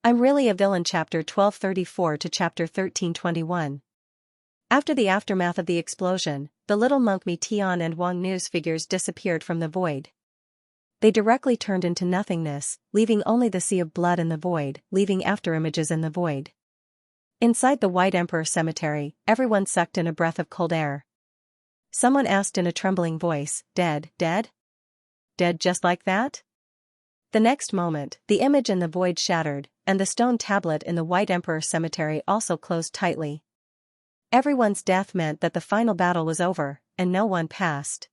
I'm Really a Villain Chapter 1234 to Chapter 1321. After the aftermath of the explosion, the little monk Mi Tian and Wang Nu's figures disappeared from the void. They directly turned into nothingness, leaving only the sea of blood in the void, leaving afterimages in the void. Inside the White Emperor Cemetery, everyone sucked in a breath of cold air. Someone asked in a trembling voice, "Dead, dead? Dead just like that?" The next moment, the image in the void shattered, and the stone tablet in the White Emperor Cemetery also closed tightly. Everyone's death meant that the final battle was over, and no one passed.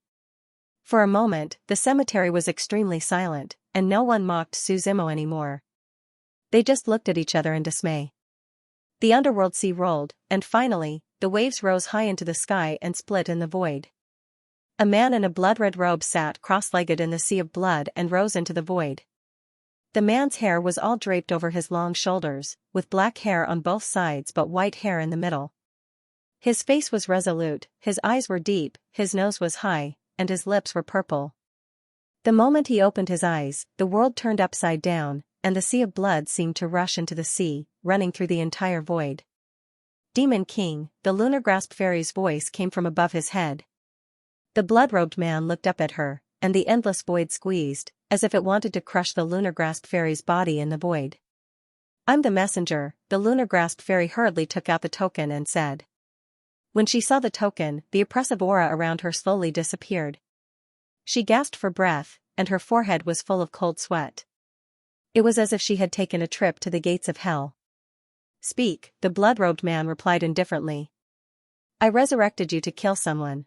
For a moment, the cemetery was extremely silent, and no one mocked Suzimo anymore. They just looked at each other in dismay. The underworld sea rolled, and finally, the waves rose high into the sky and split in the void. A man in a blood-red robe sat cross-legged in the sea of blood and rose into the void. The man's hair was all draped over his long shoulders, with black hair on both sides but white hair in the middle. His face was resolute, his eyes were deep, his nose was high, and his lips were purple. The moment he opened his eyes, the world turned upside down, and the sea of blood seemed to rush into the sea, running through the entire void. "Demon King," the lunar grasp fairy's voice came from above his head. The blood-robed man looked up at her, and the endless void squeezed, as if it wanted to crush the lunar grasp fairy's body in the void. "I'm the messenger," the lunar grasp fairy hurriedly took out the token and said. When she saw the token, the oppressive aura around her slowly disappeared. She gasped for breath, and her forehead was full of cold sweat. It was as if she had taken a trip to the gates of hell. "Speak," the blood-robed man replied indifferently. "I resurrected you to kill someone."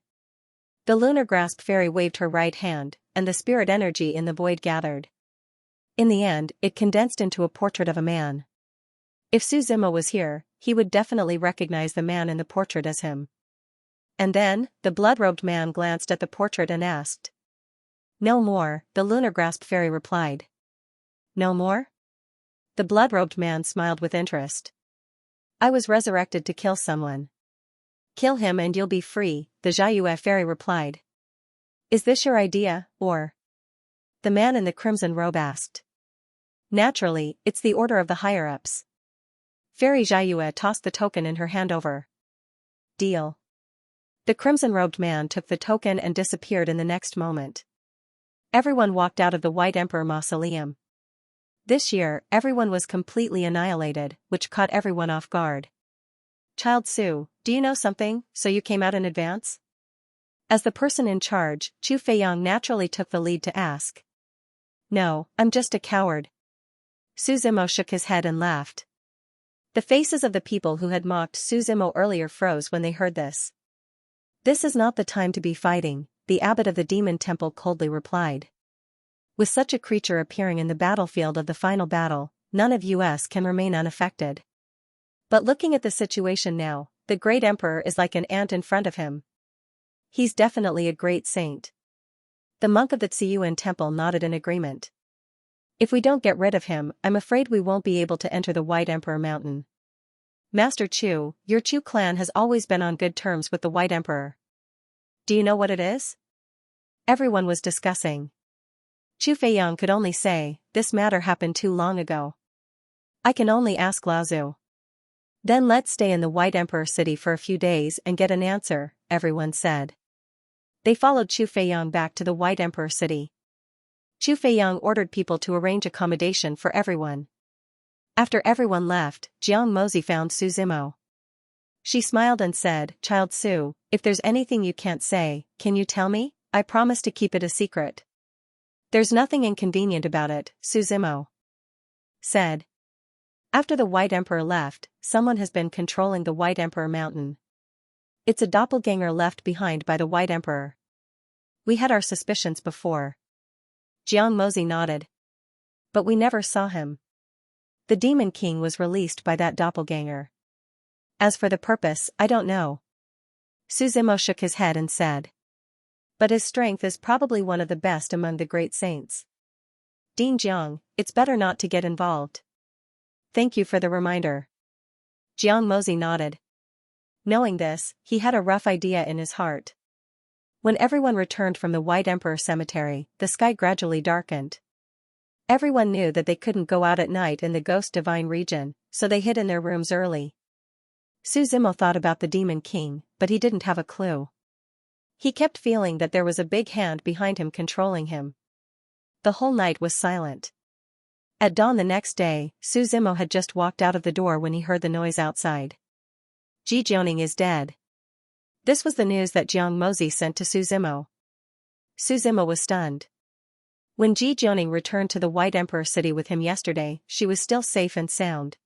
The lunar grasp fairy waved her right hand, and the spirit energy in the void gathered. In the end, it condensed into a portrait of a man. If Suzimo was here, he would definitely recognize the man in the portrait as him. And then, the blood-robed man glanced at the portrait and asked. "No more," the lunar grasp fairy replied. "No more?" The blood-robed man smiled with interest. "I was resurrected to kill someone." "Kill him and you'll be free," the Xianxia fairy replied. "Is this your idea, or?" the man in the crimson robe asked. "Naturally, it's the order of the higher-ups." Fairy Xianxia tossed the token in her hand over. "Deal." The crimson-robed man took the token and disappeared in the next moment. Everyone walked out of the White Emperor Mausoleum. This year, everyone was completely annihilated, which caught everyone off guard. "Child Su, do you know something, so you came out in advance?" As the person in charge, Chu Feiyang naturally took the lead to ask. "No, I'm just a coward." Suzimo shook his head and laughed. The faces of the people who had mocked Suzimo earlier froze when they heard this. "This is not the time to be fighting," the abbot of the demon temple coldly replied. "With such a creature appearing in the battlefield of the final battle, none of us can remain unaffected. But looking at the situation now, the great emperor is like an ant in front of him. He's definitely a great saint." The monk of the Tsiyuan temple nodded in agreement. "If we don't get rid of him, I'm afraid we won't be able to enter the White Emperor Mountain." "Master Chu, your Chu clan has always been on good terms with the White Emperor. Do you know what it is?" Everyone was discussing. Chu Feiyang could only say, "This matter happened too long ago. I can only ask Laozu." "Then let's stay in the White Emperor city for a few days and get an answer," everyone said. They followed Chu Feiyang back to the White Emperor city. Chu Feiyang ordered people to arrange accommodation for everyone. After everyone left, Jiang Mozi found Suzimo. She smiled and said, "Child Su, if there's anything you can't say, can you tell me? I promise to keep it a secret." "There's nothing inconvenient about it," Suzimo said. "After the White Emperor left, someone has been controlling the White Emperor Mountain. It's a doppelganger left behind by the White Emperor. We had our suspicions before." Jiang Mozi nodded. "But we never saw him. The Demon King was released by that doppelganger. As for the purpose, I don't know." Suzimo shook his head and said. "But his strength is probably one of the best among the great saints. Ding Jiang, it's better not to get involved." "Thank you for the reminder." Jiang Mozi nodded. Knowing this, he had a rough idea in his heart. When everyone returned from the White Emperor Cemetery, the sky gradually darkened. Everyone knew that they couldn't go out at night in the Ghost Divine region, so they hid in their rooms early. Su Zimo thought about the Demon King, but he didn't have a clue. He kept feeling that there was a big hand behind him controlling him. The whole night was silent. At dawn the next day, Su Zimo had just walked out of the door when he heard the noise outside. Ji Jianing is dead. This was the news that Jiang Mozi sent to Su Zimo. Su Zimo was stunned. When Ji Jianing returned to the White Emperor city with him yesterday, she was still safe and sound.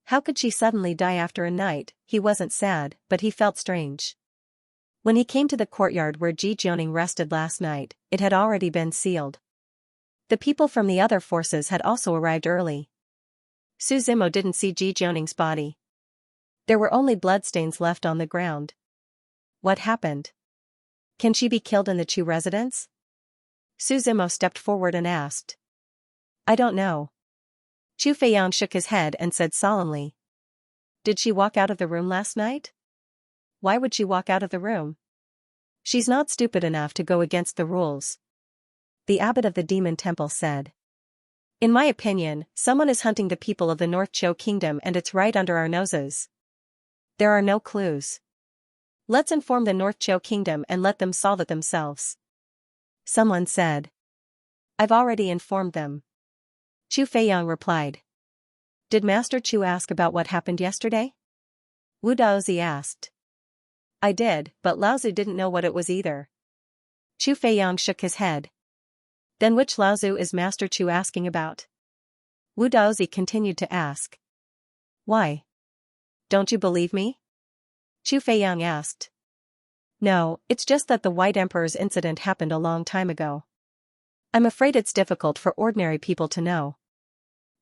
How could she suddenly die after a night? He wasn't sad, but he felt strange. When he came to the courtyard where Ji Jianing rested last night, it had already been sealed. The people from the other forces had also arrived early. Su Zimo didn't see Ji Jianing's body. There were only bloodstains left on the ground. What happened? Can she be killed in the Chu residence? Su Zimo stepped forward and asked. I don't know. Chu Feiyang shook his head and said solemnly. Did she walk out of the room last night? Why would she walk out of the room? She's not stupid enough to go against the rules. The abbot of the demon temple said. In my opinion, someone is hunting the people of the North Chou Kingdom and it's right under our noses. There are no clues. Let's inform the North Chou Kingdom and let them solve it themselves. Someone said. I've already informed them. Chu Feiyang replied. Did Master Chu ask about what happened yesterday? Wu Daozi asked. I did, but Laozu didn't know what it was either. Chu Feiyang shook his head. Then which Laozu is Master Chu asking about? Wu Daozi continued to ask. Why? Don't you believe me? Chu Feiyang asked. No, it's just that the White Emperor's incident happened a long time ago. I'm afraid it's difficult for ordinary people to know.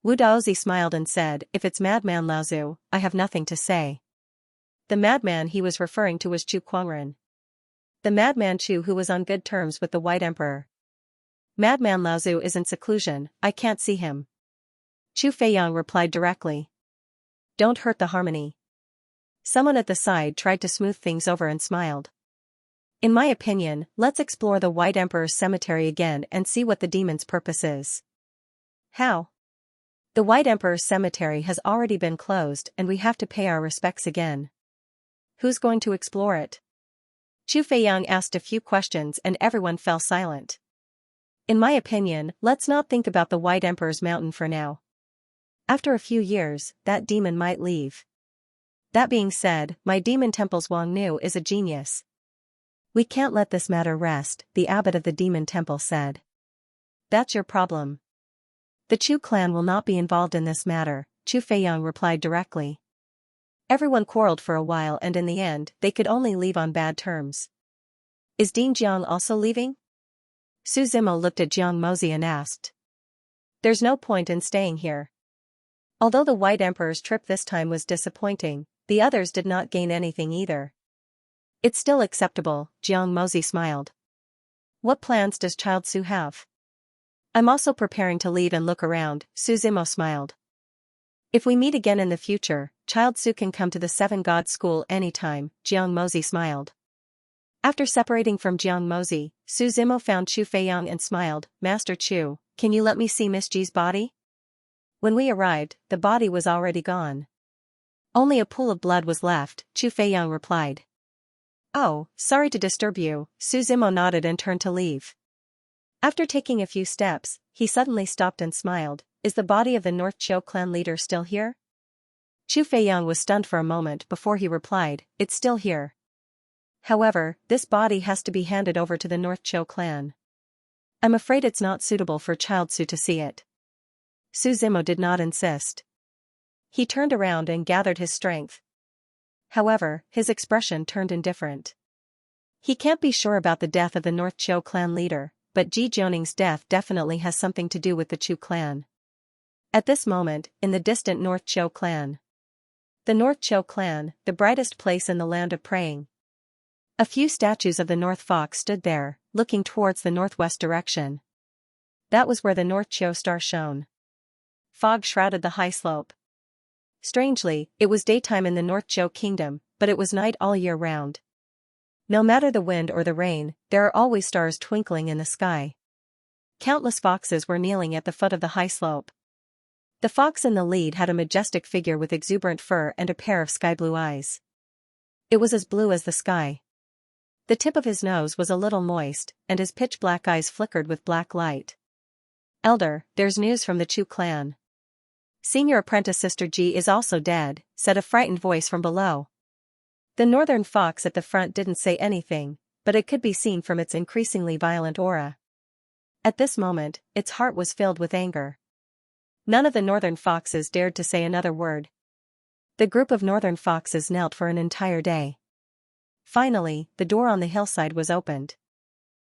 Wu Daozi smiled and said, if it's Madman Laozu, I have nothing to say. The madman he was referring to was Chu Kuangren. The madman Chu who was on good terms with the White Emperor. Madman Laozu is in seclusion, I can't see him. Chu Feiyang replied directly. Don't hurt the harmony. Someone at the side tried to smooth things over and smiled. In my opinion, let's explore the White Emperor's cemetery again and see what the demon's purpose is. How? The White Emperor's cemetery has already been closed and we have to pay our respects again. Who's going to explore it? Chu Feiyang asked a few questions and everyone fell silent. In my opinion, let's not think about the White Emperor's mountain for now. After a few years, that demon might leave. That being said, my demon temple's Wang Nu is a genius. We can't let this matter rest, the abbot of the demon temple said. That's your problem. The Chu clan will not be involved in this matter, Chu Feiyang replied directly. Everyone quarreled for a while and in the end, they could only leave on bad terms. Is Ding Jiang also leaving? Su Zimo looked at Jiang Mozi and asked. There's no point in staying here. Although the White Emperor's trip this time was disappointing, the others did not gain anything either. It's still acceptable, Jiang Mozi smiled. What plans does Child Su have? I'm also preparing to leave and look around, Su Zimo smiled. If we meet again in the future, Child Su can come to the Seven Gods School anytime, Jiang Mozi smiled. After separating from Jiang Mozi, Su Zimo found Chu Feiyang and smiled, Master Chu, can you let me see Miss Ji's body? When we arrived, the body was already gone. Only a pool of blood was left, Chu Feiyang replied. Oh, sorry to disturb you, Su Zimo nodded and turned to leave. After taking a few steps, he suddenly stopped and smiled. Is the body of the North Chou clan leader still here? Chu Feiyang was stunned for a moment before he replied, it's still here. However, this body has to be handed over to the North Chou clan. I'm afraid it's not suitable for Child Su to see it. Su Zimo did not insist. He turned around and gathered his strength. However, his expression turned indifferent. He can't be sure about the death of the North Chou clan leader, but Ji Jianing's death definitely has something to do with the Chu clan. At this moment, in the distant North Chou clan. The North Chou clan, the brightest place in the land of praying. A few statues of the North Fox stood there, looking towards the northwest direction. That was where the North Chou star shone. Fog shrouded the high slope. Strangely, it was daytime in the North Chou kingdom, but it was night all year round. No matter the wind or the rain, there are always stars twinkling in the sky. countless foxes were kneeling at the foot of the high slope. The fox in the lead had a majestic figure with exuberant fur and a pair of sky-blue eyes. It was as blue as the sky. The tip of his nose was a little moist, and his pitch-black eyes flickered with black light. "Elder, there's news from the Chu clan. Senior apprentice Sister Ji is also dead," said a frightened voice from below. The northern fox at the front didn't say anything, but it could be seen from its increasingly violent aura. At this moment, its heart was filled with anger. None of the northern foxes dared to say another word. The group of northern foxes knelt for an entire day. Finally, the door on the hillside was opened.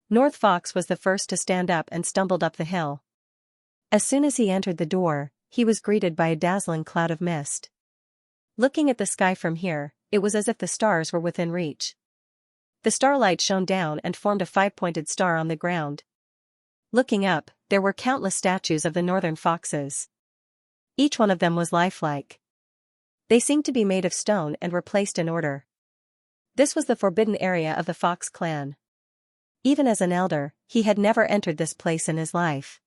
North Fox was the first to stand up and stumbled up the hill. As soon as he entered the door, he was greeted by a dazzling cloud of mist. Looking at the sky from here, it was as if the stars were within reach. The starlight shone down and formed a five-pointed star on the ground. Looking up, there were countless statues of the northern foxes. Each one of them was lifelike. They seemed to be made of stone and were placed in order. This was the forbidden area of the Fox clan. Even as an elder, he had never entered this place in his life.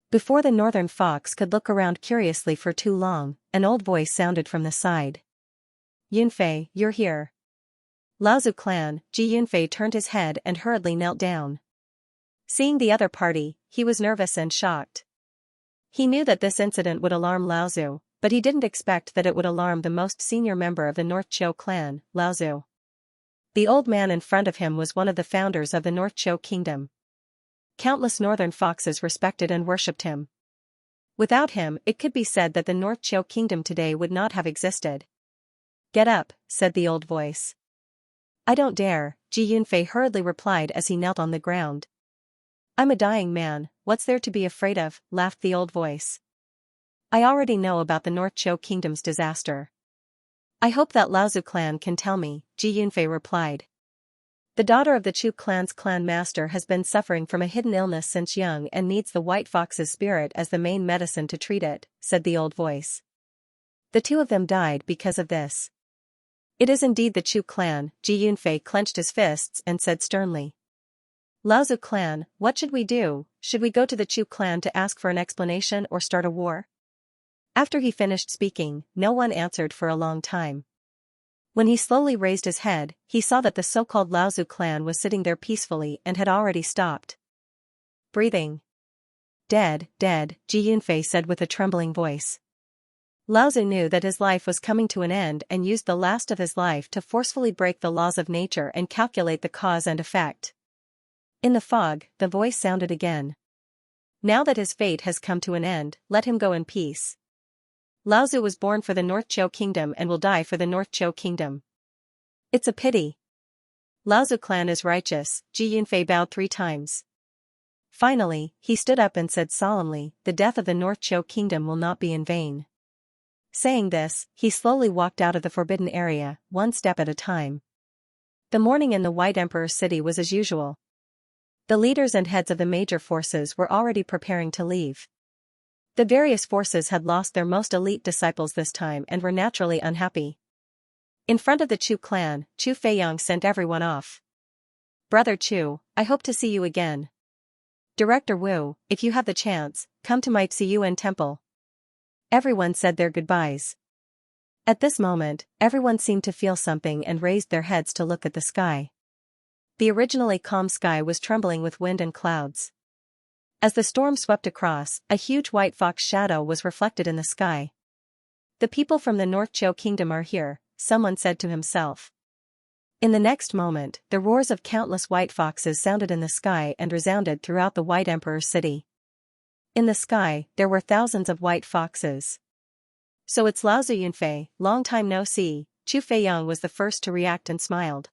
Before the northern fox could look around curiously for too long, an old voice sounded from the side. "Yunfei, you're here." Laozu clan, Ji Yunfei turned his head and hurriedly knelt down. Seeing the other party, he was nervous and shocked. He knew that this incident would alarm Laozu, but he didn't expect that it would alarm the most senior member of the North Chou clan, Laozu. The old man in front of him was one of the founders of the North Chou kingdom. Countless northern foxes respected and worshipped him. Without him, it could be said that the North Chou kingdom today would not have existed. "Get up," said the old voice. "I don't dare," Ji Yunfei hurriedly replied as he knelt on the ground. "I'm a dying man, what's there to be afraid of?" laughed the old voice. "I already know about the North Chou kingdom's disaster. I hope that Laozu clan can tell me," Ji Yunfei replied. "The daughter of the Chu clan's clan master has been suffering from a hidden illness since young and needs the white fox's spirit as the main medicine to treat it," said the old voice. "The two of them died because of this." "It is indeed the Chu clan," Ji Yunfei clenched his fists and said sternly. "Laozu clan, what should we do? Should we go to the Chu clan to ask for an explanation or start a war?" After he finished speaking, no one answered for a long time. When he slowly raised his head, he saw that the so-called Laozu clan was sitting there peacefully and had already stopped breathing. "Dead, dead," Ji Yunfei said with a trembling voice. Laozu knew that his life was coming to an end and used the last of his life to forcefully break the laws of nature and calculate the cause and effect. In the fog, the voice sounded again. "Now that his fate has come to an end, let him go in peace. Laozu was born for the North Chou kingdom and will die for the North Chou kingdom. It's a pity. Laozu clan is righteous," Ji Yunfei bowed 3 times. Finally, he stood up and said solemnly, "The death of the North Chou kingdom will not be in vain." Saying this, he slowly walked out of the forbidden area, one step at a time. The morning in the White Emperor's city was as usual. The leaders and heads of the major forces were already preparing to leave. The various forces had lost their most elite disciples this time and were naturally unhappy. In front of the Chu clan, Chu Feiyang sent everyone off. "Brother Chu, I hope to see you again. Director Wu, if you have the chance, come to my Tsiyuan temple." Everyone said their goodbyes. At this moment, everyone seemed to feel something and raised their heads to look at the sky. The originally calm sky was trembling with wind and clouds. As the storm swept across, a huge white fox shadow was reflected in the sky. "The people from the North Chou kingdom are here," someone said to himself. In the next moment, the roars of countless white foxes sounded in the sky and resounded throughout the White Emperor's city. In the sky, there were thousands of white foxes. "So it's Laozu Yunfei, long time no see," Chu Feiyang was the first to react and smiled.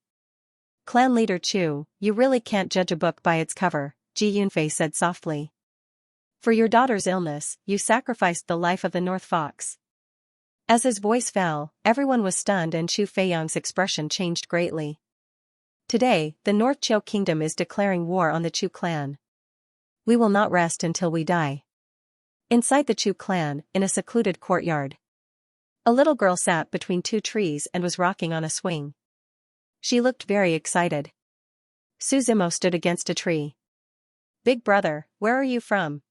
"Clan leader Chu, you really can't judge a book by its cover," Ji Yunfei said softly. "For your daughter's illness, you sacrificed the life of the North Fox." As his voice fell, everyone was stunned and Chu Feiyang's expression changed greatly. "Today, the North Chou kingdom is declaring war on the Chu clan. We will not rest until we die." Inside the Chu clan, in a secluded courtyard, a little girl sat between 2 trees and was rocking on a swing. She looked very excited. Su Zimo stood against a tree. Big brother, where are you from?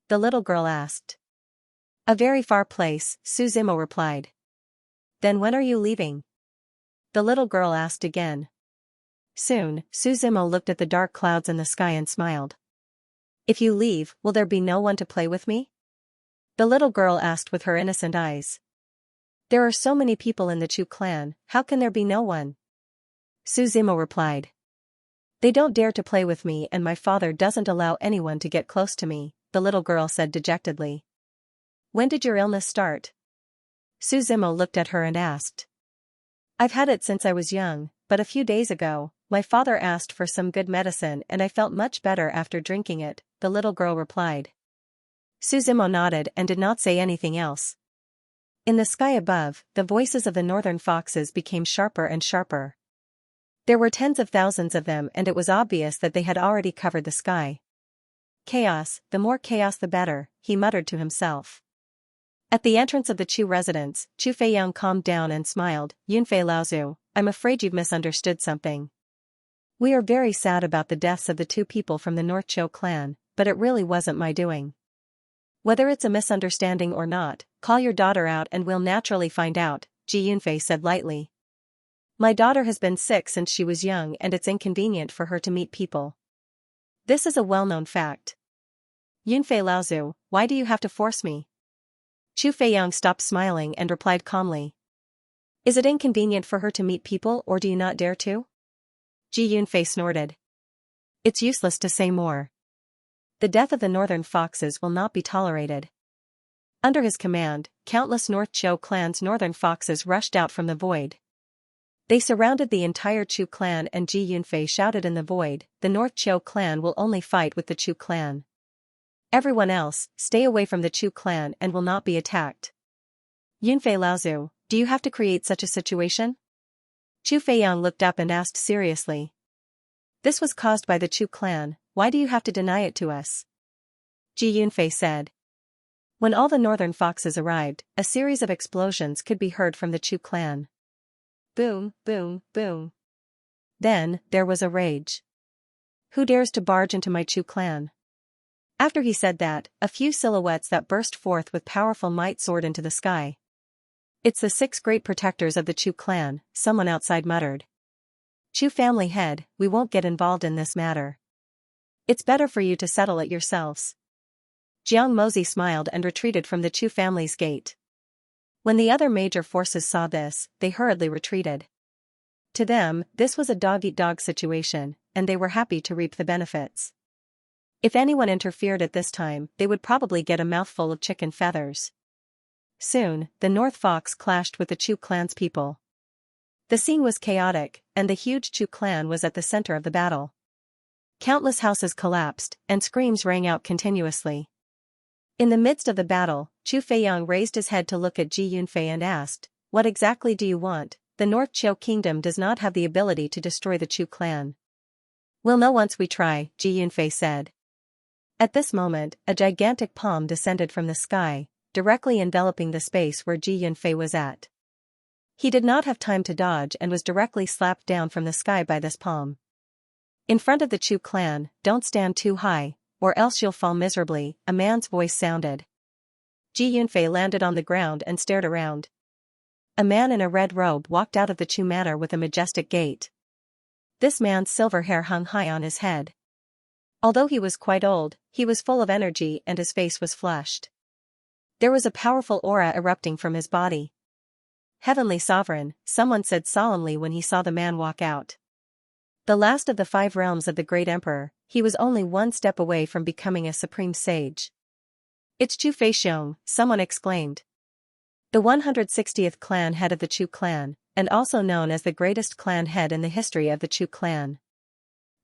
The little girl asked. A very far place, Suzimo replied. Then when are you leaving? The little girl asked again. Soon, Suzimo looked at the dark clouds in the sky and smiled. If you leave, will there be no one to play with me? The little girl asked with her innocent eyes. There are so many people in the Chu clan, how can there be no one? Suzimo replied. They don't dare to play with me and my father doesn't allow anyone to get close to me, the little girl said dejectedly. When did your illness start? Suzimo looked at her and asked. I've had it since I was young, but a few days ago, my father asked for some good medicine and I felt much better after drinking it, the little girl replied. Suzimo nodded and did not say anything else. In the sky above, the voices of the northern foxes became sharper and sharper. There were tens of thousands of them and it was obvious that they had already covered the sky. Chaos, the more chaos the better, he muttered to himself. At the entrance of the Chu residence, Chu Feiyang calmed down and smiled. Yunfei Laozu, I'm afraid you've misunderstood something. We are very sad about the deaths of the two people from the North Chou clan, but it really wasn't my doing. Whether it's a misunderstanding or not, call your daughter out and we'll naturally find out, Ji Yunfei said lightly. My daughter has been sick since she was young and it's inconvenient for her to meet people. This is a well-known fact. Yunfei Laozu, why do you have to force me? Chu Feiyang stopped smiling and replied calmly. Is it inconvenient for her to meet people or do you not dare to? Ji Yunfei snorted. It's useless to say more. The death of the northern foxes will not be tolerated. Under his command, countless North Chou clan's northern foxes rushed out from the void. They surrounded the entire Chu clan and Ji Yunfei shouted in the void, the North Chou clan will only fight with the Chu clan. Everyone else, stay away from the Chu clan and will not be attacked. Yunfei Laozu, do you have to create such a situation? Chu Feiyang looked up and asked seriously. This was caused by the Chu clan, why do you have to deny it to us? Ji Yunfei said. When all the northern foxes arrived, a series of explosions could be heard from the Chu clan. Boom, boom, boom. Then, there was a rage. Who dares to barge into my Chu clan? After he said that, a few silhouettes that burst forth with powerful might soared into the sky. It's the 6 great protectors of the Chu clan, someone outside muttered. Chu family head, we won't get involved in this matter. It's better for you to settle it yourselves. Jiang Mozi smiled and retreated from the Chu family's gate. When the other major forces saw this, they hurriedly retreated. To them, this was a dog-eat-dog situation, and they were happy to reap the benefits. If anyone interfered at this time, they would probably get a mouthful of chicken feathers. Soon, the North Fox clashed with the Chu clan's people. The scene was chaotic, and the huge Chu clan was at the center of the battle. Countless houses collapsed, and screams rang out continuously. In the midst of the battle, Chu Feiyang raised his head to look at Ji Yunfei and asked, what exactly do you want? The North Chou kingdom does not have the ability to destroy the Chu clan. We'll know once we try, Ji Yunfei said. At this moment, a gigantic palm descended from the sky, directly enveloping the space where Ji Yunfei was at. He did not have time to dodge and was directly slapped down from the sky by this palm. In front of the Chu clan, don't stand too high, or else you'll fall miserably, a man's voice sounded. Ji Yunfei landed on the ground and stared around. A man in a red robe walked out of the Chu manor with a majestic gait. This man's silver hair hung high on his head. Although he was quite old, he was full of energy and his face was flushed. There was a powerful aura erupting from his body. Heavenly Sovereign, someone said solemnly when he saw the man walk out. The last of the 5 realms of the great emperor, he was only one step away from becoming a supreme sage. It's Chu Feixiong, someone exclaimed. The 160th clan head of the Chu clan, and also known as the greatest clan head in the history of the Chu clan.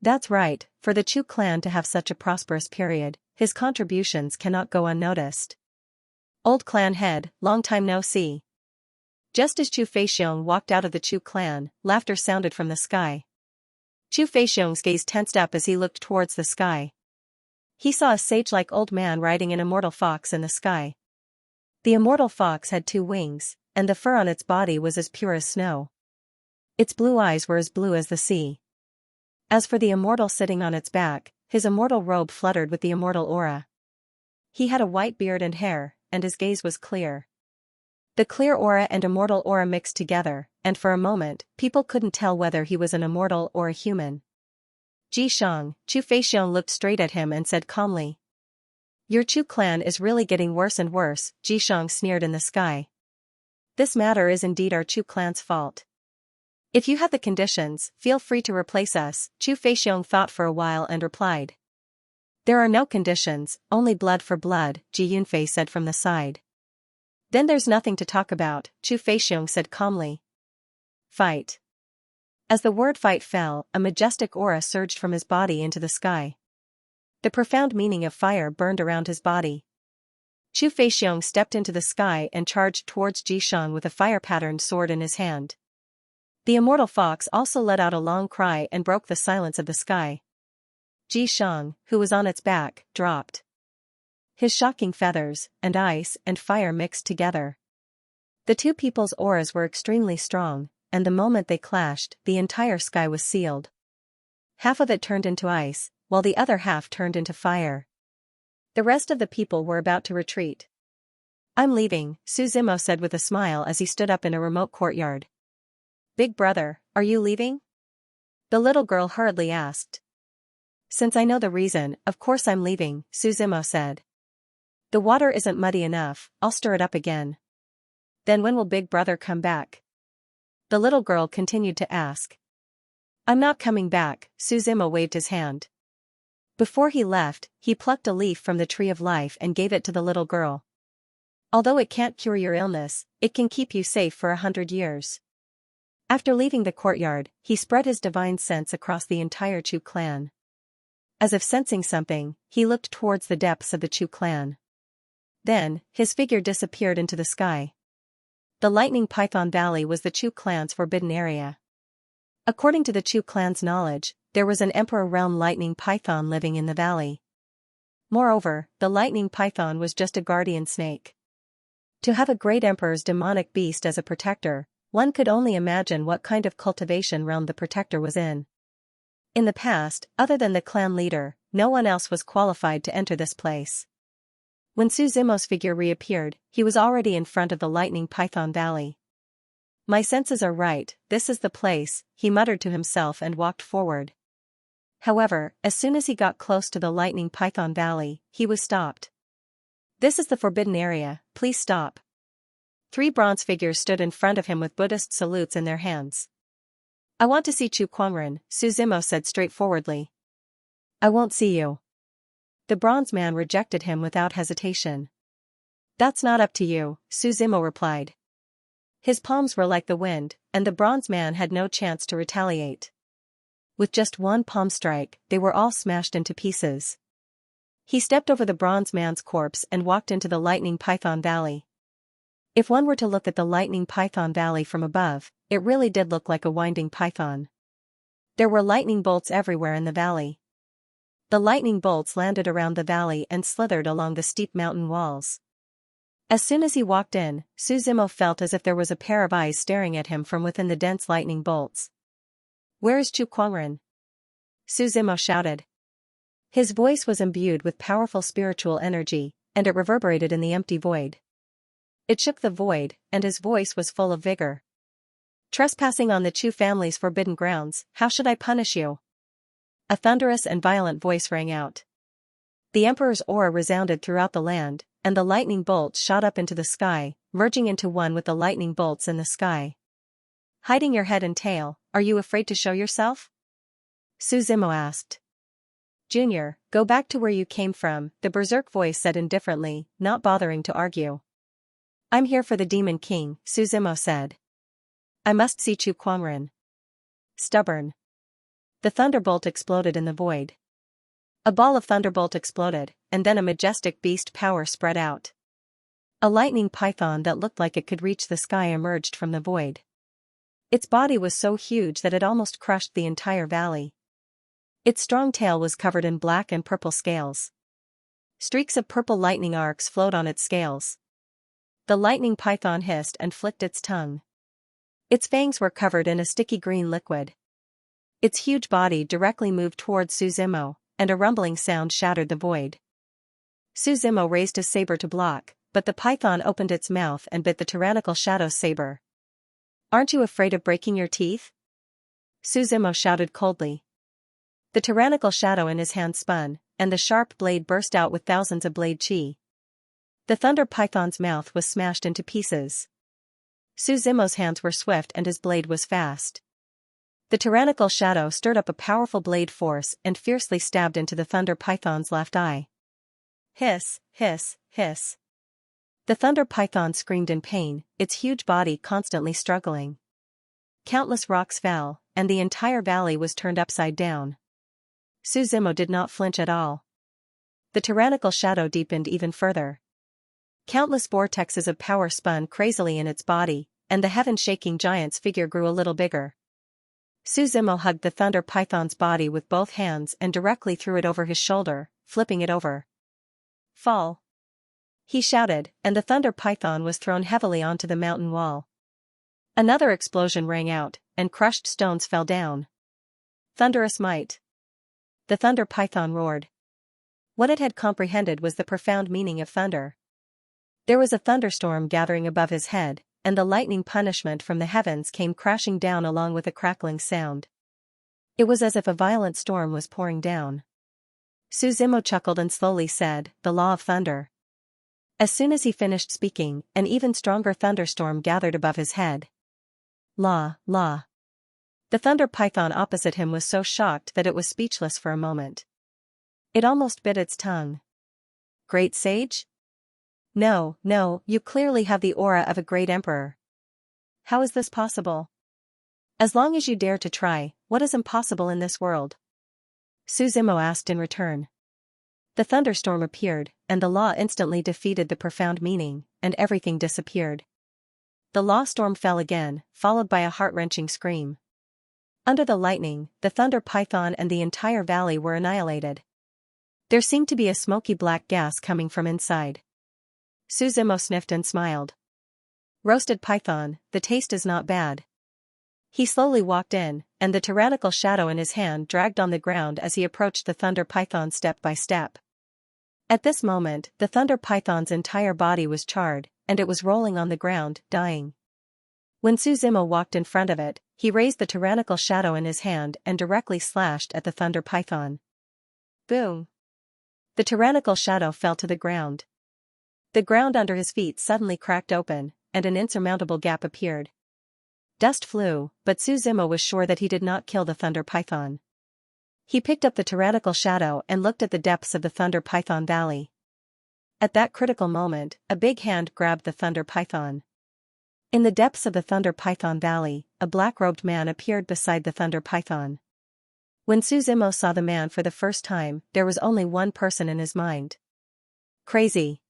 That's right, for the Chu clan to have such a prosperous period, his contributions cannot go unnoticed. Old clan head, long time no see. Just as Chu Feixiong walked out of the Chu clan, laughter sounded from the sky. Chu Feixiong's gaze tensed up as he looked towards the sky. He saw a sage-like old man riding an immortal fox in the sky. The immortal fox had 2 wings, and the fur on its body was as pure as snow. Its blue eyes were as blue as the sea. As for the immortal sitting on its back, his immortal robe fluttered with the immortal aura. He had a white beard and hair, and his gaze was clear. The clear aura and immortal aura mixed together, and for a moment, people couldn't tell whether he was an immortal or a human. Cultivation looked straight at him and said calmly. Your Chu clan is really getting worse and worse, Cultivation sneered in the sky. This matter is indeed our Chu clan's fault. If you have the conditions, feel free to replace us, Cultivation thought for a while and replied. There are no conditions, only blood for blood, Ji Yunfei said from the side. Then there's nothing to talk about, Cultivation said calmly. Fight. As the word fight fell, a majestic aura surged from his body into the sky. The profound meaning of fire burned around his body. Cultivation stepped into the sky and charged towards Jishang with a fire-patterned sword in his hand. The immortal fox also let out a long cry and broke the silence of the sky. Jishang, who was on its back, dropped. His shocking feathers, and ice and fire mixed together. The two people's auras were extremely strong, and the moment they clashed, the entire sky was sealed. Half of it turned into ice, while the other half turned into fire. The rest of the people were about to retreat. I'm leaving, Su Zimo said with a smile as he stood up in a remote courtyard. Big brother, are you leaving? The little girl hurriedly asked. Since I know the reason, of course I'm leaving, Su Zimo said. The water isn't muddy enough, I'll stir it up again. Then when will Big Brother come back? The little girl continued to ask. I'm not coming back, Su Zimo waved his hand. Before he left, he plucked a leaf from the tree of life and gave it to the little girl. Although it can't cure your illness, it can keep you safe for 100 years. After leaving the courtyard, he spread his divine sense across the entire Chu clan. As if sensing something, he looked towards the depths of the Chu clan. Then, his figure disappeared into the sky. The Lightning Python Valley was the Chu clan's forbidden area. According to the Chu clan's knowledge, there was an Emperor Realm Lightning Python living in the valley. Moreover, the Lightning Python was just a guardian snake. To have a great Emperor's demonic beast as a protector, one could only imagine what kind of cultivation realm the protector was in. In the past, other than the clan leader, no one else was qualified to enter this place. When Su Zimo's figure reappeared, he was already in front of the Lightning Python Valley. My senses are right, this is the place, he muttered to himself and walked forward. However, as soon as he got close to the Lightning Python Valley, he was stopped. This is the forbidden area, please stop. 3 bronze figures stood in front of him with Buddhist salutes in their hands. I want to see Chu Kuangren, Su Zimo said straightforwardly. I won't see you. The bronze man rejected him without hesitation. That's not up to you, Su Zimo replied. His palms were like the wind, and the bronze man had no chance to retaliate. With just one palm strike, they were all smashed into pieces. He stepped over the bronze man's corpse and walked into the Lightning Python Valley. If one were to look at the Lightning Python Valley from above, it really did look like a winding python. There were lightning bolts everywhere in the valley. The lightning bolts landed around the valley and slithered along the steep mountain walls. As soon as he walked in, Su Zimo felt as if there was a pair of eyes staring at him from within the dense lightning bolts. Where is Chu Kuangren? Su Zimo shouted. His voice was imbued with powerful spiritual energy, and it reverberated in the empty void. It shook the void, and his voice was full of vigor. Trespassing on the Chu family's forbidden grounds, how should I punish you? A thunderous and violent voice rang out. The Emperor's aura resounded throughout the land, and the lightning bolts shot up into the sky, merging into one with the lightning bolts in the sky. Hiding your head and tail, are you afraid to show yourself? Su Zimo asked. Junior, go back to where you came from, the berserk voice said indifferently, not bothering to argue. I'm here for the Demon King, Su Zimo said. I must see Chu Kuangren. Stubborn. The thunderbolt exploded in the void. A ball of thunderbolt exploded, and then a majestic beast power spread out. A lightning python that looked like it could reach the sky emerged from the void. Its body was so huge that it almost crushed the entire valley. Its strong tail was covered in black and purple scales. Streaks of purple lightning arcs flowed on its scales. The lightning python hissed and flicked its tongue. Its fangs were covered in a sticky green liquid. Its huge body directly moved towards Su Zimo, and a rumbling sound shattered the void. Su Zimo raised his saber to block, but the python opened its mouth and bit the tyrannical shadow's saber. "Aren't you afraid of breaking your teeth?" Su Zimo shouted coldly. The tyrannical shadow in his hand spun, and the sharp blade burst out with thousands of blade chi. The thunder python's mouth was smashed into pieces. Su Zimo's hands were swift and his blade was fast. The tyrannical shadow stirred up a powerful blade force and fiercely stabbed into the thunder python's left eye. Hiss, hiss, hiss. The thunder python screamed in pain, its huge body constantly struggling. Countless rocks fell, and the entire valley was turned upside down. Su Zimo did not flinch at all. The tyrannical shadow deepened even further. Countless vortexes of power spun crazily in its body, and the heaven-shaking giant's figure grew a little bigger. Su Zimo hugged the thunder python's body with both hands and directly threw it over his shoulder, flipping it over. "Fall!" he shouted, and the thunder python was thrown heavily onto the mountain wall. Another explosion rang out, and crushed stones fell down. Thunderous might! The thunder python roared. What it had comprehended was the profound meaning of thunder. There was a thunderstorm gathering above his head, and the lightning punishment from the heavens came crashing down along with a crackling sound. It was as if a violent storm was pouring down. Su Zimo chuckled and slowly said, "The law of thunder." As soon as he finished speaking, an even stronger thunderstorm gathered above his head. Law. The thunder python opposite him was so shocked that it was speechless for a moment. It almost bit its tongue. "Great sage? No, you clearly have the aura of a great emperor. How is this possible? As long as you dare to try, what is impossible in this world?" Su Zimo asked in return. The thunderstorm appeared, and the law instantly defeated the profound meaning, and everything disappeared. The law storm fell again, followed by a heart-wrenching scream. Under the lightning, the thunder python and the entire valley were annihilated. There seemed to be a smoky black gas coming from inside. Su Zimo sniffed and smiled. "Roasted python, the taste is not bad." He slowly walked in, and the tyrannical shadow in his hand dragged on the ground as he approached the thunder python step by step. At this moment, the thunder python's entire body was charred, and it was rolling on the ground, dying. When Su Zimo walked in front of it, he raised the tyrannical shadow in his hand and directly slashed at the thunder python. Boom! The tyrannical shadow fell to the ground. The ground under his feet suddenly cracked open, and an insurmountable gap appeared. Dust flew, but Su Zimo was sure that he did not kill the thunder python. He picked up the tyrannical shadow and looked at the depths of the thunder python valley. At that critical moment, a big hand grabbed the thunder python. In the depths of the thunder python valley, a black-robed man appeared beside the thunder python. When Su Zimo saw the man for the first time, there was only one person in his mind. Crazy.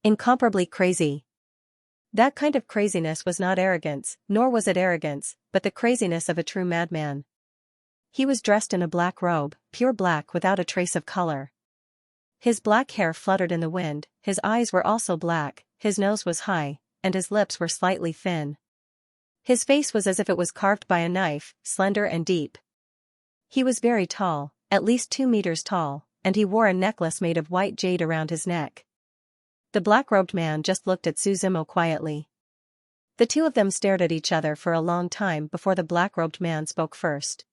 Incomparably crazy. That kind of craziness was not arrogance, nor was it arrogance, but the craziness of a true madman. He was dressed in a black robe, pure black without a trace of color. His black hair fluttered in the wind, his eyes were also black, his nose was high, and his lips were slightly thin. His face was as if it was carved by a knife, slender and deep. He was very tall, at least 2 meters tall, and he wore a necklace made of white jade around his neck. The black-robed man just looked at Su Zimo quietly. The two of them stared at each other for a long time before the black-robed man spoke first.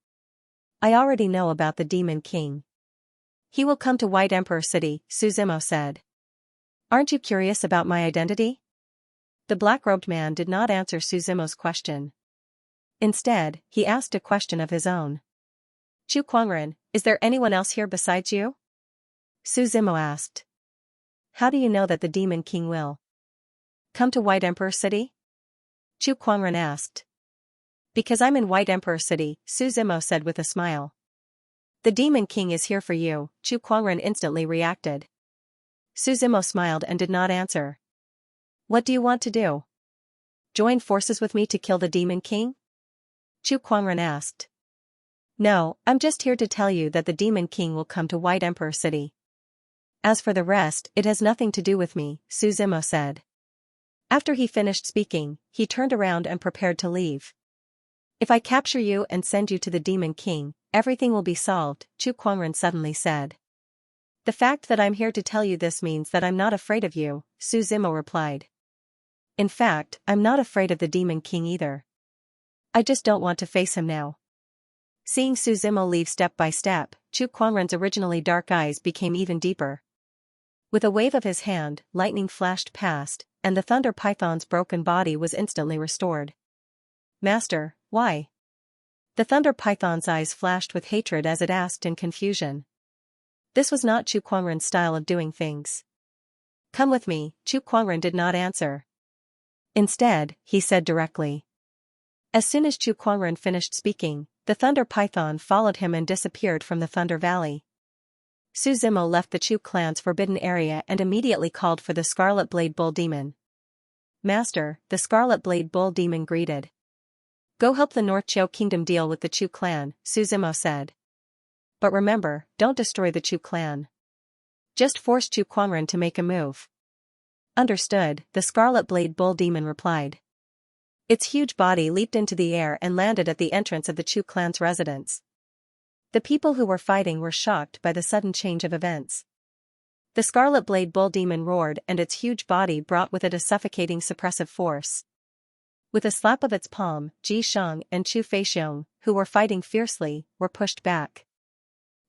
"I already know about the Demon King. He will come to White Emperor City," Su Zimo said. "Aren't you curious about my identity?" The black-robed man did not answer Su Zimo's question. Instead, he asked a question of his own. "Chu Kuangren, is there anyone else here besides you?" Su Zimo asked. "How do you know that the Demon King will come to White Emperor City?" Chu Kuangren asked. "Because I'm in White Emperor City," Su Zimo said with a smile. "The Demon King is here for you," Chu Kuangren instantly reacted. Su Zimo smiled and did not answer. "What do you want to do? Join forces with me to kill the Demon King?" Chu Kuangren asked. "No, I'm just here to tell you that the Demon King will come to White Emperor City. As for the rest, it has nothing to do with me," Su Zimo said. After he finished speaking, he turned around and prepared to leave. If I capture you and send you to the Demon King, everything will be solved, Chu Kuangren suddenly said. The fact that I'm here to tell you this means that I'm not afraid of you, Su Zimo replied. In fact, I'm not afraid of the Demon King either. I just don't want to face him now. Seeing Su Zimo leave step by step, Chu Kuangren's originally dark eyes became even deeper. With a wave of his hand, lightning flashed past, and the thunder python's broken body was instantly restored. Master, why? The thunder python's eyes flashed with hatred as it asked in confusion. This was not Chu Kuangren's style of doing things. Come with me, Chu Kuangren did not answer. Instead, he said directly. As soon as Chu Kuangren finished speaking, the thunder python followed him and disappeared from the Thunder Valley. Su Zimo left the Chu clan's forbidden area and immediately called for the Scarlet Blade Bull Demon. Master, the Scarlet Blade Bull Demon greeted. Go help the North Chou Kingdom deal with the Chu clan, Su Zimo said. But remember, don't destroy the Chu clan. Just force Chu Kuangren to make a move. Understood, the Scarlet Blade Bull Demon replied. Its huge body leaped into the air and landed at the entrance of the Chu clan's residence. The people who were fighting were shocked by the sudden change of events. The Scarlet Blade Bull Demon roared and its huge body brought with it a suffocating suppressive force. With a slap of its palm, Ji Shang and Chu Feixiong, who were fighting fiercely, were pushed back.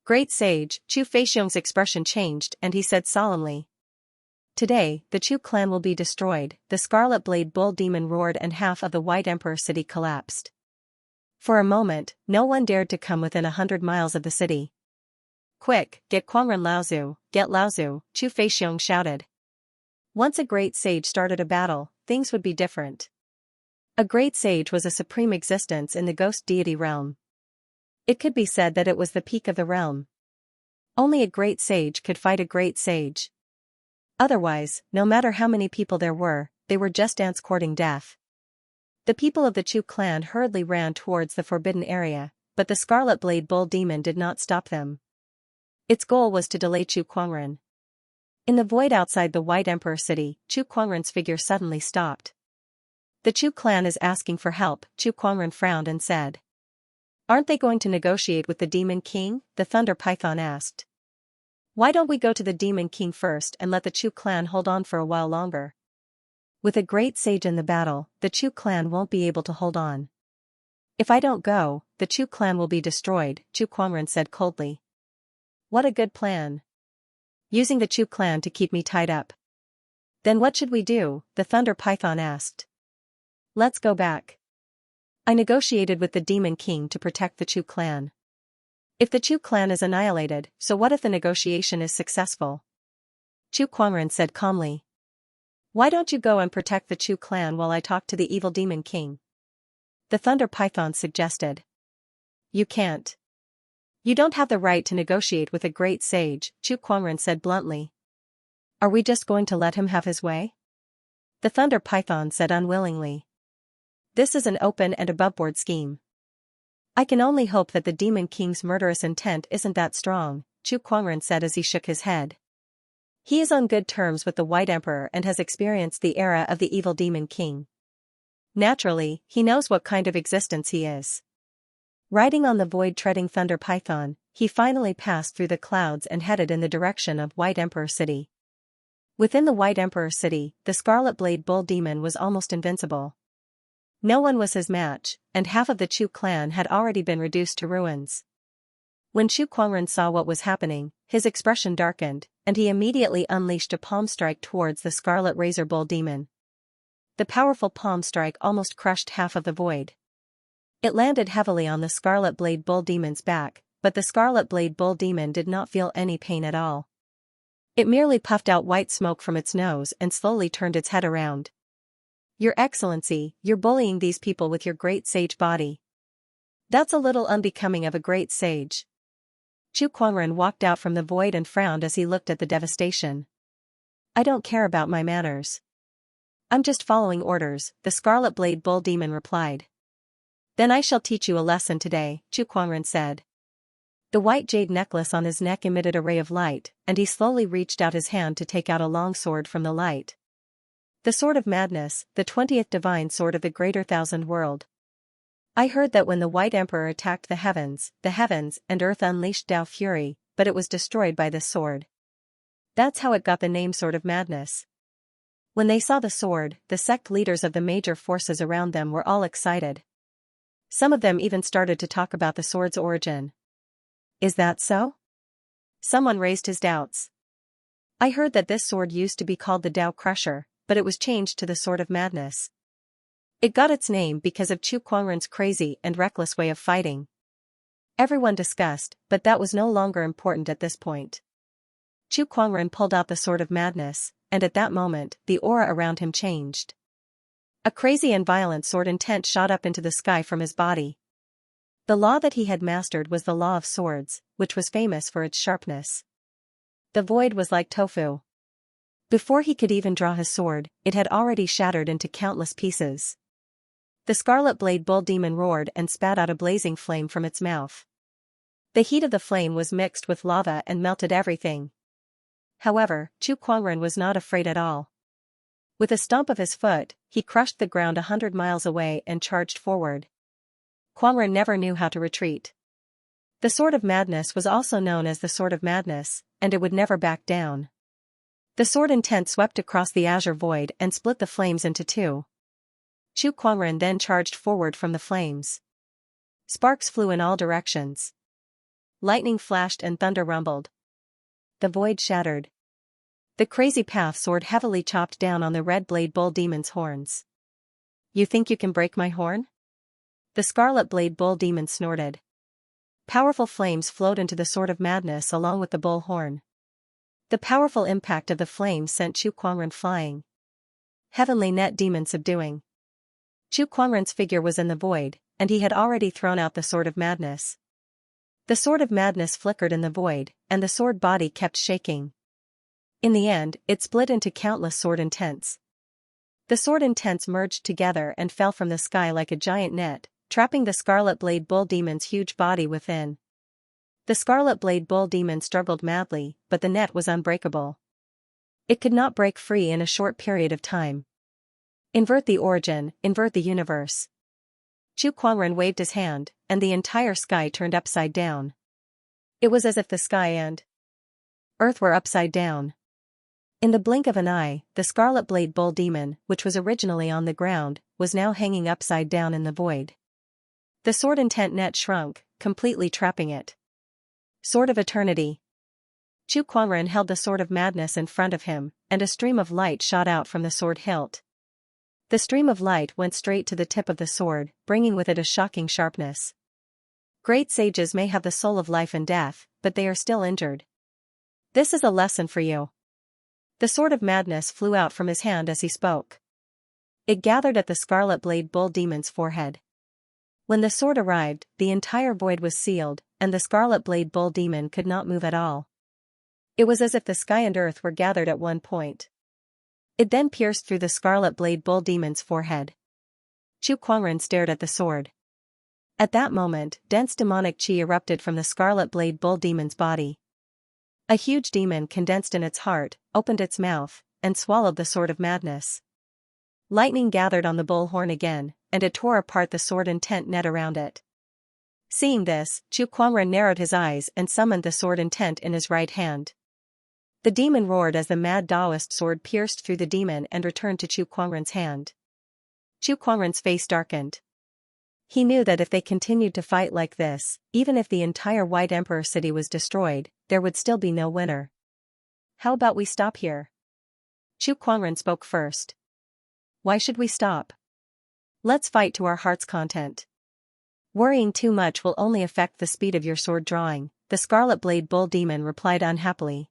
Great Sage, Chu Feixiong's expression changed and he said solemnly. Today, the Chu clan will be destroyed, the Scarlet Blade Bull Demon roared and half of the White Emperor city collapsed. For a moment, no one dared to come within 100 miles of the city. Quick, get Kuangren Laozu, get Laozu, Chu Feixiong shouted. Once a great sage started a battle, things would be different. A great sage was a supreme existence in the ghost deity realm. It could be said that it was the peak of the realm. Only a great sage could fight a great sage. Otherwise, no matter how many people there were, they were just ants courting death. The people of the Chu clan hurriedly ran towards the forbidden area, but the Scarlet Blade Bull Demon did not stop them. Its goal was to delay Chu Kuangren. In the void outside the White Emperor city, Chu Kuangren's figure suddenly stopped. The Chu clan is asking for help, Chu Kuangren frowned and said. Aren't they going to negotiate with the Demon King? The Thunder Python asked. Why don't we go to the Demon King first and let the Chu clan hold on for a while longer? With a great sage in the battle, the Chu clan won't be able to hold on. If I don't go, the Chu clan will be destroyed, Chu Kuangren said coldly. What a good plan. Using the Chu clan to keep me tied up. Then what should we do? The Thunder Python asked. Let's go back. I negotiated with the Demon King to protect the Chu clan. If the Chu clan is annihilated, so what if the negotiation is successful? Chu Kuangren said calmly. Why don't you go and protect the Chu clan while I talk to the evil Demon King? The Thunder Python suggested. You can't. You don't have the right to negotiate with a great sage, Chu Kuangren said bluntly. Are we just going to let him have his way? The Thunder Python said unwillingly. This is an open and aboveboard scheme. I can only hope that the Demon King's murderous intent isn't that strong, Chu Kuangren said as he shook his head. He is on good terms with the White Emperor and has experienced the era of the evil Demon King. Naturally, he knows what kind of existence he is. Riding on the void-treading Thunder Python, he finally passed through the clouds and headed in the direction of White Emperor City. Within the White Emperor City, the Scarlet Blade Bull Demon was almost invincible. No one was his match, and half of the Chu clan had already been reduced to ruins. When Chu Kuangren saw what was happening, his expression darkened, and he immediately unleashed a palm strike towards the Scarlet Razor Bull Demon. The powerful palm strike almost crushed half of the void. It landed heavily on the Scarlet Blade Bull Demon's back, but the Scarlet Blade Bull Demon did not feel any pain at all. It merely puffed out white smoke from its nose and slowly turned its head around. Your Excellency, you're bullying these people with your great sage body. That's a little unbecoming of a great sage. Chu Kuangren walked out from the void and frowned as he looked at the devastation. I don't care about my manners. I'm just following orders, the Scarlet Blade Bull Demon replied. Then I shall teach you a lesson today, Chu Kuangren said. The white jade necklace on his neck emitted a ray of light, and he slowly reached out his hand to take out a long sword from the light. The Sword of Madness, the 20th Divine Sword of the Greater Thousand World. I heard that when the White Emperor attacked the heavens and earth unleashed Dao fury, but it was destroyed by this sword. That's how it got the name Sword of Madness. When they saw the sword, the sect leaders of the major forces around them were all excited. Some of them even started to talk about the sword's origin. Is that so? Someone raised his doubts. I heard that this sword used to be called the Dao Crusher, but it was changed to the Sword of Madness. It got its name because of Chu Kuangren's crazy and reckless way of fighting. Everyone discussed, but that was no longer important at this point. Chu Kuangren pulled out the Sword of Madness, and at that moment, the aura around him changed. A crazy and violent sword intent shot up into the sky from his body. The law that he had mastered was the law of swords, which was famous for its sharpness. The void was like tofu. Before he could even draw his sword, it had already shattered into countless pieces. The Scarlet Blade Bull Demon roared and spat out a blazing flame from its mouth. The heat of the flame was mixed with lava and melted everything. However, Chu Kuangren was not afraid at all. With a stomp of his foot, he crushed the ground 100 miles away and charged forward. Kuangren never knew how to retreat. The Sword of Madness was also known as the Sword of Madness, and it would never back down. The sword intent swept across the azure void and split the flames into two. Chu Kuangren then charged forward from the flames. Sparks flew in all directions. Lightning flashed and thunder rumbled. The void shattered. The crazy path sword heavily chopped down on the red blade bull demon's horns. You think you can break my horn? The Scarlet Blade Bull Demon snorted. Powerful flames flowed into the Sword of Madness along with the bull horn. The powerful impact of the flames sent Chu Kuangren flying. Heavenly Net Demon subduing. Chu Kuangren's figure was in the void, and he had already thrown out the Sword of Madness. The Sword of Madness flickered in the void, and the sword body kept shaking. In the end, it split into countless sword intents. The sword intents merged together and fell from the sky like a giant net, trapping the Scarlet Blade Bull Demon's huge body within. The Scarlet Blade Bull Demon struggled madly, but the net was unbreakable. It could not break free in a short period of time. Invert the origin, invert the universe. Chu Kuangren waved his hand, and the entire sky turned upside down. It was as if the sky and earth were upside down. In the blink of an eye, the Scarlet Blade Bull Demon, which was originally on the ground, was now hanging upside down in the void. The sword intent net shrunk, completely trapping it. Sword of Eternity. Chu Kuangren held the Sword of Madness in front of him, and a stream of light shot out from the sword hilt. The stream of light went straight to the tip of the sword, bringing with it a shocking sharpness. Great sages may have the soul of life and death, but they are still injured. This is a lesson for you. The Sword of Madness flew out from his hand as he spoke. It gathered at the Scarlet Blade Bull Demon's forehead. When the sword arrived, the entire void was sealed, and the Scarlet Blade Bull Demon could not move at all. It was as if the sky and earth were gathered at one point. It then pierced through the Scarlet Blade Bull Demon's forehead. Chu Kuangren stared at the sword. At that moment, dense demonic chi erupted from the Scarlet Blade Bull Demon's body. A huge demon condensed in its heart, opened its mouth, and swallowed the Sword of Madness. Lightning gathered on the bullhorn again, and it tore apart the sword intent net around it. Seeing this, Chu Kuangren narrowed his eyes and summoned the sword intent in his right hand. The demon roared as the mad Taoist sword pierced through the demon and returned to Chu Kuangren's hand. Chu Kuangren's face darkened. He knew that if they continued to fight like this, even if the entire White Emperor city was destroyed, there would still be no winner. How about we stop here? Chu Kuangren spoke first. Why should we stop? Let's fight to our heart's content. Worrying too much will only affect the speed of your sword drawing, the Scarlet Blade Bull Demon replied unhappily.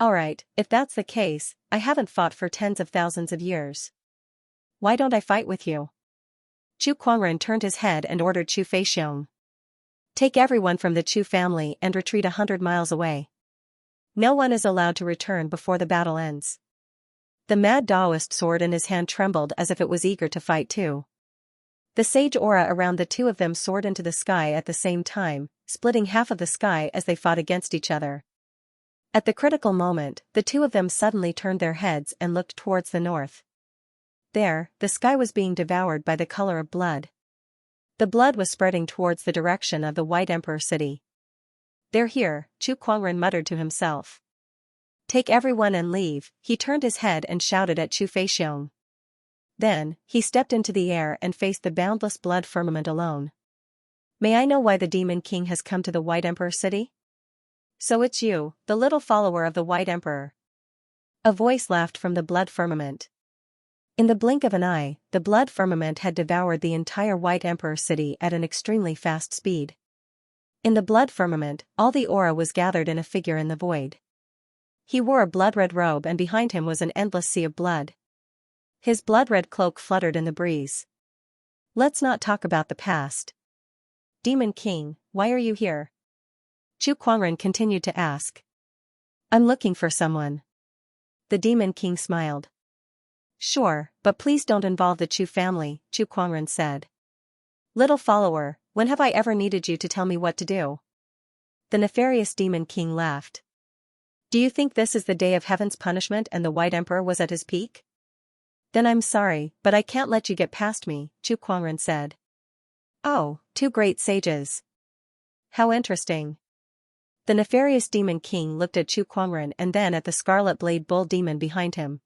Alright, if that's the case, I haven't fought for tens of thousands of years. Why don't I fight with you? Chu Kuangren turned his head and ordered Chu Feixiong. Take everyone from the Chu family and retreat 100 miles away. No one is allowed to return before the battle ends. The mad Taoist sword in his hand trembled as if it was eager to fight too. The sage aura around the two of them soared into the sky at the same time, splitting half of the sky as they fought against each other. At the critical moment, the two of them suddenly turned their heads and looked towards the north. There, the sky was being devoured by the color of blood. The blood was spreading towards the direction of the White Emperor city. "They're here," Chu Kuangren muttered to himself. "Take everyone and leave," he turned his head and shouted at Chu Feixiong. Then, he stepped into the air and faced the boundless blood firmament alone. "May I know why the Demon King has come to the White Emperor city?" "So it's you, the little follower of the White Emperor." A voice laughed from the blood firmament. In the blink of an eye, the blood firmament had devoured the entire White Emperor city at an extremely fast speed. In the blood firmament, all the aura was gathered in a figure in the void. He wore a blood-red robe and behind him was an endless sea of blood. His blood-red cloak fluttered in the breeze. "Let's not talk about the past. Demon King, why are you here?" Chu Kuangren continued to ask. "I'm looking for someone." The Demon King smiled. "Sure, but please don't involve the Chu family," Chu Kuangren said. "Little follower, when have I ever needed you to tell me what to do?" The nefarious Demon King laughed. "Do you think this is the day of heaven's punishment and the White Emperor was at his peak?" "Then I'm sorry, but I can't let you get past me," Chu Kuangren said. "Oh, two great sages. How interesting." The nefarious Demon King looked at Chu Kuangren and then at the Scarlet Blade Bull Demon behind him.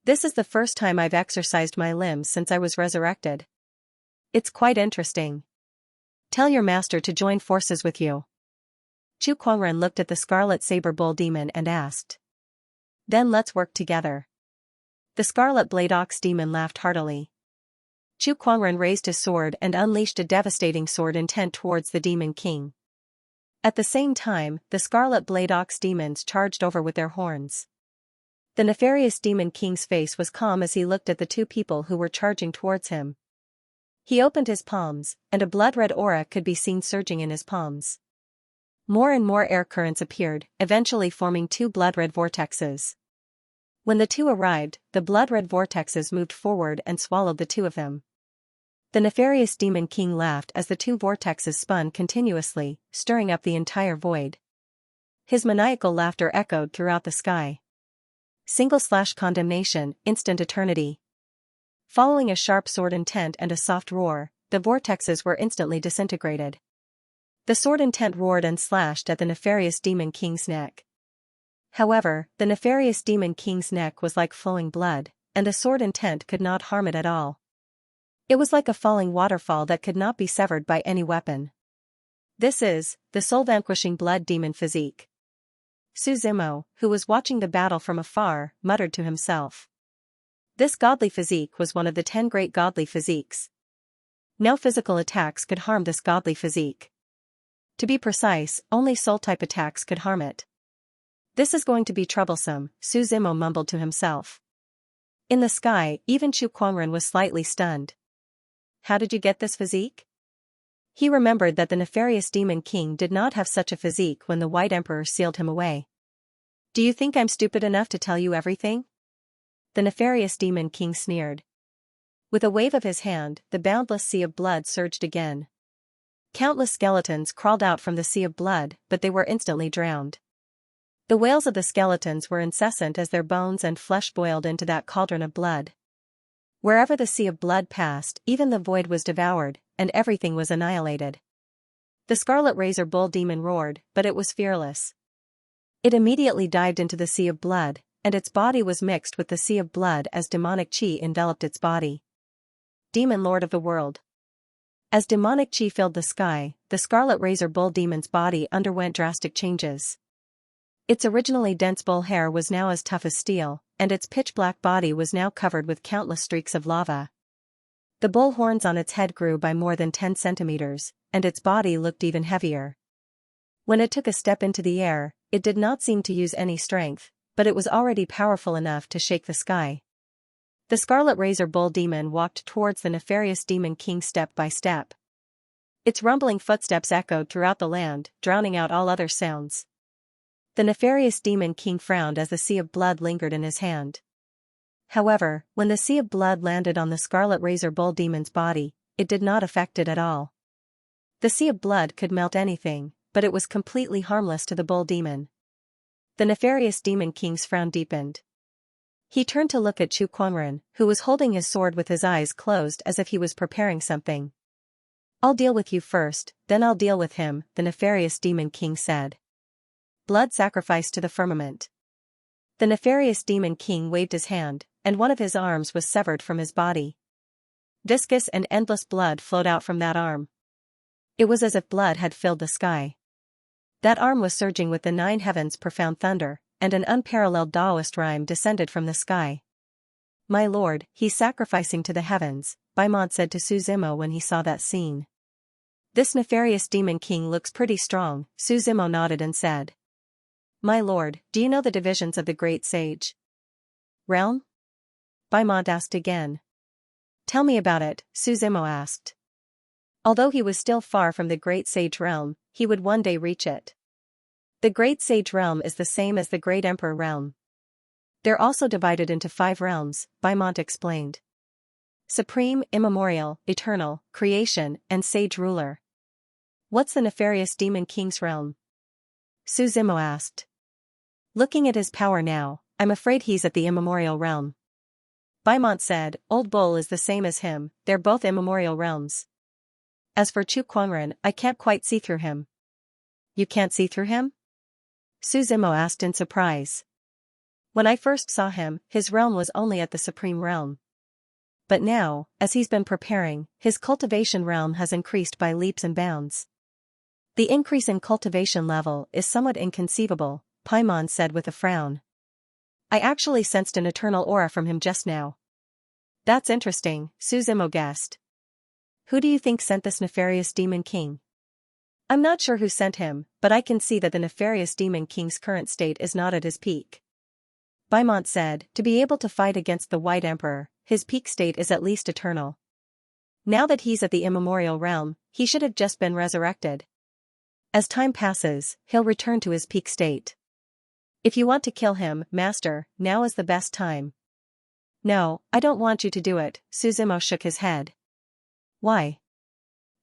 "This is the first time I've exercised my limbs since I was resurrected. It's quite interesting. Tell your master to join forces with you." Chu Kuangren looked at the Scarlet Saber Bull Demon and asked. "Then let's work together." The Scarlet Blade Ox Demon laughed heartily. Chu Kuangren raised his sword and unleashed a devastating sword intent towards the Demon King. At the same time, the Scarlet Blade Ox Demons charged over with their horns. The nefarious Demon King's face was calm as he looked at the two people who were charging towards him. He opened his palms, and a blood-red aura could be seen surging in his palms. More and more air currents appeared, eventually forming two blood-red vortexes. When the two arrived, the blood-red vortexes moved forward and swallowed the two of them. The nefarious Demon King laughed as the two vortexes spun continuously, stirring up the entire void. His maniacal laughter echoed throughout the sky. /condemnation, instant eternity. Following a sharp sword intent and a soft roar, the vortexes were instantly disintegrated. The sword intent roared and slashed at the nefarious Demon King's neck. However, the nefarious Demon King's neck was like flowing blood, and the sword intent could not harm it at all. It was like a falling waterfall that could not be severed by any weapon. "This is the soul-vanquishing blood demon physique." Su Zimo, who was watching the battle from afar, muttered to himself. This godly physique was one of the 10 great godly physiques. No physical attacks could harm this godly physique. To be precise, only soul-type attacks could harm it. "This is going to be troublesome," Su Zimo mumbled to himself. In the sky, even Chu Kuangren was slightly stunned. "How did you get this physique?" He remembered that the nefarious Demon King did not have such a physique when the White Emperor sealed him away. "Do you think I'm stupid enough to tell you everything?" The nefarious Demon King sneered. With a wave of his hand, the boundless sea of blood surged again. Countless skeletons crawled out from the sea of blood, but they were instantly drowned. The wails of the skeletons were incessant as their bones and flesh boiled into that cauldron of blood. Wherever the sea of blood passed, even the void was devoured, and everything was annihilated. The Scarlet Razor Bull Demon roared, but it was fearless. It immediately dived into the sea of blood, and its body was mixed with the sea of blood as demonic chi enveloped its body. Demon Lord of the World. As demonic chi filled the sky, the Scarlet Razor Bull Demon's body underwent drastic changes. Its originally dense bull hair was now as tough as steel, and its pitch-black body was now covered with countless streaks of lava. The bull horns on its head grew by more than 10 centimeters, and its body looked even heavier. When it took a step into the air, it did not seem to use any strength, but it was already powerful enough to shake the sky. The Scarlet Razor Bull Demon walked towards the nefarious Demon King step by step. Its rumbling footsteps echoed throughout the land, drowning out all other sounds. The nefarious Demon King frowned as the sea of blood lingered in his hand. However, when the sea of blood landed on the Scarlet Razor Bull Demon's body, it did not affect it at all. The sea of blood could melt anything, but it was completely harmless to the Bull Demon. The nefarious Demon King's frown deepened. He turned to look at Chu Kuangren, who was holding his sword with his eyes closed as if he was preparing something. I'll deal with you first, then I'll deal with him, the nefarious demon king said. Blood sacrifice to the firmament. The nefarious demon king waved his hand, and one of his arms was severed from his body. Viscous and endless blood flowed out from that arm. It was as if blood had filled the sky. That arm was surging with the 9 heavens' profound thunder, and an unparalleled Taoist rhyme descended from the sky. My lord, he's sacrificing to the heavens, Baimont said to Su Zimo when he saw that scene. This nefarious demon king looks pretty strong, Su Zimo nodded and said. My lord, do you know the divisions of the great sage realm? Baimont asked again. Tell me about it, Su Zimo asked. Although he was still far from the great sage realm, he would one day reach it. The great sage realm is the same as the great emperor realm. They're also divided into 5 realms, Baimont explained. Supreme, immemorial, eternal, creation, and sage ruler. What's the nefarious demon king's realm? Su Zimo asked. Looking at his power now, I'm afraid he's at the immemorial realm. Baimont said, Old Bull is the same as him, they're both immemorial realms. As for Chu Kuangren, I can't quite see through him. You can't see through him? Su Zimo asked in surprise. When I first saw him, his realm was only at the supreme realm. But now, as he's been preparing, his cultivation realm has increased by leaps and bounds. The increase in cultivation level is somewhat inconceivable, Paimon said with a frown. I actually sensed an eternal aura from him just now. That's interesting, Su Zimo guessed. Who do you think sent this nefarious demon king? I'm not sure who sent him, but I can see that the nefarious demon king's current state is not at his peak. Baimont said, to be able to fight against the White Emperor, his peak state is at least eternal. Now that he's at the immemorial realm, he should have just been resurrected. As time passes, he'll return to his peak state. If you want to kill him, master, now is the best time. No, I don't want you to do it, Su Zimo shook his head. Why?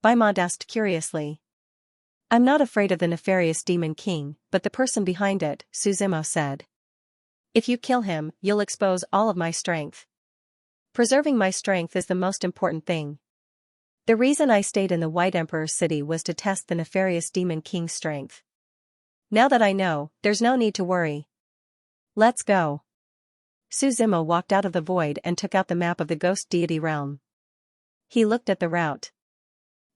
Baimont asked curiously. I'm not afraid of the nefarious demon king, but the person behind it, Su Zimo said. If you kill him, you'll expose all of my strength. Preserving my strength is the most important thing. The reason I stayed in the White Emperor's city was to test the nefarious demon king's strength. Now that I know, there's no need to worry. Let's go. Su Zimo walked out of the void and took out the map of the ghost deity realm. He looked at the route.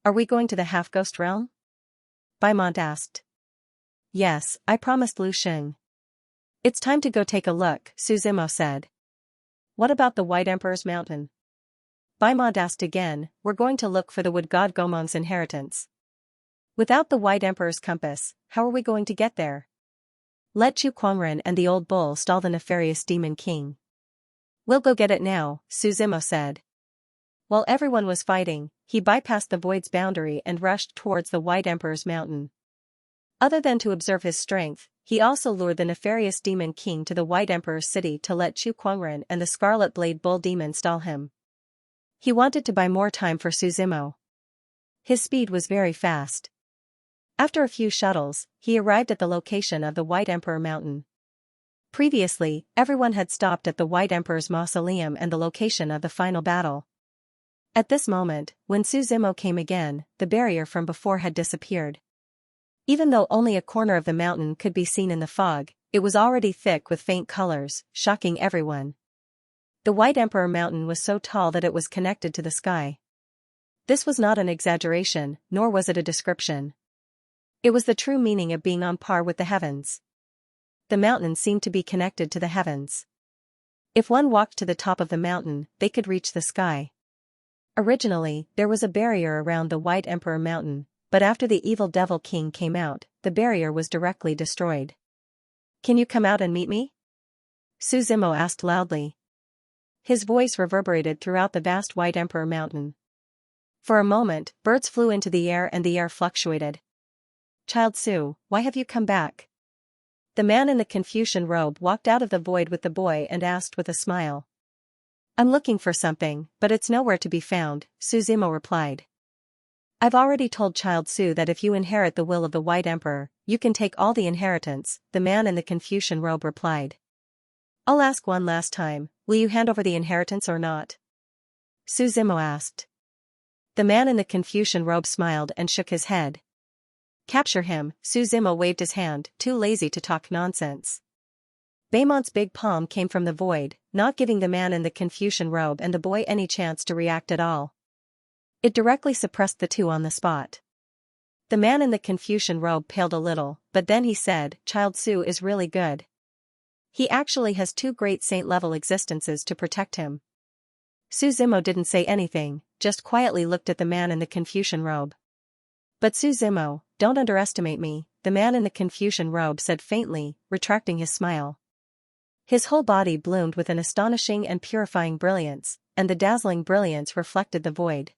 Are we going to the half-ghost realm? Baimont asked. Yes, I promised Lu Xing. It's time to go take a look, Su Zimo said. What about the White Emperor's mountain? Baimont asked again. We're going to look for the wood god Gomong's inheritance. Without the White Emperor's compass, how are we going to get there? Let Chu Kuangren and the old bull stall the nefarious demon king. We'll go get it now, Su Zimo said. While everyone was fighting, he bypassed the void's boundary and rushed towards the White Emperor's mountain. Other than to observe his strength, he also lured the nefarious demon king to the White Emperor's city to let Chu Kuangren and the Scarlet Blade Bull demon stall him. He wanted to buy more time for Su Zimo. His speed was very fast. After a few shuttles, he arrived at the location of the White Emperor Mountain. Previously, everyone had stopped at the White Emperor's mausoleum and the location of the final battle. At this moment, when Su Zimo came again, the barrier from before had disappeared. Even though only a corner of the mountain could be seen in the fog, it was already thick with faint colors, shocking everyone. The White Emperor Mountain was so tall that it was connected to the sky. This was not an exaggeration, nor was it a description. It was the true meaning of being on par with the heavens. The mountain seemed to be connected to the heavens. If one walked to the top of the mountain, they could reach the sky. Originally, there was a barrier around the White Emperor Mountain, but after the evil Devil King came out, the barrier was directly destroyed. Can you come out and meet me? Su Zimo asked loudly. His voice reverberated throughout the vast White Emperor Mountain. For a moment, birds flew into the air and the air fluctuated. Child Su, why have you come back? The man in the Confucian robe walked out of the void with the boy and asked with a smile. I'm looking for something, but it's nowhere to be found, Su Zimo replied. I've already told Child Su that if you inherit the will of the White Emperor, you can take all the inheritance, the man in the Confucian robe replied. I'll ask one last time, will you hand over the inheritance or not? Su Zimo asked. The man in the Confucian robe smiled and shook his head. Capture him, Su Zimo waved his hand, too lazy to talk nonsense. Baymont's big palm came from the void, not giving the man in the Confucian robe and the boy any chance to react at all. It directly suppressed the two on the spot. The man in the Confucian robe paled a little, but then he said, Child Su is really good. He actually has two great saint-level existences to protect him. Su Zimo didn't say anything, just quietly looked at the man in the Confucian robe. But Su Zimo, don't underestimate me, the man in the Confucian robe said faintly, retracting his smile. His whole body bloomed with an astonishing and purifying brilliance, and the dazzling brilliance reflected the void.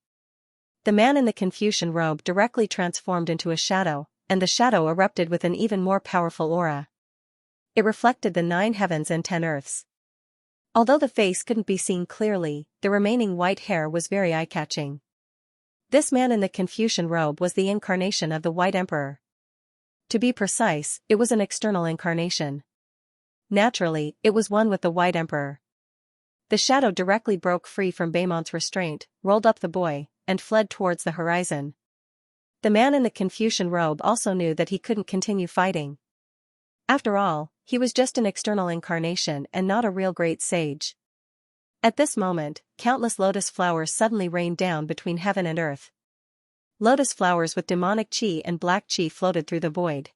The man in the Confucian robe directly transformed into a shadow, and the shadow erupted with an even more powerful aura. It reflected the 9 heavens and 10 earths. Although the face couldn't be seen clearly, the remaining white hair was very eye-catching. This man in the Confucian robe was the incarnation of the White Emperor. To be precise, it was an external incarnation. Naturally, it was one with the White Emperor. The shadow directly broke free from Baymont's restraint, rolled up the boy, and fled towards the horizon. The man in the Confucian robe also knew that he couldn't continue fighting. After all, he was just an external incarnation and not a real great sage. At this moment, countless lotus flowers suddenly rained down between heaven and earth. Lotus flowers with demonic chi and black chi floated through the void.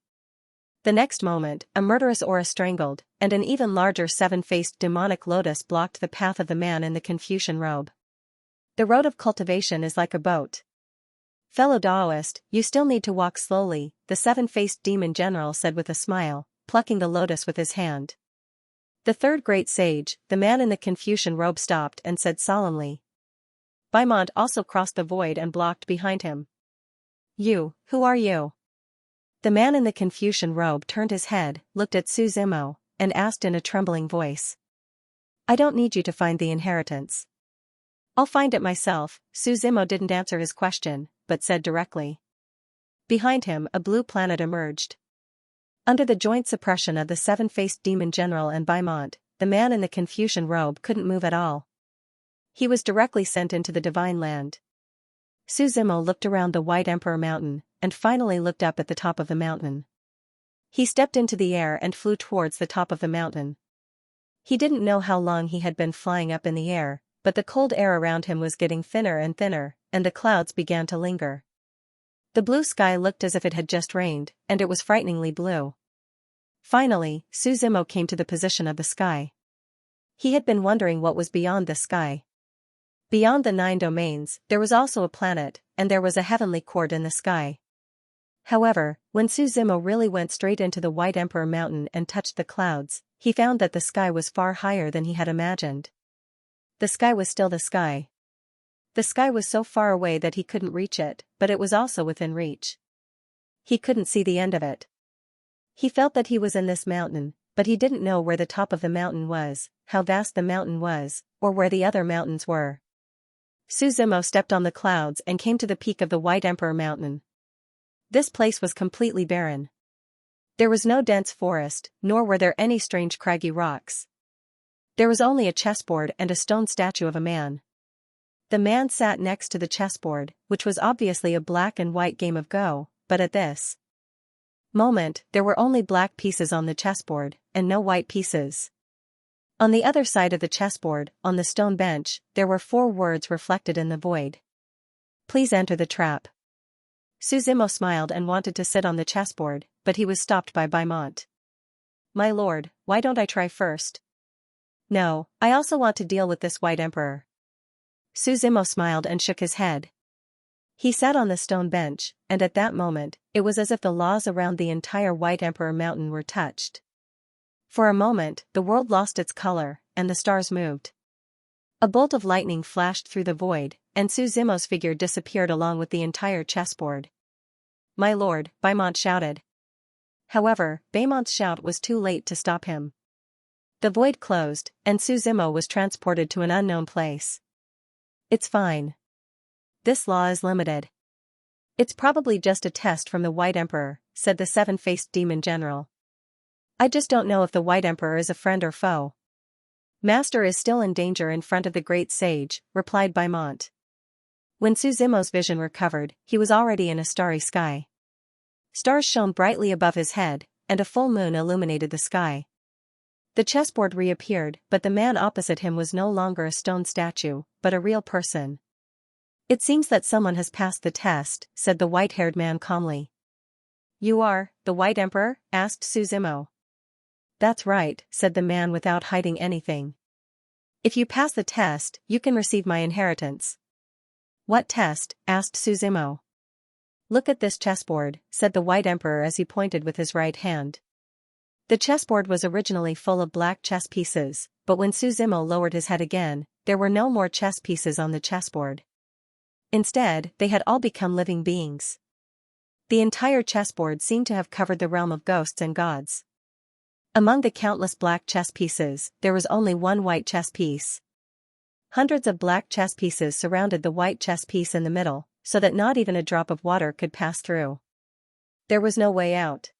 The next moment, a murderous aura strangled, and an even larger 7-faced demonic lotus blocked the path of the man in the Confucian robe. The road of cultivation is like a boat. Fellow Taoist, you still need to walk slowly, the 7-faced demon general said with a smile, plucking the lotus with his hand. The third great sage, the man in the Confucian robe stopped and said solemnly. Baymont also crossed the void and blocked behind him. You, who are you? The man in the Confucian robe turned his head, looked at Su Zimo, and asked in a trembling voice. I don't need you to find the inheritance. I'll find it myself. Su Zimo didn't answer his question, but said directly. Behind him a blue planet emerged. Under the joint suppression of the 7-faced demon general and Baymont, the man in the Confucian robe couldn't move at all. He was directly sent into the divine land. Su Zimo looked around the White Emperor mountain, and finally looked up at the top of the mountain. He stepped into the air and flew towards the top of the mountain. He didn't know how long he had been flying up in the air, but the cold air around him was getting thinner and thinner, and the clouds began to linger. The blue sky looked as if it had just rained, and it was frighteningly blue. Finally, Su Zimo came to the position of the sky. He had been wondering what was beyond the sky. Beyond the 9 domains, there was also a planet, and there was a heavenly court in the sky. However, when Su Zimo really went straight into the White Emperor mountain and touched the clouds, he found that the sky was far higher than he had imagined. The sky was still the sky. The sky was so far away that he couldn't reach it, but it was also within reach. He couldn't see the end of it. He felt that he was in this mountain, but he didn't know where the top of the mountain was, how vast the mountain was, or where the other mountains were. Su Zimo stepped on the clouds and came to the peak of the White Emperor mountain. This place was completely barren. There was no dense forest, nor were there any strange craggy rocks. There was only a chessboard and a stone statue of a man. The man sat next to the chessboard, which was obviously a black and white game of Go, but at this moment, there were only black pieces on the chessboard, and no white pieces. On the other side of the chessboard, on the stone bench, there were 4 words reflected in the void. Please enter the trap. Su Zimo smiled and wanted to sit on the chessboard, but he was stopped by Baymont. My lord, why don't I try first? No, I also want to deal with this White Emperor. Su Zimo smiled and shook his head. He sat on the stone bench, and at that moment, it was as if the laws around the entire White Emperor mountain were touched. For a moment, the world lost its color, and the stars moved. A bolt of lightning flashed through the void, and Su Zimo's figure disappeared along with the entire chessboard. My lord, Baymont shouted. However, Baymont's shout was too late to stop him. The void closed, and Su Zimo was transported to an unknown place. It's fine. This law is limited. It's probably just a test from the White Emperor, said the 7-faced demon general. I just don't know if the White Emperor is a friend or foe. Master is still in danger in front of the great sage, replied Baymont. When Suzimo's vision recovered, he was already in a starry sky. Stars shone brightly above his head, and a full moon illuminated the sky. The chessboard reappeared, but the man opposite him was no longer a stone statue, but a real person. "It seems that someone has passed the test," said the white-haired man calmly. "You are the White Emperor?" asked Suzimo. "That's right," said the man without hiding anything. "If you pass the test, you can receive my inheritance." "What test?" asked Suzimo. "Look at this chessboard," said the White Emperor as he pointed with his right hand. The chessboard was originally full of black chess pieces, but when Suzimo lowered his head again, there were no more chess pieces on the chessboard. Instead, they had all become living beings. The entire chessboard seemed to have covered the realm of ghosts and gods. Among the countless black chess pieces, there was only one white chess piece. Hundreds of black chess pieces surrounded the white chess piece in the middle, so that not even a drop of water could pass through. There was no way out.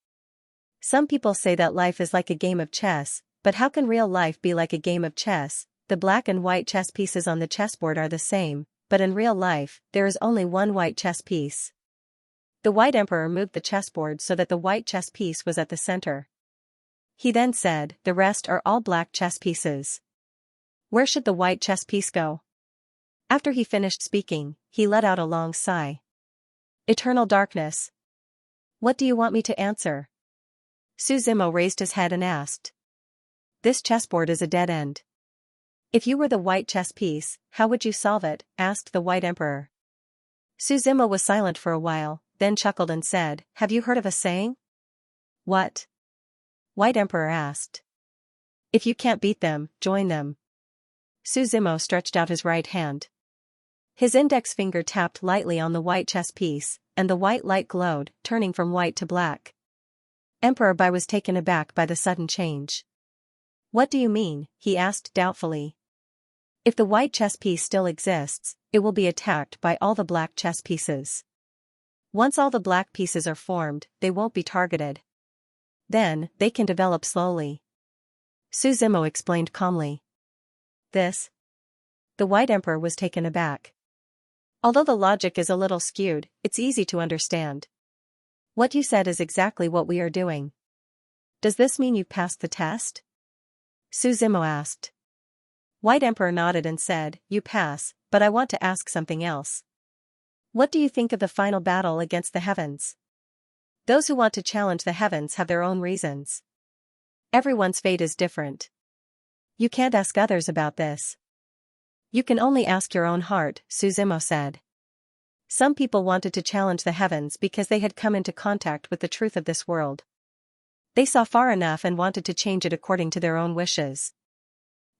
Some people say that life is like a game of chess, but how can real life be like a game of chess? The black and white chess pieces on the chessboard are the same, but in real life, there is only one white chess piece. The White Emperor moved the chessboard so that the white chess piece was at the center. He then said, "The rest are all black chess pieces. Where should the white chess piece go?" After he finished speaking, he let out a long sigh. "Eternal darkness." "What do you want me to answer?" Suzimo raised his head and asked. "This chessboard is a dead end. If you were the white chess piece, how would you solve it?" asked the White Emperor. Suzimo was silent for a while, then chuckled and said, "Have you heard of a saying?" "What?" White Emperor asked. "If you can't beat them, join them." Suzimo stretched out his right hand. His index finger tapped lightly on the white chess piece, and the white light glowed, turning from white to black. Emperor Bai was taken aback by the sudden change. "What do you mean?" he asked doubtfully. "If the white chess piece still exists, it will be attacked by all the black chess pieces. Once all the black pieces are formed, they won't be targeted. Then, they can develop slowly." Suzimo explained calmly. "This?" The White Emperor was taken aback. "Although the logic is a little skewed, it's easy to understand. What you said is exactly what we are doing. Does this mean you passed the test?" Suzimo asked. White Emperor nodded and said, "You pass, but I want to ask something else. What do you think of the final battle against the heavens? Those who want to challenge the heavens have their own reasons. Everyone's fate is different. You can't ask others about this. You can only ask your own heart," Suzimo said. Some people wanted to challenge the heavens because they had come into contact with the truth of this world. They saw far enough and wanted to change it according to their own wishes.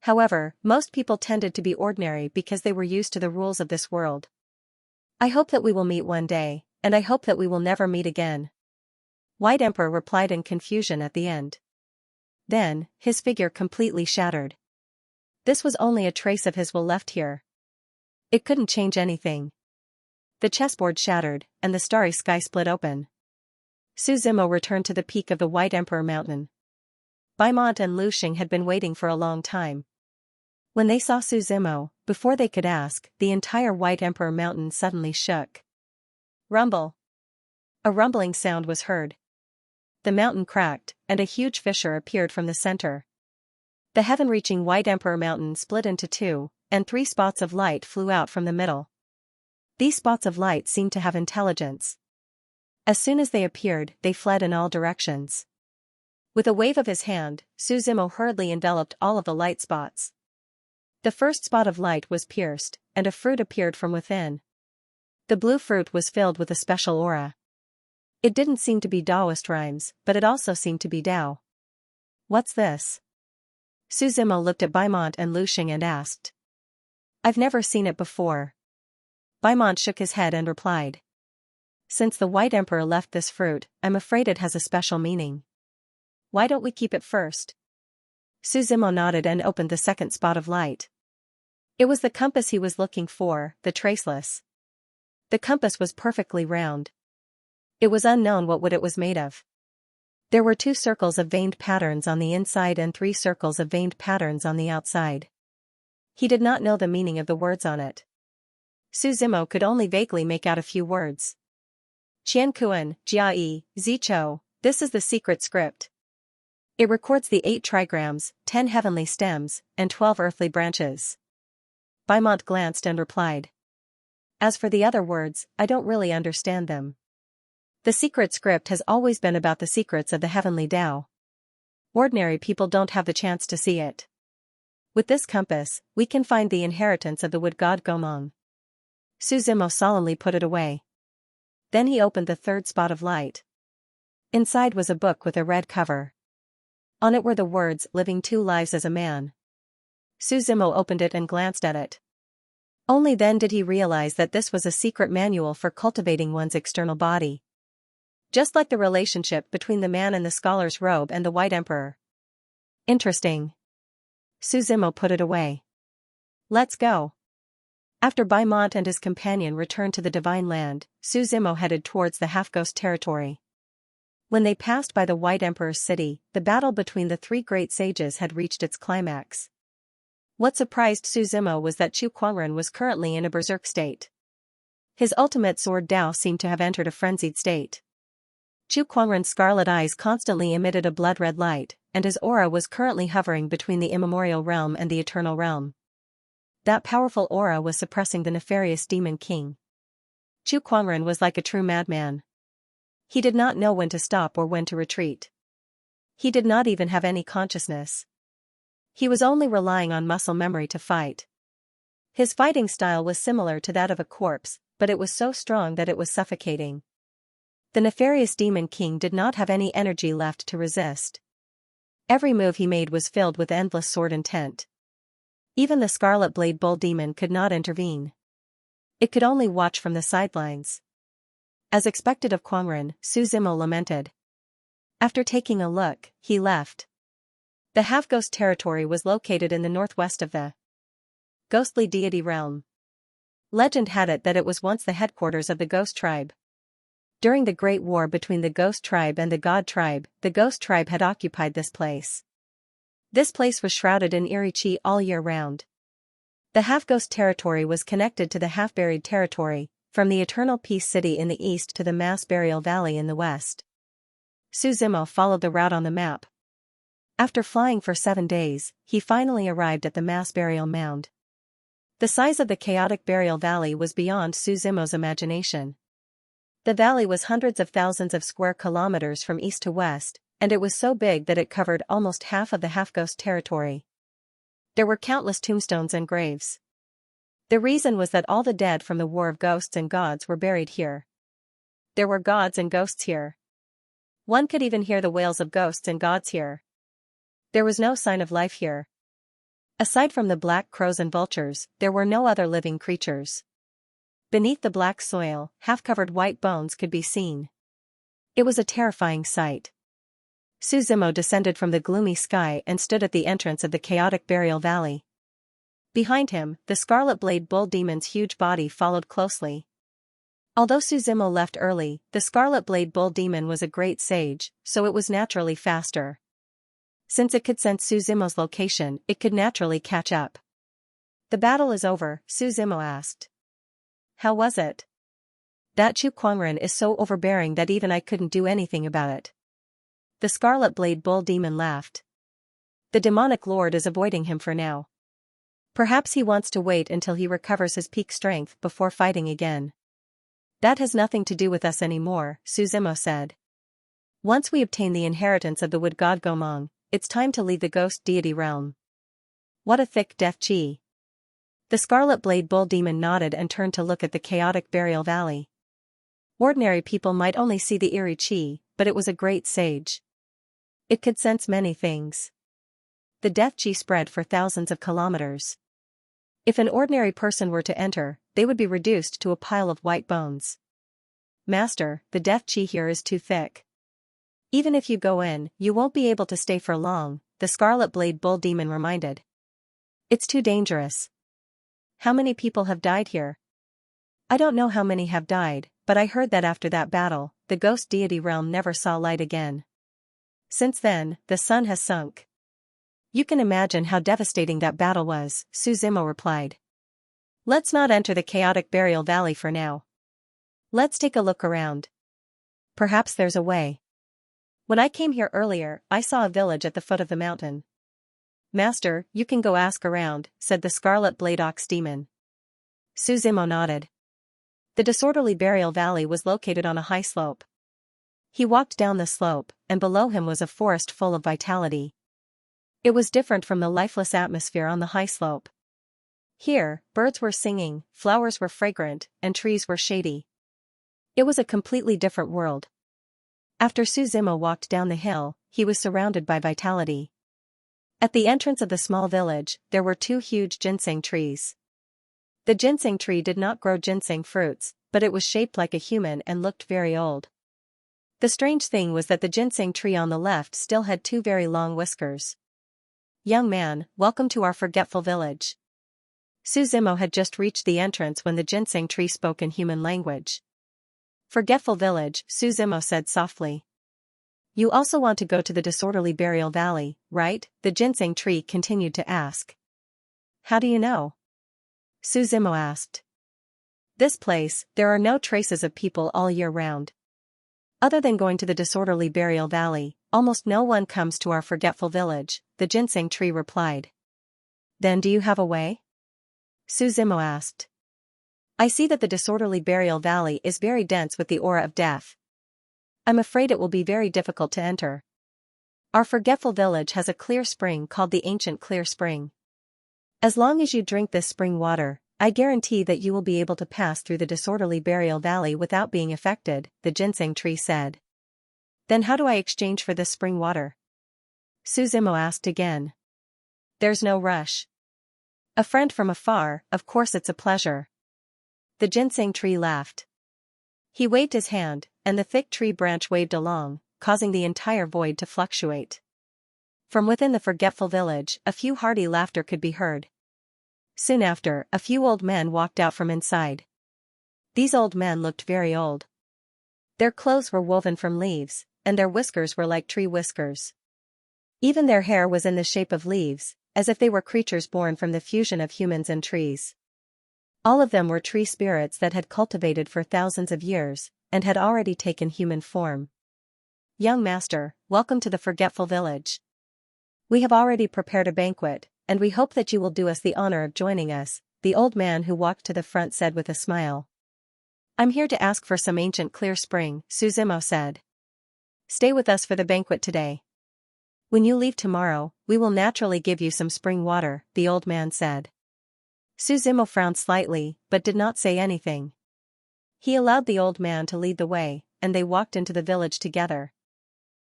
However, most people tended to be ordinary because they were used to the rules of this world. "I hope that we will meet one day, and I hope that we will never meet again." White Emperor replied in confusion at the end. Then, his figure completely shattered. This was only a trace of his will left here. It couldn't change anything. The chessboard shattered, and the starry sky split open. Suzimo returned to the peak of the White Emperor Mountain. Baimont and Lu Xing had been waiting for a long time. When they saw Suzimo, before they could ask, the entire White Emperor Mountain suddenly shook. Rumble. A rumbling sound was heard. The mountain cracked, and a huge fissure appeared from the center. The heaven-reaching White Emperor Mountain split into two, and 3 spots of light flew out from the middle. These spots of light seemed to have intelligence. As soon as they appeared, they fled in all directions. With a wave of his hand, Suzimo hurriedly enveloped all of the light spots. The first spot of light was pierced, and a fruit appeared from within. The blue fruit was filled with a special aura. It didn't seem to be Taoist rhymes, but it also seemed to be Tao. "What's this?" Suzimo looked at Baimont and Lu Xing and asked. "I've never seen it before." Baimont shook his head and replied. "Since the White Emperor left this fruit, I'm afraid it has a special meaning. Why don't we keep it first?" Suzimo nodded and opened the second spot of light. It was the compass he was looking for, the traceless. The compass was perfectly round. It was unknown what wood it was made of. There were 2 circles of veined patterns on the inside and 3 circles of veined patterns on the outside. He did not know the meaning of the words on it. Su Zimo could only vaguely make out a few words. Qiankuan, Jiayi, Zichou, this is the secret script. It records the 8 trigrams, 10 heavenly stems, and 12 earthly branches. Beaumont glanced and replied. As for the other words, I don't really understand them. The secret script has always been about the secrets of the heavenly Tao. Ordinary people don't have the chance to see it. With this compass, we can find the inheritance of the wood god Gomong. Su Zimo solemnly put it away. Then he opened the third spot of light. Inside was a book with a red cover. On it were the words, living 2 lives as a man. Su Zimo opened it and glanced at it. Only then did he realize that this was a secret manual for cultivating one's external body. Just like the relationship between the man in the scholar's robe and the White Emperor. Interesting. Su Zimo put it away. Let's go. After Beaumont and his companion returned to the Divine Land, Su Zimo headed towards the half-ghost territory. When they passed by the White Emperor's city, the battle between the 3 great sages had reached its climax. What surprised Su Zimo was that Chu Kuangren was currently in a berserk state. His ultimate sword Dao seemed to have entered a frenzied state. Chu Kuangren's scarlet eyes constantly emitted a blood-red light, and his aura was currently hovering between the immemorial realm and the eternal realm. That powerful aura was suppressing the nefarious demon king. Chu Kuangren was like a true madman. He did not know when to stop or when to retreat. He did not even have any consciousness. He was only relying on muscle memory to fight. His fighting style was similar to that of a corpse, but it was so strong that it was suffocating. The nefarious demon king did not have any energy left to resist. Every move he made was filled with endless sword intent. Even the Scarlet Blade Bull demon could not intervene. It could only watch from the sidelines. As expected of Kuangren, Su Zimo lamented. After taking a look, he left. The half-ghost territory was located in the northwest of the ghostly deity realm. Legend had it that it was once the headquarters of the ghost tribe. During the Great War between the ghost tribe and the god tribe, the ghost tribe had occupied this place. This place was shrouded in eerie qi all year round. The half-ghost territory was connected to the half-buried territory, from the Eternal Peace City in the east to the Mass Burial Valley in the west. Su Zimo followed the route on the map. After flying for 7 days, he finally arrived at the Mass Burial Mound. The size of the chaotic burial valley was beyond Su Zimo's imagination. The valley was hundreds of thousands of square kilometers from east to west, and it was so big that it covered almost half of the half-ghost territory. There were countless tombstones and graves. The reason was that all the dead from the War of Ghosts and Gods were buried here. There were gods and ghosts here. One could even hear the wails of ghosts and gods here. There was no sign of life here. Aside from the black crows and vultures, there were no other living creatures. Beneath the black soil, half-covered white bones could be seen. It was a terrifying sight. Su Zimo descended from the gloomy sky and stood at the entrance of the chaotic burial valley. Behind him, the Scarlet Blade Bull demon's huge body followed closely. Although Su Zimo left early, the Scarlet Blade Bull demon was a great sage, so it was naturally faster. Since it could sense Su Zimo's location, it could naturally catch up. The battle is over, Su Zimo asked. How was it? That Chu Kuangren is so overbearing that even I couldn't do anything about it. The Scarlet Blade Bull demon laughed. The demonic lord is avoiding him for now. Perhaps he wants to wait until he recovers his peak strength before fighting again. That has nothing to do with us anymore, Su Zimo said. Once we obtain the inheritance of the wood god Gomong, it's time to leave the ghost deity realm. What a thick death chi. The Scarlet Blade Bull demon nodded and turned to look at the chaotic burial valley. Ordinary people might only see the eerie chi, but it was a great sage. It could sense many things. The death chi spread for thousands of kilometers. If an ordinary person were to enter, they would be reduced to a pile of white bones. Master, the death chi here is too thick. Even if you go in, you won't be able to stay for long, the Scarlet Blade Bull demon reminded. It's too dangerous. How many people have died here? I don't know how many have died, but I heard that after that battle, the ghost deity realm never saw light again. Since then, the sun has sunk. You can imagine how devastating that battle was, Su Zimo replied. Let's not enter the chaotic burial valley for now. Let's take a look around. Perhaps there's a way. When I came here earlier, I saw a village at the foot of the mountain. Master, you can go ask around, said the Scarlet Blade Ox Demon. Suzimo nodded. The disorderly burial valley was located on a high slope. He walked down the slope, and below him was a forest full of vitality. It was different from the lifeless atmosphere on the high slope. Here, birds were singing, flowers were fragrant, and trees were shady. It was a completely different world. After Suzimo walked down the hill, he was surrounded by vitality. At the entrance of the small village, there were 2 huge ginseng trees. The ginseng tree did not grow ginseng fruits, but it was shaped like a human and looked very old. The strange thing was that the ginseng tree on the left still had 2 very long whiskers. Young man, welcome to our forgetful village. Suzimo had just reached the entrance when the ginseng tree spoke in human language. Forgetful village, Suzimo said softly. You also want to go to the disorderly burial valley, right? The ginseng tree continued to ask. How do you know? Suzimo asked. This place, there are no traces of people all year round. Other than going to the disorderly burial valley, almost no one comes to our forgetful village, the ginseng tree replied. Then do you have a way? Suzimo asked. I see that the disorderly burial valley is very dense with the aura of death. I'm afraid it will be very difficult to enter. Our forgetful village has a clear spring called the Ancient Clear Spring. As long as you drink this spring water, I guarantee that you will be able to pass through the disorderly burial valley without being affected, the ginseng tree said. Then how do I exchange for this spring water? Suzimo asked again. There's no rush. A friend from afar, of course it's a pleasure. The ginseng tree laughed. He waved his hand, and the thick tree branch waved along, causing the entire void to fluctuate. From within the forgetful village, a few hearty laughter could be heard. Soon after, a few old men walked out from inside. These old men looked very old. Their clothes were woven from leaves, and their whiskers were like tree whiskers. Even their hair was in the shape of leaves, as if they were creatures born from the fusion of humans and trees. All of them were tree spirits that had cultivated for thousands of years, and had already taken human form. Young master, welcome to the forgetful village. We have already prepared a banquet, and we hope that you will do us the honor of joining us, the old man who walked to the front said with a smile. I'm here to ask for some ancient clear spring, Suzimo said. Stay with us for the banquet today. When you leave tomorrow, we will naturally give you some spring water, the old man said. Suzimo frowned slightly, but did not say anything. He allowed the old man to lead the way, and they walked into the village together.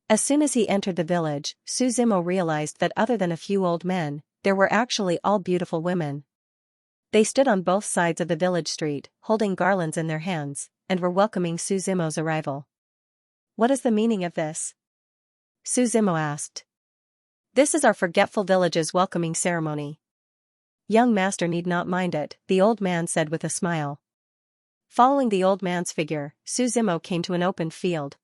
As soon as he entered the village, Suzimo realized that other than a few old men, there were actually all beautiful women. They stood on both sides of the village street, holding garlands in their hands, and were welcoming Suzimo's arrival. What is the meaning of this? Suzimo asked. This is our forgetful village's welcoming ceremony. Young master need not mind it, the old man said with a smile. Following the old man's figure, Suzimo came to an open field.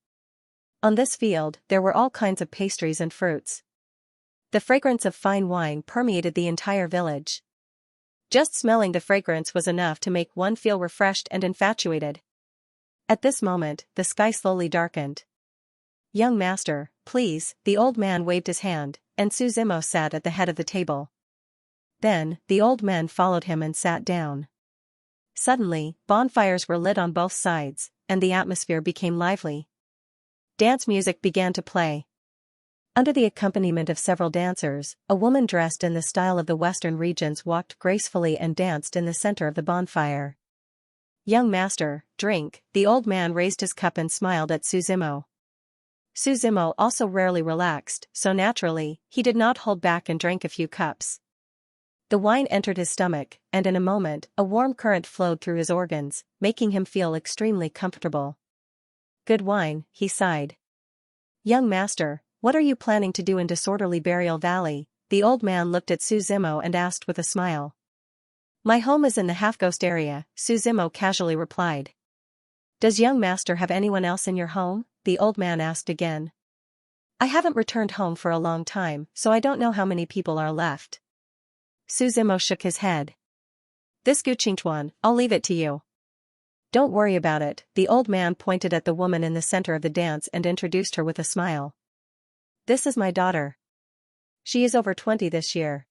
On this field, there were all kinds of pastries and fruits. The fragrance of fine wine permeated the entire village. Just smelling the fragrance was enough to make one feel refreshed and infatuated. At this moment, the sky slowly darkened. Young master, please, the old man waved his hand, and Suzimo sat at the head of the table. Then, the old men followed him and sat down. Suddenly, bonfires were lit on both sides, and the atmosphere became lively. Dance music began to play. Under the accompaniment of several dancers, a woman dressed in the style of the western regions walked gracefully and danced in the center of the bonfire. Young master, drink, the old man raised his cup and smiled at Suzimo. Suzimo also rarely relaxed, so naturally, he did not hold back and drank a few cups. The wine entered his stomach, and in a moment, a warm current flowed through his organs, making him feel extremely comfortable. Good wine, he sighed. Young master, what are you planning to do in disorderly burial valley? The old man looked at Suzimo and asked with a smile. My home is in the half-ghost area, Suzimo casually replied. Does young master have anyone else in your home? The old man asked again. I haven't returned home for a long time, so I don't know how many people are left. Suzimo shook his head. This Guqingtuan, I'll leave it to you. Don't worry about it, the old man pointed at the woman in the center of the dance and introduced her with a smile. This is my daughter. She is over 20 this year.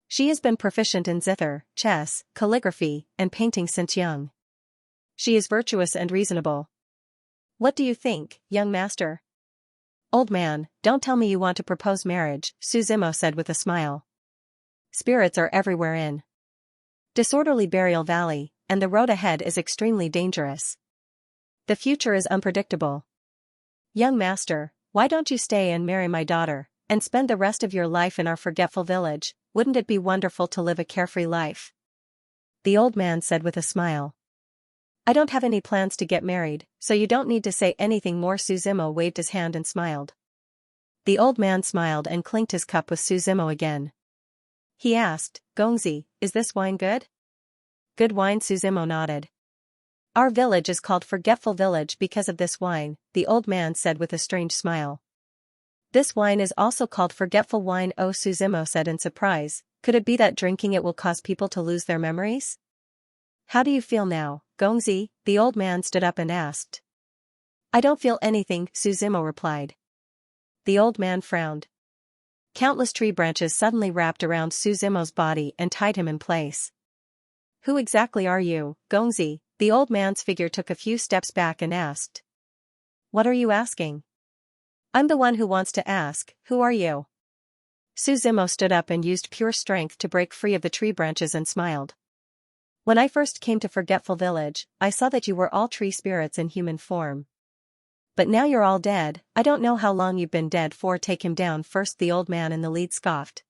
She has been proficient in zither, chess, calligraphy, and painting since young. She is virtuous and reasonable. What do you think, young master? Old man, don't tell me you want to propose marriage, Suzimo said with a smile. Spirits are everywhere in disorderly Burial Valley, and the road ahead is extremely dangerous. The future is unpredictable. Young master, why don't you stay and marry my daughter, and spend the rest of your life in our forgetful village? Wouldn't it be wonderful to live a carefree life? The old man said with a smile. I don't have any plans to get married, so you don't need to say anything more. Suzimo waved his hand and smiled. The old man smiled and clinked his cup with Suzimo again. He asked, Gongzi, is this wine good? Good wine. Suzimo nodded. Our village is called Forgetful Village because of this wine, the old man said with a strange smile. This wine is also called Forgetful Wine. Oh, Suzimo said in surprise, could it be that drinking it will cause people to lose their memories? How do you feel now, Gongzi? The old man stood up and asked. I don't feel anything, Suzimo replied. The old man frowned. Countless tree branches suddenly wrapped around Suzimo's body and tied him in place. Who exactly are you, Gongzi? The old man's figure took a few steps back and asked. What are you asking? I'm the one who wants to ask, who are you? Suzimo stood up and used pure strength to break free of the tree branches and smiled. When I first came to Forgetful Village, I saw that you were all tree spirits in human form. But now you're all dead. I don't know how long you've been dead for. Take him down first, the old man in the lead scoffed.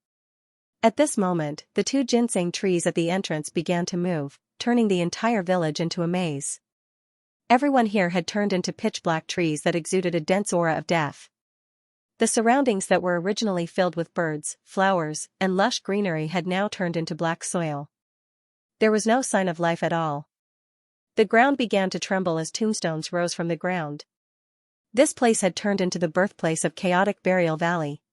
At this moment, the two ginseng trees at the entrance began to move, turning the entire village into a maze. Everyone here had turned into pitch-black trees that exuded a dense aura of death. The surroundings that were originally filled with birds, flowers, and lush greenery had now turned into black soil. There was no sign of life at all. The ground began to tremble as tombstones rose from the ground. This place had turned into the birthplace of chaotic Burial Valley.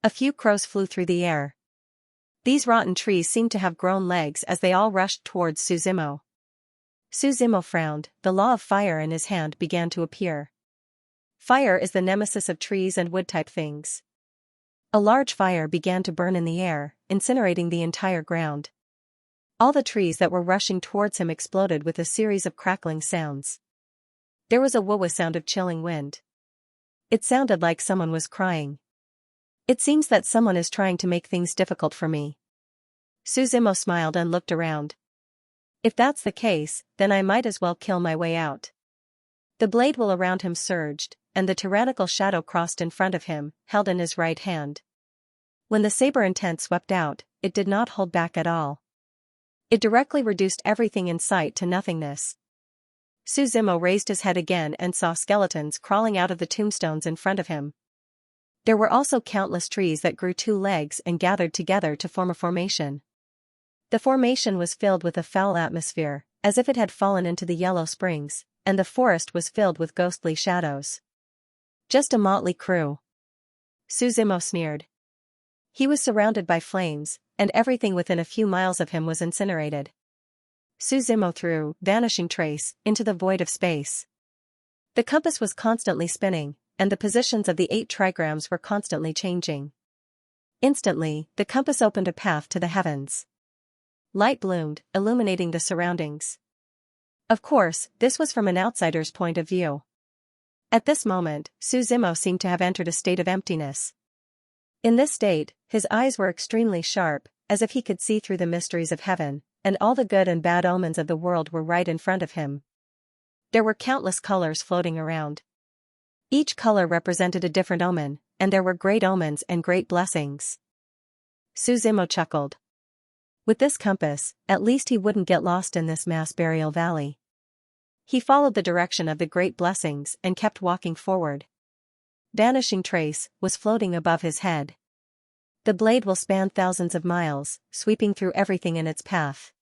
A few crows flew through the air. These rotten trees seemed to have grown legs as they all rushed towards Suzimo. Suzimo frowned, the law of fire in his hand began to appear. Fire is the nemesis of trees and wood-type things. A large fire began to burn in the air, incinerating the entire ground. All the trees that were rushing towards him exploded with a series of crackling sounds. There was a woo-woo sound of chilling wind. It sounded like someone was crying. It seems that someone is trying to make things difficult for me. Suzimo smiled and looked around. If that's the case, then I might as well kill my way out. The blade will around him surged, and the tyrannical shadow crossed in front of him, held in his right hand. When the saber intent swept out, it did not hold back at all. It directly reduced everything in sight to nothingness. Suzimo raised his head again and saw skeletons crawling out of the tombstones in front of him. There were also countless trees that grew two legs and gathered together to form a formation. The formation was filled with a foul atmosphere, as if it had fallen into the yellow springs, and the forest was filled with ghostly shadows. Just a motley crew. Suzimo sneered. He was surrounded by flames, and everything within a few miles of him was incinerated. Suzimo threw Vanishing Trace into the void of space. The compass was constantly spinning, and the positions of the 8 trigrams were constantly changing. Instantly, the compass opened a path to the heavens. Light bloomed, illuminating the surroundings. Of course, this was from an outsider's point of view. At this moment, Suzimo seemed to have entered a state of emptiness. In this state, his eyes were extremely sharp, as if he could see through the mysteries of heaven, and all the good and bad omens of the world were right in front of him. There were countless colors floating around. Each color represented a different omen, and there were great omens and great blessings. Suzimo chuckled. With this compass, at least he wouldn't get lost in this mass burial valley. He followed the direction of the great blessings and kept walking forward. Vanishing Trace was floating above his head. The blade will span thousands of miles, sweeping through everything in its path.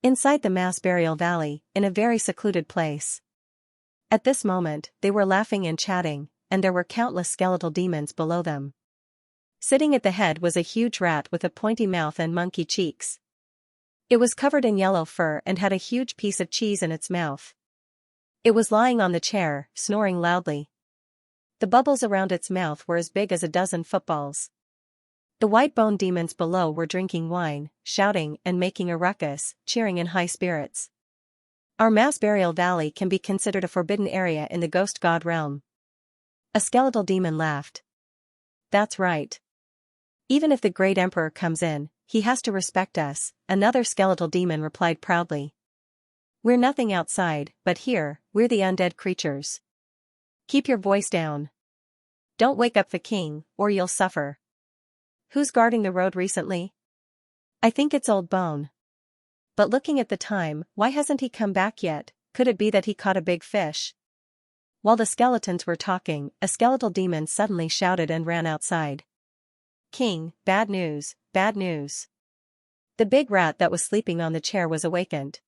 Inside the mass burial valley, in a very secluded place. At this moment, they were laughing and chatting, and there were countless skeletal demons below them. Sitting at the head was a huge rat with a pointy mouth and monkey cheeks. It was covered in yellow fur and had a huge piece of cheese in its mouth. It was lying on the chair, snoring loudly. The bubbles around its mouth were as big as a dozen footballs. The white bone demons below were drinking wine, shouting and making a ruckus, cheering in high spirits. Our mass burial valley can be considered a forbidden area in the ghost god realm. A skeletal demon laughed. That's right. Even if the great emperor comes in, he has to respect us, another skeletal demon replied proudly. We're nothing outside, but here, we're the undead creatures. Keep your voice down. Don't wake up the king, or you'll suffer. Who's guarding the road recently? I think it's Old Bone. But looking at the time, why hasn't he come back yet? Could it be that he caught a big fish? While the skeletons were talking, a skeletal demon suddenly shouted and ran outside. King, bad news, bad news. The big rat that was sleeping on the chair was awakened.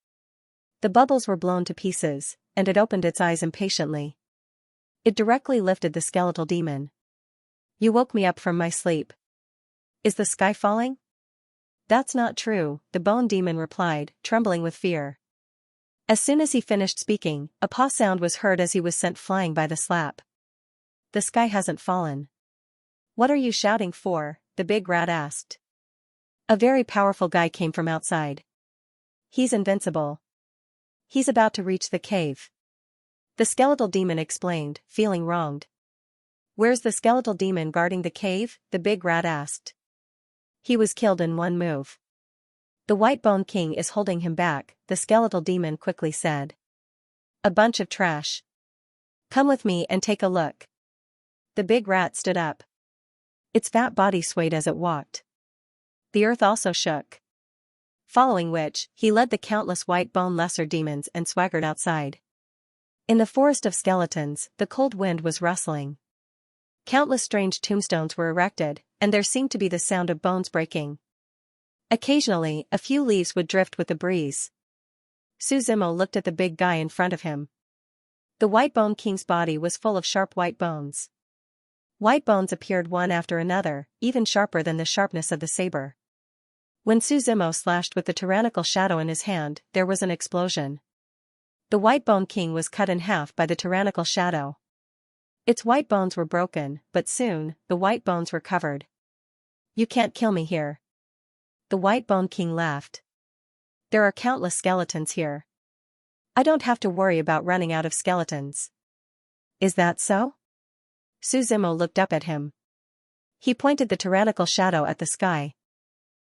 The bubbles were blown to pieces, and it opened its eyes impatiently. It directly lifted the skeletal demon. You woke me up from my sleep. Is the sky falling? That's not true, the bone demon replied, trembling with fear. As soon as he finished speaking, a paw sound was heard as he was sent flying by the slap. The sky hasn't fallen. What are you shouting for? The big rat asked. A very powerful guy came from outside. He's invincible. He's about to reach the cave. The skeletal demon explained, feeling wronged. Where's the skeletal demon guarding the cave? The big rat asked. He was killed in one move. The White Bone King is holding him back, the skeletal demon quickly said. A bunch of trash. Come with me and take a look. The big rat stood up. Its fat body swayed as it walked. The earth also shook. Following which, he led the countless white bone lesser demons and swaggered outside. In the forest of skeletons, the cold wind was rustling. Countless strange tombstones were erected, and there seemed to be the sound of bones breaking. Occasionally, a few leaves would drift with the breeze. Suzimo looked at the big guy in front of him. The White Bone King's body was full of sharp white bones. White bones appeared one after another, even sharper than the sharpness of the saber. When Suzimo slashed with the tyrannical shadow in his hand, there was an explosion. The White Bone King was cut in half by the tyrannical shadow. Its white bones were broken, but soon, the white bones were covered. You can't kill me here. The White Bone King laughed. There are countless skeletons here. I don't have to worry about running out of skeletons. Is that so? Suzimo looked up at him. He pointed the tyrannical shadow at the sky.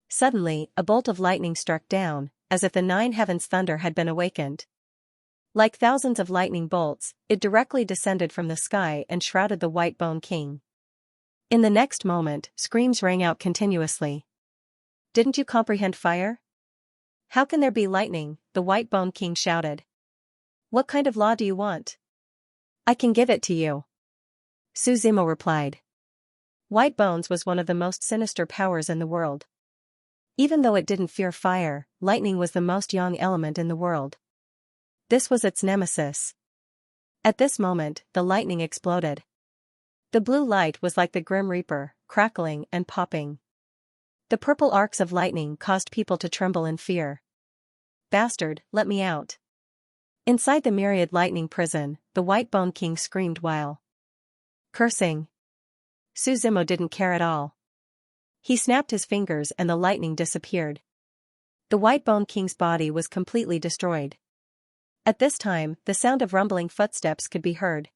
Suddenly, a bolt of lightning struck down, as if the nine heavens' thunder had been awakened. Like thousands of lightning bolts, it directly descended from the sky and shrouded the White Bone King. In the next moment, screams rang out continuously. Didn't you comprehend fire? How can there be lightning? The White Bone King shouted. What kind of law do you want? I can give it to you. Suzimo replied. White bones was one of the most sinister powers in the world. Even though it didn't fear fire, lightning was the most yang element in the world. This was its nemesis. At this moment, the lightning exploded. The blue light was like the Grim Reaper, crackling and popping. The purple arcs of lightning caused people to tremble in fear. Bastard, let me out. Inside the myriad lightning prison, the White Bone King screamed while cursing. Suzimo didn't care at all. He snapped his fingers and the lightning disappeared. The White Bone King's body was completely destroyed. At this time, the sound of rumbling footsteps could be heard.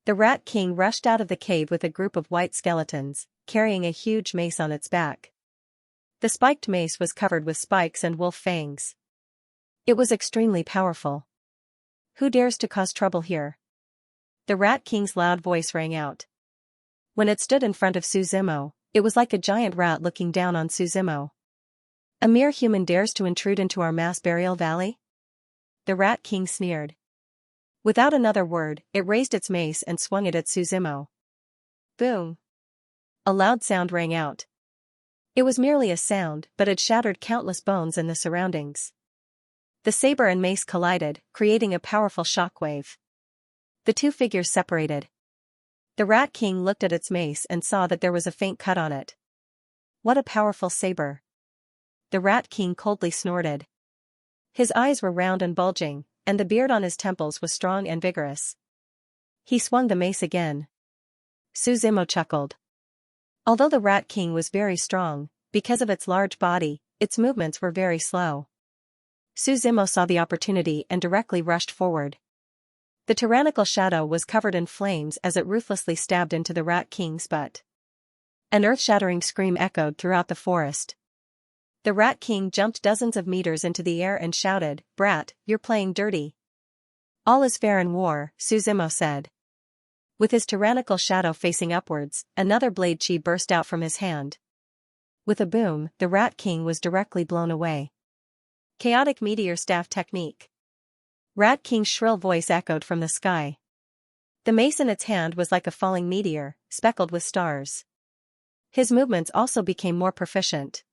The Rat King rushed out of the cave with a group of white skeletons, carrying a huge mace on its back. The spiked mace was covered with spikes and wolf fangs. It was extremely powerful. Who dares to cause trouble here? The Rat King's loud voice rang out. When it stood in front of Suzimo, it was like a giant rat looking down on Suzimo. A mere human dares to intrude into our mass burial valley? The Rat King sneered. Without another word, it raised its mace and swung it at Suzimo. Boom! A loud sound rang out. It was merely a sound, but it shattered countless bones in the surroundings. The saber and mace collided, creating a powerful shockwave. The two figures separated. The Rat King looked at its mace and saw that there was a faint cut on it. What a powerful saber! the Rat King coldly snorted. His eyes were round and bulging, and the beard on his temples was strong and vigorous. He swung the mace again. Su Zimo chuckled. Although the Rat King was very strong, because of its large body, its movements were very slow. Su Zimo saw the opportunity and directly rushed forward. The tyrannical shadow was covered in flames as it ruthlessly stabbed into the Rat King's butt. An earth-shattering scream echoed throughout the forest. The Rat King jumped dozens of meters into the air and shouted, "Brat, you're playing dirty." "All is fair in war," Su Zimo said. With his tyrannical shadow facing upwards, another blade chi burst out from his hand. With a boom, the Rat King was directly blown away. Chaotic meteor staff technique. Rat King's shrill voice echoed from the sky. The mace in its hand was like a falling meteor, speckled with stars. His movements also became more proficient.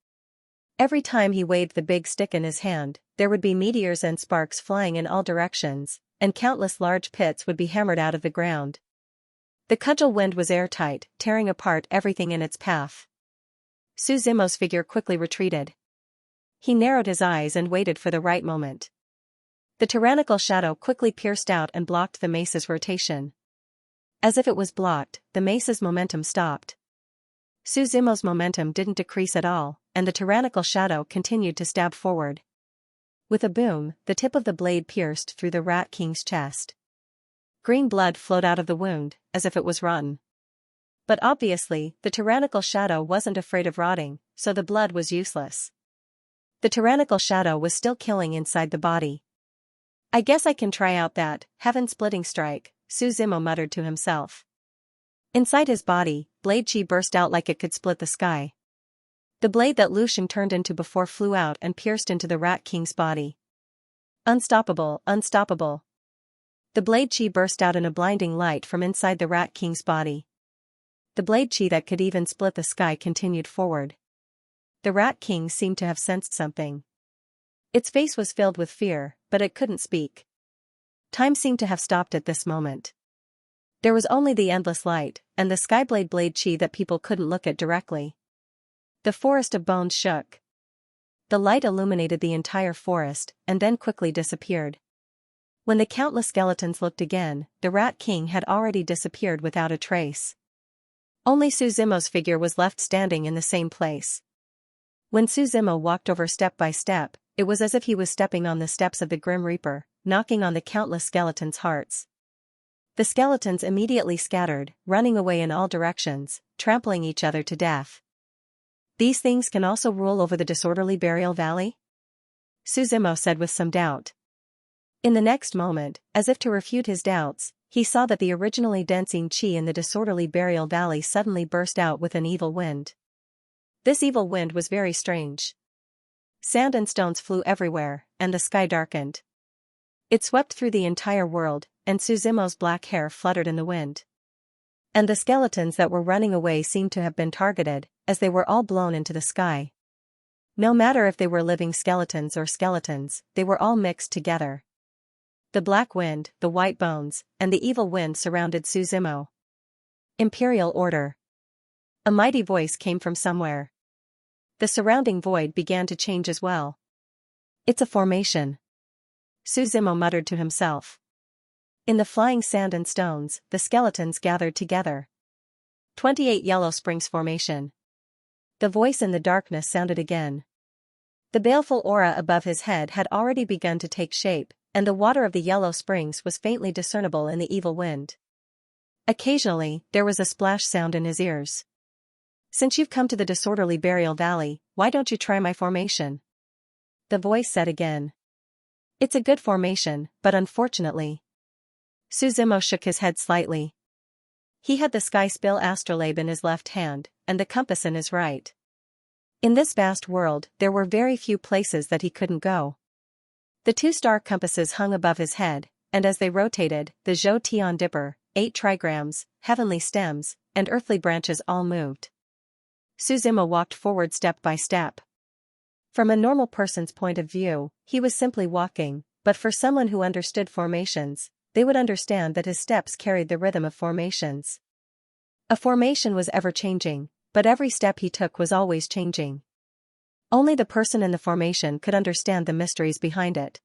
Every time he waved the big stick in his hand, there would be meteors and sparks flying in all directions, and countless large pits would be hammered out of the ground. The cudgel wind was airtight, tearing apart everything in its path. Su Zimo's figure quickly retreated. He narrowed his eyes and waited for the right moment. The tyrannical shadow quickly pierced out and blocked the mace's rotation. As if it was blocked, the mace's momentum stopped. Su Zimo's momentum didn't decrease at all, and the tyrannical shadow continued to stab forward. With a boom, the tip of the blade pierced through the Rat King's chest. Green blood flowed out of the wound, as if it was rotten. But obviously, the tyrannical shadow wasn't afraid of rotting, so the blood was useless. The tyrannical shadow was still killing inside the body. "I guess I can try out that heaven-splitting strike," Su Zimo muttered to himself. Inside his body, blade chi burst out like it could split the sky. The blade that Lu Sheng turned into before flew out and pierced into the Rat King's body. Unstoppable, unstoppable. The blade chi burst out in a blinding light from inside the Rat King's body. The blade chi that could even split the sky continued forward. The Rat King seemed to have sensed something. Its face was filled with fear, but it couldn't speak. Time seemed to have stopped at this moment. There was only the endless light, and the skyblade blade chi that people couldn't look at directly. The forest of bones shook. The light illuminated the entire forest, and then quickly disappeared. When the countless skeletons looked again, the Rat King had already disappeared without a trace. Only Su Zimo's figure was left standing in the same place. When Su Zimo walked over step by step, it was as if he was stepping on the steps of the Grim Reaper, knocking on the countless skeletons' hearts. The skeletons immediately scattered, running away in all directions, trampling each other to death. "These things can also rule over the disorderly burial valley?" Su Zimo said with some doubt. In the next moment, as if to refute his doubts, he saw that the originally dancing chi in the disorderly burial valley suddenly burst out with an evil wind. This evil wind was very strange. Sand and stones flew everywhere, and the sky darkened. It swept through the entire world, and Su Zimo's black hair fluttered in the wind. And the skeletons that were running away seemed to have been targeted, as they were all blown into the sky. No matter if they were living skeletons or skeletons, they were all mixed together. The black wind, the white bones, and the evil wind surrounded Su Zimo. Imperial order. A mighty voice came from somewhere. The surrounding void began to change as well. "It's a formation," Su Zimo muttered to himself. In the flying sand and stones, the skeletons gathered together. 28 Yellow Springs Formation. The voice in the darkness sounded again. The baleful aura above his head had already begun to take shape, and the water of the Yellow Springs was faintly discernible in the evil wind. Occasionally, there was a splash sound in his ears. "Since you've come to the disorderly burial valley, why don't you try my formation?" the voice said again. "It's a good formation, but unfortunately..." Su Zimo shook his head slightly. He had the sky spill astrolabe in his left hand, and the compass in his right. In this vast world, there were very few places that he couldn't go. The 2-star compasses hung above his head, and as they rotated, the Zhou Tian Dipper, 8 trigrams, heavenly stems, and earthly branches all moved. Su Zimo walked forward step by step. From a normal person's point of view, he was simply walking, but for someone who understood formations, they would understand that his steps carried the rhythm of formations. A formation was ever changing, but every step he took was always changing. Only the person in the formation could understand the mysteries behind it.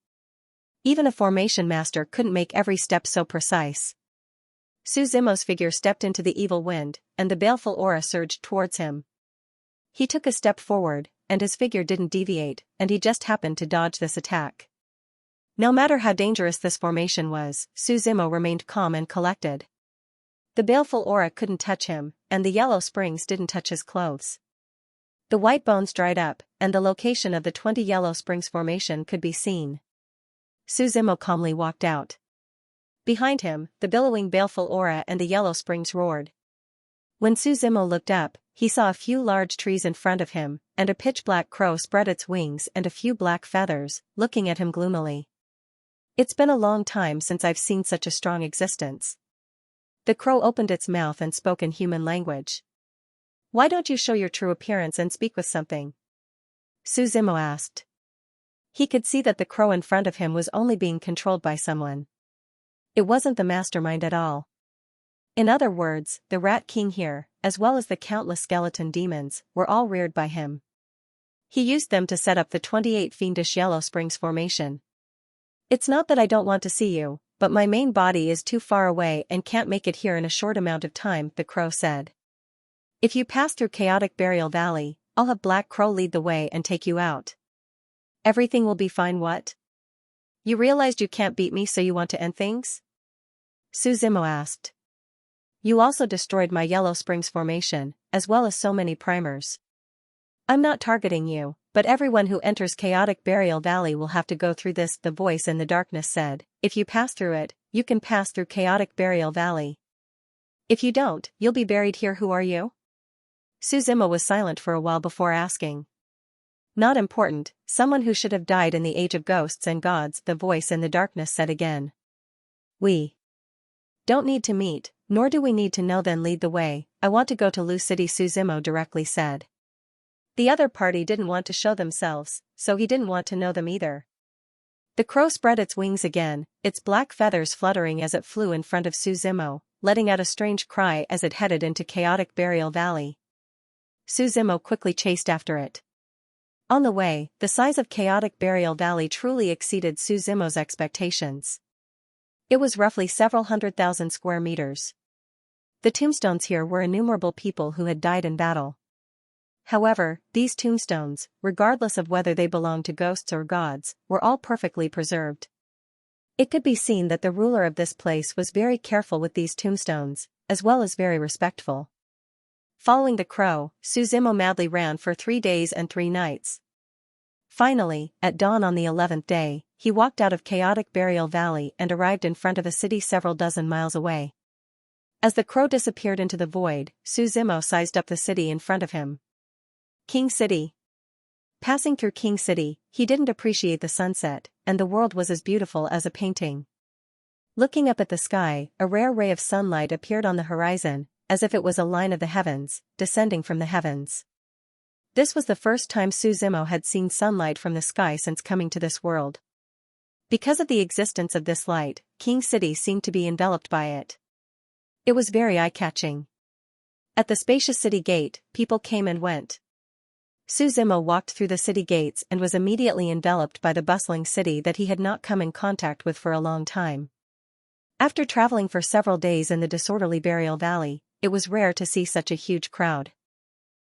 Even a formation master couldn't make every step so precise. Su Zimo's figure stepped into the evil wind, and the baleful aura surged towards him. He took a step forward, and his figure didn't deviate, and he just happened to dodge this attack. No matter how dangerous this formation was, Su Zimo remained calm and collected. The baleful aura couldn't touch him, and the yellow springs didn't touch his clothes. The white bones dried up, and the location of the 20 yellow springs formation could be seen. Su Zimo calmly walked out. Behind him, the billowing baleful aura and the yellow springs roared. When Su Zimo looked up, he saw a few large trees in front of him, and a pitch-black crow spread its wings and a few black feathers, looking at him gloomily. It's been a long time since I've seen such a strong existence. The crow opened its mouth and spoke in human language. Why don't you show your true appearance and speak with something? Su Zimo asked. He could see that the crow in front of him was only being controlled by someone. It wasn't the mastermind at all. In other words, the Rat King here, as well as the countless skeleton demons, were all reared by him. He used them to set up the 28 fiendish Yellow Springs formation. It's not that I don't want to see you, but my main body is too far away and can't make it here in a short amount of time, the crow said. If you pass through Chaotic Burial Valley, I'll have Black Crow lead the way and take you out. Everything will be fine. What? You realized you can't beat me, so you want to end things? Su Zimo asked. You also destroyed my Yellow Springs formation, as well as so many primers. I'm not targeting you, but everyone who enters Chaotic Burial Valley will have to go through this, the voice in the darkness said. If you pass through it, you can pass through Chaotic Burial Valley. If you don't, you'll be buried here. Who are you? Su Zimo was silent for a while before asking. Not important, someone who should have died in the age of ghosts and gods, the voice in the darkness said again. We don't need to meet, nor do we need to know. Then lead the way. I want to go to Lu City, Su Zimo directly said. The other party didn't want to show themselves, so he didn't want to know them either. The crow spread its wings again, its black feathers fluttering as it flew in front of Su Zimo, letting out a strange cry as it headed into Chaotic Burial Valley. Su Zimo quickly chased after it. On the way, the size of Chaotic Burial Valley truly exceeded Su Zimo's expectations. It was roughly several 100,000 square meters. The tombstones here were innumerable people who had died in battle. However, these tombstones, regardless of whether they belonged to ghosts or gods, were all perfectly preserved. It could be seen that the ruler of this place was very careful with these tombstones, as well as very respectful. Following the crow, Su Zimo madly ran for 3 days and 3 nights. Finally, at dawn on the 11th day, he walked out of Chaotic Burial Valley and arrived in front of a city several dozen miles away. As the crow disappeared into the void, Su Zimo sized up the city in front of him. King City. Passing through King City, he didn't appreciate the sunset, and the world was as beautiful as a painting. Looking up at the sky, a rare ray of sunlight appeared on the horizon, as if it was a line of the heavens, descending from the heavens. This was the first time Su Zimo had seen sunlight from the sky since coming to this world. Because of the existence of this light, King City seemed to be enveloped by it. It was very eye-catching. At the spacious city gate, people came and went. Su Zimo walked through the city gates and was immediately enveloped by the bustling city that he had not come in contact with for a long time. After traveling for several days in the disorderly burial valley, it was rare to see such a huge crowd.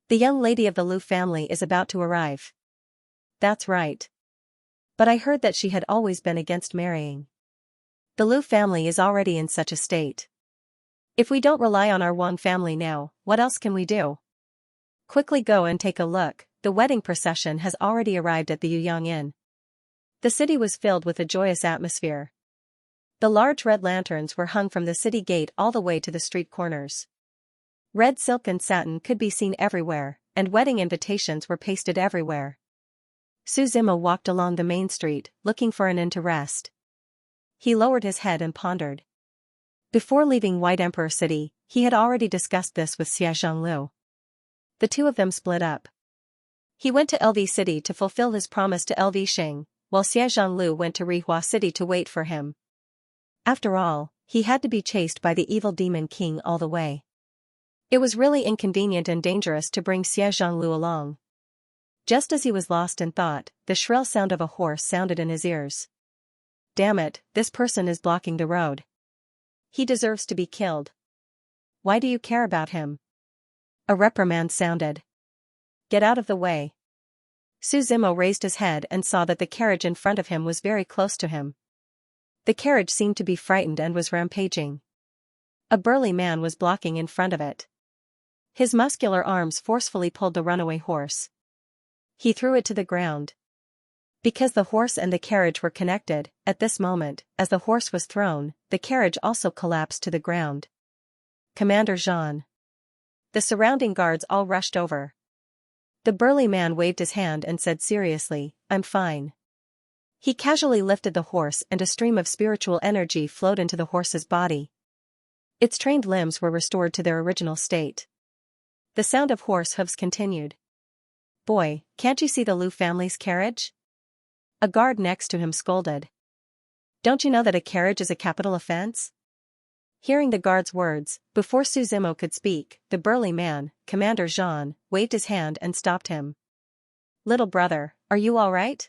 The young lady of the Lu family is about to arrive. That's right. But I heard that she had always been against marrying. The Lu family is already in such a state. If we don't rely on our Wang family now, what else can we do? Quickly go and take a look, the wedding procession has already arrived at the Yuyang Inn. The city was filled with a joyous atmosphere. The large red lanterns were hung from the city gate all the way to the street corners. Red silk and satin could be seen everywhere, and wedding invitations were pasted everywhere. Su Zimo walked along the main street, looking for an inn to rest. He lowered his head and pondered. Before leaving White Emperor City, he had already discussed this with Xianxia. The two of them split up. He went to LV City to fulfill his promise to LV Sheng, while Xianxia went to Rihua City to wait for him. After all, he had to be chased by the evil demon king all the way. It was really inconvenient and dangerous to bring Xianxia along. Just as he was lost in thought, the shrill sound of a horse sounded in his ears. Damn it, this person is blocking the road. He deserves to be killed. Why do you care about him? A reprimand sounded. Get out of the way. Suzimo raised his head and saw that the carriage in front of him was very close to him. The carriage seemed to be frightened and was rampaging. A burly man was blocking in front of it. His muscular arms forcefully pulled the runaway horse. He threw it to the ground. Because the horse and the carriage were connected, at this moment, as the horse was thrown, the carriage also collapsed to the ground. Commander Jean. The surrounding guards all rushed over. The burly man waved his hand and said seriously, I'm fine. He casually lifted the horse and a stream of spiritual energy flowed into the horse's body. Its trained limbs were restored to their original state. The sound of horse hooves continued. Boy, can't you see the Liu family's carriage? A guard next to him scolded. Don't you know that a carriage is a capital offense? Hearing the guard's words, before Suzimo could speak, the burly man, Commander Jean, waved his hand and stopped him. Little brother, are you all right?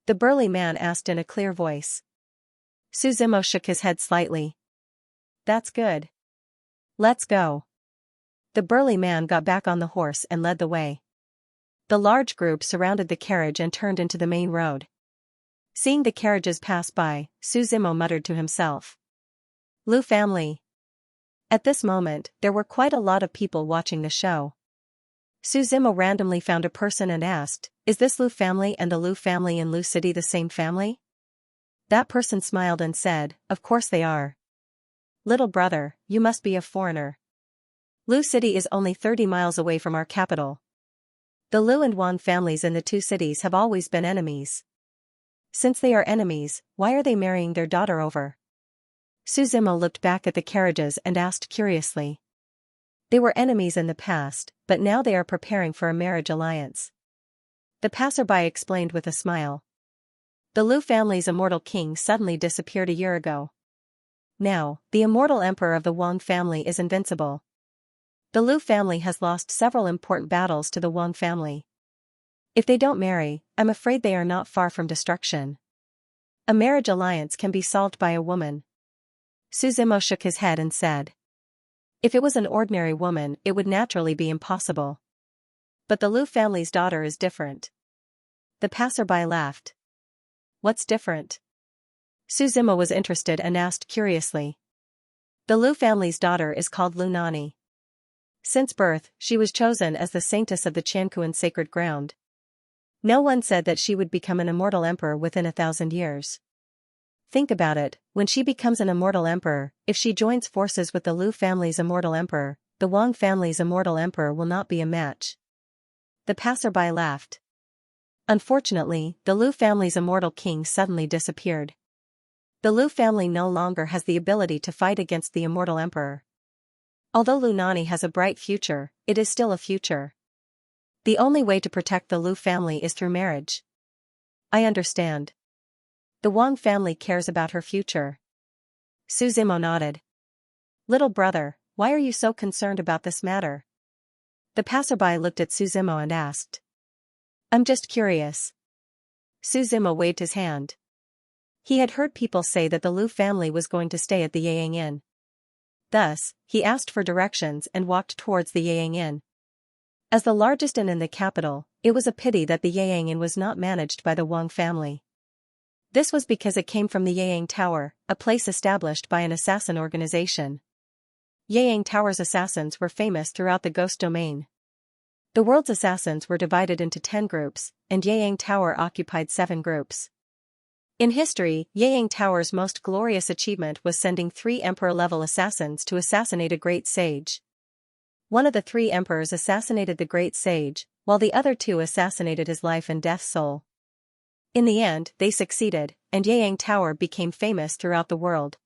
The burly man asked in a clear voice. Suzimo shook his head slightly. That's good. Let's go. The burly man got back on the horse and led the way. The large group surrounded the carriage and turned into the main road. Seeing the carriages pass by, Suzimo muttered to himself. Liu family. At this moment, there were quite a lot of people watching the show. Suzimo randomly found a person and asked, is this Liu family and the Liu family in Liu City the same family? That person smiled and said, of course they are. Little brother, you must be a foreigner. Liu City is only 30 miles away from our capital. The Liu and Wang families in the two cities have always been enemies. Since they are enemies, why are they marrying their daughter over? Suzimo looked back at the carriages and asked curiously. They were enemies in the past, but now they are preparing for a marriage alliance. The passerby explained with a smile. The Liu family's immortal king suddenly disappeared a year ago. Now, the immortal emperor of the Wang family is invincible. The Liu family has lost several important battles to the Wang family. If they don't marry, I'm afraid they are not far from destruction. A marriage alliance can be solved by a woman. Suzimo shook his head and said. If it was an ordinary woman, it would naturally be impossible. But the Liu family's daughter is different. The passerby laughed. What's different? Suzimo was interested and asked curiously. The Liu family's daughter is called Liu Nani. Since birth, she was chosen as the saintess of the Qianquan sacred ground. No one said that she would become an immortal emperor within 1,000 years. Think about it, when she becomes an immortal emperor, if she joins forces with the Liu family's immortal emperor, the Wang family's immortal emperor will not be a match. The passerby laughed. Unfortunately, the Liu family's immortal king suddenly disappeared. The Liu family no longer has the ability to fight against the immortal emperor. Although Liu Nani has a bright future, it is still a future. The only way to protect the Liu family is through marriage. I understand. The Wang family cares about her future. Suzimo nodded. Little brother, why are you so concerned about this matter? The passerby looked at Suzimo and asked. I'm just curious. Suzimo waved his hand. He had heard people say that the Liu family was going to stay at the Yang Inn. Thus, he asked for directions and walked towards the Yang Inn. As the largest inn in the capital, it was a pity that the Yang Inn was not managed by the Wang family. This was because it came from the Yang Tower, a place established by an assassin organization. Yang Tower's assassins were famous throughout the Ghost Domain. The world's assassins were divided into 10 groups, and Yang Tower occupied 7 groups. In history, Yang Tower's most glorious achievement was sending 3 emperor-level assassins to assassinate a great sage. One of the 3 emperors assassinated the great sage, while the other 2 assassinated his life and death soul. In the end, they succeeded, and Yang Tower became famous throughout the world.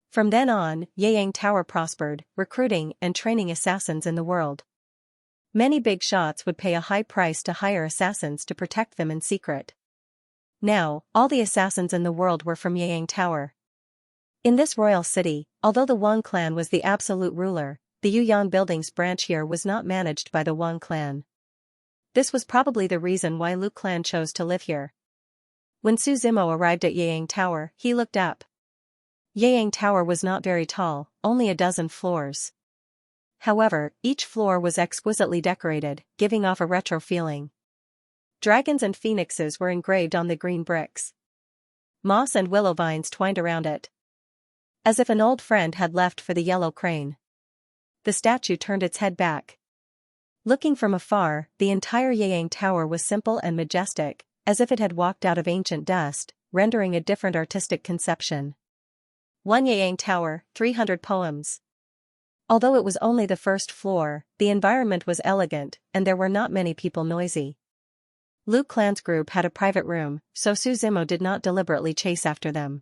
From then on, Yang Tower prospered, recruiting and training assassins in the world. Many big shots would pay a high price to hire assassins to protect them in secret. Now, all the assassins in the world were from Yang Tower. In this royal city, although the Wang clan was the absolute ruler, the Yuyan Buildings branch here was not managed by the Wang clan. This was probably the reason why Lu clan chose to live here. When Su Zimo arrived at Yang Tower, he looked up. Yang Tower was not very tall, only a dozen floors. However, each floor was exquisitely decorated, giving off a retro feeling. Dragons and phoenixes were engraved on the green bricks. Moss and willow vines twined around it, as if an old friend had left for the yellow crane. The statue turned its head back. Looking from afar, the entire Yang Tower was simple and majestic, as if it had walked out of ancient dust, rendering a different artistic conception. 1 Yang Tower, 300 poems. Although it was only the first floor, the environment was elegant, and there were not many people noisy. Lu clan's group had a private room, so Su Zimo did not deliberately chase after them.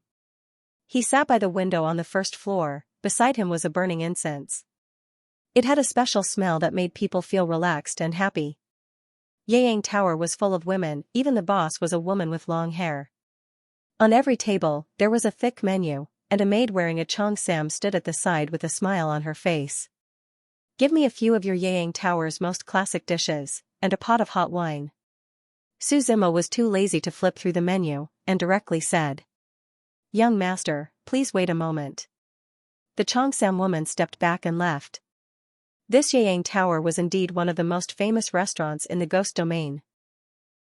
He sat by the window on the first floor. Beside him was a burning incense. It had a special smell that made people feel relaxed and happy. Yang Tower was full of women, even the boss was a woman with long hair. On every table, there was a thick menu, and a maid wearing a cheongsam stood at the side with a smile on her face. Give me a few of your Yang Tower's most classic dishes, and a pot of hot wine. Su Zimo was too lazy to flip through the menu, and directly said. Young master, please wait a moment. The cheongsam woman stepped back and left. This Yang Tower was indeed one of the most famous restaurants in the Ghost Domain.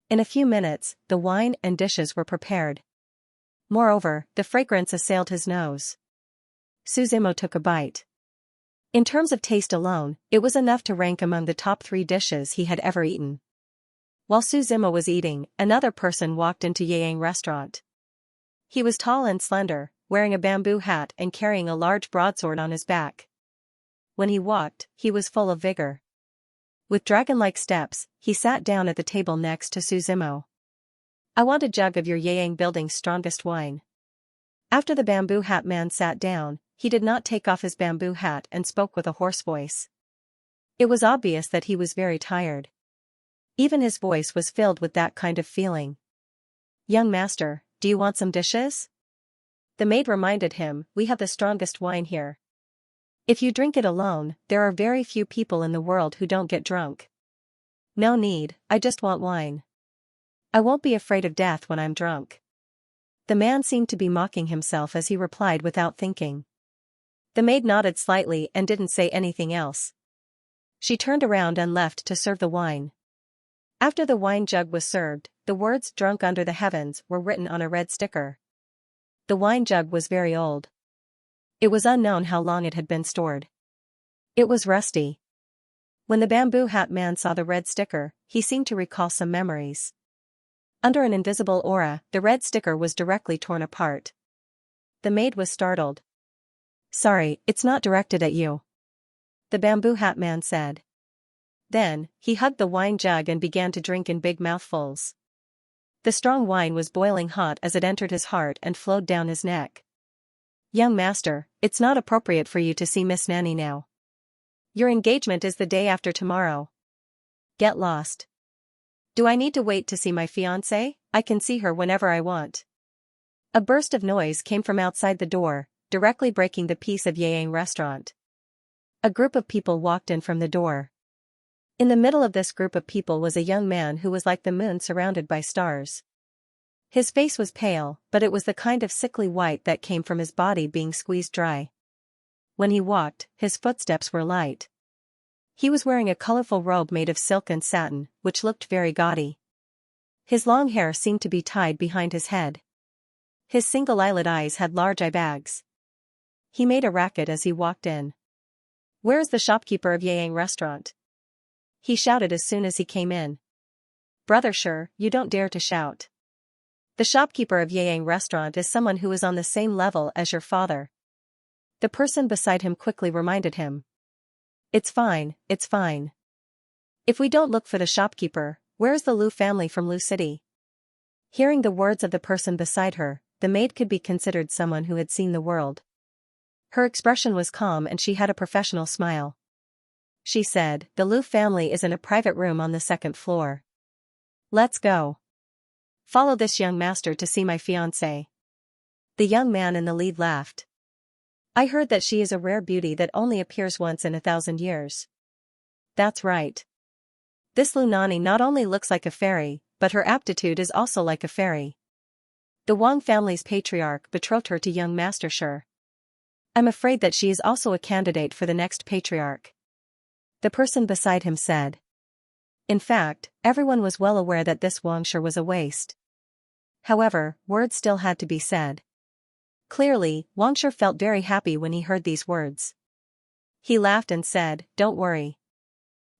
In a few minutes, the wine and dishes were prepared. Moreover, the fragrance assailed his nose. Su Zimo took a bite. In terms of taste alone, it was enough to rank among the top 3 dishes he had ever eaten. While Su Zimo was eating, another person walked into Yang restaurant. He was tall and slender, wearing a bamboo hat and carrying a large broadsword on his back. When he walked, he was full of vigor. With dragon-like steps, he sat down at the table next to Su Zimo. I want a jug of your Yang building's strongest wine. After the bamboo hat man sat down, he did not take off his bamboo hat and spoke with a hoarse voice. It was obvious that he was very tired. Even his voice was filled with that kind of feeling. Young master, do you want some dishes? The maid reminded him, we have the strongest wine here. If you drink it alone, there are very few people in the world who don't get drunk. No need, I just want wine. I won't be afraid of death when I'm drunk. The man seemed to be mocking himself as he replied without thinking. The maid nodded slightly and didn't say anything else. She turned around and left to serve the wine. After the wine jug was served, the words "Drunk under the heavens" were written on a red sticker. The wine jug was very old. It was unknown how long it had been stored. It was rusty. When the bamboo hat man saw the red sticker, he seemed to recall some memories. Under an invisible aura, the red sticker was directly torn apart. The maid was startled. Sorry, it's not directed at you, the bamboo hat man said. Then, he hugged the wine jug and began to drink in big mouthfuls. The strong wine was boiling hot as it entered his heart and flowed down his neck. Young master, it's not appropriate for you to see Miss Nanny now. Your engagement is the day after tomorrow. Get lost. Do I need to wait to see my fiancée? I can see her whenever I want. A burst of noise came from outside the door, directly breaking the peace of Yang restaurant. A group of people walked in from the door. In the middle of this group of people was a young man who was like the moon surrounded by stars. His face was pale, but it was the kind of sickly white that came from his body being squeezed dry. When he walked, his footsteps were light. He was wearing a colorful robe made of silk and satin, which looked very gaudy. His long hair seemed to be tied behind his head. His single eyelid eyes had large eye bags. He made a racket as he walked in. Where is the shopkeeper of Yang restaurant? He shouted as soon as he came in. Brother sure, you don't dare to shout. The shopkeeper of Yang restaurant is someone who is on the same level as your father. The person beside him quickly reminded him. It's fine, it's fine. If we don't look for the shopkeeper, where's the Lu family from Lu City? Hearing the words of the person beside her, the maid could be considered someone who had seen the world. Her expression was calm and she had a professional smile. She said, the Lu family is in a private room on the 2nd floor. Let's go. Follow this young master to see my fiancée. The young man in the lead laughed. I heard that she is a rare beauty that only appears once in 1,000 years. That's right. This Lunani not only looks like a fairy, but her aptitude is also like a fairy. The Wang family's patriarch betrothed her to young Master Shi. I'm afraid that she is also a candidate for the next patriarch. The person beside him said. In fact, everyone was well aware that this Wang Shi was a waste. However, words still had to be said. Clearly, Wang Shi felt very happy when he heard these words. He laughed and said, "Don't worry.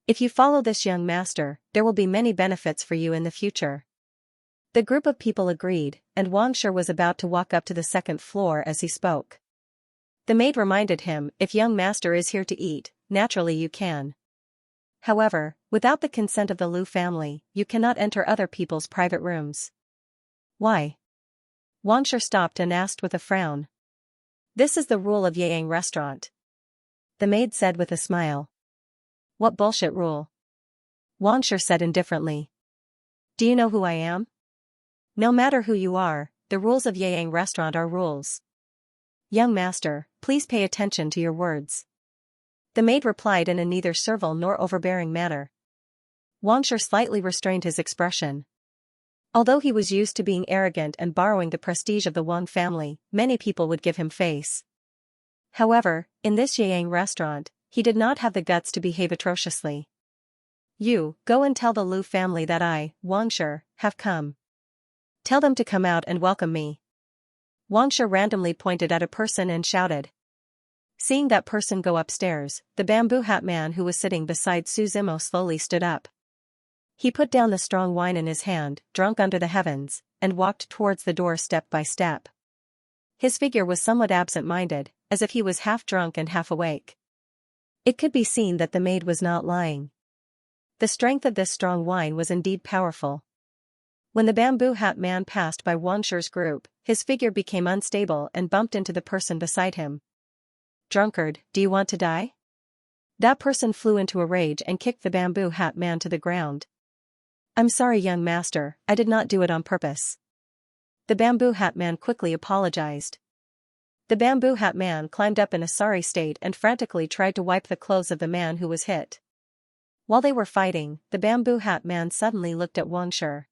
If you follow this young master, there will be many benefits for you in the future." The group of people agreed, and Wang Shi was about to walk up to the second floor as he spoke. The maid reminded him, "If young master is here to eat, naturally you can. However, without the consent of the Lu family, you cannot enter other people's private rooms." Why? Wang Shi stopped and asked with a frown. This is the rule of Yang restaurant. The maid said with a smile. What bullshit rule? Wang Shi said indifferently. Do you know who I am? No matter who you are, the rules of Yang restaurant are rules. Young master, please pay attention to your words. The maid replied in a neither servile nor overbearing manner. Wang Shi slightly restrained his expression. Although he was used to being arrogant and borrowing the prestige of the Wang family, many people would give him face. However, in this Yang restaurant, he did not have the guts to behave atrociously. You, go and tell the Lu family that I, Wang Shi, have come. Tell them to come out and welcome me. Wang Shi randomly pointed at a person and shouted. Seeing that person go upstairs, the bamboo hat man who was sitting beside Su Zimo slowly stood up. He put down the strong wine in his hand, drunk under the heavens, and walked towards the door step by step. His figure was somewhat absent-minded, as if he was half drunk and half awake. It could be seen that the maid was not lying. The strength of this strong wine was indeed powerful. When the bamboo hat man passed by Wang Shi's group, his figure became unstable and bumped into the person beside him. Drunkard, do you want to die? That person flew into a rage and kicked the bamboo hat man to the ground. I'm sorry, young master, I did not do it on purpose. The bamboo hat man quickly apologized. The bamboo hat man climbed up in a sorry state and frantically tried to wipe the clothes of the man who was hit. While they were fighting, the bamboo hat man suddenly looked at Wang Shi.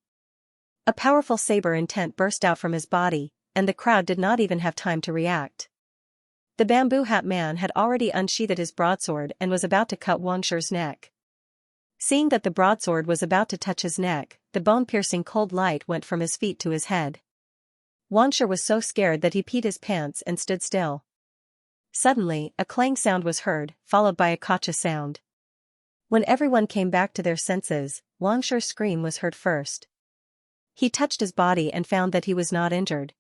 A powerful saber intent burst out from his body, and the crowd did not even have time to react. The bamboo hat man had already unsheathed his broadsword and was about to cut Wang Shi's neck. Seeing that the broadsword was about to touch his neck, the bone-piercing cold light went from his feet to his head. Wang Shi was so scared that he peed his pants and stood still. Suddenly, a clang sound was heard, followed by a gotcha sound. When everyone came back to their senses, Wang Shi's scream was heard first. He touched his body and found that he was not injured.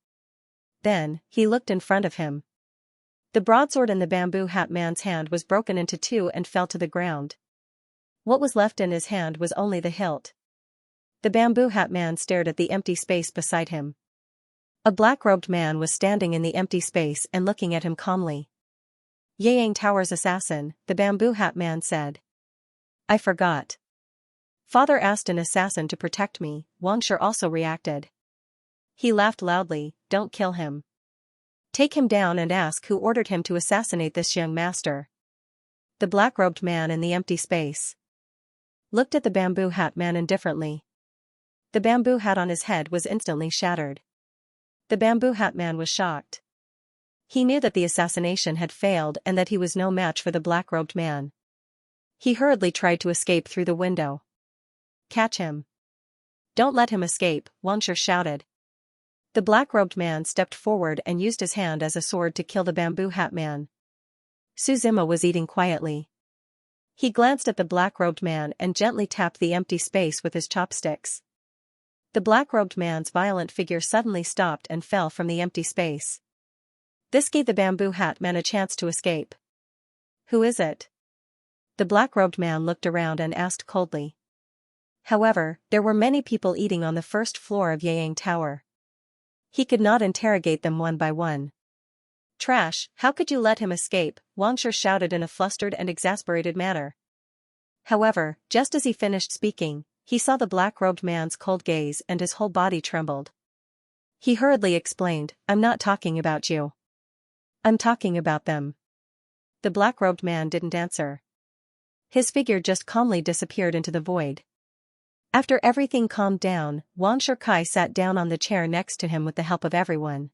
Then, he looked in front of him. The broadsword in the bamboo hat man's hand was broken into two and fell to the ground. What was left in his hand was only the hilt. The bamboo hat man stared at the empty space beside him. A black-robed man was standing in the empty space and looking at him calmly. Yang Tower's assassin, the bamboo hat man said. I forgot. Father asked an assassin to protect me, Wang Shi also reacted. He laughed loudly, don't kill him. Take him down and ask who ordered him to assassinate this young master. The black-robed man in the empty space looked at the bamboo hat man indifferently. The bamboo hat on his head was instantly shattered. The bamboo hat man was shocked. He knew that the assassination had failed and that he was no match for the black-robed man. He hurriedly tried to escape through the window. Catch him. Don't let him escape, Wang Shi shouted. The black-robed man stepped forward and used his hand as a sword to kill the bamboo hat man. Su Zimo was eating quietly. He glanced at the black-robed man and gently tapped the empty space with his chopsticks. The black-robed man's violent figure suddenly stopped and fell from the empty space. This gave the bamboo hat man a chance to escape. Who is it? The black-robed man looked around and asked coldly. However, there were many people eating on the first floor of Yang Tower. He could not interrogate them one by one. Trash, how could you let him escape? Wang Shi shouted in a flustered and exasperated manner. However, just as he finished speaking, he saw the black-robed man's cold gaze and his whole body trembled. He hurriedly explained, I'm not talking about you. I'm talking about them. The black-robed man didn't answer. His figure just calmly disappeared into the void. After everything calmed down, Wang Shikai sat down on the chair next to him with the help of everyone.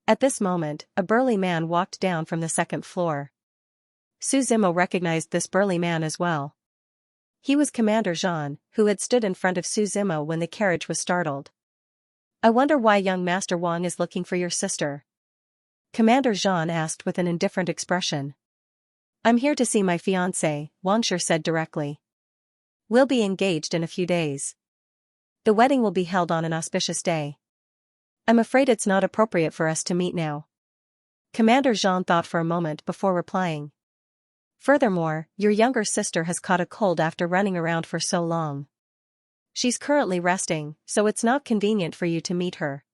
At this moment, a burly man walked down from the second floor. Su Zimo recognized this burly man as well. He was Commander Zhan, who had stood in front of Su Zimo when the carriage was startled. "I wonder why young Master Wang is looking for your sister?" Commander Zhan asked with an indifferent expression. "I'm here to see my fiancé," Wang Shi said directly. "We'll be engaged in a few days. The wedding will be held on an auspicious day. I'm afraid it's not appropriate for us to meet now." Commander Zhan thought for a moment before replying. "Furthermore, your younger sister has caught a cold after running around for so long. She's currently resting, so it's not convenient for you to meet her."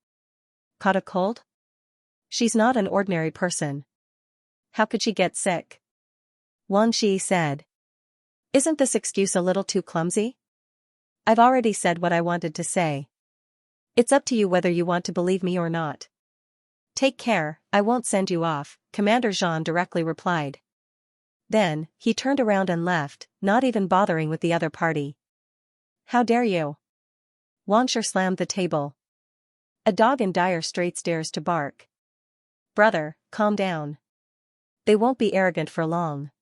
"Caught a cold? She's not an ordinary person. How could she get sick?" Wang Shi said. "Isn't this excuse a little too clumsy? I've already said what I wanted to say. It's up to you whether you want to believe me or not." "Take care, I won't send you off," Commander Zhan directly replied. Then, he turned around and left, not even bothering with the other party. "How dare you?" Wang Shi slammed the table. A dog in dire straits dares to bark. "Brother, calm down. They won't be arrogant for long.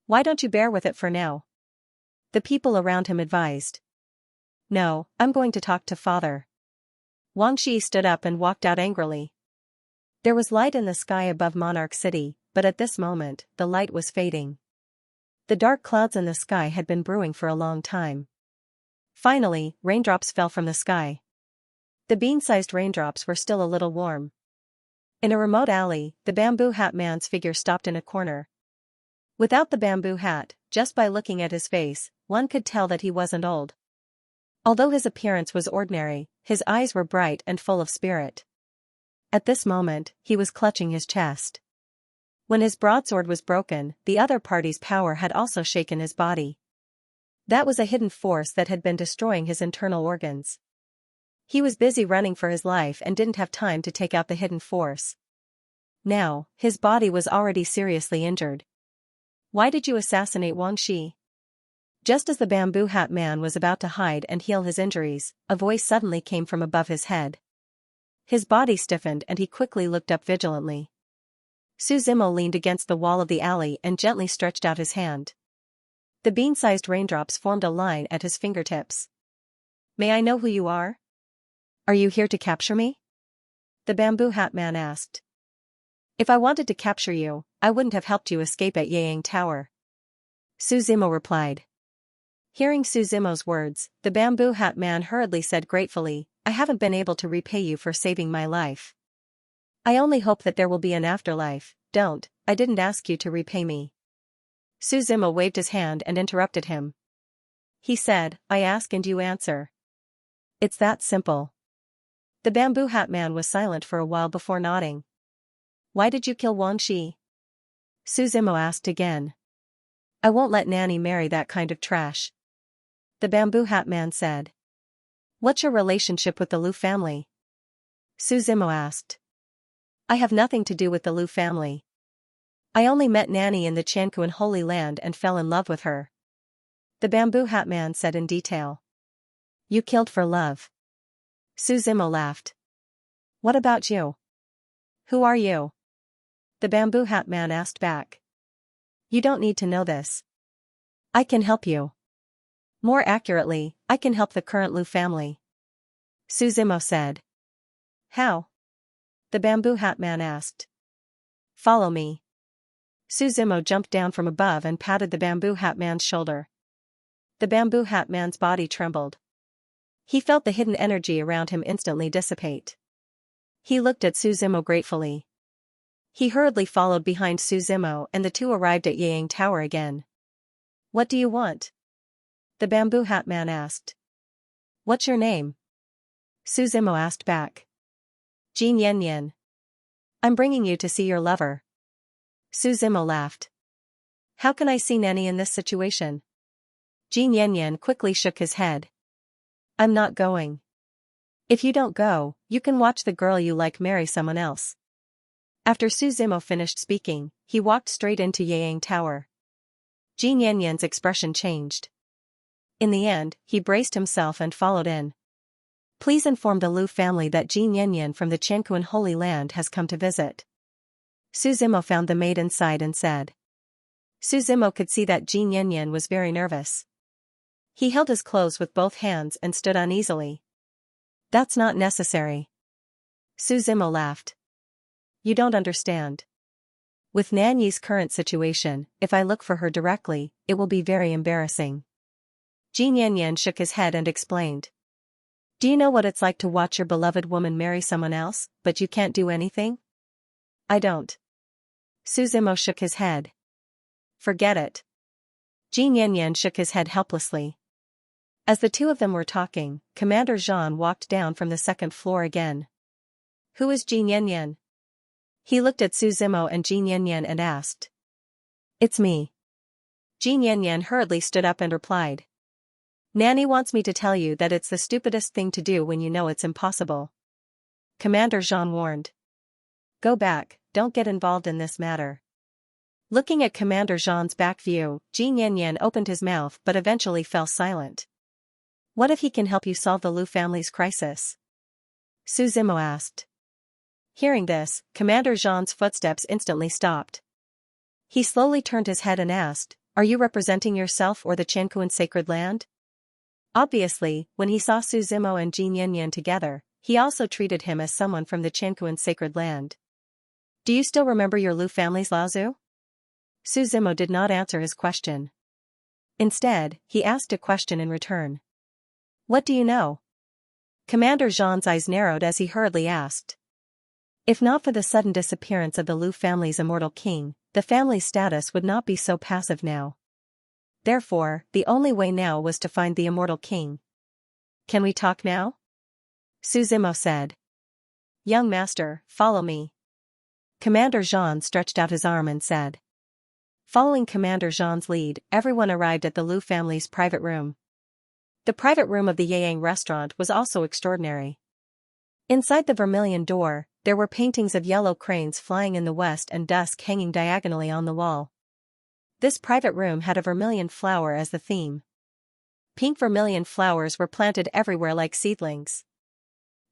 Why don't you bear with it for now?" the people around him advised. "No, I'm going to talk to father." Wang Shi stood up and walked out angrily. There was light in the sky above Monarch City, but at this moment, the light was fading. The dark clouds in the sky had been brewing for a long time. Finally, raindrops fell from the sky. The bean-sized raindrops were still a little warm. In a remote alley, the bamboo hat man's figure stopped in a corner. Without the bamboo hat, just by looking at his face, one could tell that he wasn't old. Although his appearance was ordinary, his eyes were bright and full of spirit. At this moment, he was clutching his chest. When his broadsword was broken, the other party's power had also shaken his body. That was a hidden force that had been destroying his internal organs. He was busy running for his life and didn't have time to take out the hidden force. Now, his body was already seriously injured. "Why did you assassinate Wang Shi?" Just as the bamboo hat man was about to hide and heal his injuries, a voice suddenly came from above his head. His body stiffened and he quickly looked up vigilantly. Su Zimo leaned against the wall of the alley and gently stretched out his hand. The bean-sized raindrops formed a line at his fingertips. "May I know who you are? Are you here to capture me?" the bamboo hat man asked. "If I wanted to capture you, I wouldn't have helped you escape at Yang Tower," Su Zimo replied. Hearing Su Zimo's words, the bamboo hat man hurriedly said gratefully, "I haven't been able to repay you for saving my life. I only hope that there will be an afterlife. I didn't ask you to repay me." Su Zimo waved his hand and interrupted him. He said, "I ask and you answer. It's that simple." The bamboo hat man was silent for a while before nodding. "Why did you kill Wang Shi?" Su Zimo asked again. "I won't let Nanny marry that kind of trash," the bamboo hat man said. "What's your relationship with the Liu family?" Su Zimo asked. "I have nothing to do with the Liu family. I only met Nanny in the Qianquan Holy Land and fell in love with her," the bamboo hat man said in detail. "You killed for love?" Su Zimo laughed. "What about you? Who are you?" the bamboo hat man asked back. "You don't need to know this. I can help you. More accurately, I can help the current Liu family," Su Zimo said. "How?" the bamboo hat man asked. "Follow me." Su Zimo jumped down from above and patted the bamboo hat man's shoulder. The bamboo hat man's body trembled. He felt the hidden energy around him instantly dissipate. He looked at Su Zimo gratefully. He hurriedly followed behind Su Zimo and the two arrived at Yang Tower again. "What do you want?" the bamboo hat man asked. "What's your name?" Su Zimo asked back. "Jin Yen Yen. I'm bringing you to see your lover." Su Zimo laughed. "How can I see Nanny in this situation?" Jin Yen Yen quickly shook his head. "I'm not going. If you don't go, you can watch the girl you like marry someone else." After Su Zimo finished speaking, he walked straight into Yang Tower. Jin Yen Yen's expression changed. In the end, he braced himself and followed in. Please inform the Lu family that Jin Yanyan from the Qianquan Holy Land has come to visit. Su Zimo found the maid inside and said. Su Zimo could see that Jin Yanyan was very nervous. He held his clothes with both hands and stood uneasily. That's not necessary. Su Zimo laughed. You don't understand. With Nan Yi's current situation, if I look for her directly, it will be very embarrassing. Jin Yanyan shook his head and explained. Do you know what it's like to watch your beloved woman marry someone else, but you can't do anything? I don't. Su Zimo shook his head. Forget it. Jin Yanyan shook his head helplessly. As the two of them were talking, Commander Zhan walked down from the second floor again. Who is Jin Yanyan? He looked at Su Zimo and Jin Yanyan and asked. It's me. Jin Yanyan hurriedly stood up and replied. Nanny wants me to tell you that it's the stupidest thing to do when you know it's impossible. Commander Zhan warned. Go back, don't get involved in this matter. Looking at Commander Zhan's back view, Jin Yanyan opened his mouth but eventually fell silent. What if he can help you solve the Lu family's crisis? Su Zimo asked. Hearing this, Commander Zhan's footsteps instantly stopped. He slowly turned his head and asked, Are you representing yourself or the Qianquan sacred land? Obviously, when he saw Su Zimo and Jin Yanyan together, he also treated him as someone from the Qianquan sacred land. Do you still remember your Lu family's Laozu? Su Zimo did not answer his question. Instead, he asked a question in return. What do you know? Commander Zhan's eyes narrowed as he hurriedly asked. If not for the sudden disappearance of the Lu family's immortal king, the family's status would not be so passive now. Therefore, the only way now was to find the immortal king. Can we talk now? Su Zimo said. Young master, follow me. Commander Zhan stretched out his arm and said. Following Commander Zhan's lead, everyone arrived at the Lu family's private room. The private room of the Yang restaurant was also extraordinary. Inside the vermilion door, there were paintings of yellow cranes flying in the west and dusk hanging diagonally on the wall. This private room had a vermilion flower as the theme. Pink vermilion flowers were planted everywhere like seedlings.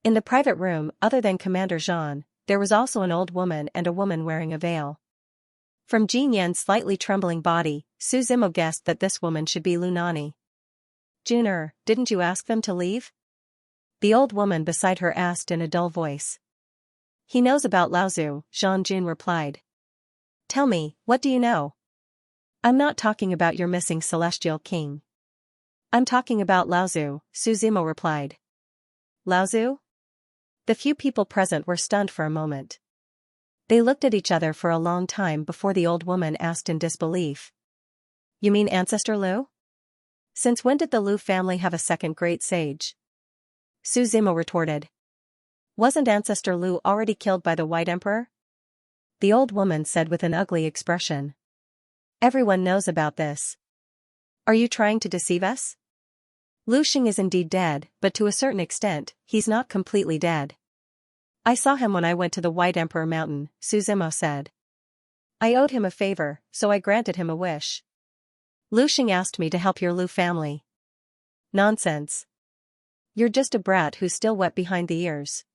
In the private room, other than Commander Zhan, there was also an old woman and a woman wearing a veil. From Jin Yan's slightly trembling body, Su Zimo guessed that this woman should be Lu Nani. Junior, didn't you ask them to leave? The old woman beside her asked in a dull voice. He knows about Laozu, Zhan Jun replied. Tell me, what do you know? I'm not talking about your missing celestial king. I'm talking about Laozu, Su Zimo replied. Laozu? The few people present were stunned for a moment. They looked at each other for a long time before the old woman asked in disbelief. You mean Ancestor Lu? Since when did the Lu family have a second great sage? Su Zimo retorted. Wasn't Ancestor Lu already killed by the White Emperor? The old woman said with an ugly expression. Everyone knows about this. Are you trying to deceive us? Lu Xing is indeed dead, but to a certain extent, he's not completely dead. I saw him when I went to the White Emperor Mountain, Su Zimo said. I owed him a favor, so I granted him a wish. Lu Xing asked me to help your Lu family. Nonsense. You're just a brat who's still wet behind the ears.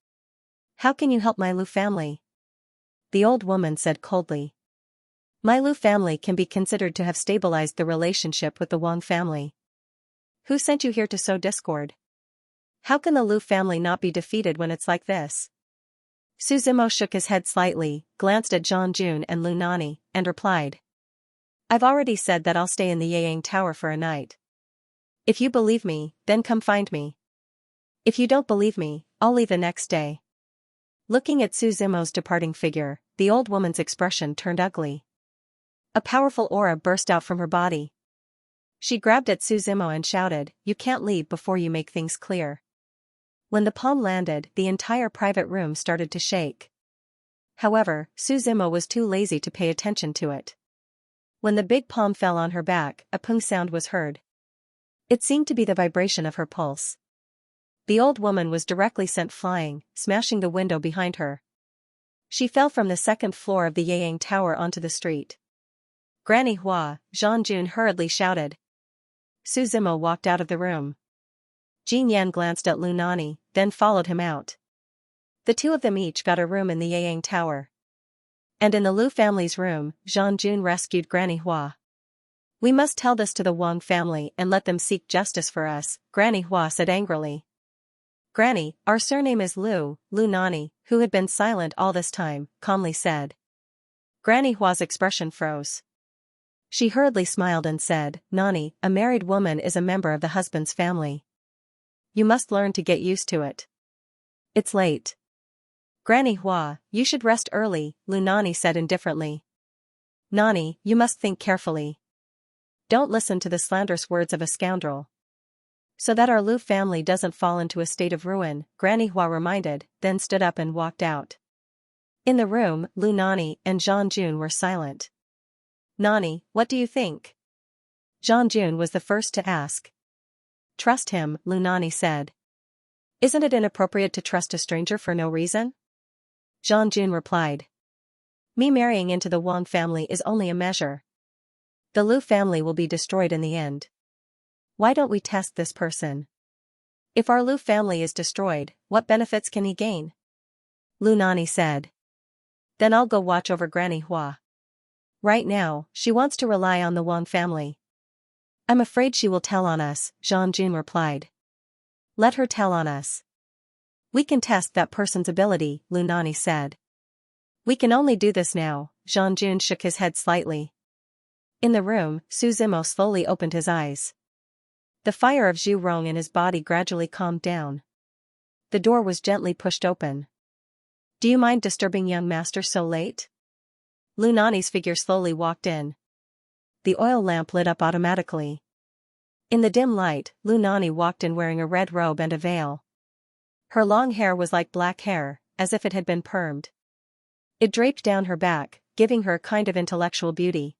How can you help my Lu family? The old woman said coldly. My Lu family can be considered to have stabilized the relationship with the Wang family. Who sent you here to sow discord? How can the Lu family not be defeated when it's like this? Su Zimo shook his head slightly, glanced at Zhan Jun and Lu Nani, and replied. I've already said that I'll stay in the Yang Tower for a night. If you believe me, then come find me. If you don't believe me, I'll leave the next day. Looking at Su Zimo's departing figure, the old woman's expression turned ugly. A powerful aura burst out from her body. She grabbed at Su Zimo and shouted, You can't leave before you make things clear. When the palm landed, the entire private room started to shake. However, Su Zimo was too lazy to pay attention to it. When the big palm fell on her back, a pung sound was heard. It seemed to be the vibration of her pulse. The old woman was directly sent flying, smashing the window behind her. She fell from the second floor of the Yang Tower onto the street. Granny Hua, Zhan Jun hurriedly shouted. Su Zimo walked out of the room. Jin Yan glanced at Lu Nani, then followed him out. The two of them each got a room in the Yang Tower. And in the Lu family's room, Zhang Jun rescued Granny Hua. "We must tell this to the Wang family and let them seek justice for us," Granny Hua said angrily. "Granny, our surname is Lu," Lu Nani, who had been silent all this time, calmly said. Granny Hua's expression froze. She hurriedly smiled and said, "Nani, a married woman is a member of the husband's family. You must learn to get used to it. It's late." "Granny Hua, you should rest early," Lu Nani said indifferently. "Nani, you must think carefully. Don't listen to the slanderous words of a scoundrel. So that our Lu family doesn't fall into a state of ruin," Granny Hua reminded, then stood up and walked out. In the room, Lu Nani and Zhang Jun were silent. "Nani, what do you think?" Zhang Jun was the first to ask. "Trust him," Lu Nani said. "Isn't it inappropriate to trust a stranger for no reason?" Zhang Jun replied. "Me marrying into the Wang family is only a measure. The Lu family will be destroyed in the end. Why don't we test this person? If our Lu family is destroyed, what benefits can he gain?" Lu Nani said. "Then I'll go watch over Granny Hua. Right now, she wants to rely on the Wang family." "I'm afraid she will tell on us," Zhang Jun replied. "Let her tell on us. We can test that person's ability," Lu Nani said. "We can only do this now," Zhang Jun shook his head slightly. In the room, Su Zimo slowly opened his eyes. The fire of Zhu Rong in his body gradually calmed down. The door was gently pushed open. "Do you mind disturbing young master so late?" Lu Nani's figure slowly walked in. The oil lamp lit up automatically. In the dim light, Lu Nani walked in wearing a red robe and a veil. Her long hair was like black hair, as if it had been permed. It draped down her back, giving her a kind of intellectual beauty.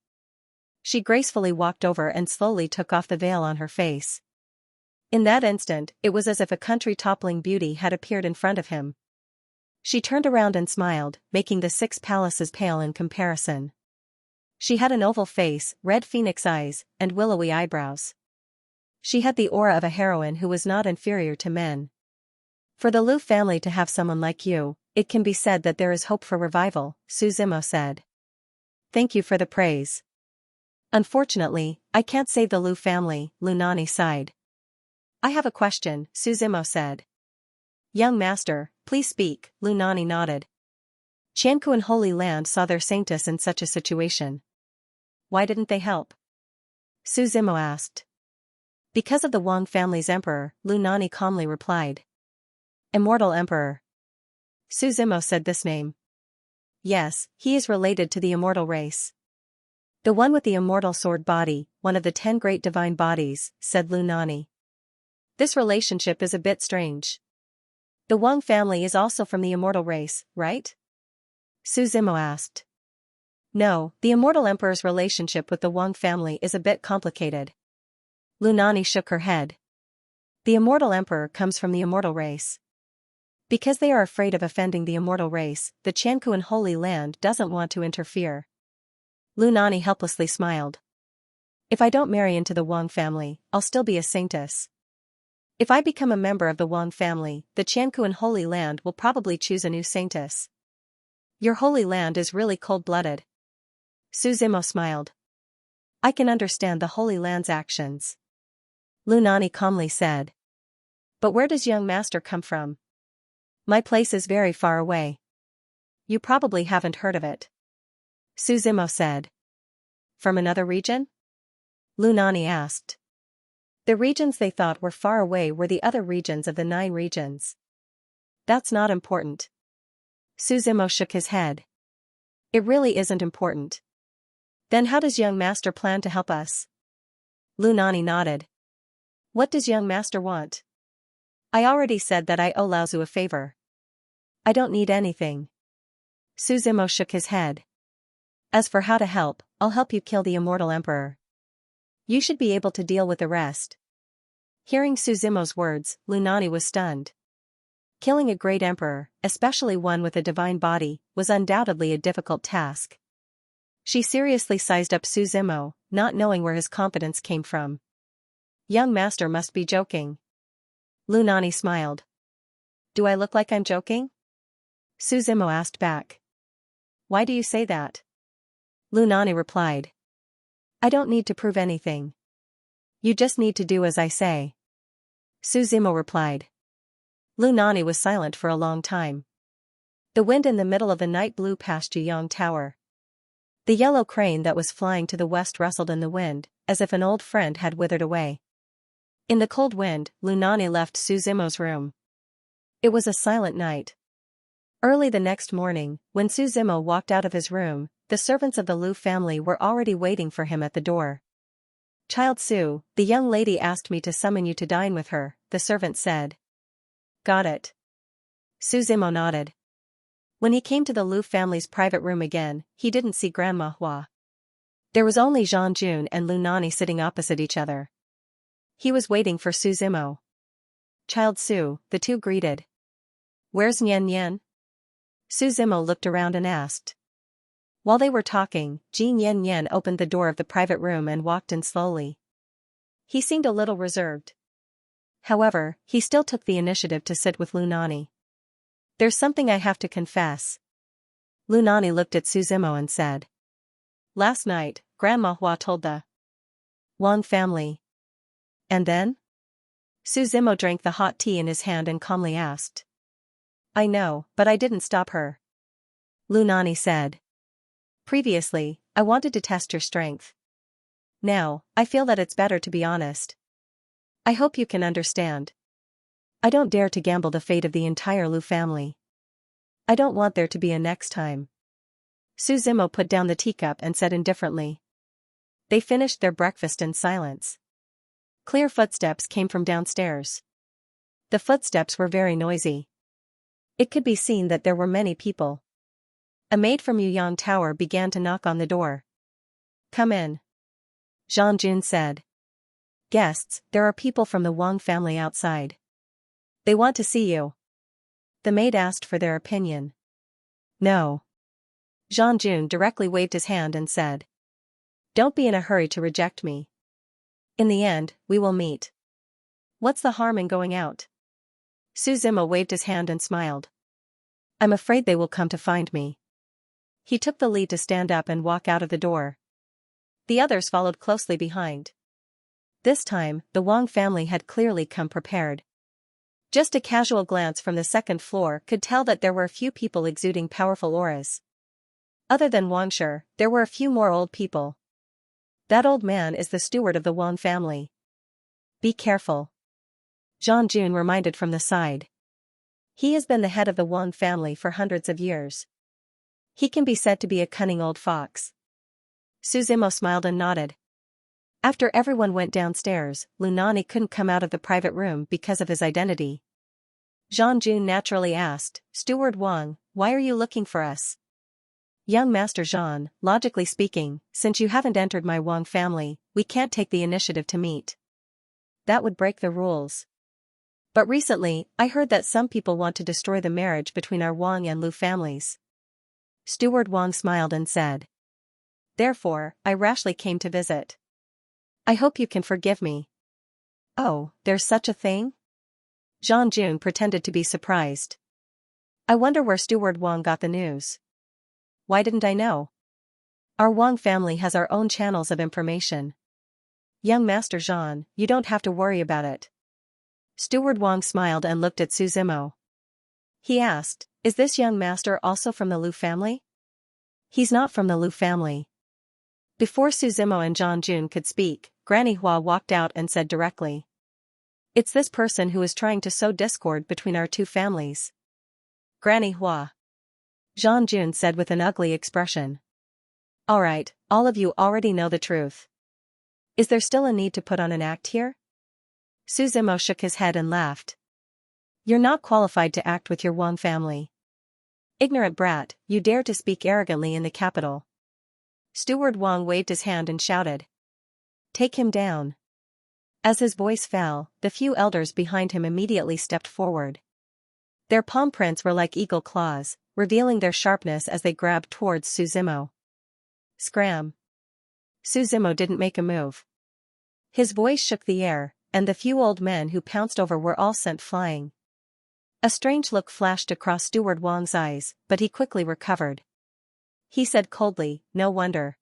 She gracefully walked over and slowly took off the veil on her face. In that instant, it was as if a country-toppling beauty had appeared in front of him. She turned around and smiled, making the 6 palaces pale in comparison. She had an oval face, red phoenix eyes, and willowy eyebrows. She had the aura of a heroine who was not inferior to men. "For the Lu family to have someone like you, it can be said that there is hope for revival," Su Zimo said. "Thank you for the praise. Unfortunately, I can't save the Lu family," Lu Nani sighed. "I have a question," Su Zimo said. "Young master, please speak," Lu Nani nodded. "Qianku and Holy Land saw their saintess in such a situation. Why didn't they help?" Su Zimo asked. "Because of the Wang family's emperor," Lu Nani calmly replied. "Immortal Emperor." Su Zimo said this name. "Yes, he is related to the immortal race. The one with the immortal sword body, one of the 10 great divine bodies," said Lu Nani. "This relationship is a bit strange. The Wang family is also from the immortal race, right?" Su Zimo asked. "No, the immortal emperor's relationship with the Wang family is a bit complicated." Lu Nani shook her head. "The immortal emperor comes from the immortal race. Because they are afraid of offending the immortal race, the Qianku and Holy Land doesn't want to interfere." Lu Nani helplessly smiled. "If I don't marry into the Wang family, I'll still be a saintess. If I become a member of the Wang family, the Qianku and Holy Land will probably choose a new saintess." "Your Holy Land is really cold-blooded." Su Zimo smiled. "I can understand the Holy Land's actions," Lu Nani calmly said. "But where does young master come from?" "My place is very far away. You probably haven't heard of it," Su Zimo said. "From another region?" Lu Nani asked. The regions they thought were far away were the other regions of the 9 regions. "That's not important." Su Zimo shook his head. "It really isn't important." "Then how does young master plan to help us?" Lu Nani nodded. "What does young master want?" "I already said that I owe Laozu a favor. I don't need anything." Su Zimo shook his head. "As for how to help, I'll help you kill the immortal emperor. You should be able to deal with the rest." Hearing Su Zimo's words, Lu Nani was stunned. Killing a great emperor, especially one with a divine body, was undoubtedly a difficult task. She seriously sized up Su Zimo, not knowing where his confidence came from. Young master must be joking. Lu Nani smiled. Do I look like I'm joking? Su Zimo asked back. Why do you say that? Lu Nani replied. I don't need to prove anything. You just need to do as I say. Su Zimo replied. Lu Nani was silent for a long time. The wind in the middle of the night blew past Juyong Tower. The yellow crane that was flying to the west rustled in the wind, as if an old friend had withered away. In the cold wind, Lu Nani left Su Zimo's room. It was a silent night. Early the next morning, when Su Zimo walked out of his room, the servants of the Lu family were already waiting for him at the door. Child Su, the young lady asked me to summon you to dine with her, the servant said. Got it. Su Zimo nodded. When he came to the Lu family's private room again, he didn't see Grandma Hua. There was only Zhang Jun and Lu Nani sitting opposite each other. He was waiting for Su Zimo. Child Su, the two greeted. Where's Nian Nian? Su Zimo looked around and asked. While they were talking, Jin Yen Yen opened the door of the private room and walked in slowly. He seemed a little reserved. However, he still took the initiative to sit with Lu Nani. There's something I have to confess. Lu Nani looked at Su Zimo and said. Last night, Grandma Hua told the Wang family. And then? Su Zimo drank the hot tea in his hand and calmly asked. I know, but I didn't stop her. Lu Nani said. Previously, I wanted to test your strength. Now, I feel that it's better to be honest. I hope you can understand. I don't dare to gamble the fate of the entire Lu family. I don't want there to be a next time. Su Zimo put down the teacup and said indifferently. They finished their breakfast in silence. Clear footsteps came from downstairs. The footsteps were very noisy. It could be seen that there were many people. A maid from Yuyang Tower began to knock on the door. Come in. Zhang Jun said. Guests, there are people from the Wang family outside. They want to see you. The maid asked for their opinion. No. Zhang Jun directly waved his hand and said. Don't be in a hurry to reject me. In the end, we will meet. What's the harm in going out? Su Zimo waved his hand and smiled. I'm afraid they will come to find me. He took the lead to stand up and walk out of the door. The others followed closely behind. This time, the Wang family had clearly come prepared. Just a casual glance from the second floor could tell that there were a few people exuding powerful auras. Other than Wang Shi, there were a few more old people. That old man is the steward of the Wang family. Be careful. Zhang Jun reminded from the side. He has been the head of the Wang family for hundreds of years. He can be said to be a cunning old fox. Su Zimo smiled and nodded. After everyone went downstairs, Lu Nani couldn't come out of the private room because of his identity. Zhang Jun naturally asked, Steward Wang, why are you looking for us? Young Master Zhan, logically speaking, since you haven't entered my Wang family, we can't take the initiative to meet. That would break the rules. But recently, I heard that some people want to destroy the marriage between our Wang and Lu families. Steward Wang smiled and said. Therefore, I rashly came to visit. I hope you can forgive me. Oh, there's such a thing? Zhang Jun pretended to be surprised. I wonder where Steward Wang got the news. Why didn't I know? Our Wang family has our own channels of information. Young Master Zhan, you don't have to worry about it. Steward Wang smiled and looked at Su Zimo. He asked, is this young master also from the Lu family? He's not from the Lu family. Before Su Zimo and Zhang Jun could speak, Granny Hua walked out and said directly. It's this person who is trying to sow discord between our two families. Granny Hua. Zhang Jun said with an ugly expression. Alright, all of you already know the truth. Is there still a need to put on an act here? Su Zimo shook his head and laughed. You're not qualified to act with your Wang family. Ignorant brat, you dare to speak arrogantly in the capital. Steward Wang waved his hand and shouted. Take him down. As his voice fell, the few elders behind him immediately stepped forward. Their palm prints were like eagle claws, revealing their sharpness as they grabbed towards Su Zimo. Scram. Su Zimo didn't make a move. His voice shook the air, and the few old men who pounced over were all sent flying. A strange look flashed across Steward Wang's eyes, but he quickly recovered. He said coldly, "No wonder.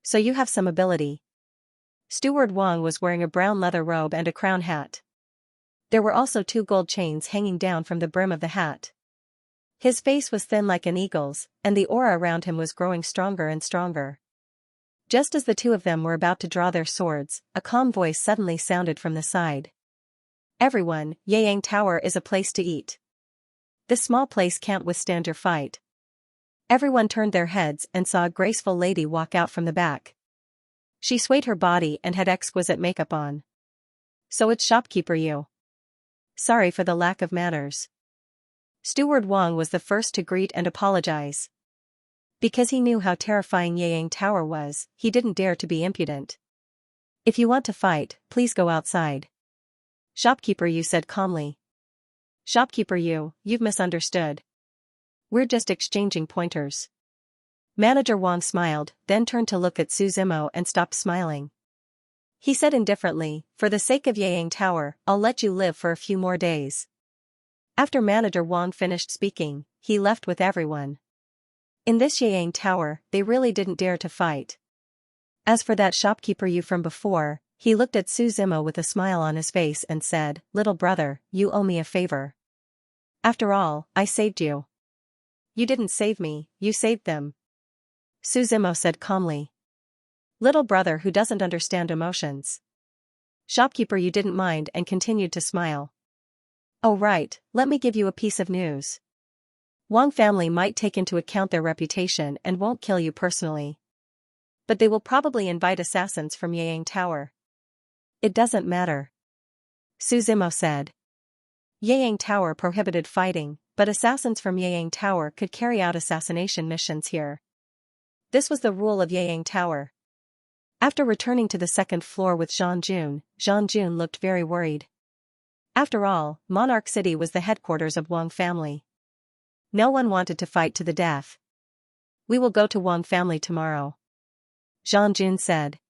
So you have some ability." Steward Wang was wearing a brown leather robe and a crown hat. There were also 2 gold chains hanging down from the brim of the hat. His face was thin like an eagle's, and the aura around him was growing stronger and stronger. Just as the 2 of them were about to draw their swords, a calm voice suddenly sounded from the side. "Everyone, Yang Tower is a place to eat. This small place can't withstand your fight." Everyone turned their heads and saw a graceful lady walk out from the back. She swayed her body and had exquisite makeup on. "So it's shopkeeper you. Sorry for the lack of manners." Steward Wang was the first to greet and apologize. Because he knew how terrifying Yang Tower was, he didn't dare to be impudent. "If you want to fight, please go outside." "Shopkeeper you," said calmly. "Shopkeeper you've misunderstood. We're just exchanging pointers." Manager Wang smiled, then turned to look at Su Zimo and stopped smiling. He said indifferently, "For the sake of Yang Tower, I'll let you live for a few more days." After Manager Wang finished speaking, he left with everyone. In this Yang Tower, they really didn't dare to fight. As for that shopkeeper you from before, he looked at Su Zimo with a smile on his face and said, "Little brother, you owe me a favor. After all, I saved you." "You didn't save me, you saved them," Su Zimo said calmly. Little brother who doesn't understand emotions. Shopkeeper you didn't mind and continued to smile. "Oh right, let me give you a piece of news. Wang family might take into account their reputation and won't kill you personally. But they will probably invite assassins from Yang Tower." "It doesn't matter," Su Zimo said. Yang Tower prohibited fighting, but assassins from Yang Tower could carry out assassination missions here. This was the rule of Yang Tower. After returning to the 2nd floor with Jean Jun looked very worried. After all, Monarch City was the headquarters of Wang family. No one wanted to fight to the death. "We will go to Wang family tomorrow," Jean Jun said.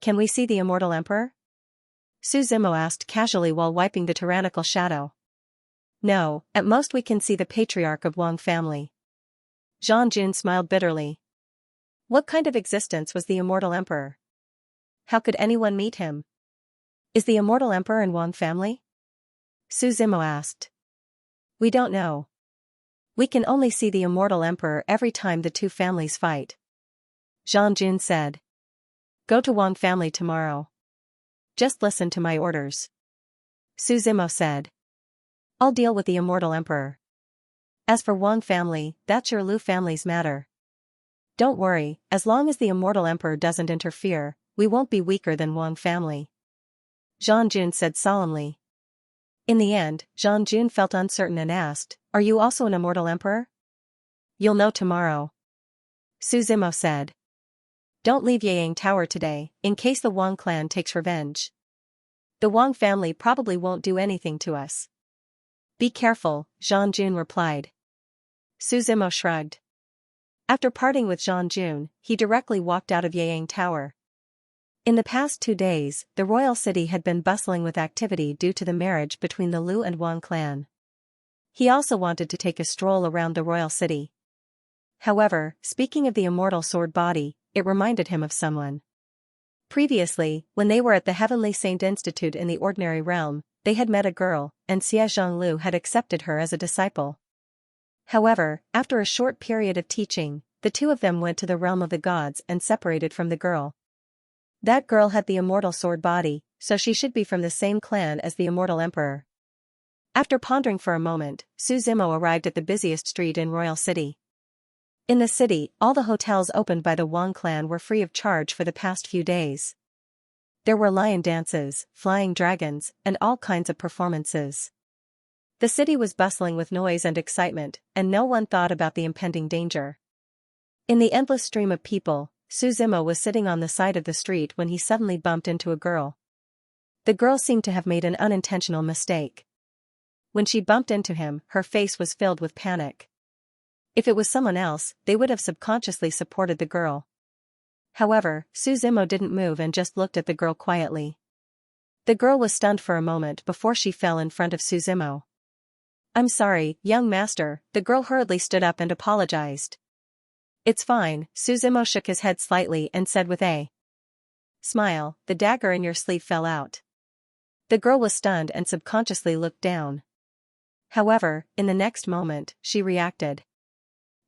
"Can we see the immortal emperor?" Su Zimo asked casually while wiping the tyrannical shadow. "No, at most we can see the patriarch of Wang family." Jean Jun smiled bitterly. What kind of existence was the immortal emperor? How could anyone meet him? "Is the immortal emperor in Wang family?" Su Zimo asked. "We don't know. We can only see the immortal emperor every time the 2 families fight," Jean Jun said. "Go to Wang family tomorrow. Just listen to my orders," Su Zimo said. "I'll deal with the immortal emperor. As for Wang family, that's your Lu family's matter. Don't worry, as long as the immortal emperor doesn't interfere, we won't be weaker than Wang family," Jean Jun said solemnly. In the end, Jean Jun felt uncertain and asked, "Are you also an immortal emperor?" "You'll know tomorrow," Su Zimo said. "Don't leave Yang Tower today, in case the Wang clan takes revenge. The Wang family probably won't do anything to us." "Be careful," Jean Jun replied. Su Zimo shrugged. After parting with Jean Jun, he directly walked out of Yang Tower. In the past 2 days, the royal city had been bustling with activity due to the marriage between the Lu and Wang clan. He also wanted to take a stroll around the royal city. However, speaking of the immortal sword body, it reminded him of someone. Previously, when they were at the Heavenly Saint Institute in the ordinary realm, they had met a girl, and Xie Zhonglu had accepted her as a disciple. However, after a short period of teaching, the 2 of them went to the realm of the gods and separated from the girl. That girl had the immortal sword body, so she should be from the same clan as the immortal emperor. After pondering for a moment, Su Zimo arrived at the busiest street in Royal City. In the city, all the hotels opened by the Wang clan were free of charge for the past few days. There were lion dances, flying dragons, and all kinds of performances. The city was bustling with noise and excitement, and no one thought about the impending danger. In the endless stream of people, Su Zimo was sitting on the side of the street when he suddenly bumped into a girl. The girl seemed to have made an unintentional mistake. When she bumped into him, her face was filled with panic. If it was someone else, they would have subconsciously supported the girl. However, Suzumo didn't move and just looked at the girl quietly. The girl was stunned for a moment before she fell in front of Suzumo. "I'm sorry, young master," the girl hurriedly stood up and apologized. "It's fine," Suzumo shook his head slightly and said with a smile, "the dagger in your sleeve fell out." The girl was stunned and subconsciously looked down. However, in the next moment, she reacted.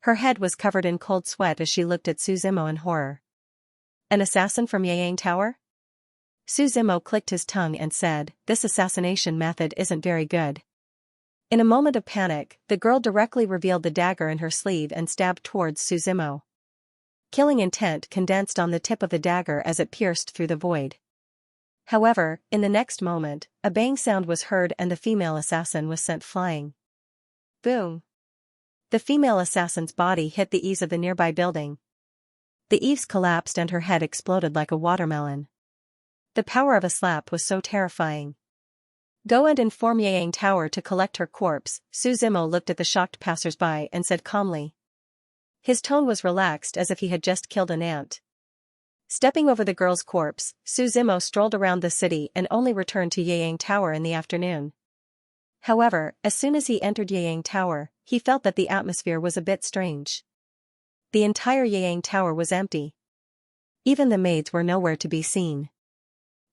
Her head was covered in cold sweat as she looked at Suzumo in horror. "An assassin from Yang Tower?" Suzumo clicked his tongue and said, "This assassination method isn't very good." In a moment of panic, the girl directly revealed the dagger in her sleeve and stabbed towards Suzumo. Killing intent condensed on the tip of the dagger as it pierced through the void. However, in the next moment, a bang sound was heard and the female assassin was sent flying. Boom! The female assassin's body hit the eaves of the nearby building. The eaves collapsed and her head exploded like a watermelon. The power of a slap was so terrifying. "Go and inform Yang Tower to collect her corpse," Suzumo looked at the shocked passers-by and said calmly. His tone was relaxed as if he had just killed an ant. Stepping over the girl's corpse, Suzumo strolled around the city and only returned to Yang Tower in the afternoon. However, as soon as he entered Yang Tower, he felt that the atmosphere was a bit strange. The entire Yang Tower was empty. Even the maids were nowhere to be seen.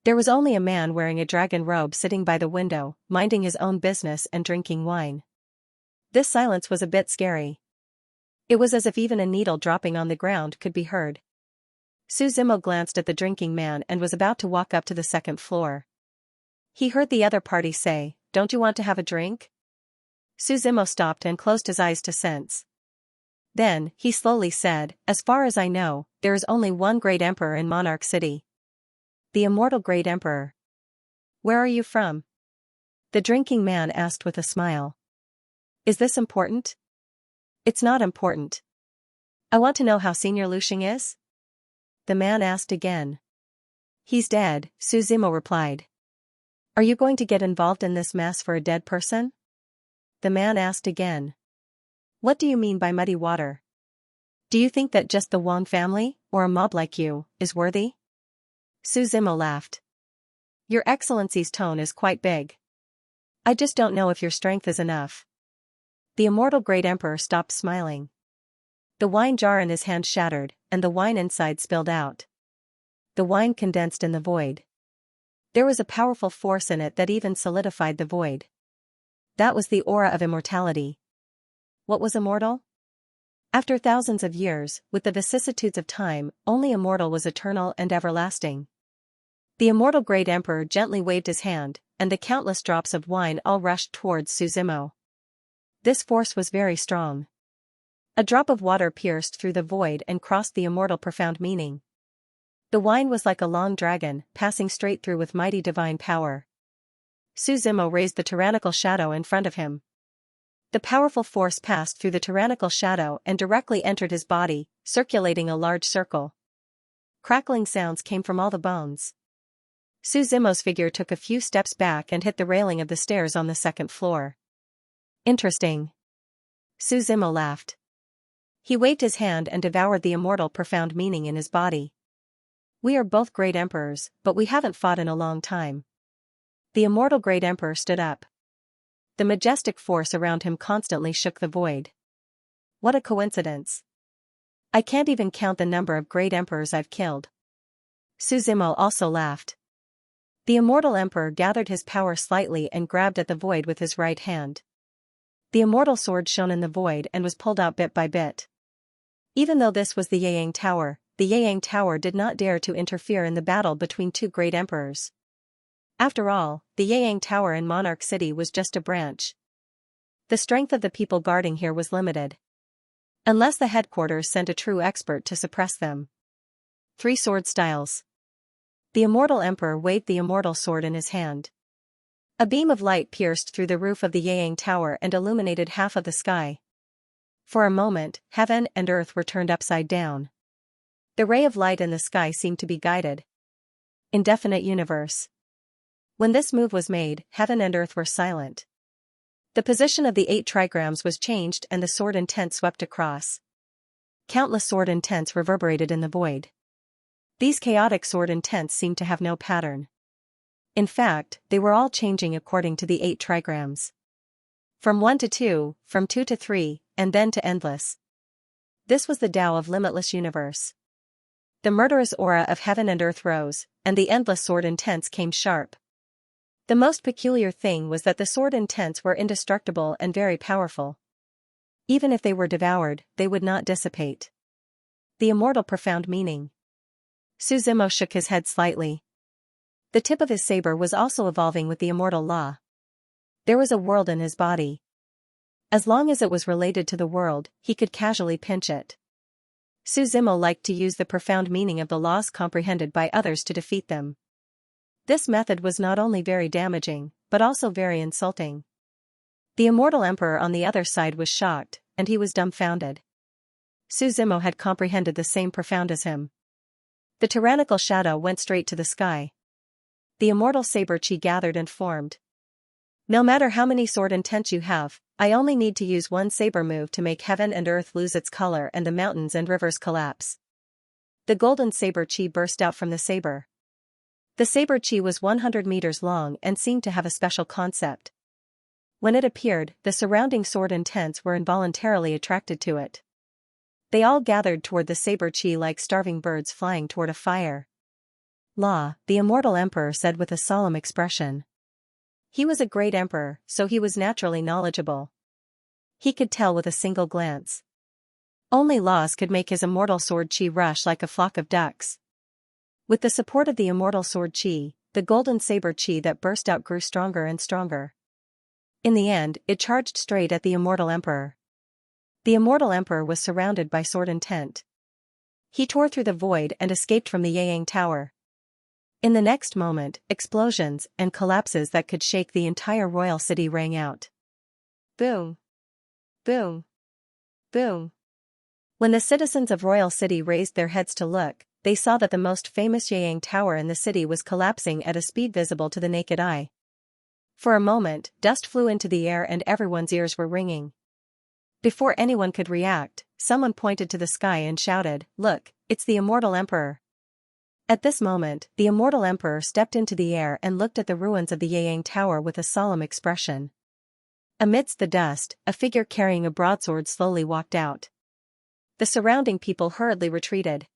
There was only a man wearing a dragon robe sitting by the window, minding his own business and drinking wine. This silence was a bit scary. It was as if even a needle dropping on the ground could be heard. Suzumo glanced at the drinking man and was about to walk up to the second floor. He heard the other party say, "Don't you want to have a drink?" Suzumo stopped and closed his eyes to sense. Then, he slowly said, "As far as I know, there is only one great emperor in Monarch City. The immortal great emperor." "Where are you from?" the drinking man asked with a smile. "Is this important?" "It's not important. I want to know how Senior Lushing is?" the man asked again. "He's dead," Suzumo replied. "Are you going to get involved in this mass for a dead person?" the man asked again. "What do you mean by muddy water? Do you think that just the Wang family, or a mob like you, is worthy?" Suzumo laughed. "Your Excellency's tone is quite big. I just don't know if your strength is enough." The immortal great emperor stopped smiling. The wine jar in his hand shattered, and the wine inside spilled out. The wine condensed in the void. There was a powerful force in it that even solidified the void. That was the aura of immortality. What was immortal? After thousands of years, with the vicissitudes of time, only immortal was eternal and everlasting. The immortal great emperor gently waved his hand, and the countless drops of wine all rushed towards Suzumo. This force was very strong. A drop of water pierced through the void and crossed the immortal profound meaning. The wine was like a long dragon, passing straight through with mighty divine power. Suzumo raised the tyrannical shadow in front of him. The powerful force passed through the tyrannical shadow and directly entered his body, circulating a large circle. Crackling sounds came from all the bones. Suzumo's figure took a few steps back and hit the railing of the stairs on the second floor. "Interesting." Suzumo laughed. He waved his hand and devoured the immortal profound meaning in his body. "We are both great emperors, but we haven't fought in a long time." The immortal great emperor stood up. The majestic force around him constantly shook the void. "What a coincidence. I can't even count the number of great emperors I've killed." Suzumo also laughed. The immortal emperor gathered his power slightly and grabbed at the void with his right hand. The immortal sword shone in the void and was pulled out bit by bit. Even though this was the Yang Tower, the Yang Tower did not dare to interfere in the battle between two great emperors. After all, the Yang Tower in Monarch City was just a branch. The strength of the people guarding here was limited. Unless the headquarters sent a true expert to suppress them. 3 sword styles. The immortal emperor waved the immortal sword in his hand. A beam of light pierced through the roof of the Yang Tower and illuminated half of the sky. For a moment, heaven and earth were turned upside down. The ray of light in the sky seemed to be guided. Indefinite universe. When this move was made, heaven and earth were silent. The position of the 8 trigrams was changed and the sword intent swept across. Countless sword intents reverberated in the void. These chaotic sword intents seemed to have no pattern. In fact, they were all changing according to the 8 trigrams. From 1 to 2, from 2 to 3, and then to endless. This was the Tao of limitless universe. The murderous aura of heaven and earth rose, and the endless sword intents came sharp. The most peculiar thing was that the sword intents were indestructible and very powerful. Even if they were devoured, they would not dissipate. The immortal profound meaning. Suzimo shook his head slightly. The tip of his saber was also evolving with the immortal law. There was a world in his body. As long as it was related to the world, he could casually pinch it. Suzimo liked to use the profound meaning of the laws comprehended by others to defeat them. This method was not only very damaging, but also very insulting. The immortal emperor on the other side was shocked, and he was dumbfounded. Suzimo had comprehended the same profound as him. The tyrannical shadow went straight to the sky. The immortal saber chi gathered and formed. No matter how many sword intents you have, I only need to use one saber move to make heaven and earth lose its color and the mountains and rivers collapse. The golden saber chi burst out from the saber. The saber chi was 100 meters long and seemed to have a special concept. When it appeared, the surrounding sword intents were involuntarily attracted to it. They all gathered toward the saber chi like starving birds flying toward a fire. "Law," the immortal emperor said with a solemn expression. He was a great emperor, so he was naturally knowledgeable. He could tell with a single glance. Only laws could make his immortal sword chi rush like a flock of ducks. With the support of the immortal sword chi, the golden saber chi that burst out grew stronger and stronger. In the end, it charged straight at the immortal emperor. The immortal emperor was surrounded by sword intent. He tore through the void and escaped from the Yang Tower. In the next moment, explosions and collapses that could shake the entire royal city rang out. Boom! Boom! Boom! When the citizens of Royal City raised their heads to look, they saw that the most famous Yang Tower in the city was collapsing at a speed visible to the naked eye. For a moment, dust flew into the air and everyone's ears were ringing. Before anyone could react, someone pointed to the sky and shouted, "Look, it's the immortal emperor." At this moment, the immortal emperor stepped into the air and looked at the ruins of the Yang Tower with a solemn expression. Amidst the dust, a figure carrying a broadsword slowly walked out. The surrounding people hurriedly retreated.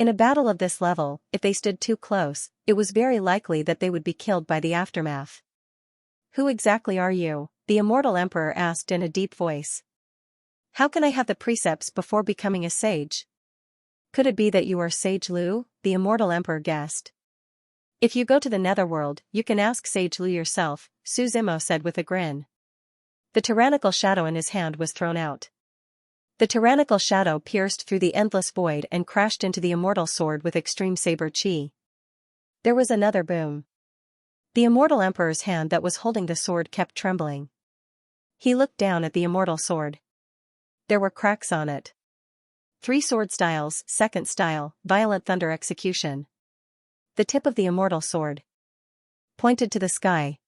In a battle of this level, if they stood too close, it was very likely that they would be killed by the aftermath. "Who exactly are you?" the immortal emperor asked in a deep voice. "How can I have the precepts before becoming a sage?" "Could it be that you are Sage Lu?" the immortal emperor guessed. "If you go to the netherworld, you can ask Sage Lu yourself," Suzimo said with a grin. The tyrannical shadow in his hand was thrown out. The tyrannical shadow pierced through the endless void and crashed into the immortal sword with extreme saber chi. There was another boom. The immortal emperor's hand that was holding the sword kept trembling. He looked down at the immortal sword. There were cracks on it. 3 sword styles, second style, violent thunder execution. The tip of the immortal sword pointed to the sky.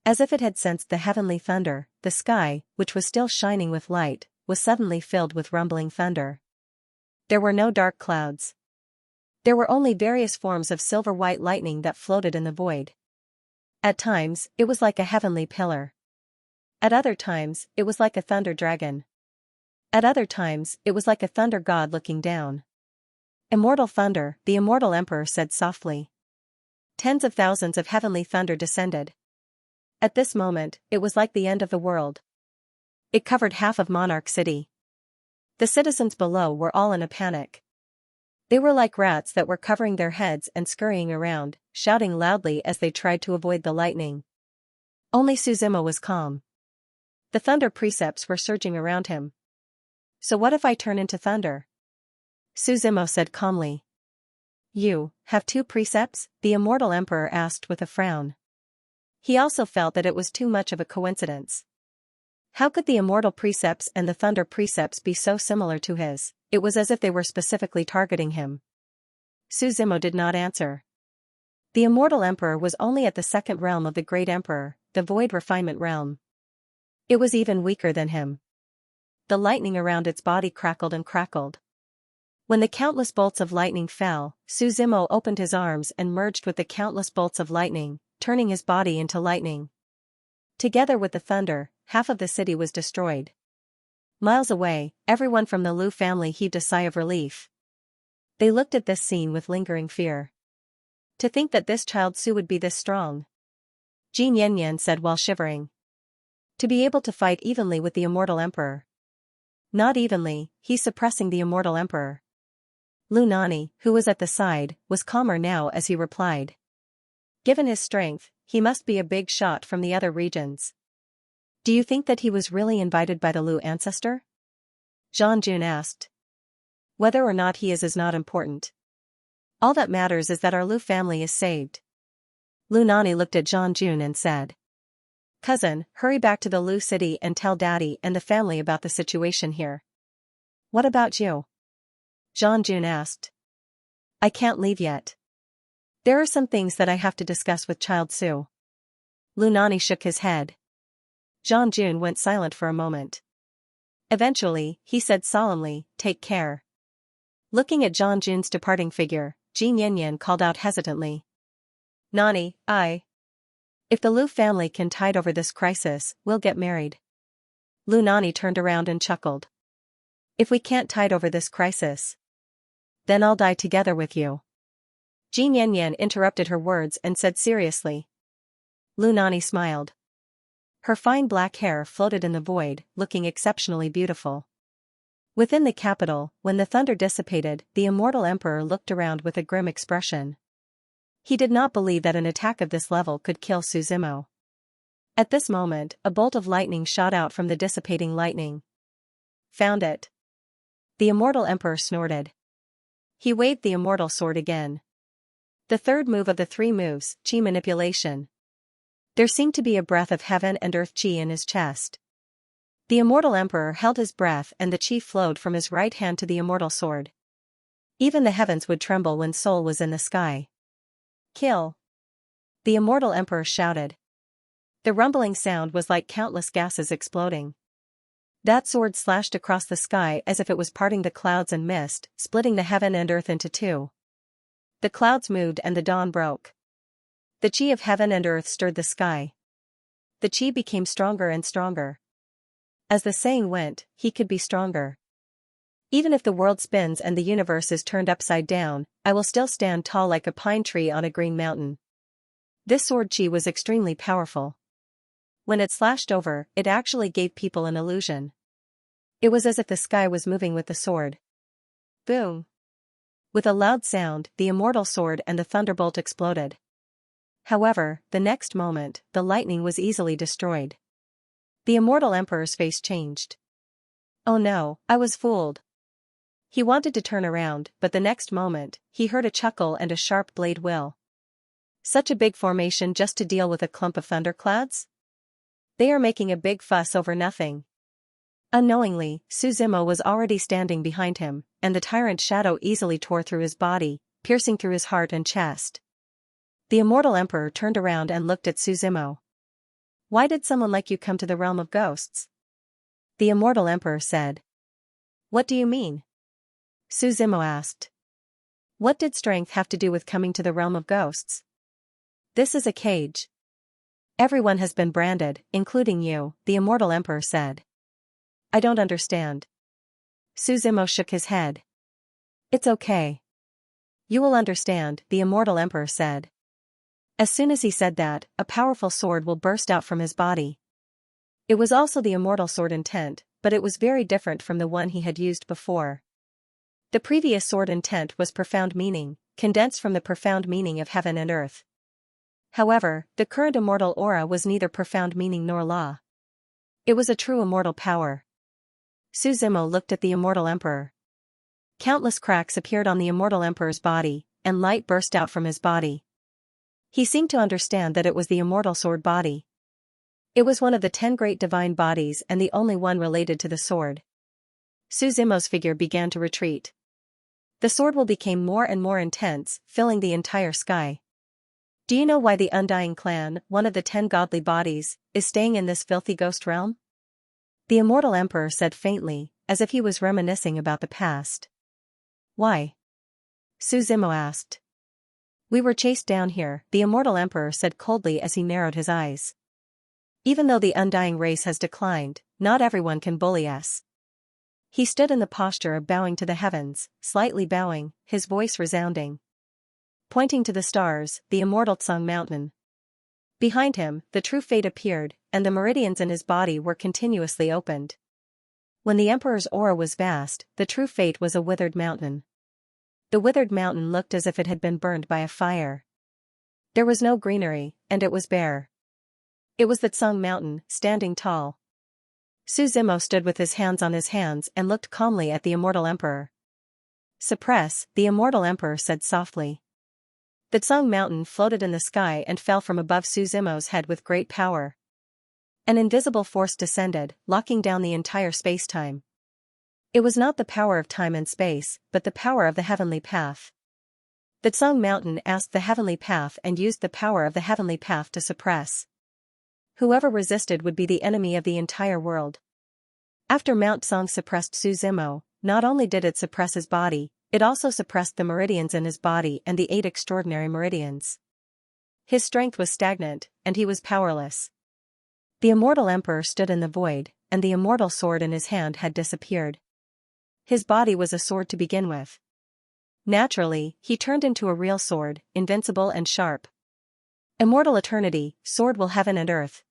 As if it had sensed the heavenly thunder, the sky, which was still shining with light, was suddenly filled with rumbling thunder. There were no dark clouds. There were only various forms of silver-white lightning that floated in the void. At times, it was like a heavenly pillar. At other times, it was like a thunder dragon. At other times, it was like a thunder god looking down. "Immortal thunder," the immortal emperor said softly. Tens of thousands of heavenly thunder descended. At this moment, it was like the end of the world. It covered half of Monarch City. The citizens below were all in a panic. They were like rats that were covering their heads and scurrying around, shouting loudly as they tried to avoid the lightning. Only Suzimo was calm. The thunder precepts were surging around him. "So what if I turn into thunder?" Suzimo said calmly. "You have 2 precepts?" the immortal emperor asked with a frown. He also felt that it was too much of a coincidence. How could the immortal precepts and the thunder precepts be so similar to his? It was as if they were specifically targeting him. Suzimo did not answer. The immortal emperor was only at the 2nd realm of the great emperor, the void refinement realm. It was even weaker than him. The lightning around its body crackled and crackled. When the countless bolts of lightning fell, Su Zimo opened his arms and merged with the countless bolts of lightning, turning his body into lightning. Together with the thunder, half of the city was destroyed. Miles away, everyone from the Lu family heaved a sigh of relief. They looked at this scene with lingering fear. To think that this child Su would be this strong. Xianxia said while shivering. To be able to fight evenly with the immortal emperor. Not evenly, he's suppressing the immortal emperor. Lu Nani, who was at the side, was calmer now as he replied. Given his strength, he must be a big shot from the other regions. Do you think that he was really invited by the Lu ancestor? Zhang Jun asked. Whether or not he is not important. All that matters is that our Lu family is saved. Lu Nani looked at Zhang Jun and said. Cousin, hurry back to the Lu city and tell Daddy and the family about the situation here. What about you? Zhang Jun asked. I can't leave yet. There are some things that I have to discuss with Child Su. Lu Nani shook his head. Zhang Jun went silent for a moment. Eventually, he said solemnly, take care. Looking at Zhang Jun's departing figure, Xianxia called out hesitantly. Nani, if the Lu family can tide over this crisis, we'll get married. Lu Nani turned around and chuckled. If we can't tide over this crisis, then I'll die together with you. Xianxia interrupted her words and said seriously. Lu Nani smiled. Her fine black hair floated in the void, looking exceptionally beautiful. Within the capital, when the thunder dissipated, the immortal emperor looked around with a grim expression. He did not believe that an attack of this level could kill Su Zimo. At this moment, a bolt of lightning shot out from the dissipating lightning. Found it. The immortal emperor snorted. He waved the immortal sword again. The third move of the three moves, chi manipulation. There seemed to be a breath of heaven and earth chi in his chest. The immortal emperor held his breath and the chi flowed from his right hand to the immortal sword. Even the heavens would tremble when Soul was in the sky. Kill! The immortal emperor shouted. The rumbling sound was like countless gases exploding. That sword slashed across the sky as if it was parting the clouds and mist, splitting the heaven and earth into two. The clouds moved and the dawn broke. The chi of heaven and earth stirred the sky. The chi became stronger and stronger. As the saying went, he could be stronger. Even if the world spins and the universe is turned upside down, I will still stand tall like a pine tree on a green mountain. This sword chi was extremely powerful. When it slashed over, it actually gave people an illusion. It was as if the sky was moving with the sword. Boom! With a loud sound, the immortal sword and the thunderbolt exploded. However, the next moment, the lightning was easily destroyed. The immortal emperor's face changed. Oh no, I was fooled. He wanted to turn around, but the next moment, he heard a chuckle and a sharp blade will. Such a big formation just to deal with a clump of thunderclouds? They are making a big fuss over nothing. Unknowingly, Su Zimo was already standing behind him, and the tyrant shadow easily tore through his body, piercing through his heart and chest. The immortal emperor turned around and looked at Su Zimo. Why did someone like you come to the realm of ghosts? The immortal emperor said. What do you mean? Su Zimo asked. What did strength have to do with coming to the realm of ghosts? This is a cage. Everyone has been branded, including you, the immortal emperor said. I don't understand. Su Zimo shook his head. It's okay. You will understand, the immortal emperor said. As soon as he said that, a powerful sword will burst out from his body. It was also the immortal sword intent, but it was very different from the one he had used before. The previous sword intent was profound meaning, condensed from the profound meaning of heaven and earth. However, the current immortal aura was neither profound meaning nor law. It was a true immortal power. Su Zimo looked at the immortal emperor. Countless cracks appeared on the immortal emperor's body, and light burst out from his body. He seemed to understand that it was the immortal sword body. It was one of the 10 great divine bodies and the only one related to the sword. Su Zimo's figure began to retreat. The sword will become more and more intense, filling the entire sky. Do you know why the Undying Clan, one of the 10 godly bodies, is staying in this filthy ghost realm? The immortal emperor said faintly, as if he was reminiscing about the past. Why? Su Zimo asked. We were chased down here, the immortal emperor said coldly as he narrowed his eyes. Even though the undying race has declined, not everyone can bully us. He stood in the posture of bowing to the heavens, slightly bowing, his voice resounding. Pointing to the stars, the immortal Tsang Mountain. Behind him, the true fate appeared, and the meridians in his body were continuously opened. When the emperor's aura was vast, the true fate was a withered mountain. The withered mountain looked as if it had been burned by a fire. There was no greenery, and it was bare. It was the Tsang Mountain, standing tall. Su Zimo stood with his hands on his hands and looked calmly at the immortal emperor. Suppress, the immortal emperor said softly. The Tsang Mountain floated in the sky and fell from above Su Zimo's head with great power. An invisible force descended, locking down the entire space-time. It was not the power of time and space, but the power of the heavenly path. The Tsang Mountain asked the heavenly path and used the power of the heavenly path to suppress. Whoever resisted would be the enemy of the entire world. After Mount Tsang suppressed Su Zimo, not only did it suppress his body, it also suppressed the meridians in his body and the 8 extraordinary meridians. His strength was stagnant, and he was powerless. The immortal emperor stood in the void, and the immortal sword in his hand had disappeared. His body was a sword to begin with. Naturally, he turned into a real sword, invincible and sharp. Immortal eternity, sword will heaven and earth.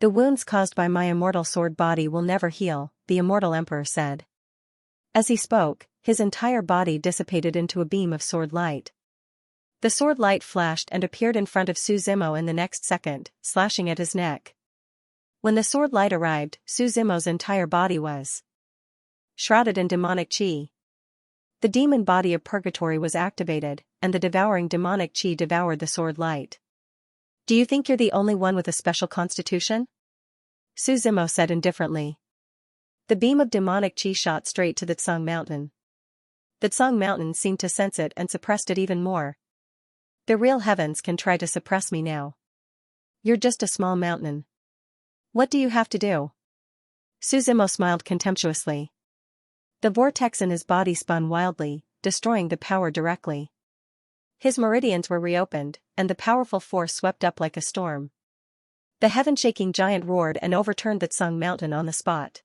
The wounds caused by my immortal sword body will never heal, the immortal emperor said. As he spoke, his entire body dissipated into a beam of sword light. The sword light flashed and appeared in front of Su Zimo in the next second, slashing at his neck. When the sword light arrived, Su Zimo's entire body was shrouded in demonic chi. The demon body of purgatory was activated, and the devouring demonic chi devoured the sword light. Do you think you're the only one with a special constitution? Su Zimo said indifferently. The beam of demonic chi shot straight to the Tsang Mountain. The Tsang Mountain seemed to sense it and suppressed it even more. The real heavens can try to suppress me now. You're just a small mountain. What do you have to do? Su Zimo smiled contemptuously. The vortex in his body spun wildly, destroying the power directly. His meridians were reopened, and the powerful force swept up like a storm. The heaven-shaking giant roared and overturned the Tsang Mountain on the spot.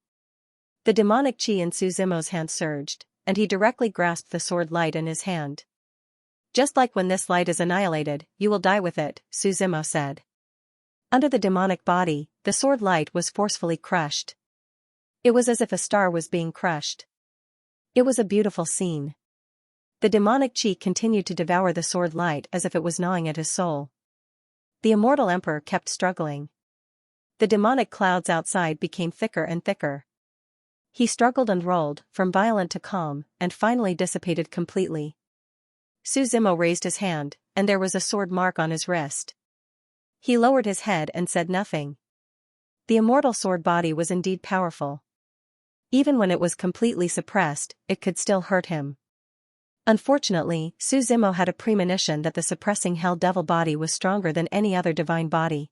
The demonic chi in Su Zimo's hand surged, and he directly grasped the sword light in his hand. Just like when this light is annihilated, you will die with it, Su Zimo said. Under the demonic body, the sword light was forcefully crushed. It was as if a star was being crushed. It was a beautiful scene. The demonic chi continued to devour the sword light as if it was gnawing at his soul. The immortal emperor kept struggling. The demonic clouds outside became thicker and thicker. He struggled and rolled, from violent to calm, and finally dissipated completely. Su Zimo raised his hand, and there was a sword mark on his wrist. He lowered his head and said nothing. The immortal sword body was indeed powerful. Even when it was completely suppressed, it could still hurt him. Unfortunately, Su Zimo had a premonition that the suppressing hell devil body was stronger than any other divine body.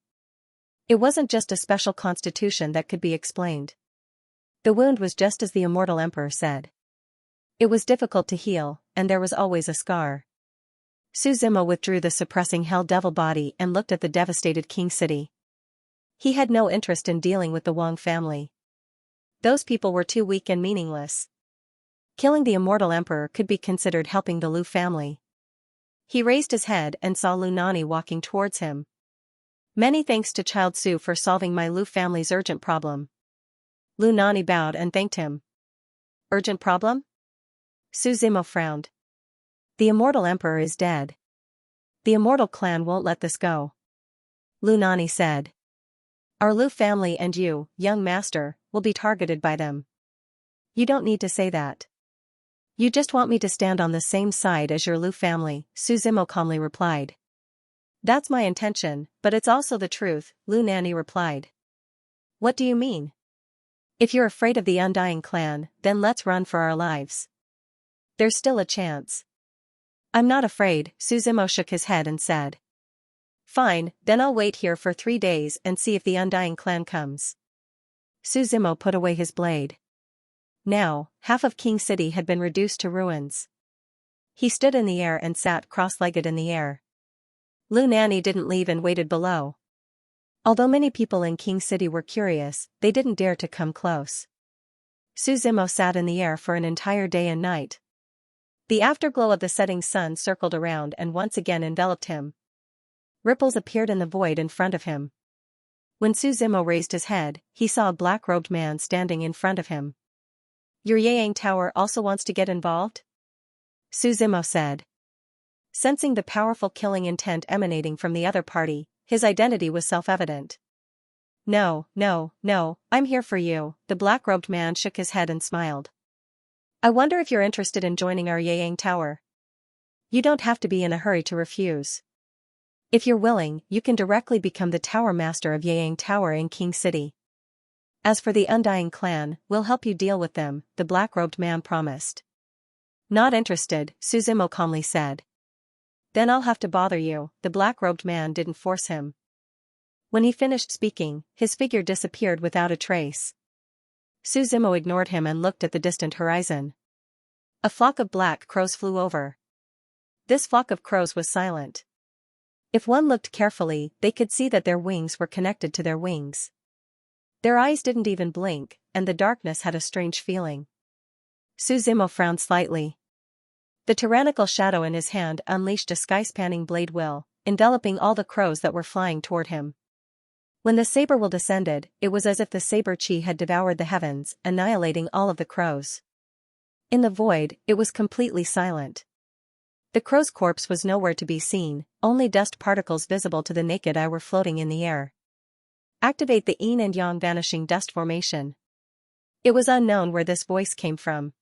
It wasn't just a special constitution that could be explained. The wound was just as the immortal emperor said. It was difficult to heal, and there was always a scar. Su Zimo withdrew the suppressing hell devil body and looked at the devastated king city. He had no interest in dealing with the Wang family. Those people were too weak and meaningless. Killing the immortal emperor could be considered helping the Lu family. He raised his head and saw Lu Nani walking towards him. Many thanks to Child Su for solving my Lu family's urgent problem. Lu Nani bowed and thanked him. Urgent problem? Su Zimo frowned. The immortal emperor is dead. The immortal clan won't let this go. Lu Nani said. Our Lu family and you, young master, will be targeted by them. You don't need to say that. You just want me to stand on the same side as your Lu family, Su Zimo calmly replied. That's my intention, but it's also the truth, Lu Nani replied. What do you mean? If you're afraid of the Undying clan, then let's run for our lives. There's still a chance. I'm not afraid, Su Zimo shook his head and said. Fine, then I'll wait here for 3 days and see if the Undying clan comes. Su Zimo put away his blade. Now, half of King City had been reduced to ruins. He stood in the air and sat cross-legged in the air. Lu Nanny didn't leave and waited below. Although many people in King City were curious, they didn't dare to come close. Su Zimo sat in the air for an entire day and night. The afterglow of the setting sun circled around and once again enveloped him. Ripples appeared in the void in front of him. When Su Zimo raised his head, he saw a black-robed man standing in front of him. "Your Yang Tower also wants to get involved?" Su Zimo said. Sensing the powerful killing intent emanating from the other party, his identity was self-evident. No, I'm here for you," the black-robed man shook his head and smiled. "I wonder if you're interested in joining our Yang Tower. You don't have to be in a hurry to refuse. If you're willing, you can directly become the Tower Master of Yang Tower in King City. As for the Undying Clan, we'll help you deal with them," the black-robed man promised. "Not interested," Su Zimo calmly said. "Then I'll have to bother you," the black-robed man didn't force him. When he finished speaking, his figure disappeared without a trace. Su Zimo ignored him and looked at the distant horizon. A flock of black crows flew over. This flock of crows was silent. If one looked carefully, they could see that their wings were connected to their wings. Their eyes didn't even blink, and the darkness had a strange feeling. Su Zimo frowned slightly. The tyrannical shadow in his hand unleashed a sky-spanning blade will, enveloping all the crows that were flying toward him. When the saber will descended, it was as if the saber chi had devoured the heavens, annihilating all of the crows. In the void, it was completely silent. The crow's corpse was nowhere to be seen, only dust particles visible to the naked eye were floating in the air. Activate the yin and yang vanishing dust formation. It was unknown where this voice came from.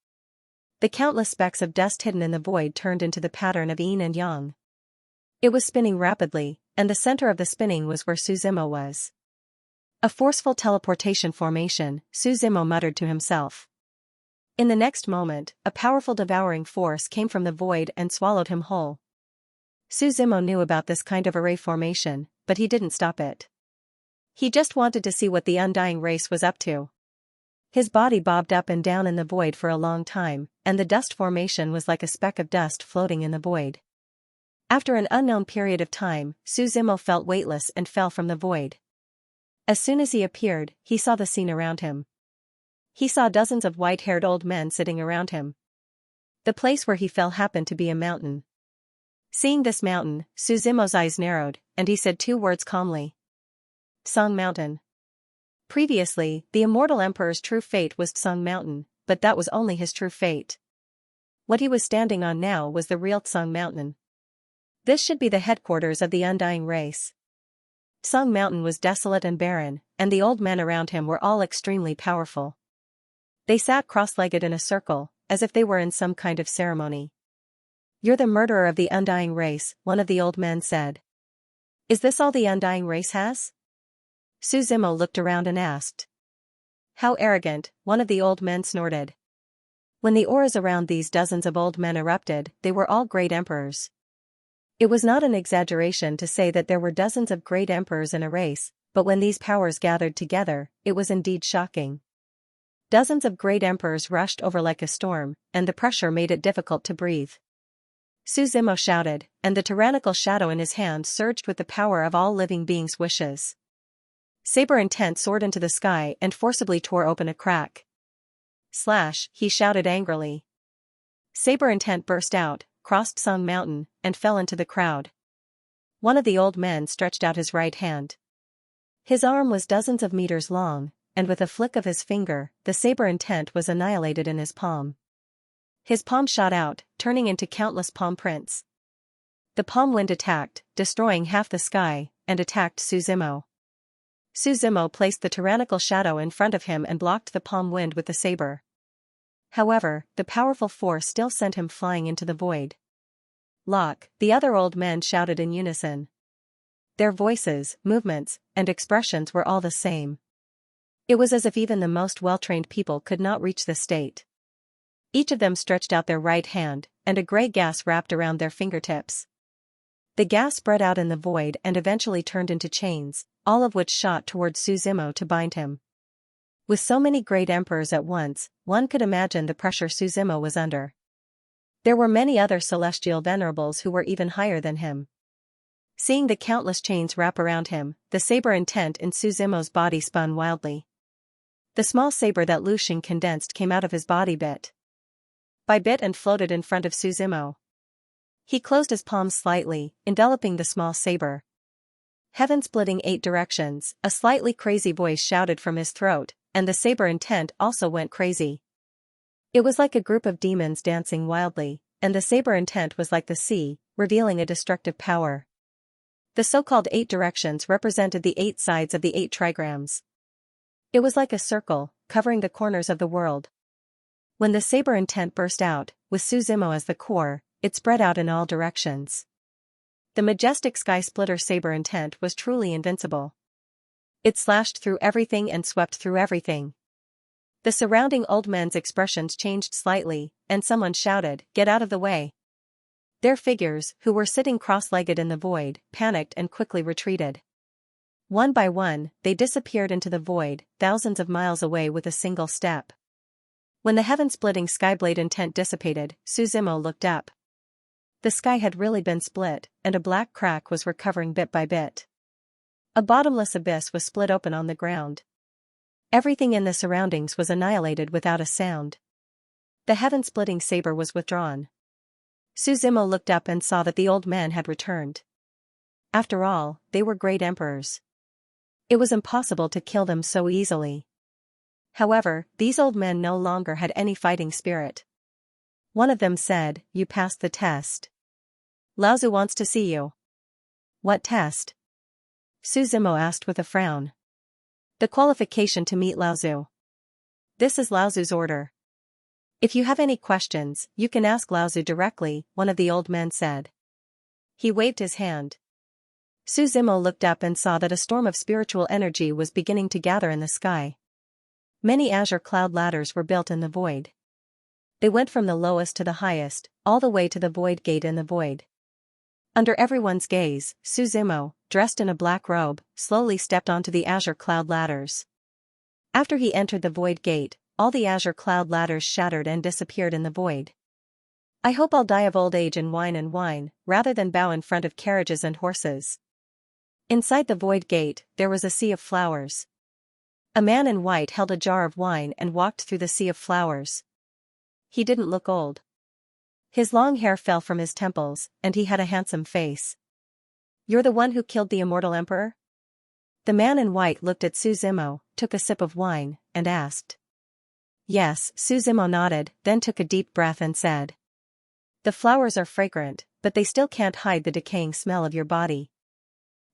The countless specks of dust hidden in the void turned into the pattern of yin and yang. It was spinning rapidly, and the center of the spinning was where Su Zimo was. A forceful teleportation formation, Su Zimo muttered to himself. In the next moment, a powerful devouring force came from the void and swallowed him whole. Su Zimo knew about this kind of array formation, but he didn't stop it. He just wanted to see what the Undying race was up to. His body bobbed up and down in the void for a long time, and the dust formation was like a speck of dust floating in the void. After an unknown period of time, Su Zimo felt weightless and fell from the void. As soon as he appeared, he saw the scene around him. He saw dozens of white-haired old men sitting around him. The place where he fell happened to be a mountain. Seeing this mountain, Su Zimo's eyes narrowed, and he said two words calmly. Song Mountain. Previously, the immortal emperor's true fate was Tsung Mountain, but that was only his true fate. What he was standing on now was the real Tsung Mountain. This should be the headquarters of the Undying race. Tsung Mountain was desolate and barren, and the old men around him were all extremely powerful. They sat cross-legged in a circle, as if they were in some kind of ceremony. "You're the murderer of the Undying race," one of the old men said. "Is this all the Undying race has?" Su Zimo looked around and asked. "How arrogant," one of the old men snorted. When the auras around these dozens of old men erupted, they were all great emperors. It was not an exaggeration to say that there were dozens of great emperors in a race, but when these powers gathered together, it was indeed shocking. Dozens of great emperors rushed over like a storm, and the pressure made it difficult to breathe. Su Zimo shouted, and the tyrannical shadow in his hand surged with the power of all living beings' wishes. Saber Intent soared into the sky and forcibly tore open a crack. "Slash," he shouted angrily. Saber Intent burst out, crossed Song Mountain, and fell into the crowd. One of the old men stretched out his right hand. His arm was dozens of meters long, and with a flick of his finger, the Saber Intent was annihilated in his palm. His palm shot out, turning into countless palm prints. The palm wind attacked, destroying half the sky, and attacked Su Zimo. Su Zimo placed the tyrannical shadow in front of him and blocked the palm wind with the saber. However, the powerful force still sent him flying into the void. "Lock," the other old men shouted in unison. Their voices, movements, and expressions were all the same. It was as if even the most well-trained people could not reach this state. Each of them stretched out their right hand, and a gray gas wrapped around their fingertips. The gas spread out in the void and eventually turned into chains, all of which shot towards Su Zimo to bind him. With so many great emperors at once, one could imagine the pressure Su Zimo was under. There were many other celestial venerables who were even higher than him. Seeing the countless chains wrap around him, the saber intent in Suzumo's body spun wildly. The small saber that Lu Xing condensed came out of his body bit by bit and floated in front of Suzumo. He closed his palms slightly, enveloping the small saber. Heaven splitting 8 directions, a slightly crazy voice shouted from his throat, and the saber intent also went crazy. It was like a group of demons dancing wildly, and the saber intent was like the sea, revealing a destructive power. The so-called 8 directions represented the 8 sides of the 8 trigrams. It was like a circle, covering the corners of the world. When the saber intent burst out, with Suzumo as the core, it spread out in all directions. The majestic sky splitter saber intent was truly invincible. It slashed through everything and swept through everything. The surrounding old men's expressions changed slightly, and someone shouted, "Get out of the way!" Their figures, who were sitting cross-legged in the void, panicked and quickly retreated. One by one, they disappeared into the void, thousands of miles away with a single step. When the heaven-splitting skyblade intent dissipated, Suzumo looked up. The sky had really been split, and a black crack was recovering bit by bit. A bottomless abyss was split open on the ground. Everything in the surroundings was annihilated without a sound. The heaven-splitting saber was withdrawn. Suzumo looked up and saw that the old man had returned. After all, they were great emperors. It was impossible to kill them so easily. However, these old men no longer had any fighting spirit. One of them said, "You passed the test. Laozu wants to see you." "What test?" Suzumo asked with a frown. "The qualification to meet Laozu. This is Laozu's order. If you have any questions, you can ask Laozu directly," one of the old men said. He waved his hand. Suzumo looked up and saw that a storm of spiritual energy was beginning to gather in the sky. Many azure cloud ladders were built in the void. They went from the lowest to the highest, all the way to the void gate in the void. Under everyone's gaze, Suzumo, dressed in a black robe, slowly stepped onto the azure cloud ladders. After he entered the void gate, all the azure cloud ladders shattered and disappeared in the void. "I hope I'll die of old age and wine, rather than bow in front of carriages and horses." Inside the void gate, there was a sea of flowers. A man in white held a jar of wine and walked through the sea of flowers. He didn't look old. His long hair fell from his temples, and he had a handsome face. "You're the one who killed the immortal emperor?" The man in white looked at Suzumo, took a sip of wine, and asked. "Yes," Suzumo nodded, then took a deep breath and said. "The flowers are fragrant, but they still can't hide the decaying smell of your body."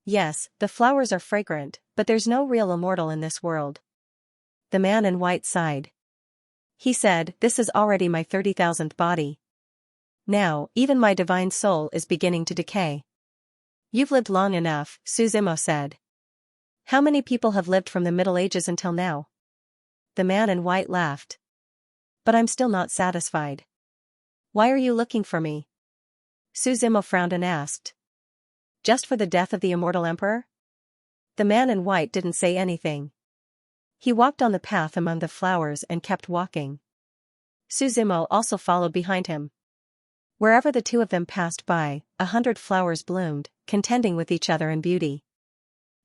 "Yes, the flowers are fragrant, but there's no real immortal in this world." The man in white sighed. He said, "This is already my 30,000th body. Now, even my divine soul is beginning to decay." "You've lived long enough," Suzumo said. "How many people have lived from the Middle Ages until now?" The man in white laughed. "But I'm still not satisfied." "Why are you looking for me?" Suzumo frowned and asked. "Just for the death of the immortal emperor?" The man in white didn't say anything. He walked on the path among the flowers and kept walking. Suzumo also followed behind him. Wherever the two of them passed by, 100 flowers bloomed, contending with each other in beauty.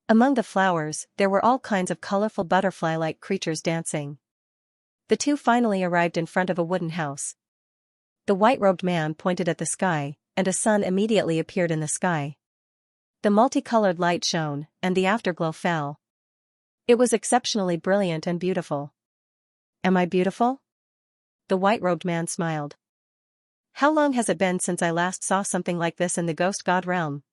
Among the flowers, there were all kinds of colorful butterfly-like creatures dancing. The two finally arrived in front of a wooden house. The white-robed man pointed at the sky, and a sun immediately appeared in the sky. The multicolored light shone, and the afterglow fell. It was exceptionally brilliant and beautiful. "Am I beautiful?" The white-robed man smiled. "How long has it been since I last saw something like this in the ghost god realm?"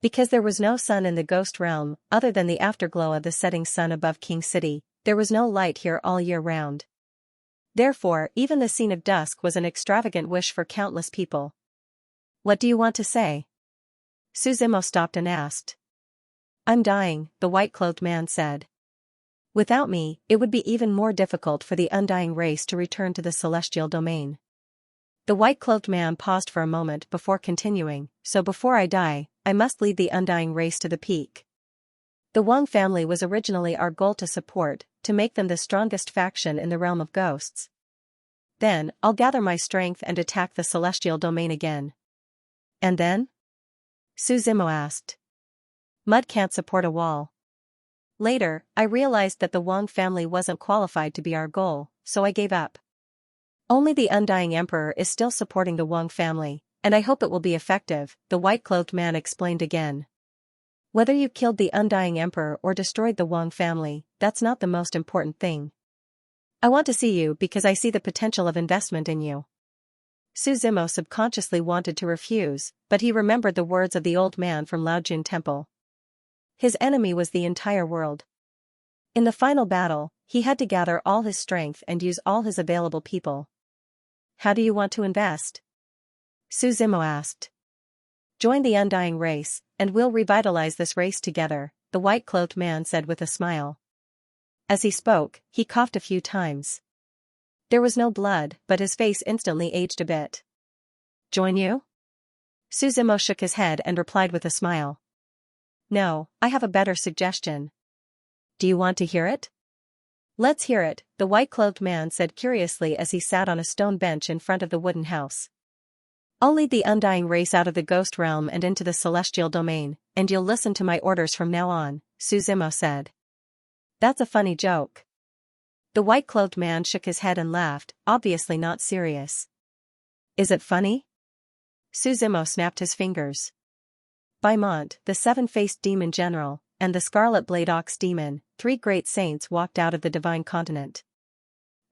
Because there was no sun in the ghost realm, other than the afterglow of the setting sun above King City, there was no light here all year round. Therefore, even the scene of dusk was an extravagant wish for countless people. "What do you want to say?" Suzumo stopped and asked. "I'm dying," the white-clothed man said. "Without me, it would be even more difficult for the undying race to return to the celestial domain." The white-clothed man paused for a moment before continuing, "So before I die, I must lead the undying race to the peak. The Wang family was originally our goal to support, to make them the strongest faction in the realm of ghosts. Then, I'll gather my strength and attack the celestial domain again. And then? Su Zimo asked. Mud can't support a wall. Later, I realized that the Wang family wasn't qualified to be our goal, so I gave up. Only the Undying Emperor is still supporting the Wang family, and I hope it will be effective, the white-clothed man explained again. Whether you killed the Undying Emperor or destroyed the Wang family, that's not the most important thing. I want to see you because I see the potential of investment in you. Su Zimo subconsciously wanted to refuse, but he remembered the words of the old man from Laojun Temple. His enemy was the entire world. In the final battle, he had to gather all his strength and use all his available people. How do you want to invest? Su Zimo asked. Join the Undying race, and we'll revitalize this race together, the white-cloaked man said with a smile. As he spoke, he coughed a few times. There was no blood, but his face instantly aged a bit. Join you? Su Zimo shook his head and replied with a smile. No, I have a better suggestion. Do you want to hear it? Let's hear it, the white-cloaked man said curiously as he sat on a stone bench in front of the wooden house. I'll lead the Undying race out of the ghost realm and into the celestial domain, and you'll listen to my orders from now on, Su Zimo said. That's a funny joke. The white-clothed man shook his head and laughed, obviously not serious. Is it funny? Su Zimo snapped his fingers. Baimont, the seven-faced demon general, and the scarlet blade ox demon, 3 great saints walked out of the divine continent.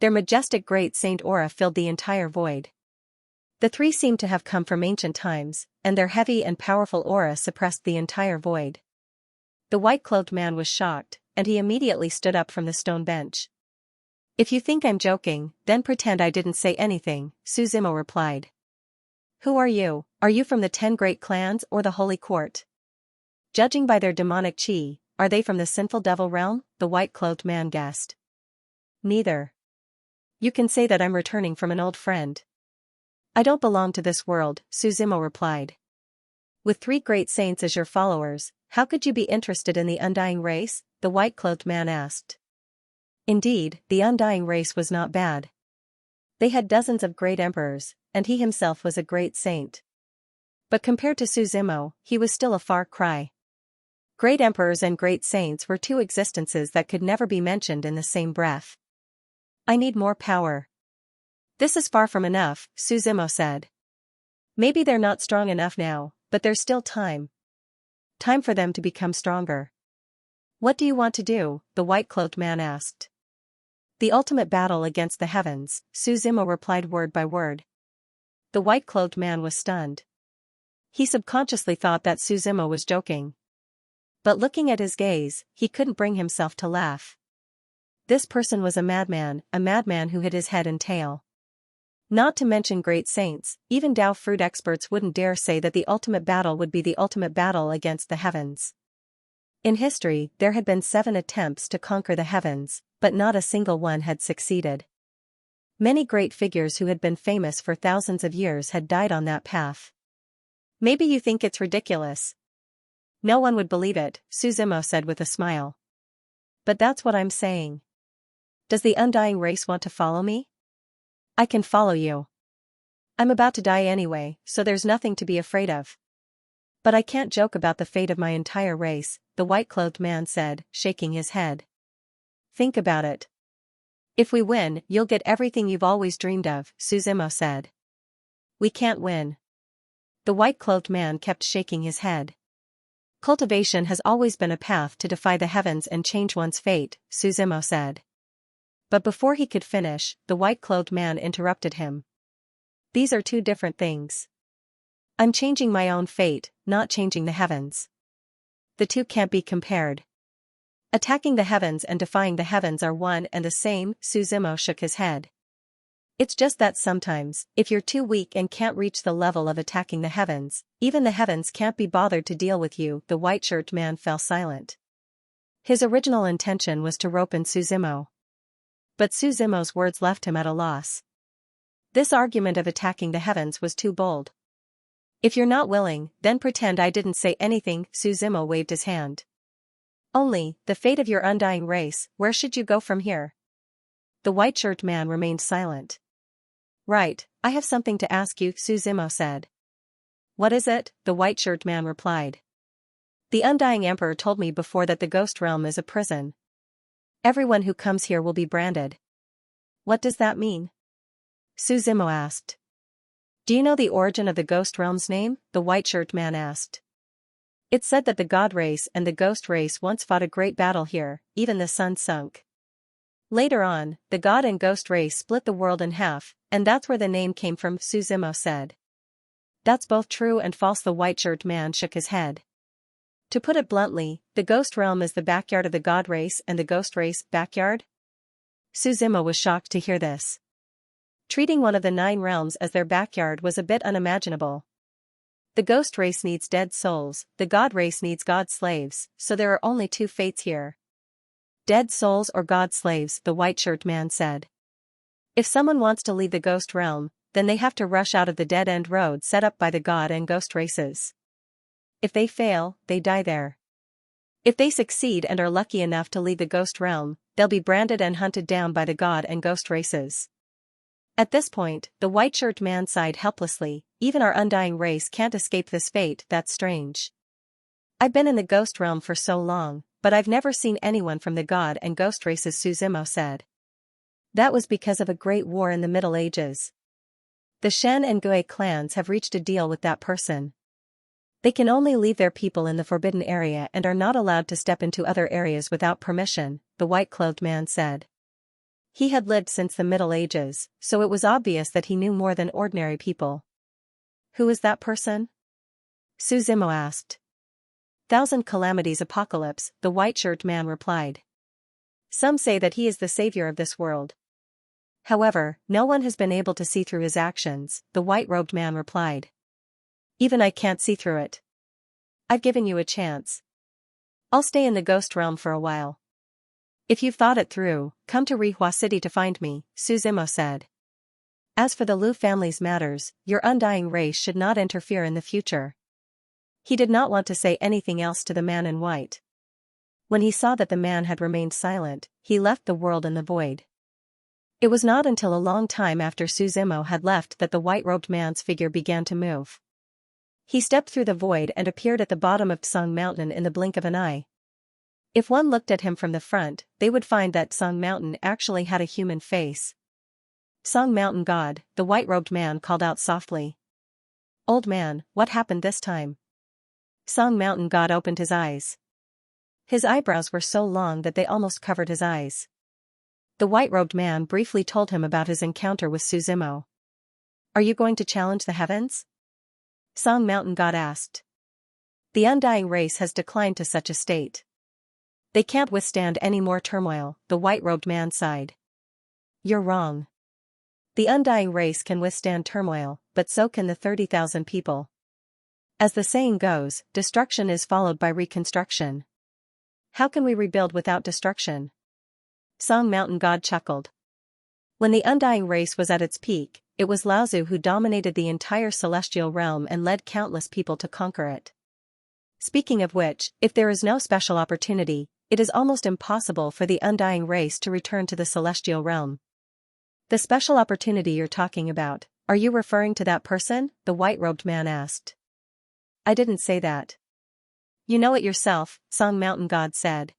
Their majestic great saint aura filled the entire void. The 3 seemed to have come from ancient times, and their heavy and powerful aura suppressed the entire void. The white-clothed man was shocked, and he immediately stood up from the stone bench. If you think I'm joking, then pretend I didn't say anything, Su Zimo replied. Who are you? Are you from the 10 great clans or the Holy Court? Judging by their demonic chi, are they from the sinful devil realm? The white-clothed man guessed. Neither. You can say that I'm returning from an old friend. I don't belong to this world, Su Zimo replied. With 3 great saints as your followers, how could you be interested in the Undying race? The white-clothed man asked. Indeed, the Undying race was not bad. They had dozens of great emperors, and he himself was a great saint. But compared to Su Zimo, he was still a far cry. Great emperors and great saints were 2 existences that could never be mentioned in the same breath. I need more power. This is far from enough, Su Zimo said. Maybe they're not strong enough now, but there's still time. Time for them to become stronger. What do you want to do? The white-clothed man asked. The ultimate battle against the heavens, Su Zimo replied word by word. The white-clothed man was stunned. He subconsciously thought that Su Zimo was joking. But looking at his gaze, he couldn't bring himself to laugh. This person was a madman who hid his head and tail. Not to mention great saints, even Dao fruit experts wouldn't dare say that the ultimate battle would be the ultimate battle against the heavens. In history, there had been 7 attempts to conquer the heavens, but not a single one had succeeded. Many great figures who had been famous for thousands of years had died on that path. Maybe you think it's ridiculous. No one would believe it, Su Zimo said with a smile. But that's what I'm saying. Does the Undying race want to follow me? I can follow you. I'm about to die anyway, so there's nothing to be afraid of. But I can't joke about the fate of my entire race, the white-clothed man said, shaking his head. Think about it. If we win, you'll get everything you've always dreamed of, Su Zimo said. We can't win. The white-clothed man kept shaking his head. Cultivation has always been a path to defy the heavens and change one's fate, Su Zimo said. But before he could finish, the white-clothed man interrupted him. These are 2 different things. I'm changing my own fate, not changing the heavens. The 2 can't be compared. Attacking the heavens and defying the heavens are one and the same, Su Zimo shook his head. It's just that sometimes, if you're too weak and can't reach the level of attacking the heavens, even the heavens can't be bothered to deal with you. The white-shirted man fell silent. His original intention was to rope in Su Zimo. But Su Zimo's words left him at a loss. This argument of attacking the heavens was too bold. If you're not willing, then pretend I didn't say anything, Su Zimo waved his hand. Only, the fate of your undying race, where should you go from here? The white-shirted man remained silent. Right, I have something to ask you, Suzimo said. What is it? The white-shirt man replied. The undying emperor told me before that the ghost realm is a prison. Everyone who comes here will be branded. What does that mean? Suzimo asked. Do you know the origin of the ghost realm's name? The white-shirt man asked. It's said that the god race and the ghost race once fought a great battle here, even the sun sunk. Later on, the god and ghost race split the world in half, and that's where the name came from, Suzimo said. That's both true and false, the white-shirt man shook his head. To put it bluntly, the ghost realm is the backyard of the god race and the ghost race, backyard? Suzimo was shocked to hear this. Treating one of the 9 realms as their backyard was a bit unimaginable. The ghost race needs dead souls, the god race needs god slaves, so there are only 2 fates here. Dead souls or god slaves, the white-shirt man said. If someone wants to leave the ghost realm, then they have to rush out of the dead-end road set up by the god and ghost races. If they fail, they die there. If they succeed and are lucky enough to leave the ghost realm, they'll be branded and hunted down by the god and ghost races. At this point, the white-shirt man sighed helplessly. Even our undying race can't escape this fate, that's strange. I've been in the ghost realm for so long, but I've never seen anyone from the god and ghost races, Suzimo said. That was because of a great war in the Middle Ages. The Shen and Gui clans have reached a deal with that person. They can only leave their people in the forbidden area and are not allowed to step into other areas without permission, the white-clothed man said. He had lived since the Middle Ages, so it was obvious that he knew more than ordinary people. Who is that person? Suzimo asked. Thousand Calamities Apocalypse, the white-shirt man replied. Some say that he is the savior of this world. However, no one has been able to see through his actions, the white-robed man replied. Even I can't see through it. I've given you a chance. I'll stay in the ghost realm for a while. If you've thought it through, come to Rihua City to find me, Suzimo said. As for the Liu family's matters, your undying race should not interfere in the future. He did not want to say anything else to the man in white. When he saw that the man had remained silent, he left the world in the void. It was not until a long time after Suzimo had left that the white-robed man's figure began to move. He stepped through the void and appeared at the bottom of Tsang Mountain in the blink of an eye. If one looked at him from the front, they would find that Tsang Mountain actually had a human face. Tsang Mountain God, the white-robed man called out softly. Old man, what happened this time? Tsang Mountain God opened his eyes. His eyebrows were so long that they almost covered his eyes. The white-robed man briefly told him about his encounter with Suzimo. Are you going to challenge the heavens? Tsang Mountain God asked. The undying race has declined to such a state. They can't withstand any more turmoil, the white-robed man sighed. You're wrong. The undying race can withstand turmoil, but so can the 30,000 people. As the saying goes, destruction is followed by reconstruction. How can we rebuild without destruction? Tsang Mountain God chuckled. When the undying race was at its peak, it was Laozu who dominated the entire celestial realm and led countless people to conquer it. Speaking of which, if there is no special opportunity, it is almost impossible for the undying race to return to the celestial realm. The special opportunity you're talking about, are you referring to that person? The white-robed man asked. I didn't say that. You know it yourself, Tsang Mountain God said.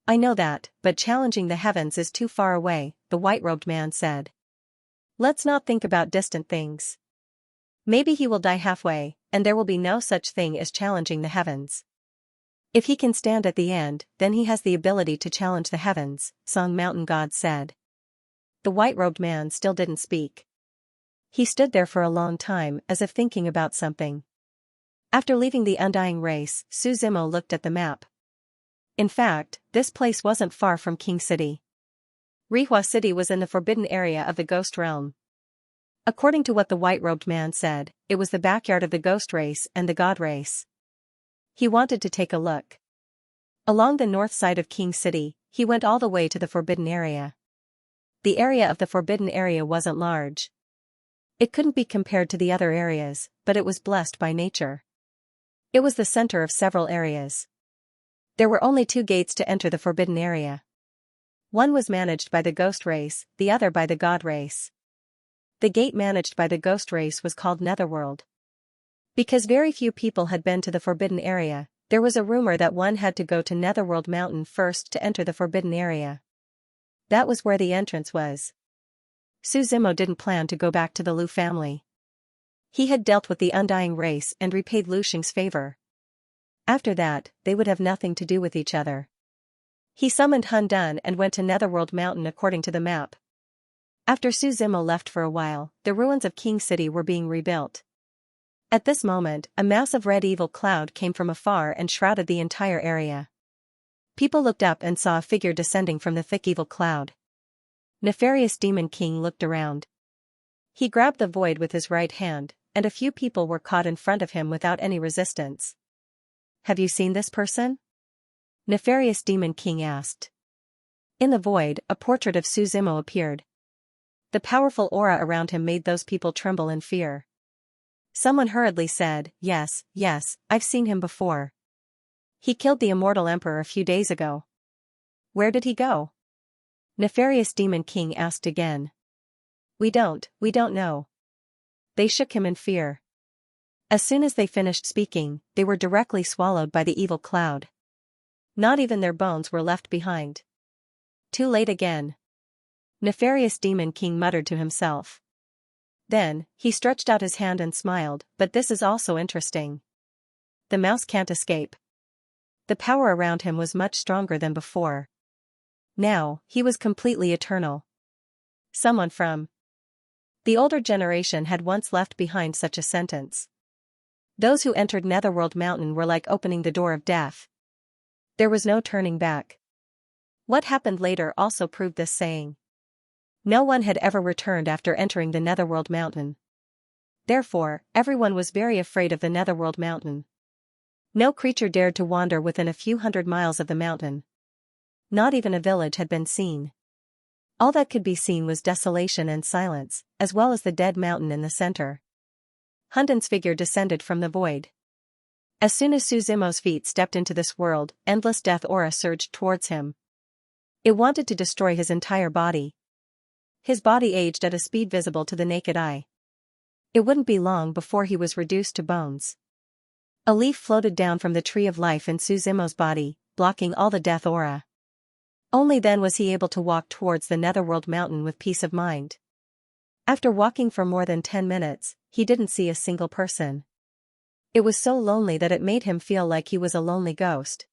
I know that, but challenging the heavens is too far away, the white-robed man said. Let's not think about distant things. Maybe he will die halfway, and there will be no such thing as challenging the heavens. If he can stand at the end, then he has the ability to challenge the heavens, Tsang Mountain God said. The white-robed man still didn't speak. He stood there for a long time as if thinking about something. After leaving the undying race, Suzimo looked at the map. In fact, this place wasn't far from King City. Rihua City was in the forbidden area of the ghost realm. According to what the white-robed man said, it was the backyard of the ghost race and the god race. He wanted to take a look. Along the north side of King City, he went all the way to the forbidden area. The area of the forbidden area wasn't large. It couldn't be compared to the other areas, but it was blessed by nature. It was the center of several areas. There were only 2 gates to enter the forbidden area. One was managed by the ghost race, the other by the god race. The gate managed by the ghost race was called Netherworld. Because very few people had been to the Forbidden Area, there was a rumor that one had to go to Netherworld Mountain first to enter the Forbidden Area. That was where the entrance was. Suzimo didn't plan to go back to the Lu family. He had dealt with the Undying race and repaid Lu Xing's favor. After that, they would have nothing to do with each other. He summoned Hun Dun and went to Netherworld Mountain according to the map. After Suzimo left for a while, the ruins of King City were being rebuilt. At this moment, a massive red evil cloud came from afar and shrouded the entire area. People looked up and saw a figure descending from the thick evil cloud. Nefarious Demon King looked around. He grabbed the void with his right hand, and a few people were caught in front of him without any resistance. "Have you seen this person?" Nefarious Demon King asked. In the void, a portrait of Suzimo appeared. The powerful aura around him made those people tremble in fear. Someone hurriedly said, yes, I've seen him before. He killed the immortal emperor a few days ago." "Where did he go?" Nefarious Demon King asked again. We don't know." They shook him in fear. As soon as they finished speaking, they were directly swallowed by the evil cloud. Not even their bones were left behind. Too late again. Nefarious Demon King muttered to himself. Then, he stretched out his hand and smiled, "But this is also interesting. The mouse can't escape." The power around him was much stronger than before. Now, he was completely eternal. Someone from the older generation had once left behind such a sentence. Those who entered Netherworld Mountain were like opening the door of death. There was no turning back. What happened later also proved this saying. No one had ever returned after entering the Netherworld Mountain. Therefore, everyone was very afraid of the Netherworld Mountain. No creature dared to wander within a few hundred miles of the mountain. Not even a village had been seen. All that could be seen was desolation and silence, as well as the dead mountain in the center. Hun Dun's figure descended from the void. As soon as Suzimo's feet stepped into this world, endless death aura surged towards him. It wanted to destroy his entire body. His body aged at a speed visible to the naked eye. It wouldn't be long before he was reduced to bones. A leaf floated down from the tree of life in Suzimo's body, blocking all the death aura. Only then was he able to walk towards the Netherworld Mountain with peace of mind. After walking for more than 10 minutes, he didn't see a single person. It was so lonely that it made him feel like he was a lonely ghost.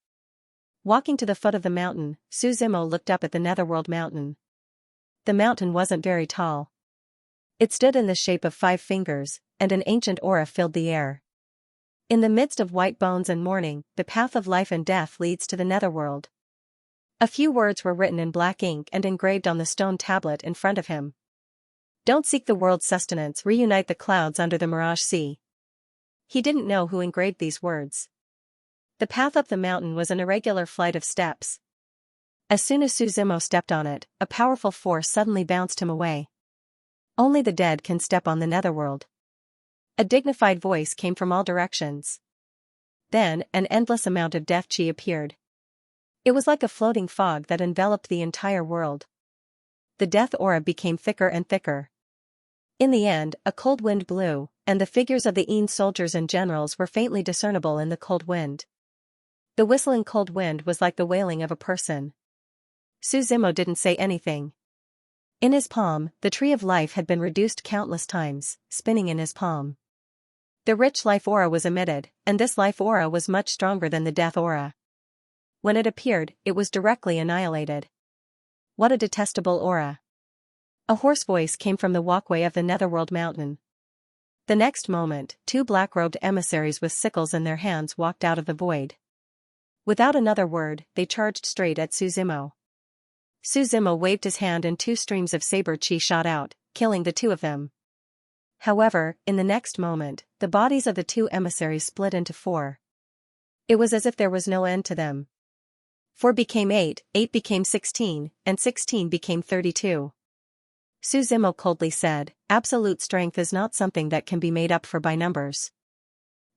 Walking to the foot of the mountain, Suzimo looked up at the Netherworld Mountain. The mountain wasn't very tall. It stood in the shape of 5 fingers, and an ancient aura filled the air. In the midst of white bones and mourning, the path of life and death leads to the Netherworld. A few words were written in black ink and engraved on the stone tablet in front of him. "Don't seek the world's sustenance, reunite the clouds under the mirage sea." He didn't know who engraved these words. The path up the mountain was an irregular flight of steps. As soon as Suzimo stepped on it, a powerful force suddenly bounced him away. Only the dead can step on the Netherworld. A dignified voice came from all directions. Then, an endless amount of death chi appeared. It was like a floating fog that enveloped the entire world. The death aura became thicker and thicker. In the end, a cold wind blew, and the figures of the Een soldiers and generals were faintly discernible in the cold wind. The whistling cold wind was like the wailing of a person. Suzimo didn't say anything. In his palm, the tree of life had been reduced countless times, spinning in his palm. The rich life aura was emitted, and this life aura was much stronger than the death aura. When it appeared, it was directly annihilated. What a detestable aura. A hoarse voice came from the walkway of the Netherworld Mountain. The next moment, 2 black-robed emissaries with sickles in their hands walked out of the void. Without another word, they charged straight at Suzimo. Suzimo waved his hand and 2 streams of saber chi shot out, killing the 2 of them. However, in the next moment, the bodies of the 2 emissaries split into 4. It was as if there was no end to them. 4 became 8, 8 became 16, and 16 became 32. Suzimo coldly said, "Absolute strength is not something that can be made up for by numbers."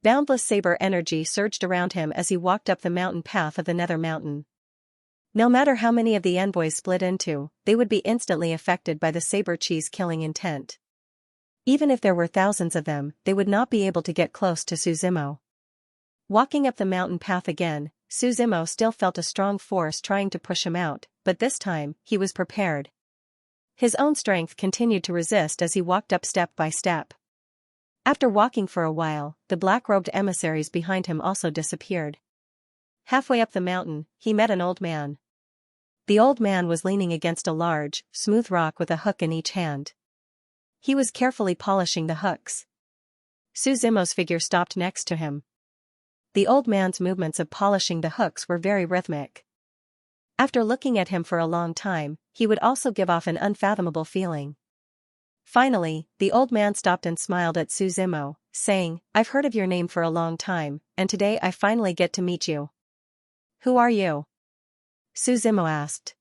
Boundless saber energy surged around him as he walked up the mountain path of the Nether Mountain. No matter how many of the envoys split into, they would be instantly affected by the saber chi's killing intent. Even if there were thousands of them, they would not be able to get close to Suzimo. Walking up the mountain path again, Suzimo still felt a strong force trying to push him out, but this time, he was prepared. His own strength continued to resist as he walked up step by step. After walking for a while, the black-robed emissaries behind him also disappeared. Halfway up the mountain, he met an old man. The old man was leaning against a large, smooth rock with a hook in each hand. He was carefully polishing the hooks. Suzimo's figure stopped next to him. The old man's movements of polishing the hooks were very rhythmic. After looking at him for a long time, he would also give off an unfathomable feeling. Finally, the old man stopped and smiled at Suzimo, saying, "I've heard of your name for a long time, and today I finally get to meet you." "Who are you?" Suzimo asked.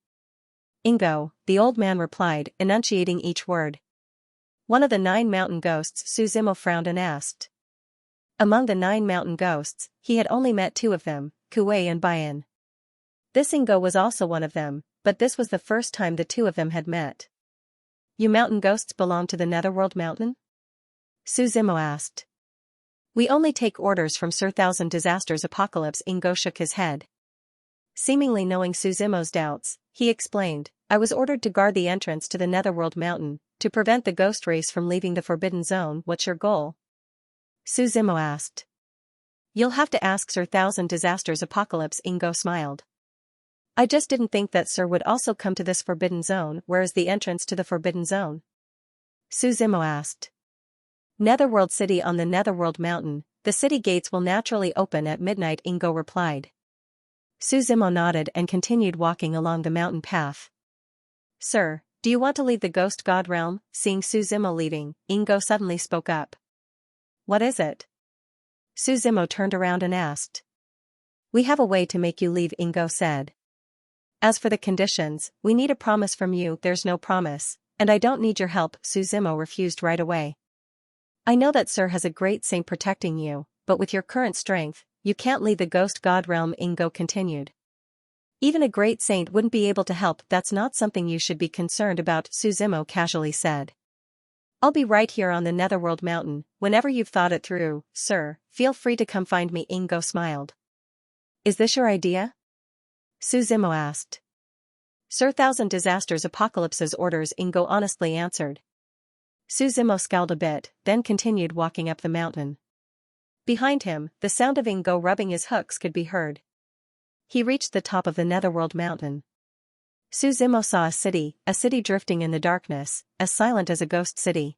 "Ingo," the old man replied, enunciating each word. "One of the 9 mountain ghosts." Suzimo frowned and asked. Among the 9 mountain ghosts, he had only met 2 of them, Kuei and Bayan. This Ingo was also one of them, but this was the first time the 2 of them had met. "You mountain ghosts belong to the Netherworld Mountain?" Suzimo asked. "We only take orders from Sir Thousand Disasters Apocalypse." Ingo shook his head. Seemingly knowing Suzimo's doubts, he explained, "I was ordered to guard the entrance to the Netherworld Mountain, to prevent the ghost race from leaving the Forbidden Zone." "What's your goal?" Suzimo asked. "You'll have to ask Sir Thousand Disasters Apocalypse." Ingo smiled. "I just didn't think that Sir would also come to this Forbidden Zone." "Where is the entrance to the Forbidden Zone?" Suzimo asked. "Netherworld City on the Netherworld Mountain. The city gates will naturally open at midnight." Ingo replied. Suzimo nodded and continued walking along the mountain path. "Sir, do you want to leave the Ghost God realm?" Seeing Suzimo leaving, Ingo suddenly spoke up. "What is it?" Suzimo turned around and asked. "We have a way to make you leave," Ingo said. "As for the conditions, we need a promise from you." "There's no promise, and I don't need your help." Suzimo refused right away. "I know that Sir has a great saint protecting you, but with your current strength, you can't leave the Ghost God realm." Ingo continued. "Even a great saint wouldn't be able to help." "That's not something you should be concerned about," Suzimo casually said. "I'll be right here on the Netherworld Mountain. Whenever you've thought it through, Sir, feel free to come find me." Ingo smiled. "Is this your idea?" Suzimo asked. "Sir Thousand Disasters Apocalypse's orders," Ingo honestly answered. Suzimo scowled a bit, then continued walking up the mountain. Behind him, the sound of Ingo rubbing his hooks could be heard. He reached the top of the Netherworld Mountain. Suzimo saw a city drifting in the darkness, as silent as a ghost city.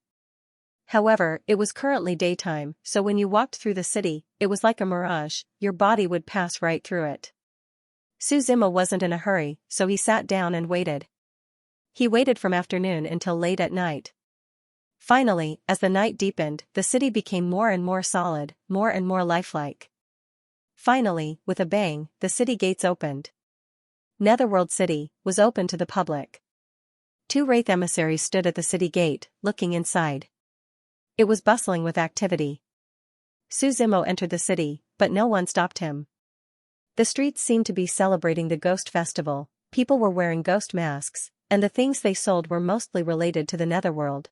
However, it was currently daytime, so when you walked through the city, it was like a mirage. Your body would pass right through it. Suzimo wasn't in a hurry, so he sat down and waited. He waited from afternoon until late at night. Finally, as the night deepened, the city became more and more solid, more and more lifelike. Finally, with a bang, the city gates opened. Netherworld City was open to the public. 2 wraith emissaries stood at the city gate, looking inside. It was bustling with activity. Suzimo entered the city, but no one stopped him. The streets seemed to be celebrating the Ghost Festival. People were wearing ghost masks, and the things they sold were mostly related to the Netherworld.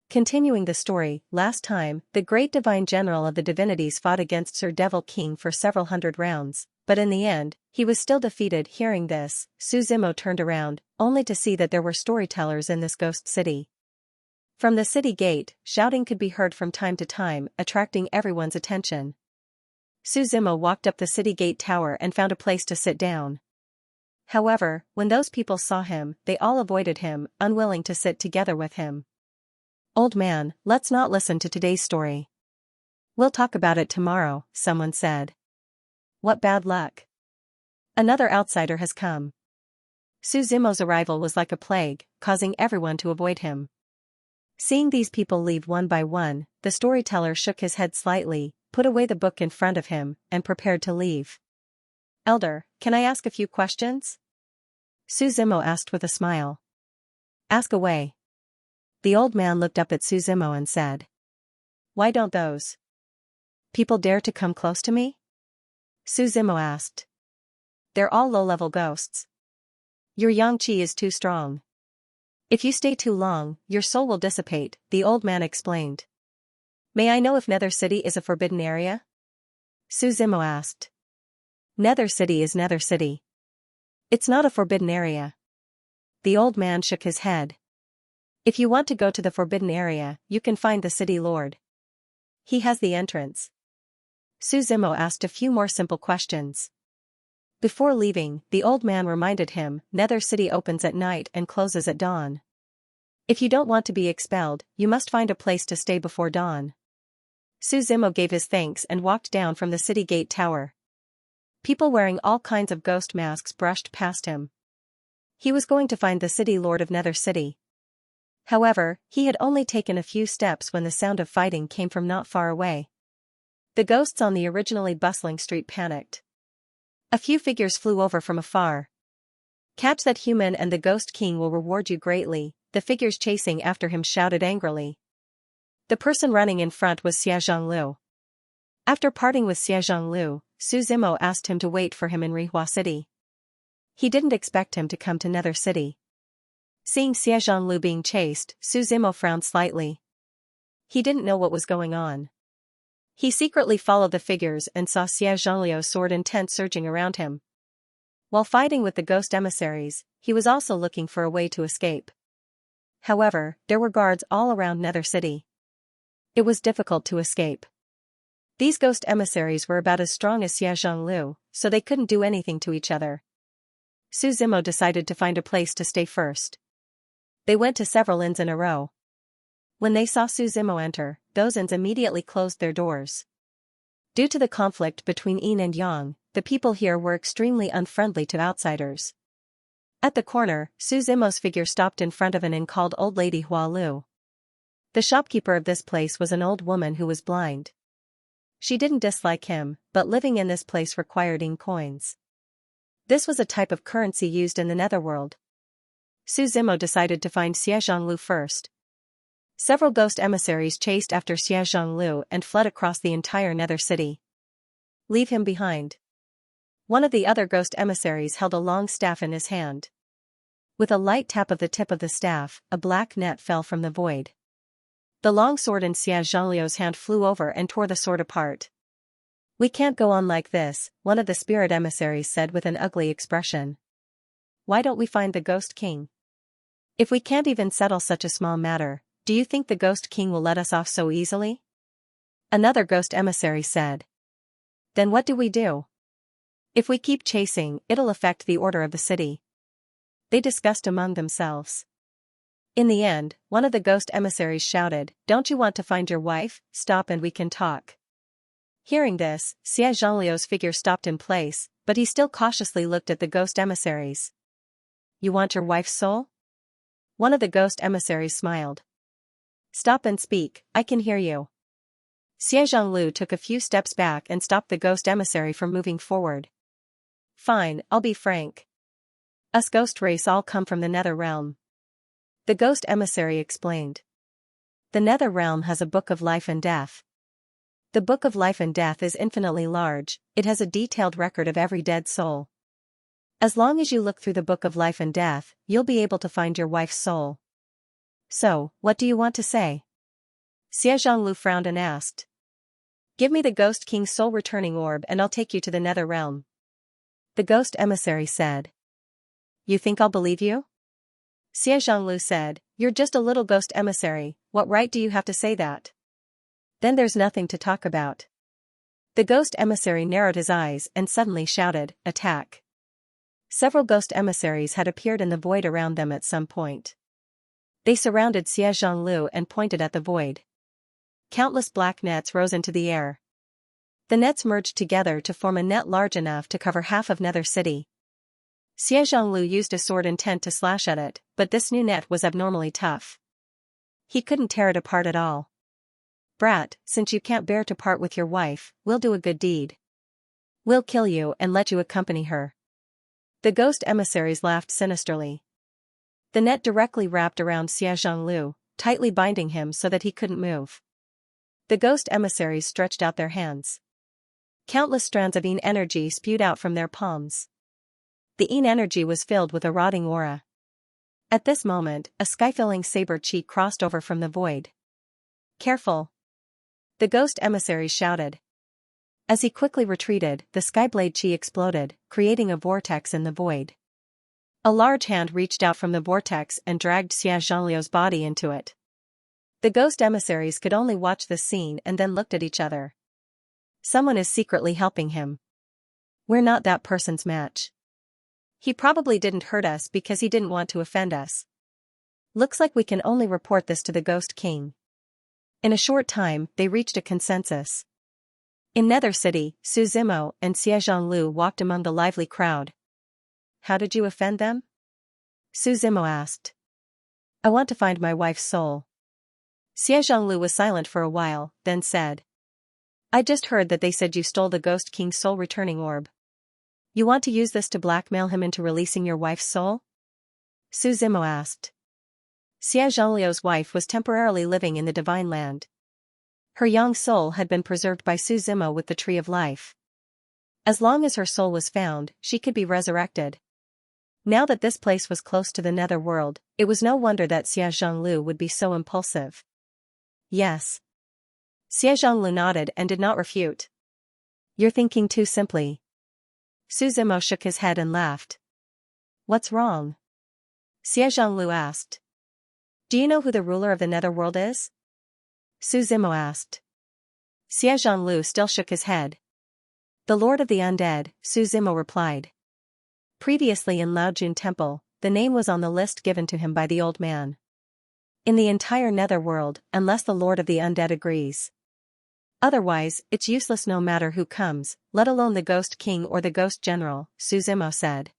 Continuing the story, last time, the great divine general of the divinities fought against Sir Devil King for several hundred rounds, but in the end, he was still defeated. Hearing this, Suzimo turned around, only to see that there were storytellers in this ghost city. From the city gate, shouting could be heard from time to time, attracting everyone's attention. Suzimo walked up the city gate tower and found a place to sit down. However, when those people saw him, they all avoided him, unwilling to sit together with him. "Old man, let's not listen to today's story. We'll talk about it tomorrow," someone said. "What bad luck. Another outsider has come." Suzimo's arrival was like a plague, causing everyone to avoid him. Seeing these people leave one by one, the storyteller shook his head slightly, put away the book in front of him, and prepared to leave. "Elder, can I ask a few questions?" Suzimo asked with a smile. "Ask away." The old man looked up at Suzimo and said. "Why don't those people dare to come close to me?" Suzimo asked. "They're all low-level ghosts. Your Xianxia is too strong." If you stay too long, your soul will dissipate, the old man explained. May I know if Nether City is a forbidden area? Suzimo asked. Nether City is Nether City. It's not a forbidden area. The old man shook his head. If you want to go to the forbidden area, you can find the city lord. He has the entrance. Suzimo asked a few more simple questions. Before leaving, the old man reminded him, Nether City opens at night and closes at dawn. If you don't want to be expelled, you must find a place to stay before dawn. Suzimo gave his thanks and walked down from the city gate tower. People wearing all kinds of ghost masks brushed past him. He was going to find the city lord of Nether City. However, he had only taken a few steps when the sound of fighting came from not far away. The ghosts on the originally bustling street panicked. A few figures flew over from afar. Catch that human and the Ghost King will reward you greatly, the figures chasing after him shouted angrily. The person running in front was Xianxia. After parting with Xianxia, Suzimo asked him to wait for him in Rihua City. He didn't expect him to come to Nether City. Seeing Xianxia being chased, Suzimo frowned slightly. He didn't know what was going on. He secretly followed the figures and saw Xianxia's sword intent surging around him. While fighting with the ghost emissaries, he was also looking for a way to escape. However, there were guards all around Nether City. It was difficult to escape. These ghost emissaries were about as strong as Xianxia, so they couldn't do anything to each other. Suzimo decided to find a place to stay first. They went to several inns in a row. When they saw Suzimo enter, those inns immediately closed their doors. Due to the conflict between yin and yang, the people here were extremely unfriendly to outsiders. At the corner, Suzimo's figure stopped in front of an inn called Old Lady Hualu. The shopkeeper of this place was an old woman who was blind. She didn't dislike him, but living in this place required yin coins. This was a type of currency used in the netherworld. Suzimo decided to find Xianxia first. Several ghost emissaries chased after Xianxia and fled across the entire Nether City. Leave him behind. One of the other ghost emissaries held a long staff in his hand. With a light tap of the tip of the staff, a black net fell from the void. The long sword in Xianxia's hand flew over and tore the sword apart. We can't go on like this, one of the spirit emissaries said with an ugly expression. Why don't we find the Ghost King? If we can't even settle such a small matter, do you think the Ghost King will let us off so easily? Another ghost emissary said. Then what do we do? If we keep chasing, it'll affect the order of the city. They discussed among themselves. In the end, one of the ghost emissaries shouted, Don't you want to find your wife? Stop and we can talk. Hearing this, Xianxia's figure stopped in place, but he still cautiously looked at the ghost emissaries. You want your wife's soul? One of the ghost emissaries smiled. Stop and speak, I can hear you. Xianxia took a few steps back and stopped the ghost emissary from moving forward. Fine, I'll be frank. Us ghost race all come from the Nether Realm. The ghost emissary explained. The Nether Realm has a book of life and death. The book of life and death is infinitely large, it has a detailed record of every dead soul. As long as you look through the book of life and death, you'll be able to find your wife's soul. So, what do you want to say? Xianxia frowned and asked. Give me the Ghost King's soul returning orb and I'll take you to the Nether Realm. The ghost emissary said. You think I'll believe you? Xianxia said, You're just a little ghost emissary, what right do you have to say that? Then there's nothing to talk about. The ghost emissary narrowed his eyes and suddenly shouted, Attack! Several ghost emissaries had appeared in the void around them at some point. They surrounded Xianxia and pointed at the void. Countless black nets rose into the air. The nets merged together to form a net large enough to cover half of Nether City. Xianxia used a sword intent to slash at it, but this new net was abnormally tough. He couldn't tear it apart at all. Brat, since you can't bear to part with your wife, we'll do a good deed. We'll kill you and let you accompany her. The ghost emissaries laughed sinisterly. The net directly wrapped around Xianxia, tightly binding him so that he couldn't move. The ghost emissaries stretched out their hands. Countless strands of yin energy spewed out from their palms. The yin energy was filled with a rotting aura. At this moment, a sky-filling saber chi crossed over from the void. Careful! The ghost emissary shouted. As he quickly retreated, the skyblade chi exploded, creating a vortex in the void. A large hand reached out from the vortex and dragged Xianxia's body into it. The ghost emissaries could only watch this scene and then looked at each other. Someone is secretly helping him. We're not that person's match. He probably didn't hurt us because he didn't want to offend us. Looks like we can only report this to the Ghost King. In a short time, they reached a consensus. In Nether City, Su Zimo and Xie Zhonglu walked among the lively crowd. How did you offend them? Su Zimo asked. I want to find my wife's soul. Xie Zhonglu was silent for a while, then said. I just heard that they said you stole the Ghost King's soul returning orb. You want to use this to blackmail him into releasing your wife's soul? Su Zimo asked. Xie Zhongliu's wife was temporarily living in the Divine Land. Her young soul had been preserved by Su Zimo with the Tree of Life. As long as her soul was found, she could be resurrected. Now that this place was close to the nether world, it was no wonder that Xie Zhonglu would be so impulsive. Yes. Xie Zhonglu nodded and did not refute. You're thinking too simply. Su Zimo shook his head and laughed. What's wrong? Xie Zhonglu asked. Do you know who the ruler of the netherworld is? Su Zimo asked. Xie Zhonglu still shook his head. The Lord of the Undead, Su Zimo replied. Previously in Laojun Temple, the name was on the list given to him by the old man. In the entire netherworld, unless the Lord of the Undead agrees. Otherwise, it's useless no matter who comes, let alone the Ghost King or the Ghost General, Su Zimo said.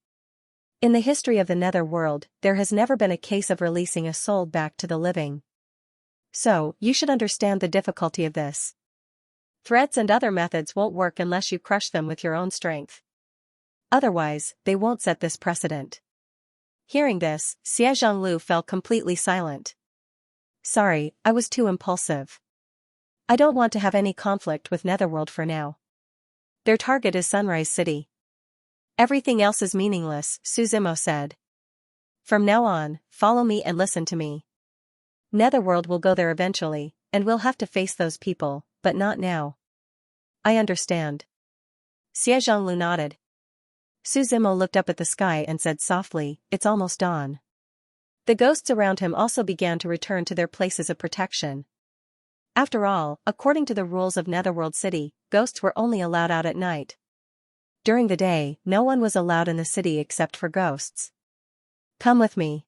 In the history of the netherworld, there has never been a case of releasing a soul back to the living. So, you should understand the difficulty of this. Threats and other methods won't work unless you crush them with your own strength. Otherwise, they won't set this precedent. Hearing this, Xie Zhonglu fell completely silent. Sorry, I was too impulsive. I don't want to have any conflict with Netherworld for now. Their target is Sunrise City. Everything else is meaningless, Su Zimo said. From now on, follow me and listen to me. Netherworld will go there eventually, and we'll have to face those people, but not now. I understand. Xie Zhonglu nodded. Su Zimo looked up at the sky and said softly, it's almost dawn. The ghosts around him also began to return to their places of protection. After all, according to the rules of Netherworld City, ghosts were only allowed out at night. During the day, no one was allowed in the city except for ghosts. Come with me.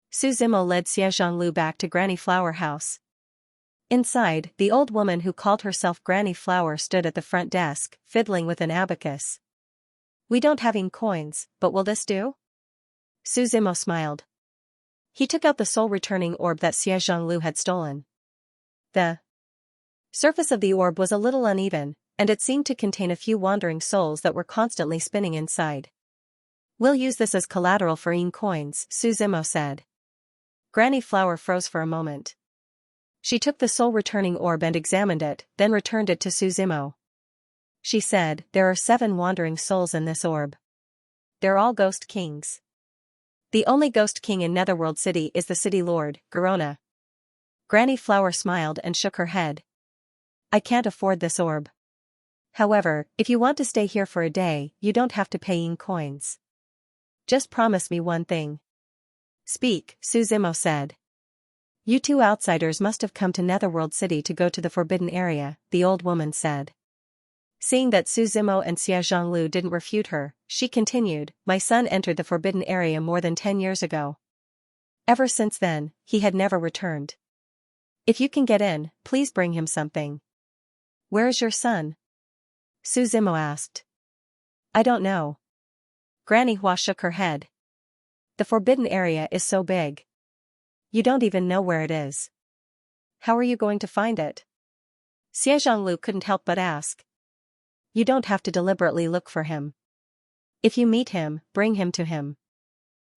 Su Zimo led Xie Zhonglu back to Granny Flower House. Inside, the old woman who called herself Granny Flower stood at the front desk, fiddling with an abacus. We don't have any coins, but will this do? Su Zimo smiled. He took out the soul-returning orb that Xie Zhonglu had stolen. The surface of the orb was a little uneven, and it seemed to contain a few wandering souls that were constantly spinning inside. We'll use this as collateral for coins, Su Zimo said. Granny Flower froze for a moment. She took the soul-returning orb and examined it, then returned it to Su Zimo. She said, there are 7 wandering souls in this orb. They're all Ghost Kings. The only Ghost King in Netherworld City is the City Lord, Garona. Granny Flower smiled and shook her head. I can't afford this orb. However, if you want to stay here for a day, you don't have to pay coins. Just promise me one thing. Speak, Su Zimo said. You 2 outsiders must have come to Netherworld City to go to the Forbidden Area, the old woman said. Seeing that Su Zimo and Xie Zhonglu didn't refute her, she continued, my son entered the Forbidden Area more than 10 years ago. Ever since then, he had never returned. If you can get in, please bring him something. Where is your son? Su Zimo asked. I don't know. Granny Hua shook her head. The Forbidden Area is so big. You don't even know where it is. How are you going to find it? Xie Zhonglu couldn't help but ask. You don't have to deliberately look for him. If you meet him, bring him to him.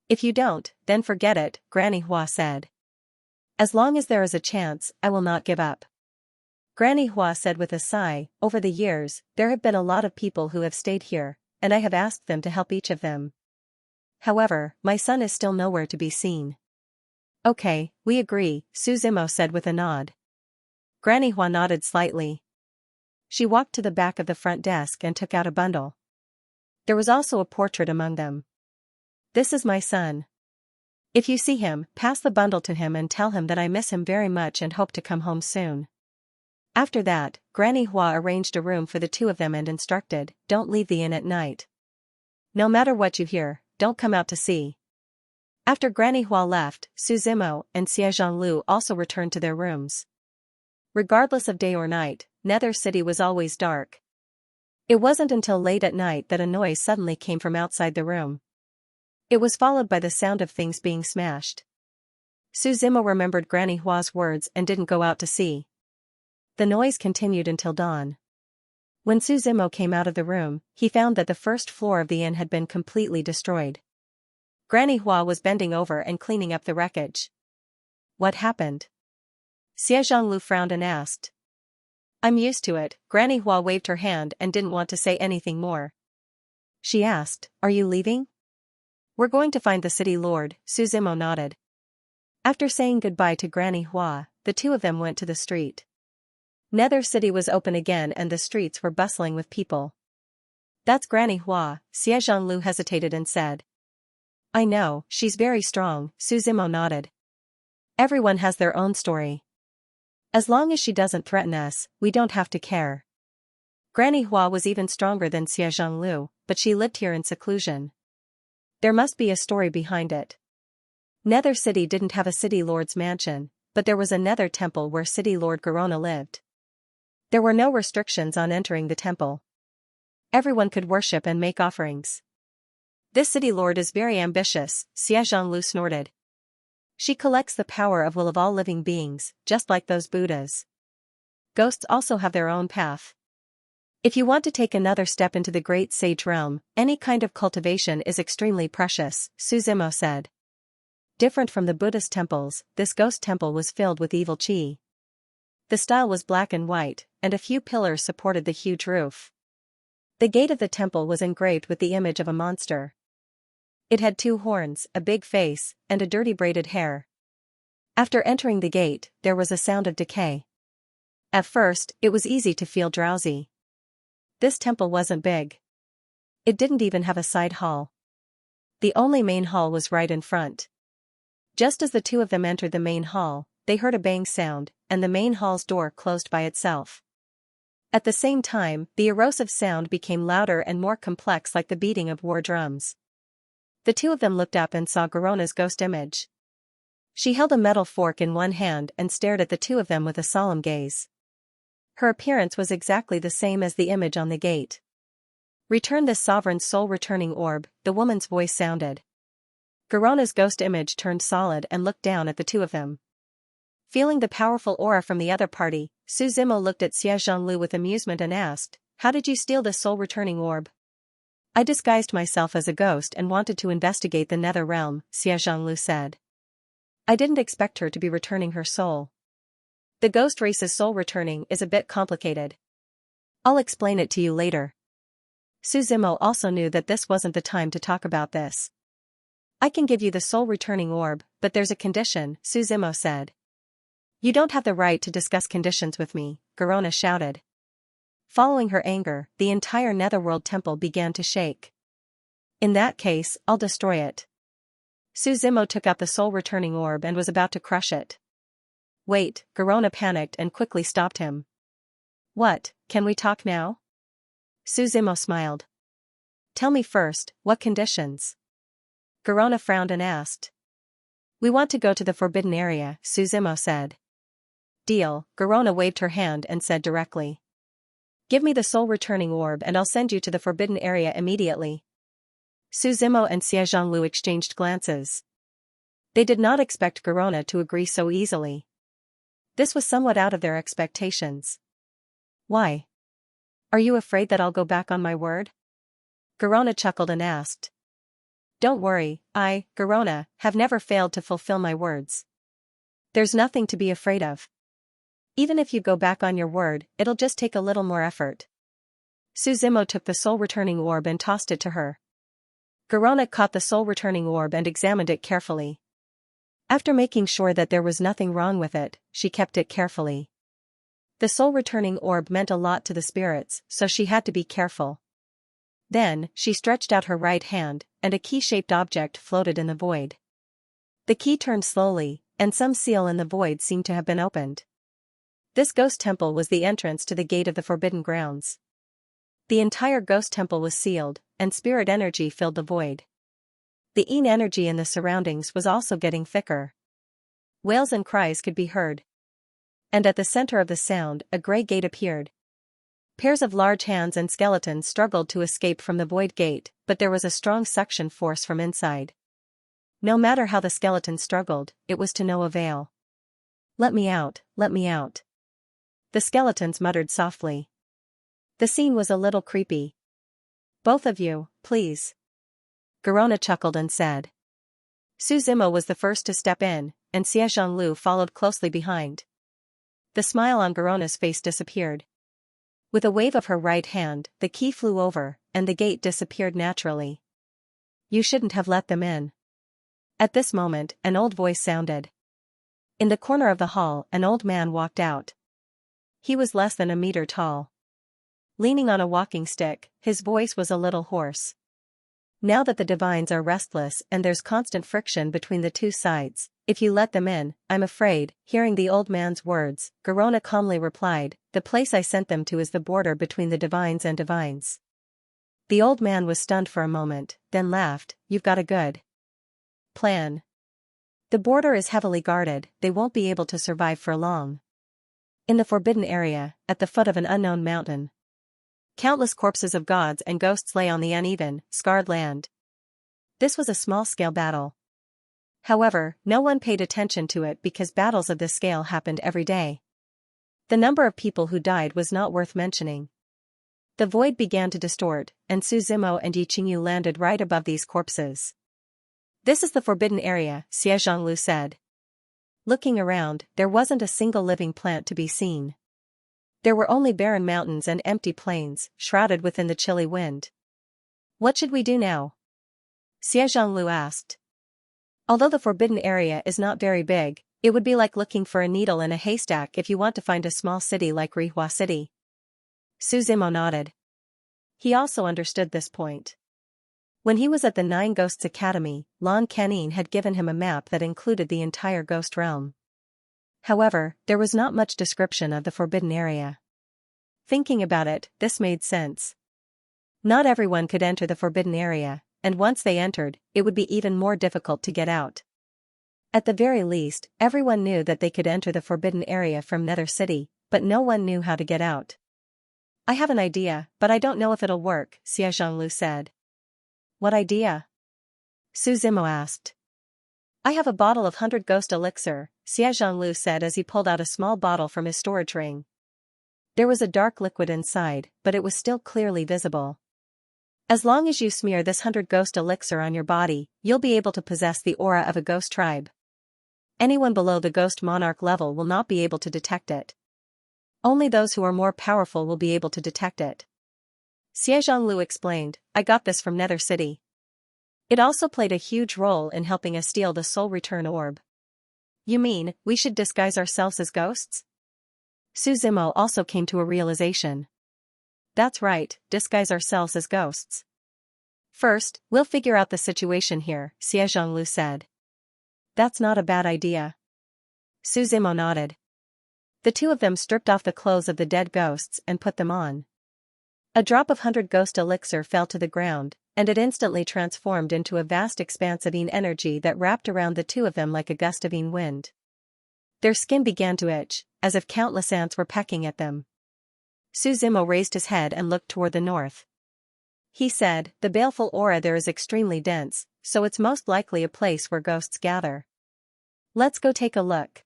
If you don't, then forget it, Granny Hua said. As long as there is a chance, I will not give up. Granny Hua said with a sigh, over the years, there have been a lot of people who have stayed here, and I have asked them to help each of them. However, my son is still nowhere to be seen. Okay, we agree, Suzimo said with a nod. Granny Hua nodded slightly. She walked to the back of the front desk and took out a bundle. There was also a portrait among them. This is my son. If you see him, pass the bundle to him and tell him that I miss him very much and hope to come home soon. After that, Granny Hua arranged a room for the two of them and instructed, don't leave the inn at night. No matter what you hear, don't come out to see. After Granny Hua left, Suzimo and Xie Zhonglu also returned to their rooms. Regardless of day or night, Nether City was always dark. It wasn't until late at night that a noise suddenly came from outside the room. It was followed by the sound of things being smashed. Suzimo remembered Granny Hua's words and didn't go out to see. The noise continued until dawn. When Suzimo came out of the room, he found that the first floor of the inn had been completely destroyed. Granny Hua was bending over and cleaning up the wreckage. What happened? Xie Zhonglu frowned and asked. I'm used to it, Granny Hua waved her hand and didn't want to say anything more. She asked, are you leaving? We're going to find the city lord, Suzimo nodded. After saying goodbye to Granny Hua, the two of them went to the street. Nether City was open again and the streets were bustling with people. That's Granny Hua, Xie Zhonglu hesitated and said. I know, she's very strong, Suzimo nodded. Everyone has their own story. As long as she doesn't threaten us, we don't have to care. Granny Hua was even stronger than Xie Zhonglu, but she lived here in seclusion. There must be a story behind it. Nether City didn't have a city lord's mansion, but there was a nether temple where city lord Garona lived. There were no restrictions on entering the temple. Everyone could worship and make offerings. This city lord is very ambitious, Xie Zhonglu snorted. She collects the power of will of all living beings, just like those Buddhas. Ghosts also have their own path. If you want to take another step into the great sage realm, any kind of cultivation is extremely precious, Suzimo said. Different from the Buddhist temples, this ghost temple was filled with evil qi. The style was black and white, and a few pillars supported the huge roof. The gate of the temple was engraved with the image of a monster. It had 2 horns, a big face, and a dirty braided hair. After entering the gate, there was a sound of decay. At first, it was easy to feel drowsy. This temple wasn't big. It didn't even have a side hall. The only main hall was right in front. Just as the two of them entered the main hall, they heard a bang sound, and the main hall's door closed by itself. At the same time, the erosive sound became louder and more complex like the beating of war drums. The two of them looked up and saw Garona's ghost image. She held a metal fork in one hand and stared at the two of them with a solemn gaze. Her appearance was exactly the same as the image on the gate. Return this sovereign's soul-returning orb, the woman's voice sounded. Garona's ghost image turned solid and looked down at the two of them. Feeling the powerful aura from the other party, Suzimo looked at Xie Zhonglu with amusement and asked, how did you steal this soul-returning orb? I disguised myself as a ghost and wanted to investigate the nether realm, Xie Zhonglu said. I didn't expect her to be returning her soul. The ghost race's soul returning is a bit complicated. I'll explain it to you later. Suzimo also knew that this wasn't the time to talk about this. I can give you the soul returning orb, but there's a condition, Suzimo said. You don't have the right to discuss conditions with me, Garona shouted. Following her anger, the entire Netherworld temple began to shake. In that case, I'll destroy it. Suzimo took out the soul-returning orb and was about to crush it. Wait, Garona panicked and quickly stopped him. What, can we talk now? Suzimo smiled. Tell me first, what conditions? Garona frowned and asked. We want to go to the forbidden area, Suzimo said. Deal, Garona waved her hand and said directly. Give me the soul-returning orb and I'll send you to the forbidden area immediately. Suzimo and Xie Zhonglu exchanged glances. They did not expect Garona to agree so easily. This was somewhat out of their expectations. Why? Are you afraid that I'll go back on my word? Garona chuckled and asked. Don't worry, Garona, have never failed to fulfill my words. There's nothing to be afraid of. Even if you go back on your word, it'll just take a little more effort. Suzimo took the soul-returning orb and tossed it to her. Garona caught the soul-returning orb and examined it carefully. After making sure that there was nothing wrong with it, she kept it carefully. The soul-returning orb meant a lot to the spirits, so she had to be careful. Then, she stretched out her right hand, and a key-shaped object floated in the void. The key turned slowly, and some seal in the void seemed to have been opened. This ghost temple was the entrance to the gate of the Forbidden Grounds. The entire ghost temple was sealed, and spirit energy filled the void. The energy in the surroundings was also getting thicker. Wails and cries could be heard. And at the center of the sound, a gray gate appeared. Pairs of large hands and skeletons struggled to escape from the void gate, but there was a strong suction force from inside. No matter how the skeletons struggled, it was to no avail. "Let me out, let me out." The skeletons muttered softly. The scene was a little creepy. "Both of you, please." Garona chuckled and said. Su Zimo was the first to step in, and Xie Zhonglu followed closely behind. The smile on Garona's face disappeared. With a wave of her right hand, the key flew over, and the gate disappeared naturally. "You shouldn't have let them in." At this moment, an old voice sounded. In the corner of the hall, an old man walked out. He was less than a meter tall. Leaning on a walking stick, his voice was a little hoarse. "Now that the divines are restless and there's constant friction between the two sides, if you let them in, I'm afraid," hearing the old man's words, Garona calmly replied, "The place I sent them to is the border between the divines and divines." The old man was stunned for a moment, then laughed. "You've got a good plan. The border is heavily guarded, they won't be able to survive for long." In the forbidden area, at the foot of an unknown mountain, countless corpses of gods and ghosts lay on the uneven, scarred land. This was a small-scale battle. However, no one paid attention to it because battles of this scale happened every day. The number of people who died was not worth mentioning. The void began to distort, and Su Zimo and Yi Qingyu landed right above these corpses. "This is the forbidden area," Xie Zhonglu said. Looking around, there wasn't a single living plant to be seen. There were only barren mountains and empty plains, shrouded within the chilly wind. "What should we do now?" Xie Zhonglu asked. Although the forbidden area is not very big, it would be like looking for a needle in a haystack if you want to find a small city like Rihua City. Su Zimo nodded. He also understood this point. When he was at the Nine Ghosts Academy, Lan Canin had given him a map that included the entire ghost realm. However, there was not much description of the forbidden area. Thinking about it, this made sense. Not everyone could enter the forbidden area, and once they entered, it would be even more difficult to get out. At the very least, everyone knew that they could enter the forbidden area from Nether City, but no one knew how to get out. "I have an idea, but I don't know if it'll work," Xie Zhonglu said. "What idea?" Su Zimo asked. "I have a bottle of 100 Ghost Elixir," Xie Zhonglu said as he pulled out a small bottle from his storage ring. There was a dark liquid inside, but it was still clearly visible. "As long as you smear this 100 Ghost Elixir on your body, you'll be able to possess the aura of a ghost tribe. Anyone below the Ghost Monarch level will not be able to detect it. Only those who are more powerful will be able to detect it." Xie Zhonglu explained, "I got this from Nether City. It also played a huge role in helping us steal the Soul Return Orb." "You mean, we should disguise ourselves as ghosts?" Su Zimo also came to a realization. "That's right, disguise ourselves as ghosts. First, we'll figure out the situation here," Xie Zhonglu said. "That's not a bad idea." Su Zimo nodded. The two of them stripped off the clothes of the dead ghosts and put them on. A drop of 100 Ghost Elixir fell to the ground, and it instantly transformed into a vast expanse of energy that wrapped around the two of them like a gust of wind. Their skin began to itch, as if countless ants were pecking at them. Su Zimo raised his head and looked toward the north. He said, "The baleful aura there is extremely dense, so it's most likely a place where ghosts gather. Let's go take a look."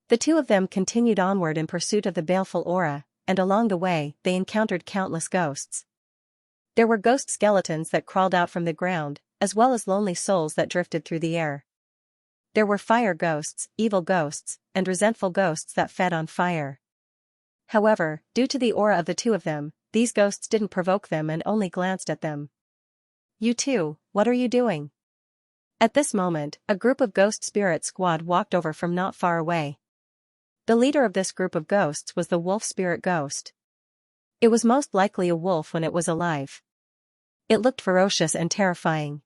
The two of them continued onward in pursuit of the baleful aura, and along the way, they encountered countless ghosts. There were ghost skeletons that crawled out from the ground, as well as lonely souls that drifted through the air. There were fire ghosts, evil ghosts, and resentful ghosts that fed on fire. However, due to the aura of the two of them, these ghosts didn't provoke them and only glanced at them. You too, what are you doing? At this moment, a group of ghost spirit squad walked over from not far away. The leader of this group of ghosts was the wolf spirit ghost. It was most likely a wolf when it was alive. It looked ferocious and terrifying.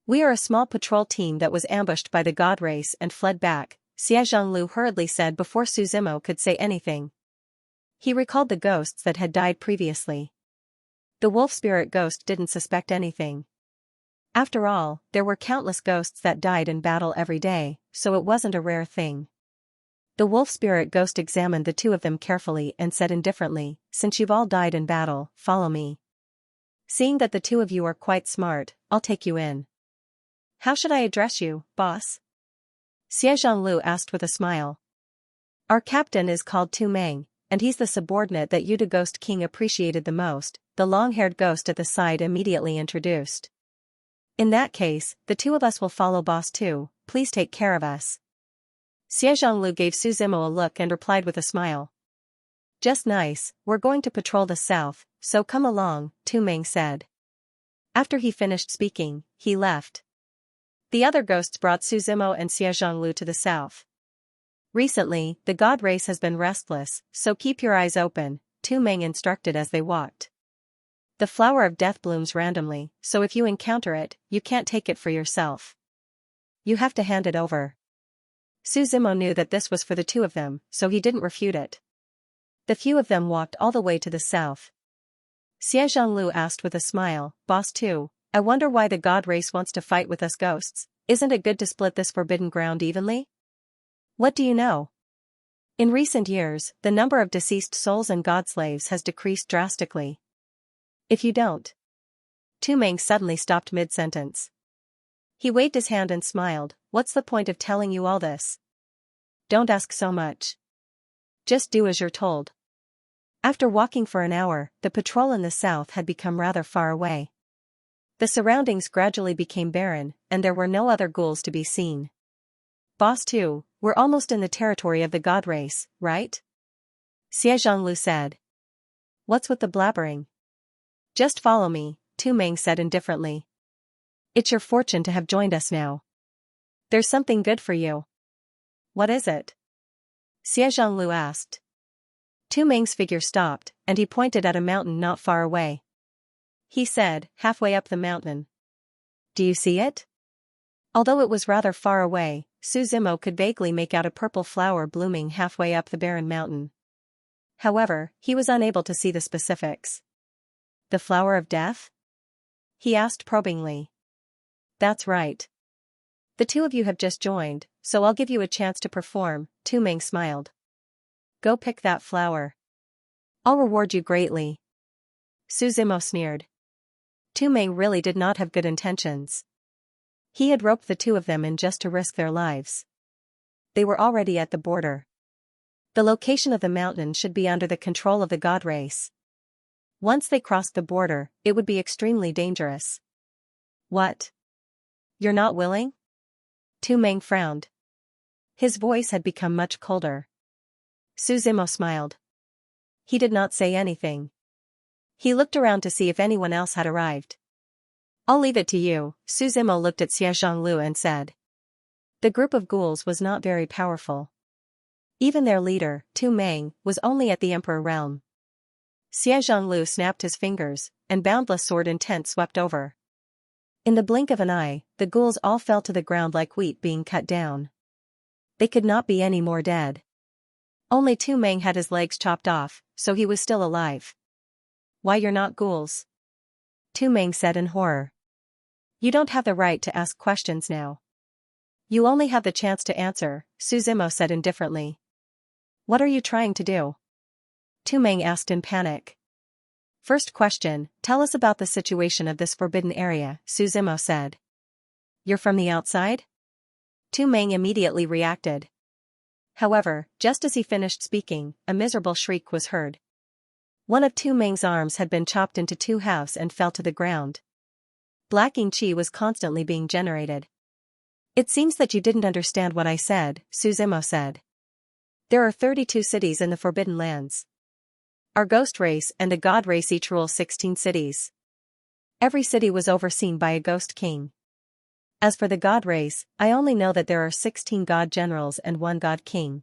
We are a small patrol team that was ambushed by the god race and fled back, Xianxia hurriedly said before Suzumo could say anything. He recalled the ghosts that had died previously. The wolf spirit ghost didn't suspect anything. After all, there were countless ghosts that died in battle every day, so it wasn't a rare thing. The wolf spirit ghost examined the two of them carefully and said indifferently, "Since you've all died in battle, follow me. Seeing that the two of you are quite smart, I'll take you in." "How should I address you, boss?" Xianxia asked with a smile. "Our captain is called Tu Meng, and he's the subordinate that you the Ghost King appreciated the most," the long-haired ghost at the side immediately introduced. "In that case, the two of us will follow boss too, please take care of us." Xianxia gave Suzumo a look and replied with a smile. "Just nice, we're going to patrol the south, so come along," Tu Meng said. After he finished speaking, he left. The other ghosts brought Suzumo and Xianxia to the south. "Recently, the god race has been restless, so keep your eyes open," Tu Meng instructed as they walked. "The flower of death blooms randomly, so if you encounter it, you can't take it for yourself. You have to hand it over." Suzumo knew that this was for the two of them, so he didn't refute it. The few of them walked all the way to the south. Xianxia asked with a smile, "Boss too, I wonder why the god race wants to fight with us ghosts. Isn't it good to split this forbidden ground evenly? What do you know? In recent years, the number of deceased souls and god slaves has decreased drastically. If you don't." Tu Meng suddenly stopped mid-sentence. He waved his hand and smiled, "What's the point of telling you all this? Don't ask so much. Just do as you're told." After walking for an hour, the patrol in the south had become rather far away. The surroundings gradually became barren, and there were no other ghouls to be seen. "Boss too, we're almost in the territory of the god race, right?" Xianxia said. "What's with the blabbering?" "Just follow me," Tu Meng said indifferently. "It's your fortune to have joined us now. There's something good for you." "What is it?" Xianxia asked. Tu Meng's figure stopped, and he pointed at a mountain not far away. He said, halfway up the mountain. "Do you see it?" Although it was rather far away, Suzumo could vaguely make out a purple flower blooming halfway up the barren mountain. However, he was unable to see the specifics. "The flower of death?" he asked probingly. "That's right. The two of you have just joined, so I'll give you a chance to perform," Tu Meng smiled. "Go pick that flower. I'll reward you greatly." Suzumo sneered. Tu Meng really did not have good intentions. He had roped the two of them in just to risk their lives. They were already at the border. The location of the mountain should be under the control of the god race. Once they crossed the border, it would be extremely dangerous. "What? You're not willing?" Tu Meng frowned. His voice had become much colder. Suzumo smiled. He did not say anything. He looked around to see if anyone else had arrived. "I'll leave it to you," Suzumo looked at Xianxia and said. The group of ghouls was not very powerful. Even their leader, Tu Meng, was only at the Emperor realm. Xianxia snapped his fingers, and boundless sword intent swept over. In the blink of an eye, the ghouls all fell to the ground like wheat being cut down. They could not be any more dead. Only Tu Meng had his legs chopped off, so he was still alive. "Why, you're not ghouls?" Tu Meng said in horror. "You don't have the right to ask questions now. You only have the chance to answer," Suzumo said indifferently. "What are you trying to do?" Tu Meng asked in panic. "First question, tell us about the situation of this forbidden area," Suzumo said. "You're from the outside?" Tu Meng immediately reacted. However, just as he finished speaking, a miserable shriek was heard. One of Tu Meng's arms had been chopped into two halves and fell to the ground. Black ink chi was constantly being generated. "It seems that you didn't understand what I said," Suzumo said. "There are 32 cities in the Forbidden Lands. Our ghost race and the god race each rule 16 cities. Every city was overseen by a ghost king. As for the god race, I only know that there are 16 god generals and 1 god king.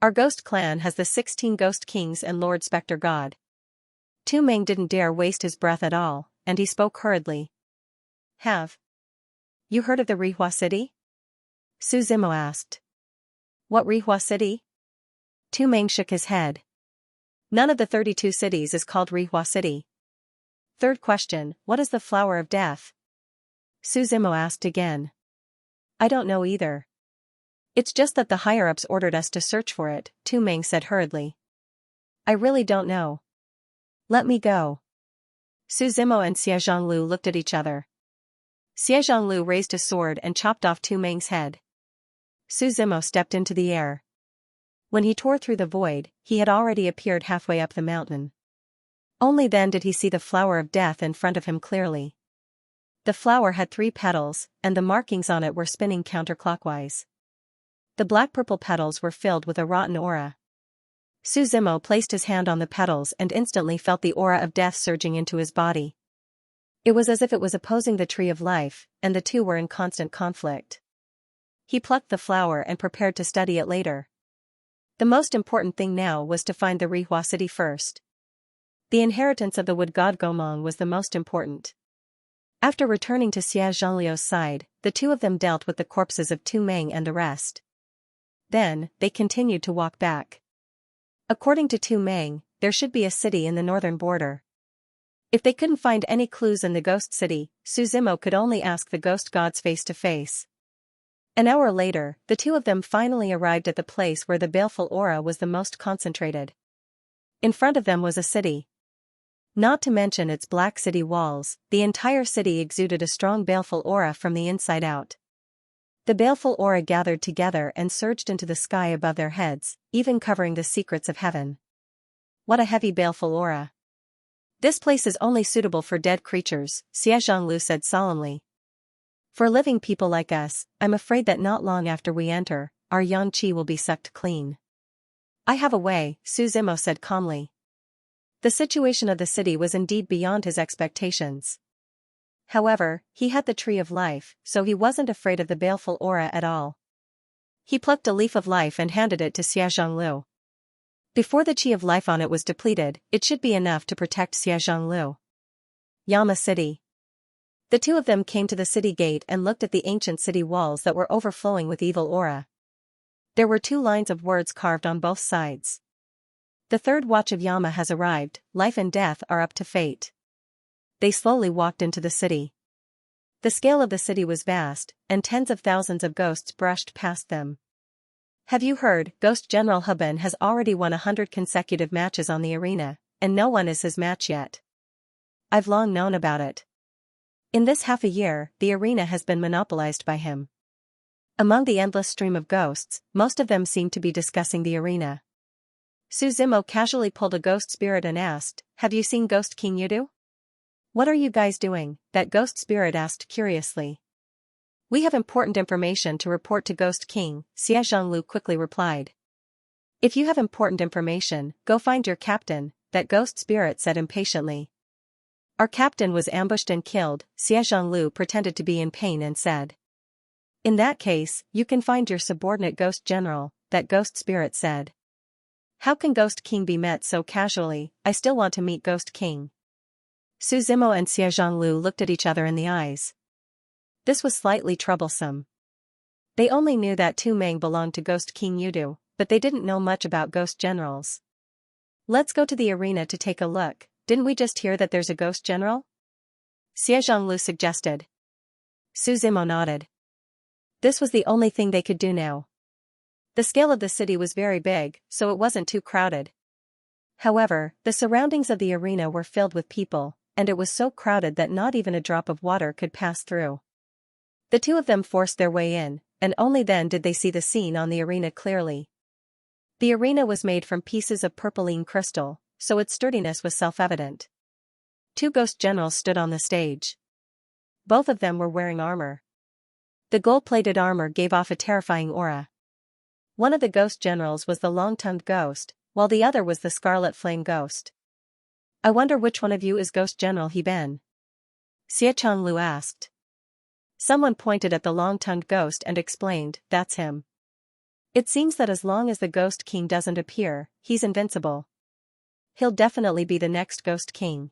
Our ghost clan has the 16 ghost kings and Lord Spectre God. Tu Meng didn't dare waste his breath at all, and he spoke hurriedly. Have you heard of the Rihua city? Su Zimo asked. What Rihua city? Tu Meng shook his head. None of the 32 cities is called Rihua city. Third question, what is the flower of death? Su Zimo asked again. I don't know either. It's just that the higher-ups ordered us to search for it, Tu Meng said hurriedly. I really don't know. Let me go. Su Zimo and Xie Zhonglu looked at each other. Xie Zhonglu raised a sword and chopped off Tu Meng's head. Su Zimo stepped into the air. When he tore through the void, he had already appeared halfway up the mountain. Only then did he see the flower of death in front of him clearly. The flower had 3 petals, and the markings on it were spinning counterclockwise. The black-purple petals were filled with a rotten aura. Su Zimo placed his hand on the petals and instantly felt the aura of death surging into his body. It was as if it was opposing the tree of life, and the two were in constant conflict. He plucked the flower and prepared to study it later. The most important thing now was to find the Rihua city first. The inheritance of the wood god Gomong was the most important. After returning to Xie Zhongliu's side, the two of them dealt with the corpses of Tu Meng and the rest. Then, they continued to walk back. According to Tu Meng, there should be a city in the northern border. If they couldn't find any clues in the ghost city, Su Zimo could only ask the ghost gods face to face. An hour later, the two of them finally arrived at the place where the baleful aura was the most concentrated. In front of them was a city. Not to mention its black city walls, the entire city exuded a strong baleful aura from the inside out. The baleful aura gathered together and surged into the sky above their heads, even covering the secrets of heaven. What a heavy baleful aura. This place is only suitable for dead creatures, Xie Zhonglu said solemnly. For living people like us, I'm afraid that not long after we enter, our yang qi will be sucked clean. I have a way, Su Zimo said calmly. The situation of the city was indeed beyond his expectations. However, he had the tree of life, so he wasn't afraid of the baleful aura at all. He plucked a leaf of life and handed it to Xie Zhonglu. Before the chi of life on it was depleted, it should be enough to protect Xie Zhonglu. Yama City. The two of them came to the city gate and looked at the ancient city walls that were overflowing with evil aura. There were 2 lines of words carved on both sides. The third watch of Yama has arrived, life and death are up to fate. They slowly walked into the city. The scale of the city was vast, and tens of thousands of ghosts brushed past them. Have you heard, Ghost General Hubin has already won 100 consecutive matches on the arena, and no one is his match yet. I've long known about it. In this half a year, the arena has been monopolized by him. Among the endless stream of ghosts, most of them seem to be discussing the arena. Su Zimo casually pulled a ghost spirit and asked, have you seen Ghost King Yudu? What are you guys doing? That ghost spirit asked curiously. We have important information to report to Ghost King, Xie Zhonglu quickly replied. If you have important information, go find your captain, that ghost spirit said impatiently. Our captain was ambushed and killed, Xie Zhonglu pretended to be in pain and said. In that case, you can find your subordinate ghost general, that ghost spirit said. How can Ghost King be met so casually? I still want to meet Ghost King. Su Zimo and Xie Zhonglu looked at each other in the eyes. This was slightly troublesome. They only knew that Tu Meng belonged to Ghost King Yudu, but they didn't know much about ghost generals. Let's go to the arena to take a look, didn't we just hear that there's a ghost general? Xie Zhonglu suggested. Su Zimo nodded. This was the only thing they could do now. The scale of the city was very big, so it wasn't too crowded. However, the surroundings of the arena were filled with people, and it was so crowded that not even a drop of water could pass through. The two of them forced their way in, and only then did they see the scene on the arena clearly. The arena was made from pieces of purpurine crystal, so its sturdiness was self-evident. 2 ghost generals stood on the stage. Both of them were wearing armor. The gold-plated armor gave off a terrifying aura. One of the ghost generals was the long-tongued ghost, while the other was the scarlet flame ghost. I wonder which one of you is Ghost General Heben. Xie Lu asked. Someone pointed at the long-tongued ghost and explained, that's him. It seems that as long as the Ghost King doesn't appear, he's invincible. He'll definitely be the next Ghost King.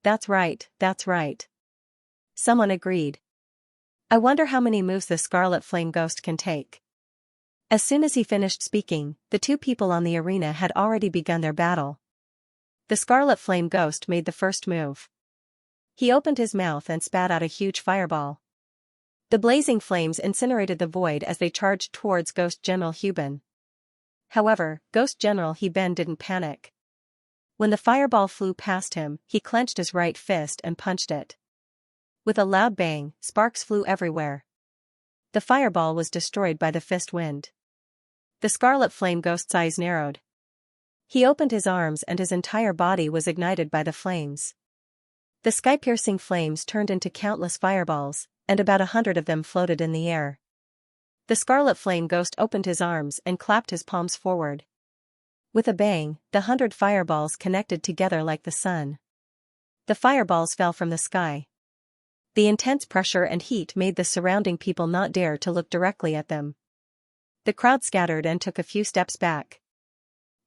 That's right, that's right. Someone agreed. I wonder how many moves the Scarlet Flame Ghost can take. As soon as he finished speaking, the two people on the arena had already begun their battle. The Scarlet Flame Ghost made the first move. He opened his mouth and spat out a huge fireball. The blazing flames incinerated the void as they charged towards Ghost General Huben. However, Ghost General Huben didn't panic. When the fireball flew past him, he clenched his right fist and punched it. With a loud bang, sparks flew everywhere. The fireball was destroyed by the fist wind. The Scarlet Flame Ghost's eyes narrowed. He opened his arms and his entire body was ignited by the flames. The sky-piercing flames turned into countless fireballs, and about 100 of them floated in the air. The Scarlet Flame Ghost opened his arms and clapped his palms forward. With a bang, the 100 fireballs connected together like the sun. The fireballs fell from the sky. The intense pressure and heat made the surrounding people not dare to look directly at them. The crowd scattered and took a few steps back.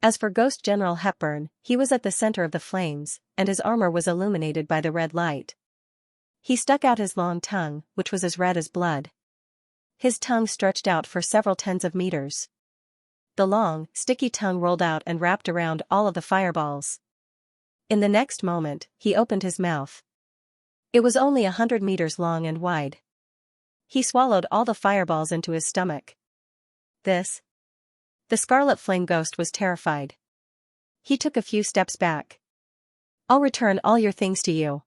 As for Ghost General Hepburn, he was at the center of the flames, and his armor was illuminated by the red light. He stuck out his long tongue, which was as red as blood. His tongue stretched out for several tens of meters. The long, sticky tongue rolled out and wrapped around all of the fireballs. In the next moment, he opened his mouth. It was only 100 meters long and wide. He swallowed all the fireballs into his stomach. The Scarlet Flame Ghost was terrified. He took a few steps back. I'll return all your things to you.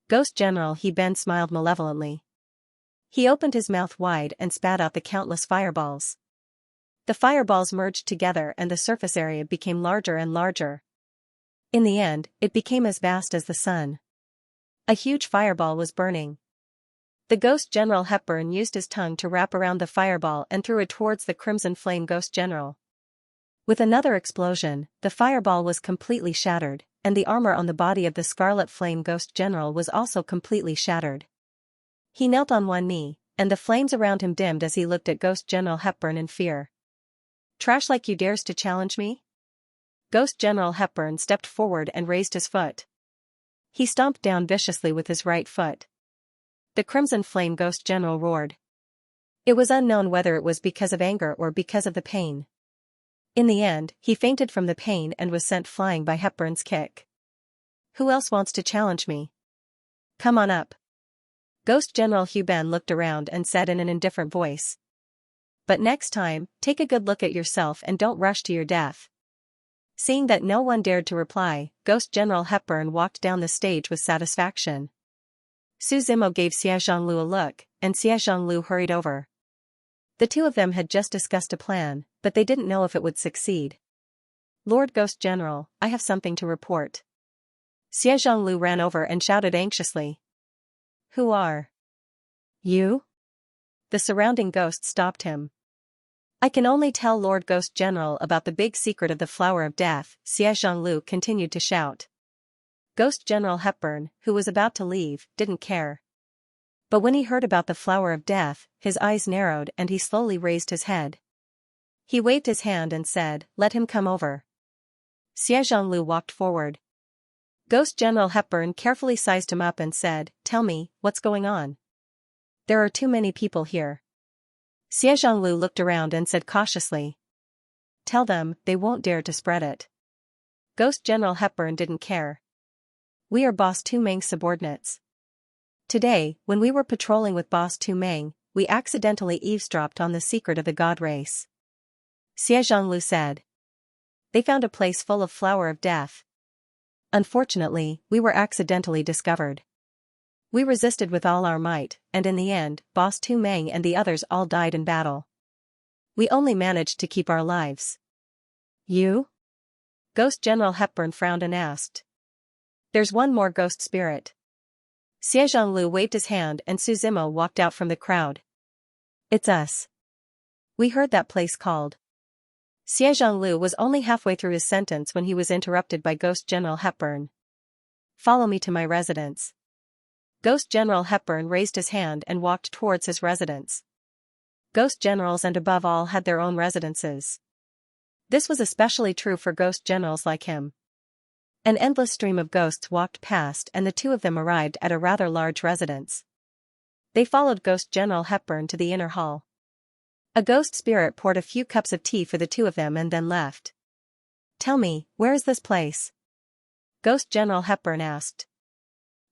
Ghost General Huben smiled malevolently. He opened his mouth wide and spat out the countless fireballs. The fireballs merged together and the surface area became larger and larger. In the end, it became as vast as the sun. A huge fireball was burning. The Ghost General Hepburn used his tongue to wrap around the fireball and threw it towards the Crimson Flame Ghost General. With another explosion, the fireball was completely shattered, and the armor on the body of the Scarlet Flame Ghost General was also completely shattered. He knelt on one knee, and the flames around him dimmed as he looked at Ghost General Hepburn in fear. Trash like you dares to challenge me? Ghost General Hepburn stepped forward and raised his foot. He stomped down viciously with his right foot. The Crimson Flame Ghost General roared. It was unknown whether it was because of anger or because of the pain. In the end, he fainted from the pain and was sent flying by Hepburn's kick. Who else wants to challenge me? Come on up. Ghost General Huben looked around and said in an indifferent voice. But next time, take a good look at yourself and don't rush to your death. Seeing that no one dared to reply, Ghost General Hepburn walked down the stage with satisfaction. Su Zimo gave Xie Lu a look, and Xie Lu hurried over. The two of them had just discussed a plan, but they didn't know if it would succeed. Lord Ghost General, I have something to report. Xie Lu ran over and shouted anxiously. Who are you? The surrounding ghosts stopped him. I can only tell Lord Ghost General about the big secret of the Flower of Death, Xie Lu continued to shout. Ghost General Hepburn, who was about to leave, didn't care. But when he heard about the Flower of Death, his eyes narrowed and he slowly raised his head. He waved his hand and said, let him come over. Xie Lu walked forward. Ghost General Hepburn carefully sized him up and said, tell me, what's going on? There are too many people here. Xie Lu looked around and said cautiously. Tell them, they won't dare to spread it. Ghost General Hepburn didn't care. We are Boss Tu Meng's subordinates. Today, when we were patrolling with Boss Tu Meng, we accidentally eavesdropped on the secret of the god race. Xie Lu said. They found a place full of Flower of Death. Unfortunately, we were accidentally discovered. We resisted with all our might, and in the end, Boss Tu Meng and the others all died in battle. We only managed to keep our lives. You? Ghost General Hepburn frowned and asked. There's one more ghost spirit. Xie Lu waved his hand and Su Zimo walked out from the crowd. It's us. We heard that place called. Xie Lu was only halfway through his sentence when he was interrupted by Ghost General Hepburn. Follow me to my residence. Ghost General Hepburn raised his hand and walked towards his residence. Ghost generals and above all had their own residences. This was especially true for ghost generals like him. An endless stream of ghosts walked past and the two of them arrived at a rather large residence. They followed Ghost General Hepburn to the inner hall. A ghost spirit poured a few cups of tea for the two of them and then left. "Tell me, where is this place?" Ghost General Hepburn asked.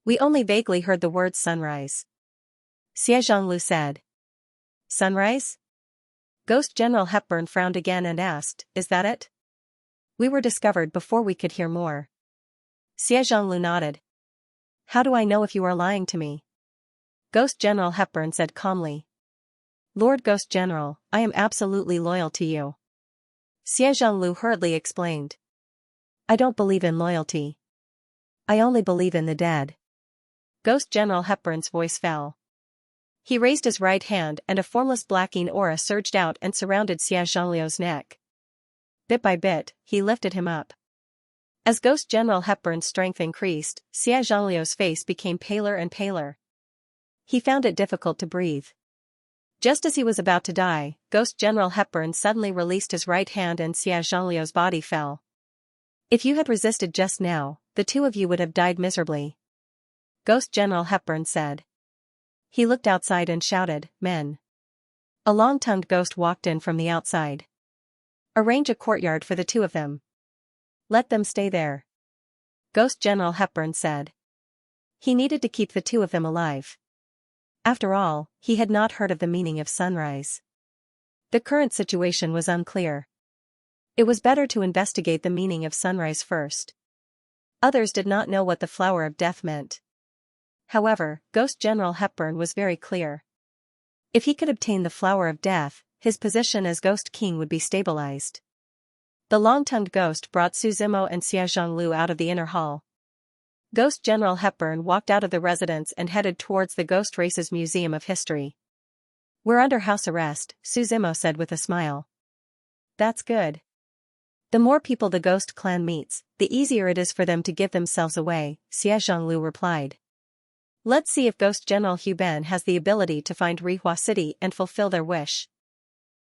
"We only vaguely heard the words sunrise," Xianxia said. "Sunrise?" Ghost General Hepburn frowned again and asked, "Is that it?" "We were discovered before we could hear more." Xianxia nodded. "How do I know if you are lying to me?" Ghost General Hepburn said calmly. "Lord Ghost General, I am absolutely loyal to you," Xianxia hurriedly explained. "I don't believe in loyalty. I only believe in the dead." Ghost General Hepburn's voice fell. He raised his right hand and a formless blacking aura surged out and surrounded Xianxia's neck. Bit by bit, he lifted him up. As Ghost General Hepburn's strength increased, Xianxia's face became paler and paler. He found it difficult to breathe. Just as he was about to die, Ghost General Hepburn suddenly released his right hand and Xianxia's body fell. "If you had resisted just now, the two of you would have died miserably," Ghost General Hepburn said. He looked outside and shouted, "Men." A long-tongued ghost walked in from the outside. "Arrange a courtyard for the two of them. Let them stay there," Ghost General Hepburn said. He needed to keep the two of them alive. After all, he had not heard of the meaning of sunrise. The current situation was unclear. It was better to investigate the meaning of sunrise first. Others did not know what the flower of death meant. However, Ghost General Hepburn was very clear. If he could obtain the flower of death, his position as Ghost King would be stabilized. The long-tongued ghost brought Suzimo and Xianxialu out of the inner hall. Ghost General Hepburn walked out of the residence and headed towards the Ghost Race's Museum of History. "We're under house arrest," Suzimo said with a smile. "That's good. The more people the Ghost clan meets, the easier it is for them to give themselves away," Xianxialu replied. "Let's see if Ghost General Huben has the ability to find Rihua City and fulfill their wish."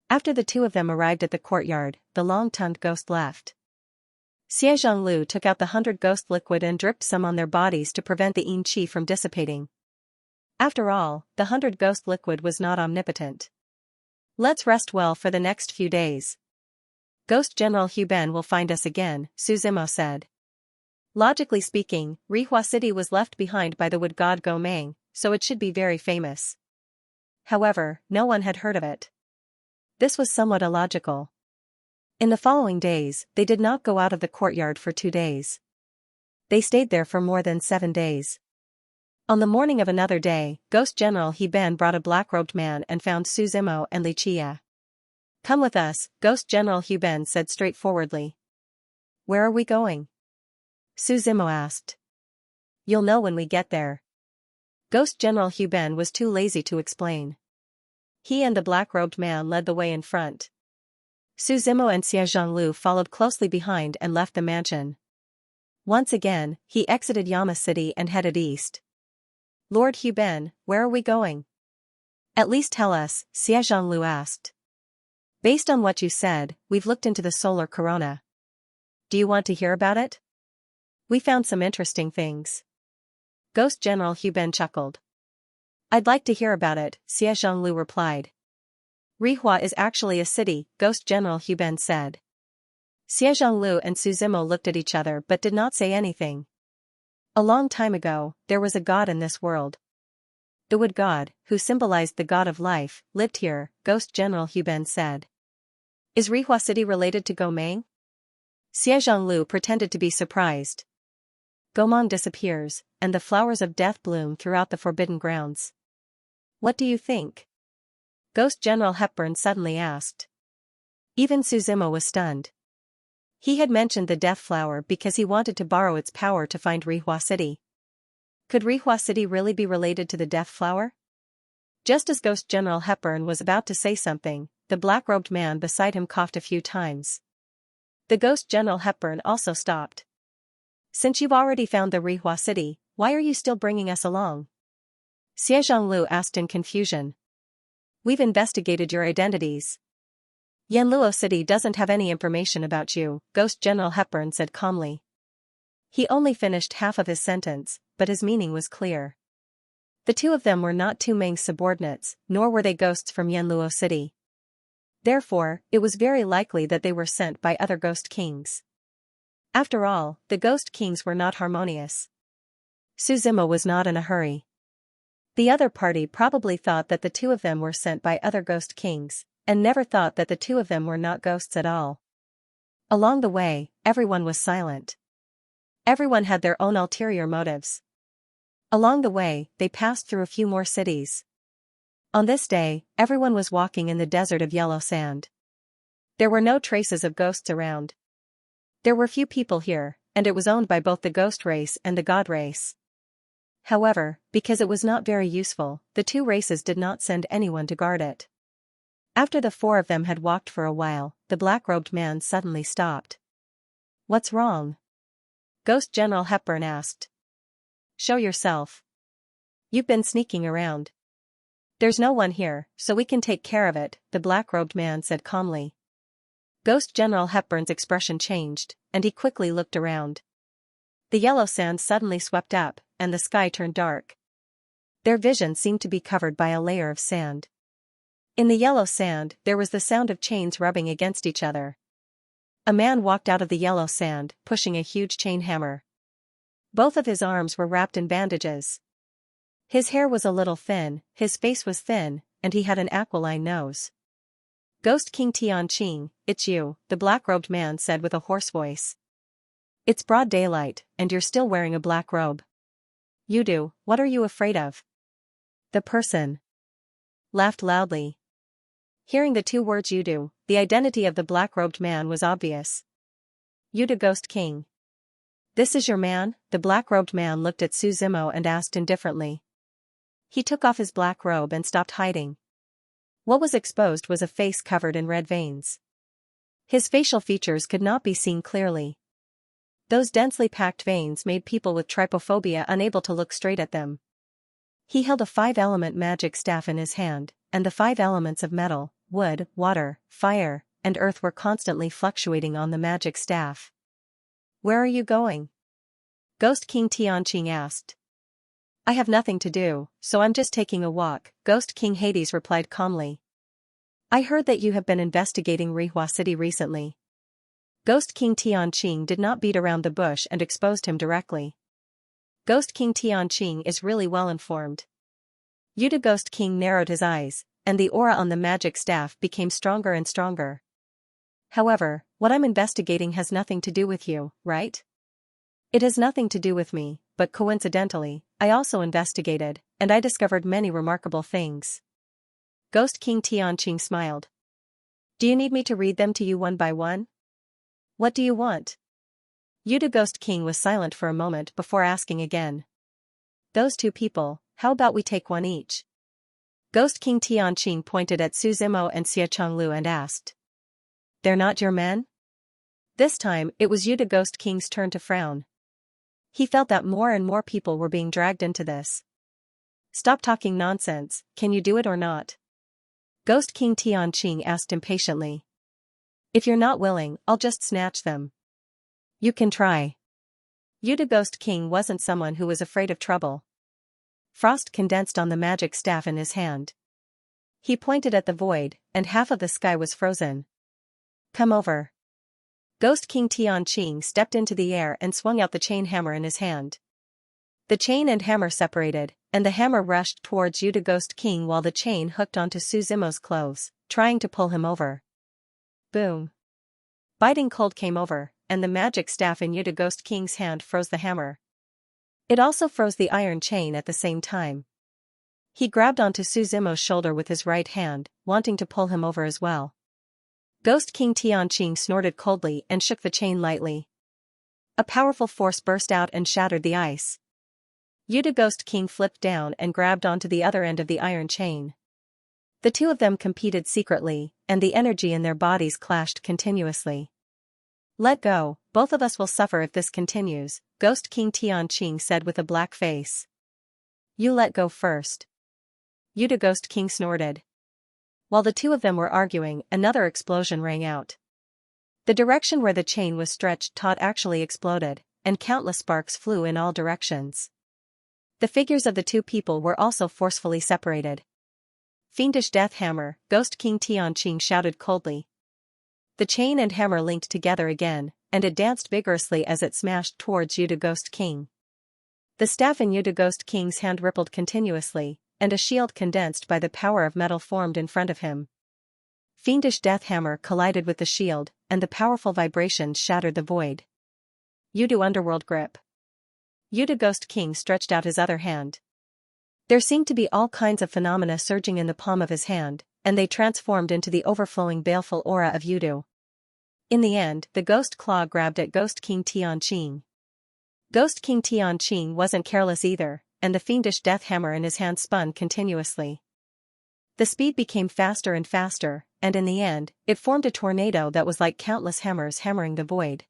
After the two of them arrived at the courtyard, the long-tongued ghost left. Xianxialu took out the 100 ghost liquid and dripped some on their bodies to prevent the yin qi from dissipating. After all, the 100 ghost liquid was not omnipotent. "Let's rest well for the next few days. Ghost General Huben will find us again," Suzimo said. Logically speaking, Rihua City was left behind by the wood god Gomeng, so it should be very famous. However, no one had heard of it. This was somewhat illogical. In the following days, they did not go out of the courtyard for 2 days. They stayed there for more than 7 days. On the morning of another day, Ghost General Huben brought a black-robed man and found Suzimo and Xianxia. "Come with us," Ghost General Huben said straightforwardly. "Where are we going?" Suzimo asked. "You'll know when we get there." Ghost General Huben was too lazy to explain. He and the black-robed man led the way in front. Suzimo and Xianxialu followed closely behind and left the mansion. Once again, he exited Yama City and headed east. "Lord Huben, where are we going?" "At least tell us," Xianxialu asked. "Based on what you said, we've looked into the solar corona. Do you want to hear about it? We found some interesting things." Ghost General Huben chuckled. "I'd like to hear about it," Xianxialu replied. "Rihua is actually a city," Ghost General Huben said. Xianxialu and Suzimo looked at each other but did not say anything. A long time ago, there was a god in this world. The wood god, who symbolized the god of life, lived here, Ghost General Huben said. "Is Rihua City related to Gomeng?" Xianxialu pretended to be surprised. "Gomeng disappears, and the flowers of death bloom throughout the forbidden grounds. What do you think?" Ghost General Hepburn suddenly asked. Even Suzimo was stunned. He had mentioned the death flower because he wanted to borrow its power to find Rihua City. Could Rihua City really be related to the death flower? Just as Ghost General Hepburn was about to say something, the black-robed man beside him coughed a few times. The Ghost General Hepburn also stopped. "Since you've already found the Rihua City, why are you still bringing us along?" Xianxia asked in confusion. We've investigated your identities. Yanluo City doesn't have any information about you, Ghost General Hepburn said calmly. He only finished half of his sentence, but his meaning was clear. The two of them were not Tu Meng's subordinates, nor were they ghosts from Yanluo City. Therefore, it was very likely that they were sent by other ghost kings. After all, the ghost kings were not harmonious. Su Zimo was not in a hurry. The other party probably thought that the two of them were sent by other ghost kings, and never thought that the two of them were not ghosts at all. Along the way, everyone was silent. Everyone had their own ulterior motives. Along the way, they passed through a few more cities. On this day, everyone was walking in the desert of yellow sand. There were no traces of ghosts around. There were few people here, and it was owned by both the ghost race and the god race. However, because it was not very useful, the two races did not send anyone to guard it. After the four of them had walked for a while, the black-robed man suddenly stopped. What's wrong? Ghost General Hepburn asked. Show yourself. You've been sneaking around. There's no one here, so we can take care of it, the black-robed man said calmly. Ghost General Hepburn's expression changed, and he quickly looked around. The yellow sand suddenly swept up, and the sky turned dark. Their vision seemed to be covered by a layer of sand. In the yellow sand, there was the sound of chains rubbing against each other. A man walked out of the yellow sand, pushing a huge chain hammer. Both of his arms were wrapped in bandages. His hair was a little thin, his face was thin, and he had an aquiline nose. Ghost King Tianqing, it's you, the black-robed man said with a hoarse voice. It's broad daylight, and you're still wearing a black robe. Yudu, what are you afraid of? The person laughed loudly. Hearing the two words Yudu, the identity of the black-robed man was obvious. Yudu Ghost King. This is your man? The black-robed man looked at Su Zimo and asked indifferently. He took off his black robe and stopped hiding. What was exposed was a face covered in red veins. His facial features could not be seen clearly. Those densely packed veins made people with trypophobia unable to look straight at them. He held a 5-element magic staff in his hand, and the 5 elements of metal, wood, water, fire, and earth were constantly fluctuating on the magic staff. Where are you going? Ghost King Tianqing asked. I have nothing to do, so I'm just taking a walk, Ghost King Hades replied calmly. I heard that you have been investigating Rihua City recently. Ghost King Tianqing did not beat around the bush and exposed him directly. Ghost King Tianqing is really well informed. Yudu Ghost King narrowed his eyes, and the aura on the magic staff became stronger and stronger. However, what I'm investigating has nothing to do with you, right? It has nothing to do with me, but coincidentally, I also investigated, and I discovered many remarkable things. Ghost King Tianqing smiled. Do you need me to read them to you one by one? What do you want? Yudu Ghost King was silent for a moment before asking again. Those two people, how about we take one each? Ghost King Tianqing pointed at Su Zimo and Xianxia and asked. They're not your men? This time, it was Yudu Ghost King's turn to frown. He felt that more and more people were being dragged into this. Stop talking nonsense, can you do it or not? Ghost King Tianqing asked impatiently. If you're not willing, I'll just snatch them. You can try. Yudu Ghost King wasn't someone who was afraid of trouble. Frost condensed on the magic staff in his hand. He pointed at the void, and half of the sky was frozen. Come over. Ghost King Tianqing stepped into the air and swung out the chain hammer in his hand. The chain and hammer separated, and the hammer rushed towards Yudu Ghost King while the chain hooked onto Su Zimo's clothes, trying to pull him over. Boom. Biting cold came over, and the magic staff in Yudu Ghost King's hand froze the hammer. It also froze the iron chain at the same time. He grabbed onto Su Zimo's shoulder with his right hand, wanting to pull him over as well. Ghost King Tianqing snorted coldly and shook the chain lightly. A powerful force burst out and shattered the ice. Yudu Ghost King flipped down and grabbed onto the other end of the iron chain. The two of them competed secretly, and the energy in their bodies clashed continuously. Let go, both of us will suffer if this continues, Ghost King Tianqing said with a black face. You let go first. Yuta Ghost King snorted. While the two of them were arguing, another explosion rang out. The direction where the chain was stretched taut actually exploded, and countless sparks flew in all directions. The figures of the two people were also forcefully separated. Fiendish Death Hammer, Ghost King Tianqing shouted coldly. The chain and hammer linked together again, and it danced vigorously as it smashed towards Yuta Ghost King. The staff in Yuta Ghost King's hand rippled continuously, and a shield condensed by the power of metal formed in front of him. Fiendish Death Hammer collided with the shield, and the powerful vibrations shattered the void. Yuta Underworld Grip. Yuta Ghost King stretched out his other hand. There seemed to be all kinds of phenomena surging in the palm of his hand, and they transformed into the overflowing baleful aura of Yuta. In the end, the Ghost Claw grabbed at Ghost King Tianqing. Ghost King Tianqing wasn't careless either, and the fiendish death hammer in his hand spun continuously. The speed became faster and faster, and in the end, it formed a tornado that was like countless hammers hammering the void.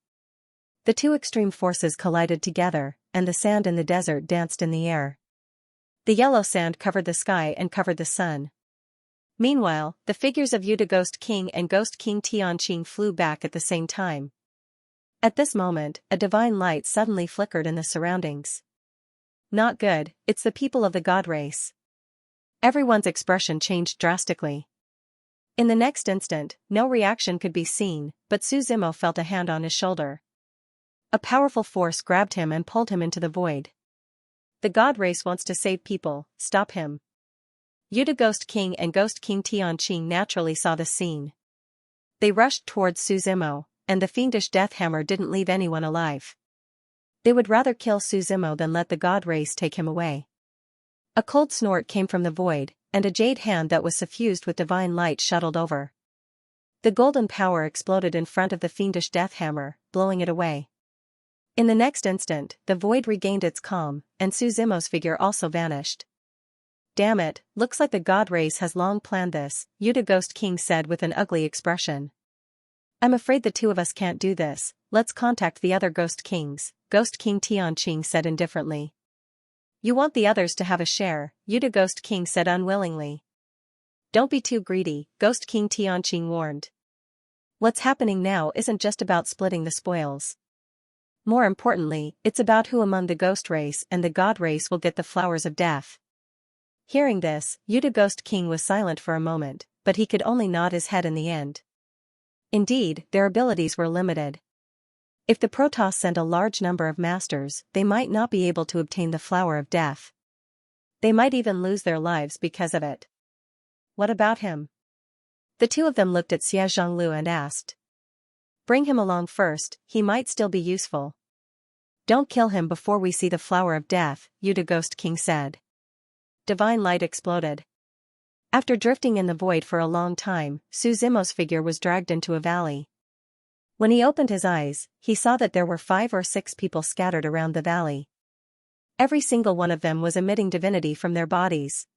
The two extreme forces collided together, and the sand in the desert danced in the air. The yellow sand covered the sky and covered the sun. Meanwhile, the figures of Yuta Ghost King and Ghost King Tianqing flew back at the same time. At this moment, a divine light suddenly flickered in the surroundings. Not good, it's the people of the god race. Everyone's expression changed drastically. In the next instant, no reaction could be seen, but Suzumo felt a hand on his shoulder. A powerful force grabbed him and pulled him into the void. The god race wants to save people, stop him. Yuta Ghost King and Ghost King Tianqing naturally saw the scene. They rushed towards Suzumo, and the fiendish death hammer didn't leave anyone alive. They would rather kill Suzumo than let the god race take him away. A cold snort came from the void, and a jade hand that was suffused with divine light shuttled over. The golden power exploded in front of the fiendish death hammer, blowing it away. In the next instant, the void regained its calm, and Suzumo's figure also vanished. Damn it, looks like the god race has long planned this, Yuta Ghost King said with an ugly expression. I'm afraid the two of us can't do this, let's contact the other Ghost Kings, Ghost King Tianqing said indifferently. You want the others to have a share, Yuta Ghost King said unwillingly. Don't be too greedy, Ghost King Tianqing warned. What's happening now isn't just about splitting the spoils. More importantly, it's about who among the ghost race and the god race will get the flowers of death. Hearing this, Yuta Ghost King was silent for a moment, but he could only nod his head in the end. Indeed, their abilities were limited. If the Protoss sent a large number of masters, they might not be able to obtain the flower of death. They might even lose their lives because of it. What about him? The two of them looked at Xia Zhonglu and asked. Bring him along first, he might still be useful. Don't kill him before we see the flower of death, Yuta Ghost King said. Divine light exploded. After drifting in the void for a long time, Suzumo's figure was dragged into a valley. When he opened his eyes, he saw that there were 5 or 6 people scattered around the valley. Every single one of them was emitting divinity from their bodies.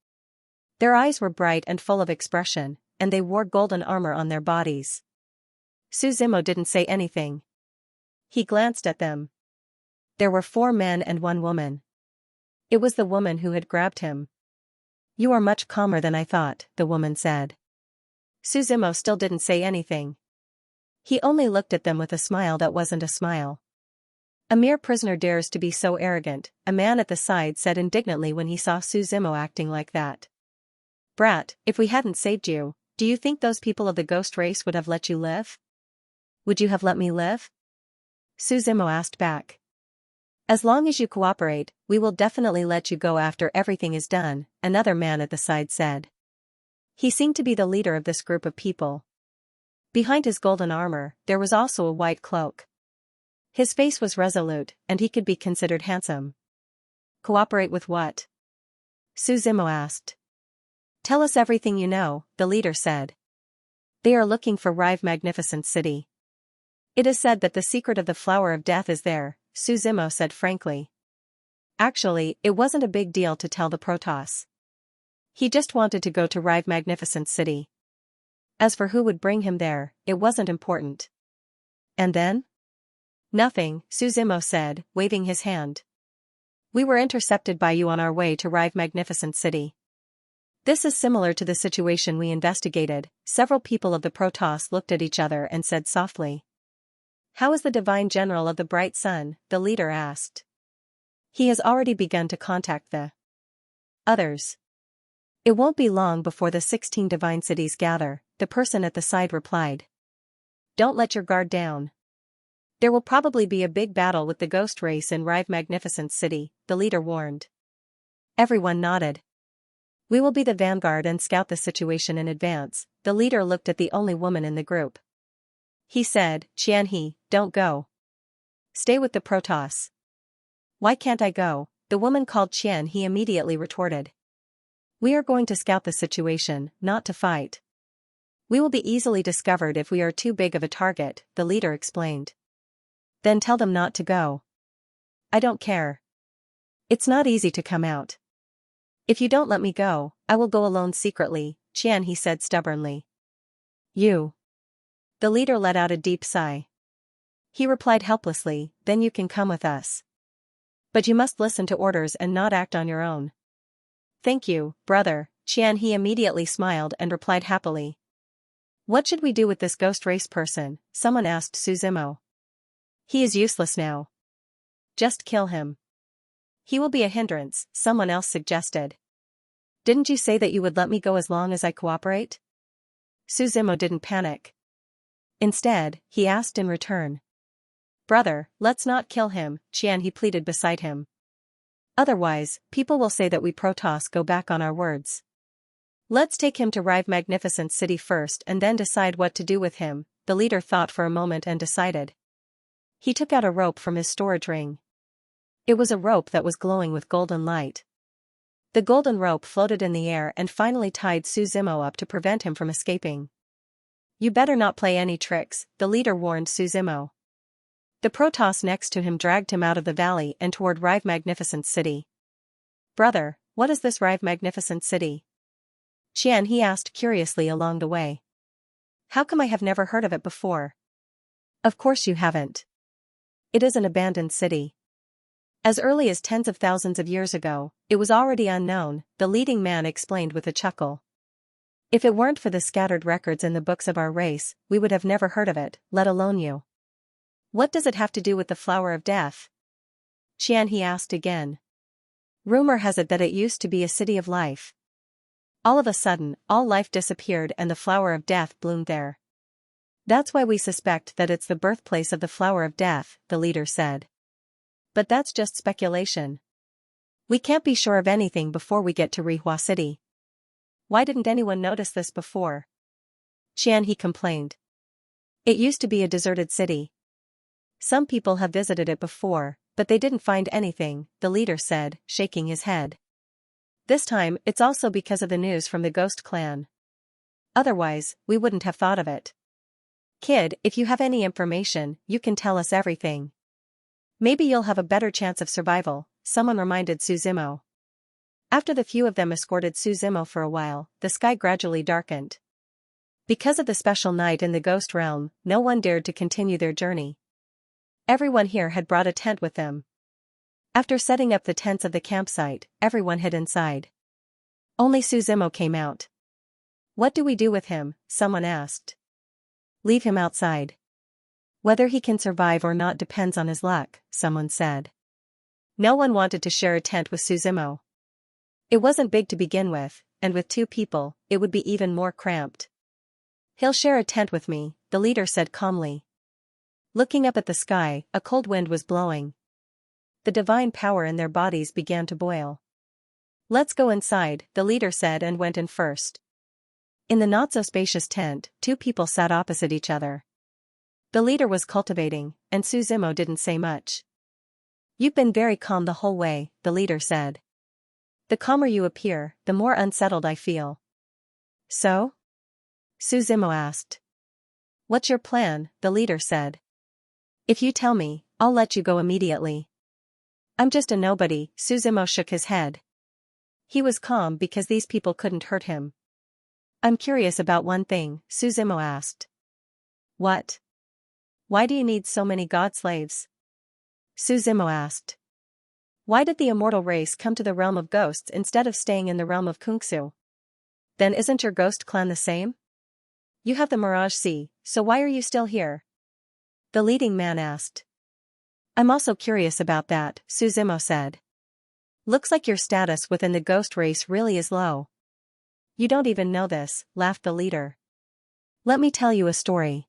Their eyes were bright and full of expression, and they wore golden armor on their bodies. Suzumo didn't say anything. He glanced at them. There were 4 men and 1 woman. It was the woman who had grabbed him. You are much calmer than I thought, the woman said. Suzumo still didn't say anything. He only looked at them with a smile that wasn't a smile. A mere prisoner dares to be so arrogant, a man at the side said indignantly when he saw Suzumo acting like that. Brat, if we hadn't saved you, do you think those people of the ghost race would have let you live? Would you have let me live? Suzumo asked back. As long as you cooperate, we will definitely let you go after everything is done, another man at the side said. He seemed to be the leader of this group of people. Behind his golden armor, there was also a white cloak. His face was resolute, and he could be considered handsome. Cooperate with what? Suzumo asked. Tell us everything you know, the leader said. They are looking for Rive Magnificent City. It is said that the secret of the flower of death is there, Suzumo said frankly. Actually, it wasn't a big deal to tell the Protoss. He just wanted to go to Rive Magnificent City. As for who would bring him there, it wasn't important. And then? Nothing, Suzumo said, waving his hand. We were intercepted by you on our way to Rive Magnificent City. This is similar to the situation we investigated. Several people of the Protoss looked at each other and said softly. How is the Divine General of the Bright Sun? The leader asked. He has already begun to contact the others. It won't be long before the 16 divine cities gather, the person at the side replied. Don't let your guard down. There will probably be a big battle with the ghost race in Rive Magnificent City, the leader warned. Everyone nodded. We will be the vanguard and scout the situation in advance. The leader looked at the only woman in the group. He said, Xianxia, don't go. Stay with the Protoss. Why can't I go? The woman called Xianxia immediately retorted. We are going to scout the situation, not to fight. We will be easily discovered if we are too big of a target, the leader explained. Then tell them not to go. I don't care. It's not easy to come out. If you don't let me go, I will go alone secretly, Xianxia said stubbornly. You. The leader let out a deep sigh. He replied helplessly, then you can come with us. But you must listen to orders and not act on your own. Thank you, brother, Xianxia immediately smiled and replied happily. What should we do with this ghost race person? Someone asked Suzimo. He is useless now. Just kill him. He will be a hindrance, someone else suggested. Didn't you say that you would let me go as long as I cooperate? Suzimo didn't panic. Instead, he asked in return. Brother, let's not kill him, Xianxia pleaded beside him. Otherwise, people will say that we Protoss go back on our words. Let's take him to Rive Magnificent City first and then decide what to do with him, the leader thought for a moment and decided. He took out a rope from his storage ring. It was a rope that was glowing with golden light. The golden rope floated in the air and finally tied Suzimo up to prevent him from escaping. You better not play any tricks, the leader warned Suzimo. The Protoss next to him dragged him out of the valley and toward Rive Magnificent City. Brother, what is this Rive Magnificent City? Xianxia asked curiously along the way. How come I have never heard of it before? Of course you haven't. It is an abandoned city. As early as tens of thousands of years ago, it was already unknown, the leading man explained with a chuckle. If it weren't for the scattered records in the books of our race, we would have never heard of it, let alone you. What does it have to do with the flower of death? Xianxia asked again. Rumor has it that it used to be a city of life. All of a sudden, all life disappeared and the flower of death bloomed there. That's why we suspect that it's the birthplace of the flower of death, the leader said. But that's just speculation. We can't be sure of anything before we get to Rihua City. Why didn't anyone notice this before? Xianxia complained. It used to be a deserted city. Some people have visited it before, but they didn't find anything, the leader said, shaking his head. This time, it's also because of the news from the Ghost Clan. Otherwise, we wouldn't have thought of it. Kid, if you have any information, you can tell us everything. Maybe you'll have a better chance of survival, someone reminded Suzimo. After the few of them escorted Suzimo for a while, the sky gradually darkened. Because of the special night in the Ghost Realm, no one dared to continue their journey. Everyone here had brought a tent with them. After setting up the tents of the campsite, everyone hid inside. Only Suzimo came out. What do we do with him? Someone asked. Leave him outside. Whether he can survive or not depends on his luck, someone said. No one wanted to share a tent with Suzimo. It wasn't big to begin with, and with 2 people, it would be even more cramped. He'll share a tent with me, the leader said calmly. Looking up at the sky, a cold wind was blowing. The divine power in their bodies began to boil. Let's go inside, the leader said and went in first. In the not-so-spacious tent, 2 people sat opposite each other. The leader was cultivating, and Suzimo didn't say much. You've been very calm the whole way, the leader said. The calmer you appear, the more unsettled I feel. So? Suzimo asked. What's your plan? The leader said. If you tell me, I'll let you go immediately. I'm just a nobody, Suzimo shook his head. He was calm because these people couldn't hurt him. I'm curious about one thing, Suzimo asked. What? Why do you need so many god slaves? Suzimo asked. Why did the immortal race come to the realm of ghosts instead of staying in the realm of Kungsu? Then isn't your ghost clan the same? You have the Mirage Sea, so why are you still here? The leading man asked. I'm also curious about that, Suzimo said. Looks like your status within the ghost race really is low. You don't even know this, laughed the leader. Let me tell you a story.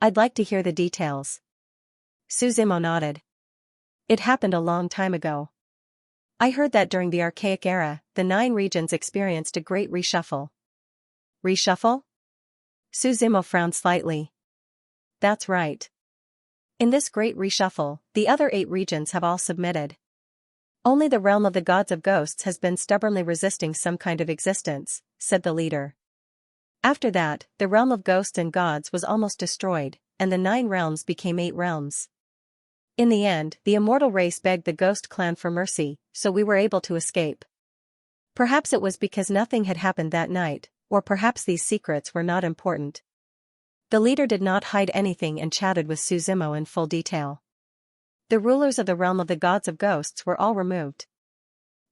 I'd like to hear the details. Suzimo nodded. It happened a long time ago. I heard that during the Archaic Era, the 9 regions experienced a great reshuffle. Reshuffle? Suzimo frowned slightly. That's right. In this great reshuffle, the other 8 regions have all submitted. Only the realm of the gods of ghosts has been stubbornly resisting some kind of existence, said the leader. After that, the realm of ghosts and gods was almost destroyed, and the 9 realms became 8 realms. In the end, the immortal race begged the ghost clan for mercy, so we were able to escape. Perhaps it was because nothing had happened that night, or perhaps these secrets were not important. The leader did not hide anything and chatted with Suzimo in full detail. The rulers of the realm of the gods of ghosts were all removed.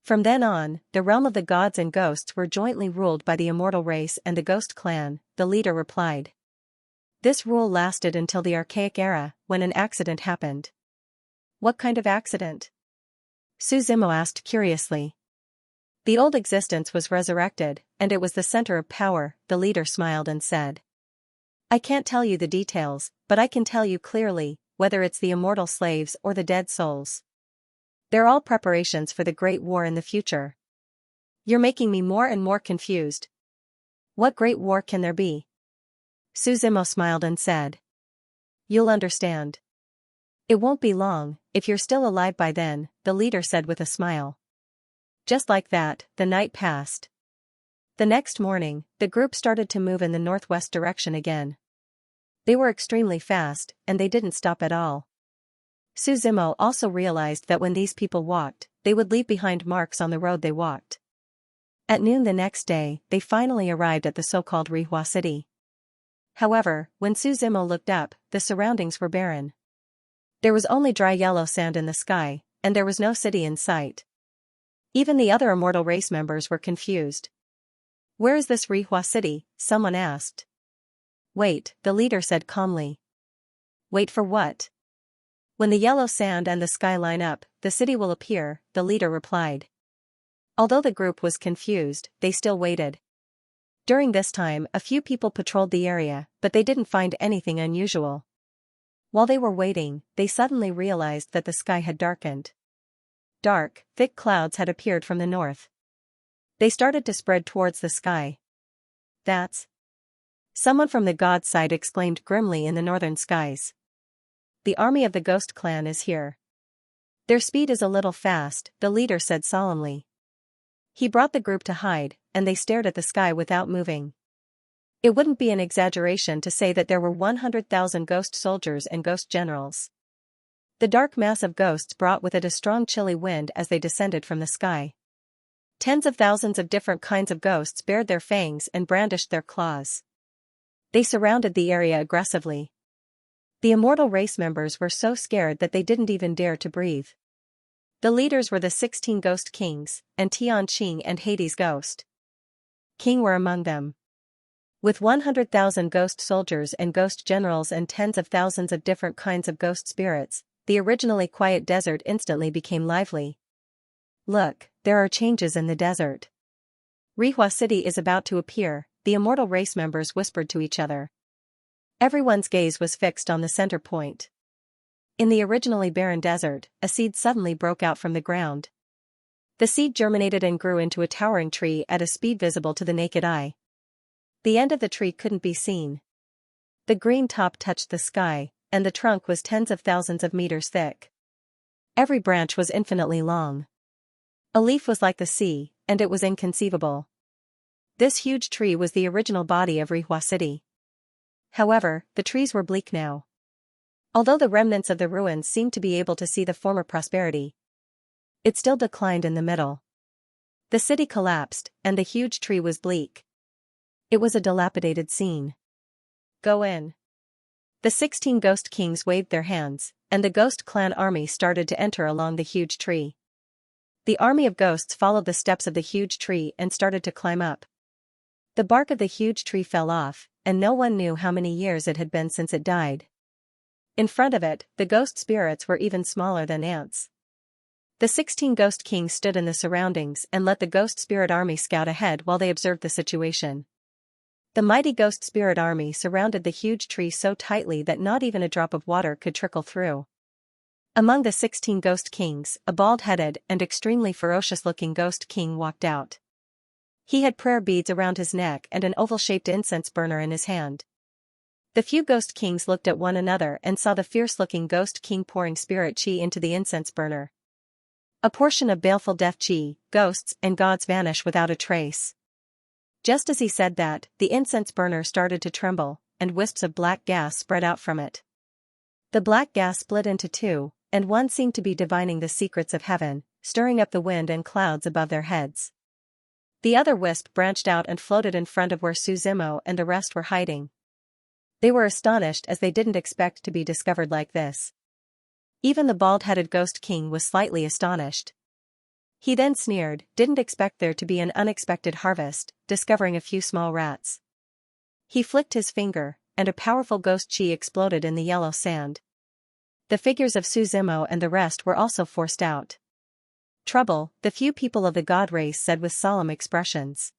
From then on, the realm of the gods and ghosts were jointly ruled by the immortal race and the ghost clan, the leader replied. This rule lasted until the Archaic Era, when an accident happened. What kind of accident? Suzimo asked curiously. The old existence was resurrected, and it was the center of power, the leader smiled and said. I can't tell you the details, but I can tell you clearly, whether it's the immortal slaves or the dead souls. They're all preparations for the great war in the future. You're making me more and more confused. What great war can there be? Suzimo smiled and said. You'll understand. It won't be long, if you're still alive by then, the leader said with a smile. Just like that, the night passed. The next morning, the group started to move in the northwest direction again. They were extremely fast, and they didn't stop at all. Suzimo also realized that when these people walked, they would leave behind marks on the road they walked. At noon the next day, they finally arrived at the so-called Rihua city. However, when Suzimo looked up, the surroundings were barren. There was only dry yellow sand in the sky, and there was no city in sight. Even the other immortal race members were confused. Where is this Rihua city? Someone asked. Wait, the leader said calmly. Wait for what? When the yellow sand and the sky line up, the city will appear, the leader replied. Although the group was confused, they still waited. During this time, a few people patrolled the area, but they didn't find anything unusual. While they were waiting, they suddenly realized that the sky had darkened. Dark, thick clouds had appeared from the north. They started to spread towards the sky. That's... Someone from the god's side exclaimed grimly in the northern skies. The army of the ghost clan is here. Their speed is a little fast, the leader said solemnly. He brought the group to hide, and they stared at the sky without moving. It wouldn't be an exaggeration to say that there were 100,000 ghost soldiers and ghost generals. The dark mass of ghosts brought with it a strong chilly wind as they descended from the sky. Tens of thousands of different kinds of ghosts bared their fangs and brandished their claws. They surrounded the area aggressively. The immortal race members were so scared that they didn't even dare to breathe. The leaders were the 16 ghost kings, and Tianqing and Hades' ghost king were among them. With 100,000 ghost soldiers and ghost generals and tens of thousands of different kinds of ghost spirits, the originally quiet desert instantly became lively. Look, there are changes in the desert. Rihua City is about to appear, the immortal race members whispered to each other. Everyone's gaze was fixed on the center point. In the originally barren desert, a seed suddenly broke out from the ground. The seed germinated and grew into a towering tree at a speed visible to the naked eye. The end of the tree couldn't be seen. The green top touched the sky, and the trunk was tens of thousands of meters thick. Every branch was infinitely long. A leaf was like the sea, and it was inconceivable. This huge tree was the original body of Rihua City. However, the trees were bleak now. Although the remnants of the ruins seemed to be able to see the former prosperity, it still declined in the middle. The city collapsed, and the huge tree was bleak. It was a dilapidated scene. Go in. The 16 ghost kings waved their hands, and the ghost clan army started to enter along the huge tree. The army of ghosts followed the steps of the huge tree and started to climb up. The bark of the huge tree fell off, and no one knew how many years it had been since it died. In front of it, the ghost spirits were even smaller than ants. The 16 ghost kings stood in the surroundings and let the ghost spirit army scout ahead while they observed the situation. The mighty ghost spirit army surrounded the huge tree so tightly that not even a drop of water could trickle through. Among the 16 ghost kings, a bald-headed and extremely ferocious-looking ghost king walked out. He had prayer beads around his neck and an oval-shaped incense burner in his hand. The few ghost kings looked at one another and saw the fierce-looking ghost king pouring spirit chi into the incense burner. A portion of baleful death chi, ghosts and gods vanish without a trace. Just as he said that, the incense burner started to tremble, and wisps of black gas spread out from it. The black gas split into two, and one seemed to be divining the secrets of heaven, stirring up the wind and clouds above their heads. The other wisp branched out and floated in front of where Suzimo and the rest were hiding. They were astonished as they didn't expect to be discovered like this. Even the bald-headed ghost king was slightly astonished. He then sneered, didn't expect there to be an unexpected harvest, discovering a few small rats. He flicked his finger, and a powerful ghost chi exploded in the yellow sand. The figures of Suzimo and the rest were also forced out. Trouble, the few people of the god race said with solemn expressions.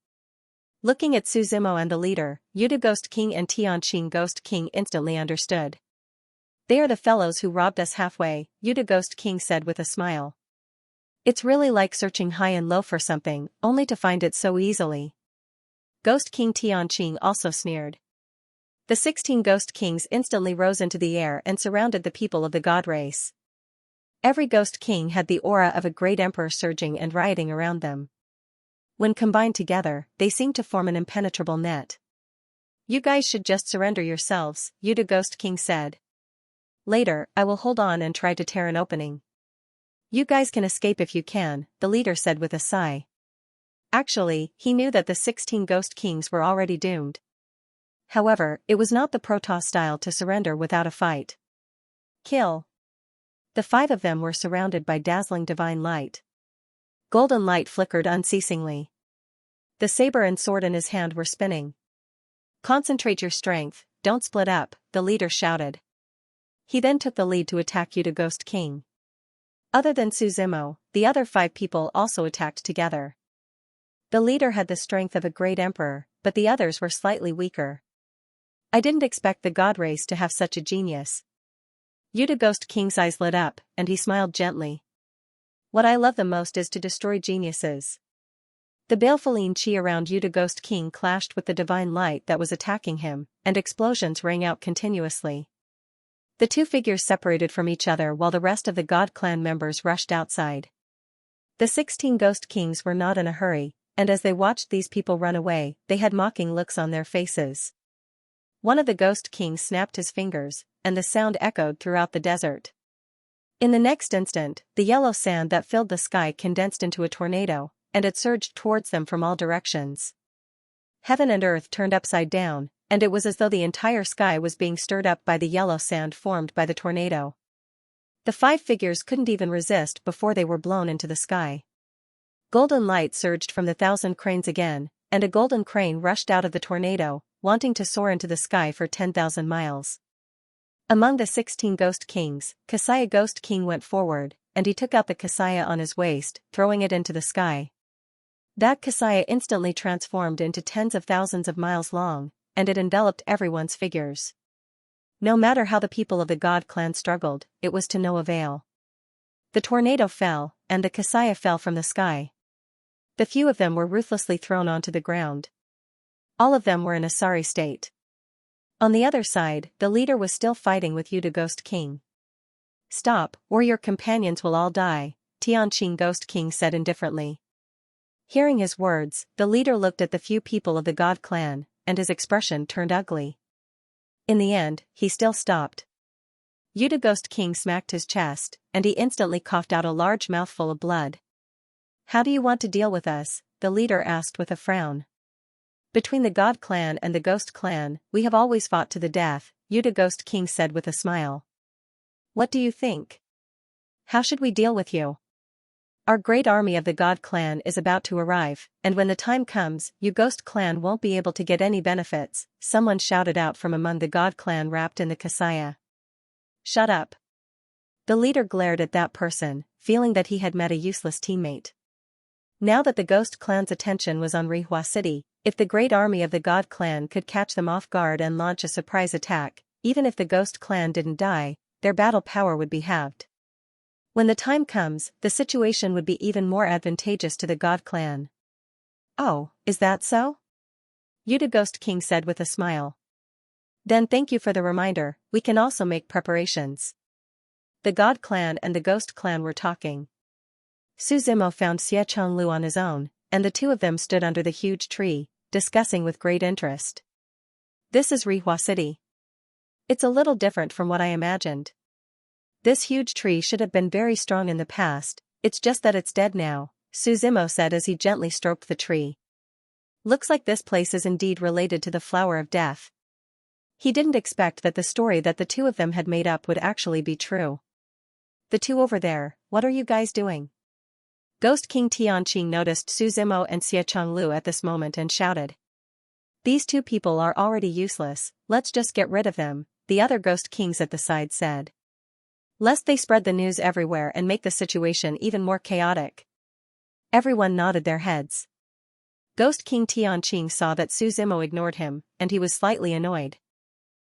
Looking at Suzimo and the leader, Yuta Ghost King and Tianqing Ghost King instantly understood. They are the fellows who robbed us halfway, Yuta Ghost King said with a smile. It's really like searching high and low for something, only to find it so easily. Ghost King Tianqing also sneered. The 16 Ghost Kings instantly rose into the air and surrounded the people of the god race. Every Ghost King had the aura of a great emperor surging and rioting around them. When combined together, they seemed to form an impenetrable net. You guys should just surrender yourselves, Yuta Ghost King said. Later, I will hold on and try to tear an opening. You guys can escape if you can, the leader said with a sigh. Actually, he knew that the 16 Ghost Kings were already doomed. However, it was not the Protoss style to surrender without a fight. Kill. The 5 of them were surrounded by dazzling divine light. Golden light flickered unceasingly. The saber and sword in his hand were spinning. Concentrate your strength, don't split up, the leader shouted. He then took the lead to attack Yuta Ghost King. Other than Suzimo, the other 5 people also attacked together. The leader had the strength of a great emperor, but the others were slightly weaker. I didn't expect the god race to have such a genius. Yuta Ghost King's eyes lit up, and he smiled gently. What I love the most is to destroy geniuses. The baleful chi around Yuta Ghost King clashed with the divine light that was attacking him, and explosions rang out continuously. The 2 figures separated from each other while the rest of the god clan members rushed outside. The 16 Ghost Kings were not in a hurry, and as they watched these people run away, they had mocking looks on their faces. One of the Ghost Kings snapped his fingers, and the sound echoed throughout the desert. In the next instant, the yellow sand that filled the sky condensed into a tornado, and it surged towards them from all directions. Heaven and earth turned upside down, and it was as though the entire sky was being stirred up by the yellow sand formed by the tornado. The 5 figures couldn't even resist before they were blown into the sky. Golden light surged from the 1,000 cranes again, and a golden crane rushed out of the tornado, wanting to soar into the sky for 10,000 miles. Among the 16 Ghost Kings, Xianxia Ghost King went forward, and he took out the Xianxia on his waist, throwing it into the sky. That Xianxia instantly transformed into tens of thousands of miles long, and it enveloped everyone's figures. No matter how the people of the god clan struggled, it was to no avail. The tornado fell, and the Xianxia fell from the sky. The few of them were ruthlessly thrown onto the ground. All of them were in a sorry state. On the other side, the leader was still fighting with Yuta Ghost King. Stop, or your companions will all die, Tianqing Ghost King said indifferently. Hearing his words, the leader looked at the few people of the god clan, and his expression turned ugly. In the end, he still stopped. Yuta Ghost King smacked his chest, and he instantly coughed out a large mouthful of blood. How do you want to deal with us? The leader asked with a frown. Between the god clan and the ghost clan, we have always fought to the death, Yuta Ghost King said with a smile. What do you think? How should we deal with you? Our great army of the God clan is about to arrive, and when the time comes, you Ghost clan won't be able to get any benefits, someone shouted out from among the God clan wrapped in the Xianxia. Shut up. The leader glared at that person, feeling that he had met a useless teammate. Now that the Ghost clan's attention was on Rihua City, if the great army of the God clan could catch them off guard and launch a surprise attack, even if the Ghost clan didn't die, their battle power would be halved. When the time comes, the situation would be even more advantageous to the God clan. Oh, is that so? Yuta Ghost King said with a smile. Then thank you for the reminder, we can also make preparations. The God clan and the Ghost clan were talking. Su Zimo found Xianxia Lu on his own, and the two of them stood under the huge tree, discussing with great interest. This is Rihua City. It's a little different from what I imagined. This huge tree should have been very strong in the past, it's just that it's dead now, Su Zimo said as he gently stroked the tree. Looks like this place is indeed related to the Flower of Death. He didn't expect that the story that the two of them had made up would actually be true. The two over there, what are you guys doing? Ghost King Tianqing noticed Su Zimo and Xianxia Lu at this moment and shouted. These two people are already useless, let's just get rid of them, the other Ghost Kings at the side said. Lest they spread the news everywhere and make the situation even more chaotic. Everyone nodded their heads. Ghost King Tianqing saw that Su Zimo ignored him, and he was slightly annoyed.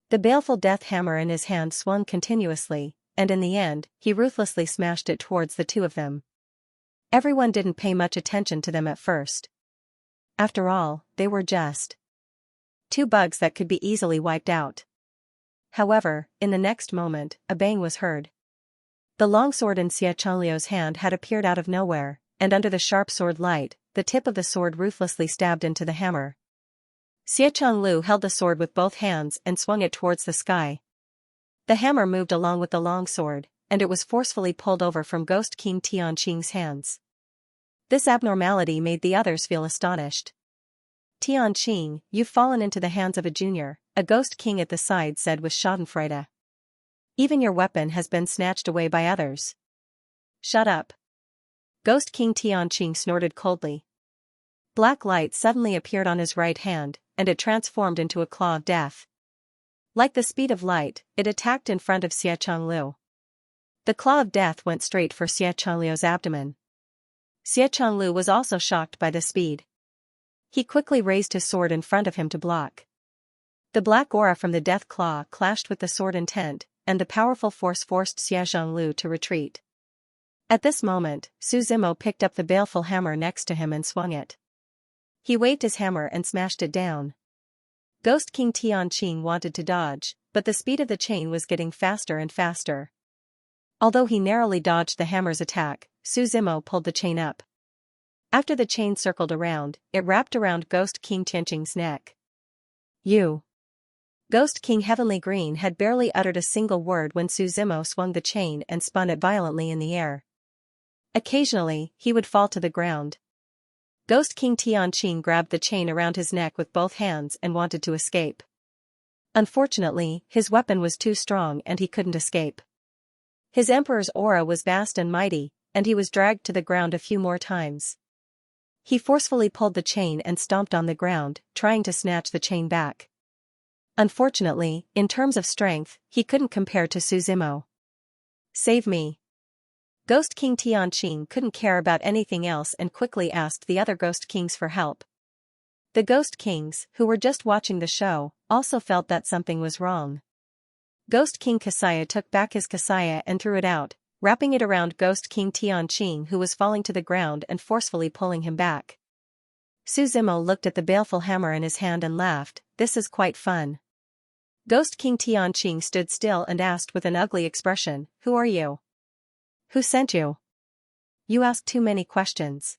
The baleful death hammer in his hand swung continuously, and in the end, he ruthlessly smashed it towards the two of them. Everyone didn't pay much attention to them at first. After all, they were just two bugs that could be easily wiped out. However, in the next moment, a bang was heard. The longsword in Xianxia Lu's hand had appeared out of nowhere, and under the sharp sword light, the tip of the sword ruthlessly stabbed into the hammer. Xianxia Lu held the sword with both hands and swung it towards the sky. The hammer moved along with the longsword, and it was forcefully pulled over from Ghost King Tianqing's hands. This abnormality made the others feel astonished. Tianqing, you've fallen into the hands of a junior, a Ghost King at the side said with schadenfreude. Even your weapon has been snatched away by others. Shut up. Ghost King Tianqing snorted coldly. Black light suddenly appeared on his right hand, and it transformed into a claw of death. Like the speed of light, it attacked in front of Xianxia Lu. The claw of death went straight for Xianxia Lu's abdomen. Xianxia Lu was also shocked by the speed. He quickly raised his sword in front of him to block. The black aura from the death claw clashed with the sword intent, and the powerful force forced Xianxia Lu to retreat. At this moment, Su Zimo picked up the baleful hammer next to him and swung it. He waved his hammer and smashed it down. Ghost King Tianqing wanted to dodge, but the speed of the chain was getting faster and faster. Although he narrowly dodged the hammer's attack, Su Zimo pulled the chain up. After the chain circled around, it wrapped around Ghost King Tianqing's neck. You. Ghost King Heavenly Green had barely uttered a single word when Su Zimo swung the chain and spun it violently in the air. Occasionally, he would fall to the ground. Ghost King Tianqing grabbed the chain around his neck with both hands and wanted to escape. Unfortunately, his weapon was too strong and he couldn't escape. His Emperor's aura was vast and mighty, and he was dragged to the ground a few more times. He forcefully pulled the chain and stomped on the ground, trying to snatch the chain back. Unfortunately, in terms of strength, he couldn't compare to Su Zimo. Save me. Ghost King Tianqing couldn't care about anything else and quickly asked the other Ghost Kings for help. The Ghost Kings, who were just watching the show, also felt that something was wrong. Ghost King Xianxia took back his Xianxia and threw it out, wrapping it around Ghost King Tianqing who was falling to the ground and forcefully pulling him back. Su Zimo looked at the baleful hammer in his hand and laughed, this is quite fun. Ghost King Tianqing stood still and asked with an ugly expression, who are you? Who sent you? You ask too many questions.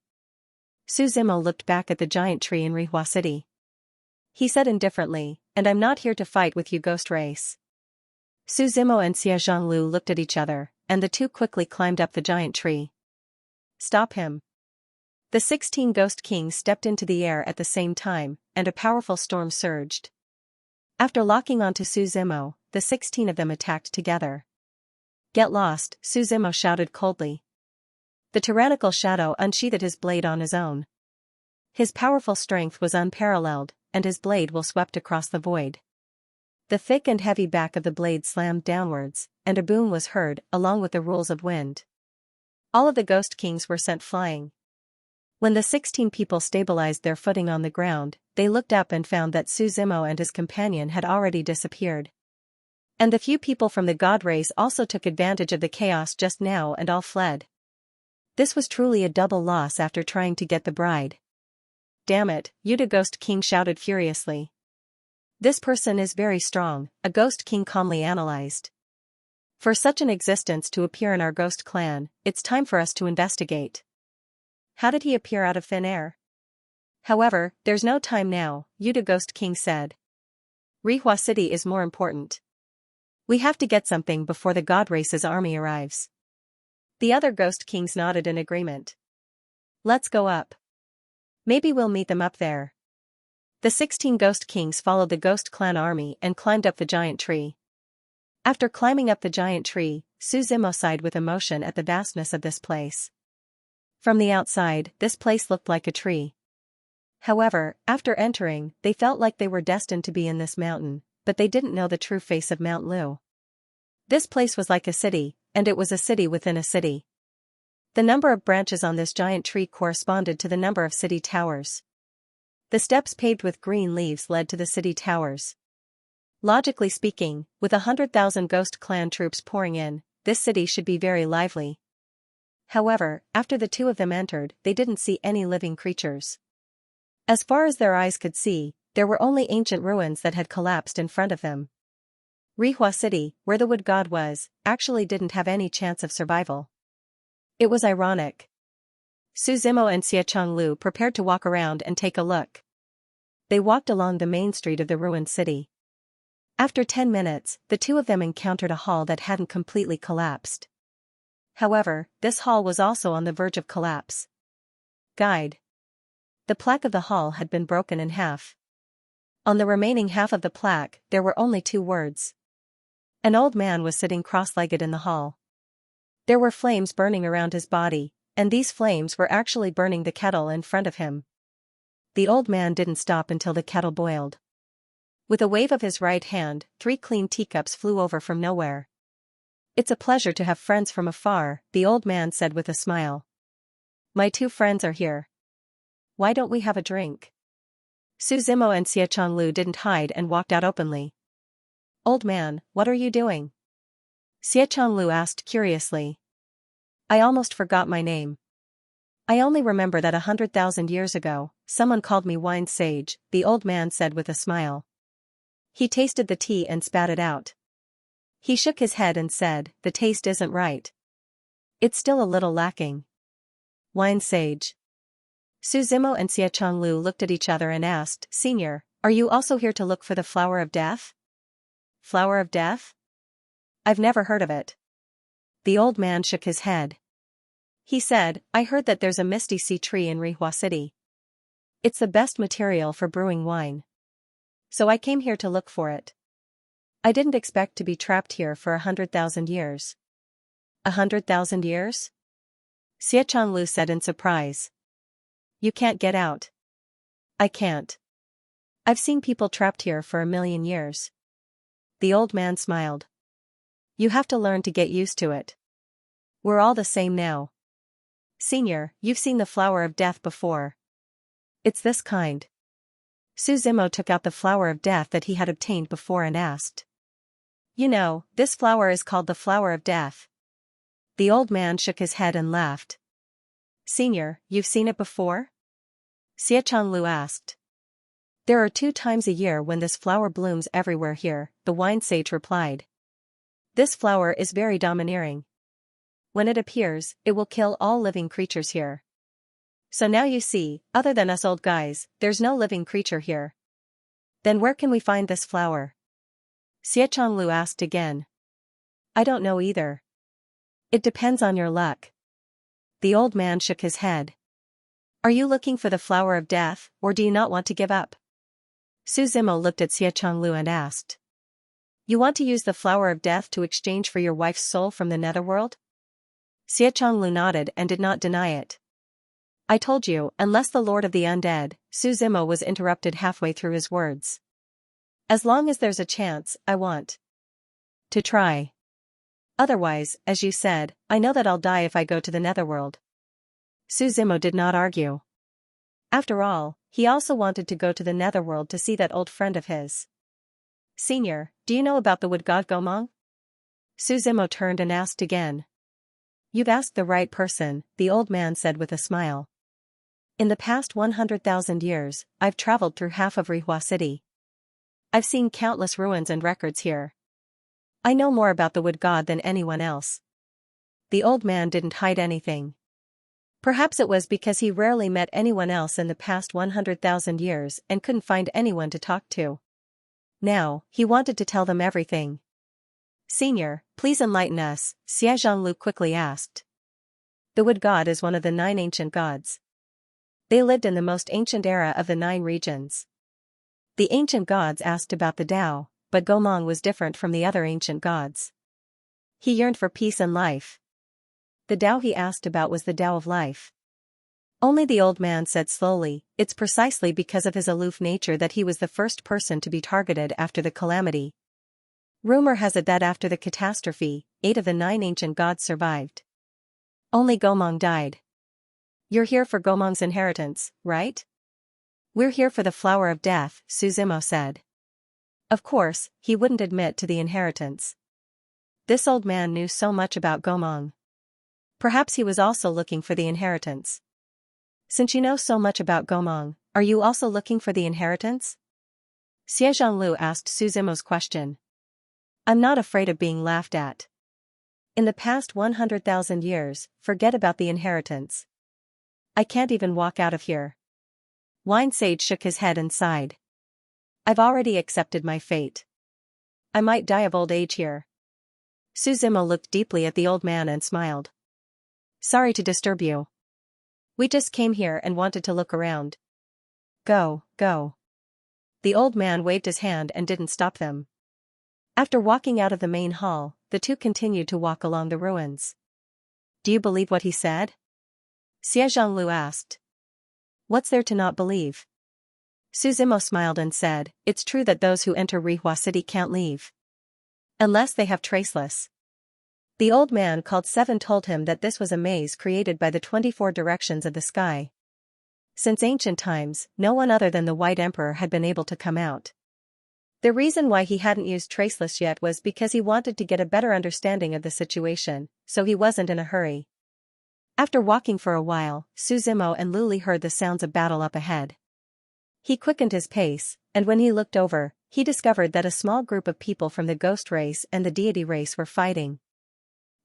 Su Zimo looked back at the giant tree in Rihua City. He said indifferently, and I'm not here to fight with you ghost race. Su Zimo and Xianxia Lu looked at each other, and the two quickly climbed up the giant tree. Stop him. The 16 Ghost Kings stepped into the air at the same time, and a powerful storm surged. After locking onto Su Zimo, the 16 of them attacked together. Get lost, Su Zimo shouted coldly. The tyrannical shadow unsheathed his blade on his own. His powerful strength was unparalleled, and his blade will swept across the void. The thick and heavy back of the blade slammed downwards, and a boom was heard, along with the rules of wind. All of the ghost kings were sent flying. When the 16 people stabilized their footing on the ground, they looked up and found that Suzimo and his companion had already disappeared. And the few people from the god race also took advantage of the chaos just now and all fled. This was truly a double loss after trying to get the bride. Damn it, Yuta Ghost King shouted furiously. This person is very strong, a ghost king calmly analyzed. For such an existence to appear in our ghost clan, it's time for us to investigate. How did he appear out of thin air? However, there's no time now, Yuta Ghost King said. Rihua City is more important. We have to get something before the god race's army arrives. The other ghost kings nodded in agreement. Let's go up. Maybe we'll meet them up there. The 16 ghost kings followed the ghost clan army and climbed up the giant tree. After climbing up the giant tree, Suzimo sighed with emotion at the vastness of this place. From the outside, this place looked like a tree. However, after entering, they felt like they were destined to be in this mountain, but they didn't know the true face of Mount Lu. This place was like a city, and it was a city within a city. The number of branches on this giant tree corresponded to the number of city towers. The steps paved with green leaves led to the city towers. Logically speaking, with 100,000 ghost clan troops pouring in, this city should be very lively. However, after the two of them entered, they didn't see any living creatures. As far as their eyes could see, there were only ancient ruins that had collapsed in front of them. Rihua City, where the wood god was, actually didn't have any chance of survival. It was ironic. Suzimo and Xianxia prepared to walk around and take a look. They walked along the main street of the ruined city. After 10 minutes, the two of them encountered a hall that hadn't completely collapsed. However, this hall was also on the verge of collapse. Guide. The plaque of the hall had been broken in half. On the remaining half of the plaque, there were only 2 words. An old man was sitting cross-legged in the hall. There were flames burning around his body, and these flames were actually burning the kettle in front of him. The old man didn't stop until the kettle boiled. With a wave of his right hand, 3 clean teacups flew over from nowhere. It's a pleasure to have friends from afar, the old man said with a smile. My 2 friends are here. Why don't we have a drink? Suzimo and Xianxia didn't hide and walked out openly. Old man, what are you doing? Xianxia asked curiously. I almost forgot my name. I only remember that 100,000 years ago, someone called me wine sage, the old man said with a smile. He tasted the tea and spat it out. He shook his head and said, the taste isn't right. It's still a little lacking. Wine sage. Suzimo and Xianxia looked at each other and asked, Senior, are you also here to look for the flower of death? Flower of death? I've never heard of it. The old man shook his head. He said, I heard that there's a misty sea tree in Rihua City. It's the best material for brewing wine. So I came here to look for it. I didn't expect to be trapped here for 100,000 years. 100,000 years? Xianxia said in surprise. You can't get out. I can't. I've seen people trapped here for 1,000,000 years. The old man smiled. You have to learn to get used to it. We're all the same now. Senior, you've seen the flower of death before. It's this kind. Suzimo took out the flower of death that he had obtained before and asked. You know, this flower is called the flower of death. The old man shook his head and laughed. Senior, you've seen it before? Xianxia asked. There are 2 times a year when this flower blooms everywhere here, the wine sage replied. This flower is very domineering. When it appears, it will kill all living creatures here. So now you see, other than us old guys, there's no living creature here. Then where can we find this flower? Xianxia asked again. I don't know either. It depends on your luck. The old man shook his head. Are you looking for the flower of death, or do you not want to give up? Suzimo looked at Xianxia and asked. You want to use the flower of death to exchange for your wife's soul from the netherworld? Xianxia nodded and did not deny it. I told you, unless the Lord of the Undead, Su Zimo was interrupted halfway through his words. As long as there's a chance, I want to try. Otherwise, as you said, I know that I'll die if I go to the Netherworld. Su Zimo did not argue. After all, he also wanted to go to the Netherworld to see that old friend of his. Senior, do you know about the wood god Gomong? Su Zimo turned and asked again. You've asked the right person, the old man said with a smile. In the past 100,000 years, I've traveled through half of Rihua City. I've seen countless ruins and records here. I know more about the wood god than anyone else. The old man didn't hide anything. Perhaps it was because he rarely met anyone else in the past 100,000 years and couldn't find anyone to talk to. Now, he wanted to tell them everything. Senior, please enlighten us, Xianxia quickly asked. The wood god is one of the 9 ancient gods. They lived in the most ancient era of the 9 regions. The ancient gods asked about the Tao, but Gomong was different from the other ancient gods. He yearned for peace and life. The Tao he asked about was the Tao of life. Only the old man said slowly, it's precisely because of his aloof nature that he was the first person to be targeted after the calamity. Rumor has it that after the catastrophe, 8 of the 9 ancient gods survived. Only Gomong died. You're here for Gomong's inheritance, right? We're here for the flower of death, Su Zimo said. Of course, he wouldn't admit to the inheritance. This old man knew so much about Gomong. Perhaps he was also looking for the inheritance. Since you know so much about Gomong, are you also looking for the inheritance? Xianxia asked Su Zimo's question. I'm not afraid of being laughed at. In the past 100,000 years, forget about the inheritance. I can't even walk out of here. Wine Sage shook his head and sighed. I've already accepted my fate. I might die of old age here. Su Zimo looked deeply at the old man and smiled. Sorry to disturb you. We just came here and wanted to look around. Go, go. The old man waved his hand and didn't stop them. After walking out of the main hall, the two continued to walk along the ruins. Do you believe what he said? Xianxia asked. What's there to not believe? Su Zimo smiled and said, it's true that those who enter Rihua City can't leave. Unless they have traceless. The old man called 7 told him that this was a maze created by the 24 directions of the sky. Since ancient times, no one other than the White Emperor had been able to come out. The reason why he hadn't used traceless yet was because he wanted to get a better understanding of the situation, so he wasn't in a hurry. After walking for a while, Su Zimo and Luli heard the sounds of battle up ahead. He quickened his pace, and when he looked over, he discovered that a small group of people from the ghost race and the deity race were fighting.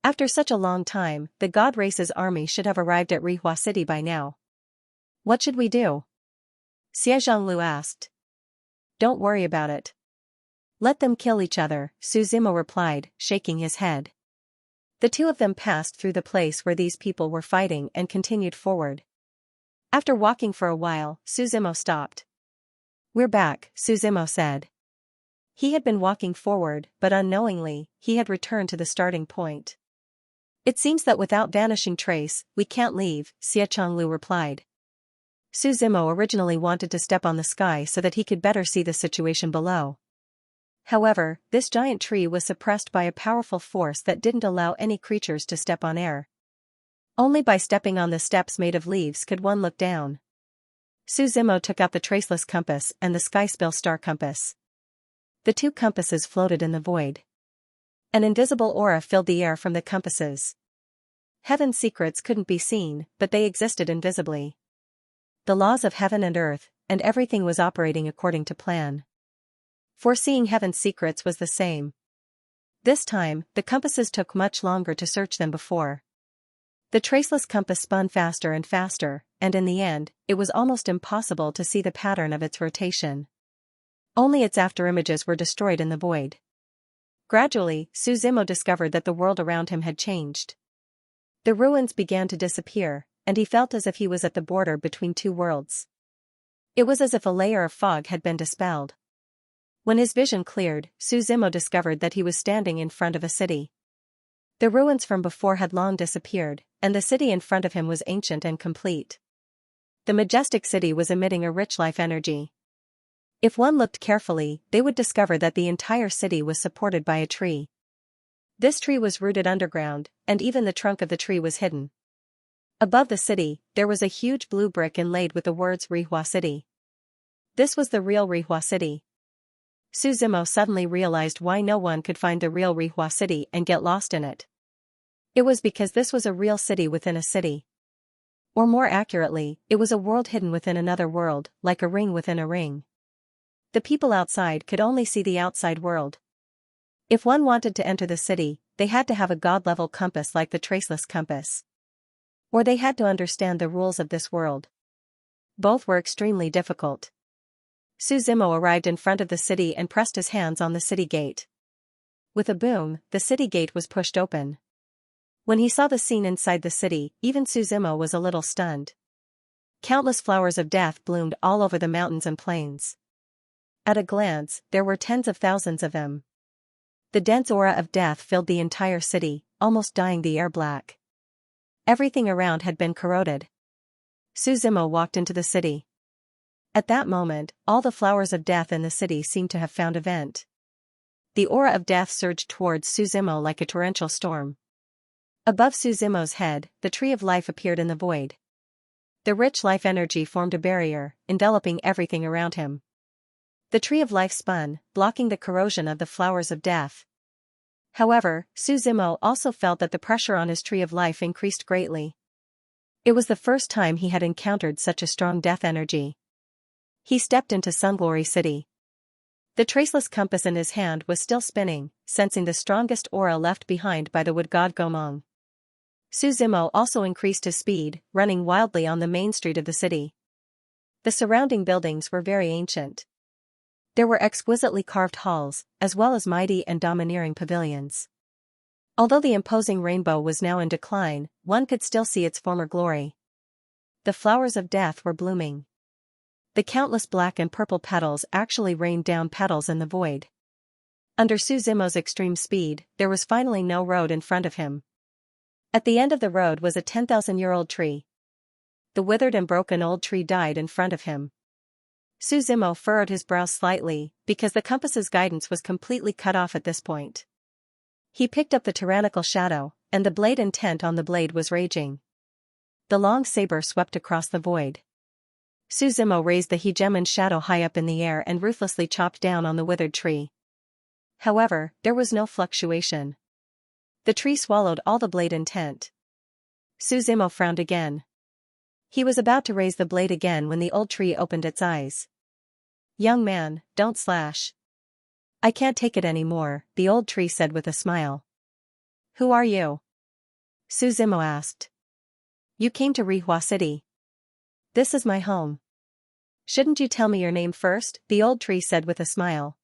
After such a long time, the god race's army should have arrived at Rihua City by now. What should we do? Xianxia asked. Don't worry about it. Let them kill each other, Su Zimo replied, shaking his head. The two of them passed through the place where these people were fighting and continued forward. After walking for a while, Su Zimo stopped. We're back, Su Zimo said. He had been walking forward, but unknowingly, he had returned to the starting point. It seems that without vanishing trace, we can't leave, Xianxia replied. Su Zimo originally wanted to step on the sky so that he could better see the situation below. However, this giant tree was suppressed by a powerful force that didn't allow any creatures to step on air. Only by stepping on the steps made of leaves could one look down. Su Zimo took out the traceless compass and the sky-spill star compass. The two compasses floated in the void. An invisible aura filled the air from the compasses. Heaven's secrets couldn't be seen, but they existed invisibly. The laws of heaven and earth, and everything was operating according to plan. Foreseeing heaven's secrets was the same. This time, the compasses took much longer to search than before. The traceless compass spun faster and faster, and in the end, it was almost impossible to see the pattern of its rotation. Only its afterimages were destroyed in the void. Gradually, Su Zimo discovered that the world around him had changed. The ruins began to disappear, and he felt as if he was at the border between two worlds. It was as if a layer of fog had been dispelled. When his vision cleared, Su Zimo discovered that he was standing in front of a city. The ruins from before had long disappeared, and the city in front of him was ancient and complete. The majestic city was emitting a rich life energy. If one looked carefully, they would discover that the entire city was supported by a tree. This tree was rooted underground, and even the trunk of the tree was hidden. Above the city, there was a huge blue brick inlaid with the words Rihua City. This was the real Rihua City. Su Zimo suddenly realized why no one could find the real Rihua City and get lost in it. It was because this was a real city within a city. Or more accurately, it was a world hidden within another world, like a ring within a ring. The people outside could only see the outside world. If one wanted to enter the city, they had to have a god-level compass like the traceless compass. Or they had to understand the rules of this world. Both were extremely difficult. Su Zimo arrived in front of the city and pressed his hands on the city gate. With a boom, the city gate was pushed open. When he saw the scene inside the city, even Su Zimo was a little stunned. Countless flowers of death bloomed all over the mountains and plains. At a glance, there were tens of thousands of them. The dense aura of death filled the entire city, almost dyeing the air black. Everything around had been corroded. Su Zimo walked into the city. At that moment, all the flowers of death in the city seemed to have found a vent. The aura of death surged towards Su Zimo like a torrential storm. Above Su Zimo's head, the tree of life appeared in the void. The rich life energy formed a barrier, enveloping everything around him. The tree of life spun, blocking the corrosion of the flowers of death. However, Su Zimo also felt that the pressure on his tree of life increased greatly. It was the first time he had encountered such a strong death energy. He stepped into Sunglory City. The traceless compass in his hand was still spinning, sensing the strongest aura left behind by the wood god Gomong. Su Zimo also increased his speed, running wildly on the main street of the city. The surrounding buildings were very ancient. There were exquisitely carved halls, as well as mighty and domineering pavilions. Although the imposing rainbow was now in decline, one could still see its former glory. The flowers of death were blooming. The countless black and purple petals actually rained down petals in the void. Under Su Zimo's extreme speed, there was finally no road in front of him. At the end of the road was a 10,000-year-old tree. The withered and broken old tree died in front of him. Su Zimo furrowed his brows slightly, because the compass's guidance was completely cut off at this point. He picked up the tyrannical shadow, and the blade intent on the blade was raging. The long saber swept across the void. Su Zimo raised the hegemon shadow high up in the air and ruthlessly chopped down on the withered tree. However, there was no fluctuation. The tree swallowed all the blade intent. Su Zimo frowned again. He was about to raise the blade again when the old tree opened its eyes. "Young man, don't slash. I can't take it anymore," the old tree said with a smile. "Who are you?" Su Zimo asked. "You came to Rihua City. This is my home." "Shouldn't you tell me your name first?" the old tree said with a smile.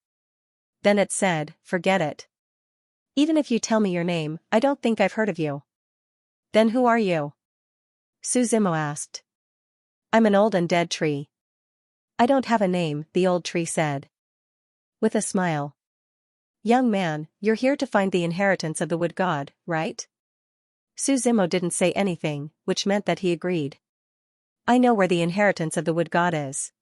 Then it said, "Forget it. Even if you tell me your name, I don't think I've heard of you." "Then who are you?" Su Zimo asked. "I'm an old and dead tree." "I don't have a name," the old tree said. With a smile. "Young man, you're here to find the inheritance of the wood god, right?" Su Zimo didn't say anything, which meant that he agreed. "I know where the inheritance of the wood god is."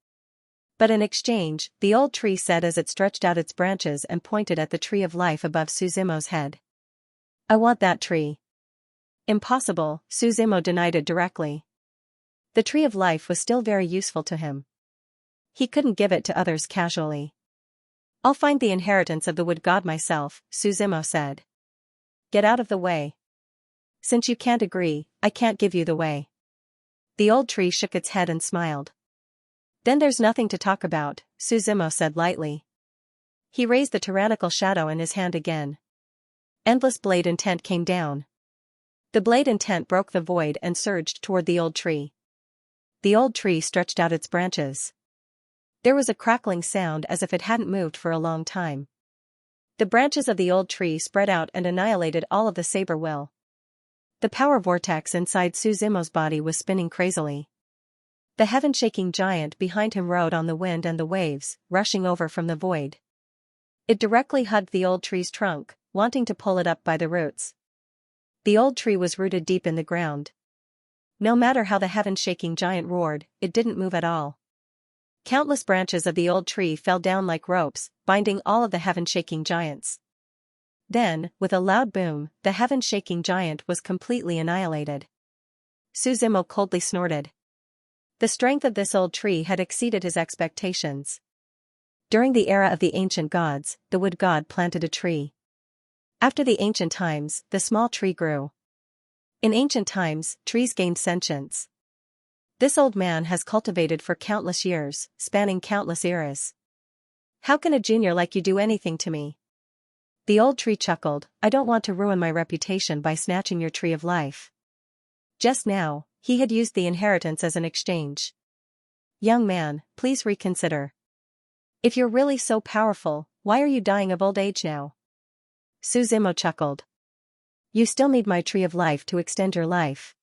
But in exchange, the old tree said as it stretched out its branches and pointed at the tree of life above Su Zimo's head. "I want that tree." "Impossible," Su Zimo denied it directly. The tree of life was still very useful to him. He couldn't give it to others casually. "I'll find the inheritance of the wood god myself," Su Zimo said. "Get out of the way. Since you can't agree, I can't give you the way." The old tree shook its head and smiled. "Then there's nothing to talk about," Su Zimo said lightly. He raised the tyrannical shadow in his hand again. Endless blade intent came down. The blade intent broke the void and surged toward the old tree. The old tree stretched out its branches. There was a crackling sound as if it hadn't moved for a long time. The branches of the old tree spread out and annihilated all of the saber will. The power vortex inside Su Zimo's body was spinning crazily. The heaven-shaking giant behind him rode on the wind and the waves, rushing over from the void. It directly hugged the old tree's trunk, wanting to pull it up by the roots. The old tree was rooted deep in the ground. No matter how the heaven-shaking giant roared, it didn't move at all. Countless branches of the old tree fell down like ropes, binding all of the heaven-shaking giants. Then, with a loud boom, the heaven-shaking giant was completely annihilated. Suzimo coldly snorted. The strength of this old tree had exceeded his expectations. During the era of the ancient gods, the wood god planted a tree. After the ancient times, the small tree grew. In ancient times, trees gained sentience. This old man has cultivated for countless years, spanning countless eras. How can a junior like you do anything to me? The old tree chuckled. I don't want to ruin my reputation by snatching your tree of life. Just now, he had used the inheritance as an exchange. Young man, please reconsider. If you're really so powerful, why are you dying of old age now? Suzimo chuckled. You still need my tree of life to extend your life.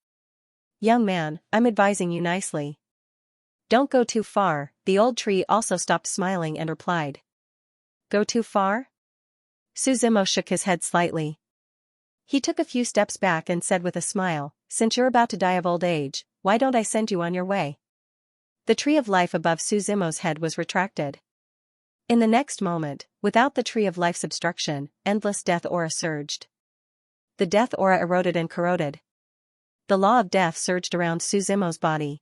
Young man, I'm advising you nicely. Don't go too far. The old tree also stopped smiling and replied. Go too far? Suzimo shook his head slightly. He took a few steps back and said with a smile, since you're about to die of old age, why don't I send you on your way? The tree of life above Suzimo's head was retracted. In the next moment, without the tree of life's obstruction, endless death aura surged. The death aura eroded and corroded. The law of death surged around Suzimo's body.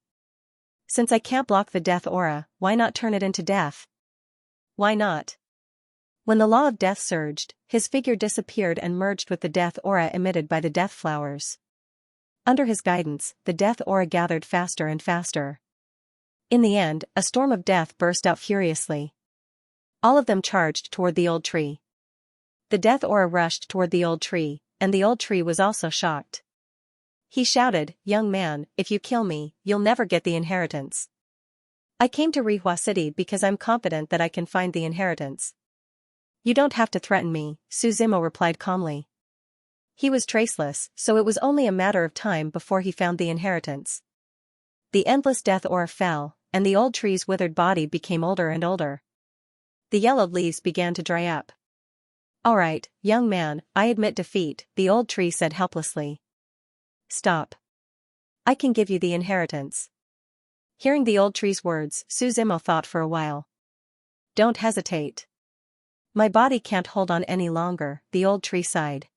Since I can't block the death aura, why not turn it into death? Why not? When the law of death surged, his figure disappeared and merged with the death aura emitted by the death flowers. Under his guidance, the death aura gathered faster and faster. In the end, a storm of death burst out furiously. All of them charged toward the old tree. The death aura rushed toward the old tree, and the old tree was also shocked. He shouted, young man, if you kill me, you'll never get the inheritance. I came to Rihua City because I'm confident that I can find the inheritance. You don't have to threaten me, Suzimo replied calmly. He was traceless, so it was only a matter of time before he found the inheritance. The endless death aura fell, and the old tree's withered body became older and older. The yellowed leaves began to dry up. All right, young man, I admit defeat, the old tree said helplessly. Stop. I can give you the inheritance. Hearing the old tree's words, Suzimo thought for a while. Don't hesitate. My body can't hold on any longer, the old tree sighed.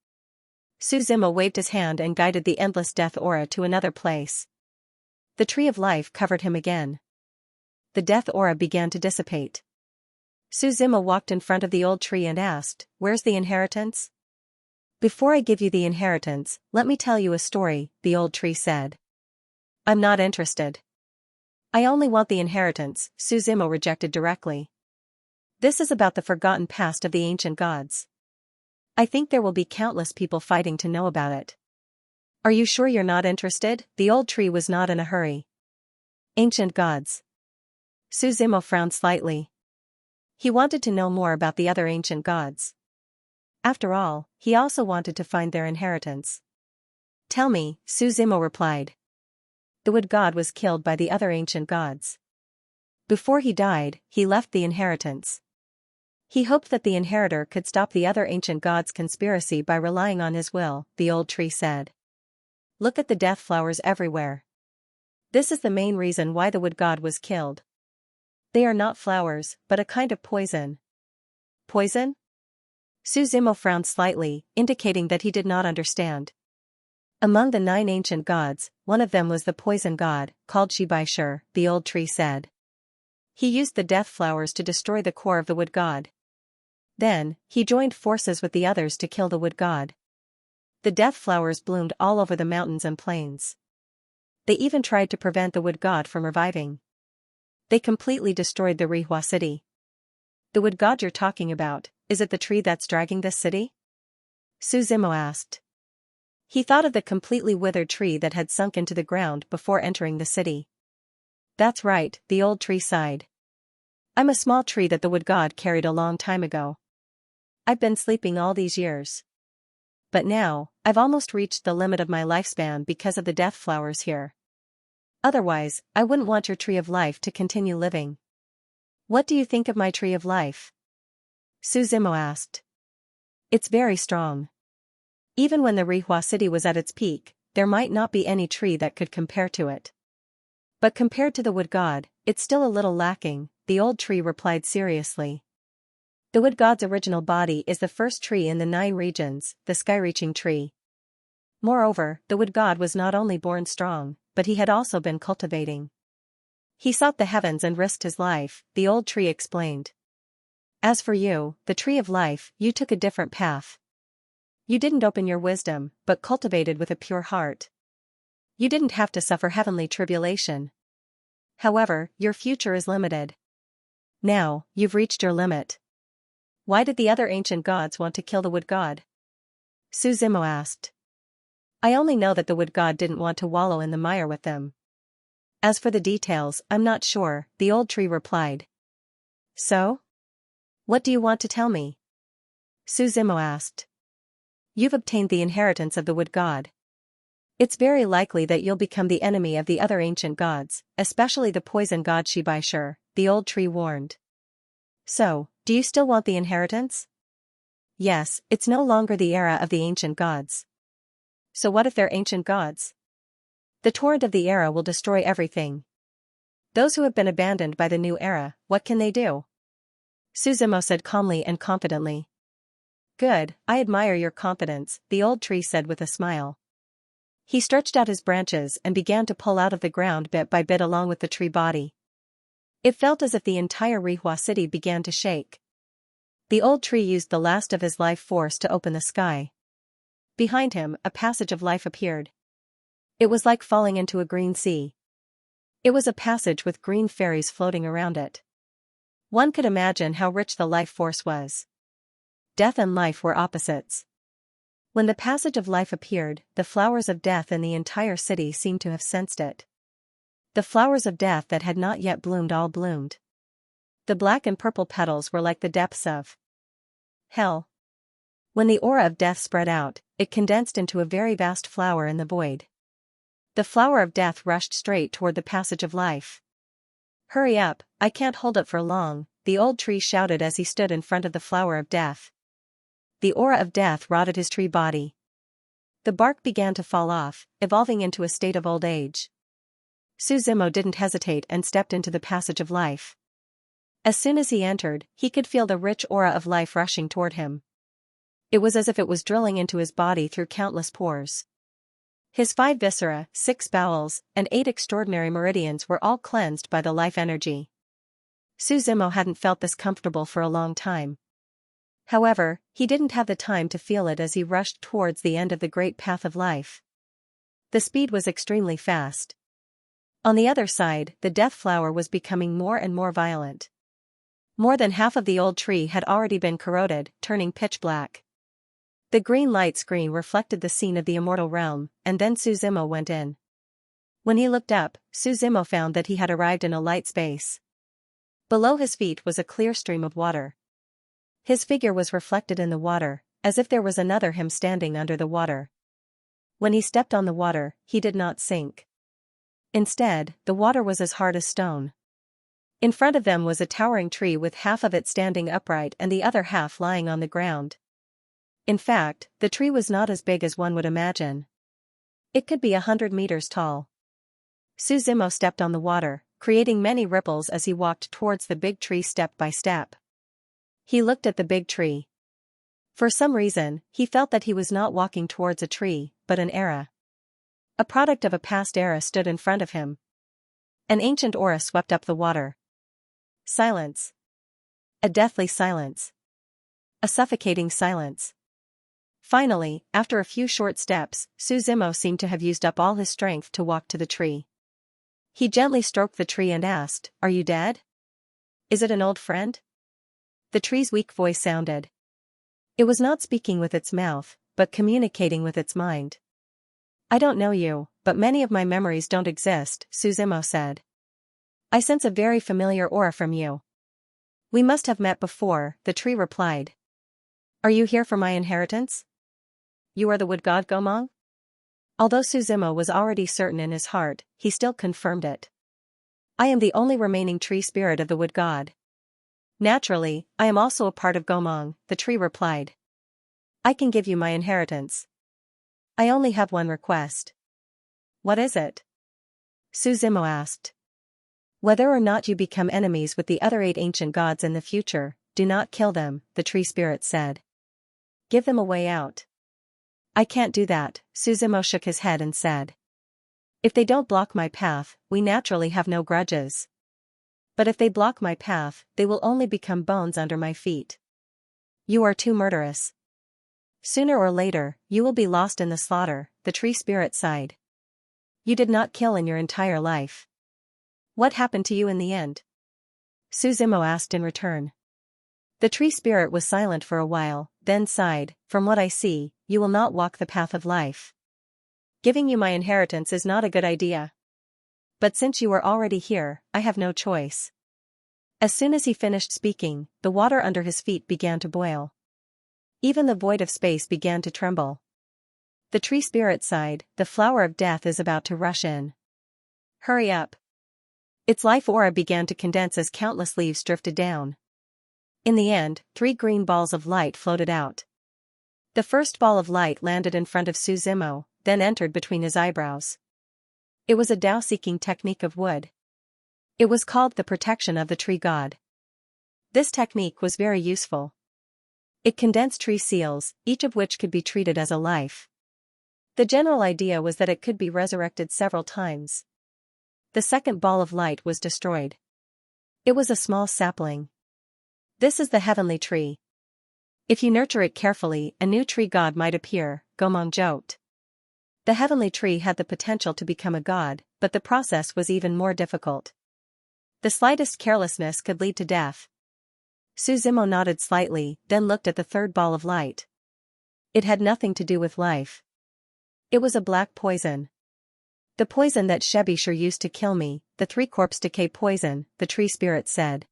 Suzimo waved his hand and guided the endless death aura to another place. The tree of life covered him again. The death aura began to dissipate. Suzimo walked in front of the old tree and asked, where's the inheritance? Before I give you the inheritance, let me tell you a story, the old tree said. I'm not interested. I only want the inheritance, Suzimo rejected directly. This is about the forgotten past of the ancient gods. I think there will be countless people fighting to know about it. Are you sure you're not interested? The old tree was not in a hurry. Ancient gods. Suzimo frowned slightly. He wanted to know more about the other ancient gods. After all, he also wanted to find their inheritance. Tell me, Suzimo replied. The wood god was killed by the other ancient gods. Before he died, he left the inheritance. He hoped that the inheritor could stop the other ancient gods' conspiracy by relying on his will, the old tree said. Look at the death flowers everywhere. This is the main reason why the wood god was killed. They are not flowers, but a kind of poison. Poison? Suzimo frowned slightly, indicating that he did not understand. Among the 9 ancient gods, one of them was the poison god, called Shibaishur, the old tree said. He used the death flowers to destroy the core of the wood god. Then, he joined forces with the others to kill the wood god. The death flowers bloomed all over the mountains and plains. They even tried to prevent the wood god from reviving. They completely destroyed the Rihua city. The wood god you're talking about, is it the tree that's dragging this city? Suzimo asked. He thought of the completely withered tree that had sunk into the ground before entering the city. That's right, the old tree sighed. I'm a small tree that the wood god carried a long time ago. I've been sleeping all these years. But now, I've almost reached the limit of my lifespan because of the death flowers here. Otherwise, I wouldn't want your tree of life to continue living. What do you think of my tree of life? Suzimo asked. It's very strong. Even when the Rihua city was at its peak, there might not be any tree that could compare to it. But compared to the wood god, it's still a little lacking, the old tree replied seriously. The wood god's original body is the first tree in the 9 regions, the sky-reaching tree. Moreover, the wood god was not only born strong, but he had also been cultivating. He sought the heavens and risked his life, the old tree explained. As for you, the tree of life, you took a different path. You didn't open your wisdom, but cultivated with a pure heart. You didn't have to suffer heavenly tribulation. However, your future is limited. Now, you've reached your limit. Why did the other ancient gods want to kill the wood god? Su Zimo asked. I only know that the wood god didn't want to wallow in the mire with them. As for the details, I'm not sure, the old tree replied. So? What do you want to tell me? Su Zimo asked. You've obtained the inheritance of the wood god. It's very likely that you'll become the enemy of the other ancient gods, especially the poison god Shibaishur, the old tree warned. So, do you still want the inheritance? Yes, it's no longer the era of the ancient gods. So what if they're ancient gods? The torrent of the era will destroy everything. Those who have been abandoned by the new era, what can they do? Su Zimo said calmly and confidently. Good, I admire your confidence, the old tree said with a smile. He stretched out his branches and began to pull out of the ground bit by bit along with the tree body. It felt as if the entire Rihua city began to shake. The old tree used the last of his life force to open the sky. Behind him, a passage of life appeared. It was like falling into a green sea. It was a passage with green fairies floating around it. One could imagine how rich the life force was. Death and life were opposites. When the passage of life appeared, the flowers of death in the entire city seemed to have sensed it. The flowers of death that had not yet bloomed all bloomed. The black and purple petals were like the depths of hell. When the aura of death spread out, it condensed into a very vast flower in the void. The flower of death rushed straight toward the passage of life. Hurry up, I can't hold it for long, the old tree shouted as he stood in front of the flower of death. The aura of death rotted his tree body. The bark began to fall off, evolving into a state of old age. Su Zimo didn't hesitate and stepped into the passage of life. As soon as he entered, he could feel the rich aura of life rushing toward him. It was as if it was drilling into his body through countless pores. His 5 viscera, 6 bowels, and 8 extraordinary meridians were all cleansed by the life energy. Su Zimo hadn't felt this comfortable for a long time. However, he didn't have the time to feel it as he rushed towards the end of the great path of life. The speed was extremely fast. On the other side, the death flower was becoming more and more violent. More than half of the old tree had already been corroded, turning pitch black. The green light screen reflected the scene of the immortal realm, and then Su Zimo went in. When he looked up, Su Zimo found that he had arrived in a light space. Below his feet was a clear stream of water. His figure was reflected in the water, as if there was another him standing under the water. When he stepped on the water, he did not sink. Instead, the water was as hard as stone. In front of them was a towering tree with half of it standing upright and the other half lying on the ground. In fact, the tree was not as big as one would imagine. It could be 100 meters tall. Su Zimo stepped on the water, creating many ripples as he walked towards the big tree step by step. He looked at the big tree. For some reason, he felt that he was not walking towards a tree, but an era. A product of a past era stood in front of him. An ancient aura swept up the water. Silence. A deathly silence. A suffocating silence. Finally, after a few short steps, Su Zimo seemed to have used up all his strength to walk to the tree. He gently stroked the tree and asked, "Are you dead? Is it an old friend?" The tree's weak voice sounded. It was not speaking with its mouth, but communicating with its mind. "I don't know you, but many of my memories don't exist," Su Zimo said. "I sense a very familiar aura from you." "We must have met before," the tree replied. "Are you here for my inheritance? You are the wood god Gomong?" Although Su Zimo was already certain in his heart, he still confirmed it. "I am the only remaining tree spirit of the wood god." "Naturally, I am also a part of Gomong," the tree replied. "I can give you my inheritance. I only have one request. What is it? Suzimo asked. Whether or not you become enemies with the other 8 ancient gods in the future, do not kill them, the tree spirit said. Give them a way out. I can't do that, Suzimo shook his head and said. If they don't block my path, we naturally have no grudges. But if they block my path, they will only become bones under my feet. You are too murderous. Sooner or later, you will be lost in the slaughter, the tree spirit sighed. You did not kill in your entire life. What happened to you in the end? Suzimo asked in return. The tree spirit was silent for a while, then sighed, from what I see, you will not walk the path of life. Giving you my inheritance is not a good idea. But since you are already here, I have no choice. As soon as he finished speaking, the water under his feet began to boil. Even the void of space began to tremble. The tree spirit sighed, the flower of death is about to rush in. Hurry up. Its life aura began to condense as countless leaves drifted down. In the end, 3 green balls of light floated out. The first ball of light landed in front of Suzimo, then entered between his eyebrows. It was a Tao-seeking technique of wood. It was called the protection of the tree god. This technique was very useful. It condensed tree seals, each of which could be treated as a life. The general idea was that it could be resurrected several times. The second ball of light was destroyed. It was a small sapling. This is the heavenly tree. If you nurture it carefully, a new tree god might appear, Gomong joked. The heavenly tree had the potential to become a god, but the process was even more difficult. The slightest carelessness could lead to death. Suzimo nodded slightly, then looked at the third ball of light. It had nothing to do with life. It was a black poison. The poison that Shebisher used to kill me, the 3-corpse decay poison, the tree spirit said.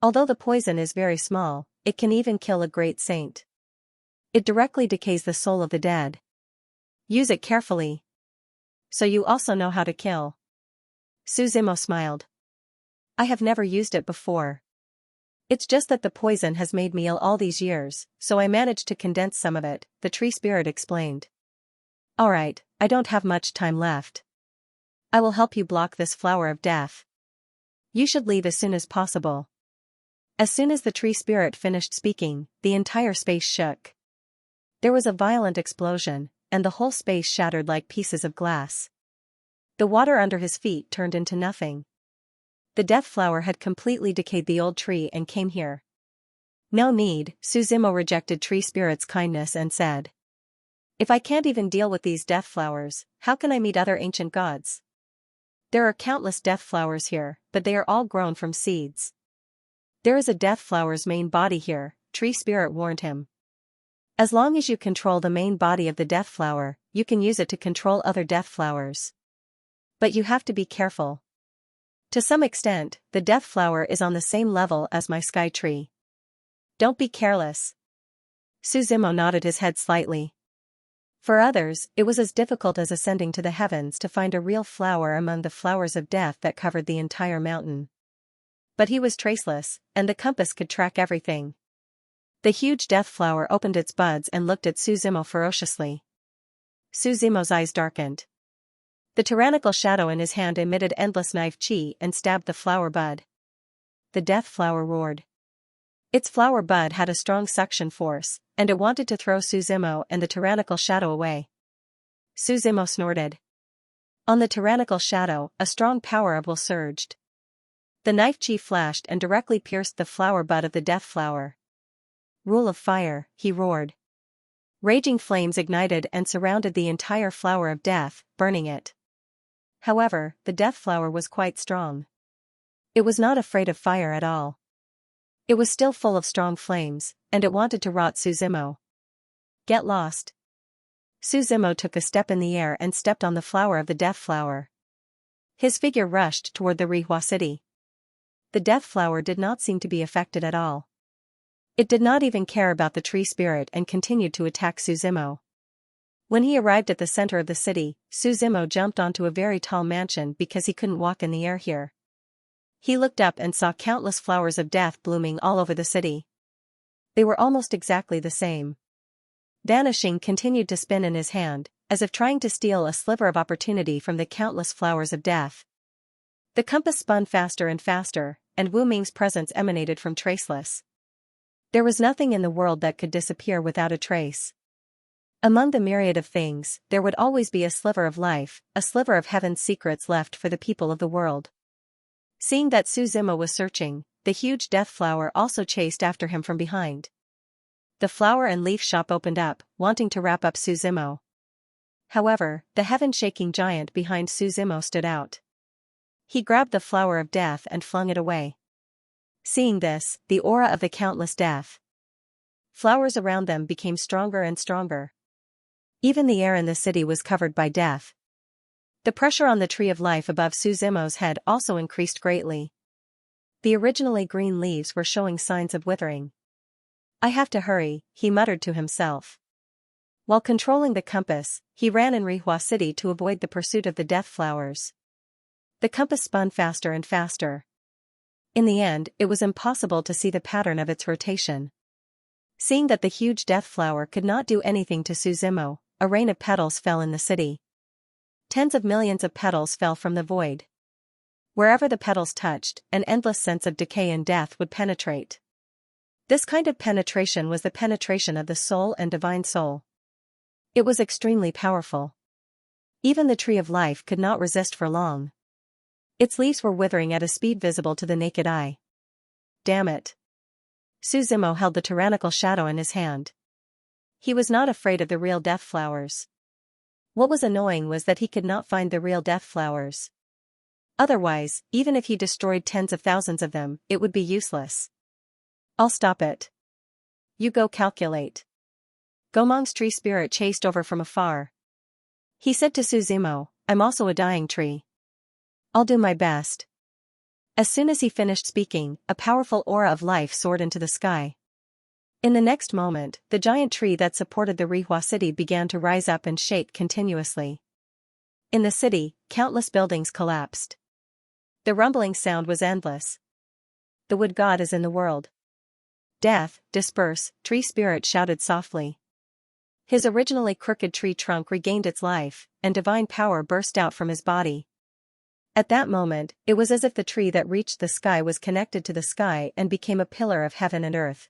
Although the poison is very small, it can even kill a great saint. It directly decays the soul of the dead. Use it carefully. So you also know how to kill. Suzimo smiled. I have never used it before. It's just that the poison has made me ill all these years, so I managed to condense some of it, the tree spirit explained. Alright, I don't have much time left. I will help you block this flower of death. You should leave as soon as possible. As soon as the tree spirit finished speaking, the entire space shook. There was a violent explosion, and the whole space shattered like pieces of glass. The water under his feet turned into nothing. The death flower had completely decayed the old tree and came here. No need, Suzimo rejected tree spirit's kindness and said. If I can't even deal with these death flowers, how can I meet other ancient gods? There are countless death flowers here, but they are all grown from seeds. There is a death flower's main body here, tree spirit warned him. As long as you control the main body of the death flower, you can use it to control other death flowers. But you have to be careful. To some extent, the death flower is on the same level as my sky tree. Don't be careless. Suzimo nodded his head slightly. For others, it was as difficult as ascending to the heavens to find a real flower among the flowers of death that covered the entire mountain. But he was traceless, and the compass could track everything. The huge death flower opened its buds and looked at Suzimo ferociously. Suzimo's eyes darkened. The tyrannical shadow in his hand emitted endless knife chi and stabbed the flower bud. The death flower roared. Its flower bud had a strong suction force, and it wanted to throw Suzimo and the tyrannical shadow away. Suzimo snorted. On the tyrannical shadow, a strong power of will surged. The knife chi flashed and directly pierced the flower bud of the death flower. Rule of fire, he roared. Raging flames ignited and surrounded the entire flower of death, burning it. However, the death flower was quite strong. It was not afraid of fire at all. It was still full of strong flames, and it wanted to rot Suzimo. Get lost. Suzimo took a step in the air and stepped on the flower of the death flower. His figure rushed toward the Rihua city. The death flower did not seem to be affected at all. It did not even care about the tree spirit and continued to attack Suzimo. When he arrived at the center of the city, Suzimo jumped onto a very tall mansion because he couldn't walk in the air here. He looked up and saw countless flowers of death blooming all over the city. They were almost exactly the same. Vanishing continued to spin in his hand, as if trying to steal a sliver of opportunity from the countless flowers of death. The compass spun faster and faster, and Wu Ming's presence emanated from traceless. There was nothing in the world that could disappear without a trace. Among the myriad of things, there would always be a sliver of life, a sliver of heaven's secrets left for the people of the world. Seeing that Su Zimo was searching, the huge death flower also chased after him from behind. The flower and leaf shop opened up, wanting to wrap up Su Zimo. However, the heaven-shaking giant behind Su Zimo stood out. He grabbed the flower of death and flung it away. Seeing this, the aura of the countless death flowers around them became stronger and stronger. Even the air in the city was covered by death. The pressure on the tree of life above Su Zimo's head also increased greatly. The originally green leaves were showing signs of withering. "I have to hurry," he muttered to himself. While controlling the compass, he ran in Rihua City to avoid the pursuit of the death flowers. The compass spun faster and faster. In the end, it was impossible to see the pattern of its rotation. Seeing that the huge death flower could not do anything to Su Zimo, a rain of petals fell in the city. Tens of millions of petals fell from the void. Wherever the petals touched, an endless sense of decay and death would penetrate. This kind of penetration was the penetration of the soul and divine soul. It was extremely powerful. Even the tree of life could not resist for long. Its leaves were withering at a speed visible to the naked eye. Damn it! Su Zimo held the tyrannical shadow in his hand. He was not afraid of the real death flowers. What was annoying was that he could not find the real death flowers. Otherwise, even if he destroyed tens of thousands of them, it would be useless. "I'll stop it. You go calculate." Gomang's tree spirit chased over from afar. He said to Su Zimo, "I'm also a dying tree. I'll do my best." As soon as he finished speaking, a powerful aura of life soared into the sky. In the next moment, the giant tree that supported the Rihua city began to rise up and shake continuously. In the city, countless buildings collapsed. The rumbling sound was endless. "The wood god is in the world. Death, disperse," tree spirit shouted softly. His originally crooked tree trunk regained its life, and divine power burst out from his body. At that moment, it was as if the tree that reached the sky was connected to the sky and became a pillar of heaven and earth.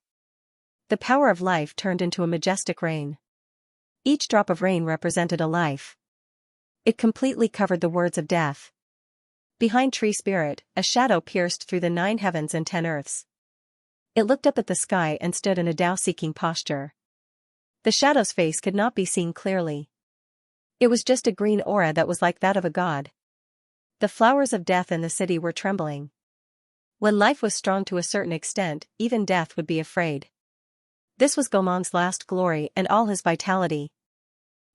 The power of life turned into a majestic rain. Each drop of rain represented a life. It completely covered the words of death. Behind tree spirit, a shadow pierced through the 9 heavens and 10 earths. It looked up at the sky and stood in a Tao-seeking posture. The shadow's face could not be seen clearly. It was just a green aura that was like that of a god. The flowers of death in the city were trembling. When life was strong to a certain extent, even death would be afraid. This was Gomang's last glory and all his vitality.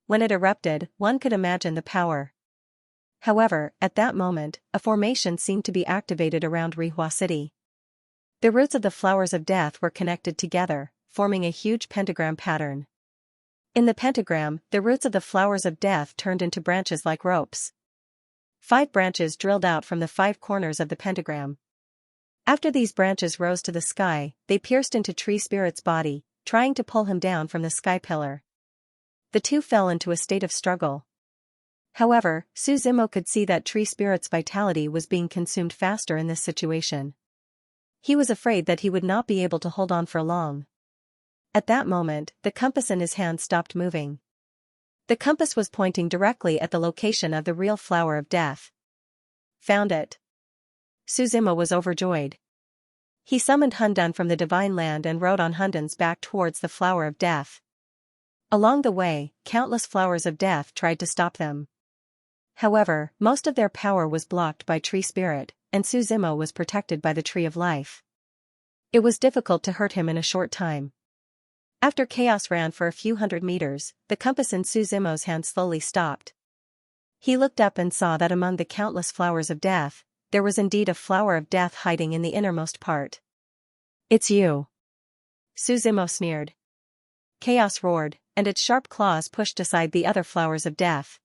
When it erupted, one could imagine the power. However, at that moment, a formation seemed to be activated around Rihua City. The roots of the flowers of death were connected together, forming a huge pentagram pattern. In the pentagram, the roots of the flowers of death turned into branches like ropes. 5 branches drilled out from the 5 corners of the pentagram. After these branches rose to the sky, they pierced into tree spirit's body, trying to pull him down from the sky pillar. The two fell into a state of struggle. However, Su Zimo could see that tree spirit's vitality was being consumed faster in this situation. He was afraid that he would not be able to hold on for long. At that moment, the compass in his hand stopped moving. The compass was pointing directly at the location of the real flower of death. Found it. Su Zimo was overjoyed. He summoned Hundun from the divine land and rode on Hundun's back towards the flower of death. Along the way, countless flowers of death tried to stop them. However, most of their power was blocked by tree spirit, and Su Zimo was protected by the tree of life. It was difficult to hurt him in a short time. After chaos ran for a few hundred meters, the compass in Su Zimo's hand slowly stopped. He looked up and saw that among the countless flowers of death, there was indeed a flower of death hiding in the innermost part. "It's you," Su Zimo sneered. Chaos roared, and its sharp claws pushed aside the other flowers of death.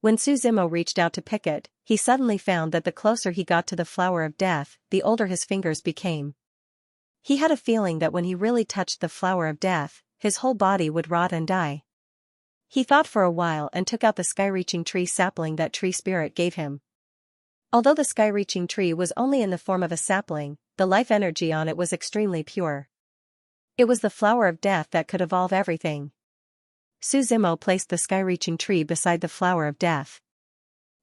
When Su Zimo reached out to pick it, he suddenly found that the closer he got to the flower of death, the older his fingers became. He had a feeling that when he really touched the flower of death, his whole body would rot and die. He thought for a while and took out the sky-reaching tree sapling that tree spirit gave him. Although the sky-reaching tree was only in the form of a sapling, the life energy on it was extremely pure. It was the flower of death that could evolve everything. Su Zimo placed the sky-reaching tree beside the flower of death.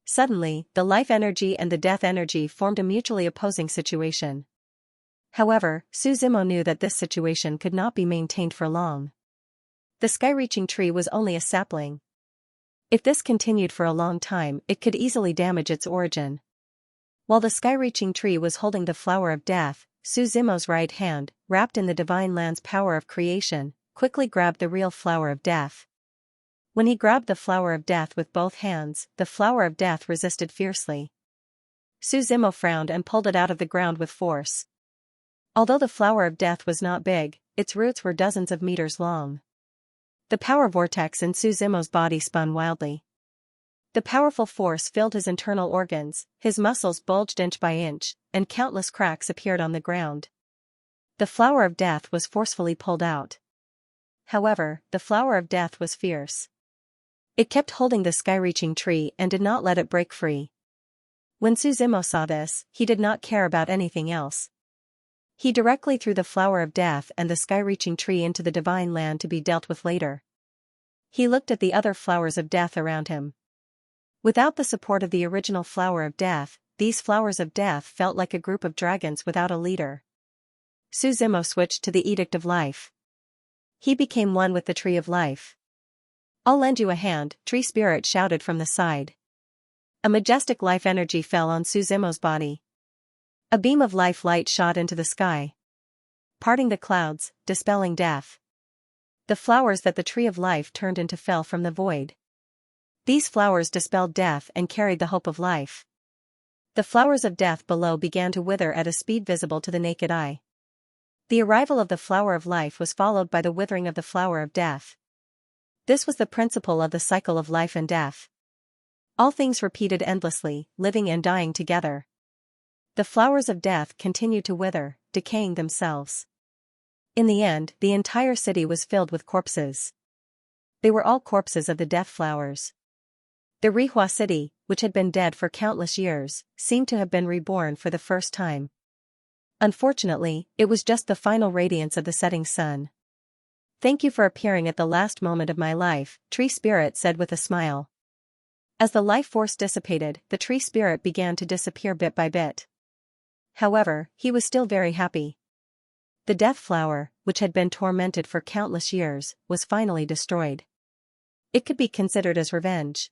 Suddenly, the life energy and the death energy formed a mutually opposing situation. However, Su Zimo knew that this situation could not be maintained for long. The sky-reaching tree was only a sapling. If this continued for a long time, it could easily damage its origin. While the sky-reaching tree was holding the flower of death, Su Zimo's right hand, wrapped in the divine land's power of creation, quickly grabbed the real flower of death. When he grabbed the flower of death with both hands, the flower of death resisted fiercely. Su Zimo frowned and pulled it out of the ground with force. Although the flower of death was not big, its roots were dozens of meters long. The power vortex in Su Zimo's body spun wildly. The powerful force filled his internal organs, his muscles bulged inch by inch, and countless cracks appeared on the ground. The flower of death was forcefully pulled out. However, the flower of death was fierce. It kept holding the sky-reaching tree and did not let it break free. When Su Zimo saw this, he did not care about anything else. He directly threw the flower of death and the sky-reaching tree into the divine land to be dealt with later. He looked at the other flowers of death around him. Without the support of the original flower of death, these flowers of death felt like a group of dragons without a leader. Su Zimo switched to the Edict of Life. He became one with the Tree of Life. "I'll lend you a hand," Tree Spirit shouted from the side. A majestic life energy fell on Su Zimo's body. A beam of life light shot into the sky, parting the clouds, dispelling death. The flowers that the Tree of Life turned into fell from the void. These flowers dispelled death and carried the hope of life. The flowers of death below began to wither at a speed visible to the naked eye. The arrival of the flower of life was followed by the withering of the flower of death. This was the principle of the cycle of life and death. All things repeated endlessly, living and dying together. The flowers of death continued to wither, decaying themselves. In the end, the entire city was filled with corpses. They were all corpses of the death flowers. The Rihua city, which had been dead for countless years, seemed to have been reborn for the first time. Unfortunately, it was just the final radiance of the setting sun. "Thank you for appearing at the last moment of my life," Tree Spirit said with a smile. As the life force dissipated, the Tree Spirit began to disappear bit by bit. However, he was still very happy. The death flower, which had been tormented for countless years, was finally destroyed. It could be considered as revenge.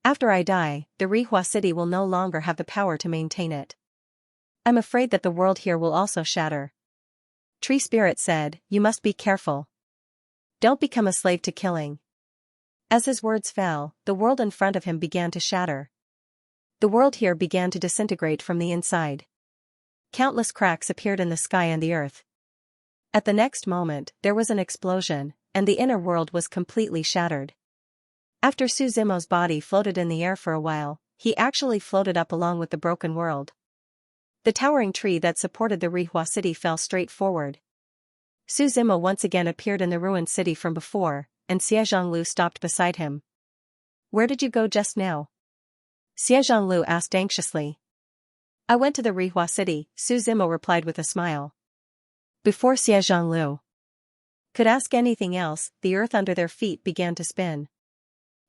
"After I die, the Rihua city will no longer have the power to maintain it. I'm afraid that the world here will also shatter." Tree Spirit said, "You must be careful. Don't become a slave to killing." As his words fell, the world in front of him began to shatter. The world here began to disintegrate from the inside. Countless cracks appeared in the sky and the earth. At the next moment, there was an explosion, and the inner world was completely shattered. After Su Zimo's body floated in the air for a while, he actually floated up along with the broken world. The towering tree that supported the Rihua city fell straight forward. Su Zimo once again appeared in the ruined city from before, and Xie Zhonglu stopped beside him. "Where did you go just now?" Xie Zhonglu asked anxiously. "I went to the Rihua city," Su Zimo replied with a smile. Before Xie Zhonglu could ask anything else, the earth under their feet began to spin.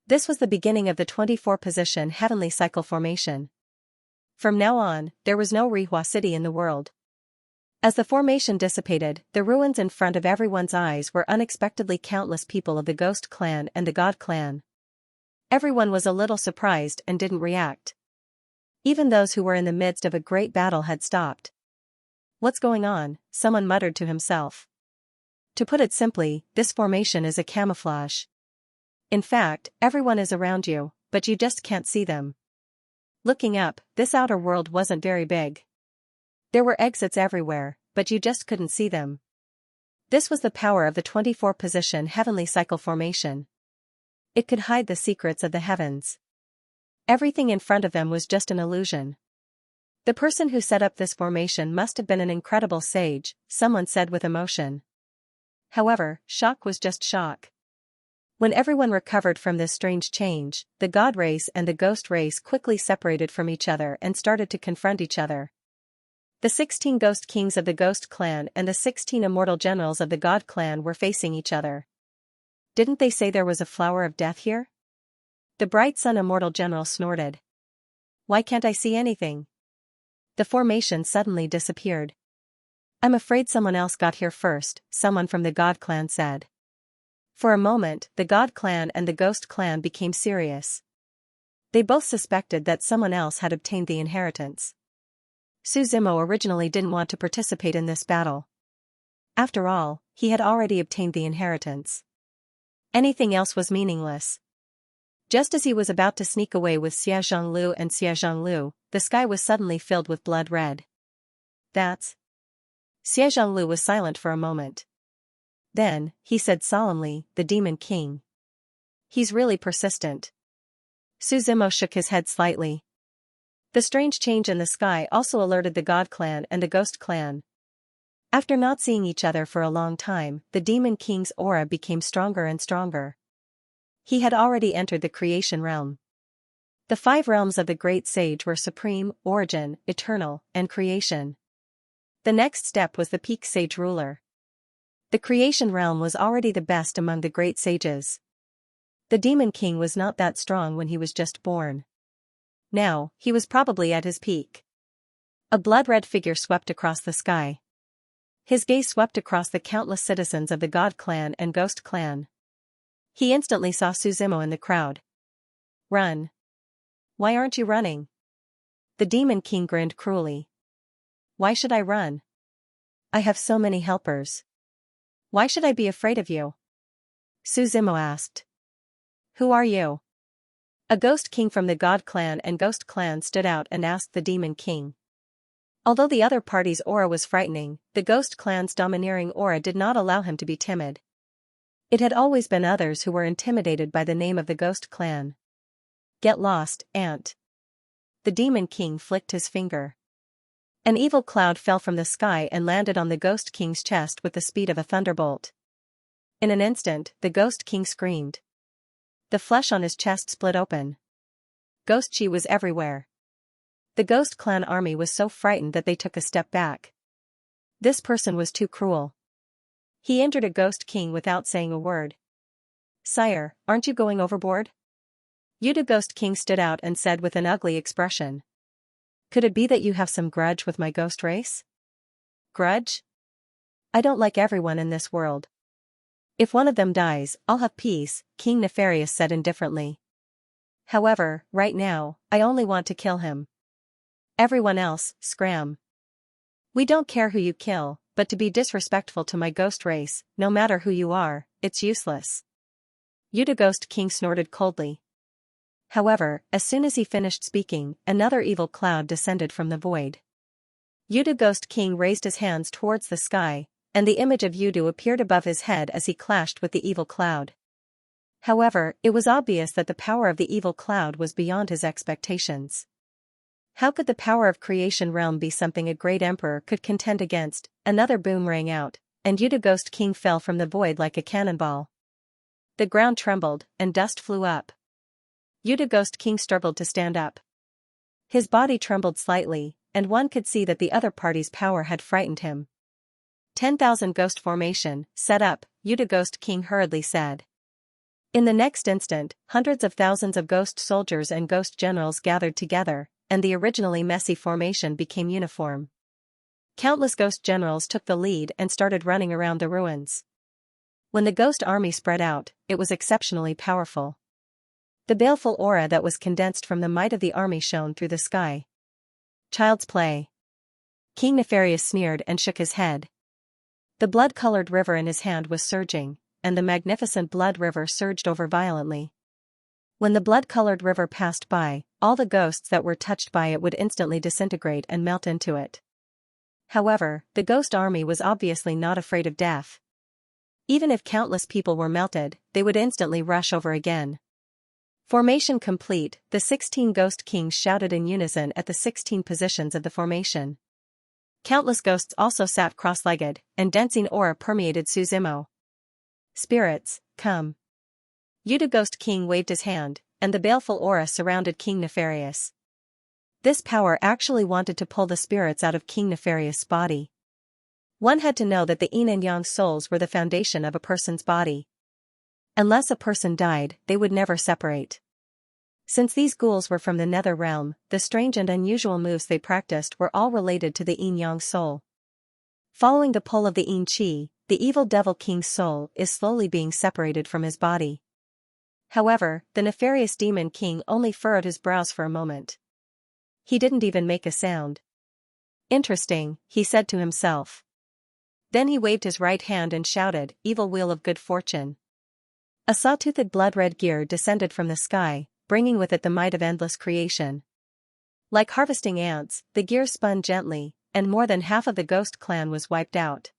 This was the beginning of the 24-position heavenly cycle formation. From now on, there was no Rihua city in the world. As the formation dissipated, the ruins in front of everyone's eyes were unexpectedly countless people of the Ghost Clan and the God Clan. Everyone was a little surprised and didn't react. Even those who were in the midst of a great battle had stopped. "What's going on?" someone muttered to himself. To put it simply, this formation is a camouflage. In fact, everyone is around you, but you just can't see them. Looking up, this outer world wasn't very big. There were exits everywhere, but you just couldn't see them. This was the power of the 24-position heavenly cycle formation. It could hide the secrets of the heavens. Everything in front of them was just an illusion. "The person who set up this formation must have been an incredible sage," someone said with emotion. However, shock was just shock. When everyone recovered from this strange change, the god race and the ghost race quickly separated from each other and started to confront each other. The 16 ghost kings of the ghost clan and the 16 immortal generals of the god clan were facing each other. Didn't they say there was a flower of death here? The bright sun immortal general snorted. Why can't I see anything? The formation suddenly disappeared. I'm afraid someone else got here first, someone from the god clan said. For a moment, the god clan and the ghost clan became serious. They both suspected that someone else had obtained the inheritance. Suzimo originally didn't want to participate in this battle. After all, he had already obtained the inheritance. Anything else was meaningless. Just as he was about to sneak away with Xia Zhonglu and Xia Zhonglu, the sky was suddenly filled with blood red. That's... Xia Zhonglu was silent for a moment. Then, he said solemnly, the Demon King. He's really persistent. Suzimo shook his head slightly. The strange change in the sky also alerted the God Clan and the Ghost Clan. After not seeing each other for a long time, the Demon King's aura became stronger and stronger. He had already entered the creation realm. The 5 realms of the Great Sage were Supreme, Origin, Eternal, and Creation. The next step was the Peak Sage Ruler. The creation realm was already the best among the great sages. The Demon King was not that strong when he was just born. Now, he was probably at his peak. A blood-red figure swept across the sky. His gaze swept across the countless citizens of the God Clan and Ghost Clan. He instantly saw Suzimo in the crowd. Run. Why aren't you running? The Demon King grinned cruelly. Why should I run? I have so many helpers. Why should I be afraid of you? Suzimo asked. Who are you? A Ghost King from the God Clan and Ghost Clan stood out and asked the Demon King. Although the other party's aura was frightening, the Ghost Clan's domineering aura did not allow him to be timid. It had always been others who were intimidated by the name of the Ghost Clan. Get lost, ant. The Demon King flicked his finger. An evil cloud fell from the sky and landed on the Ghost King's chest with the speed of a thunderbolt. In an instant, the Ghost King screamed. The flesh on his chest split open. Ghost chi was everywhere. The Ghost Clan army was so frightened that they took a step back. This person was too cruel. He injured a Ghost King without saying a word. Sire, aren't you going overboard? Yuda Ghost King stood out and said with an ugly expression. Could it be that you have some grudge with my ghost race? Grudge? I don't like everyone in this world. If one of them dies, I'll have peace, King Nefarious said indifferently. However, right now, I only want to kill him. Everyone else, scram. We don't care who you kill, but to be disrespectful to my ghost race, no matter who you are, it's useless. Yuda Ghost King snorted coldly. However, as soon as he finished speaking, another evil cloud descended from the void. Yuda Ghost King raised his hands towards the sky, and the image of Yudu appeared above his head as he clashed with the evil cloud. However, it was obvious that the power of the evil cloud was beyond his expectations. How could the power of creation realm be something a great emperor could contend against? Another boom rang out, and Yuda Ghost King fell from the void like a cannonball. The ground trembled, and dust flew up. Yuda Ghost King struggled to stand up. His body trembled slightly, and one could see that the other party's power had frightened him. 10,000 ghost formation, set up, Yuda Ghost King hurriedly said. In the next instant, hundreds of thousands of ghost soldiers and ghost generals gathered together, and the originally messy formation became uniform. Countless ghost generals took the lead and started running around the ruins. When the ghost army spread out, it was exceptionally powerful. The baleful aura that was condensed from the might of the army shone through the sky. Child's play. King Nefarious sneered and shook his head. The blood-colored river in his hand was surging, and the magnificent blood river surged over violently. When the blood-colored river passed by, all the ghosts that were touched by it would instantly disintegrate and melt into it. However, the ghost army was obviously not afraid of death. Even if countless people were melted, they would instantly rush over again. Formation complete, the 16 Ghost Kings shouted in unison at the 16 positions of the formation. Countless ghosts also sat cross-legged, and dancing aura permeated Suzimo. Spirits, come. Yuta Ghost King waved his hand, and the baleful aura surrounded King Nefarious. This power actually wanted to pull the spirits out of King Nefarious' body. One had to know that the yin and yang souls were the foundation of a person's body. Unless a person died, they would never separate. Since these ghouls were from the nether realm, the strange and unusual moves they practiced were all related to the yin-yang soul. Following the pull of the yin qi, the evil devil king's soul is slowly being separated from his body. However, the nefarious demon king only furrowed his brows for a moment. He didn't even make a sound. Interesting, he said to himself. Then he waved his right hand and shouted, "Evil wheel of good fortune." A saw-toothed blood-red gear descended from the sky, bringing with it the might of endless creation. Like harvesting ants, the gear spun gently, and more than half of the ghost clan was wiped out.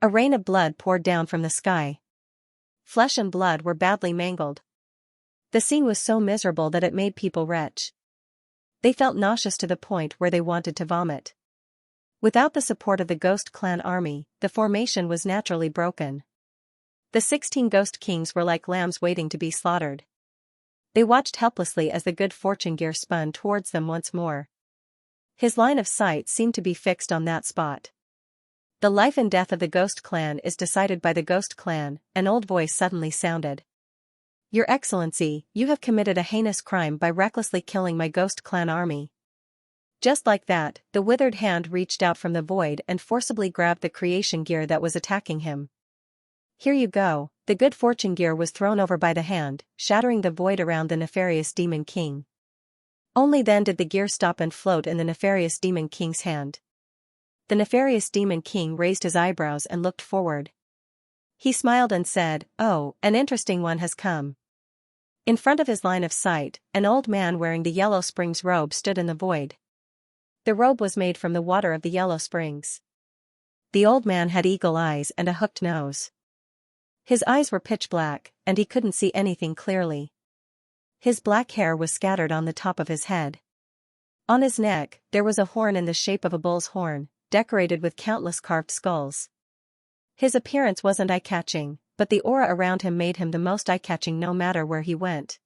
A rain of blood poured down from the sky. Flesh and blood were badly mangled. The scene was so miserable that it made people retch. They felt nauseous to the point where they wanted to vomit. Without the support of the Ghost Clan army, the formation was naturally broken. The 16 Ghost Kings were like lambs waiting to be slaughtered. They watched helplessly as the good fortune gear spun towards them once more. His line of sight seemed to be fixed on that spot. "The life and death of the Ghost Clan is decided by the Ghost Clan," an old voice suddenly sounded. "Your Excellency, you have committed a heinous crime by recklessly killing my Ghost Clan army." Just like that, the withered hand reached out from the void and forcibly grabbed the creation gear that was attacking him. "Here you go." The good fortune gear was thrown over by the hand, shattering the void around the nefarious demon king. Only then did the gear stop and float in the nefarious demon king's hand. The nefarious demon king raised his eyebrows and looked forward. He smiled and said, "Oh, an interesting one has come." In front of his line of sight, an old man wearing the Yellow Springs robe stood in the void. The robe was made from the water of the Yellow Springs. The old man had eagle eyes and a hooked nose. His eyes were pitch black, and he couldn't see anything clearly. His black hair was scattered on the top of his head. On his neck, there was a horn in the shape of a bull's horn, decorated with countless carved skulls. His appearance wasn't eye-catching, but the aura around him made him the most eye-catching no matter where he went.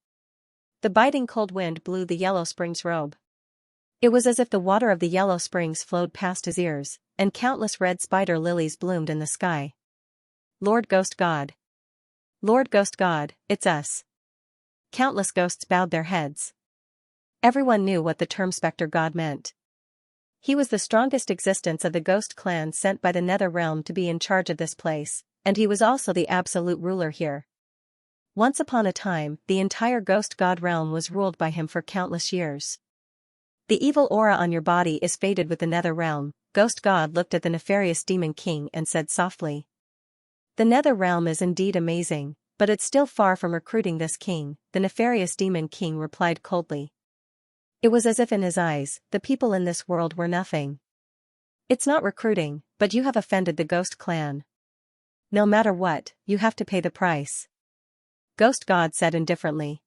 The biting cold wind blew the Yellow Springs robe. It was as if the water of the Yellow Springs flowed past his ears, and countless red spider lilies bloomed in the sky. "Lord Ghost God. Lord Ghost God, it's us." Countless ghosts bowed their heads. Everyone knew what the term Spectre God meant. He was the strongest existence of the Ghost Clan sent by the Nether Realm to be in charge of this place, and he was also the absolute ruler here. Once upon a time, the entire Ghost God realm was ruled by him for countless years. "The evil aura on your body is fated with the Nether Realm," Ghost God looked at the nefarious Demon King and said softly. "The Nether Realm is indeed amazing, but it's still far from recruiting this king," the nefarious Demon King replied coldly. It was as if in his eyes, the people in this world were nothing. "It's not recruiting, but you have offended the Ghost Clan. No matter what, you have to pay the price," Ghost God said indifferently.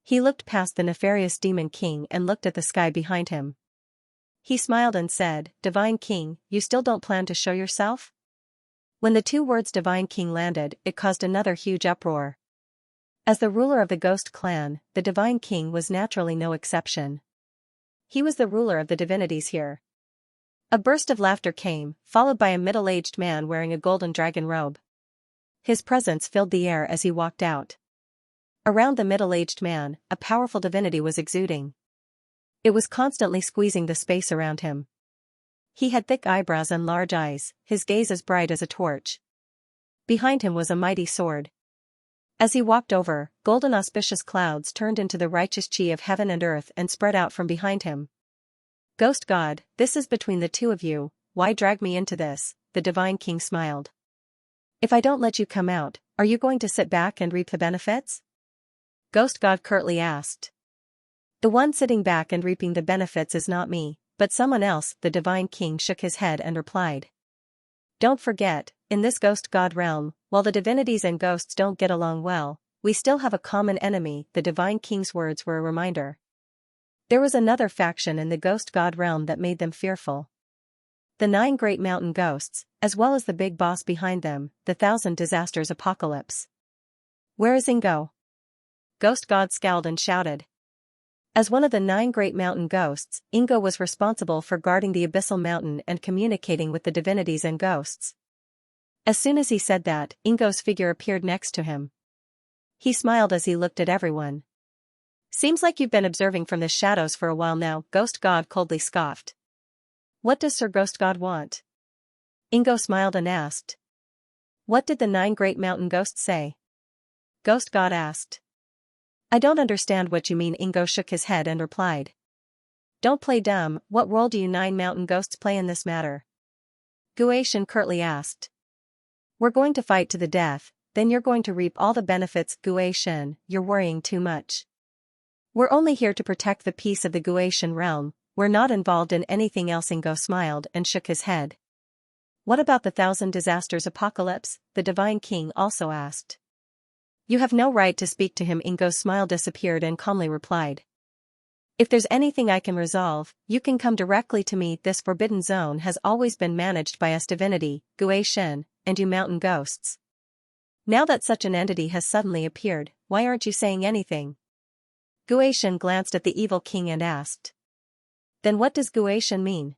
He looked past the nefarious Demon King and looked at the sky behind him. He smiled and said, "Divine King, you still don't plan to show yourself?" When the two words Divine King landed, it caused another huge uproar. As the ruler of the Ghost Clan, the Divine King was naturally no exception. He was the ruler of the divinities here. A burst of laughter came, followed by a middle-aged man wearing a golden dragon robe. His presence filled the air as he walked out. Around the middle-aged man, a powerful divinity was exuding. It was constantly squeezing the space around him. He had thick eyebrows and large eyes, his gaze as bright as a torch. Behind him was a mighty sword. As he walked over, golden auspicious clouds turned into the righteous chi of heaven and earth and spread out from behind him. "Ghost God, this is between the two of you, why drag me into this?" the Divine King smiled. "If I don't let you come out, are you going to sit back and reap the benefits?" Ghost God curtly asked. "The one sitting back and reaping the benefits is not me, but someone else," the Divine King shook his head and replied. "Don't forget, in this Ghost God realm, while the divinities and ghosts don't get along well, we still have a common enemy." The Divine King's words were a reminder. There was another faction in the Ghost God realm that made them fearful. The 9 great mountain ghosts, as well as the big boss behind them, the 1,000 disasters apocalypse. Where is Ingo? Ghost God scowled and shouted. As one of the 9 great mountain ghosts, Ingo was responsible for guarding the abyssal mountain and communicating with the divinities and ghosts. As soon as he said that, Ingo's figure appeared next to him. He smiled as he looked at everyone. Seems like you've been observing from the shadows for a while now, Ghost God coldly scoffed. What does Sir Ghost God want? Ingo smiled and asked. What did the 9 great mountain ghosts say? Ghost God asked. I don't understand what you mean. Ingo shook his head and replied. Don't play dumb, what role do you 9 mountain ghosts play in this matter? Xianxia curtly asked. We're going to fight to the death, then you're going to reap all the benefits. Xianxia, you're worrying too much. We're only here to protect the peace of the Xianxia realm, we're not involved in anything else. Ingo smiled and shook his head. What about the 1,000 disasters apocalypse? The Divine King also asked. You have no right to speak to him. Ingo's smile disappeared and calmly replied. If there's anything I can resolve, you can come directly to me. This forbidden zone has always been managed by us divinity, Xianxia, and you mountain ghosts. Now that such an entity has suddenly appeared, why aren't you saying anything? Xianxia glanced at the evil king and asked. Then what does Xianxia mean?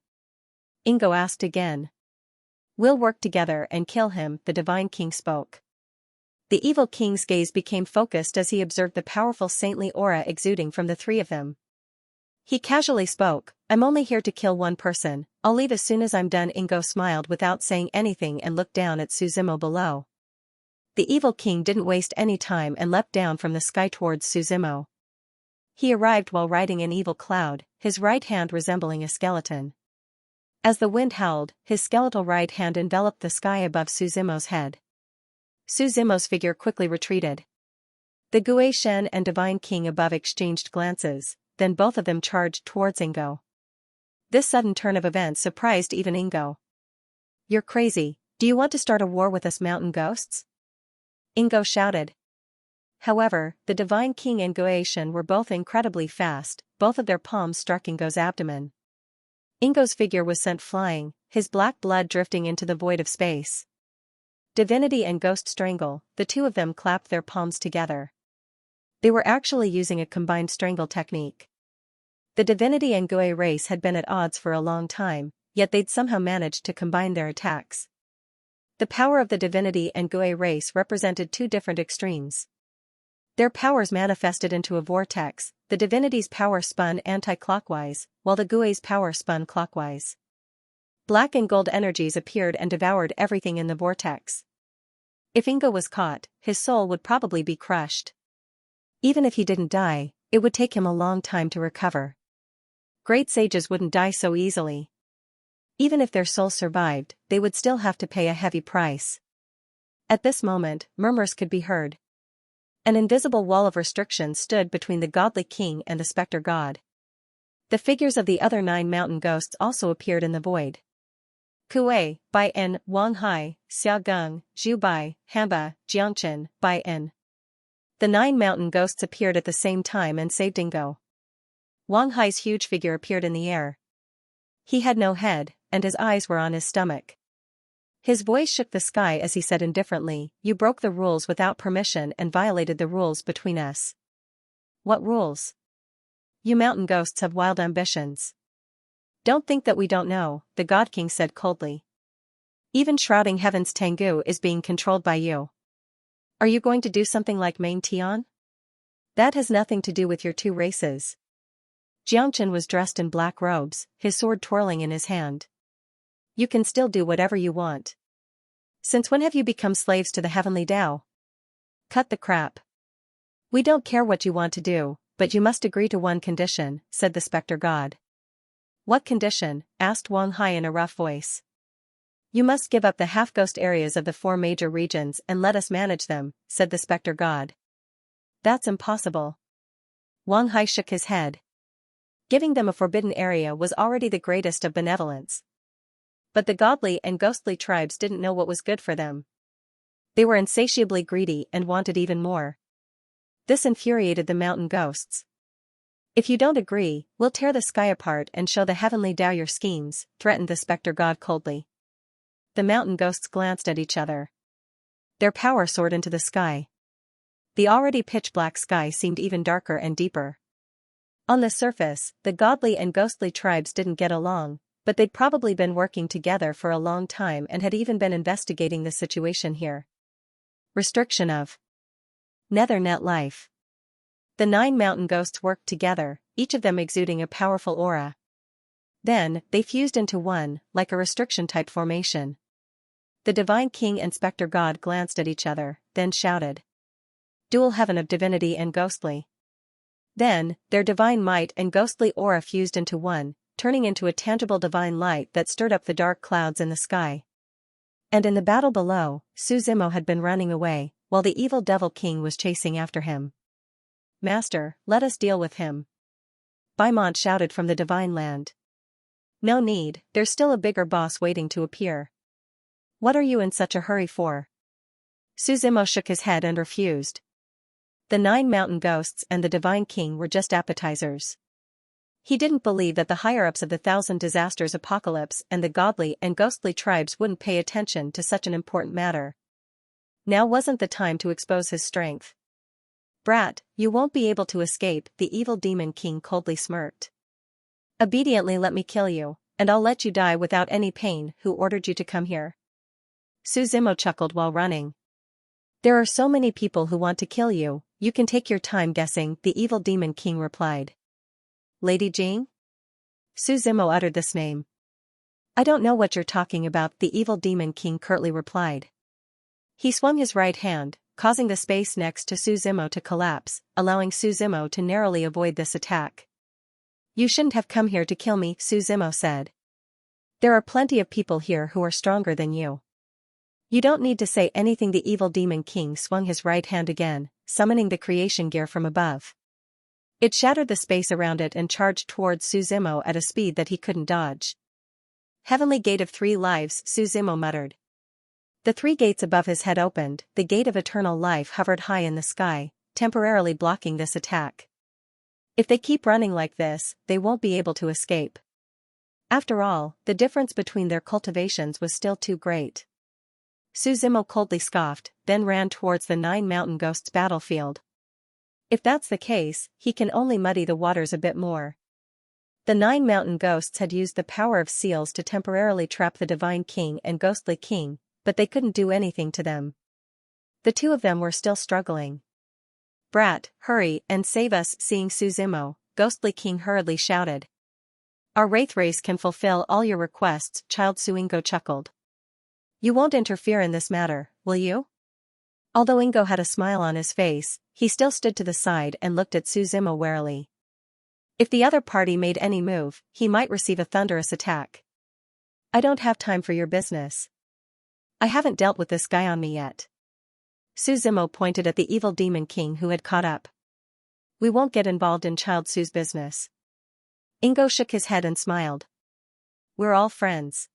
Ingo asked again. We'll work together and kill him, the Divine King spoke. The evil king's gaze became focused as he observed the powerful saintly aura exuding from the 3 of them. He casually spoke, I'm only here to kill one person, I'll leave as soon as I'm done. Ingo smiled without saying anything and looked down at Suzumo below. The evil king didn't waste any time and leapt down from the sky towards Suzumo. He arrived while riding an evil cloud, his right hand resembling a skeleton. As the wind howled, his skeletal right hand enveloped the sky above Suzumo's head. Suzumo's figure quickly retreated. The Xianxia and Divine King above exchanged glances, then both of them charged towards Ingo. This sudden turn of events surprised even Ingo. You're crazy, do you want to start a war with us mountain ghosts? Ingo shouted. However, the Divine King and Xianxia were both incredibly fast, both of their palms struck Ingo's abdomen. Ingo's figure was sent flying, his black blood drifting into the void of space. Divinity and Ghost strangle, the 2 of them clapped their palms together. They were actually using a combined strangle technique. The Divinity and Xianxia race had been at odds for a long time, yet they'd somehow managed to combine their attacks. The power of the Divinity and Xianxia race represented 2 different extremes. Their powers manifested into a vortex, the Divinity's power spun anti-clockwise, while the Xianxia's power spun clockwise. Black and gold energies appeared and devoured everything in the vortex. If Ingo was caught, his soul would probably be crushed. Even if he didn't die, it would take him a long time to recover. Great sages wouldn't die so easily. Even if their souls survived, they would still have to pay a heavy price. At this moment, murmurs could be heard. An invisible wall of restriction stood between the godly king and the specter god. The figures of the other 9 mountain ghosts also appeared in the void. Kuei, Bai En, Wang Hai, Xia Geng, Zhu Bai, Hamba, Xianxia, Bai En. The 9 mountain ghosts appeared at the same time and saved Ingo. Wang Hai's huge figure appeared in the air. He had no head, and his eyes were on his stomach. His voice shook the sky as he said indifferently, You broke the rules without permission and violated the rules between us. What rules? You mountain ghosts have wild ambitions. Don't think that we don't know, the God King said coldly. Even shrouding heaven's Tengu is being controlled by you. Are you going to do something like Main Tian? That has nothing to do with your 2 races. Xianxia was dressed in black robes, his sword twirling in his hand. You can still do whatever you want. Since when have you become slaves to the heavenly Tao? Cut the crap. We don't care what you want to do, but you must agree to one condition, said the specter god. What condition? Asked Wang Hai in a rough voice. You must give up the half-ghost areas of the 4 major regions and let us manage them, said the specter god. That's impossible. Wang Hai shook his head. Giving them a forbidden area was already the greatest of benevolence. But the godly and ghostly tribes didn't know what was good for them. They were insatiably greedy and wanted even more. This infuriated the mountain ghosts. If you don't agree, we'll tear the sky apart and show the heavenly Tao your schemes, threatened the specter god coldly. The mountain ghosts glanced at each other. Their power soared into the sky. The already pitch-black sky seemed even darker and deeper. On the surface, the godly and ghostly tribes didn't get along, but they'd probably been working together for a long time and had even been investigating the situation here. Restriction of Nether Net life. The 9 mountain ghosts worked together, each of them exuding a powerful aura. Then, they fused into one, like a restriction-type formation. The Divine King and Spectre God glanced at each other, then shouted. Dual heaven of divinity and ghostly. Then, their divine might and ghostly aura fused into one, turning into a tangible divine light that stirred up the dark clouds in the sky. And in the battle below, Suzimo had been running away, while the evil Devil King was chasing after him. Master, let us deal with him. Baimont shouted from the divine land. No need, there's still a bigger boss waiting to appear. What are you in such a hurry for? Suzimo shook his head and refused. The 9 mountain ghosts and the Divine King were just appetizers. He didn't believe that the higher-ups of the Thousand Disasters Apocalypse and the godly and ghostly tribes wouldn't pay attention to such an important matter. Now wasn't the time to expose his strength. Brat, you won't be able to escape, the evil Demon King coldly smirked. Obediently let me kill you, and I'll let you die without any pain. Who ordered you to come here? Suzimo chuckled while running. There are so many people who want to kill you, you can take your time guessing, the evil Demon King replied. Lady Jing? Suzimo uttered this name. I don't know what you're talking about, the evil Demon King curtly replied. He swung his right hand, causing the space next to Suzimo to collapse, allowing Suzimo to narrowly avoid this attack. You shouldn't have come here to kill me, Suzimo said. There are plenty of people here who are stronger than you. You don't need to say anything. The evil Demon King swung his right hand again, summoning the creation gear from above. It shattered the space around it and charged towards Suzimo at a speed that he couldn't dodge. Heavenly Gate of 3 Lives, Suzimo muttered. The 3 gates above his head opened, the Gate of Eternal Life hovered high in the sky, temporarily blocking this attack. If they keep running like this, they won't be able to escape. After all, the difference between their cultivations was still too great. Suzimo coldly scoffed, then ran towards the 9 mountain ghosts' battlefield. If that's the case, he can only muddy the waters a bit more. The 9 mountain ghosts had used the power of seals to temporarily trap the Divine King and Ghostly King, but they couldn't do anything to them. The 2 of them were still struggling. Brat, hurry and save us, seeing Suzimo, Ghostly King hurriedly shouted. Our Wraith race can fulfill all your requests, Child Suingo chuckled. You won't interfere in this matter, will you? Although Ingo had a smile on his face, he still stood to the side and looked at Suzimo warily. If the other party made any move, he might receive a thunderous attack. I don't have time for your business. I haven't dealt with this guy on me yet. Suzimo pointed at the evil Demon King who had caught up. We won't get involved in Child Su's business. Ingo shook his head and smiled. We're all friends.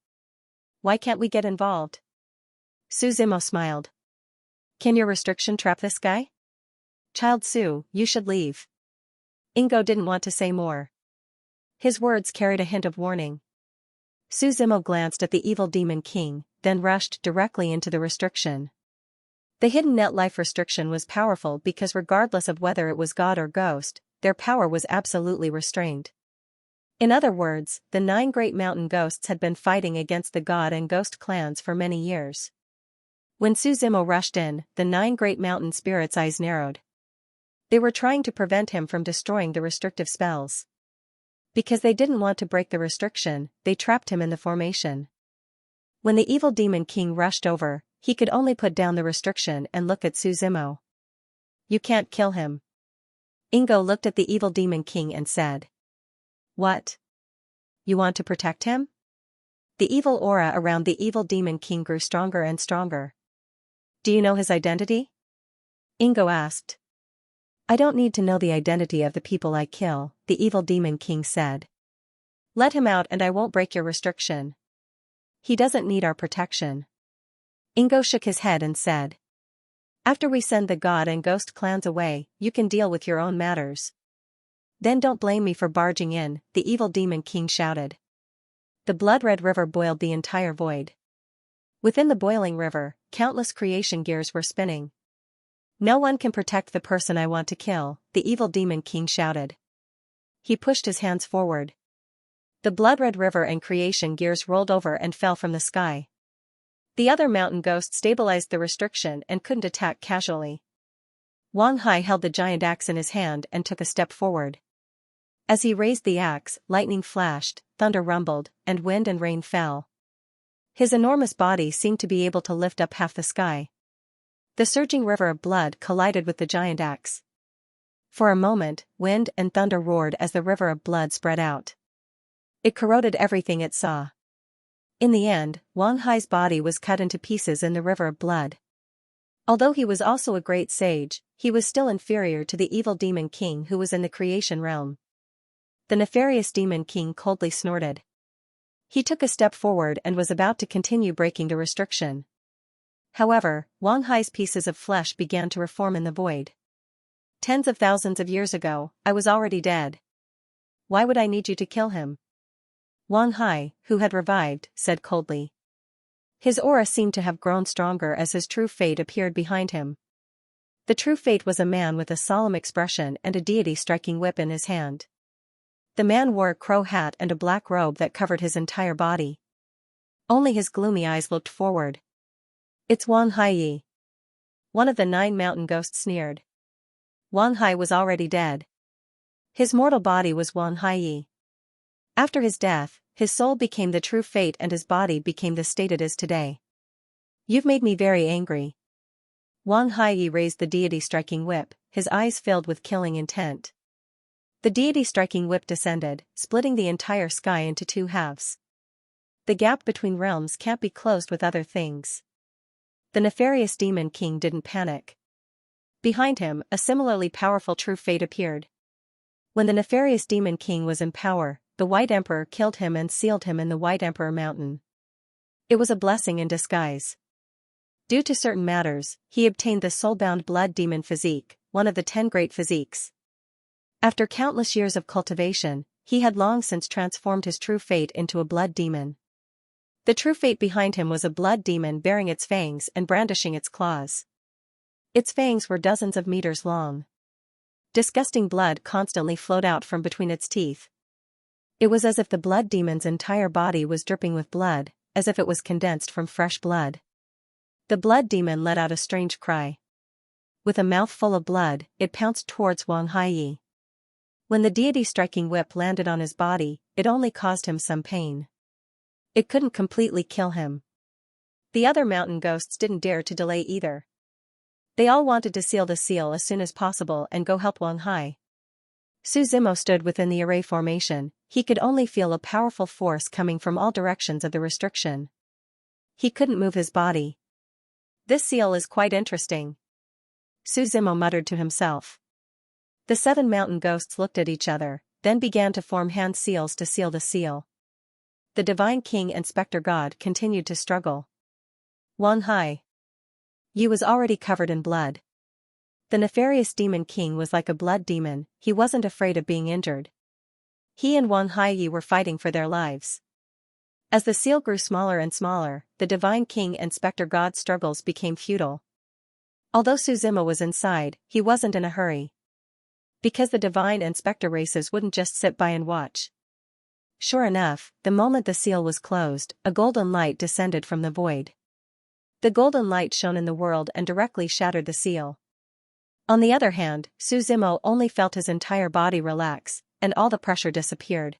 Why can't we get involved? Suzimo smiled. Can your restriction trap this guy? Child Su, you should leave. Ingo didn't want to say more. His words carried a hint of warning. Suzimo glanced at the evil Demon King, then rushed directly into the restriction. The hidden net life restriction was powerful because regardless of whether it was god or ghost, their power was absolutely restrained. In other words, the 9 great mountain ghosts had been fighting against the god and ghost clans for many years. When Suzimo rushed in, the 9 great mountain spirits' eyes narrowed. They were trying to prevent him from destroying the restrictive spells. Because they didn't want to break the restriction, they trapped him in the formation. When the evil Demon King rushed over, he could only put down the restriction and look at Suzimo. You can't kill him. Ingo looked at the evil Demon King and said. What? You want to protect him? The evil aura around the evil Demon King grew stronger and stronger. Do you know his identity? Ingo asked. I don't need to know the identity of the people I kill, the evil Demon King said. Let him out and I won't break your restriction. He doesn't need our protection. Ingo shook his head and said. After we send the god and ghost clans away, you can deal with your own matters. Then don't blame me for barging in, the evil Demon King shouted. The blood-red river boiled the entire void. Within the boiling river, countless creation gears were spinning. No one can protect the person I want to kill, the evil demon king shouted. He pushed his hands forward. The blood-red river and creation gears rolled over and fell from the sky. The other mountain ghost stabilized the restriction and couldn't attack casually. Wang Hai held the giant axe in his hand and took a step forward. As he raised the axe, lightning flashed, thunder rumbled, and wind and rain fell. His enormous body seemed to be able to lift up half the sky. The surging river of blood collided with the giant axe. For a moment, wind and thunder roared as the river of blood spread out. It corroded everything it saw. In the end, Wang Hai's body was cut into pieces in the river of blood. Although he was also a great sage, he was still inferior to the evil demon king who was in the creation realm. The nefarious demon king coldly snorted. He took a step forward and was about to continue breaking the restriction. However, Wang Hai's pieces of flesh began to reform in the void. Tens of thousands of years ago, I was already dead. Why would I need you to kill him? Wang Hai, who had revived, said coldly. His aura seemed to have grown stronger as his true fate appeared behind him. The true fate was a man with a solemn expression and a deity-striking whip in his hand. The man wore a crow hat and a black robe that covered his entire body. Only his gloomy eyes looked forward. It's Wang Hai. One of the 9 mountain ghosts sneered. Wang Hai was already dead. His mortal body was Wang Hai. After his death, his soul became the true fate and his body became the state it is today. You've made me very angry. Wang Hai raised the deity-striking whip, his eyes filled with killing intent. The deity-striking whip descended, splitting the entire sky into 2 halves. The gap between realms can't be closed with other things. The nefarious demon king didn't panic. Behind him, a similarly powerful true fate appeared. When the nefarious demon king was in power, the White Emperor killed him and sealed him in the White Emperor Mountain. It was a blessing in disguise. Due to certain matters, he obtained the soul-bound blood demon physique, one of the 10 great physiques. After countless years of cultivation, he had long since transformed his true fate into a blood demon. The true fate behind him was a blood demon bearing its fangs and brandishing its claws. Its fangs were dozens of meters long. Disgusting blood constantly flowed out from between its teeth. It was as if the blood demon's entire body was dripping with blood, as if it was condensed from fresh blood. The blood demon let out a strange cry. With a mouth full of blood, it pounced towards Wang Hai. When the deity-striking whip landed on his body, it only caused him some pain. It couldn't completely kill him. The other mountain ghosts didn't dare to delay either. They all wanted to seal the seal as soon as possible and go help Wang Hai. Su Zimo stood within the array formation. He could only feel a powerful force coming from all directions of the restriction. He couldn't move his body. This seal is quite interesting. Su Zimo muttered to himself. The 7 mountain ghosts looked at each other, then began to form hand seals to seal the seal. The divine king and specter god continued to struggle. Wang Hai. You was already covered in blood. The nefarious demon king was like a blood demon, he wasn't afraid of being injured. He and Wang Hai were fighting for their lives. As the seal grew smaller and smaller, the divine king and specter god's struggles became futile. Although Su Zimo was inside, he wasn't in a hurry. Because the divine and specter races wouldn't just sit by and watch. Sure enough, the moment the seal was closed, a golden light descended from the void. The golden light shone in the world and directly shattered the seal. On the other hand, Su Zimo only felt his entire body relax, and all the pressure disappeared.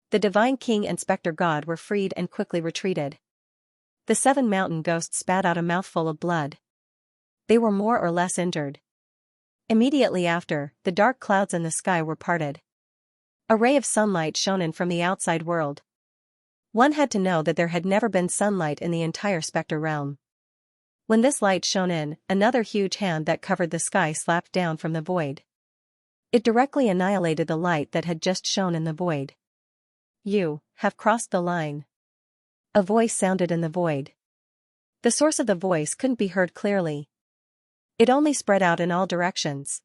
The divine king and specter god were freed and quickly retreated. The 7 mountain ghosts spat out a mouthful of blood. They were more or less injured. Immediately after, the dark clouds in the sky were parted. A ray of sunlight shone in from the outside world. One had to know that there had never been sunlight in the entire specter realm. When this light shone in, another huge hand that covered the sky slapped down from the void. It directly annihilated the light that had just shone in the void. You have crossed the line. A voice sounded in the void. The source of the voice couldn't be heard clearly. It only spread out in all directions.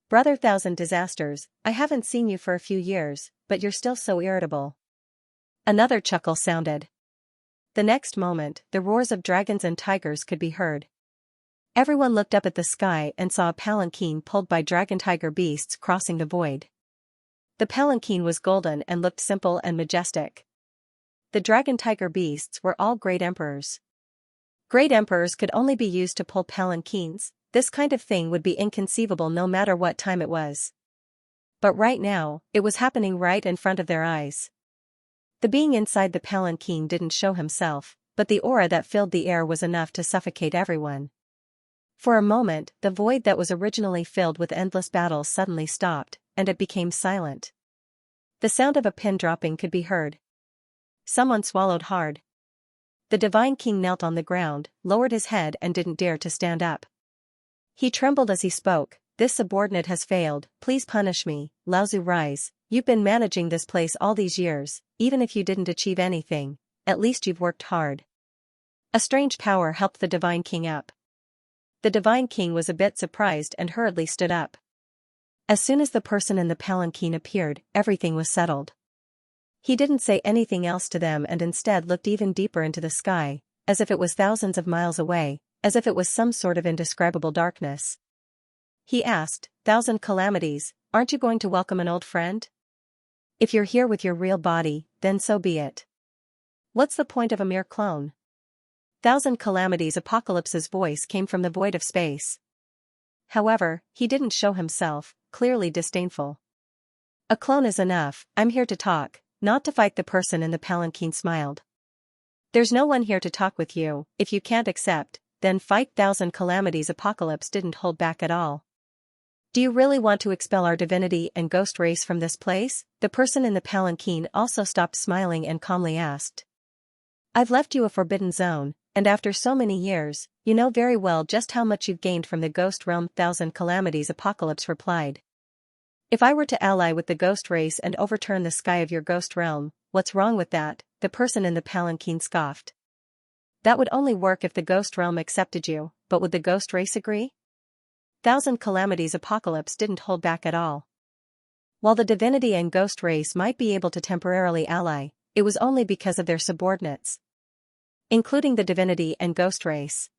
Brother Thousand Disasters, I haven't seen you for a few years, but you're still so irritable. Another chuckle sounded. The next moment, the roars of dragons and tigers could be heard. Everyone looked up at the sky and saw a palanquin pulled by dragon tiger beasts crossing the void. The palanquin was golden and looked simple and majestic. The dragon tiger beasts were all great emperors. Great emperors could only be used to pull palanquins. This kind of thing would be inconceivable no matter what time it was. But right now, it was happening right in front of their eyes. The being inside the palanquin didn't show himself, but the aura that filled the air was enough to suffocate everyone. For a moment, the void that was originally filled with endless battles suddenly stopped, and it became silent. The sound of a pin dropping could be heard. Someone swallowed hard. The divine king knelt on the ground, lowered his head and didn't dare to stand up. He trembled as he spoke. "This subordinate has failed, please punish me." Laozu, rise, you've been managing this place all these years, even if you didn't achieve anything, at least you've worked hard. A strange power helped the divine king up. The divine king was a bit surprised and hurriedly stood up. As soon as the person in the palanquin appeared, everything was settled. He didn't say anything else to them and instead looked even deeper into the sky, as if it was thousands of miles away, as if it was some sort of indescribable darkness. He asked, "Thousand Calamities, aren't you going to welcome an old friend? If you're here with your real body, then so be it. What's the point of a mere clone?" Thousand Calamities Apocalypse's voice came from the void of space. However, he didn't show himself, clearly disdainful. "A clone is enough, I'm here to talk, not to fight." The person in the palanquin smiled. "There's no one here to talk with you. If you can't accept, then fight." Thousand Calamities Apocalypse didn't hold back at all. "Do you really want to expel our divinity and ghost race from this place?" The person in the palanquin also stopped smiling and calmly asked. "I've left you a forbidden zone, and after so many years, you know very well just how much you've gained from the ghost realm." Thousand Calamities Apocalypse replied. "If I were to ally with the ghost race and overturn the sky of your ghost realm, what's wrong with that?" The person in the palanquin scoffed. "That would only work if the ghost realm accepted you, but would the ghost race agree?" Thousand Calamities Apocalypse didn't hold back at all. While the divinity and ghost race might be able to temporarily ally, it was only because of their subordinates, including the divinity and ghost race.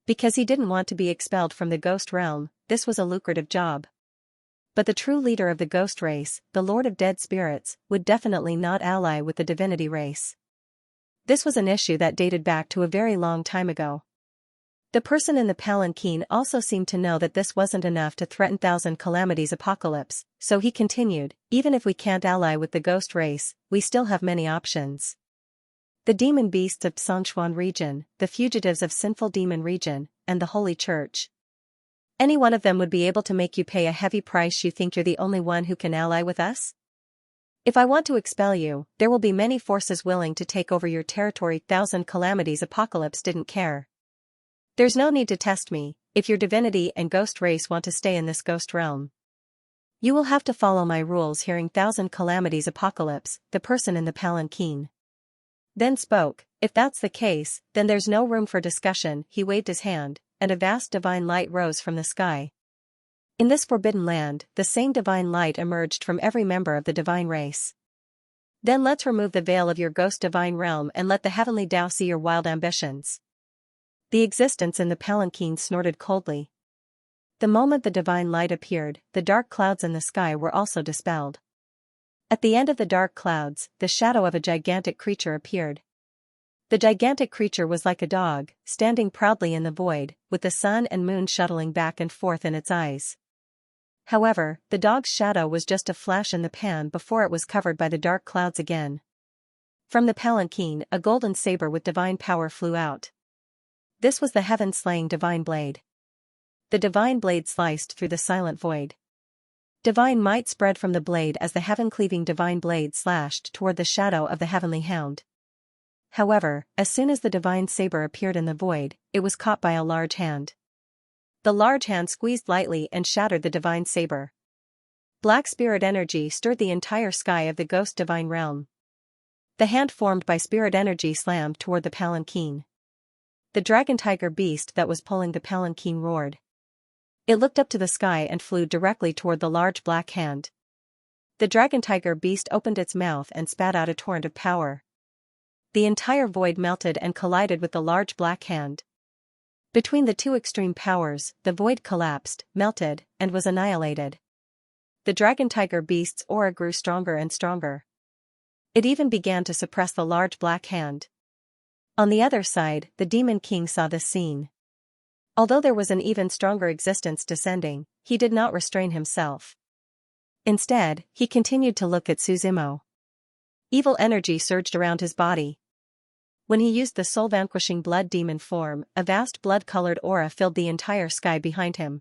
Because he didn't want to be expelled from the ghost realm, this was a lucrative job. But the true leader of the ghost race, the Lord of Dead Spirits, would definitely not ally with the divinity race. This was an issue that dated back to a very long time ago. The person in the palanquin also seemed to know that this wasn't enough to threaten Thousand Calamities Apocalypse, so he continued, "Even if we can't ally with the ghost race, we still have many options. The demon beasts of Xianxia region, the fugitives of sinful demon region, and the Holy Church. Any one of them would be able to make you pay a heavy price. You think you're the only one who can ally with us? If I want to expel you, there will be many forces willing to take over your territory." Thousand Calamities Apocalypse didn't care. "There's no need to test me. If your divinity and ghost race want to stay in this ghost realm, you will have to follow my rules." Hearing Thousand Calamities Apocalypse, the person in the palanquin then spoke. "If that's the case, then there's no room for discussion." He waved his hand, and a vast divine light rose from the sky. In this forbidden land, the same divine light emerged from every member of the divine race. "Then let's remove the veil of your ghost divine realm and let the heavenly Tao see your wild ambitions." The existence in the palanquin snorted coldly. The moment the divine light appeared, the dark clouds in the sky were also dispelled. At the end of the dark clouds, the shadow of a gigantic creature appeared. The gigantic creature was like a dog, standing proudly in the void, with the sun and moon shuttling back and forth in its eyes. However, the dog's shadow was just a flash in the pan before it was covered by the dark clouds again. From the palanquin, a golden saber with divine power flew out. This was the heaven-slaying divine blade. The divine blade sliced through the silent void. Divine might spread from the blade as the heaven-cleaving divine blade slashed toward the shadow of the heavenly hound. However, as soon as the divine saber appeared in the void, it was caught by a large hand. The large hand squeezed lightly and shattered the divine saber. Black spirit energy stirred the entire sky of the ghost divine realm. The hand formed by spirit energy slammed toward the palanquin. The dragon tiger beast that was pulling the palanquin roared. It looked up to the sky and flew directly toward the large black hand. The dragon tiger beast opened its mouth and spat out a torrent of power. The entire void melted and collided with the large black hand. Between the two extreme powers, the void collapsed, melted, and was annihilated. The dragon tiger beast's aura grew stronger and stronger. It even began to suppress the large black hand. On the other side, the demon king saw this scene. Although there was an even stronger existence descending, he did not restrain himself. Instead, he continued to look at Suzumo. Evil energy surged around his body. When he used the soul-vanquishing blood demon form, a vast blood-colored aura filled the entire sky behind him.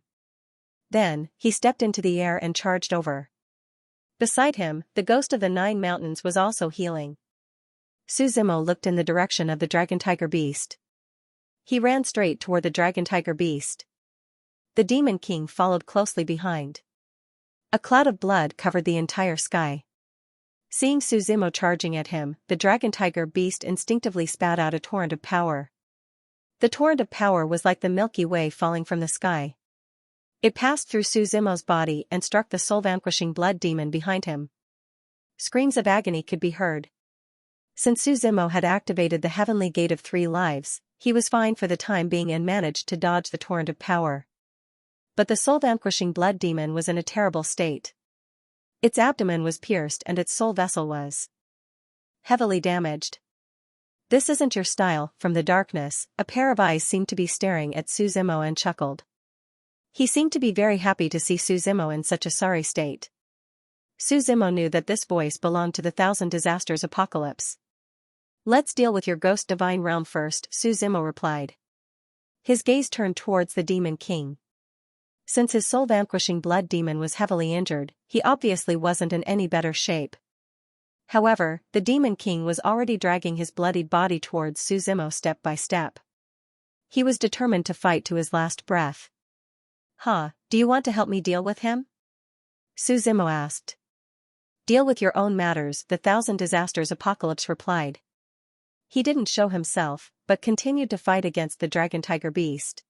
Then, he stepped into the air and charged over. Beside him, the ghost of the 9 mountains was also healing. Suzumo looked in the direction of the dragon tiger beast. He ran straight toward the dragon tiger beast. The demon king followed closely behind. A cloud of blood covered the entire sky. Seeing Suzumo charging at him, the dragon tiger beast instinctively spat out a torrent of power. The torrent of power was like the Milky Way falling from the sky. It passed through Suzumo's body and struck the soul-vanquishing blood demon behind him. Screams of agony could be heard. Since Suzumo had activated the heavenly gate of 3 lives, he was fine for the time being and managed to dodge the torrent of power. But the soul-vanquishing blood demon was in a terrible state. Its abdomen was pierced and its soul vessel was heavily damaged. "This isn't your style." From the darkness, a pair of eyes seemed to be staring at Suzumo and chuckled. He seemed to be very happy to see Suzumo in such a sorry state. Suzumo knew that this voice belonged to the Thousand Disasters Apocalypse. "Let's deal with your ghost divine realm first," Suzumo replied. His gaze turned towards the demon king. Since his soul-vanquishing blood demon was heavily injured, he obviously wasn't in any better shape. However, the demon king was already dragging his bloodied body towards Suzumo step by step. He was determined to fight to his last breath. Do you want to help me deal with him?" Suzumo asked. "Deal with your own matters," the Thousand Disasters Apocalypse replied. He didn't show himself, but continued to fight against the dragon tiger beast.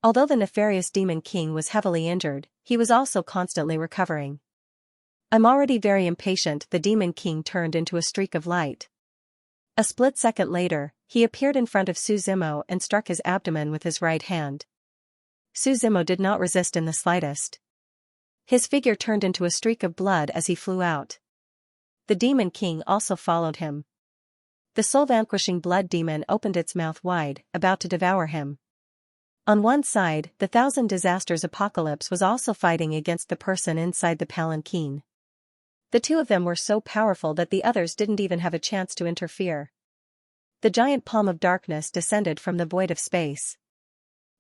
Although the nefarious demon king was heavily injured, he was also constantly recovering. "I'm already very impatient." The demon king turned into a streak of light. A split second later, he appeared in front of Suzumo and struck his abdomen with his right hand. Suzumo did not resist in the slightest. His figure turned into a streak of blood as he flew out. The demon king also followed him. The soul-vanquishing blood demon opened its mouth wide, about to devour him. On one side, the Thousand Disasters Apocalypse was also fighting against the person inside the palanquin. The two of them were so powerful that the others didn't even have a chance to interfere. The giant palm of darkness descended from the void of space.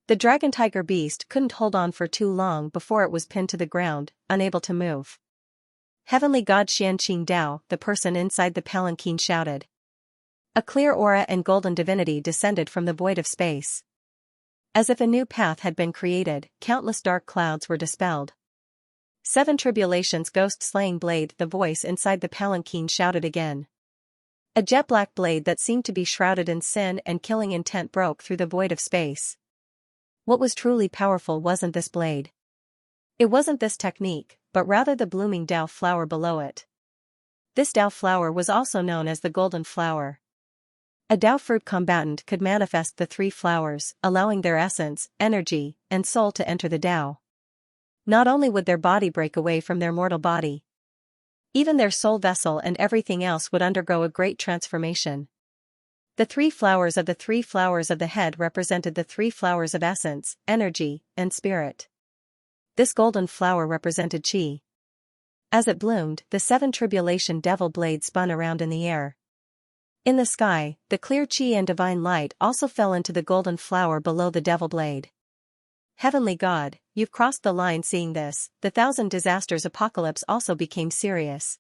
The dragon tiger beast couldn't hold on for too long before it was pinned to the ground, unable to move. "Heavenly God Xianxia Dao," the person inside the palanquin shouted. A clear aura and golden divinity descended from the void of space. As if a new path had been created, countless dark clouds were dispelled. "7 tribulations ghost-slaying blade," the voice inside the palanquin shouted again. A jet-black blade that seemed to be shrouded in sin and killing intent broke through the void of space. What was truly powerful wasn't this blade. It wasn't this technique, but rather the blooming Dao flower below it. This Dao flower was also known as the golden flower. A Dao fruit combatant could manifest the 3 flowers, allowing their essence, energy, and soul to enter the Dao. Not only would their body break away from their mortal body, even their soul vessel and everything else would undergo a great transformation. The 3 flowers of the 3 flowers of the head represented the 3 flowers of essence, energy, and spirit. This golden flower represented Qi. As it bloomed, the 7 tribulation devil blade spun around in the air. In the sky, the clear Qi and divine light also fell into the golden flower below the devil blade. "Heavenly God, you've crossed the line." Seeing this, the Thousand Disasters Apocalypse also became serious.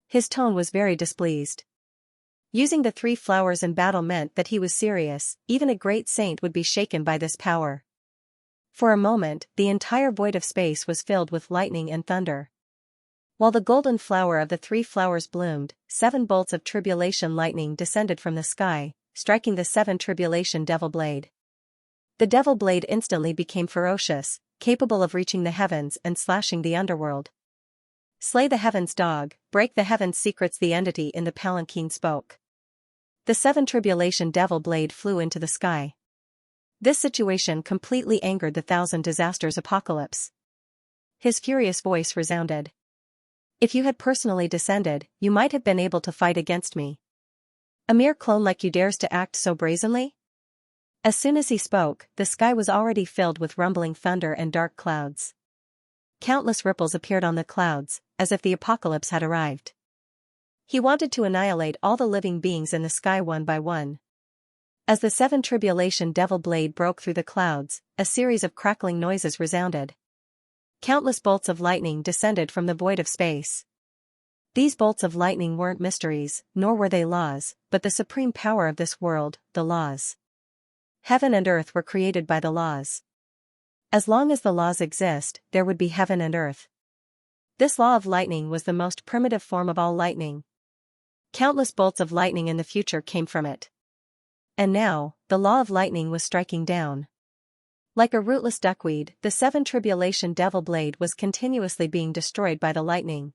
His tone was very displeased. Using the 3 flowers in battle meant that he was serious. Even a great saint would be shaken by this power. For a moment, the entire void of space was filled with lightning and thunder. While the golden flower of the 3 flowers bloomed, 7 bolts of tribulation lightning descended from the sky, striking the 7 tribulation devil blade. The devil blade instantly became ferocious, capable of reaching the heavens and slashing the underworld. "Slay the heavens dog, break the heavens secrets," the entity in the palanquin spoke. The 7 tribulation devil blade flew into the sky. This situation completely angered the Thousand Disasters Apocalypse. His furious voice resounded. If you had personally descended, you might have been able to fight against me. A mere clone like you dares to act so brazenly? As soon as he spoke, the sky was already filled with rumbling thunder and dark clouds. Countless ripples appeared on the clouds, as if the apocalypse had arrived. He wanted to annihilate all the living beings in the sky one by one. As the seven tribulation devil blade broke through the clouds, a series of crackling noises resounded. Countless bolts of lightning descended from the void of space. These bolts of lightning weren't mysteries, nor were they laws, but the supreme power of this world, the laws. Heaven and earth were created by the laws. As long as the laws exist, there would be heaven and earth. This law of lightning was the most primitive form of all lightning. Countless bolts of lightning in the future came from it. And now, the law of lightning was striking down. Like a rootless duckweed, the seven tribulation devil blade was continuously being destroyed by the lightning.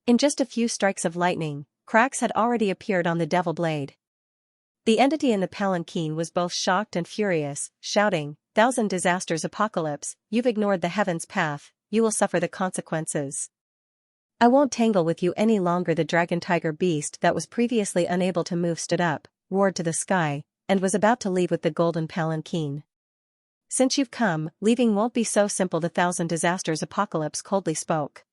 In just a few strikes of lightning, cracks had already appeared on the devil blade. The entity in the palanquin was both shocked and furious, shouting, "Thousand Disasters Apocalypse, you've ignored the heaven's path, you will suffer the consequences. I won't tangle with you any longer." The dragon tiger beast that was previously unable to move stood up, roared to the sky, and was about to leave with the golden palanquin. "Since you've come, leaving won't be so simple." The Thousand Disasters Apocalypse coldly spoke.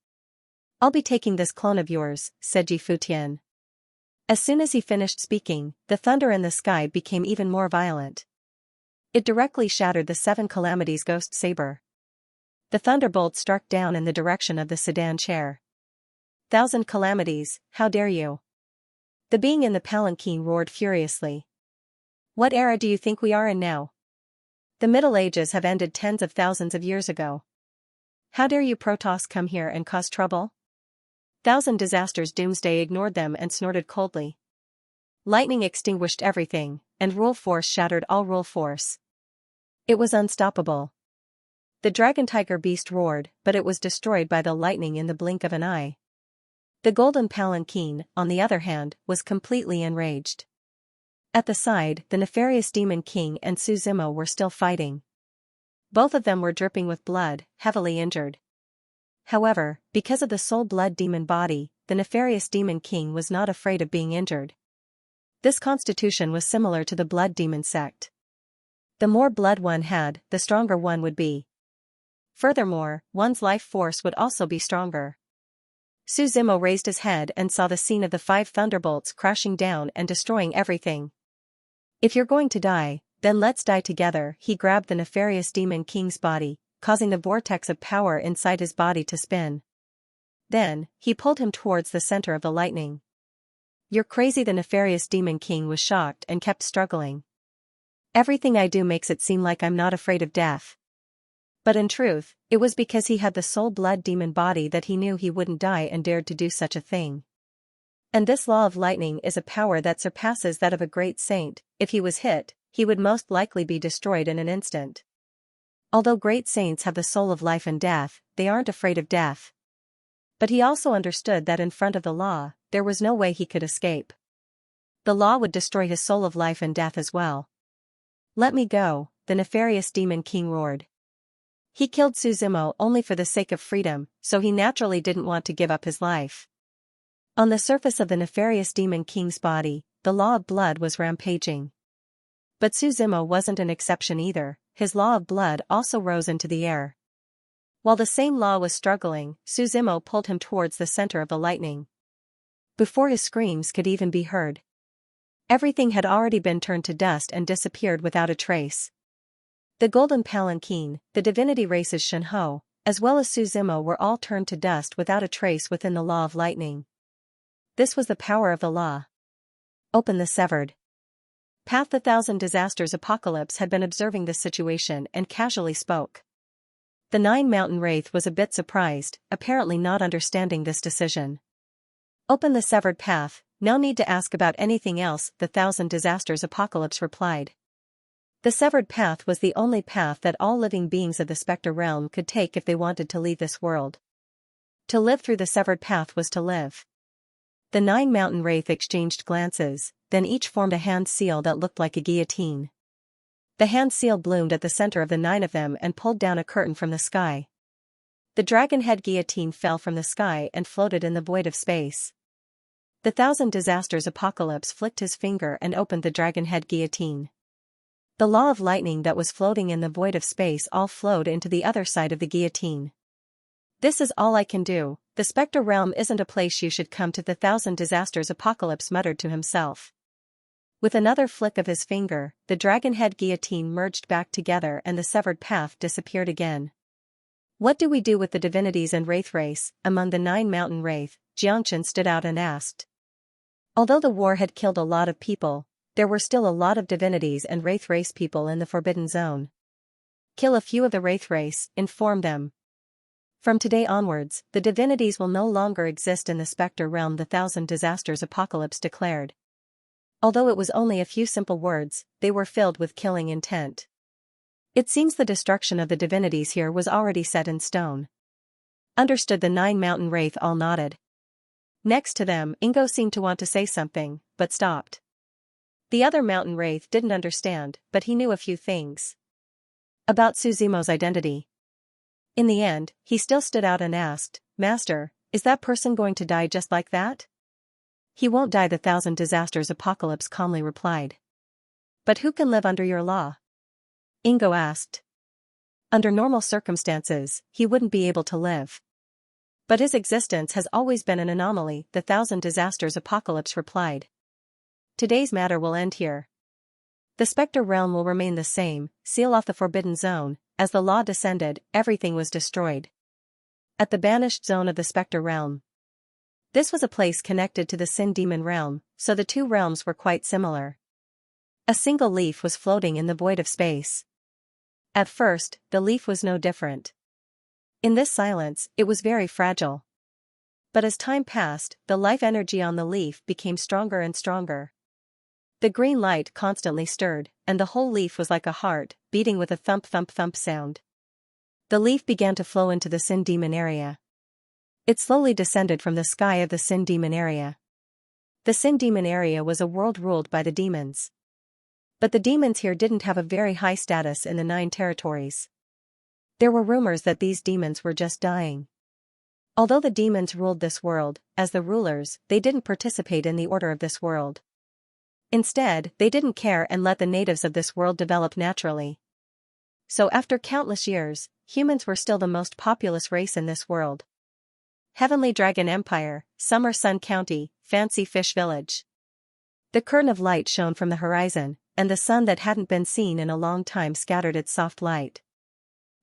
"I'll be taking this clone of yours," said Ji Futian. As soon as he finished speaking, the thunder in the sky became even more violent. It directly shattered the seven calamities' ghost saber. The thunderbolt struck down in the direction of the sedan chair. "Thousand calamities, how dare you?" The being in the palanquin roared furiously. "What era do you think we are in now? The Middle Ages have ended tens of thousands of years ago. How dare you Protoss come here and cause trouble?" Thousand Disasters Doomsday ignored them and snorted coldly. Lightning extinguished everything, and rule force shattered all rule force. It was unstoppable. The dragon tiger beast roared, but it was destroyed by the lightning in the blink of an eye. The golden palanquin, on the other hand, was completely enraged. At the side, the nefarious demon king and Su Zimo were still fighting. Both of them were dripping with blood, heavily injured. However, because of the soul blood demon body, the nefarious demon king was not afraid of being injured. This constitution was similar to the blood demon sect. The more blood one had, the stronger one would be. Furthermore, one's life force would also be stronger. Su Zimo raised his head and saw the scene of the five thunderbolts crashing down and destroying everything. "If you're going to die, then let's die together." He grabbed the nefarious demon king's body, causing the vortex of power inside his body to spin. Then, he pulled him towards the center of the lightning. "You're crazy." The nefarious demon king was shocked and kept struggling. "Everything I do makes it seem like I'm not afraid of death." But in truth, it was because he had the soul blood demon body that he knew he wouldn't die and dared to do such a thing. And this law of lightning is a power that surpasses that of a great saint. If he was hit, he would most likely be destroyed in an instant. Although great saints have the soul of life and death, they aren't afraid of death. But he also understood that in front of the law, there was no way he could escape. The law would destroy his soul of life and death as well. "Let me go," the nefarious demon king roared. He killed Su Zimo only for the sake of freedom, so he naturally didn't want to give up his life. On the surface of the nefarious demon king's body, the law of blood was rampaging. But Su Zimo wasn't an exception either. His law of blood also rose into the air. While the same law was struggling, Su Zimo pulled him towards the center of the lightning. Before his screams could even be heard, everything had already been turned to dust and disappeared without a trace. The golden palanquin, the divinity races Shenhe, as well as Su Zimo were all turned to dust without a trace within the law of lightning. This was the power of the law. "Open the severed path." The Thousand Disasters Apocalypse had been observing this situation and casually spoke. The Nine Mountain Wraith was a bit surprised, apparently not understanding this decision. "Open the severed path, no need to ask about anything else," the Thousand Disasters Apocalypse replied. The severed path was the only path that all living beings of the Spectre realm could take if they wanted to leave this world. To live through the severed path was to live. The Nine Mountain Wraith exchanged glances, then each formed a hand seal that looked like a guillotine. The hand seal bloomed at the center of the 9 of them and pulled down a curtain from the sky. The dragon head guillotine fell from the sky and floated in the void of space. The 1000 Disasters Apocalypse flicked his finger and opened the dragon head guillotine. The law of lightning that was floating in the void of space all flowed into the other side of the guillotine. This is all I can do. The Spectre Realm isn't a place you should come to, the 1000 Disasters Apocalypse muttered to himself. With another flick of his finger, the dragon head guillotine merged back together and the severed path disappeared again. What do we do with the divinities and wraith race? Among the 9 mountain wraith, Xianxia stood out and asked. Although the war had killed a lot of people, there were still a lot of divinities and wraith race people in the Forbidden Zone. Kill a few of the wraith race, inform them. From today onwards, the divinities will no longer exist in the Spectre Realm, the 1000 Disasters Apocalypse declared. Although it was only a few simple words, they were filled with killing intent. It seems the destruction of the divinities here was already set in stone. Understood, the 9 mountain wraith all nodded. Next to them, Ingo seemed to want to say something, but stopped. The other mountain wraith didn't understand, but he knew a few things about Suzumo's identity. In the end, he still stood out and asked, Master, is that person going to die just like that? He won't die, the 1000 Disasters Apocalypse calmly replied. But who can live under your law? Ingo asked. Under normal circumstances, he wouldn't be able to live. But his existence has always been an anomaly, the 1000 Disasters Apocalypse replied. Today's matter will end here. The Spectre Realm will remain the same. Seal off the Forbidden Zone. As the law descended, everything was destroyed. At the banished zone of the Spectre Realm. This was a place connected to the Sin Demon Realm, so the 2 realms were quite similar. A single leaf was floating in the void of space. At first, the leaf was no different. In this silence, it was very fragile. But as time passed, the life energy on the leaf became stronger and stronger. The green light constantly stirred, and the whole leaf was like a heart, beating with a thump thump thump sound. The leaf began to flow into the Sin Demon area. It slowly descended from the sky of the Sin Demon area. The Sin Demon area was a world ruled by the demons. But the demons here didn't have a very high status in the 9 territories. There were rumors that these demons were just dying. Although the demons ruled this world, as the rulers, they didn't participate in the order of this world. Instead, they didn't care and let the natives of this world develop naturally. So after countless years, humans were still the most populous race in this world. Heavenly Dragon Empire, Summer Sun County, Fancy Fish Village. The curtain of light shone from the horizon, and the sun that hadn't been seen in a long time scattered its soft light.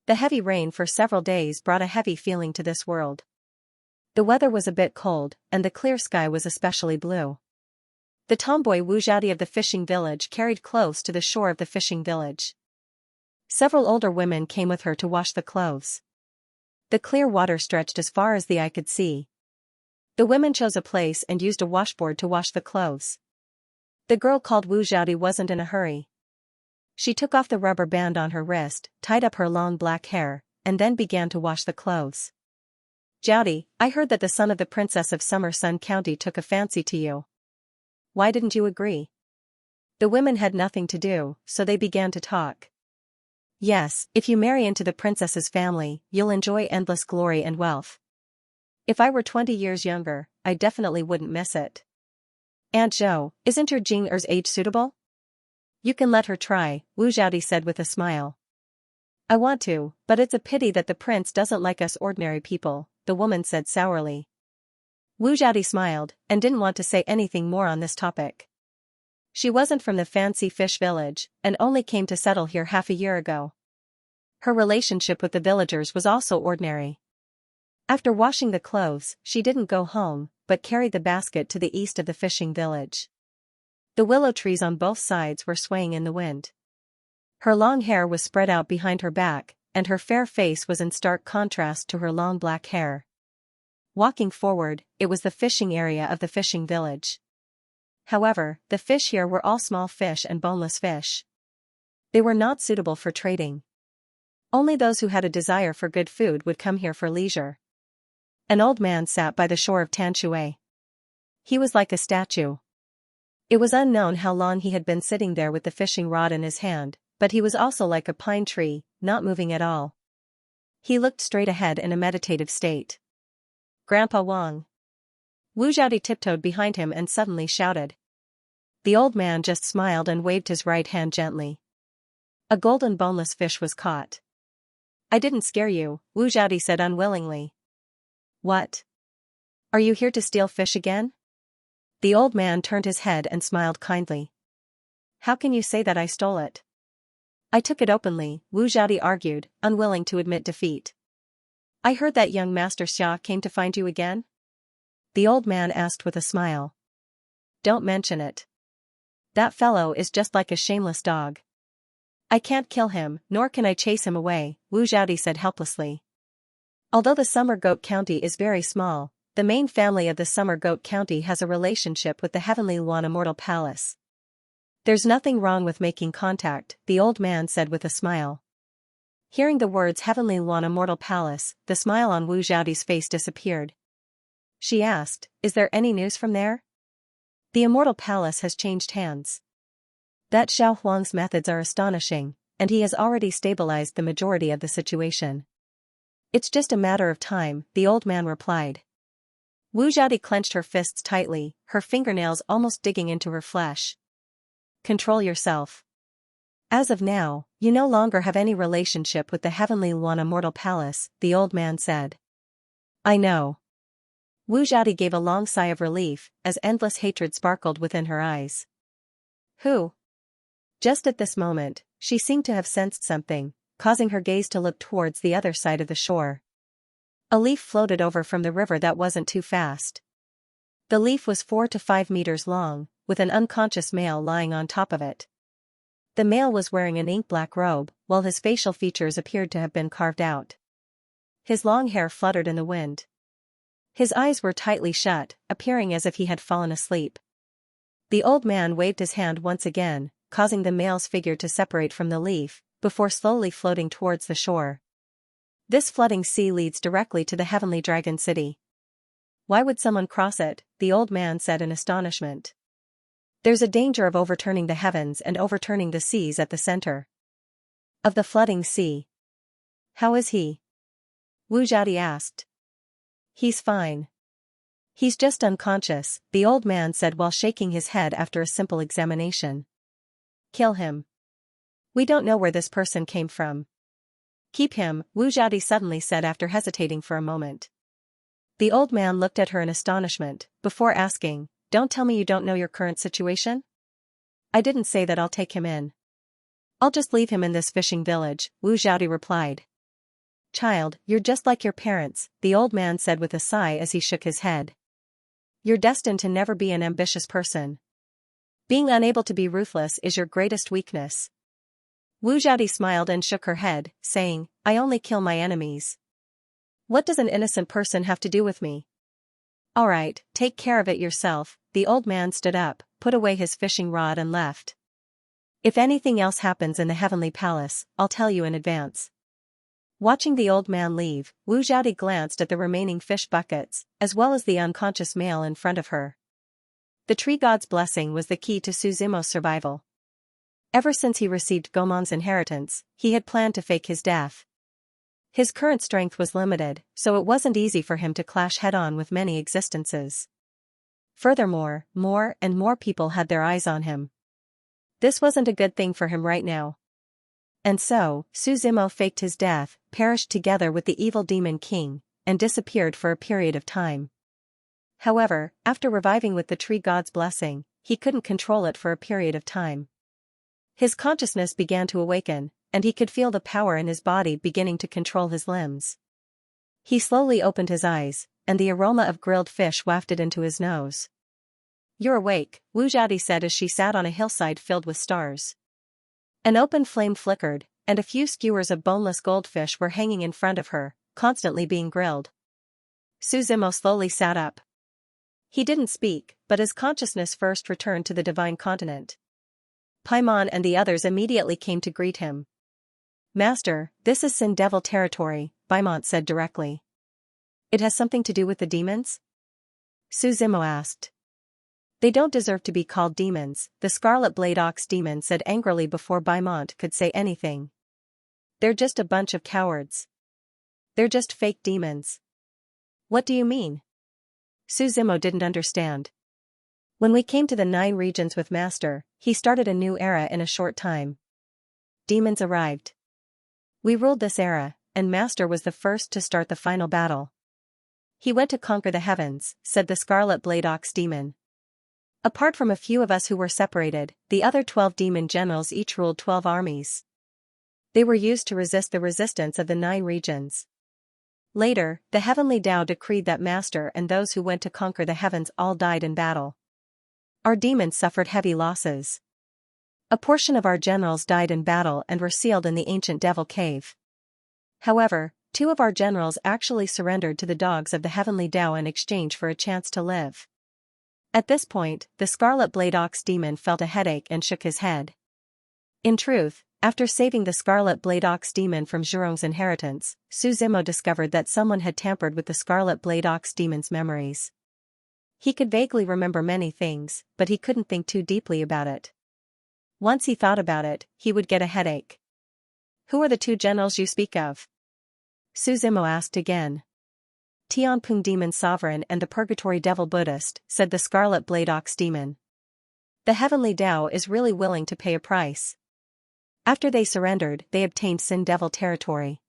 The heavy rain for several days brought a heavy feeling to this world. The weather was a bit cold, and the clear sky was especially blue. The tomboy Wu Zhaodi of the fishing village carried clothes to the shore of the fishing village. Several older women came with her to wash the clothes. The clear water stretched as far as the eye could see. The women chose a place and used a washboard to wash the clothes. The girl called Wu Zhaodi wasn't in a hurry. She took off the rubber band on her wrist, tied up her long black hair, and then began to wash the clothes. Zhaodi, I heard that the son of the princess of Summer Sun County took a fancy to you. Why didn't you agree? The women had nothing to do, so they began to talk. Yes, if you marry into the princess's family, you'll enjoy endless glory and wealth. If I were 20 years younger, I definitely wouldn't miss it. Aunt Zhou, isn't your Jing-er's age suitable? You can let her try, Wu Zhaodi said with a smile. I want to, but it's a pity that the prince doesn't like us ordinary people, the woman said sourly. Wu Zhaodi smiled, and didn't want to say anything more on this topic. She wasn't from the Fancy Fish Village, and only came to settle here half a year ago. Her relationship with the villagers was also ordinary. After washing the clothes, she didn't go home, but carried the basket to the east of the fishing village. The willow trees on both sides were swaying in the wind. Her long hair was spread out behind her back, and her fair face was in stark contrast to her long black hair. Walking forward, it was the fishing area of the fishing village. However, the fish here were all small fish and boneless fish. They were not suitable for trading. Only those who had a desire for good food would come here for leisure. An old man sat by the shore of Tanshui. He was like a statue. It was unknown how long he had been sitting there with the fishing rod in his hand, But he was also like a pine tree, not moving at all. He looked straight ahead in a meditative state. Grandpa Wang. Wu Zhaodi tiptoed behind him and suddenly shouted. The old man just smiled and waved his right hand gently. A golden boneless fish was caught. I didn't scare you, Wu Zhaodi said unwillingly. What? Are you here to steal fish again? The old man turned his head and smiled kindly. How can you say that I stole it? I took it openly, Wu Zhaodi argued, unwilling to admit defeat. I heard that young Master Xia came to find you again? The old man asked with a smile. Don't mention it. That fellow is just like a shameless dog. I can't kill him, nor can I chase him away, Wu Zhaodi said helplessly. Although the Summer Goat County is very small, the main family of the Summer Goat County has a relationship with the Heavenly Luan Immortal Palace. There's nothing wrong with making contact, the old man said with a smile. Hearing the words Heavenly Luan Immortal Palace, the smile on Wu Zhaodi's face disappeared. She asked, is there any news from there? The Immortal Palace has changed hands. That Xiao Huang's methods are astonishing, and he has already stabilized the majority of the situation. It's just a matter of time, the old man replied. Wu Zhaodi clenched her fists tightly, her fingernails almost digging into her flesh. Control yourself. As of now, you no longer have any relationship with the Heavenly Luan Immortal Palace, the old man said. I know. Wu Zhaodi gave a long sigh of relief, as endless hatred sparkled within her eyes. Who? Just at this moment, she seemed to have sensed something, causing her gaze to look towards the other side of the shore. A leaf floated over from the river that wasn't too fast. The leaf was 4 to 5 meters long, with an unconscious male lying on top of it. The male was wearing an ink-black robe, while his facial features appeared to have been carved out. His long hair fluttered in the wind. His eyes were tightly shut, appearing as if he had fallen asleep. The old man waved his hand once again, causing the male's figure to separate from the leaf, before slowly floating towards the shore. This flooding sea leads directly to the Heavenly Dragon City. Why would someone cross it? The old man said in astonishment. There's a danger of overturning the heavens and overturning the seas at the center of the flooding sea. How is he? Wu Zhaodi asked. He's fine. He's just unconscious, the old man said while shaking his head after a simple examination. Kill him. We don't know where this person came from. Keep him, Wu Zhaodi suddenly said after hesitating for a moment. The old man looked at her in astonishment, before asking, Don't tell me you don't know your current situation? I didn't say that I'll take him in. I'll just leave him in this fishing village, Wu Zhaodi replied. Child, you're just like your parents, the old man said with a sigh as he shook his head. You're destined to never be an ambitious person. Being unable to be ruthless is your greatest weakness. Wu Zhaodi smiled and shook her head, saying, I only kill my enemies. What does an innocent person have to do with me? All right, take care of it yourself. The old man stood up, put away his fishing rod and left. If anything else happens in the Heavenly Palace, I'll tell you in advance. Watching the old man leave, Wu Zhaodi glanced at the remaining fish buckets, as well as the unconscious male in front of her. The tree god's blessing was the key to Su Zimo's survival. Ever since he received Gomon's inheritance, he had planned to fake his death. His current strength was limited, so it wasn't easy for him to clash head-on with many existences. Furthermore, more and more people had their eyes on him. This wasn't a good thing for him right now. And so, Su Zimo faked his death, perished together with the evil demon king, and disappeared for a period of time. However, after reviving with the tree god's blessing, he couldn't control it for a period of time. His consciousness began to awaken, and he could feel the power in his body beginning to control his limbs. He slowly opened his eyes, and the aroma of grilled fish wafted into his nose. You're awake, Wu Zhaodi said as she sat on a hillside filled with stars. An open flame flickered, and a few skewers of boneless goldfish were hanging in front of her, constantly being grilled. Su Zimo slowly sat up. He didn't speak, but his consciousness first returned to the divine continent. Paimon and the others immediately came to greet him. Master, this is Sin Devil territory, Paimon said directly. It has something to do with the demons? Su Zimo asked. They don't deserve to be called demons, the Scarlet Blade Ox demon said angrily before Beaumont could say anything. They're just a bunch of cowards. They're just fake demons. What do you mean? Suzimo didn't understand. When we came to the 9 regions with Master, he started a new era in a short time. Demons arrived. We ruled this era, and Master was the first to start the final battle. He went to conquer the heavens, said the Scarlet Blade Ox demon. Apart from a few of us who were separated, the other 12 demon generals each ruled 12 armies. They were used to resist the resistance of the 9 regions. Later, the heavenly Tao decreed that Master and those who went to conquer the heavens all died in battle. Our demons suffered heavy losses. A portion of our generals died in battle and were sealed in the ancient Devil Cave. However, 2 of our generals actually surrendered to the dogs of the heavenly Tao in exchange for a chance to live. At this point, the Scarlet Blade Ox demon felt a headache and shook his head. In truth, after saving the Scarlet Blade Ox demon from Zhurong's inheritance, Suzimo discovered that someone had tampered with the Scarlet Blade Ox demon's memories. He could vaguely remember many things, but he couldn't think too deeply about it. Once he thought about it, he would get a headache. Who are the 2 generals you speak of? Suzimo asked again. Tianping Demon Sovereign and the Purgatory Devil Buddhist, said the Scarlet Blade Ox demon. The heavenly Tao is really willing to pay a price. After they surrendered, they obtained Sin Devil territory.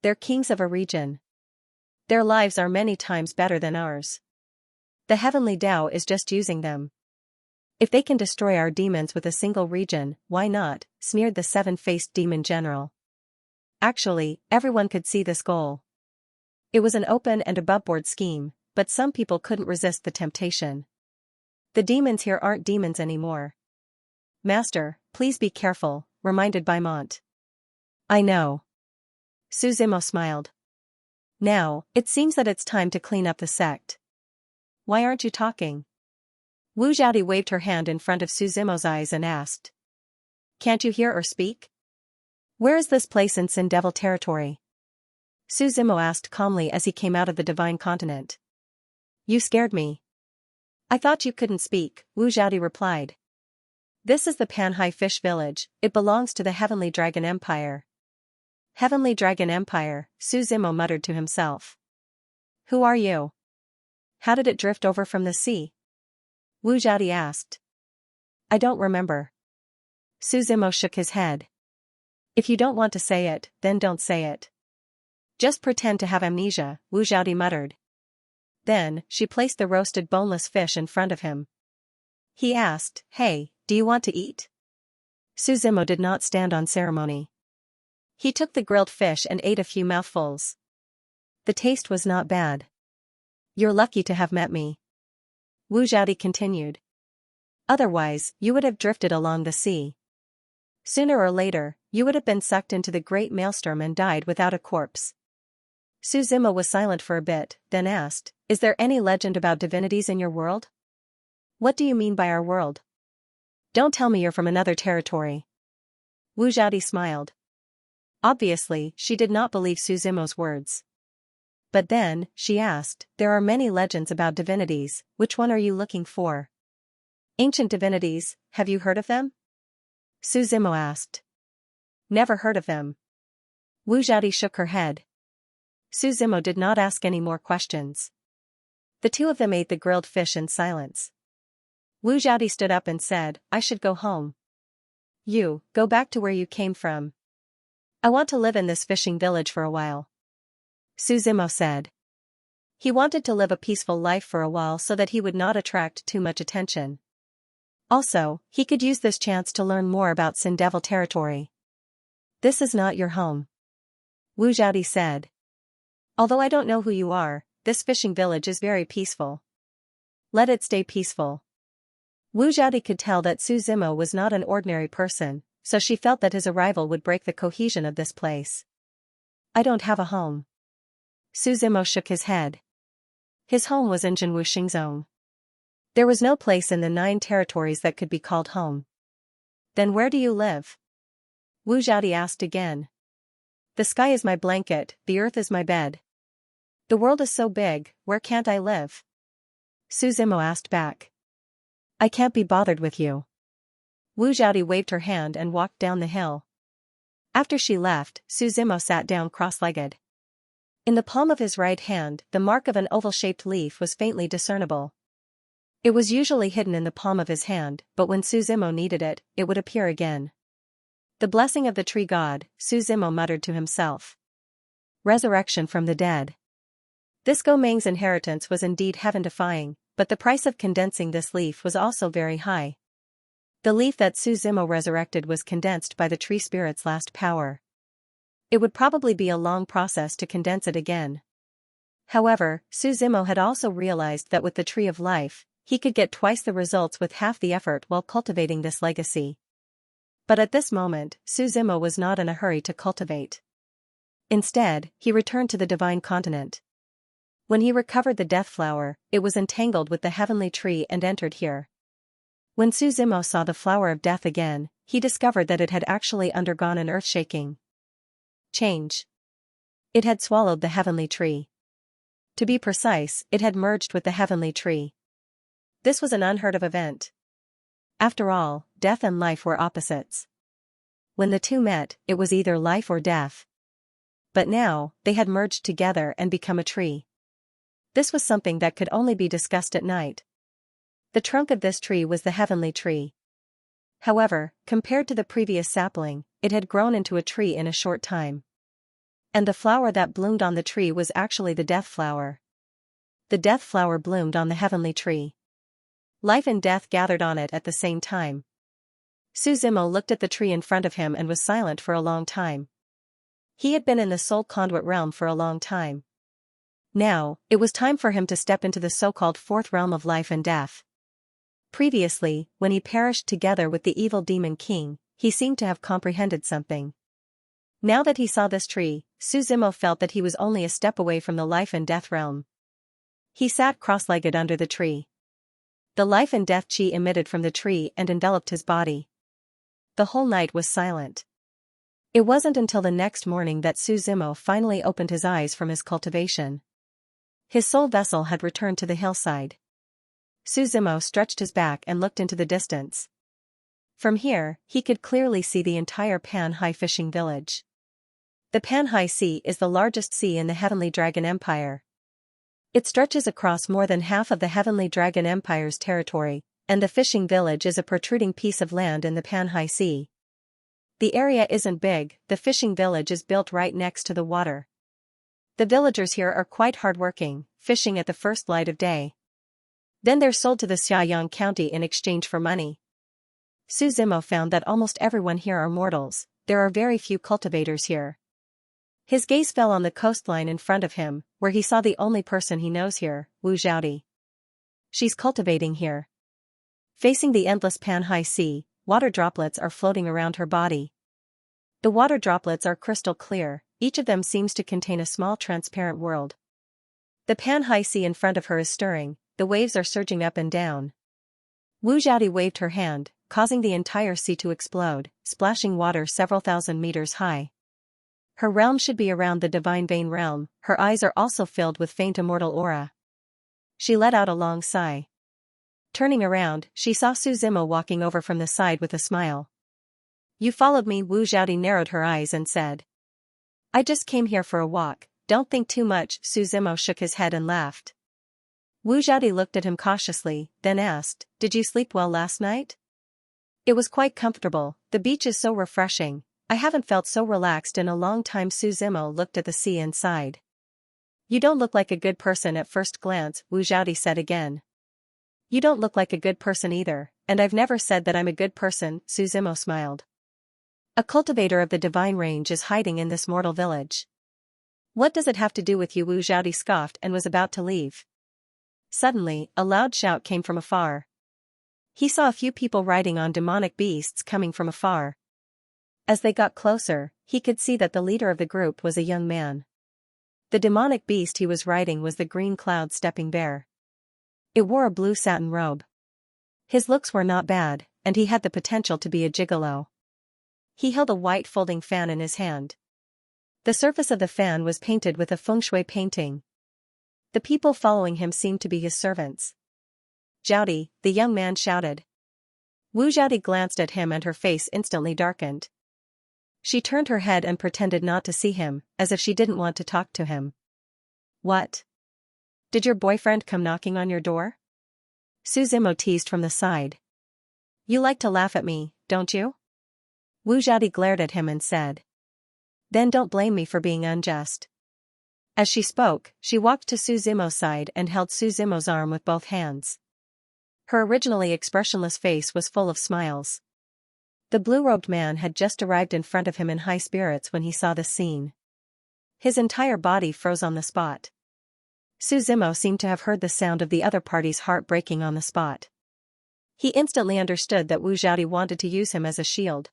They're kings of a region. Their lives are many times better than ours. The heavenly Tao is just using them. If they can destroy our demons with a single region, why not? Sneered the 7-faced demon general. Actually, everyone could see this goal. It was an open and aboveboard scheme, but some people couldn't resist the temptation. The demons here aren't demons anymore. Master, please be careful, reminded Beaumont. I know. Suzimo smiled. Now, it seems that it's time to clean up the sect. Why aren't you talking? Wu Zhaodi waved her hand in front of Suzimo's eyes and asked. Can't you hear or speak? Where is this place in Sin Devil territory? Suzimo asked calmly as he came out of the Divine Continent. You scared me. I thought you couldn't speak, Wu Zhaodi replied. This is the Panhai Fish Village, it belongs to the Heavenly Dragon Empire. Heavenly Dragon Empire, Suzimo muttered to himself. Who are you? How did it drift over from the sea? Wu Zhaodi asked. I don't remember. Suzimo shook his head. If you don't want to say it, then don't say it. Just pretend to have amnesia, Wu Zhaodi muttered. Then, she placed the roasted boneless fish in front of him. He asked, Hey, do you want to eat? Suzimo did not stand on ceremony. He took the grilled fish and ate a few mouthfuls. The taste was not bad. You're lucky to have met me. Wu Zhaodi continued. Otherwise, you would have drifted along the sea. Sooner or later, you would have been sucked into the great maelstrom and died without a corpse. Suzimo was silent for a bit, then asked, Is there any legend about divinities in your world? What do you mean by our world? Don't tell me you're from another territory. Wu Zhaodi smiled. Obviously, she did not believe Suzimo's words. But then, she asked, There are many legends about divinities, which one are you looking for? Ancient divinities, have you heard of them? Suzimo asked. Never heard of them. Wu Zhaodi shook her head. Suzimo did not ask any more questions. The 2 of them ate the grilled fish in silence. Wu Zhaodi stood up and said, I should go home. You, go back to where you came from. I want to live in this fishing village for a while. Suzimo said. He wanted to live a peaceful life for a while so that he would not attract too much attention. Also, he could use this chance to learn more about Sin Devil territory. This is not your home. Wu Zhaodi said. Although I don't know who you are, this fishing village is very peaceful. Let it stay peaceful. Wu Zhaodi could tell that Suzimo was not an ordinary person, so she felt that his arrival would break the cohesion of this place. I don't have a home. Suzimo shook his head. His home was in Jinwu Xingzong. There was no place in the 9 territories that could be called home. Then where do you live? Wu Zhaodi asked again. The sky is my blanket, the earth is my bed. The world is so big, where can't I live? Suzimo asked back. I can't be bothered with you. Wu Zhaodi waved her hand and walked down the hill. After she left, Su Zimo sat down cross-legged. In the palm of his right hand, the mark of an oval-shaped leaf was faintly discernible. It was usually hidden in the palm of his hand, but when Su Zimo needed it, it would appear again. The blessing of the tree god, Su Zimo muttered to himself. Resurrection from the dead. This Gomeng's inheritance was indeed heaven-defying, but the price of condensing this leaf was also very high. The leaf that Su Zimo resurrected was condensed by the tree spirit's last power. It would probably be a long process to condense it again. However, Su Zimo had also realized that with the tree of life, he could get twice the results with half the effort while cultivating this legacy. But at this moment, Su Zimo was not in a hurry to cultivate. Instead, he returned to the divine continent. When he recovered the death flower, it was entangled with the heavenly tree and entered here. When Su Zimo saw the flower of death again, he discovered that it had actually undergone an earth-shaking change. It had swallowed the heavenly tree. To be precise, it had merged with the heavenly tree. This was an unheard of event. After all, death and life were opposites. When the two met, it was either life or death. But now, they had merged together and become a tree. This was something that could only be discussed at night. The trunk of this tree was the heavenly tree. However, compared to the previous sapling, it had grown into a tree in a short time. And the flower that bloomed on the tree was actually the death flower. The death flower bloomed on the heavenly tree. Life and death gathered on it at the same time. Su Zimo looked at the tree in front of him and was silent for a long time. He had been in the soul conduit realm for a long time. Now, it was time for him to step into the so-called fourth realm of life and death. Previously, when he perished together with the evil demon king, he seemed to have comprehended something. Now that he saw this tree, Su Zimo felt that he was only a step away from the life and death realm. He sat cross-legged under the tree. The life and death chi emitted from the tree and enveloped his body. The whole night was silent. It wasn't until the next morning that Su Zimo finally opened his eyes from his cultivation. His soul vessel had returned to the hillside. Su Zimo stretched his back and looked into the distance. From here, he could clearly see the entire Panhai fishing village. The Panhai Sea is the largest sea in the Heavenly Dragon Empire. It stretches across more than half of the Heavenly Dragon Empire's territory, and the fishing village is a protruding piece of land in the Panhai Sea. The area isn't big, the fishing village is built right next to the water. The villagers here are quite hardworking, fishing at the first light of day. Then they're sold to the Xianxia County in exchange for money. Su Zimo found that almost everyone here are mortals, there are very few cultivators here. His gaze fell on the coastline in front of him, where he saw the only person he knows here, Wu Zhaodi. She's cultivating here. Facing the endless Panhai Sea, water droplets are floating around her body. The water droplets are crystal clear, each of them seems to contain a small transparent world. The Panhai Sea in front of her is stirring, the waves are surging up and down. Wu Zhaodi waved her hand, causing the entire sea to explode, splashing water several thousand meters high. Her realm should be around the divine vein realm, her eyes are also filled with faint immortal aura. She let out a long sigh. Turning around, she saw Su Zimo walking over from the side with a smile. You followed me? Wu Zhaodi narrowed her eyes and said. I just came here for a walk, don't think too much. Su Zimo shook his head and laughed. Wu Zhaodi looked at him cautiously, then asked, Did you sleep well last night? It was quite comfortable, the beach is so refreshing, I haven't felt so relaxed in a long time. Su Zimo looked at the sea and sighed. You don't look like a good person at first glance, Wu Zhaodi said again. You don't look like a good person either, and I've never said that I'm a good person. Su Zimo smiled. A cultivator of the divine range is hiding in this mortal village. What does it have to do with you? Wu Zhaodi scoffed and was about to leave. Suddenly, a loud shout came from afar. He saw a few people riding on demonic beasts coming from afar. As they got closer, he could see that the leader of the group was a young man. The demonic beast he was riding was the green cloud stepping bear. It wore a blue satin robe. His looks were not bad, and he had the potential to be a gigolo. He held a white folding fan in his hand. The surface of the fan was painted with a feng shui painting. The people following him seemed to be his servants. Jiaodi, the young man shouted. Wu Jiaodi glanced at him and her face instantly darkened. She turned her head and pretended not to see him, as if she didn't want to talk to him. What? Did your boyfriend come knocking on your door? Su Zimo teased from the side. You like to laugh at me, don't you? Wu Jiaodi glared at him and said. Then don't blame me for being unjust. As she spoke, she walked to Su Zimo's side and held Su Zimo's arm with both hands. Her originally expressionless face was full of smiles. The blue-robed man had just arrived in front of him in high spirits when he saw the scene. His entire body froze on the spot. Su Zimo seemed to have heard the sound of the other party's heart breaking on the spot. He instantly understood that Wu Jiaodi wanted to use him as a shield.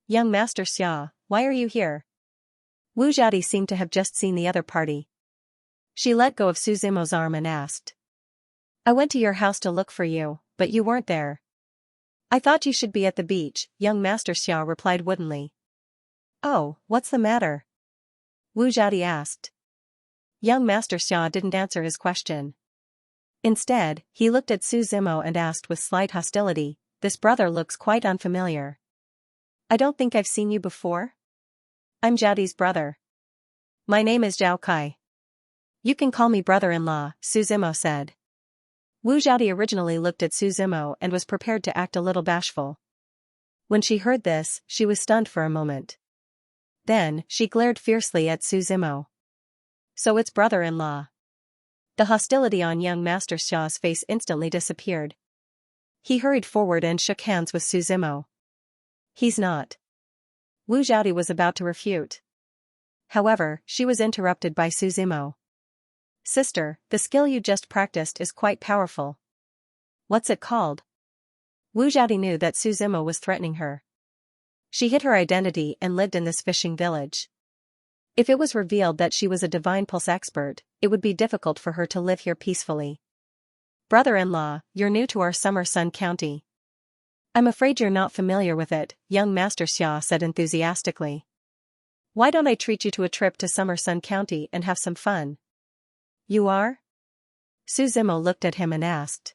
Young Master Xia, why are you here? Wu Jiaodi seemed to have just seen the other party. She let go of Su Zimo's arm and asked. I went to your house to look for you, but you weren't there. I thought you should be at the beach, young Master Xia replied woodenly. Oh, what's the matter? Wu Jiaodi asked. Young Master Xia didn't answer his question. Instead, he looked at Su Zimo and asked with slight hostility, this brother looks quite unfamiliar. I don't think I've seen you before? I'm Jiaodi's brother. My name is Zhao Kai. You can call me brother-in-law, Su Zimo said. Wu Jiaodi originally looked at Su Zimo and was prepared to act a little bashful. When she heard this, she was stunned for a moment. Then, she glared fiercely at Su Zimo. So it's brother-in-law. The hostility on young Master Xia's face instantly disappeared. He hurried forward and shook hands with Su Zimo. He's not. Wu Jiaodi was about to refute. However, she was interrupted by Su Zimo. Sister, the skill you just practiced is quite powerful. What's it called? Wu Jiaodi knew that Su Zimo was threatening her. She hid her identity and lived in this fishing village. If it was revealed that she was a divine pulse expert, it would be difficult for her to live here peacefully. Brother-in-law, you're new to our Summer Sun County. I'm afraid you're not familiar with it, young Master Xia said enthusiastically. Why don't I treat you to a trip to Summer Sun County and have some fun? You are? Su Zimo looked at him and asked.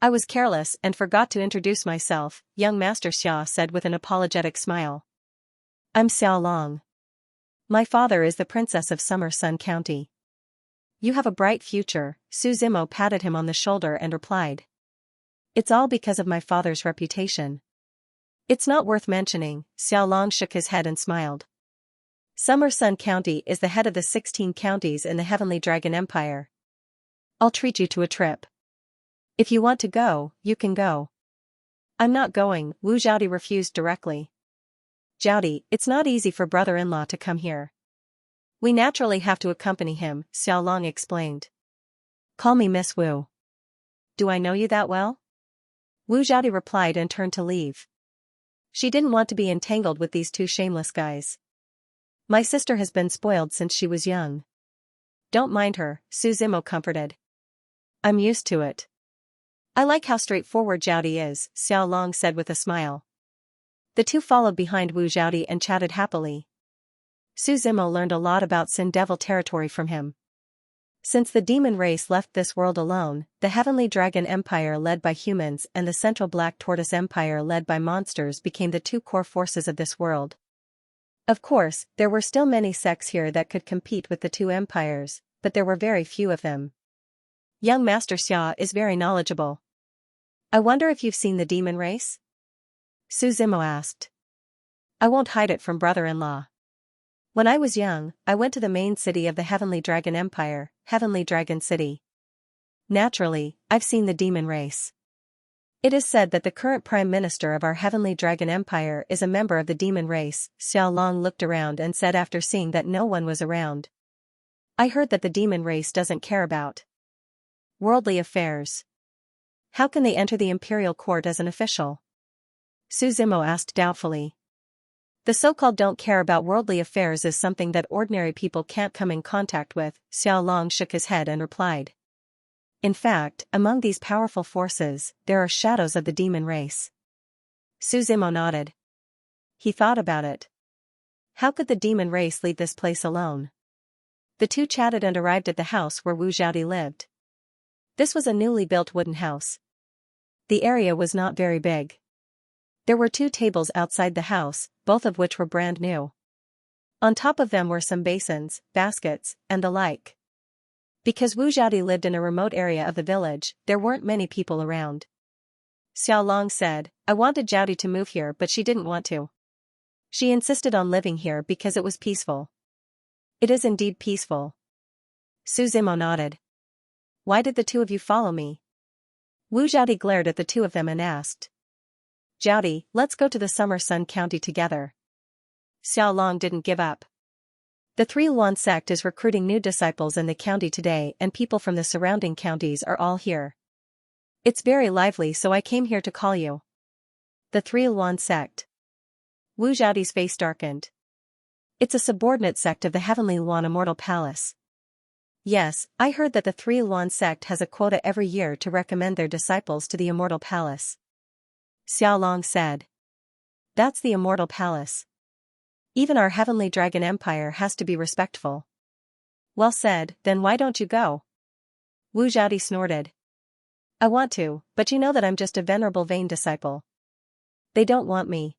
I was careless and forgot to introduce myself, young Master Xia said with an apologetic smile. I'm Xiao Long. My father is the princess of Summer Sun County. You have a bright future, Su Zimo patted him on the shoulder and replied. It's all because of my father's reputation. It's not worth mentioning, Xiao Long shook his head and smiled. Summer Sun County is the head of the 16 counties in the Heavenly Dragon Empire. I'll treat you to a trip. If you want to go, you can go. I'm not going, Wu Jiaodi refused directly. Jiaodi, it's not easy for brother-in-law to come here. We naturally have to accompany him, Xiao Long explained. Call me Miss Wu. Do I know you that well? Wu Jiaodi replied and turned to leave. She didn't want to be entangled with these two shameless guys. My sister has been spoiled since she was young. Don't mind her, Su Zimo comforted. I'm used to it. I like how straightforward Jiaodi is, Xiao Long said with a smile. The two followed behind Wu Jiaodi and chatted happily. Su Zimo learned a lot about Sin Devil territory from him. Since the demon race left this world alone, the Heavenly Dragon Empire led by humans and the Central Black Tortoise Empire led by monsters became the two core forces of this world. Of course, there were still many sects here that could compete with the two empires, but there were very few of them. Young Master Xia is very knowledgeable. I wonder if you've seen the demon race? Su Zimo asked. I won't hide it from brother-in-law. When I was young, I went to the main city of the Heavenly Dragon Empire, Heavenly Dragon City. Naturally, I've seen the demon race. It is said that the current Prime Minister of our Heavenly Dragon Empire is a member of the demon race. Xiao Long looked around and said after seeing that no one was around. I heard that the demon race doesn't care about worldly affairs. How can they enter the imperial court as an official? Su Zimo asked doubtfully. The so-called don't care about worldly affairs is something that ordinary people can't come in contact with, Xiao Long shook his head and replied. In fact, among these powerful forces, there are shadows of the demon race. Su Zimo nodded. He thought about it. How could the demon race leave this place alone? The two chatted and arrived at the house where Wu Jiaodi lived. This was a newly built wooden house. The area was not very big. There were 2 tables outside the house, both of which were brand new. On top of them were some basins, baskets, and the like. Because Wu Zhaodi lived in a remote area of the village, there weren't many people around. Xiaolong said, I wanted Zhaodi to move here but she didn't want to. She insisted on living here because it was peaceful. It is indeed peaceful. Su Zimo nodded. Why did the 2 of you follow me? Wu Zhaodi glared at the 2 of them and asked. Zhaodi, let's go to the Summer Sun County together. Xiaolong didn't give up. The 3 Luan sect is recruiting new disciples in the county today and people from the surrounding counties are all here. It's very lively so I came here to call you. The 3 Luan sect. Wu Zhaodi's face darkened. It's a subordinate sect of the Heavenly Luan Immortal Palace. Yes, I heard that the 3 Luan sect has a quota every year to recommend their disciples to the Immortal Palace. Xiaolong said. That's the Immortal Palace. Even our Heavenly Dragon Empire has to be respectful. Well said, then why don't you go? Wu Zhaodi snorted. I want to, but you know that I'm just a venerable vain disciple. They don't want me.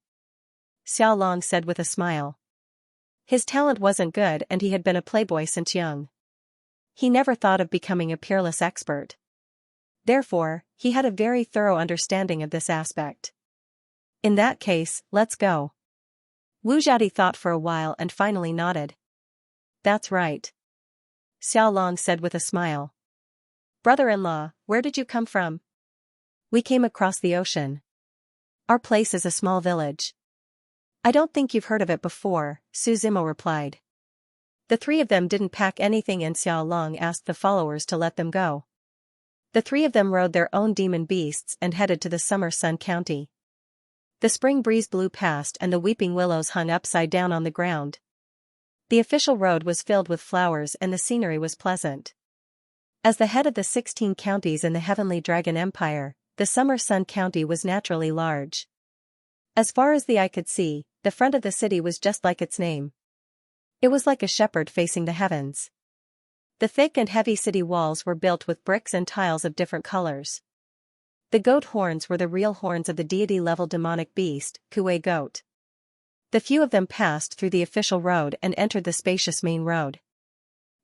Xiaolong said with a smile. His talent wasn't good and he had been a playboy since young. He never thought of becoming a peerless expert. Therefore, he had a very thorough understanding of this aspect. In that case, let's go. Wu Zhaodi thought for a while and finally nodded. That's right. Xiaolong said with a smile. Brother-in-law, where did you come from? We came across the ocean. Our place is a small village. I don't think you've heard of it before, Su Zimo replied. The 3 of them didn't pack anything and Xiaolong asked the followers to let them go. The 3 of them rode their own demon beasts and headed to the Summer Sun County. The spring breeze blew past and the weeping willows hung upside down on the ground. The official road was filled with flowers and the scenery was pleasant. As the head of the 16 counties in the Heavenly Dragon Empire, the Summer Sun County was naturally large. As far as the eye could see, the front of the city was just like its name. It was like a shepherd facing the heavens. The thick and heavy city walls were built with bricks and tiles of different colors. The goat horns were the real horns of the deity-level demonic beast, Kuei goat. The few of them passed through the official road and entered the spacious main road.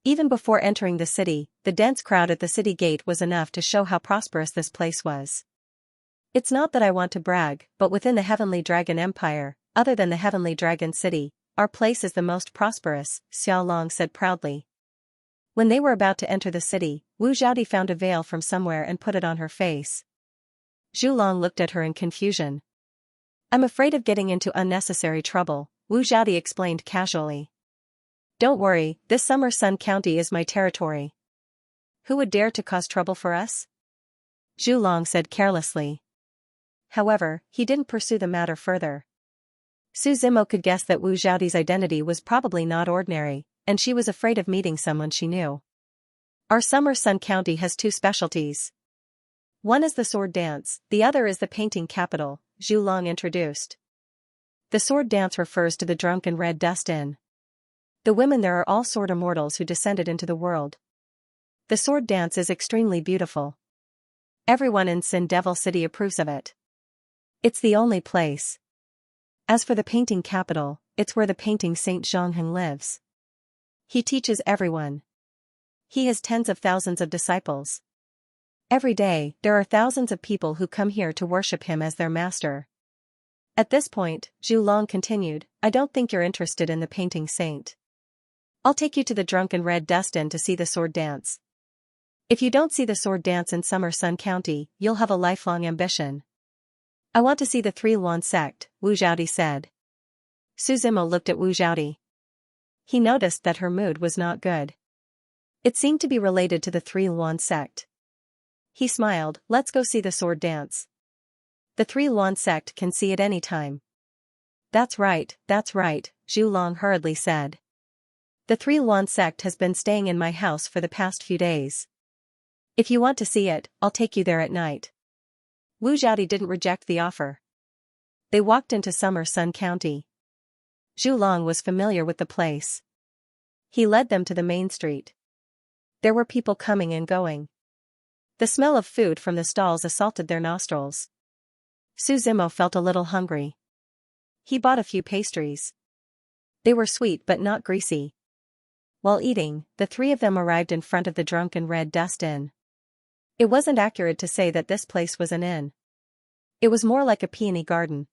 Even before entering the city, the dense crowd at the city gate was enough to show how prosperous this place was. It's not that I want to brag, but within the Heavenly Dragon Empire, other than the Heavenly Dragon City, our place is the most prosperous, Xiaolong said proudly. When they were about to enter the city, Wu Zhaodi found a veil from somewhere and put it on her face. Zhulong looked at her in confusion. I'm afraid of getting into unnecessary trouble, Wu Zhaodi explained casually. Don't worry, this Summer Sun County is my territory. Who would dare to cause trouble for us? Zhulong said carelessly. However, he didn't pursue the matter further. Su Zimo could guess that Wu Zhaodi's identity was probably not ordinary, and she was afraid of meeting someone she knew. Our Summer Sun County has 2 specialties. One is the sword dance, the other is the painting capital, Zhulong introduced. The sword dance refers to the drunken red dust inn. The women there are all sword immortals who descended into the world. The sword dance is extremely beautiful. Everyone in Sin Devil City approves of it. It's the only place. As for the painting capital, it's where the painting Saint Zhongheng lives. He teaches everyone. He has tens of thousands of disciples. Every day, there are thousands of people who come here to worship him as their master. At this point, Zhulong continued, I don't think you're interested in the painting saint. I'll take you to the drunken red dust inn to see the sword dance. If you don't see the sword dance in Summer Sun County, you'll have a lifelong ambition. I want to see the 3 Luan sect, Wu Zhaodi said. Su Zimo looked at Wu Zhaodi. He noticed that her mood was not good. It seemed to be related to the 3 Luan sect. He smiled, let's go see the sword dance. The 3 Luan sect can see it any time. That's right, Zhulong hurriedly said. The 3 Luan sect has been staying in my house for the past few days. If you want to see it, I'll take you there at night. Wu Zhaodi didn't reject the offer. They walked into Summer Sun County. Zhulong was familiar with the place. He led them to the main street. There were people coming and going. The smell of food from the stalls assaulted their nostrils. Su Zimo felt a little hungry. He bought a few pastries. They were sweet but not greasy. While eating, the three of them arrived in front of the Drunken Red Dust Inn. It wasn't accurate to say that this place was an inn. It was more like a peony garden.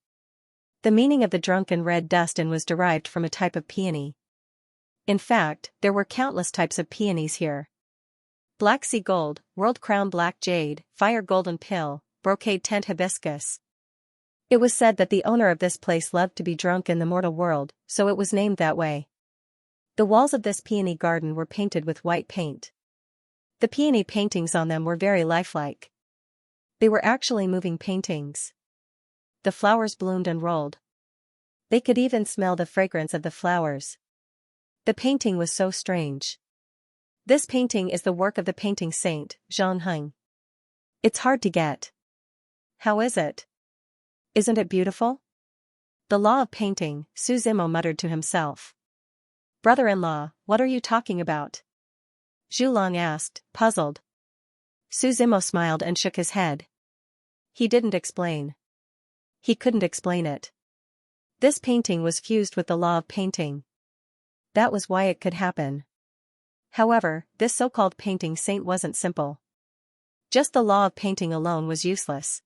The meaning of the Drunken Red Dust Inn was derived from a type of peony. In fact, there were countless types of peonies here. Black sea gold, world crown black jade, fire golden pill, brocade tent hibiscus. It was said that the owner of this place loved to be drunk in the mortal world, so it was named that way. The walls of this peony garden were painted with white paint. The peony paintings on them were very lifelike. They were actually moving paintings. The flowers bloomed and rolled. They could even smell the fragrance of the flowers. The painting was so strange. This painting is the work of the painting saint, Xianxia. It's hard to get. How is it? Isn't it beautiful? The law of painting, Su Zimo muttered to himself. Brother-in-law, what are you talking about? Zhu Long asked, puzzled. Su Zimo smiled and shook his head. He didn't explain. He couldn't explain it. This painting was fused with the law of painting. That was why it could happen. However, this so-called painting saint wasn't simple. Just the law of painting alone was useless.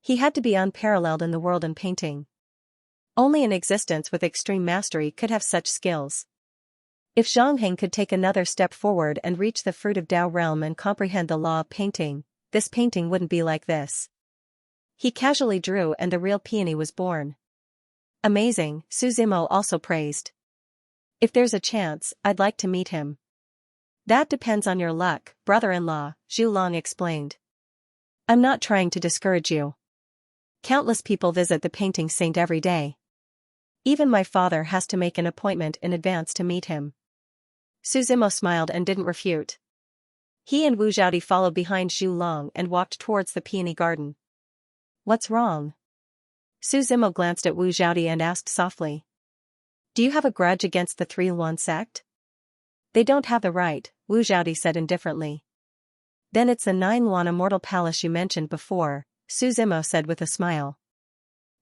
He had to be unparalleled in the world in painting. Only an existence with extreme mastery could have such skills. If Xianxia could take another step forward and reach the fruit of Tao realm and comprehend the law of painting, this painting wouldn't be like this. He casually drew and the real peony was born. Amazing, Su Zimo also praised. If there's a chance, I'd like to meet him. That depends on your luck, brother-in-law, Zhu Long explained. I'm not trying to discourage you. Countless people visit the painting saint every day. Even my father has to make an appointment in advance to meet him. Su Zimo smiled and didn't refute. He and Wu Zhaodi followed behind Zhu Long and walked towards the peony garden. What's wrong? Su Zimo glanced at Wu Zhaodi and asked softly. Do you have a grudge against the Three Luan sect? They don't have the right, Wu Zhaodi said indifferently. Then it's the 9 Luan immortal palace you mentioned before, Su Zimo said with a smile.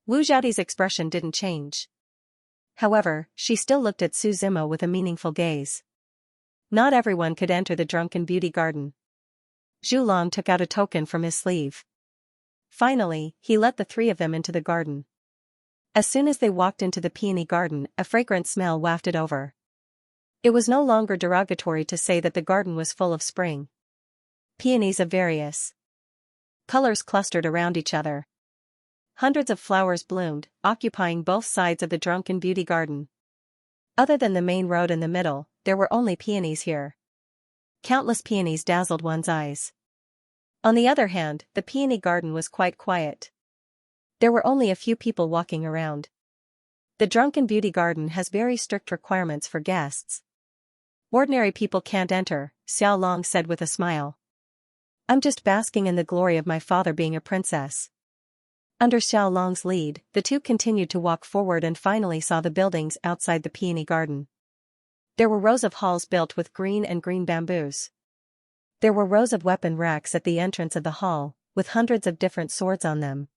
Wu Zhaodi's expression didn't change. However, she still looked at Su Zimo with a meaningful gaze. Not everyone could enter the Drunken Beauty Garden. Zhu Long took out a token from his sleeve. Finally, he let the three of them into the garden. As soon as they walked into the peony garden, a fragrant smell wafted over. It was no longer derogatory to say that the garden was full of spring. Peonies of various colors clustered around each other. Hundreds of flowers bloomed, occupying both sides of the Drunken Beauty Garden. Other than the main road in the middle, there were only peonies here. Countless peonies dazzled one's eyes. On the other hand, the peony garden was quite quiet. There were only a few people walking around. The Drunken Beauty Garden has very strict requirements for guests. Ordinary people can't enter, Xiao Long said with a smile. I'm just basking in the glory of my father being a princess. Under Xiao Long's lead, the two continued to walk forward and finally saw the buildings outside the peony garden. There were rows of halls built with green and green bamboos. There were rows of weapon racks at the entrance of the hall, with hundreds of different swords on them.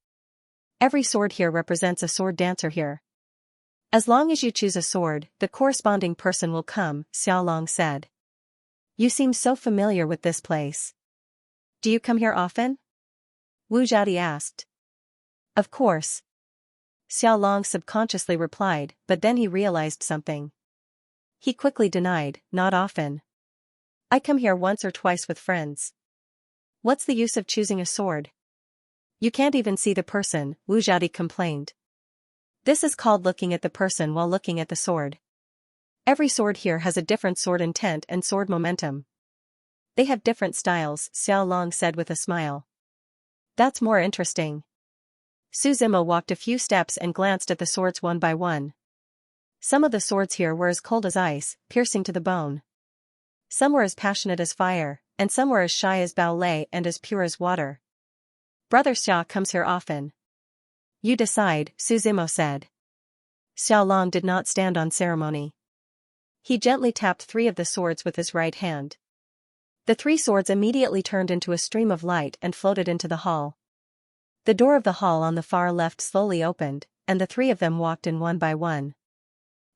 Every sword here represents a sword dancer here. As long as you choose a sword, the corresponding person will come, Xiao Long said. You seem so familiar with this place. Do you come here often? Wu Zhaodi asked. Of course. Xiao Long subconsciously replied, but then he realized something. He quickly denied, not often. I come here once or twice with friends. What's the use of choosing a sword? You can't even see the person, Wu Zhaodi complained. This is called looking at the person while looking at the sword. Every sword here has a different sword intent and sword momentum. They have different styles, Xiao Long said with a smile. That's more interesting. Su Zimo walked a few steps and glanced at the swords one by one. Some of the swords here were as cold as ice, piercing to the bone. Some were as passionate as fire, and some were as shy as ballet and as pure as water. Brother Xia comes here often. You decide, Su Zimo said. Xiao Long did not stand on ceremony. He gently tapped 3 of the swords with his right hand. The three swords immediately turned into a stream of light and floated into the hall. The door of the hall on the far left slowly opened, and the three of them walked in one by one.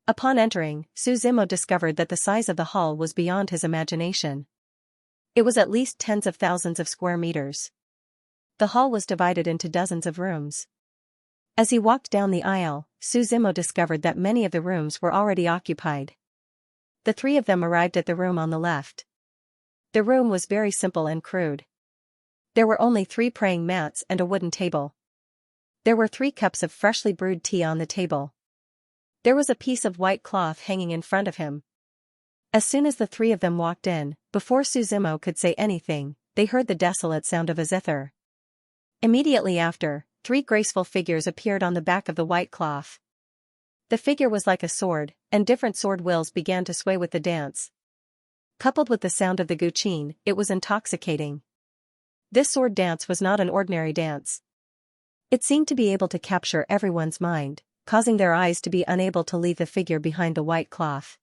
Upon entering, Suzimo discovered that the size of the hall was beyond his imagination. It was at least tens of thousands of square meters. The hall was divided into dozens of rooms. As he walked down the aisle, Suzimo discovered that many of the rooms were already occupied. The three of them arrived at the room on the left. The room was very simple and crude. There were only 3 praying mats and a wooden table. There were 3 cups of freshly brewed tea on the table. There was a piece of white cloth hanging in front of him. As soon as the three of them walked in, before Suzimo could say anything, they heard the desolate sound of a zither. Immediately after, 3 graceful figures appeared on the back of the white cloth. The figure was like a sword, and different sword wheels began to sway with the dance. Coupled with the sound of the guqin, it was intoxicating. This sword dance was not an ordinary dance. It seemed to be able to capture everyone's mind, causing their eyes to be unable to leave the figure behind the white cloth.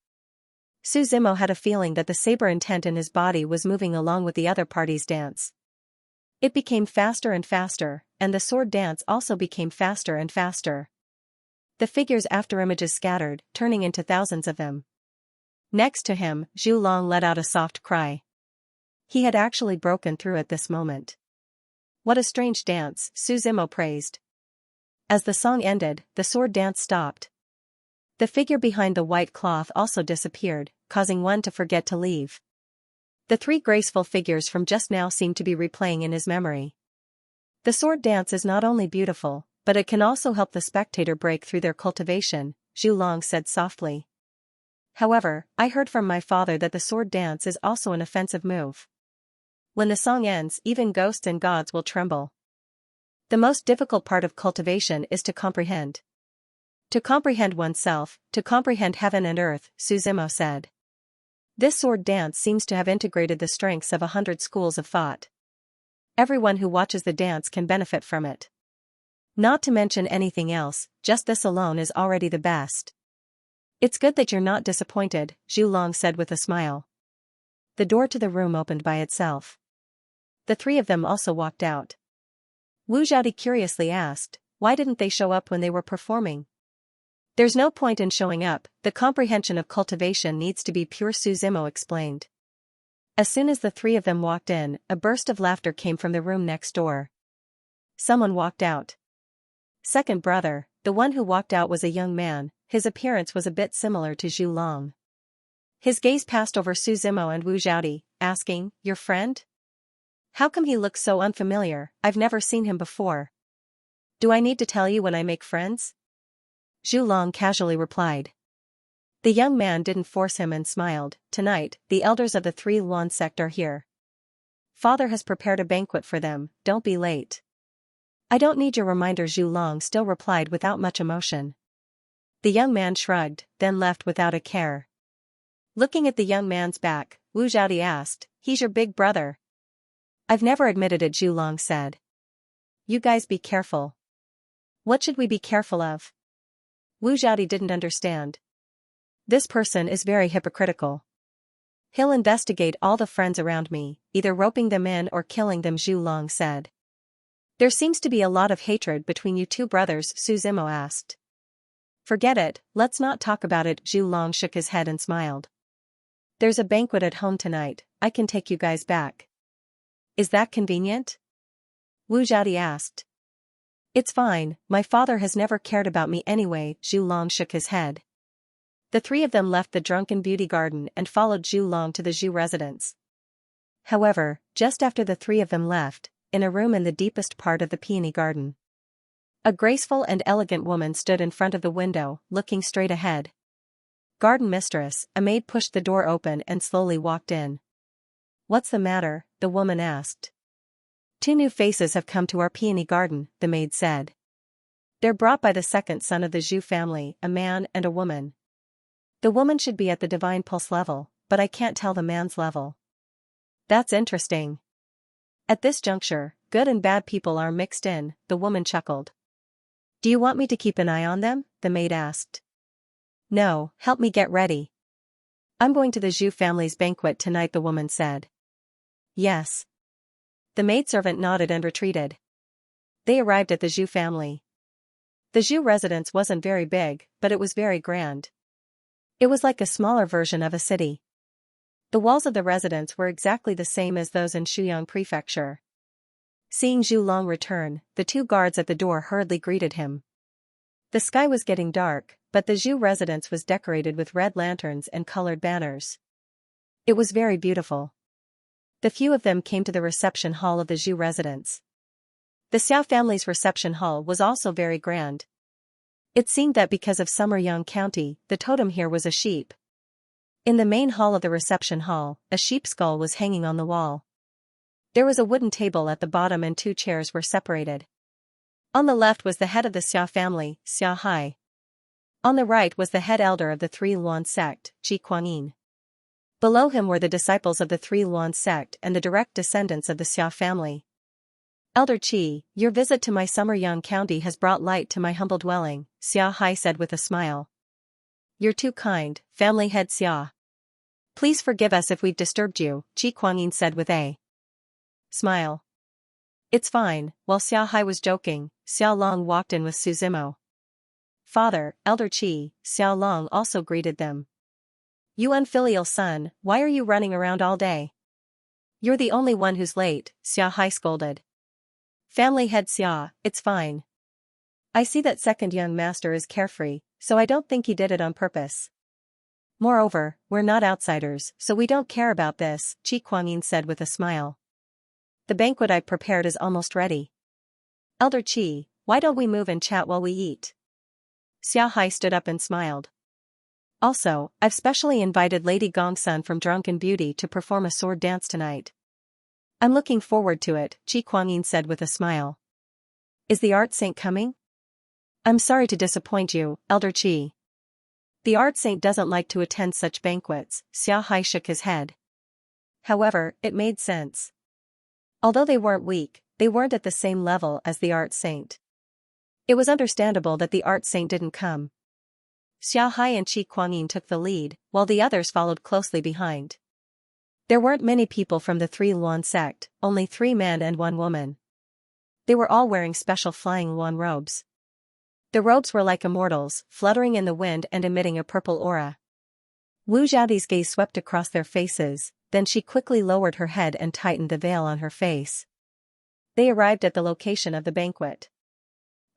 Suzimo had a feeling that the saber intent in his body was moving along with the other party's dance. It became faster and faster, and the sword dance also became faster and faster. The figures' afterimages scattered, turning into thousands of them. Next to him, Zhu Long let out a soft cry. He had actually broken through at this moment. What a strange dance, Suzimo praised. As the song ended, the sword dance stopped. The figure behind the white cloth also disappeared, causing one to forget to leave. The 3 graceful figures from just now seemed to be replaying in his memory. The sword dance is not only beautiful, but it can also help the spectator break through their cultivation, Zhu Long said softly. However, I heard from my father that the sword dance is also an offensive move. When the song ends, even ghosts and gods will tremble. The most difficult part of cultivation is to comprehend. To comprehend oneself, to comprehend heaven and earth, Suzimo said. This sword dance seems to have integrated the strengths of 100 schools of thought. Everyone who watches the dance can benefit from it. Not to mention anything else, just this alone is already the best. It's good that you're not disappointed, Zhu Long said with a smile. The door to the room opened by itself. The 3 of them also walked out. Wu Zhaodi curiously asked, why didn't they show up when they were performing? There's no point in showing up, the comprehension of cultivation needs to be pure, Suzimo explained. As soon as the 3 of them walked in, a burst of laughter came from the room next door. Someone walked out. Second brother, the one who walked out was a young man, his appearance was a bit similar to Zhu Long. His gaze passed over Suzimo and Wu Zhaodi, asking, your friend? How come he looks so unfamiliar? I've never seen him before. Do I need to tell you when I make friends? Zhu Long casually replied. The young man didn't force him and smiled. Tonight, the elders of the 3 Luan sect are here. Father has prepared a banquet for them, don't be late. I don't need your reminder, Zhu Long still replied without much emotion. The young man shrugged, then left without a care. Looking at the young man's back, Wu Zhaodi asked, he's your big brother? I've never admitted it, Zhu Long said. You guys be careful. What should we be careful of? Wu Zhaodi didn't understand. This person is very hypocritical. He'll investigate all the friends around me, either roping them in or killing them, Zhu Long said. There seems to be a lot of hatred between you 2 brothers, Suzimo asked. Forget it, let's not talk about it, Zhu Long shook his head and smiled. There's a banquet at home tonight, I can take you guys back. Is that convenient? Wu Zhaodi asked. It's fine, my father has never cared about me anyway, Zhu Long shook his head. The 3 of them left the drunken beauty garden and followed Zhu Long to the Zhu residence. However, just after the 3 of them left, in a room in the deepest part of the peony garden, a graceful and elegant woman stood in front of the window, looking straight ahead. Garden mistress, a maid pushed the door open and slowly walked in. What's the matter? The woman asked. 2 new faces have come to our peony garden, the maid said. They're brought by the 2nd son of the Zhu family, a man and a woman. The woman should be at the divine pulse level, but I can't tell the man's level. That's interesting. At this juncture, good and bad people are mixed in, the woman chuckled. Do you want me to keep an eye on them? The maid asked. No, help me get ready. I'm going to the Zhu family's banquet tonight, the woman said. Yes. The maidservant nodded and retreated. They arrived at the Zhu family. The Zhu residence wasn't very big, but it was very grand. It was like a smaller version of a city. The walls of the residence were exactly the same as those in Shuyang Prefecture. Seeing Zhu Long return, the two guards at the door hurriedly greeted him. The sky was getting dark, but the Zhu residence was decorated with red lanterns and colored banners. It was very beautiful. The few of them came to the reception hall of the Zhu residence. The Xiao family's reception hall was also very grand. It seemed that because of Summeryang County, the totem here was a sheep. In the main hall of the reception hall, a sheep skull was hanging on the wall. There was a wooden table at the bottom and two chairs were separated. On the left was the head of the Xiao family, Xia Hai. On the right was the head elder of the Three Luan sect, Qi Kuangyin. Below him were the disciples of the Three Luan sect and the direct descendants of the Xia family. Elder Qi, your visit to my Summeryang County has brought light to my humble dwelling, Xia Hai said with a smile. You're too kind, family head Xia. Please forgive us if we've disturbed you, Qi Kuangyin said with a smile. It's fine. While Xia Hai was joking, Xiao Long walked in with Su Zimo. Father, Elder Qi, Xiao Long also greeted them. You unfilial son, why are you running around all day? You're the only one who's late, Xia Hai scolded. Family head Xia, it's fine. I see that second young master is carefree, so I don't think he did it on purpose. Moreover, we're not outsiders, so we don't care about this, Qi Kuangyin said with a smile. The banquet I prepared is almost ready. Elder Qi, why don't we move and chat while we eat? Xia Hai stood up and smiled. Also, I've specially invited Lady Gongsun from Drunken Beauty to perform a sword dance tonight. I'm looking forward to it, Qi Kuangyin said with a smile. Is the art saint coming? I'm sorry to disappoint you, Elder Qi. The art saint doesn't like to attend such banquets, Xia Hai shook his head. However, it made sense. Although they weren't weak, they weren't at the same level as the art saint. It was understandable that the art saint didn't come. Xia Hai and Qi Kuangyin took the lead, while the others followed closely behind. There weren't many people from the Three Luan sect, only 3 men and 1 woman. They were all wearing special flying Luan robes. The robes were like immortals, fluttering in the wind and emitting a purple aura. Wu Zhaoti's gaze swept across their faces, then she quickly lowered her head and tightened the veil on her face. They arrived at the location of the banquet.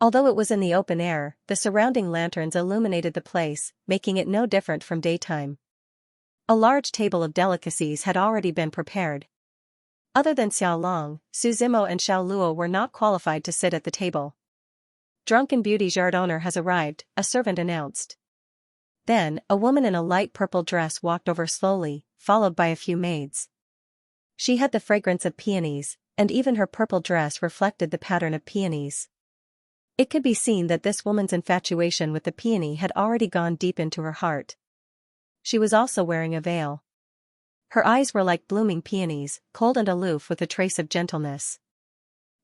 Although it was in the open air, the surrounding lanterns illuminated the place, making it no different from daytime. A large table of delicacies had already been prepared. Other than Xiao Long, Su Zimo and Xiao Luo were not qualified to sit at the table. Drunken Beauty's yard owner has arrived, a servant announced. Then, a woman in a light purple dress walked over slowly, followed by a few maids. She had the fragrance of peonies, and even her purple dress reflected the pattern of peonies. It could be seen that this woman's infatuation with the peony had already gone deep into her heart. She was also wearing a veil. Her eyes were like blooming peonies, cold and aloof with a trace of gentleness.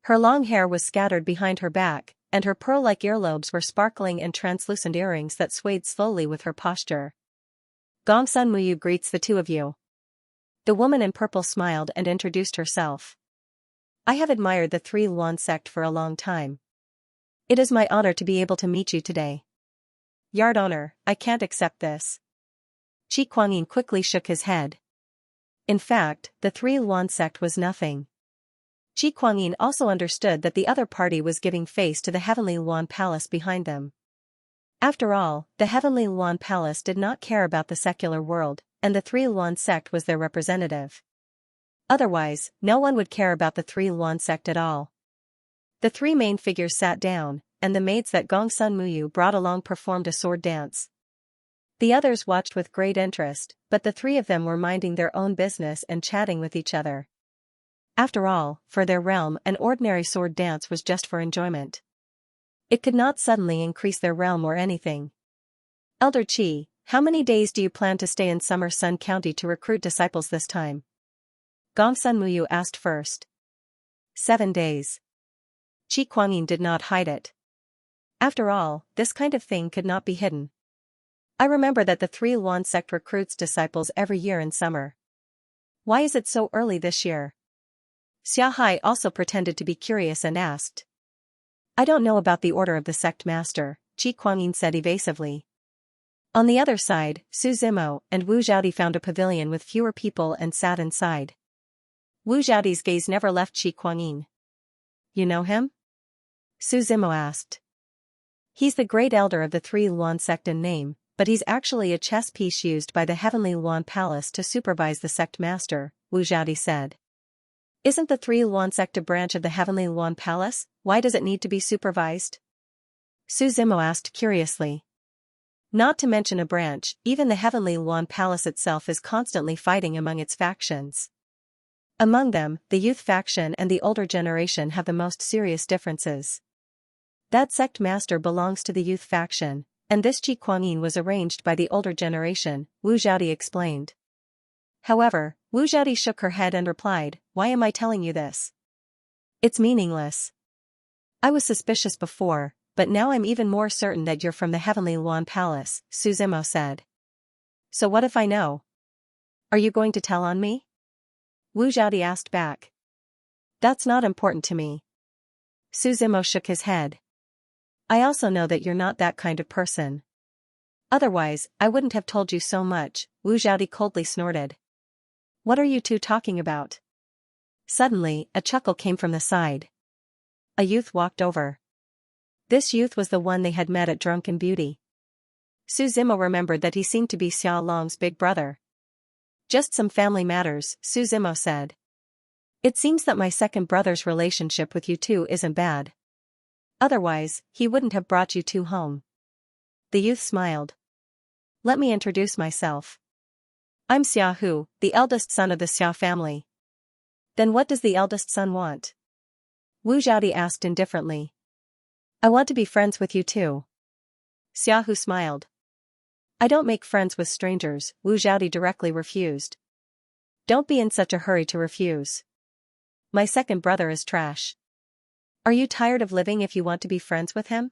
Her long hair was scattered behind her back, and her pearl-like earlobes were sparkling in translucent earrings that swayed slowly with her posture. Gongsun Muyu greets the two of you. The woman in purple smiled and introduced herself. I have admired the Three Luan sect for a long time. It is my honor to be able to meet you today. Yard owner, I can't accept this. Qi Kuangyin quickly shook his head. In fact, the Three Luan sect was nothing. Qi Kuangyin also understood that the other party was giving face to the Heavenly Luan Palace behind them. After all, the Heavenly Luan Palace did not care about the secular world, and the Three Luan sect was their representative. Otherwise, no one would care about the Three Luan sect at all. The 3 main figures sat down, and the maids that Gongsun Muyu brought along performed a sword dance. The others watched with great interest, but the 3 of them were minding their own business and chatting with each other. After all, for their realm an ordinary sword dance was just for enjoyment. It could not suddenly increase their realm or anything. Elder Qi, how many days do you plan to stay in Summer Sun County to recruit disciples this time? Gongsun Muyu asked first. 7 days. Qi Kuangyin did not hide it. After all, this kind of thing could not be hidden. I remember that the Three Luan sect recruits disciples every year in summer. Why is it so early this year? Xiahai also pretended to be curious and asked. I don't know about the order of the sect master, Qi Kuangyin said evasively. On the other side, Su Zimo and Wu Zhaodi found a pavilion with fewer people and sat inside. Wu Zhaodi's gaze never left Qi Kuangyin. You know him? Su Zimo asked. He's the great elder of the three Luan sect in name, but he's actually a chess piece used by the Heavenly Luan Palace to supervise the sect master, Wu Zhaodi said. Isn't the three Luan sect a branch of the Heavenly Luan Palace? Why does it need to be supervised? Su Zimo asked curiously. Not to mention a branch, even the Heavenly Luan Palace itself is constantly fighting among its factions. Among them, the youth faction and the older generation have the most serious differences. That sect master belongs to the youth faction, and this Qi Kuangyin was arranged by the older generation, Wu Zhaodi explained. However, Wu Zhaodi shook her head and replied, Why am I telling you this? It's meaningless. I was suspicious before, but now I'm even more certain that you're from the Heavenly Luan Palace, Su Zimo said. So what if I know? Are you going to tell on me? Wu Zhaodi asked back. That's not important to me. Su Zimo shook his head. I also know that you're not that kind of person. Otherwise, I wouldn't have told you so much, Wu Zhaodi coldly snorted. What are you two talking about? Suddenly, a chuckle came from the side. A youth walked over. This youth was the one they had met at Drunken Beauty. Su Zimo remembered that he seemed to be Xiao Long's big brother. Just some family matters, Su Zimo said. It seems that my second brother's relationship with you two isn't bad. Otherwise, he wouldn't have brought you two home. The youth smiled. Let me introduce myself. I'm Xia Hu, the eldest son of the Xia family. Then what does the eldest son want? Wu Zhaodi asked indifferently. I want to be friends with you too. Xia Hu smiled. I don't make friends with strangers, Wu Zhaodi directly refused. Don't be in such a hurry to refuse. My second brother is trash. Are you tired of living if you want to be friends with him?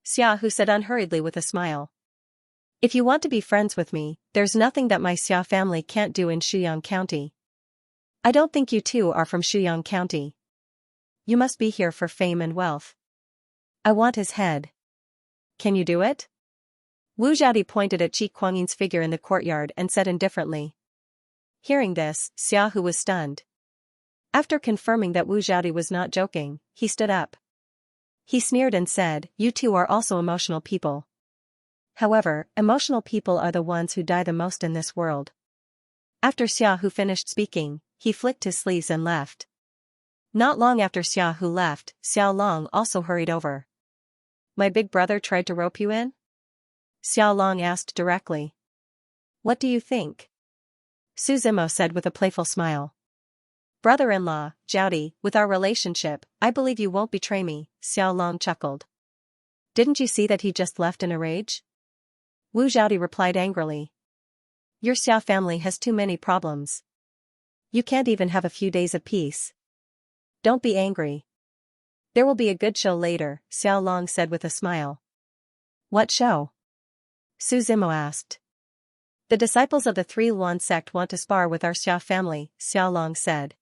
Xia Hu said unhurriedly with a smile. If you want to be friends with me, there's nothing that my Xia family can't do in Shuyang County. I don't think you two are from Shuyang County. You must be here for fame and wealth. I want his head. Can you do it? Wu Zhaodi pointed at Qi Kuangyin's figure in the courtyard and said indifferently. Hearing this, Xia Hu was stunned. After confirming that Wu Zhaodi was not joking, he stood up. He sneered and said, You two are also emotional people. However, emotional people are the ones who die the most in this world. After Xia Hu finished speaking, he flicked his sleeves and left. Not long after Xia Hu left, Xiao Long also hurried over. My big brother tried to rope you in? Xiao Long asked directly. What do you think? Su Zimo said with a playful smile. Brother-in-law, Zhaodi, with our relationship, I believe you won't betray me, Xiao Long chuckled. Didn't you see that he just left in a rage? Wu Zhaodi replied angrily. Your Xia family has too many problems. You can't even have a few days of peace. Don't be angry. There will be a good show later, Xiao Long said with a smile. What show? Su Zimo asked. The disciples of the Three Luan sect want to spar with our Xia family, Xiao Long said.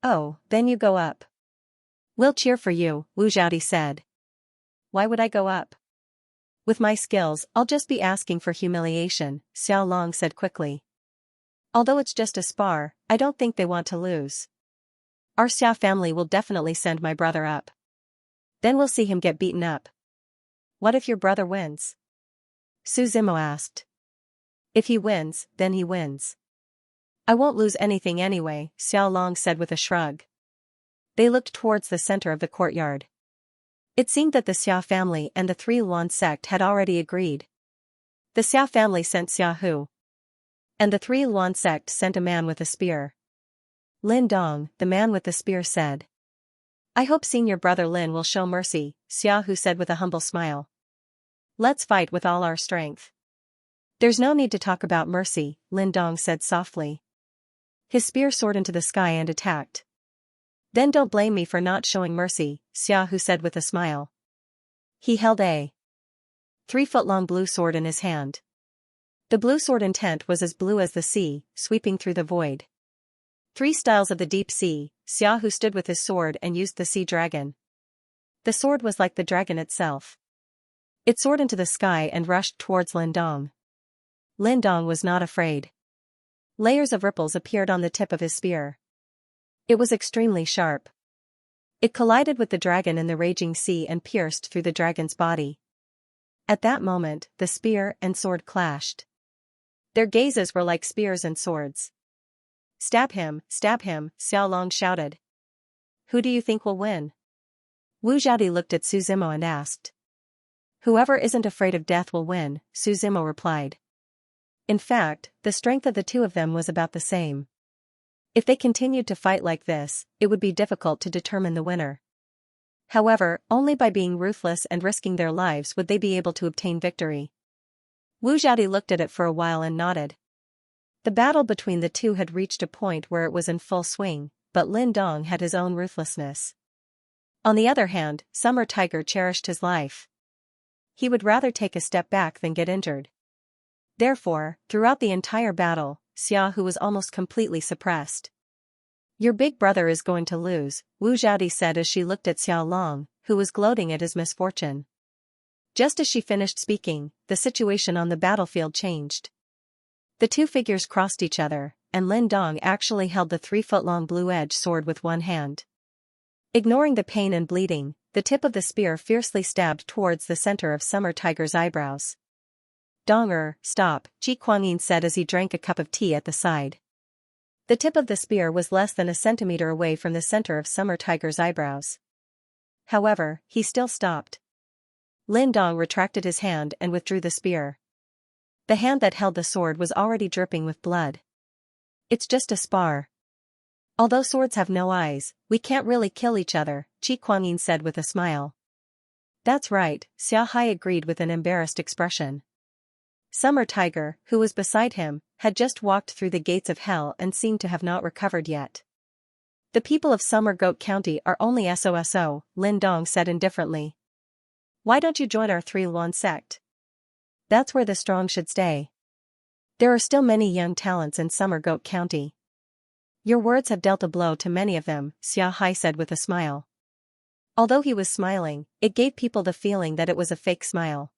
Oh, then you go up. We'll cheer for you, Wu Zhaodi said. Why would I go up? With my skills, I'll just be asking for humiliation, Xiao Long said quickly. Although it's just a spar, I don't think they want to lose. Our Xia family will definitely send my brother up. Then we'll see him get beaten up. What if your brother wins? Su Zimo asked. If he wins, then he wins. I won't lose anything anyway, Xiao Long said with a shrug. They looked towards the center of the courtyard. It seemed that the Xia family and the Three Luan sect had already agreed. The Xia family sent Xia Hu. And the Three Luan sect sent a man with a spear. Lin Dong, the man with the spear said. I hope senior brother Lin will show mercy, Xia Hu said with a humble smile. Let's fight with all our strength. There's no need to talk about mercy, Lin Dong said softly. His spear soared into the sky and attacked. Then don't blame me for not showing mercy, Xia Hu said with a smile. He held a 3-foot-long blue sword in his hand. The blue sword intent was as blue as the sea, sweeping through the void. Three styles of the deep sea, Xia who stood with his sword and used the sea dragon. The sword was like the dragon itself. It soared into the sky and rushed towards Lindong. Lindong was not afraid. Layers of ripples appeared on the tip of his spear. It was extremely sharp. It collided with the dragon in the raging sea and pierced through the dragon's body. At that moment, the spear and sword clashed. Their gazes were like spears and swords. Stab him, Xiao Long shouted. Who do you think will win? Wu Zhaodi looked at Su Zimo and asked. Whoever isn't afraid of death will win, Su Zimo replied. In fact, the strength of the two of them was about the same. If they continued to fight like this, it would be difficult to determine the winner. However, only by being ruthless and risking their lives would they be able to obtain victory. Wu Zhaodi looked at it for a while and nodded. The battle between the two had reached a point where it was in full swing, but Lin Dong had his own ruthlessness. On the other hand, Summer Tiger cherished his life. He would rather take a step back than get injured. Therefore, throughout the entire battle, Xia Hu was almost completely suppressed. Your big brother is going to lose, Wu Zhaodi said as she looked at Xiao Long, who was gloating at his misfortune. Just as she finished speaking, the situation on the battlefield changed. The two figures crossed each other, and Lin Dong actually held the 3-foot-long blue-edged sword with one hand. Ignoring the pain and bleeding, the tip of the spear fiercely stabbed towards the center of Summer Tiger's eyebrows. Donger, stop, Ji Kuangyin said as he drank a cup of tea at the side. The tip of the spear was less than a centimeter away from the center of Summer Tiger's eyebrows. However, he still stopped. Lin Dong retracted his hand and withdrew the spear. The hand that held the sword was already dripping with blood. It's just a spar. Although swords have no eyes, we can't really kill each other, Ji Kuangyin said with a smile. That's right, Xia Hai agreed with an embarrassed expression. Summer Tiger, who was beside him, had just walked through the gates of hell and seemed to have not recovered yet. The people of Summer Goat County are only SOSO, Lin Dong said indifferently. Why don't you join our 3 Luan sect? That's where the strong should stay. There are still many young talents in Summer Goat County. Your words have dealt a blow to many of them, Xia Hai said with a smile. Although he was smiling, it gave people the feeling that it was a fake smile.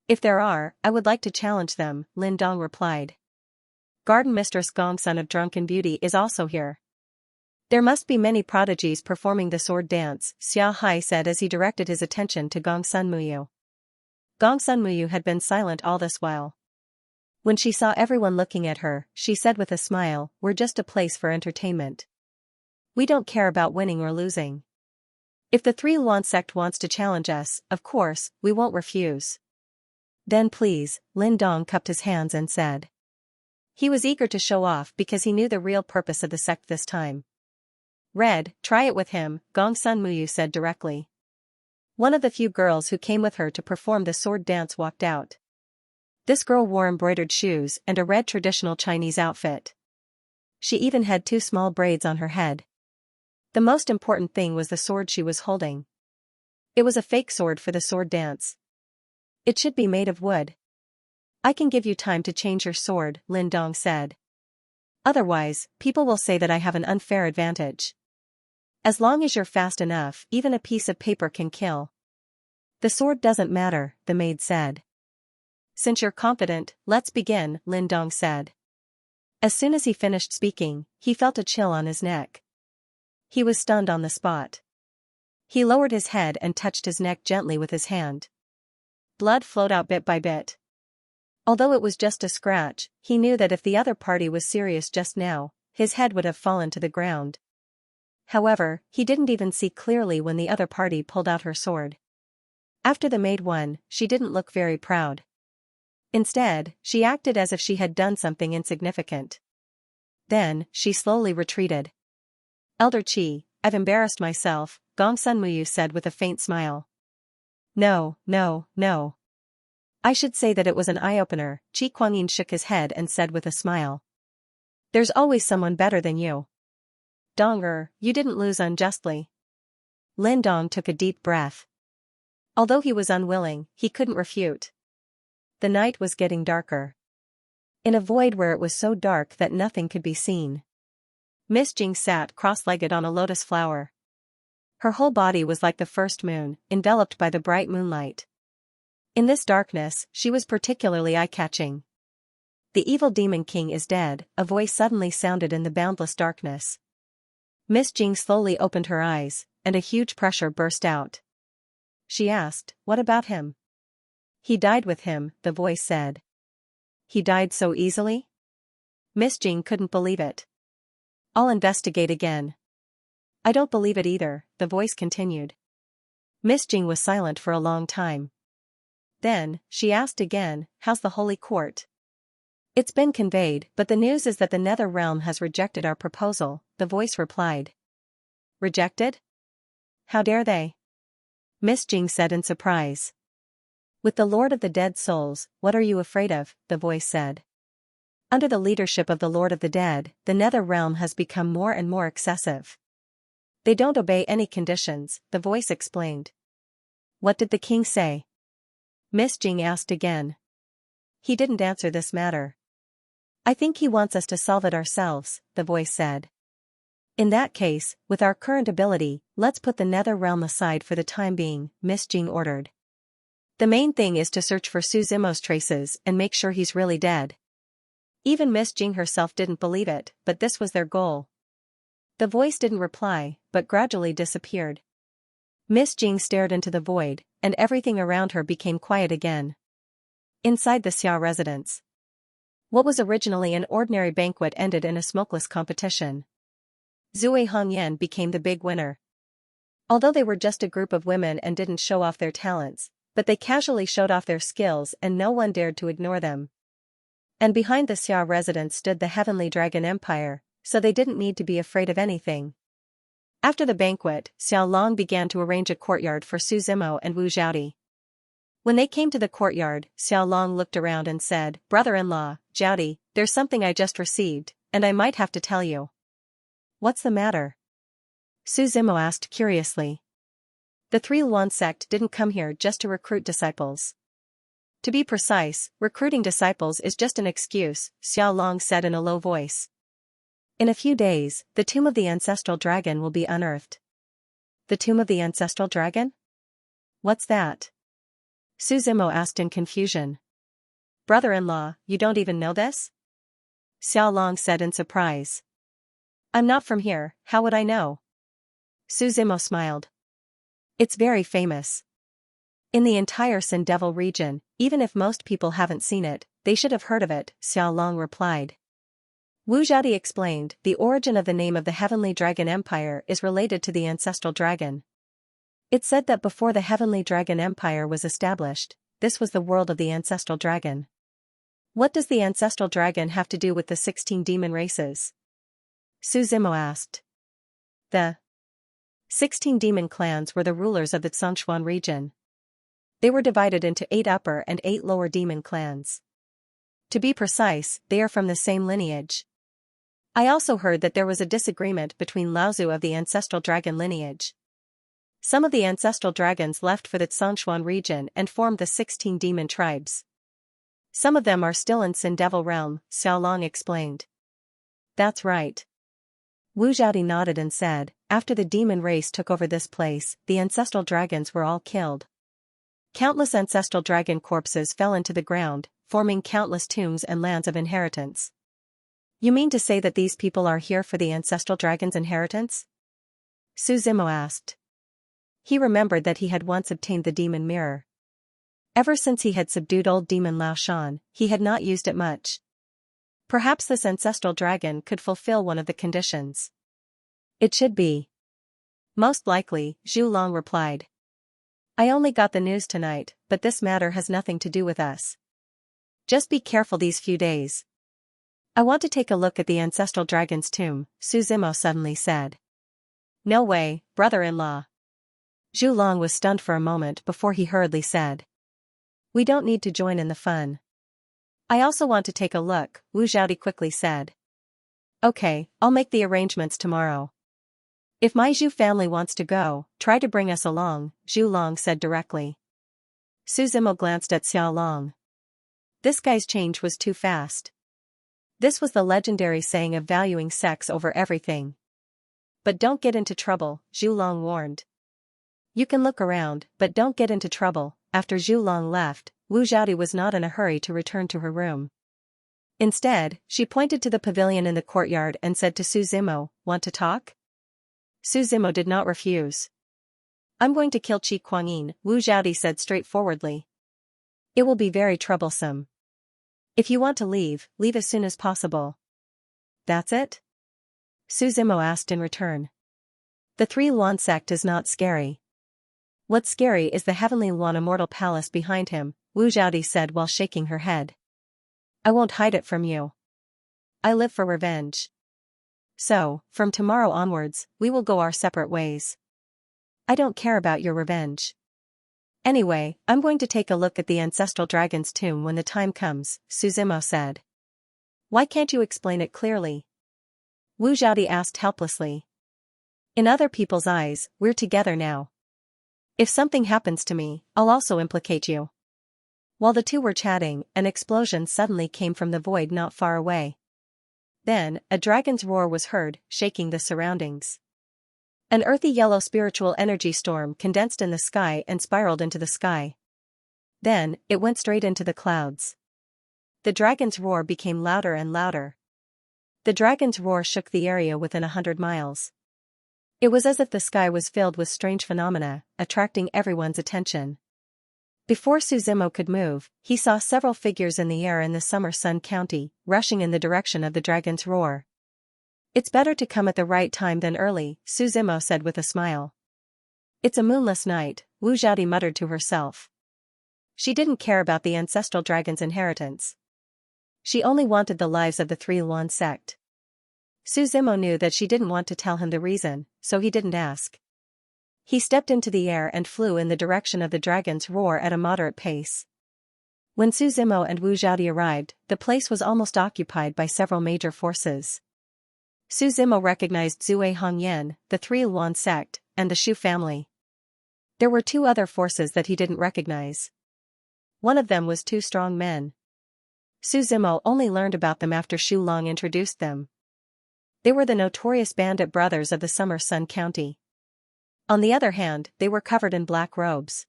If there are, I would like to challenge them, Lin Dong replied. Garden Mistress Gong Sun of Drunken Beauty is also here. There must be many prodigies performing the sword dance, Xia Hai said as he directed his attention to Gong Sun Muyu. Gong Sun Muyu had been silent all this while. When she saw everyone looking at her, she said with a smile, we're just a place for entertainment. We don't care about winning or losing. If the 3 Luan sect wants to challenge us, of course, we won't refuse. Then please, Lin Dong cupped his hands and said. He was eager to show off because he knew the real purpose of the sect this time. Red, try it with him, Gong Sun Muyu said directly. One of the few girls who came with her to perform the sword dance walked out. This girl wore embroidered shoes and a red traditional Chinese outfit. She even had 2 small braids on her head. The most important thing was the sword she was holding. It was a fake sword for the sword dance. It should be made of wood. I can give you time to change your sword, Lin Dong said. Otherwise, people will say that I have an unfair advantage. As long as you're fast enough, even a piece of paper can kill. The sword doesn't matter, the maid said. Since you're confident, let's begin, Lin Dong said. As soon as he finished speaking, he felt a chill on his neck. He was stunned on the spot. He lowered his head and touched his neck gently with his hand. Blood flowed out bit by bit. Although it was just a scratch, he knew that if the other party was serious just now, his head would have fallen to the ground. However, he didn't even see clearly when the other party pulled out her sword. After the maid won, she didn't look very proud. Instead, she acted as if she had done something insignificant. Then, she slowly retreated. Elder Qi, I've embarrassed myself, Gong Sun Muyu said with a faint smile. No. I should say that it was an eye-opener, Ji Kuangyin shook his head and said with a smile. There's always someone better than you. Donger, you didn't lose unjustly. Lin Dong took a deep breath. Although he was unwilling, he couldn't refute. The night was getting darker. In a void where it was so dark that nothing could be seen. Miss Jing sat cross-legged on a lotus flower. Her whole body was like the first moon, enveloped by the bright moonlight. In this darkness, she was particularly eye-catching. "The evil demon king is dead," a voice suddenly sounded in the boundless darkness. Miss Jing slowly opened her eyes, and a huge pressure burst out. She asked, "What about him?" "He died with him," the voice said. "He died so easily?" Miss Jing couldn't believe it. "I'll investigate again." "I don't believe it either," the voice continued. Miss Jing was silent for a long time. Then, she asked again, "How's the Holy Court?" "It's been conveyed, but the news is that the Nether Realm has rejected our proposal," the voice replied. "Rejected? How dare they?" Miss Jing said in surprise. "With the Lord of the Dead Souls, what are you afraid of?" the voice said. "Under the leadership of the Lord of the Dead, the Nether Realm has become more and more excessive. They don't obey any conditions," the voice explained. "What did the king say?" Miss Jing asked again. "He didn't answer this matter. I think he wants us to solve it ourselves," the voice said. "In that case, with our current ability, let's put the Nether Realm aside for the time being," Miss Jing ordered. "The main thing is to search for Su Zimo's traces and make sure he's really dead." Even Miss Jing herself didn't believe it, but this was their goal. The voice didn't reply, but gradually disappeared. Miss Jing stared into the void, and everything around her became quiet again. Inside the Xia residence, what was originally an ordinary banquet ended in a smokeless competition. Zui Hongyan became the big winner. Although they were just a group of women and didn't show off their talents, but they casually showed off their skills and no one dared to ignore them. And behind the Xia residence stood the Heavenly Dragon Empire, so they didn't need to be afraid of anything. After the banquet, Xiao Long began to arrange a courtyard for Su Zimo and Wu Zhaodi. When they came to the courtyard, Xiao Long looked around and said, "Brother-in-law, Zhaodi, there's something I just received, and I might have to tell you." "What's the matter?" Su Zimo asked curiously. "The Three Luan sect didn't come here just to recruit disciples. To be precise, recruiting disciples is just an excuse," Xiao Long said in a low voice. "In a few days, the tomb of the ancestral dragon will be unearthed." "The tomb of the ancestral dragon? What's that?" Su Zimo asked in confusion. "Brother-in-law, you don't even know this?" Xiao Long said in surprise. "I'm not from here, how would I know?" Su Zimo smiled. "It's very famous. In the entire Sin Devil region, even if most people haven't seen it, they should have heard of it," Xiao Long replied. Wu Zhaodi explained, "The origin of the name of the Heavenly Dragon Empire is related to the ancestral dragon. It's said that before the Heavenly Dragon Empire was established, this was the world of the ancestral dragon." "What does the ancestral dragon have to do with the 16 demon races?" Su Zimo asked. The 16 demon clans were the rulers of the Xianxia region. They were divided into 8 upper and 8 lower demon clans. To be precise, they are from the same lineage. I also heard that there was a disagreement between Laozu of the ancestral dragon lineage. Some of the ancestral dragons left for the Xianxia region and formed the 16 demon tribes. Some of them are still in Sin Devil realm, Xiao Long explained. "That's right." Wu Zhaodi nodded and said, "After the demon race took over this place, the ancestral dragons were all killed. Countless ancestral dragon corpses fell into the ground, forming countless tombs and lands of inheritance." "You mean to say that these people are here for the ancestral dragon's inheritance?" Su Zimo asked. He remembered that he had once obtained the demon mirror. Ever since he had subdued old demon Lao Shan, he had not used it much. Perhaps this ancestral dragon could fulfill one of the conditions. "It should be." "Most likely," Zhu Long replied. "I only got the news tonight, but this matter has nothing to do with us. Just be careful these few days." "I want to take a look at the ancestral dragon's tomb," Su Zimo suddenly said. "No way, brother-in-law." Zhu Long was stunned for a moment before he hurriedly said. "We don't need to join in the fun." "I also want to take a look," Wu Zhaodi quickly said. "Okay, I'll make the arrangements tomorrow. If my Zhu family wants to go, try to bring us along," Zhu Long said directly. Su Zimo glanced at Xiao Long. This guy's change was too fast. This was the legendary saying of valuing sex over everything. But don't get into trouble, Zhu Long warned. You can look around, but don't get into trouble. After Zhu Long left, Wu Zhaodi was not in a hurry to return to her room. Instead, she pointed to the pavilion in the courtyard and said to Su Zimo, "Want to talk?" Su Zimo did not refuse. "I'm going to kill Qi Kuangyin," Wu Zhaodi said straightforwardly. "It will be very troublesome. If you want to leave, leave as soon as possible." "That's it?" Su Zimo asked in return. "The Three Luan sect is not scary. What's scary is the Heavenly Luan Immortal Palace behind him," Wu Zhaodi said while shaking her head. "I won't hide it from you. I live for revenge. So, from tomorrow onwards, we will go our separate ways. I don't care about your revenge. Anyway, I'm going to take a look at the ancestral dragon's tomb when the time comes," Su Zimo said. "Why can't you explain it clearly?" Wu Zhaodi asked helplessly. "In other people's eyes, we're together now. If something happens to me, I'll also implicate you." While the two were chatting, an explosion suddenly came from the void not far away. Then, a dragon's roar was heard, shaking the surroundings. An earthy yellow spiritual energy storm condensed in the sky and spiraled into the sky. Then, it went straight into the clouds. The dragon's roar became louder and louder. The dragon's roar shook the area within 100 miles. It was as if the sky was filled with strange phenomena, attracting everyone's attention. Before Su Zimo could move, he saw several figures in the air in the Summer Sun County, rushing in the direction of the dragon's roar. "It's better to come at the right time than early," Su Zimo said with a smile. "It's a moonless night," Wu Zhaodi muttered to herself. She didn't care about the ancestral dragon's inheritance. She only wanted the lives of the Three Luan sect. Su Zimo knew that she didn't want to tell him the reason, so he didn't ask. He stepped into the air and flew in the direction of the dragon's roar at a moderate pace. When Su Zimo and Wu Zhaodi arrived, the place was almost occupied by several major forces. Su Zimo recognized Zue Hongyan, the Three Luan sect, and the Shu family. There were two other forces that he didn't recognize. One of them was two strong men. Su Zimo only learned about them after Shu Long introduced them. They were the notorious bandit brothers of the Summer Sun County. On the other hand, they were covered in black robes.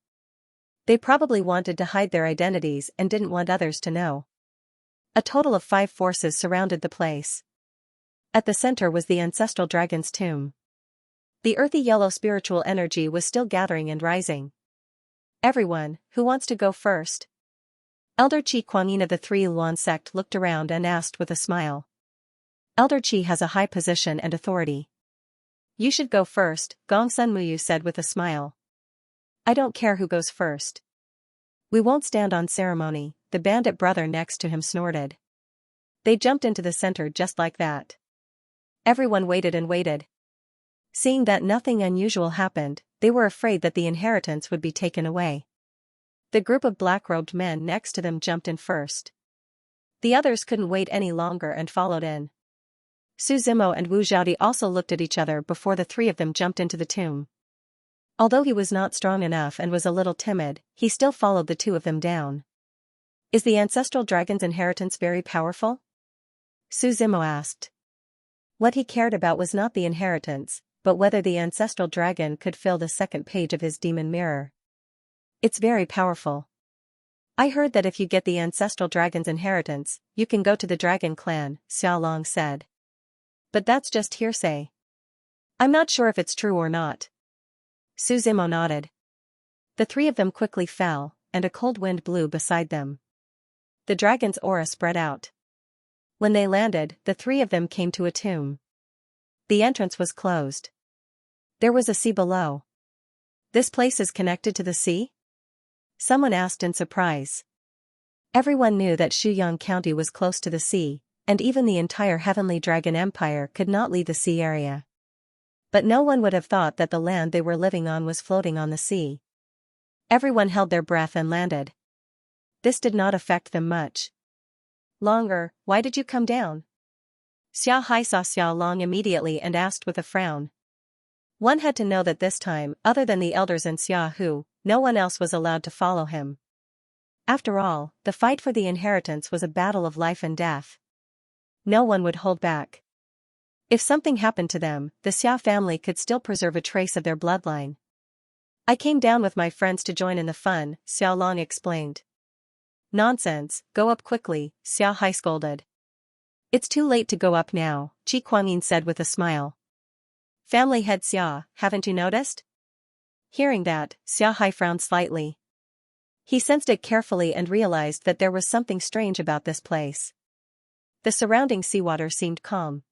They probably wanted to hide their identities and didn't want others to know. A total of 5 forces surrounded the place. At the center was the ancestral dragon's tomb. The earthy yellow spiritual energy was still gathering and rising. "Everyone, who wants to go first?" Elder Qi Kuangyin of the Three Luan sect looked around and asked with a smile. Elder Qi has a high position and authority. "You should go first," Gongsun Muyu said with a smile. "I don't care who goes first. We won't stand on ceremony," the bandit brother next to him snorted. They jumped into the center just like that. Everyone waited and waited. Seeing that nothing unusual happened, they were afraid that the inheritance would be taken away. The group of black-robed men next to them jumped in first. The others couldn't wait any longer and followed in. Su Zimo and Wu Zhaodi also looked at each other before the three of them jumped into the tomb. Although he was not strong enough and was a little timid, he still followed the two of them down. "Is the ancestral dragon's inheritance very powerful?" Su Zimo asked. What he cared about was not the inheritance, but whether the ancestral dragon could fill the second page of his demon mirror. "It's very powerful. I heard that if you get the ancestral dragon's inheritance, you can go to the dragon clan," Xiao Long said. "But that's just hearsay. I'm not sure if it's true or not." Su Zimo nodded. The three of them quickly fell, and a cold wind blew beside them. The dragon's aura spread out. When they landed, the three of them came to a tomb. The entrance was closed. There was a sea below. "This place is connected to the sea?" someone asked in surprise. Everyone knew that Shuyang County was close to the sea, and even the entire Heavenly Dragon Empire could not leave the sea area. But no one would have thought that the land they were living on was floating on the sea. Everyone held their breath and landed. This did not affect them much. "Longer, why did you come down?" Xia Hai saw Xiao Long immediately and asked with a frown. One had to know that this time, other than the elders and Xia Hu, no one else was allowed to follow him. After all, the fight for the inheritance was a battle of life and death. No one would hold back. If something happened to them, the Xia family could still preserve a trace of their bloodline. I came down with my friends to join in the fun, Xiao Long explained. Nonsense, go up quickly, Xiao Hai scolded. It's too late to go up now, Qi Kuangyin said with a smile. Family head Xia, haven't you noticed? Hearing that, Xiao Hai frowned slightly. He sensed it carefully and realized that there was something strange about this place. The surrounding seawater seemed calm.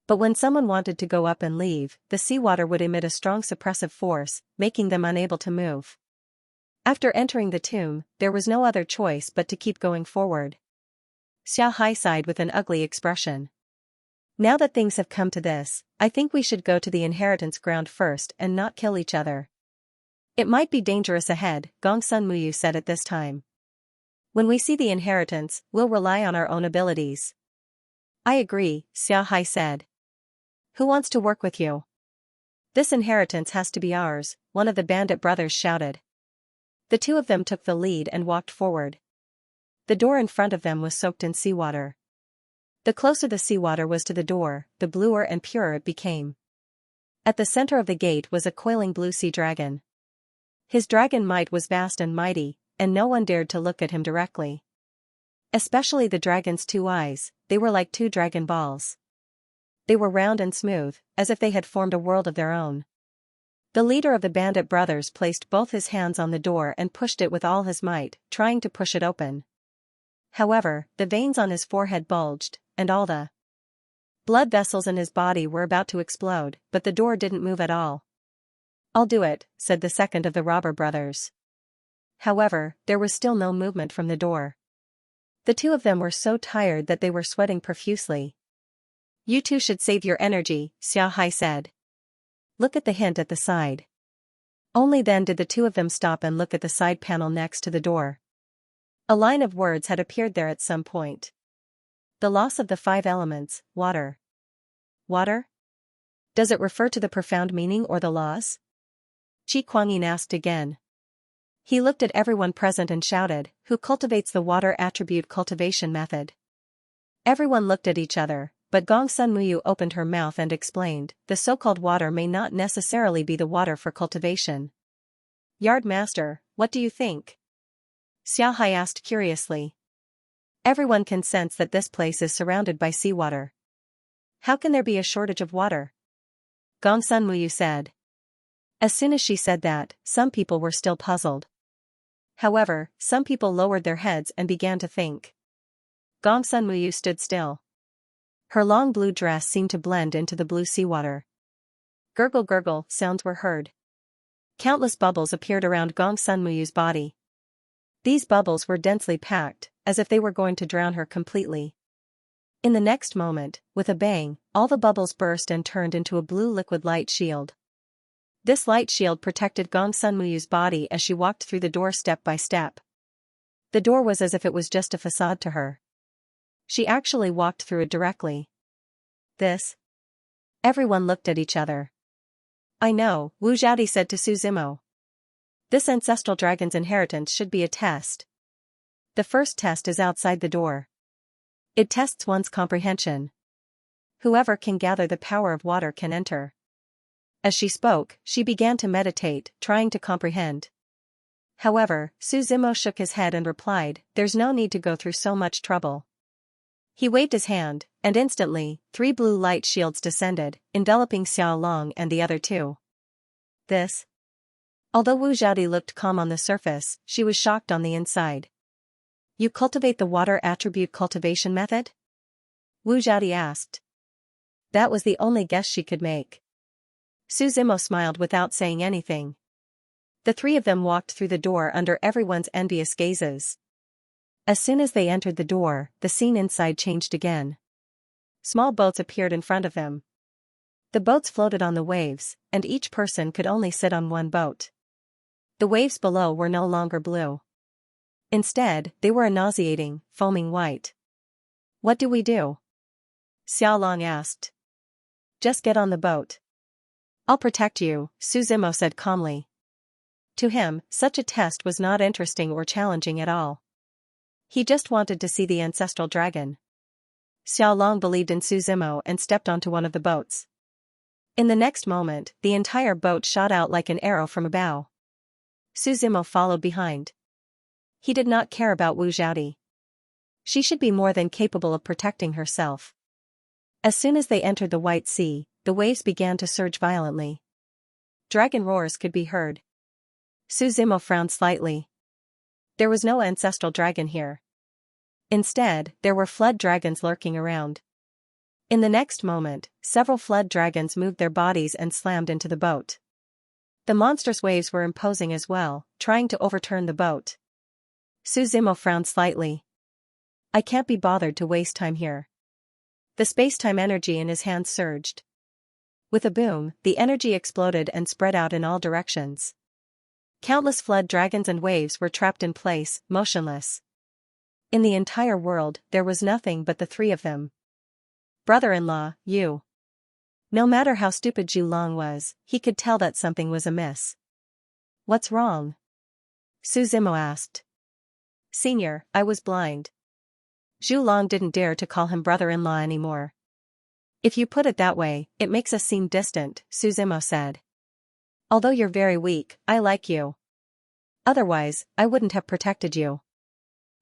But when someone wanted to go up and leave, the seawater would emit a strong suppressive force, making them unable to move. After entering the tomb, there was no other choice but to keep going forward. Xiao Hai sighed with an ugly expression. Now that things have come to this, I think we should go to the inheritance ground first and not kill each other. It might be dangerous ahead, Gongsun Muyu said at this time. When we see the inheritance, we'll rely on our own abilities. I agree, Xiao Hai said. Who wants to work with you? This inheritance has to be ours, one of the bandit brothers shouted. The two of them took the lead and walked forward. The door in front of them was soaked in seawater. The closer the seawater was to the door, the bluer and purer it became. At the center of the gate was a coiling blue sea dragon. His dragon might was vast and mighty, and no one dared to look at him directly. Especially the dragon's two eyes, they were like two dragon balls. They were round and smooth, as if they had formed a world of their own. The leader of the bandit brothers placed both his hands on the door and pushed it with all his might, trying to push it open. However, the veins on his forehead bulged, and all the blood vessels in his body were about to explode, but the door didn't move at all. I'll do it, said the second of the robber brothers. However, there was still no movement from the door. The two of them were so tired that they were sweating profusely. You two should save your energy, Xiao Hai said. Look at the hint at the side. Only then did the two of them stop and look at the side panel next to the door. A line of words had appeared there at some point. The loss of the 5 elements, water. Water? Does it refer to the profound meaning or the loss? Qi Kuangyin asked again. He looked at everyone present and shouted, who cultivates the water attribute cultivation method? Everyone looked at each other. But Gongsun Muyu opened her mouth and explained, the so-called water may not necessarily be the water for cultivation. Yard master, what do you think? Xiao Hai asked curiously. Everyone can sense that this place is surrounded by seawater. How can there be a shortage of water? Gongsun Muyu said. As soon as she said that, some people were still puzzled. However, some people lowered their heads and began to think. Gongsun Muyu stood still. Her long blue dress seemed to blend into the blue seawater. Gurgle gurgle sounds were heard. Countless bubbles appeared around Gongsun Muyu's body. These bubbles were densely packed, as if they were going to drown her completely. In the next moment, with a bang, all the bubbles burst and turned into a blue liquid light shield. This light shield protected Gongsun Muyu's body as she walked through the door step by step. The door was as if it was just a facade to her. She actually walked through it directly. This? Everyone looked at each other. I know, Wu Zhaodi said to Su Zimo. This ancestral dragon's inheritance should be a test. The first test is outside the door. It tests one's comprehension. Whoever can gather the power of water can enter. As she spoke, she began to meditate, trying to comprehend. However, Su Zimo shook his head and replied, there's no need to go through so much trouble. He waved his hand, and instantly, 3 blue light shields descended, enveloping Xiao Long and the other two. This? Although Wu Zhaodi looked calm on the surface, she was shocked on the inside. You cultivate the water attribute cultivation method? Wu Zhaodi asked. That was the only guess she could make. Su Zimo smiled without saying anything. The three of them walked through the door under everyone's envious gazes. As soon as they entered the door, the scene inside changed again. Small boats appeared in front of them. The boats floated on the waves, and each person could only sit on one boat. The waves below were no longer blue. Instead, they were a nauseating, foaming white. What do we do? Xiao Long asked. Just get on the boat. I'll protect you, Su Zimo said calmly. To him, such a test was not interesting or challenging at all. He just wanted to see the ancestral dragon. Xiao Long believed in Su Zimo and stepped onto one of the boats. In the next moment, the entire boat shot out like an arrow from a bow. Su Zimo followed behind. He did not care about Wu Zhaodi. She should be more than capable of protecting herself. As soon as they entered the White Sea, the waves began to surge violently. Dragon roars could be heard. Su Zimo frowned slightly. There was no ancestral dragon here. Instead, there were flood dragons lurking around. In the next moment, several flood dragons moved their bodies and slammed into the boat. The monstrous waves were imposing as well, trying to overturn the boat. Su Zimo frowned slightly. I can't be bothered to waste time here. The space-time energy in his hands surged. With a boom, the energy exploded and spread out in all directions. Countless flood dragons and waves were trapped in place, motionless. In the entire world, there was nothing but the three of them. Brother-in-law, you. No matter how stupid Zhu Long was, he could tell that something was amiss. What's wrong? Su Zimo asked. Senior, I was blind. Zhu Long didn't dare to call him brother-in-law anymore. If you put it that way, it makes us seem distant, Su Zimo said. Although you're very weak, I like you. Otherwise, I wouldn't have protected you.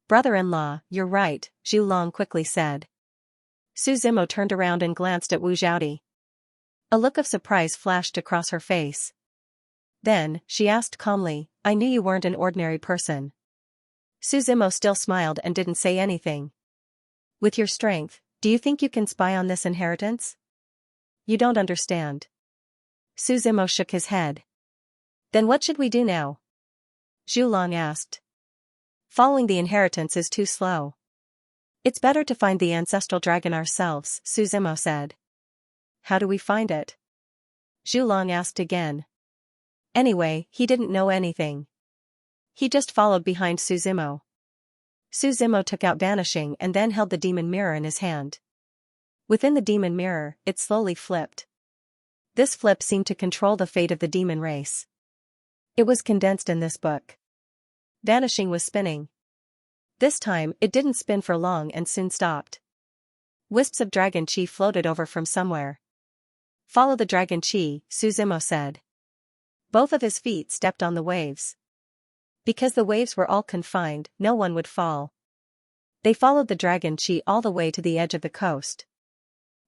Brother-in-law, you're right, Zhu Long quickly said. Su Zimo turned around and glanced at Wu Zhaodi. A look of surprise flashed across her face. Then, she asked calmly, I knew you weren't an ordinary person. Su Zimo still smiled and didn't say anything. With your strength, do you think you can spy on this inheritance? You don't understand. Su Zimo shook his head. Then what should we do now? Zhu Long asked. Following the inheritance is too slow. It's better to find the ancestral dragon ourselves, Su Zimo said. How do we find it? Zhu Long asked again. Anyway, he didn't know anything. He just followed behind Su Zimo. Su Zimo took out Vanishing and then held the demon mirror in his hand. Within the demon mirror, it slowly flipped. This flip seemed to control the fate of the demon race. It was condensed in this book. Vanishing was spinning. This time, it didn't spin for long and soon stopped. Wisps of dragon chi floated over from somewhere. Follow the dragon chi, Su Zimo said. Both of his feet stepped on the waves. Because the waves were all confined, no one would fall. They followed the dragon chi all the way to the edge of the coast.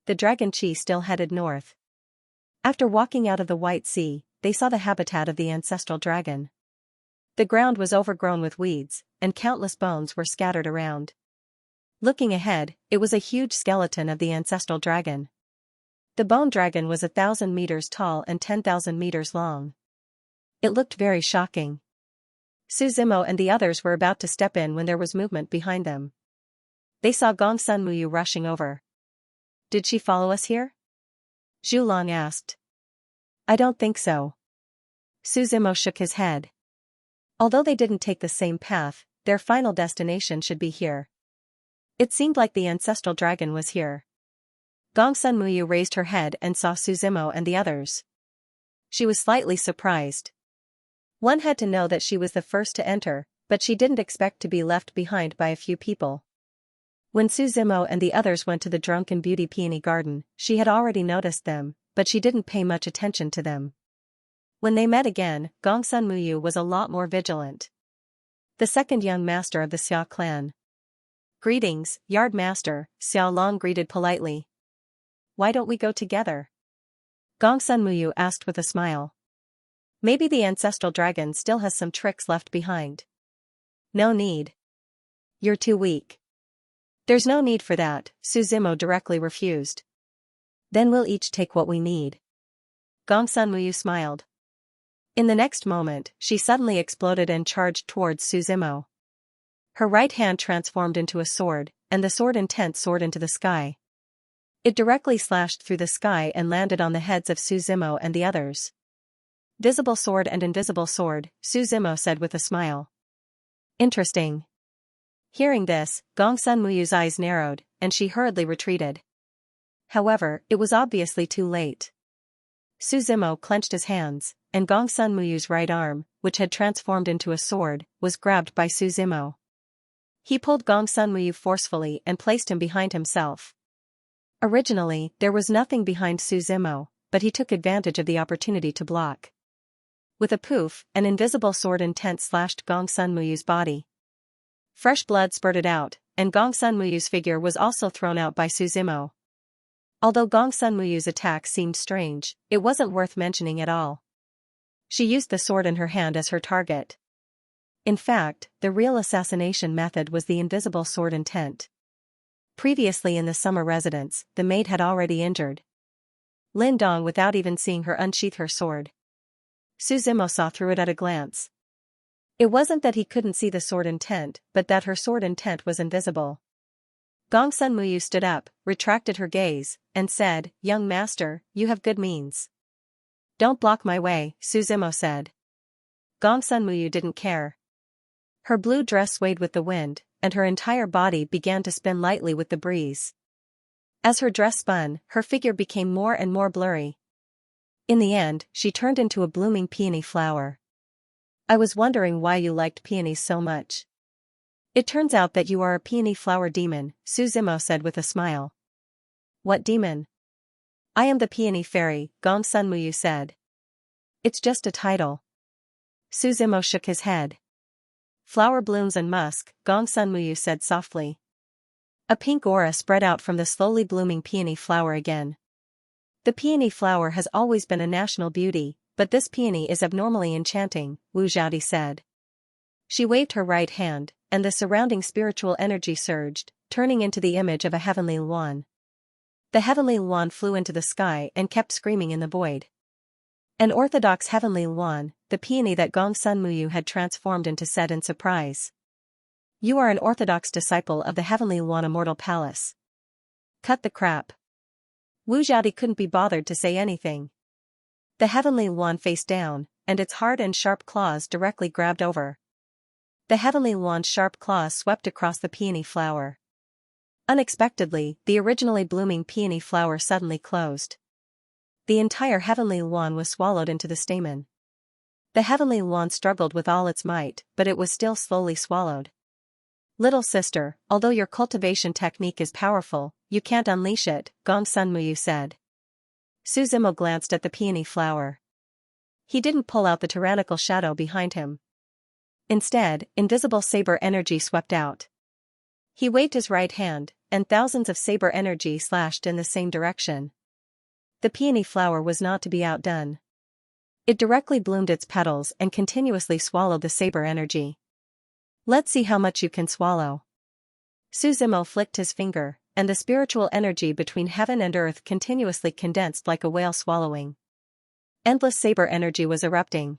The dragon chi still headed north. After walking out of the White Sea, they saw the habitat of the ancestral dragon. The ground was overgrown with weeds, and countless bones were scattered around. Looking ahead, it was a huge skeleton of the ancestral dragon. The bone dragon was 1,000 meters tall and 10,000 meters long. It looked very shocking. Su Zimo and the others were about to step in when there was movement behind them. They saw Gongsun Muyu rushing over. Did she follow us here? Zhu Long asked. I don't think so. Su Zimo shook his head. Although they didn't take the same path, their final destination should be here. It seemed like the ancestral dragon was here. Gongsun Muyu raised her head and saw Su Zimo and the others. She was slightly surprised. One had to know that she was the first to enter, but she didn't expect to be left behind by a few people. When Su Zimo and the others went to the Drunken Beauty Peony Garden, she had already noticed them, but she didn't pay much attention to them. When they met again, Gongsun Muyu was a lot more vigilant. The second young master of the Xia clan. Greetings, Yard Master, Xiao Long greeted politely. Why don't we go together? Gongsun Muyu asked with a smile. Maybe the ancestral dragon still has some tricks left behind. No need. You're too weak. There's no need for that, Su Zimo directly refused. Then we'll each take what we need. Gongsun Muyu smiled. In the next moment, she suddenly exploded and charged towards Su Zimo. Her right hand transformed into a sword, and the sword intent soared into the sky. It directly slashed through the sky and landed on the heads of Su Zimo and the others. Visible sword and invisible sword, Su Zimo said with a smile. Interesting. Hearing this, Gongsun Muyu's eyes narrowed, and she hurriedly retreated. However, it was obviously too late. Su Zimo clenched his hands, and Gongsun Muyu's right arm, which had transformed into a sword, was grabbed by Su Zimo. He pulled Gongsun Muyu forcefully and placed him behind himself. Originally, there was nothing behind Su Zimo, but he took advantage of the opportunity to block. With a poof, an invisible sword intent slashed Gong Sun Muyu's body. Fresh blood spurted out, and Gong Sun Muyu's figure was also thrown out by Su Zimo. Although Gong Sun Muyu's attack seemed strange, it wasn't worth mentioning at all. She used the sword in her hand as her target. In fact, the real assassination method was the invisible sword intent. Previously in the summer residence, the maid had already injured Lin Dong without even seeing her unsheath her sword. Su Zimo saw through it at a glance. It wasn't that he couldn't see the sword intent, but that her sword intent was invisible. Gong Sun Muyu stood up, retracted her gaze, and said, "Young master, you have good means." "Don't block my way," Su Zimo said. Gong Sun Muyu didn't care. Her blue dress swayed with the wind, and her entire body began to spin lightly with the breeze. As her dress spun, her figure became more and more blurry. In the end, she turned into a blooming peony flower. "I was wondering why you liked peonies so much." "It turns out that you are a peony flower demon," Su Zimo said with a smile. "What demon?" "I am the peony fairy," Gong Sun Muyu said. "It's just a title." Su Zimo shook his head. "Flower blooms and musk," Gong Sun Muyu said softly. A pink aura spread out from the slowly blooming peony flower again. "The peony flower has always been a national beauty, but this peony is abnormally enchanting," Wu Zhaodi said. She waved her right hand, and the surrounding spiritual energy surged, turning into the image of a heavenly luan. The heavenly luan flew into the sky and kept screaming in the void. An orthodox heavenly luan, the peony that Gong Sun Muyu had transformed into, said in surprise. "You are an orthodox disciple of the heavenly luan immortal palace." "Cut the crap." Wu Zhaodi couldn't be bothered to say anything. The heavenly luan faced down, and its hard and sharp claws directly grabbed over. The heavenly luan's sharp claws swept across the peony flower. Unexpectedly, the originally blooming peony flower suddenly closed. The entire heavenly luan was swallowed into the stamen. The heavenly luan struggled with all its might, but it was still slowly swallowed. "Little sister, although your cultivation technique is powerful, you can't unleash it," Gong Sun Muyu said. Su Zimo glanced at the peony flower. He didn't pull out the tyrannical shadow behind him. Instead, invisible saber energy swept out. He waved his right hand, and thousands of saber energy slashed in the same direction. The peony flower was not to be outdone. It directly bloomed its petals and continuously swallowed the saber energy. "Let's see how much you can swallow." Su Zimo flicked his finger, and the spiritual energy between heaven and earth continuously condensed like a whale swallowing. Endless saber energy was erupting.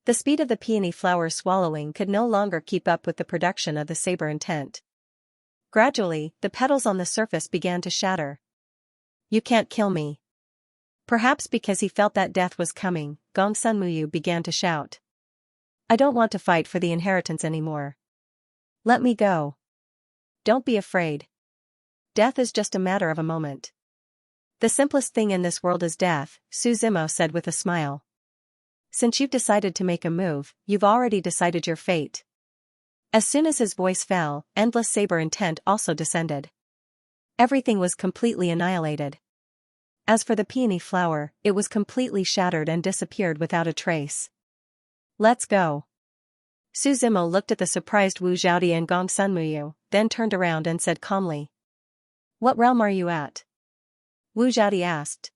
The speed of the peony flower's swallowing could no longer keep up with the production of the saber intent. Gradually, the petals on the surface began to shatter. "You can't kill me." Perhaps because he felt that death was coming, Gong Sun Muyu began to shout. "I don't want to fight for the inheritance anymore. Let me go." "Don't be afraid. Death is just a matter of a moment." "The simplest thing in this world is death," Su Zimo said with a smile. "Since you've decided to make a move, you've already decided your fate." As soon as his voice fell, endless saber intent also descended. Everything was completely annihilated. As for the peony flower, it was completely shattered and disappeared without a trace. "Let's go." Su Zimo looked at the surprised Wu Zhaodi and Gong Sun Muyu, then turned around and said calmly. "What realm are you at?" Wu Zhaodi asked.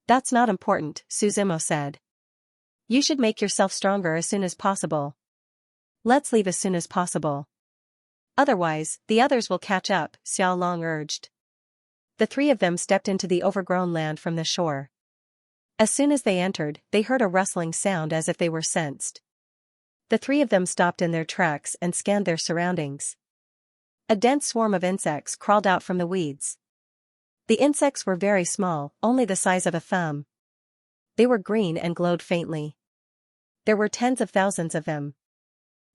"That's not important," Su Zimo said. "You should make yourself stronger as soon as possible." "Let's leave as soon as possible. Otherwise, the others will catch up," Xiao Long urged. The three of them stepped into the overgrown land from the shore. As soon as they entered, they heard a rustling sound as if they were sensed. The three of them stopped in their tracks and scanned their surroundings. A dense swarm of insects crawled out from the weeds. The insects were very small, only the size of a thumb. They were green and glowed faintly. There were tens of thousands of them.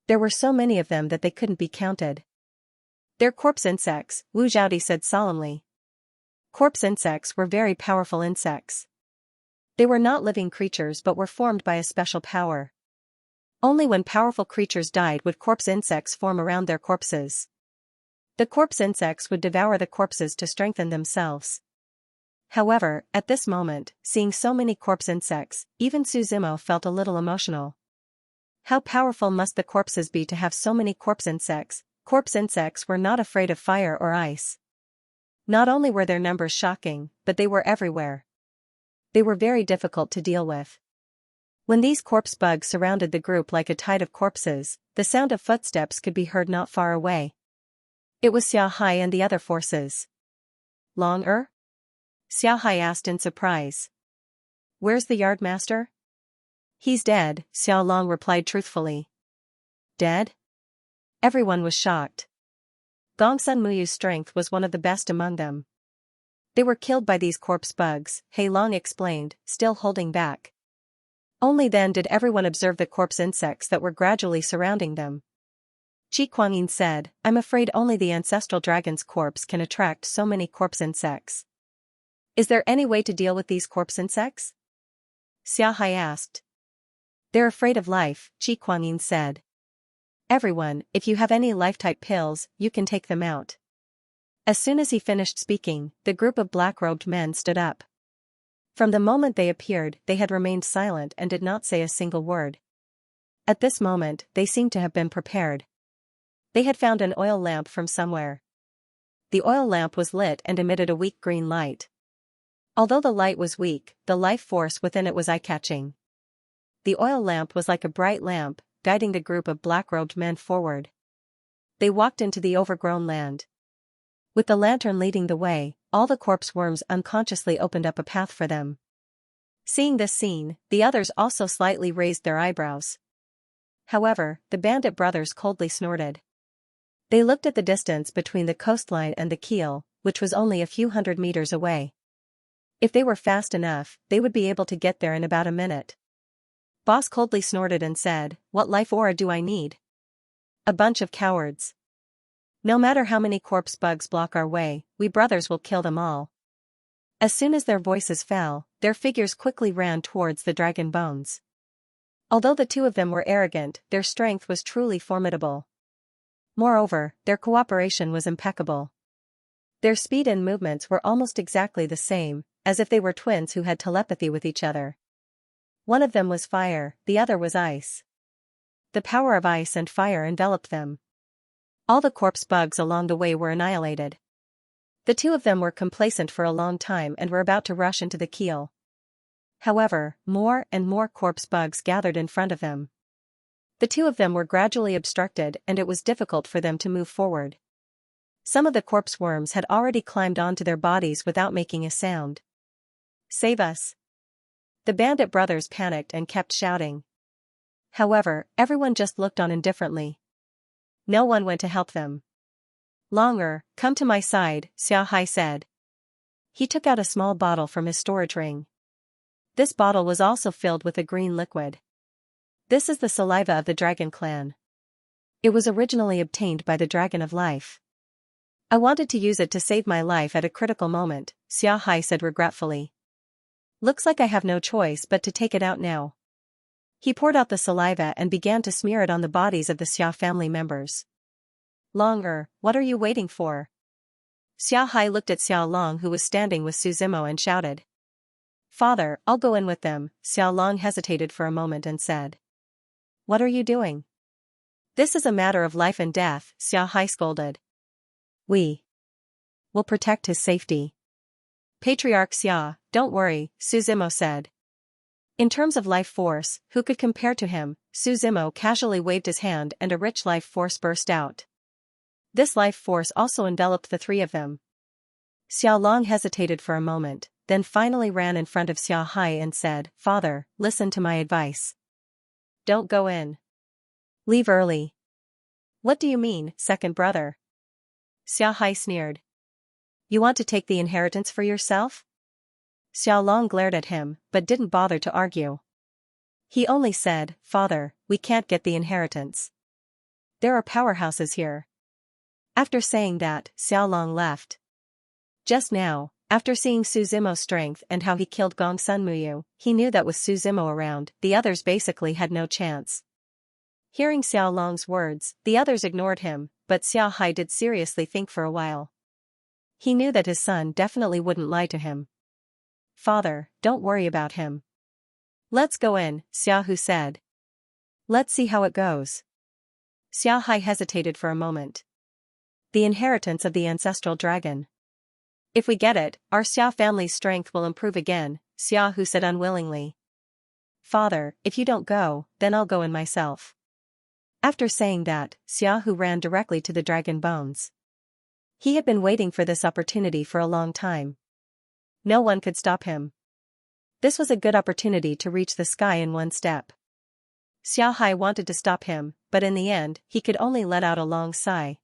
There were so many of them that they couldn't be counted. "They're corpse insects," Wu Zhaodi said solemnly. Corpse insects were very powerful insects. They were not living creatures but were formed by a special power. Only when powerful creatures died would corpse insects form around their corpses. The corpse insects would devour the corpses to strengthen themselves. However, at this moment, seeing so many corpse insects, even Suzimo felt a little emotional. How powerful must the corpses be to have so many corpse insects? Corpse insects were not afraid of fire or ice. Not only were their numbers shocking, but they were everywhere. They were very difficult to deal with. When these corpse bugs surrounded the group like a tide of corpses, the sound of footsteps could be heard not far away. It was Xiaohai and the other forces. Long-er? Xiaohai asked in surprise. Where's the yardmaster? He's dead, Xiao Long replied truthfully. Dead? Everyone was shocked. Gongsun Muyu's strength was one of the best among them. They were killed by these corpse bugs, He Long explained, still holding back. Only then did everyone observe the corpse insects that were gradually surrounding them. Qi Kuangyin said, I'm afraid only the ancestral dragon's corpse can attract so many corpse insects. Is there any way to deal with these corpse insects? Xiaohai asked. They're afraid of life, Qi Kuangyin said. Everyone, if you have any life-type pills, you can take them out. As soon as he finished speaking, the group of black-robed men stood up. From the moment they appeared, they had remained silent and did not say a single word. At this moment, they seemed to have been prepared. They had found an oil lamp from somewhere. The oil lamp was lit and emitted a weak green light. Although the light was weak, the life force within it was eye-catching. The oil lamp was like a bright lamp, guiding the group of black-robed men forward. They walked into the overgrown land. With the lantern leading the way, all the corpse worms unconsciously opened up a path for them. Seeing this scene, the others also slightly raised their eyebrows. However, the bandit brothers coldly snorted. They looked at the distance between the coastline and the keel, which was only a few hundred meters away. If they were fast enough, they would be able to get there in about a minute. Boss coldly snorted and said, What life aura do I need? A bunch of cowards. No matter how many corpse bugs block our way, we brothers will kill them all. As soon as their voices fell, their figures quickly ran towards the dragon bones. Although the two of them were arrogant, their strength was truly formidable. Moreover, their cooperation was impeccable. Their speed and movements were almost exactly the same, as if they were twins who had telepathy with each other. One of them was fire, the other was ice. The power of ice and fire enveloped them. All the corpse bugs along the way were annihilated. The two of them were complacent for a long time and were about to rush into the keel. However, more and more corpse bugs gathered in front of them. The two of them were gradually obstructed and it was difficult for them to move forward. Some of the corpse worms had already climbed onto their bodies without making a sound. Save us! The bandit brothers panicked and kept shouting. However, everyone just looked on indifferently. No one went to help them. Longer, come to my side, Xiaohai said. He took out a small bottle from his storage ring. This bottle was also filled with a green liquid. This is the saliva of the dragon clan. It was originally obtained by the dragon of life. I wanted to use it to save my life at a critical moment, Xiaohai said regretfully. Looks like I have no choice but to take it out now. He poured out the saliva and began to smear it on the bodies of the Xia family members. Longer, what are you waiting for? Xiaohai looked at Xiao Long who was standing with Suzimo and shouted. Father, I'll go in with them, Xiao Long hesitated for a moment and said. What are you doing? This is a matter of life and death, Xiaohai scolded. We will protect his safety. Patriarch Xia, don't worry, Suzimo said. In terms of life force, who could compare to him? Suzimo casually waved his hand and a rich life force burst out. This life force also enveloped the three of them. Xiao Long hesitated for a moment, then finally ran in front of Xiaohai and said, Father, listen to my advice. Don't go in. Leave early. What do you mean, second brother? Xiaohai sneered. You want to take the inheritance for yourself? Xiao Long glared at him, but didn't bother to argue. He only said, Father, we can't get the inheritance. There are powerhouses here. After saying that, Xiao Long left. Just now, after seeing Suzimo's strength and how he killed Gongsun Muyu, he knew that with Suzimo around, the others basically had no chance. Hearing Xiao Long's words, the others ignored him, but Xiao Hai did seriously think for a while. He knew that his son definitely wouldn't lie to him. "Father, don't worry about him. Let's go in," Xiao Hu said. "Let's see how it goes." Xiao Hai hesitated for a moment. The inheritance of the ancestral dragon. "If we get it, our Xiao family's strength will improve again," Xiao Hu said unwillingly. "Father, if you don't go, then I'll go in myself." After saying that, Xiao Hu ran directly to the dragon bones. He had been waiting for this opportunity for a long time. No one could stop him. This was a good opportunity to reach the sky in one step. Xiao Hai wanted to stop him, but in the end, he could only let out a long sigh.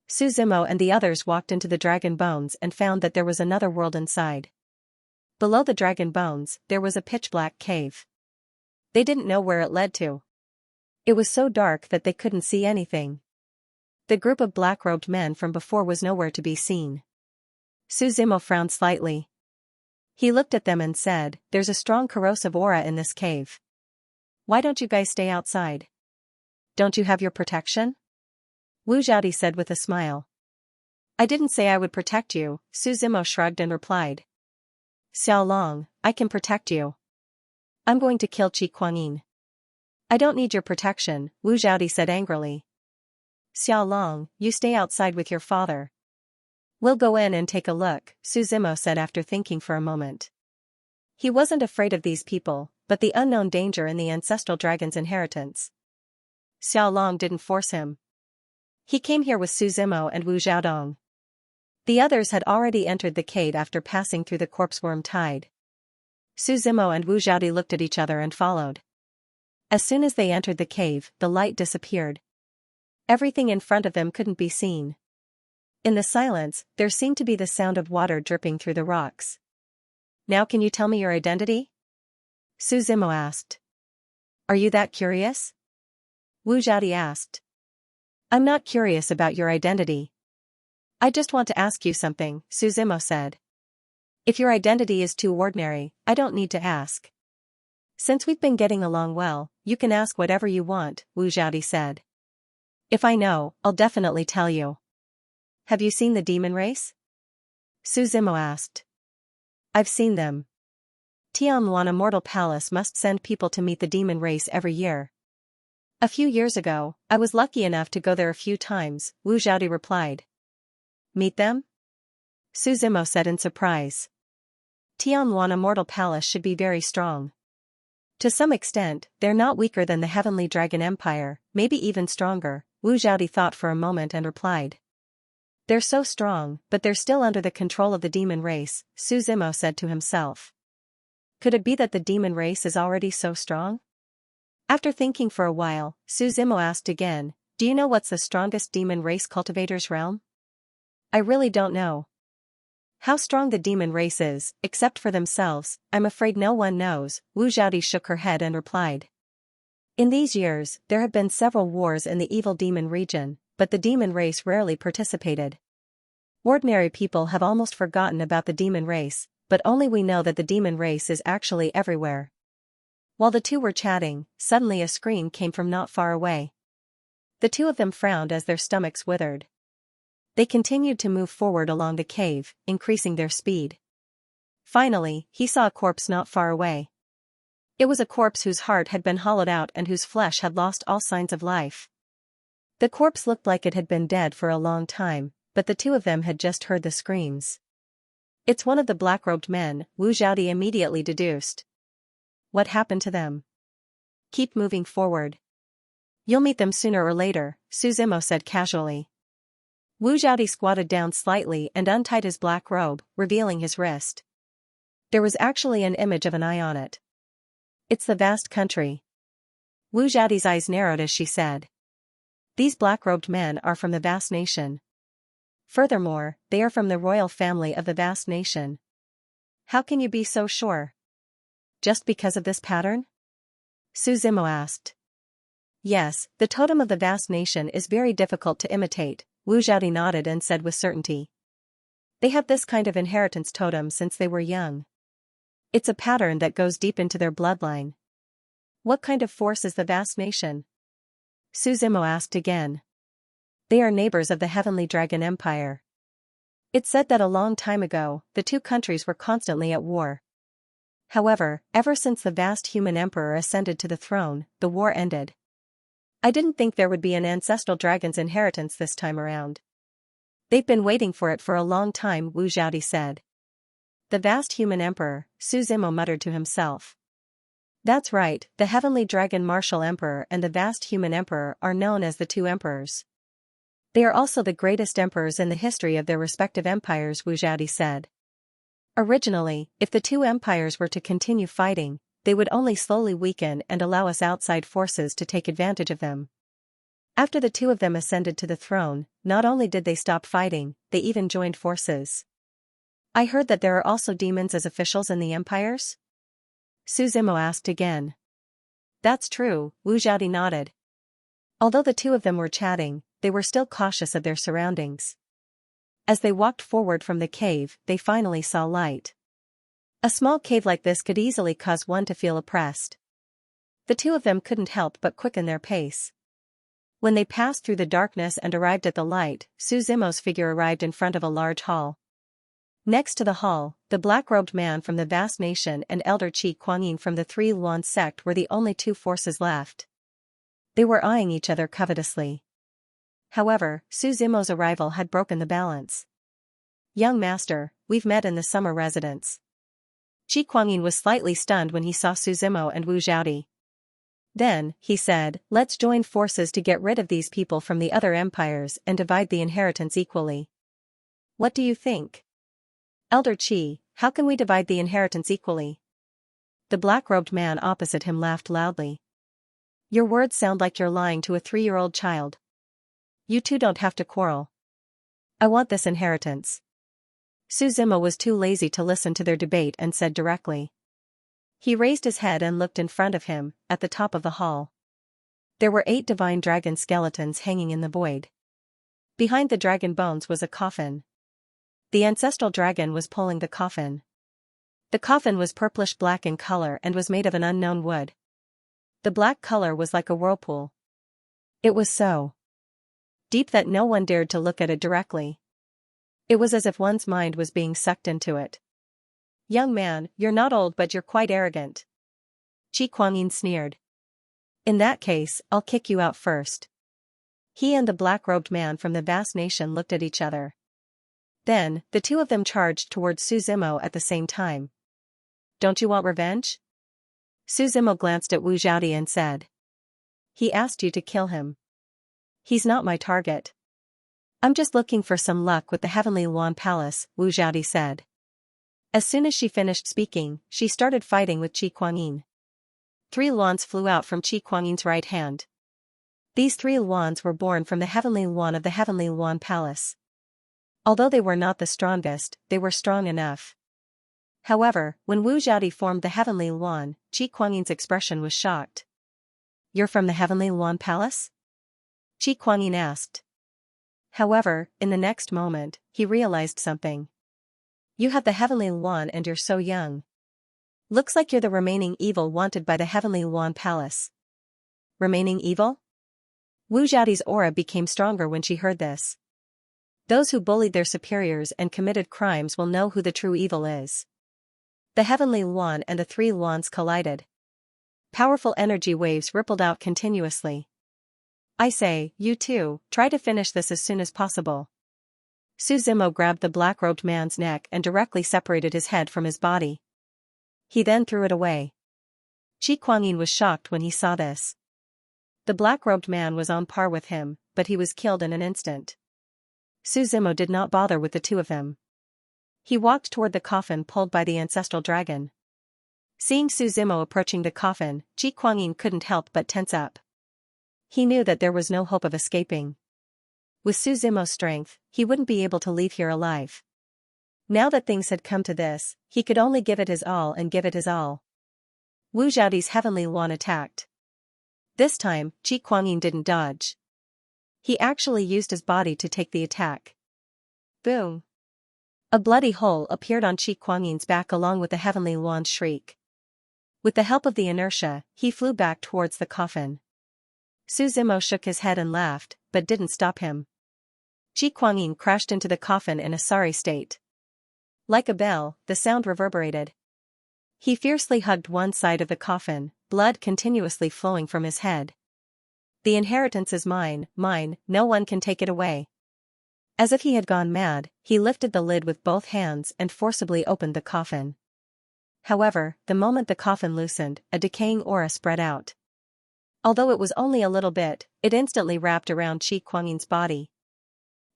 Su Zimo and the others walked into the dragon bones and found that there was another world inside. Below the dragon bones, there was a pitch-black cave. They didn't know where it led to. It was so dark that they couldn't see anything. The group of black-robed men from before was nowhere to be seen. Su Zimo frowned slightly. He looked at them and said, "There's a strong corrosive aura in this cave. Why don't you guys stay outside? Don't you have your protection?" Wu Zhaodi said with a smile. "I didn't say I would protect you," Su Zimo shrugged and replied. "Xiao Long, I can protect you. I'm going to kill Qi Kuangyin." "I don't need your protection," Wu Zhaodi said angrily. "Xiao Long, you stay outside with your father." "We'll go in and take a look," Su Zimo said after thinking for a moment. He wasn't afraid of these people, but the unknown danger in the ancestral dragon's inheritance. Xiao Long didn't force him. He came here with Su Zimo and Wu Zhaodong. The others had already entered the cave after passing through the corpse-worm tide. Su Zimo and Wu Zhaodi looked at each other and followed. As soon as they entered the cave, the light disappeared. Everything in front of them couldn't be seen. In the silence, there seemed to be the sound of water dripping through the rocks. "Now can you tell me your identity?" Su Zimo asked. "Are you that curious?" Wu Zhaodi asked. "I'm not curious about your identity. I just want to ask you something," Su Zimo said. "If your identity is too ordinary, I don't need to ask." "Since we've been getting along well, you can ask whatever you want," Wu Zhaodi said. "If I know, I'll definitely tell you." "Have you seen the demon race?" Su Zimo asked. "I've seen them. Tianluan Immortal Palace must send people to meet the demon race every year. A few years ago, I was lucky enough to go there a few times," Wu Zhaodi replied. "Meet them?" Su Zimo said in surprise. Tianluan Immortal Palace should be very strong. To some extent, they're not weaker than the Heavenly Dragon Empire, maybe even stronger, Wu Zhaodi thought for a moment and replied. "They're so strong, but they're still under the control of the demon race," Su Zimo said to himself. Could it be that the demon race is already so strong? After thinking for a while, Su Zimo asked again, "Do you know what's the strongest demon race cultivator's realm?" "I really don't know. How strong the demon race is, except for themselves, I'm afraid no one knows," Wu Zhaodi shook her head and replied. In these years, there have been several wars in the evil demon region, but the demon race rarely participated. Ordinary people have almost forgotten about the demon race, but only we know that the demon race is actually everywhere. While the two were chatting, suddenly a scream came from not far away. The two of them frowned as their stomachs withered. They continued to move forward along the cave, increasing their speed. Finally, he saw a corpse not far away. It was a corpse whose heart had been hollowed out and whose flesh had lost all signs of life. The corpse looked like it had been dead for a long time, but the two of them had just heard the screams. "It's one of the black-robed men," Wu Zhaodi immediately deduced. "What happened to them?" "Keep moving forward. You'll meet them sooner or later," Su Zimo said casually. Wu Zhaodi squatted down slightly and untied his black robe, revealing his wrist. There was actually an image of an eye on it. "It's the vast country." Wu Zhaodi's eyes narrowed as she said. "These black-robed men are from the vast nation. Furthermore, they are from the royal family of the vast nation." "How can you be so sure? Just because of this pattern?" Su Zimo asked. "Yes, the totem of the vast nation is very difficult to imitate," Wu Zhaodi nodded and said with certainty. "They have this kind of inheritance totem since they were young. It's a pattern that goes deep into their bloodline." "What kind of force is the vast nation?" Su Zimo asked again. They are neighbors of the Heavenly Dragon Empire. It's said that a long time ago, the two countries were constantly at war. However, ever since the vast human emperor ascended to the throne, the war ended. I didn't think there would be an ancestral dragon's inheritance this time around. They've been waiting for it for a long time, Wu Zhaodi said. The vast human emperor, Su Zimo muttered to himself. That's right, the Heavenly Dragon Martial Emperor and the vast human emperor are known as the two emperors. They are also the greatest emperors in the history of their respective empires, Wu Zhaodi said. Originally, if the two empires were to continue fighting, they would only slowly weaken and allow us outside forces to take advantage of them. After the two of them ascended to the throne, not only did they stop fighting, they even joined forces. I heard that there are also demons as officials in the empires? Su Zimo asked again. That's true, Wu Zhaodi nodded. Although the two of them were chatting, they were still cautious of their surroundings. As they walked forward from the cave, they finally saw light. A small cave like this could easily cause one to feel oppressed. The two of them couldn't help but quicken their pace. When they passed through the darkness and arrived at the light, Su Zimo's figure arrived in front of a large hall. Next to the hall, the black-robed man from the vast nation and Elder Qi Kuangyin from the Three Luan sect were the only two forces left. They were eyeing each other covetously. However, Su Zimo's arrival had broken the balance. Young master, we've met in the summer residence. Qi Kuangyin was slightly stunned when he saw Su Zimo and Wu Zhaodi. Then, he said, let's join forces to get rid of these people from the other empires and divide the inheritance equally. What do you think? Elder Qi, how can we divide the inheritance equally? The black-robed man opposite him laughed loudly. Your words sound like you're lying to a 3-year-old child. You two don't have to quarrel. I want this inheritance. Su Zimo was too lazy to listen to their debate and said directly. He raised his head and looked in front of him, at the top of the hall. There were 8 divine dragon skeletons hanging in the void. Behind the dragon bones was a coffin. The ancestral dragon was pulling the coffin. The coffin was purplish-black in color and was made of an unknown wood. The black color was like a whirlpool. It was so deep that no one dared to look at it directly. It was as if one's mind was being sucked into it. Young man, you're not old but you're quite arrogant. Qi Kuangyin sneered. In that case, I'll kick you out first. He and the black-robed man from the vast nation looked at each other. Then, the two of them charged towards Su Zimo at the same time. Don't you want revenge? Su Zimo glanced at Wu Zhaodi and said. He asked you to kill him. He's not my target. I'm just looking for some luck with the Heavenly Luan Palace, Wu Zhaodi said. As soon as she finished speaking, she started fighting with Qi Kuangyin. 3 Luans flew out from Qi Kuangyin's right hand. These 3 Luans were born from the Heavenly Luan of the Heavenly Luan Palace. Although they were not the strongest, they were strong enough. However, when Wu Zhaodi formed the Heavenly Luan, Qi Kuangyin's expression was shocked. You're from the Heavenly Luan Palace? Qi Kuangyin asked. However, in the next moment, he realized something. You have the Heavenly Luan and you're so young. Looks like you're the remaining evil wanted by the Heavenly Luan Palace. Remaining evil? Wu Zhaodi's aura became stronger when she heard this. Those who bullied their superiors and committed crimes will know who the true evil is. The Heavenly Luan and the 3 Luans collided. Powerful energy waves rippled out continuously. I say, you two, try to finish this as soon as possible. Su Zimo grabbed the black-robed man's neck and directly separated his head from his body. He then threw it away. Qi Kuangyin was shocked when he saw this. The black-robed man was on par with him, but he was killed in an instant. Su Zimo did not bother with the two of them. He walked toward the coffin pulled by the ancestral dragon. Seeing Su Zimo approaching the coffin, Qi Kuangyin couldn't help but tense up. He knew that there was no hope of escaping. With Su Zimo's strength, he wouldn't be able to leave here alive. Now that things had come to this, he could only give it his all and give it his all. Wu Zhaodi's Heavenly Luan attacked. This time, Qi Kuangyin didn't dodge. He actually used his body to take the attack. Boom! A bloody hole appeared on Qi Kuangyin's back along with the Heavenly Luan's shriek. With the help of the inertia, he flew back towards the coffin. Su Zimo shook his head and laughed, but didn't stop him. Ji Kuangyin crashed into the coffin in a sorry state. Like a bell, the sound reverberated. He fiercely hugged one side of the coffin, blood continuously flowing from his head. The inheritance is mine, mine, no one can take it away. As if he had gone mad, he lifted the lid with both hands and forcibly opened the coffin. However, the moment the coffin loosened, a decaying aura spread out. Although it was only a little bit, it instantly wrapped around Ji Kuangyin's body.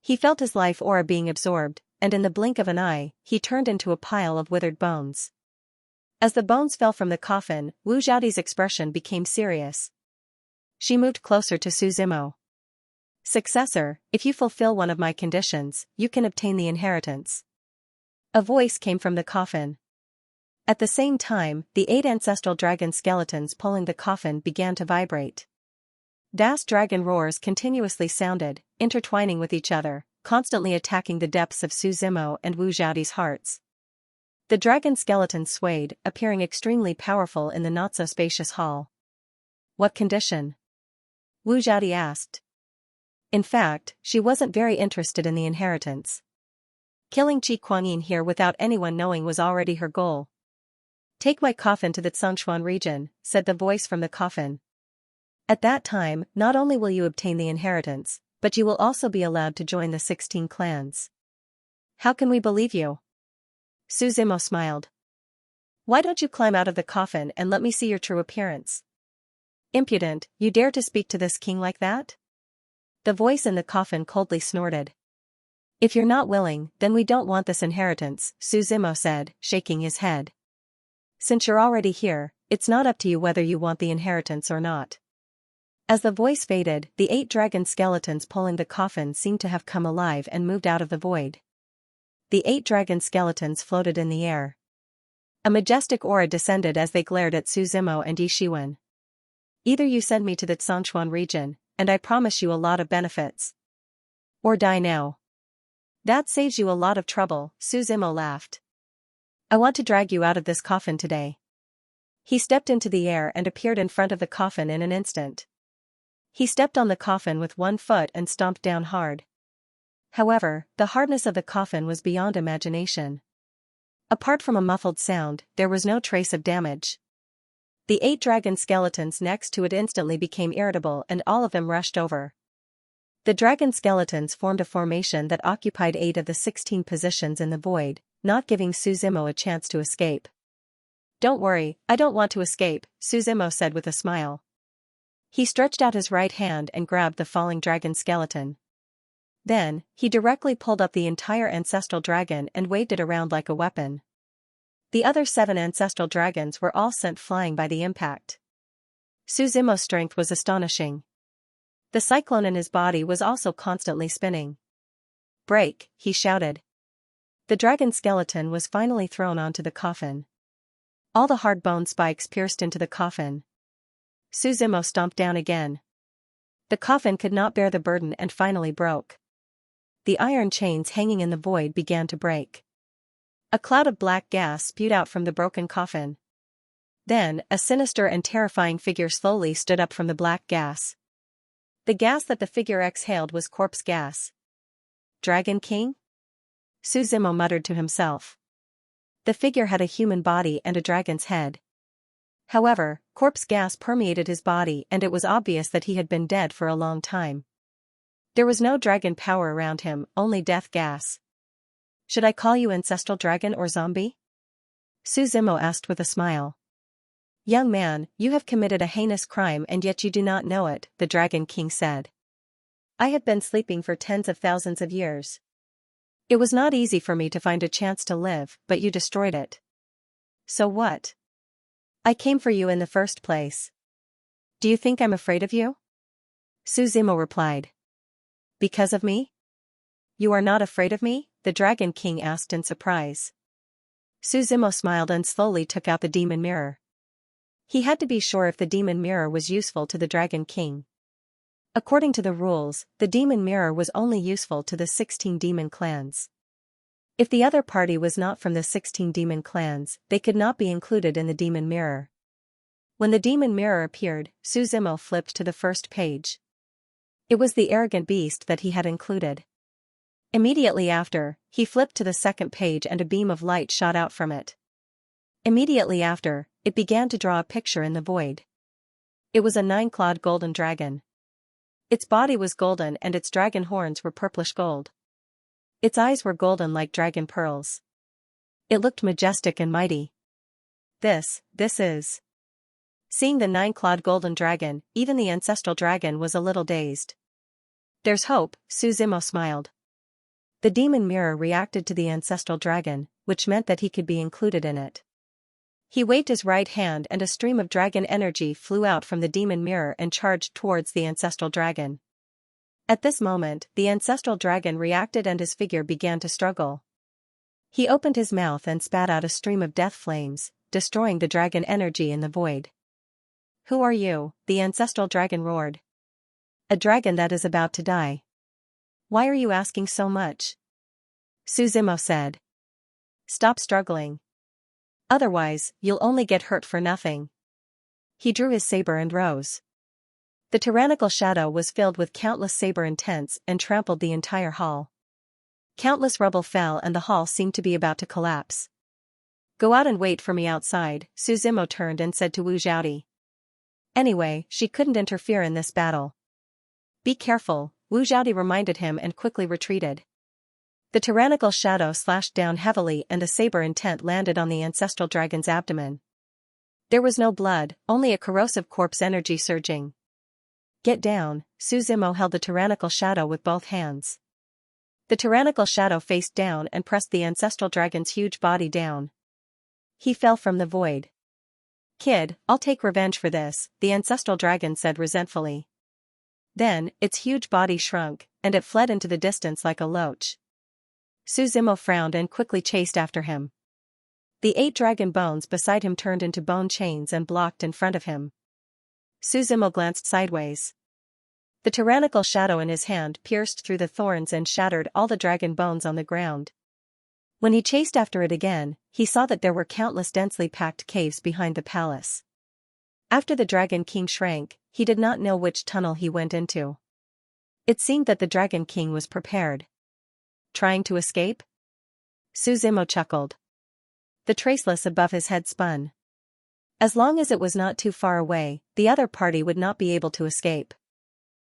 He felt his life aura being absorbed, and in the blink of an eye, he turned into a pile of withered bones. As the bones fell from the coffin, Wu Zhaodi's expression became serious. She moved closer to Su Zimo. Successor, if you fulfill one of my conditions, you can obtain the inheritance. A voice came from the coffin. At the same time, the 8 ancestral dragon skeletons pulling the coffin began to vibrate. Vast dragon roars continuously sounded, intertwining with each other, constantly attacking the depths of Su Zimo and Wu Zhaodi's hearts. The dragon skeletons swayed, appearing extremely powerful in the not-so-spacious hall. What condition? Wu Zhaodi asked. In fact, she wasn't very interested in the inheritance. Killing Ji Kuangyin here without anyone knowing was already her goal. Take my coffin to the Zhongshuan region, said the voice from the coffin. At that time, not only will you obtain the inheritance, but you will also be allowed to join the 16 clans. How can we believe you? Su Zimo smiled. Why don't you climb out of the coffin and let me see your true appearance? Impudent, you dare to speak to this king like that? The voice in the coffin coldly snorted. If you're not willing, then we don't want this inheritance, Su Zimo said, shaking his head. Since you're already here, it's not up to you whether you want the inheritance or not. As the voice faded, the 8 dragon skeletons pulling the coffin seemed to have come alive and moved out of the void. The 8 dragon skeletons floated in the air. A majestic aura descended as they glared at Su Zimo and Yi Shiwen. Either you send me to the Zhongshuan region, and I promise you a lot of benefits. Or die now. That saves you a lot of trouble, Su Zimo laughed. I want to drag you out of this coffin today. He stepped into the air and appeared in front of the coffin in an instant. He stepped on the coffin with one foot and stomped down hard. However, the hardness of the coffin was beyond imagination. Apart from a muffled sound, there was no trace of damage. The 8 dragon skeletons next to it instantly became irritable and all of them rushed over. The dragon skeletons formed a formation that occupied 8 of the 16 positions in the void, not giving Su Zimo a chance to escape. Don't worry, I don't want to escape, Su Zimo said with a smile. He stretched out his right hand and grabbed the falling dragon skeleton. Then, he directly pulled up the entire ancestral dragon and waved it around like a weapon. The other 7 ancestral dragons were all sent flying by the impact. Su Zimo's strength was astonishing. The cyclone in his body was also constantly spinning. Break, he shouted. The dragon skeleton was finally thrown onto the coffin. All the hard bone spikes pierced into the coffin. Su Zimo stomped down again. The coffin could not bear the burden and finally broke. The iron chains hanging in the void began to break. A cloud of black gas spewed out from the broken coffin. Then, a sinister and terrifying figure slowly stood up from the black gas. The gas that the figure exhaled was corpse gas. Dragon King? Su Zimo muttered to himself. The figure had a human body and a dragon's head. However, corpse gas permeated his body and it was obvious that he had been dead for a long time. There was no dragon power around him, only death gas. Should I call you ancestral dragon or zombie? Su Zimo asked with a smile. Young man, you have committed a heinous crime and yet you do not know it, the Dragon King said. I have been sleeping for tens of thousands of years. It was not easy for me to find a chance to live, but you destroyed it. So what? I came for you in the first place. Do you think I'm afraid of you? Su Zimo replied. Because of me? You are not afraid of me? The Dragon King asked in surprise. Su Zimo smiled and slowly took out the demon mirror. He had to be sure if the demon mirror was useful to the Dragon King. According to the rules, the demon mirror was only useful to the 16 demon clans. If the other party was not from the 16 demon clans, they could not be included in the demon mirror. When the demon mirror appeared, Suzimo flipped to the first page. It was the arrogant beast that he had included. Immediately after, he flipped to the second page and a beam of light shot out from it. Immediately after, it began to draw a picture in the void. It was a 9-clawed golden dragon. Its body was golden and its dragon horns were purplish gold. Its eyes were golden like dragon pearls. It looked majestic and mighty. This is. Seeing the 9-clawed golden dragon, even the ancestral dragon was a little dazed. There's hope, Suzimo smiled. The demon mirror reacted to the ancestral dragon, which meant that he could be included in it. He waved his right hand and a stream of dragon energy flew out from the demon mirror and charged towards the ancestral dragon. At this moment, the ancestral dragon reacted and his figure began to struggle. He opened his mouth and spat out a stream of death flames, destroying the dragon energy in the void. Who are you? The ancestral dragon roared. A dragon that is about to die. Why are you asking so much? Suzimo said. Stop struggling. Otherwise, you'll only get hurt for nothing. He drew his saber and rose. The tyrannical shadow was filled with countless saber intents and trampled the entire hall. Countless rubble fell and the hall seemed to be about to collapse. Go out and wait for me outside, Suzimo turned and said to Wu Zhaodi. Anyway, she couldn't interfere in this battle. Be careful, Wu Zhaodi reminded him and quickly retreated. The tyrannical shadow slashed down heavily and a saber intent landed on the ancestral dragon's abdomen. There was no blood, only a corrosive corpse energy surging. Get down, Suzimo held the tyrannical shadow with both hands. The tyrannical shadow faced down and pressed the ancestral dragon's huge body down. He fell from the void. Kid, I'll take revenge for this, the ancestral dragon said resentfully. Then, its huge body shrunk, and it fled into the distance like a loach. Suzimo frowned and quickly chased after him. The 8 dragon bones beside him turned into bone chains and blocked in front of him. Suzimo glanced sideways. The tyrannical shadow in his hand pierced through the thorns and shattered all the dragon bones on the ground. When he chased after it again, he saw that there were countless densely packed caves behind the palace. After the Dragon King shrank, he did not know which tunnel he went into. It seemed that the Dragon King was prepared. Trying to escape? Suzimo chuckled. The traceless above his head spun. As long as it was not too far away, the other party would not be able to escape.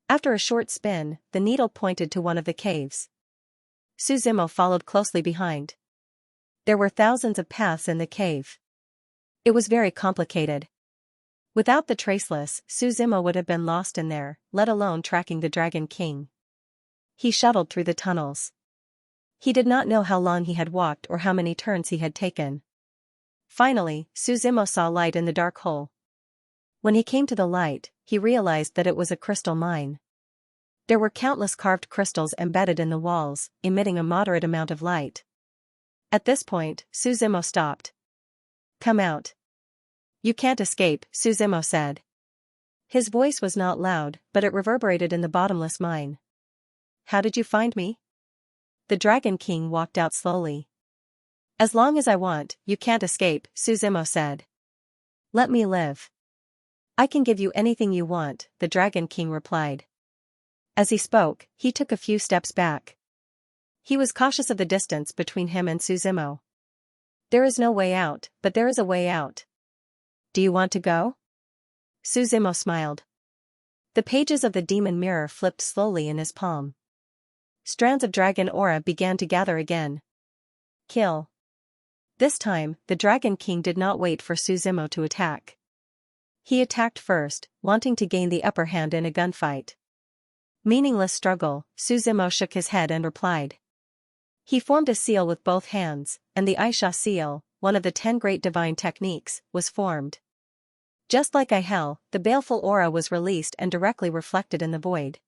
After a short spin, the needle pointed to one of the caves. Suzimo followed closely behind. There were thousands of paths in the cave. It was very complicated. Without the traceless, Suzimo would have been lost in there, let alone tracking the Dragon King. He shuttled through the tunnels. He did not know how long he had walked or how many turns he had taken. Finally, Suzimo saw light in the dark hole. When he came to the light, he realized that it was a crystal mine. There were countless carved crystals embedded in the walls, emitting a moderate amount of light. At this point, Suzimo stopped. Come out. You can't escape, Suzimo said. His voice was not loud, but it reverberated in the bottomless mine. How did you find me? The Dragon King walked out slowly. As long as I want, you can't escape, Suzimo said. Let me live. I can give you anything you want, the Dragon King replied. As he spoke, he took a few steps back. He was cautious of the distance between him and Suzimo. There is no way out, but there is a way out. Do you want to go? Suzimo smiled. The pages of the demon mirror flipped slowly in his palm. Strands of dragon aura began to gather again. Kill. This time, the Dragon King did not wait for Suzimo to attack. He attacked first, wanting to gain the upper hand in a gunfight. Meaningless struggle, Suzimo shook his head and replied. He formed a seal with both hands, and the Xianxia seal, one of the 10 great divine techniques, was formed. Just like Hell, the baleful aura was released and directly reflected in the void.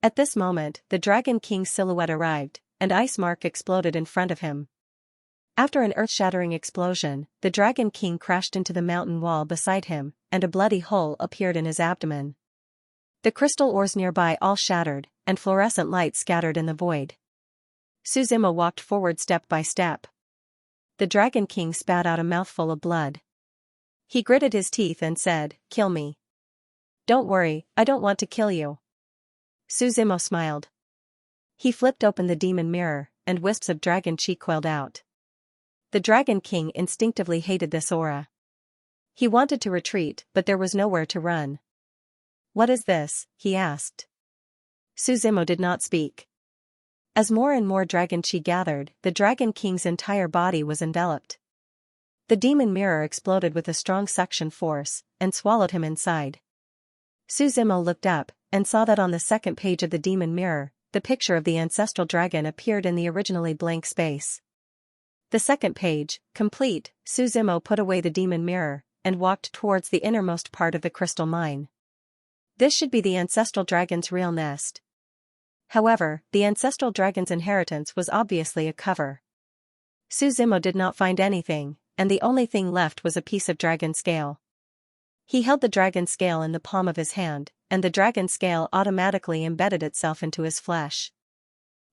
At this moment, the Dragon King's silhouette arrived, and Ice Mark exploded in front of him. After an earth-shattering explosion, the Dragon King crashed into the mountain wall beside him, and a bloody hole appeared in his abdomen. The crystal ores nearby all shattered, and fluorescent light scattered in the void. Suzimo walked forward step by step. The Dragon King spat out a mouthful of blood. He gritted his teeth and said, "Kill me." "Don't worry, I don't want to kill you." Su Zimo smiled. He flipped open the demon mirror, and wisps of dragon chi coiled out. The Dragon King instinctively hated this aura. He wanted to retreat, but there was nowhere to run. "What is this?" he asked. Su Zimo did not speak. As more and more dragon chi gathered, the Dragon King's entire body was enveloped. The demon mirror exploded with a strong suction force, and swallowed him inside. Su Zimo looked up, and saw that on the second page of the demon mirror, the picture of the ancestral dragon appeared in the originally blank space. The second page, complete, Su Zimo put away the demon mirror, and walked towards the innermost part of the crystal mine. This should be the ancestral dragon's real nest. However, the ancestral dragon's inheritance was obviously a cover. Su Zimo did not find anything, and the only thing left was a piece of dragon scale. He held the dragon scale in the palm of his hand, and the dragon scale automatically embedded itself into his flesh.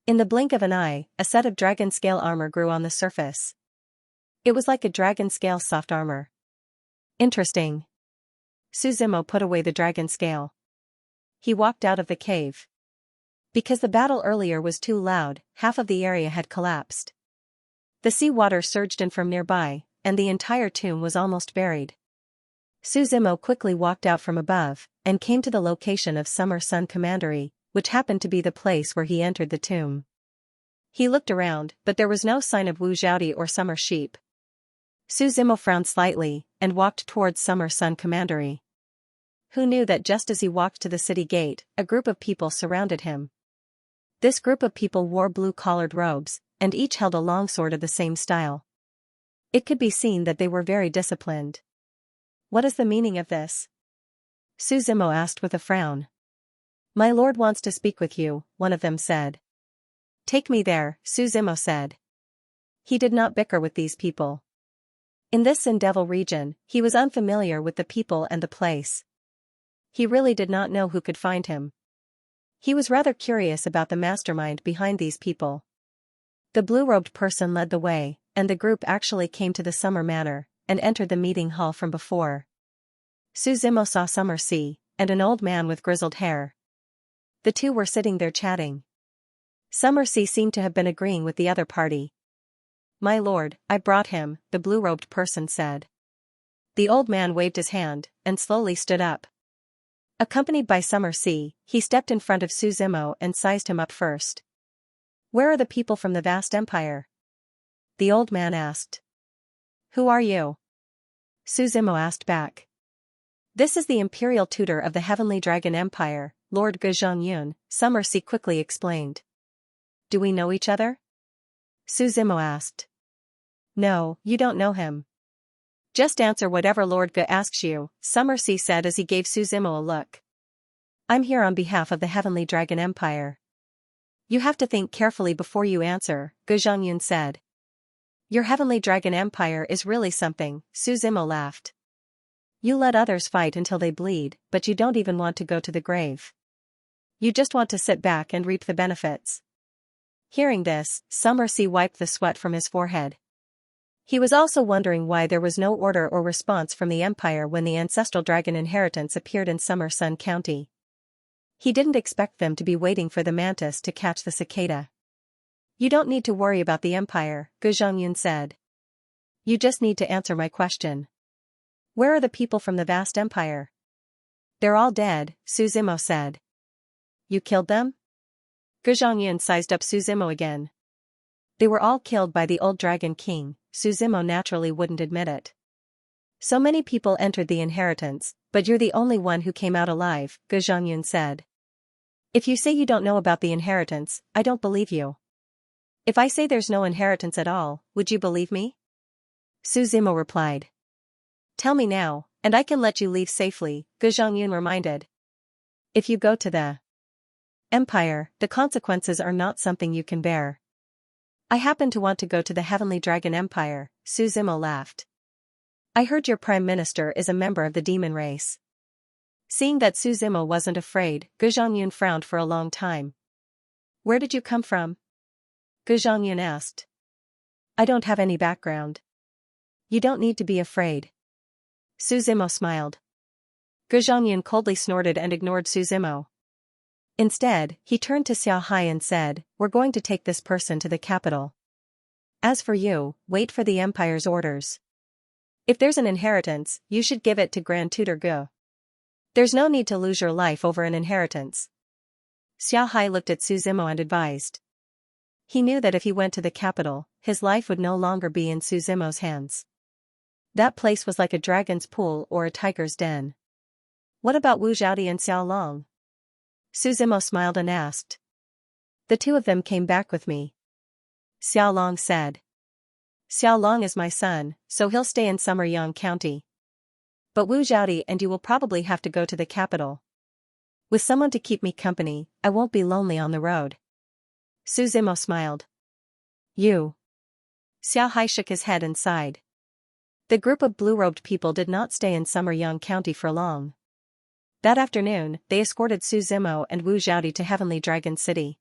In the blink of an eye, a set of dragon scale armor grew on the surface. It was like a dragon scale soft armor. Interesting. Su Zimo put away the dragon scale. He walked out of the cave. Because the battle earlier was too loud, half of the area had collapsed. The sea water surged in from nearby, and the entire tomb was almost buried. Su Zimo quickly walked out from above, and came to the location of Summer Sun Commandery, which happened to be the place where he entered the tomb. He looked around, but there was no sign of Wu Zhaodi or Summer Sheep. Su Zimo frowned slightly, and walked towards Summer Sun Commandery. Who knew that just as he walked to the city gate, a group of people surrounded him. This group of people wore blue-collared robes, and each held a longsword of the same style. It could be seen that they were very disciplined. "What is the meaning of this?" Su Zimo asked with a frown. "My lord wants to speak with you," one of them said. "Take me there," Su Zimo said. He did not bicker with these people. In this Sin Devil region, he was unfamiliar with the people and the place. He really did not know who could find him. He was rather curious about the mastermind behind these people. The blue-robed person led the way, and the group actually came to the Summer Manor, and entered the meeting hall from before. Su Zimo saw Summer Sea, and an old man with grizzled hair. The two were sitting there chatting. Summer Sea seemed to have been agreeing with the other party. "My lord, I brought him," the blue-robed person said. The old man waved his hand, and slowly stood up. Accompanied by Summer Sea, he stepped in front of Su Zimo and sized him up first. "Where are the people from the vast empire?" the old man asked. "Who are you?" Su Zimo asked back. "This is the imperial tutor of the Heavenly Dragon Empire, Lord Guzhongyun," Summer Sea quickly explained. "Do we know each other?" Su Zimo asked. "No, you don't know him. Just answer whatever Lord Ge asks you," Summer Sea said as he gave Su Zimo a look. "I'm here on behalf of the Heavenly Dragon Empire." "You have to think carefully before you answer," Guzhongyun said. "Your Heavenly Dragon Empire is really something," Su Zimo laughed. "You let others fight until they bleed, but you don't even want to go to the grave. You just want to sit back and reap the benefits." Hearing this, Summer Sea wiped the sweat from his forehead. He was also wondering why there was no order or response from the Empire when the ancestral dragon inheritance appeared in Summer Sun County. He didn't expect them to be waiting for the mantis to catch the cicada. "You don't need to worry about the Empire," Guzhongyun said. "You just need to answer my question. Where are the people from the vast empire?" "They're all dead," Su Zimo said. "You killed them?" Guzhongyun sized up Su Zimo again. "They were all killed by the old Dragon King," Su Zimo naturally wouldn't admit it. "So many people entered the inheritance, but you're the only one who came out alive," Guzhongyun said. "If you say you don't know about the inheritance, I don't believe you. If I say there's no inheritance at all, would you believe me?" Su Zimo replied. "Tell me now, and I can let you leave safely," Guzhongyun reminded. "If you go to the Empire, the consequences are not something you can bear." "I happen to want to go to the Heavenly Dragon Empire," Su Zimo laughed. "I heard your Prime Minister is a member of the demon race." Seeing that Su Zimo wasn't afraid, Guzhongyun frowned for a long time. "Where did you come from?" Guzhongyun asked. "I don't have any background." "You don't need to be afraid. Su Zimo smiled. Gu Zhongyun coldly snorted and ignored Su Zimo. Instead, he turned to Xiao Hai and said, "We're going to take this person to the capital. As for you, wait for the Empire's orders. If there's an inheritance, you should give it to Grand Tutor Gu. There's no need to lose your life over an inheritance." Xiao Hai looked at Su Zimo and advised. He knew that if he went to the capital, his life would no longer be in Su Zimo's hands. That place was like a dragon's pool or a tiger's den. What about Wu Zhaodi and Xiao Long? Su Zimo smiled and asked. The two of them came back with me. Xiao Long said. Xiao Long is my son, so he'll stay in Summeryang County. But Wu Zhaodi and you will probably have to go to the capital. With someone to keep me company, I won't be lonely on the road. Su Zimo smiled. You. Xiao Hai shook his head and sighed. The group of blue-robed people did not stay in Summeryang County for long. That afternoon, they escorted Su Zimo and Wu Zhaodi to Heavenly Dragon City.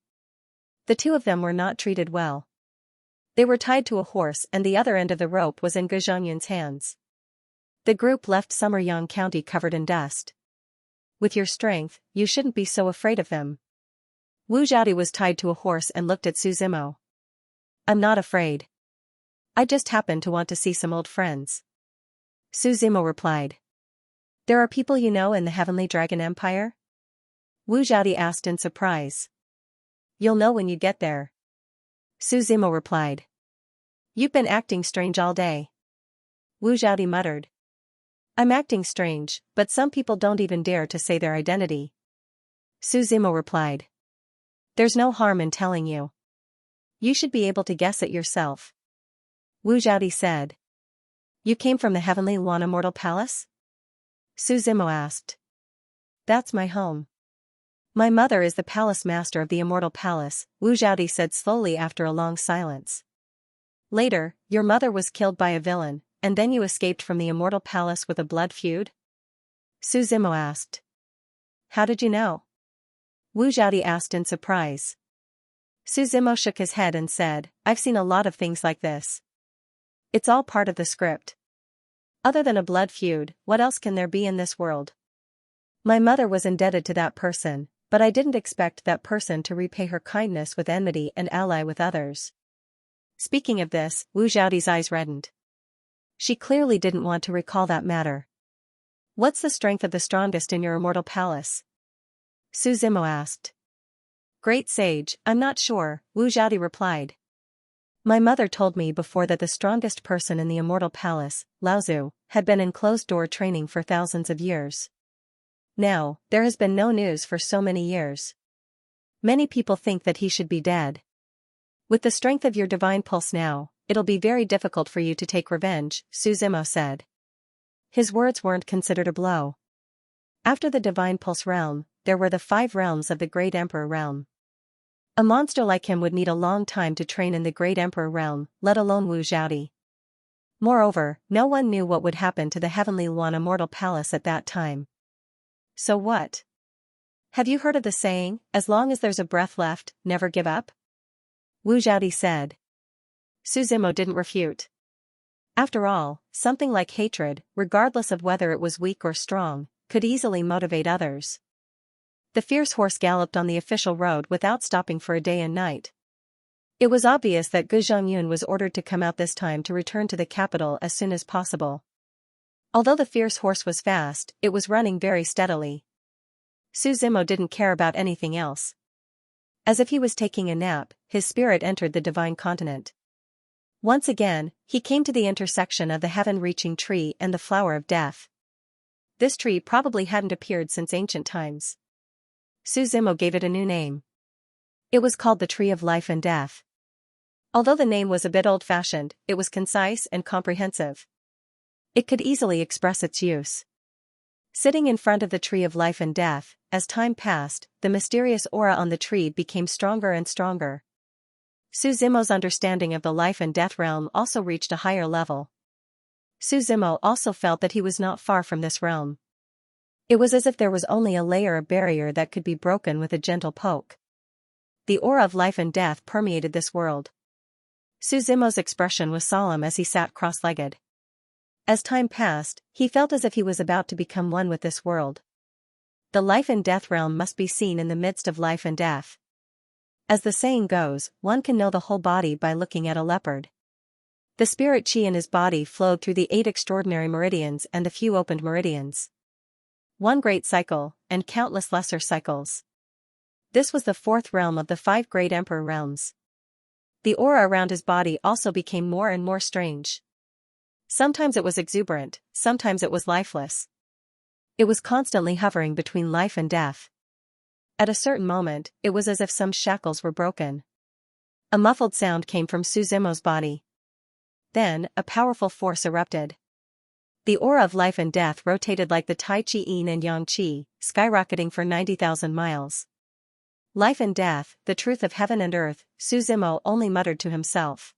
The two of them were not treated well. They were tied to a horse and the other end of the rope was in Gu Zhongyun's hands. The group left Summeryang County covered in dust. With your strength, you shouldn't be so afraid of them. Wu Zhaodi was tied to a horse and looked at Su Zimo. I'm not afraid. I just happen to want to see some old friends. Su Zimo replied. There are people you know in the Heavenly Dragon Empire? Wu Zhaodi asked in surprise. You'll know when you get there. Su Zimo replied. You've been acting strange all day. Wu Zhaodi muttered. I'm acting strange, but some people don't even dare to say their identity. Su Zimo replied. There's no harm in telling you. You should be able to guess it yourself. Wu Zhaodi said. You came from the Heavenly Luan Immortal Palace? Su Zimo asked. That's my home. My mother is the palace master of the Immortal Palace, Wu Zhaodi said slowly after a long silence. Later, your mother was killed by a villain, and then you escaped from the Immortal Palace with a blood feud? Su Zimo asked. How did you know? Wu Zhaodi asked in surprise. Su Zimo shook his head and said, I've seen a lot of things like this. It's all part of the script. Other than a blood feud, what else can there be in this world? My mother was indebted to that person, but I didn't expect that person to repay her kindness with enmity and ally with others. Speaking of this, Wu Zhaodi's eyes reddened. She clearly didn't want to recall that matter. What's the strength of the strongest in your immortal palace? Su Zimo asked. Great sage, I'm not sure, Wu Zhaodi replied. My mother told me before that the strongest person in the immortal palace, Lao Zu, had been in closed-door training for thousands of years. Now, there has been no news for so many years. Many people think that he should be dead. With the strength of your divine pulse now, it'll be very difficult for you to take revenge, Su Zimo said. His words weren't considered a blow. After the divine pulse realm, there were the 5 realms of the Great Emperor realm. A monster like him would need a long time to train in the Great Emperor realm, let alone Wu Zhaodi. Moreover, no one knew what would happen to the Heavenly Luan Immortal Palace at that time. So what? Have you heard of the saying, as long as there's a breath left, never give up? Wu Zhaodi said. Su Zimo didn't refute. After all, something like hatred, regardless of whether it was weak or strong, could easily motivate others. The fierce horse galloped on the official road without stopping for a day and night. It was obvious that Gu Zhongyun was ordered to come out this time to return to the capital as soon as possible. Although the fierce horse was fast, it was running very steadily. Su Zimo didn't care about anything else. As if he was taking a nap, his spirit entered the divine continent. Once again, he came to the intersection of the heaven-reaching tree and the flower of death. This tree probably hadn't appeared since ancient times. Su Zimo gave it a new name. It was called the Tree of Life and Death. Although the name was a bit old-fashioned, it was concise and comprehensive. It could easily express its use. Sitting in front of the Tree of Life and Death, as time passed, the mysterious aura on the tree became stronger and stronger. Su Zimo's understanding of the life and death realm also reached a higher level. Su Zimo also felt that he was not far from this realm. It was as if there was only a layer of barrier that could be broken with a gentle poke. The aura of life and death permeated this world. Su Zimo's expression was solemn as he sat cross-legged. As time passed, he felt as if he was about to become one with this world. The life and death realm must be seen in the midst of life and death. As the saying goes, one can know the whole body by looking at a leopard. The spirit chi in his body flowed through the 8 extraordinary meridians and the few opened meridians. One great cycle, and countless lesser cycles. This was the 4th realm of the 5 great emperor realms. The aura around his body also became more and more strange. Sometimes it was exuberant, sometimes it was lifeless. It was constantly hovering between life and death. At a certain moment, it was as if some shackles were broken. A muffled sound came from Suzimo's body. Then, a powerful force erupted. The aura of life and death rotated like the Tai Chi Yin and Yang Qi, skyrocketing for 90,000 miles. Life and death, the truth of heaven and earth, Suzimo only muttered to himself.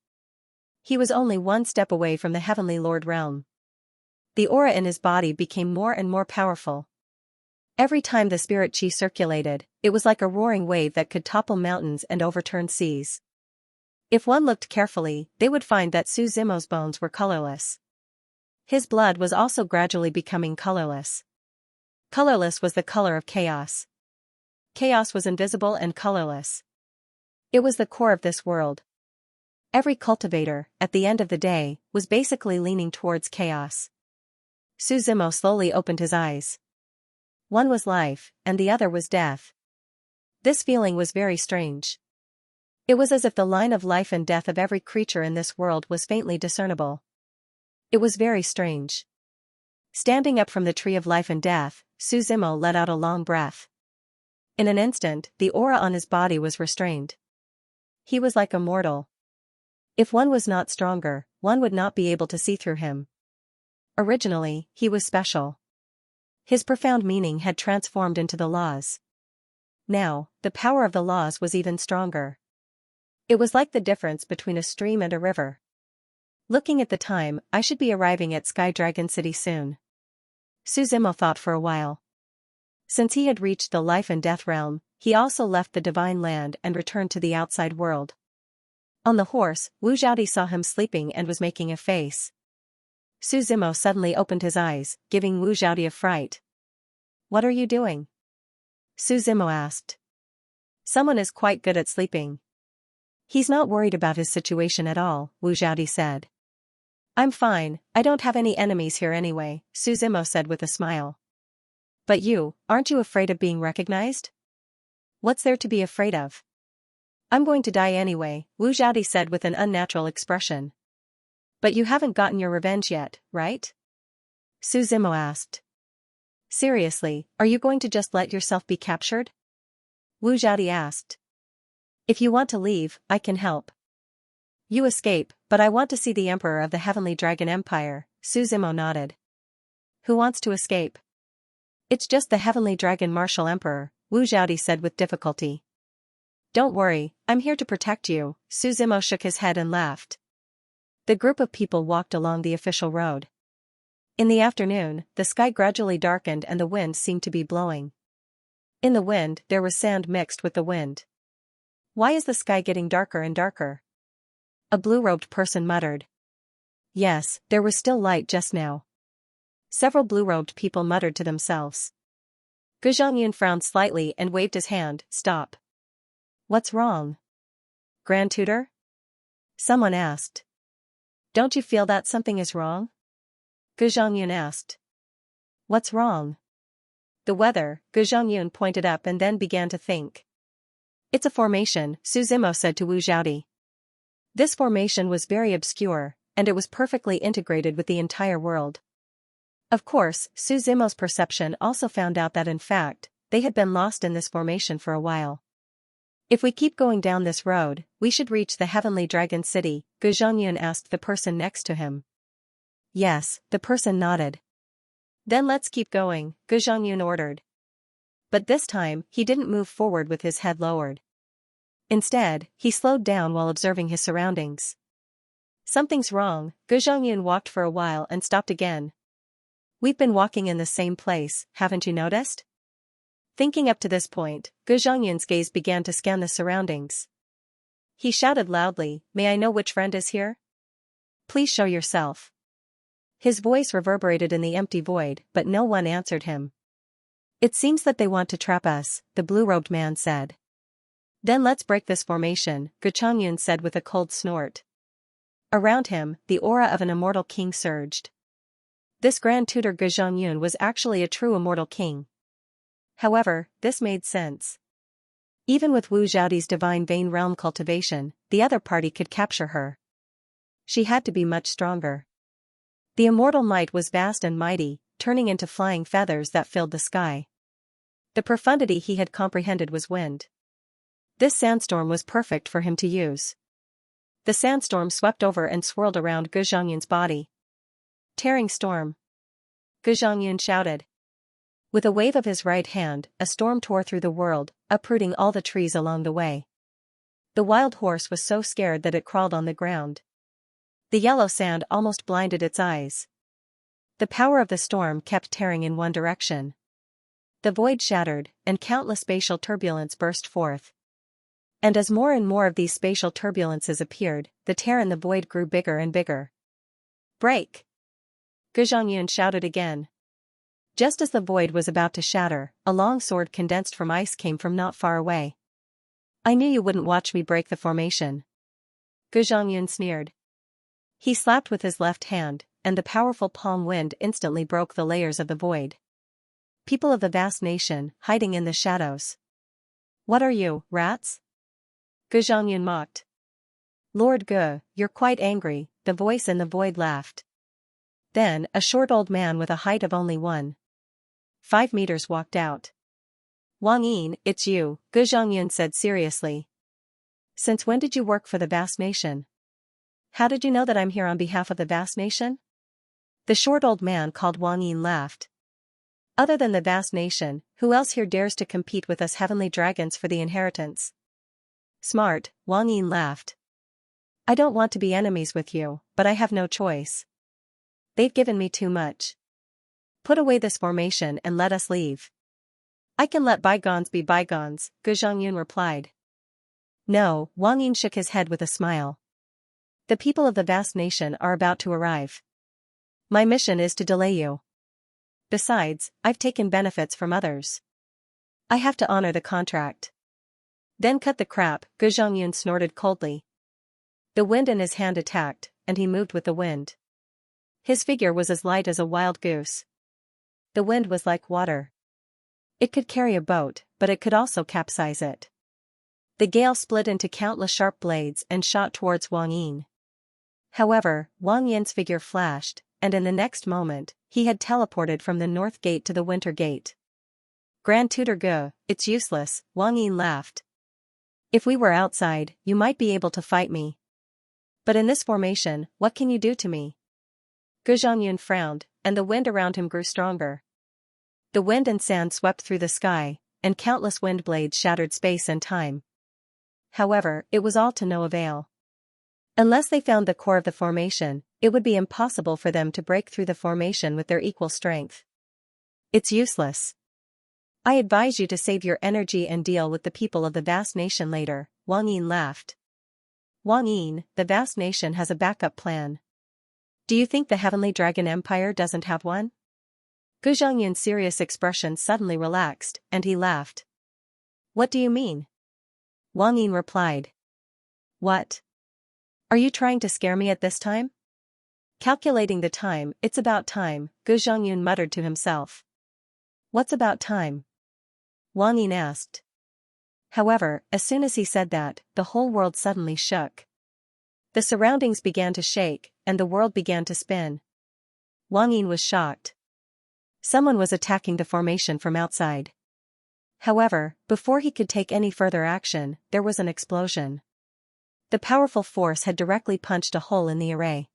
He was only one step away from the heavenly Lord realm. The aura in his body became more and more powerful. Every time the spirit chi circulated, it was like a roaring wave that could topple mountains and overturn seas. If one looked carefully, they would find that Suzimo's bones were colorless. His blood was also gradually becoming colorless. Colorless was the color of chaos. Chaos was invisible and colorless. It was the core of this world. Every cultivator, at the end of the day, was basically leaning towards chaos. Suzimo slowly opened his eyes. One was life, and the other was death. This feeling was very strange. It was as if the line of life and death of every creature in this world was faintly discernible. It was very strange. Standing up from the tree of life and death, Suzimo let out a long breath. In an instant, the aura on his body was restrained. He was like a mortal. If one was not stronger, one would not be able to see through him. Originally, he was special. His profound meaning had transformed into the laws. Now, the power of the laws was even stronger. It was like the difference between a stream and a river. Looking at the time, I should be arriving at Sky Dragon City soon. Suzimo thought for a while. Since he had reached the life and death realm, he also left the divine land and returned to the outside world. On the horse, Wu Zhaodi saw him sleeping and was making a face. Suzimo suddenly opened his eyes, giving Wu Zhaodi a fright. "What are you doing?" Suzimo asked. "Someone is quite good at sleeping." "He's not worried about his situation at all," Wu Zhaodi said. "I'm fine, I don't have any enemies here anyway," Suzimo said with a smile. "But you, aren't you afraid of being recognized?" "What's there to be afraid of?" "I'm going to die anyway," Wu Zhaodi said with an unnatural expression. "But you haven't gotten your revenge yet, right?" Suzimo asked. "Seriously, are you going to just let yourself be captured?" Wu Zhaodi asked. "If you want to leave, I can help." "You escape, but I want to see the Emperor of the Heavenly Dragon Empire," Suzimo nodded. "Who wants to escape?" "It's just the Heavenly Dragon Martial Emperor," Wu Zhaodi said with difficulty. "Don't worry, I'm here to protect you," Suzimo shook his head and laughed. The group of people walked along the official road. In the afternoon, the sky gradually darkened and the wind seemed to be blowing. In the wind, there was sand mixed with the wind. "Why is the sky getting darker and darker?" a blue-robed person muttered. Yes, there was still light just now. Several blue-robed people muttered to themselves. Gu Zhongyun frowned slightly and waved his hand. "Stop." "What's wrong?" "Grand Tutor?" someone asked. "Don't you feel that something is wrong?" Gu Zhongyun asked. "What's wrong?" "The weather," Gu Zhongyun pointed up and then began to think. "It's a formation," Suzimo said to Wu Zhaodi. This formation was very obscure, and it was perfectly integrated with the entire world. Of course, Suzimo's perception also found out that in fact, they had been lost in this formation for a while. "If we keep going down this road, we should reach the Heavenly Dragon City," Gu Zhongyun asked the person next to him. Yes, the person nodded. "Then let's keep going," Gu Zhongyun ordered. But this time, he didn't move forward with his head lowered. Instead, he slowed down while observing his surroundings. "Something's wrong," Gu Zhongyun walked for a while and stopped again. "We've been walking in the same place, haven't you noticed?" Thinking up to this point, Gu Zhongyun's gaze began to scan the surroundings. He shouted loudly, "May I know which friend is here? Please show yourself." His voice reverberated in the empty void, but no one answered him. It seems that they want to trap us, the blue-robed man said. Then let's break this formation, Xianxia said with a cold snort. Around him, the aura of an immortal king surged. This Grand Tutor Xianxia was actually a true immortal king. However, this made sense. Even with Wu Zhaodi's divine vein realm cultivation, the other party could capture her. She had to be much stronger. The immortal might was vast and mighty, turning into flying feathers that filled the sky. The profundity he had comprehended was wind. This sandstorm was perfect for him to use. The sandstorm swept over and swirled around Xianxia's body. Tearing storm. Xianxia shouted. With a wave of his right hand, a storm tore through the world, uprooting all the trees along the way. The wild horse was so scared that it crawled on the ground. The yellow sand almost blinded its eyes. The power of the storm kept tearing in one direction. The void shattered, and countless spatial turbulence burst forth. And as more and more of these spatial turbulences appeared, the tear in the void grew bigger and bigger. Break! Xianxia shouted again. Just as the void was about to shatter, a long sword condensed from ice came from not far away. I knew you wouldn't watch me break the formation. Xianxia sneered. He slapped with his left hand, and the powerful palm wind instantly broke the layers of the void. People of the vast nation, hiding in the shadows. What are you, rats? Xianxia mocked. Lord Gu, you're quite angry, the voice in the void laughed. Then, a short old man with a height of only 1.5 meters walked out. Wang Yin, it's you, Xianxia said seriously. Since when did you work for the vast nation? How did you know that I'm here on behalf of the vast nation? The short old man called Wang Yin laughed. Other than the vast nation, who else here dares to compete with us heavenly dragons for the inheritance? Smart, Wang Yin laughed. I don't want to be enemies with you, but I have no choice. They've given me too much. Put away this formation and let us leave. I can let bygones be bygones, Xianxia replied. No, Wang Yin shook his head with a smile. The people of the vast nation are about to arrive. My mission is to delay you. Besides, I've taken benefits from others. I have to honor the contract. Then cut the crap, Xianxia snorted coldly. The wind in his hand attacked, and he moved with the wind. His figure was as light as a wild goose. The wind was like water. It could carry a boat, but it could also capsize it. The gale split into countless sharp blades and shot towards Wang Yin. However, Wang Yin's figure flashed, and in the next moment, he had teleported from the north gate to the winter gate. Grand Tutor Gu, it's useless, Wang Yin laughed. If we were outside, you might be able to fight me. But in this formation, what can you do to me? Xianxia frowned, and the wind around him grew stronger. The wind and sand swept through the sky, and countless wind blades shattered space and time. However, it was all to no avail. Unless they found the core of the formation, it would be impossible for them to break through the formation with their equal strength. It's useless. I advise you to save your energy and deal with the people of the vast nation later, Wang Yin laughed. Wang Yin, the vast nation has a backup plan. Do you think the Heavenly Dragon Empire doesn't have one? Xianxia's serious expression suddenly relaxed, and he laughed. What do you mean? Wang Yin replied. What? Are you trying to scare me at this time? Calculating the time, it's about time, Xianxia muttered to himself. What's about time? Wang Yin asked. However, as soon as he said that, the whole world suddenly shook. The surroundings began to shake, and the world began to spin. Wang Yin was shocked. Someone was attacking the formation from outside. However, before he could take any further action, there was an explosion. The powerful force had directly punched a hole in the array.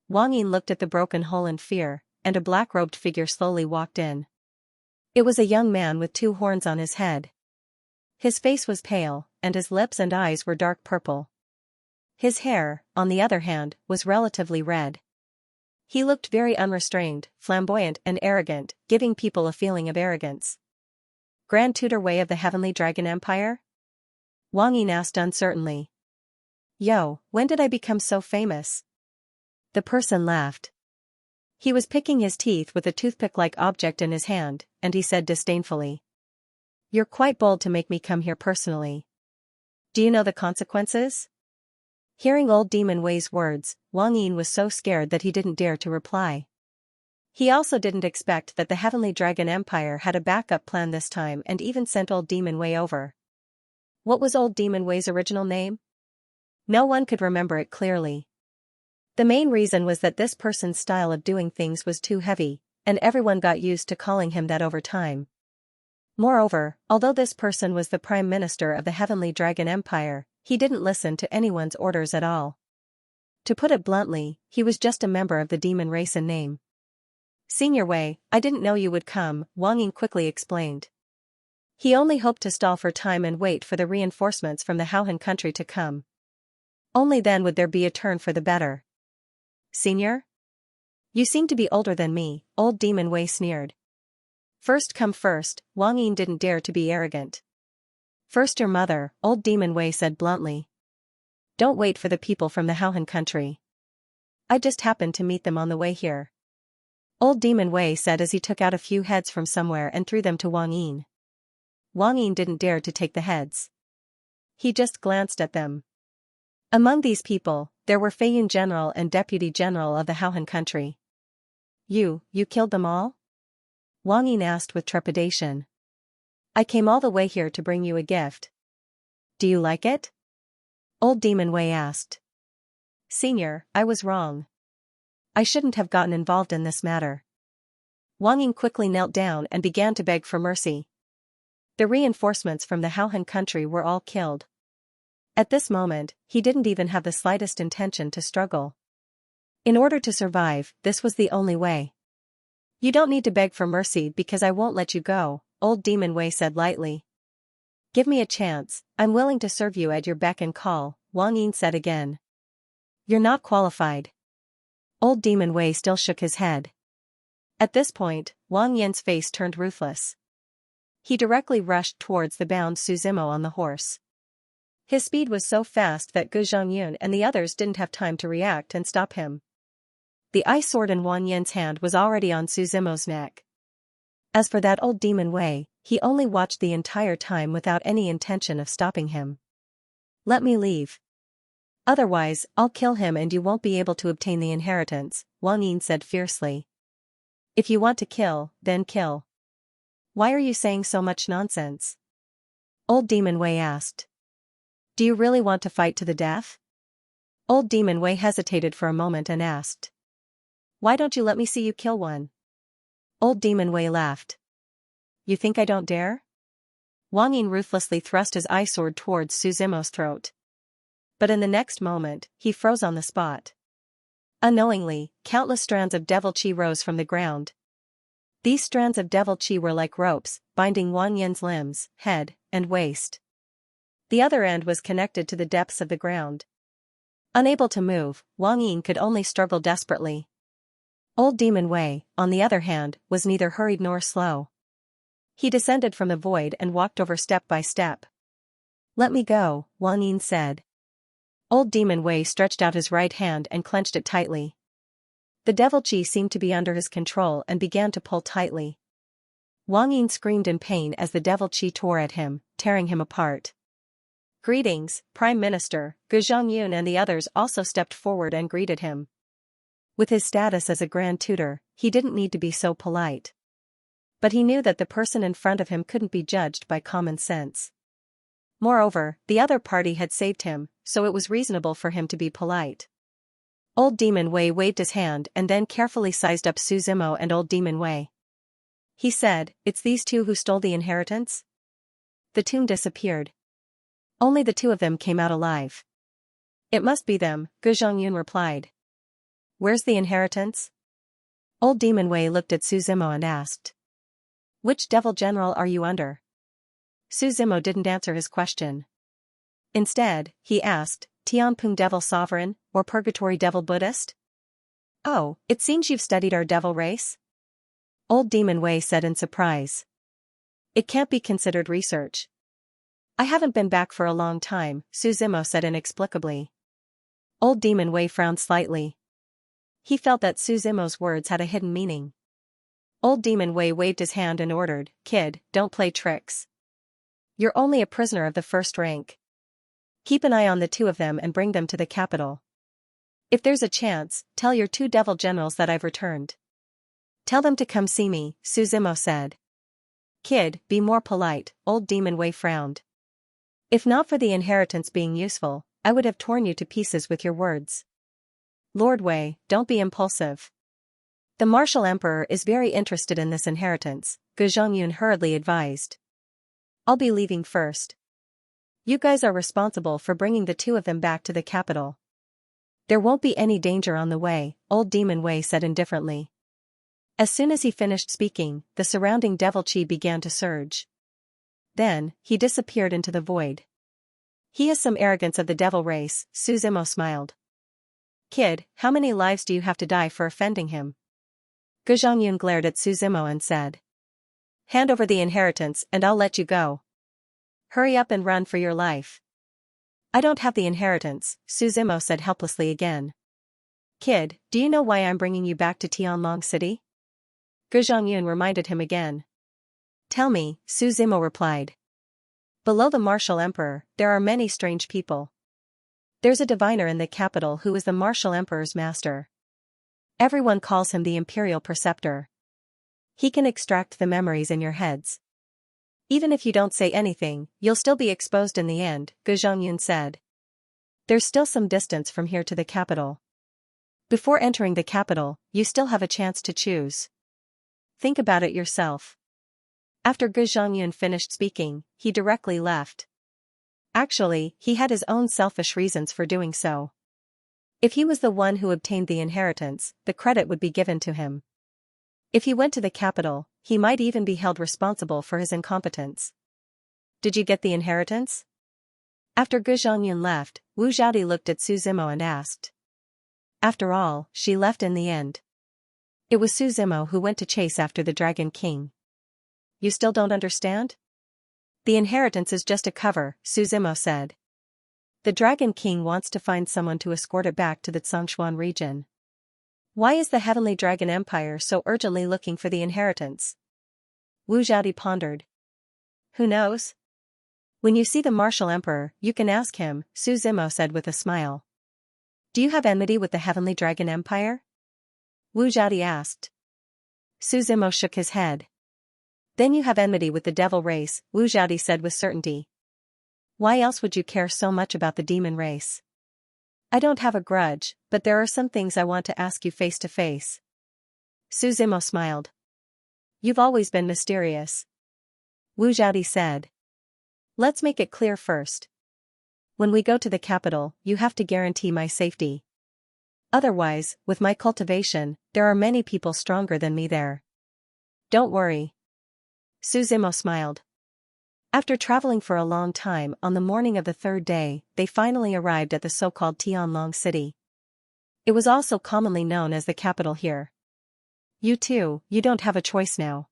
Wang Yin looked at the broken hole in fear, and a black-robed figure slowly walked in. It was a young man with 2 horns on his head. His face was pale, and his lips and eyes were dark purple. His hair, on the other hand, was relatively red. He looked very unrestrained, flamboyant and arrogant, giving people a feeling of arrogance. Grand Tutor Wei of the Heavenly Dragon Empire? Wang Yin asked uncertainly. Yo, when did I become so famous? The person laughed. He was picking his teeth with a toothpick-like object in his hand, and he said disdainfully. "You're quite bold to make me come here personally. Do you know the consequences?" Hearing old Demon Wei's words, Wang Yin was so scared that he didn't dare to reply. He also didn't expect that the Heavenly Dragon Empire had a backup plan this time and even sent old Demon Wei over. What was old Demon Wei's original name? No one could remember it clearly. The main reason was that this person's style of doing things was too heavy, and everyone got used to calling him that over time. Moreover, although this person was the Prime Minister of the Heavenly Dragon Empire, he didn't listen to anyone's orders at all. To put it bluntly, he was just a member of the demon race in name. "Senior Wei, I didn't know you would come," Wang Ying quickly explained. He only hoped to stall for time and wait for the reinforcements from the Haohan country to come. Only then would there be a turn for the better. "Senior? You seem to be older than me," old Demon Wei sneered. "First come first," Wang Ying didn't dare to be arrogant. "First your mother," old Demon Wei said bluntly. "Don't wait for the people from the Haohan country. I just happened to meet them on the way here," old Demon Wei said as he took out a few heads from somewhere and threw them to Wang Ying. Wang Ying didn't dare to take the heads. He just glanced at them. Among these people, there were Feiyun General and Deputy General of the Haohan country. You killed them all?" Wang Ying asked with trepidation. "I came all the way here to bring you a gift. Do you like it?" old Demon Wei asked. "Senior, I was wrong. I shouldn't have gotten involved in this matter." Wang Ying quickly knelt down and began to beg for mercy. The reinforcements from the Haohan country were all killed. At this moment, he didn't even have the slightest intention to struggle. In order to survive, this was the only way. "You don't need to beg for mercy because I won't let you go," old Demon Wei said lightly. "Give me a chance, I'm willing to serve you at your beck and call," Wang Ying said again. "You're not qualified." Old Demon Wei still shook his head. At this point, Wang Yin's face turned ruthless. He directly rushed towards the bound Su Zimo on the horse. His speed was so fast that Gu Zhongyun and the others didn't have time to react and stop him. The ice sword in Wang Yin's hand was already on Su Zimo's neck. As for that old Demon Wei, he only watched the entire time without any intention of stopping him. "Let me leave. Otherwise, I'll kill him and you won't be able to obtain the inheritance," Wang Ying said fiercely. "If you want to kill, then kill." "Why are you saying so much nonsense?" old Demon Wei asked. "Do you really want to fight to the death?" Old Demon Wei hesitated for a moment and asked. "Why don't you let me see you kill one?" Old Demon Wei laughed. "You think I don't dare?" Wang Ying ruthlessly thrust his ice sword towards Su Zimo's throat. But in the next moment, he froze on the spot. Unknowingly, countless strands of devil chi rose from the ground. These strands of devil chi were like ropes, binding Wang Yin's limbs, head, and waist. The other end was connected to the depths of the ground. Unable to move, Wang Ying could only struggle desperately. Old Demon Wei, on the other hand, was neither hurried nor slow. He descended from the void and walked over step by step. "Let me go," Wang Ying said. Old Demon Wei stretched out his right hand and clenched it tightly. The devil chi seemed to be under his control and began to pull tightly. Wang Ying screamed in pain as the devil chi tore at him, tearing him apart. "Greetings, Prime Minister," Gu Zhongyun and the others also stepped forward and greeted him. With his status as a Grand Tutor, he didn't need to be so polite. But he knew that the person in front of him couldn't be judged by common sense. Moreover, the other party had saved him, so it was reasonable for him to be polite. Old Demon Wei waved his hand and then carefully sized up Su Zimo and Old Demon Wei. He said, "It's these two who stole the inheritance?" The tomb disappeared. Only the two of them came out alive. "It must be them," Gu Zhongyun replied. "Where's the inheritance?" Old Demon Wei looked at Su Zimo and asked. "Which devil general are you under?" Su Zimo didn't answer his question. Instead, he asked, "Tianping Devil Sovereign, or Purgatory Devil Buddhist?" "Oh, it seems you've studied our devil race?" Old Demon Wei said in surprise. "It can't be considered research." "I haven't been back for a long time," Su Zimo said inexplicably. Old Demon Wei frowned slightly. He felt that Su Zimo's words had a hidden meaning. Old Demon Wei waved his hand and ordered, "Kid, don't play tricks. You're only a prisoner of the first rank. Keep an eye on the two of them and bring them to the capital. If there's a chance, tell your two devil generals that I've returned. Tell them to come see me," Su Zimo said. "Kid, be more polite," Old Demon Wei frowned. "If not for the inheritance being useful, I would have torn you to pieces with your words." "Lord Wei, don't be impulsive. The martial emperor is very interested in this inheritance," Gu Zhongyun hurriedly advised. "I'll be leaving first. You guys are responsible for bringing the two of them back to the capital." "There won't be any danger on the way," Old Demon Wei said indifferently. As soon as he finished speaking, the surrounding devil chi began to surge. Then, he disappeared into the void. "He has some arrogance of the devil race," Su Zimo smiled. "Kid, how many lives do you have to die for offending him?" Gu Zhongyun glared at Su Zimo and said. "Hand over the inheritance and I'll let you go. Hurry up and run for your life." "I don't have the inheritance," Su Zimo said helplessly again. "Kid, do you know why I'm bringing you back to Tianlong City?" Gu Zhongyun reminded him again. "Tell me," Su Zimo replied. "Below the martial emperor, there are many strange people. There's a diviner in the capital who is the martial emperor's master. Everyone calls him the imperial preceptor. He can extract the memories in your heads. Even if you don't say anything, you'll still be exposed in the end," Gu Zhongyun said. "There's still some distance from here to the capital. Before entering the capital, you still have a chance to choose. Think about it yourself." After Gu Zhongyun finished speaking, he directly left. Actually, he had his own selfish reasons for doing so. If he was the one who obtained the inheritance, the credit would be given to him. If he went to the capital, he might even be held responsible for his incompetence. "Did you get the inheritance?" After Gu Zhongyun left, Wu Zhaodi looked at Su Zimo and asked. After all, she left in the end. It was Su Zimo who went to chase after the Dragon King. "You still don't understand?" "The inheritance is just a cover," Su Zimo said. "The Dragon King wants to find someone to escort it back to the Zhongshuan region." "Why is the Heavenly Dragon Empire so urgently looking for the inheritance?" Wu Zhaodi pondered. "Who knows? When you see the martial emperor, you can ask him," Su Zimo said with a smile. "Do you have enmity with the Heavenly Dragon Empire?" Wu Zhaodi asked. Su Zimo shook his head. "Then you have enmity with the devil race," Wu Zhaodi said with certainty. "Why else would you care so much about the demon race?" "I don't have a grudge, but there are some things I want to ask you face to face." Su Zimo smiled. "You've always been mysterious," Wu Zhaodi said. "Let's make it clear first. When we go to the capital, you have to guarantee my safety. Otherwise, with my cultivation, there are many people stronger than me there." "Don't worry." Su Zimo smiled. After traveling for a long time, on the morning of the third day, they finally arrived at the so-called Tianlong City. It was also commonly known as the capital here. "You two, you don't have a choice now."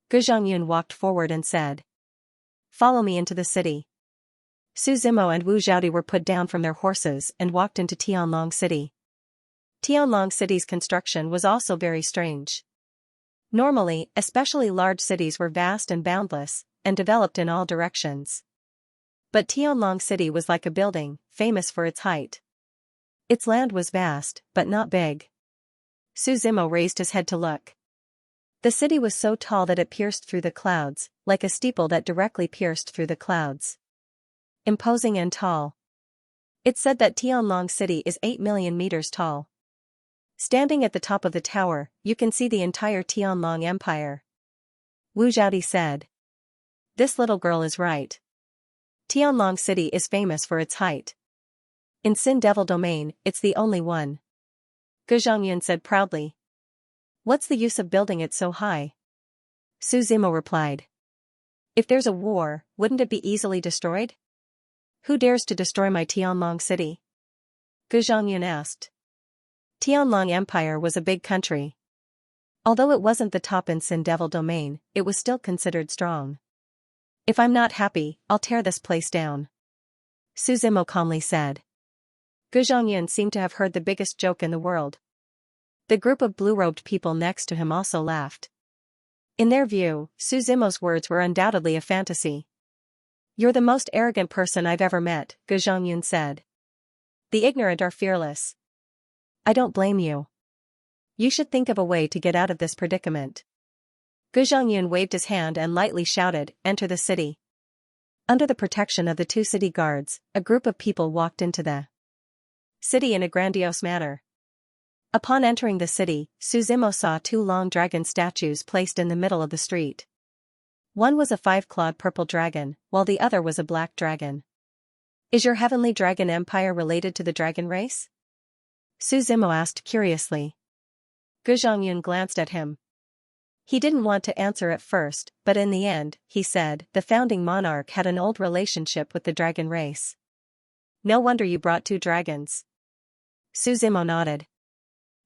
Gu Zhongyun walked forward and said. "Follow me into the city." Su Zimo and Wu Zhaodi were put down from their horses and walked into Tianlong City. Tianlong City's construction was also very strange. Normally, especially large cities were vast and boundless, and developed in all directions. But Tianlong City was like a building, famous for its height. Its land was vast, but not big. Su Zimo raised his head to look. The city was so tall that it pierced through the clouds, like a steeple that directly pierced through the clouds. Imposing and tall. It's said that Tianlong City is 8 million meters tall. Standing at the top of the tower, you can see the entire Tianlong Empire. Wu Zhaodi said. "This little girl is right. Tianlong City is famous for its height. In Sin Devil Domain, it's the only one." Gu Zhongyun said proudly. "What's the use of building it so high?" Su Zimo replied. "If there's a war, wouldn't it be easily destroyed?" "Who dares to destroy my Tianlong City?" Gu Zhongyun asked. Tianlong Empire was a big country. Although it wasn't the top in Sin Devil Domain, it was still considered strong. "If I'm not happy, I'll tear this place down," Su Zimo calmly said. Gu Zhongyun seemed to have heard the biggest joke in the world. The group of blue-robed people next to him also laughed. In their view, Su Zimo's words were undoubtedly a fantasy. "You're the most arrogant person I've ever met," Gu Zhongyun said. "The ignorant are fearless. I don't blame you. You should think of a way to get out of this predicament." Gu Zhongyun waved his hand and lightly shouted, "Enter the city." Under the protection of the two city guards, a group of people walked into the city in a grandiose manner. Upon entering the city, Su Zimo saw two long dragon statues placed in the middle of the street. One was a five-clawed purple dragon, while the other was a black dragon. "Is your heavenly dragon empire related to the dragon race?" Su Zimo asked curiously. Gu Zhongyun glanced at him. He didn't want to answer at first, but in the end, he said, "The founding monarch had an old relationship with the dragon race." "No wonder you brought two dragons." Su Zimo nodded.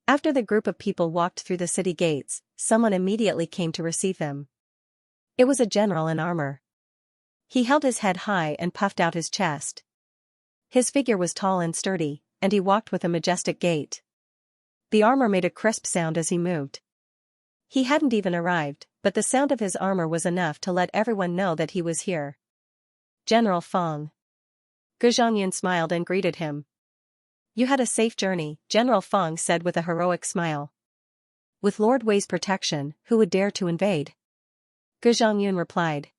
After the group of people walked through the city gates, someone immediately came to receive them. It was a general in armor. He held his head high and puffed out his chest. His figure was tall and sturdy, and he walked with a majestic gait. The armor made a crisp sound as he moved. He hadn't even arrived, but the sound of his armor was enough to let everyone know that he was here. "General Feng." Gu Zhongyun smiled and greeted him. "You had a safe journey," General Feng said with a heroic smile. "With Lord Wei's protection, who would dare to invade?" Gu Zhongyun replied.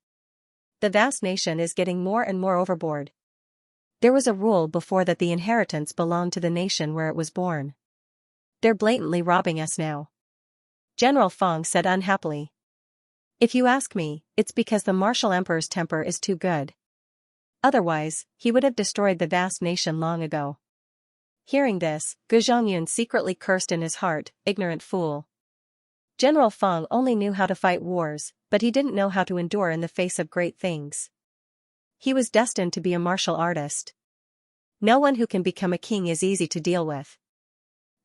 "The vast nation is getting more and more overboard. There was a rule before that the inheritance belonged to the nation where it was born. They're blatantly robbing us now." General Feng said unhappily. "If you ask me, it's because the martial emperor's temper is too good. Otherwise, he would have destroyed the vast nation long ago." Hearing this, Gu Zhongyun secretly cursed in his heart, "Ignorant fool." General Feng only knew how to fight wars, but he didn't know how to endure in the face of great things. He was destined to be a martial artist. No one who can become a king is easy to deal with.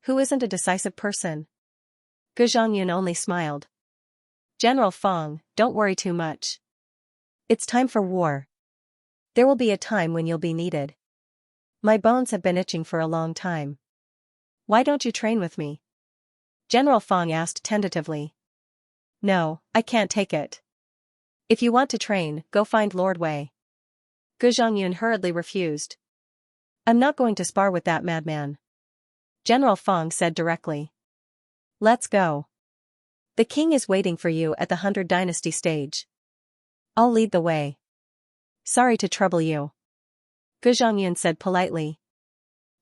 Who isn't a decisive person? Gu Zhongyun only smiled. "General Feng, don't worry too much. It's time for war. There will be a time when you'll be needed. My bones have been itching for a long time. Why don't you train with me?" General Feng asked tentatively. "No, I can't take it. If you want to train, go find Lord Wei." Gu Zhongyun hurriedly refused. "I'm not going to spar with that madman," General Feng said directly. "Let's go. The king is waiting for you at the 100 Dynasty stage. I'll lead the way." "Sorry to trouble you," Gu Zhongyun said politely.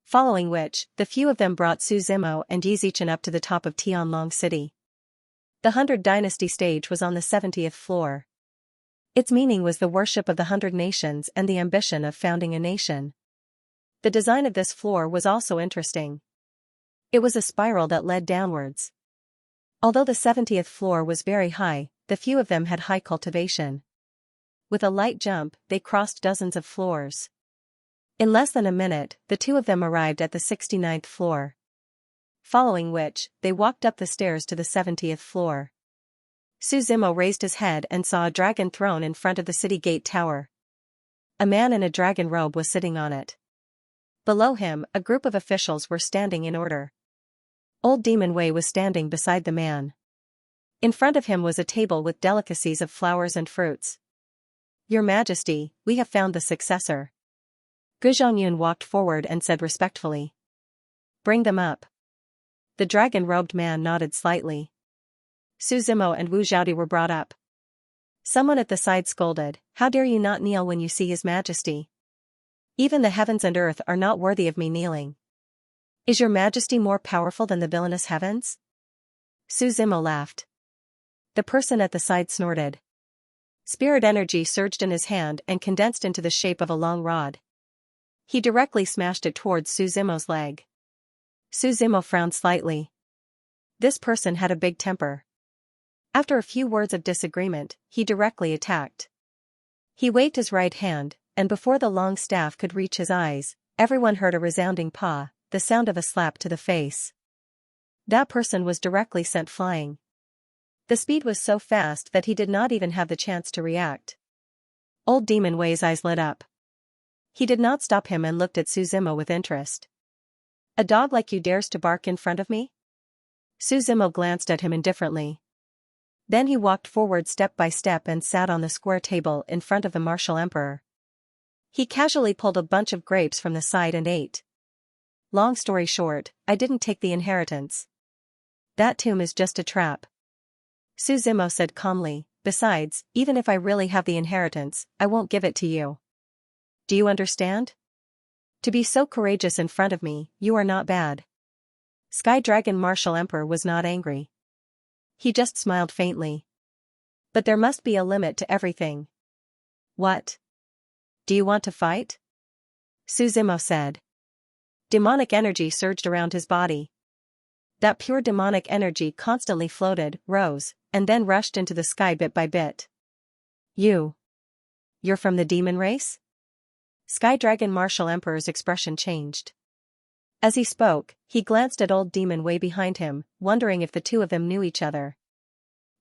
Following which, the few of them brought Su Zimo and Yi Zichen up to the top of Tianlong City. The 100 Dynasty stage was on the 70th floor. Its meaning was the worship of the 100 nations and the ambition of founding a nation. The design of this floor was also interesting. It was a spiral that led downwards. Although the 70th floor was very high, the few of them had high cultivation. With a light jump, they crossed dozens of floors. In less than a minute, the two of them arrived at the 69th floor. Following which, they walked up the stairs to the 70th floor. Su Zimo raised his head and saw a dragon throne in front of the city gate tower. A man in a dragon robe was sitting on it. Below him, a group of officials were standing in order. Old Demon Wei was standing beside the man. In front of him was a table with delicacies of flowers and fruits. "Your Majesty, we have found the successor." Gu Zhongyun walked forward and said respectfully. "Bring them up." The dragon-robed man nodded slightly. Su Zimo and Wu Zhaodi were brought up. Someone at the side scolded, "How dare you not kneel when you see His Majesty? Even the heavens and earth are not worthy of me kneeling. Is your Majesty more powerful than the villainous heavens?" Su Zimo laughed. The person at the side snorted. Spirit energy surged in his hand and condensed into the shape of a long rod. He directly smashed it towards Su Zimo's leg. Su Zimo frowned slightly. This person had a big temper. After a few words of disagreement, he directly attacked. He waved his right hand, and before the long staff could reach his eyes, everyone heard a resounding "pa," the sound of a slap to the face. That person was directly sent flying. The speed was so fast that he did not even have the chance to react. Old Demon Wei's eyes lit up. He did not stop him and looked at Su Zimo with interest. "A dog like you dares to bark in front of me?" Su Zimo glanced at him indifferently. Then he walked forward step by step and sat on the square table in front of the martial emperor. He casually pulled a bunch of grapes from the side and ate. Long story short, I didn't take the inheritance. That tomb is just a trap. Su Zimo said calmly, besides, even if I really have the inheritance, I won't give it to you. Do you understand? To be so courageous in front of me, you are not bad. Sky Dragon Martial Emperor was not angry. He just smiled faintly. But there must be a limit to everything. What? Do you want to fight? Su Zimo said. Demonic energy surged around his body. That pure demonic energy constantly floated, rose, and then rushed into the sky bit by bit. You're from the demon race? Sky Dragon Martial Emperor's expression changed. As he spoke, he glanced at old Demon Wei behind him, wondering if the two of them knew each other.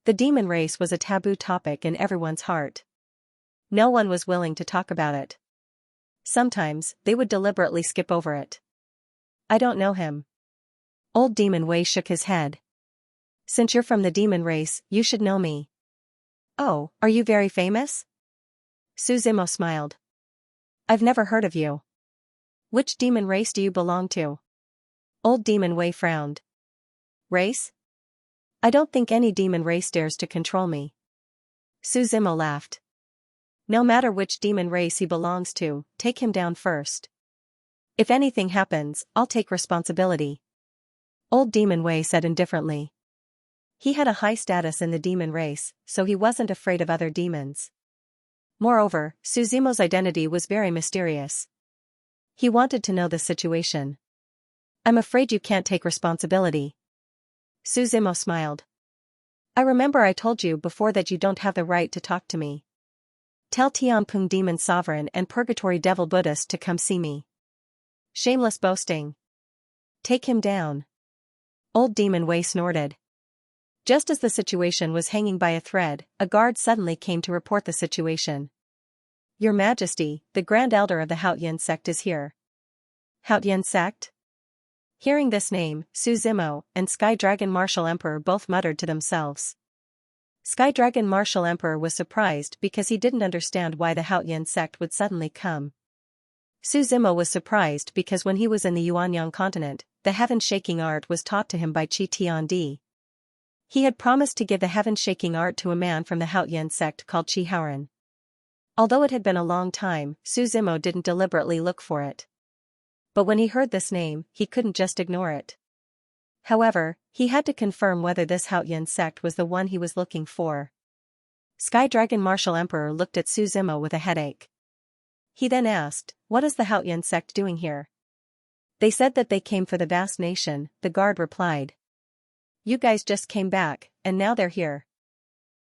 The demon race was a taboo topic in everyone's heart. No one was willing to talk about it. Sometimes, they would deliberately skip over it. I don't know him. Old Demon Wei shook his head. Since you're from the demon race, you should know me. Oh, are you very famous? Su Zimo smiled. I've never heard of you. Which demon race do you belong to? Old Demon Wei frowned. Race? I don't think any demon race dares to control me. Su Zimo laughed. No matter which demon race he belongs to, take him down first. If anything happens, I'll take responsibility. Old Demon Wei said indifferently. He had a high status in the demon race, so he wasn't afraid of other demons. Moreover, Su Zimo's identity was very mysterious. He wanted to know the situation. I'm afraid you can't take responsibility. Su Zimo smiled. I remember I told you before that you don't have the right to talk to me. Tell Tianping Demon Sovereign and Purgatory Devil Buddhist to come see me. Shameless boasting. Take him down. Old Demon Wei snorted. Just as the situation was hanging by a thread, a guard suddenly came to report the situation. Your Majesty, the Grand Elder of the Haotian sect is here. Haotian sect? Hearing this name, Su Zimo and Sky Dragon Martial Emperor both muttered to themselves. Sky Dragon Martial Emperor was surprised because he didn't understand why the Haotian sect would suddenly come. Su Zimo was surprised because when he was in the Yuanyang continent, the heaven-shaking art was taught to him by Qi Tiandi. He had promised to give the heaven-shaking art to a man from the Haotian sect called Qi Haoran. Although it had been a long time, Su Zimo didn't deliberately look for it. But when he heard this name, he couldn't just ignore it. However, he had to confirm whether this Haotian sect was the one he was looking for. Sky Dragon Martial Emperor looked at Su Zimo with a headache. He then asked, what is the Haotian sect doing here? They said that they came for the vast nation, the guard replied. You guys just came back, and now they're here.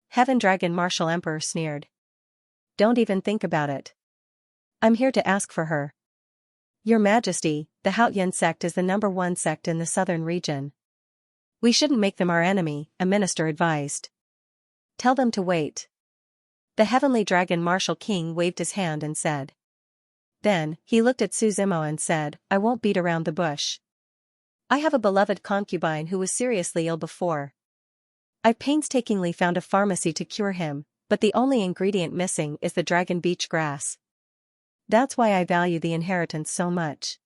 Heaven Dragon Martial Emperor sneered. Don't even think about it. I'm here to ask for her. Your Majesty, the Haotian sect is the #1 sect in the southern region. We shouldn't make them our enemy, a minister advised. Tell them to wait. The Heavenly Dragon Martial King waved his hand and said. Then, he looked at Su Zimo and said, I won't beat around the bush. I have a beloved concubine who was seriously ill before. I've painstakingly found a pharmacy to cure him, but the only ingredient missing is the dragon beach grass. That's why I value the inheritance so much.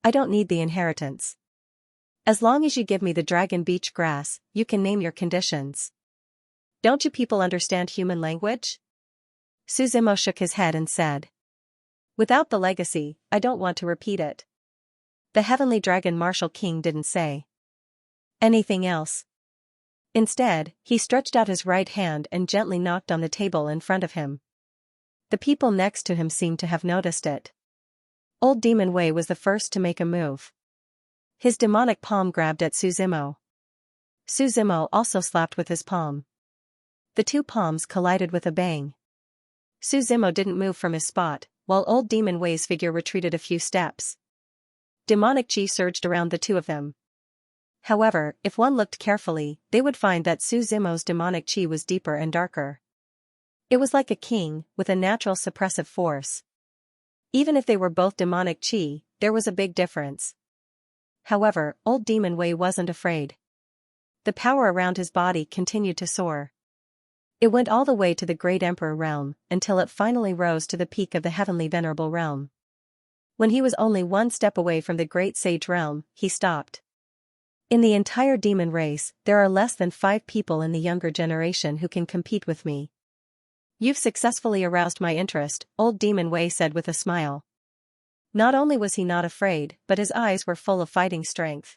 I don't need the inheritance. As long as you give me the dragon beach grass, you can name your conditions. Don't you people understand human language? Su Zimo shook his head and said. Without the legacy, I don't want to repeat it. The Heavenly Dragon Martial King didn't say anything else. Instead, he stretched out his right hand and gently knocked on the table in front of him. The people next to him seemed to have noticed it. Old Demon Wei was the first to make a move. His demonic palm grabbed at Su Zimo. Su Zimo also slapped with his palm. The two palms collided with a bang. Su Zimo didn't move from his spot, while Old Demon Wei's figure retreated a few steps. Demonic chi surged around the two of them. However, if one looked carefully, they would find that Su Zimo's demonic chi was deeper and darker. It was like a king, with a natural suppressive force. Even if they were both demonic chi, there was a big difference. However, Old Demon Wei wasn't afraid. The power around his body continued to soar. It went all the way to the great emperor realm, until it finally rose to the peak of the heavenly venerable realm. When he was only one step away from the great sage realm, he stopped. In the entire demon race, there are less than 5 people in the younger generation who can compete with me. You've successfully aroused my interest, old Demon Wei said with a smile. Not only was he not afraid, but his eyes were full of fighting strength.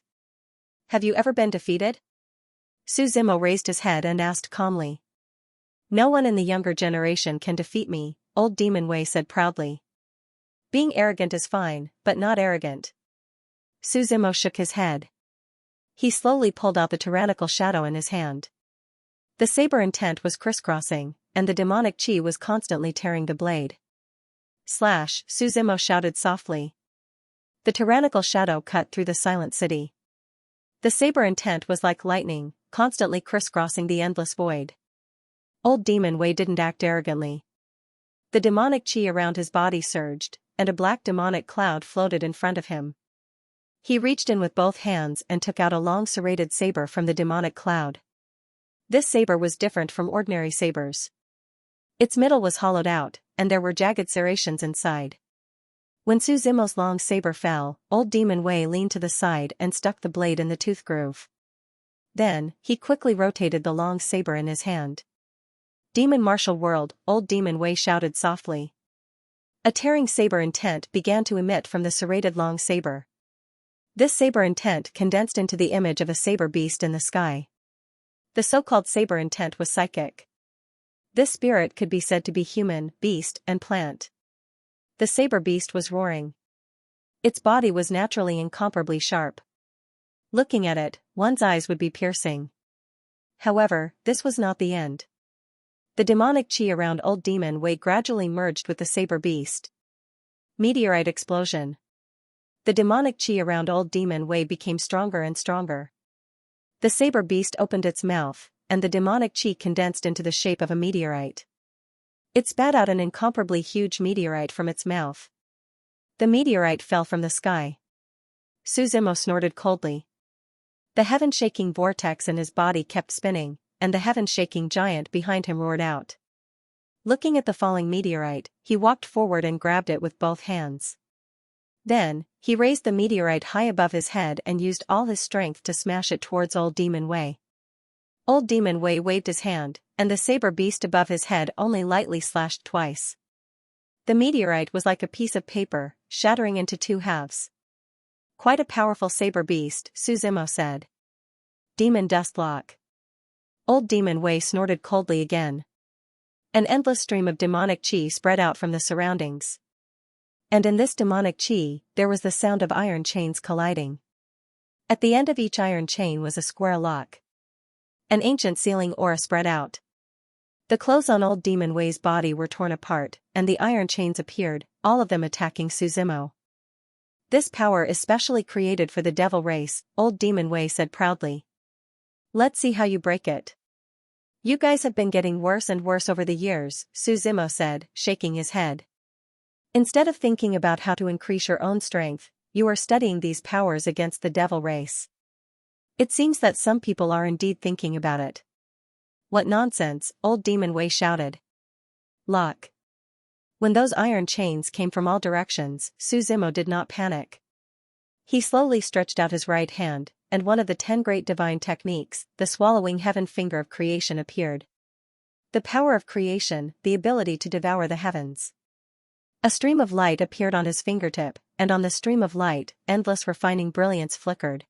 Have you ever been defeated? Su Zimo raised his head and asked calmly. No one in the younger generation can defeat me, old Demon Wei said proudly. Being arrogant is fine, but not arrogant. Su Zimo shook his head. He slowly pulled out the tyrannical shadow in his hand. The saber intent was crisscrossing, and the demonic chi was constantly tearing the blade. Slash, Su Zimo shouted softly. The tyrannical shadow cut through the silent city. The saber intent was like lightning, constantly crisscrossing the endless void. Old Demon Wei didn't act arrogantly. The demonic chi around his body surged, and a black demonic cloud floated in front of him. He reached in with both hands and took out a long serrated saber from the demonic cloud. This saber was different from ordinary sabers. Its middle was hollowed out, and there were jagged serrations inside. When Su Zimo's long saber fell, old Demon Wei leaned to the side and stuck the blade in the tooth groove. Then, he quickly rotated the long saber in his hand. Demon martial world, old Demon Wei shouted softly. A tearing saber intent began to emit from the serrated long saber. This saber intent condensed into the image of a saber beast in the sky. The so-called saber intent was psychic. This spirit could be said to be human, beast, and plant. The saber beast was roaring. Its body was naturally incomparably sharp. Looking at it, one's eyes would be piercing. However, this was not the end. The demonic chi around old Demon Wei gradually merged with the saber beast. Meteorite explosion. The demonic chi around old Demon Wei became stronger and stronger. The saber beast opened its mouth, and the demonic chi condensed into the shape of a meteorite. It spat out an incomparably huge meteorite from its mouth. The meteorite fell from the sky. Su Zimo snorted coldly. The heaven-shaking vortex in his body kept spinning, and the heaven-shaking giant behind him roared out. Looking at the falling meteorite, he walked forward and grabbed it with both hands. Then, he raised the meteorite high above his head and used all his strength to smash it towards old Demon Wei. Old Demon Wei waved his hand, and the saber beast above his head only lightly slashed twice. The meteorite was like a piece of paper, shattering into 2 halves. Quite a powerful saber beast, Su Zimo said. Demon dust lock. Old Demon Wei snorted coldly again. An endless stream of demonic chi spread out from the surroundings. And in this demonic chi, there was the sound of iron chains colliding. At the end of each iron chain was a square lock. An ancient sealing aura spread out. The clothes on old Demon Wei's body were torn apart, and the iron chains appeared, all of them attacking Su Zimo. This power is specially created for the devil race, old Demon Wei said proudly. Let's see how you break it. You guys have been getting worse and worse over the years, Su Zimo said, shaking his head. Instead of thinking about how to increase your own strength, you are studying these powers against the devil race. It seems that some people are indeed thinking about it. What nonsense, old Demon Wei shouted. Lock. When those iron chains came from all directions, Su Zimo did not panic. He slowly stretched out his right hand, and one of the 10 great divine techniques, the swallowing heaven finger of creation appeared. The power of creation, the ability to devour the heavens. A stream of light appeared on his fingertip, and on the stream of light, endless refining brilliance flickered.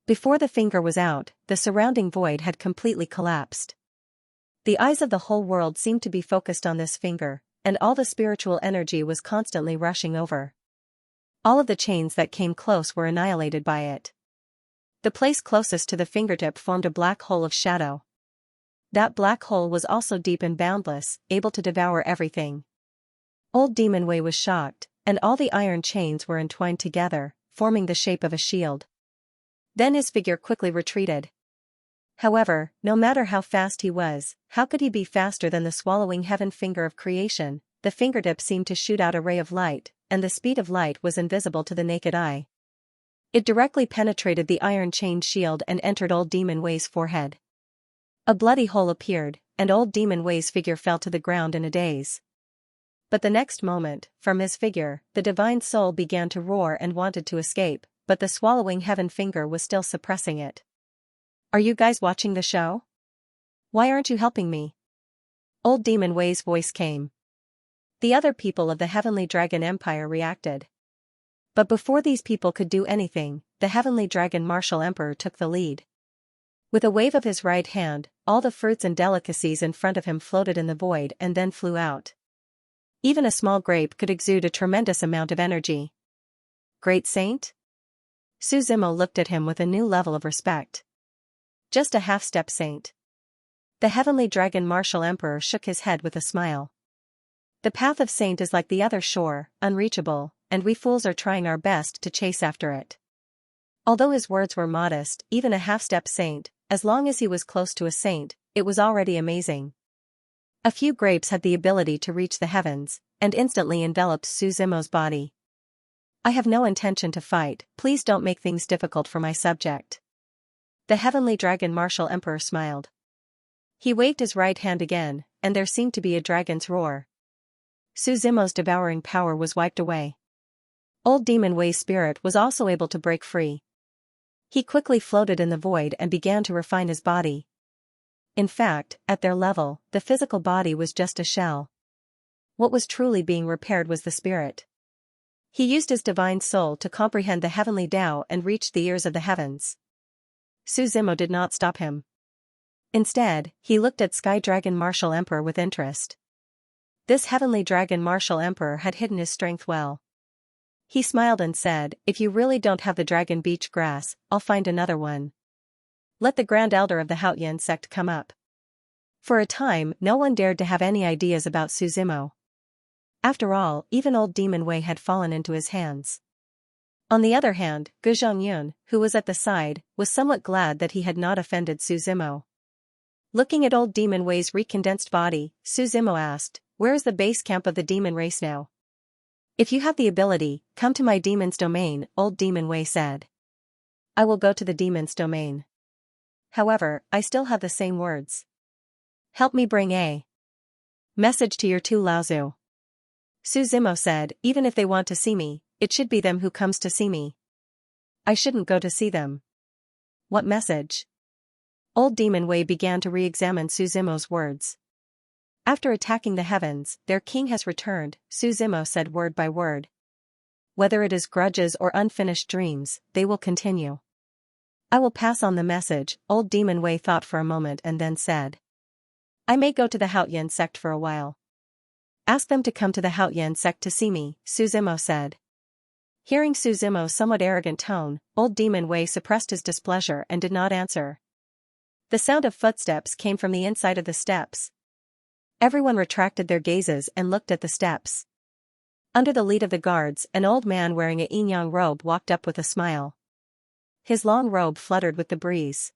Before the finger was out, the surrounding void had completely collapsed. The eyes of the whole world seemed to be focused on this finger, and all the spiritual energy was constantly rushing over. All of the chains that came close were annihilated by it. The place closest to the fingertip formed a black hole of shadow. That black hole was also deep and boundless, able to devour everything. Old Demon Wei was shocked, and all the iron chains were entwined together, forming the shape of a shield. Then his figure quickly retreated. However, no matter how fast he was, how could he be faster than the swallowing heaven finger of creation? The fingertip seemed to shoot out a ray of light, and the speed of light was invisible to the naked eye. It directly penetrated the iron-chained shield and entered Old Demon Wei's forehead. A bloody hole appeared, and Old Demon Wei's figure fell to the ground in a daze. But the next moment, from his figure, the divine soul began to roar and wanted to escape, but the swallowing heaven finger was still suppressing it. "Are you guys watching the show? Why aren't you helping me?" Old Demon Wei's voice came. The other people of the Heavenly Dragon Empire reacted. But before these people could do anything, the Heavenly Dragon Martial Emperor took the lead. With a wave of his right hand, all the fruits and delicacies in front of him floated in the void and then flew out. Even a small grape could exude a tremendous amount of energy. "Great Saint?" Suzimo looked at him with a new level of respect. "Just a half-step saint." The Heavenly Dragon Martial Emperor shook his head with a smile. "The path of saint is like the other shore, unreachable, and we fools are trying our best to chase after it." Although his words were modest, even a half-step saint, as long as he was close to a saint, it was already amazing. A few grapes had the ability to reach the heavens, and instantly enveloped Suzimo's body. "I have no intention to fight, please don't make things difficult for my subject." The Heavenly Dragon Martial Emperor smiled. He waved his right hand again, and there seemed to be a dragon's roar. Suzimo's devouring power was wiped away. Old Demon Wei's spirit was also able to break free. He quickly floated in the void and began to refine his body. In fact, at their level, the physical body was just a shell. What was truly being repaired was the spirit. He used his divine soul to comprehend the heavenly Tao and reached the ears of the heavens. Suzimo did not stop him. Instead, he looked at Sky Dragon Martial Emperor with interest. This Heavenly Dragon Martial Emperor had hidden his strength well. He smiled and said, "If you really don't have the Dragon Beach grass, I'll find another one. Let the Grand Elder of the Haoyan sect come up." For a time, no one dared to have any ideas about Suzimo. After all, even Old Demon Wei had fallen into his hands. On the other hand, Gu Zhongyun, who was at the side, was somewhat glad that he had not offended Suzimo. Looking at Old Demon Wei's recondensed body, Suzimo asked, "Where is the base camp of the demon race now?" "If you have the ability, come to my demon's domain," Old Demon Wei said. "I will go to the demon's domain. However, I still have the same words. Help me bring a message to your two Laozu." Suzimo said, "Even if they want to see me, it should be them who comes to see me. I shouldn't go to see them." "What message?" Old Demon Wei began to re-examine Suzimo's words. "After attacking the heavens, their king has returned," Suzimo said word by word. "Whether it is grudges or unfinished dreams, they will continue. I will pass on the message." Old Demon Wei thought for a moment and then said, "I may go to the Haoyan sect for a while." "Ask them to come to the Haoyan sect to see me," Suzimo said. Hearing Suzimo's somewhat arrogant tone, Old Demon Wei suppressed his displeasure and did not answer. The sound of footsteps came from the inside of the steps. Everyone retracted their gazes and looked at the steps. Under the lead of the guards, an old man wearing a yin-yang robe walked up with a smile. His long robe fluttered with the breeze.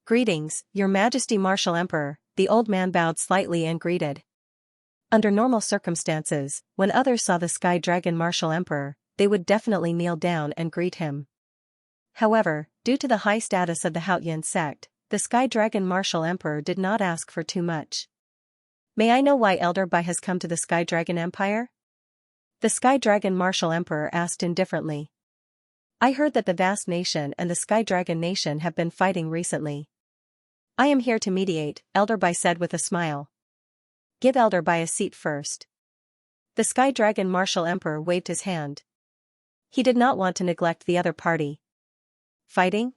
"Greetings, Your Majesty Martial Emperor," the old man bowed slightly and greeted. Under normal circumstances, when others saw the Sky Dragon Martial Emperor, they would definitely kneel down and greet him. However, due to the high status of the Haoyan sect, the Sky Dragon Martial Emperor did not ask for too much. "May I know why Elder Bai has come to the Sky Dragon Empire?" The Sky Dragon Martial Emperor asked indifferently. "I heard that the vast nation and the Sky Dragon nation have been fighting recently. I am here to mediate," Elder Bai said with a smile. "Give Elder Bai a seat first." The Sky Dragon Martial Emperor waved his hand. He did not want to neglect the other party. "Fighting?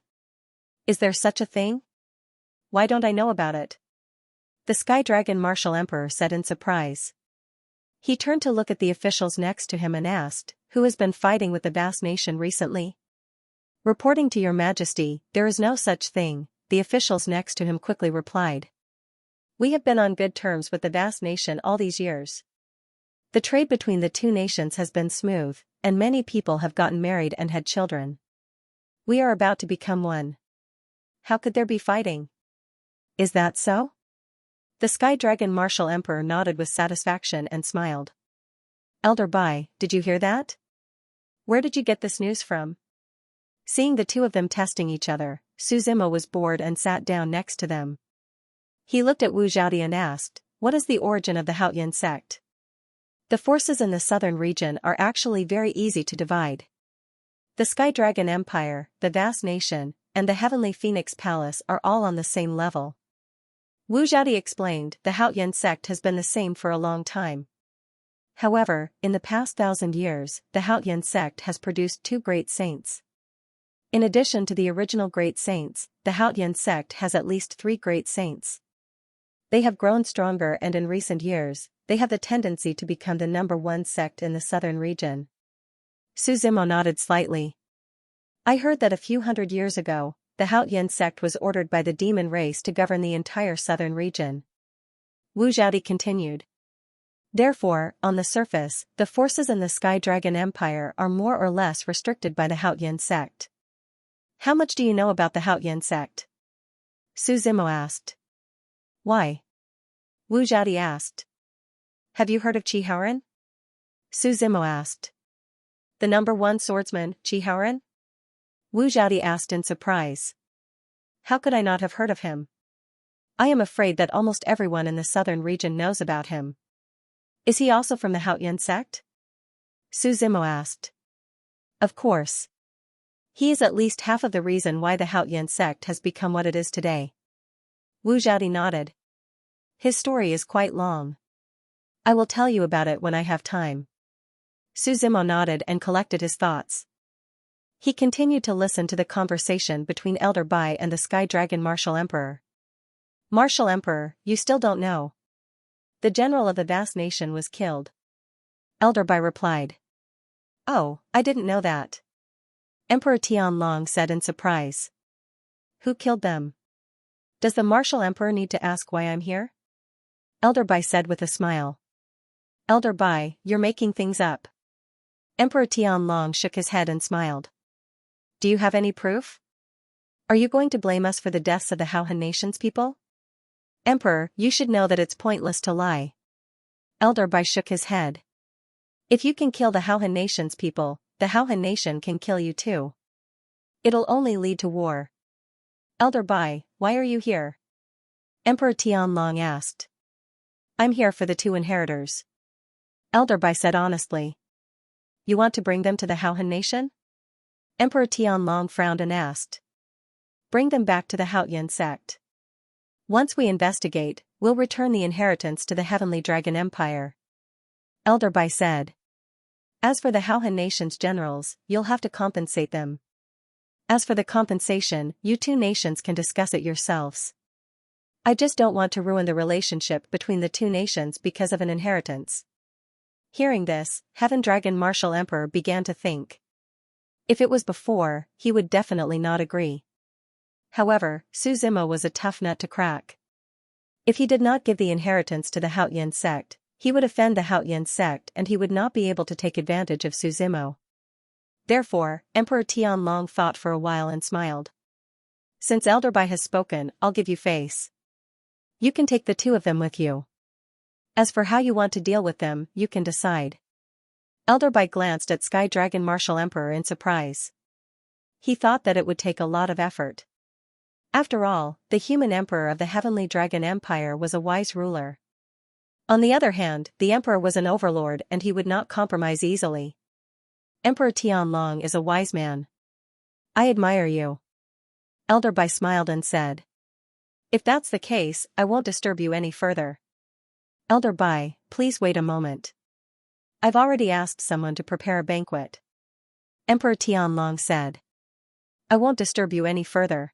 Is there such a thing? Why don't I know about it?" The Sky Dragon Martial Emperor said in surprise. He turned to look at the officials next to him and asked, "Who has been fighting with the vast nation recently?" "Reporting to Your Majesty, there is no such thing," the officials next to him quickly replied. "We have been on good terms with the vast nation all these years. The trade between the two nations has been smooth, and many people have gotten married and had children. We are about to become one. How could there be fighting?" "Is that so?" The Sky Dragon Martial Emperor nodded with satisfaction and smiled. "Elder Bai, did you hear that? Where did you get this news from?" Seeing the two of them testing each other, Suzimo was bored and sat down next to them. He looked at Wu Zhaodi and asked, "What is the origin of the Haoyan sect?" The forces in the southern region are actually very easy to divide. The Sky Dragon Empire, the vast nation, and the Heavenly Phoenix Palace are all on the same level. Wu Zhaodi explained, the Haoyan sect has been the same for a long time. However, in the past 1,000 years, the Haoyan sect has produced two great saints. In addition to the original great saints, the Haoyan sect has at least 3 great saints. They have grown stronger, and in recent years, they have the tendency to become the #1 sect in the southern region. Suzimo nodded slightly. I heard that a few hundred years ago, the Haoyan sect was ordered by the demon race to govern the entire southern region. Wu Zhaodi continued. Therefore, on the surface, the forces in the Sky Dragon Empire are more or less restricted by the Haoyan sect. How much do you know about the Haoyan sect? Suzimo asked. Why? Wu Zhaodi asked. Have you heard of Qi Haoran? Suzimo asked. The #1 swordsman, Qi Haoran? Wu Zhaodi asked in surprise. How could I not have heard of him? I am afraid that almost everyone in the southern region knows about him. Is he also from the Haoyan sect? Suzimo asked. Of course. He is at least half of the reason why the Haoyan sect has become what it is today. Wu Zhaodi nodded. His story is quite long. I will tell you about it when I have time. Suzimo nodded and collected his thoughts. He continued to listen to the conversation between Elder Bai and the Sky Dragon Martial Emperor. Martial Emperor, you still don't know. The general of the vast nation was killed. Elder Bai replied. Oh, I didn't know that. Emperor Tianlong said in surprise. Who killed them? Does the Martial Emperor need to ask why I'm here? Elder Bai said with a smile. Elder Bai, you're making things up. Emperor Tianlong shook his head and smiled. Do you have any proof? Are you going to blame us for the deaths of the Haohan nation's people? Emperor, you should know that it's pointless to lie. Elder Bai shook his head. If you can kill the Haohan nation's people, the Haohan nation can kill you too. It'll only lead to war. Elder Bai, why are you here? Emperor Tianlong asked. I'm here for the 2 inheritors. Elder Bai said honestly. You want to bring them to the Haohan nation? Emperor Tianlong frowned and asked. Bring them back to the Haoyan sect. Once we investigate, we'll return the inheritance to the Heavenly Dragon Empire. Elder Bai said. As for the Haohan nation's generals, you'll have to compensate them. As for the compensation, you 2 nations can discuss it yourselves. I just don't want to ruin the relationship between the 2 nations because of an inheritance. Hearing this, Heaven Dragon Martial Emperor began to think. If it was before, he would definitely not agree. However, Suzimo was a tough nut to crack. If he did not give the inheritance to the Haoyan sect, he would offend the Haoyan sect and he would not be able to take advantage of Suzimo. Therefore, Emperor Tianlong thought for a while and smiled. Since Elder Bai has spoken, I'll give you face. You can take the 2 of them with you. As for how you want to deal with them, you can decide. Elder Bai glanced at Sky Dragon Martial Emperor in surprise. He thought that it would take a lot of effort. After all, the human emperor of the Heavenly Dragon Empire was a wise ruler. On the other hand, the emperor was an overlord and he would not compromise easily. Emperor Tianlong is a wise man. I admire you. Elder Bai smiled and said. If that's the case, I won't disturb you any further. Elder Bai, please wait a moment. I've already asked someone to prepare a banquet. Emperor Tianlong said. I won't disturb you any further.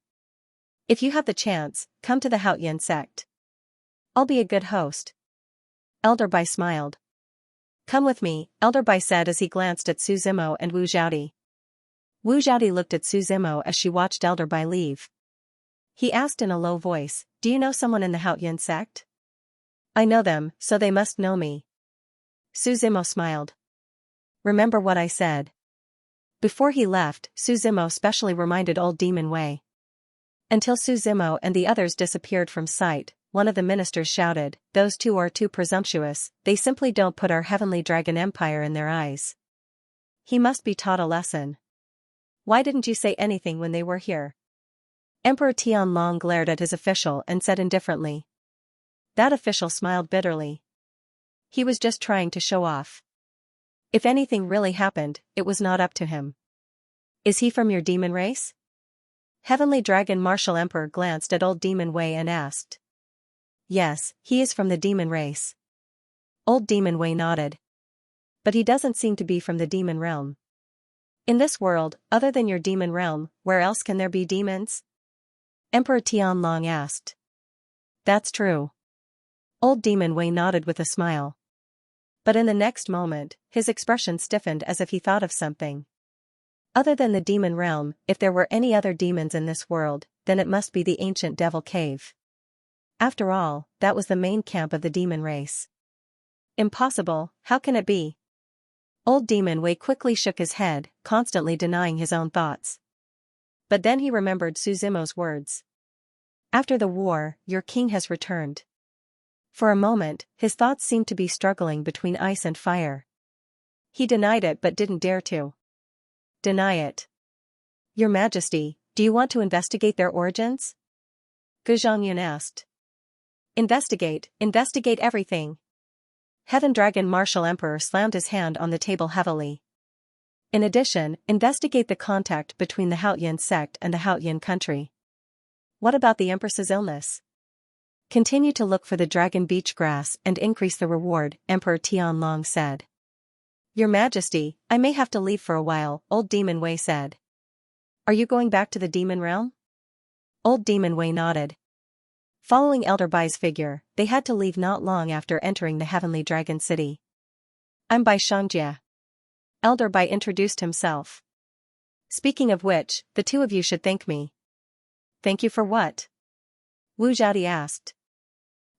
If you have the chance, come to the Haoyan sect. I'll be a good host. Elder Bai smiled. Come with me, Elder Bai said as he glanced at Suzimo and Wu Zhaodi. Wu Zhaodi looked at Suzimo as she watched Elder Bai leave. He asked in a low voice, do you know someone in the Haoyan sect? I know them, so they must know me. Suzimo smiled. Remember what I said. Before he left, Suzimo specially reminded Old Demon Wei. Until Suzimo and the others disappeared from sight, one of the ministers shouted, those 2 are too presumptuous, they simply don't put our Heavenly Dragon Empire in their eyes. He must be taught a lesson. Why didn't you say anything when they were here? Emperor Tianlong glared at his official and said indifferently. That official smiled bitterly. He was just trying to show off. If anything really happened, it was not up to him. Is he from your demon race? Heavenly Dragon Martial Emperor glanced at old Demon Wei and asked. Yes, he is from the demon race. Old Demon Wei nodded. But he doesn't seem to be from the demon realm. In this world, other than your demon realm, where else can there be demons? Emperor Tianlong asked. That's true. Old Demon Wei nodded with a smile. But in the next moment, his expression stiffened as if he thought of something. Other than the demon realm, if there were any other demons in this world, then it must be the ancient devil cave. After all, that was the main camp of the demon race. Impossible, how can it be? Old Demon Wei quickly shook his head, constantly denying his own thoughts. But then he remembered Su Zimo's words. After the war, your king has returned. For a moment, his thoughts seemed to be struggling between ice and fire. He denied it but didn't dare to. Deny it. Your Majesty, do you want to investigate their origins? Gu Zhongyun asked. Investigate everything. Heaven Dragon Martial Emperor slammed his hand on the table heavily. In addition, investigate the contact between the Haoyan sect and the Haoyan country. What about the Empress's illness? Continue to look for the dragon beach grass and increase the reward, Emperor Tianlong said. Your Majesty, I may have to leave for a while, Old Demon Wei said. Are you going back to the demon realm? Old Demon Wei nodded. Following Elder Bai's figure, they had to leave not long after entering the Heavenly Dragon City. I'm Bai Xianxia. Elder Bai introduced himself. Speaking of which, the two of you should thank me. Thank you for what? Wu Zhaodi asked.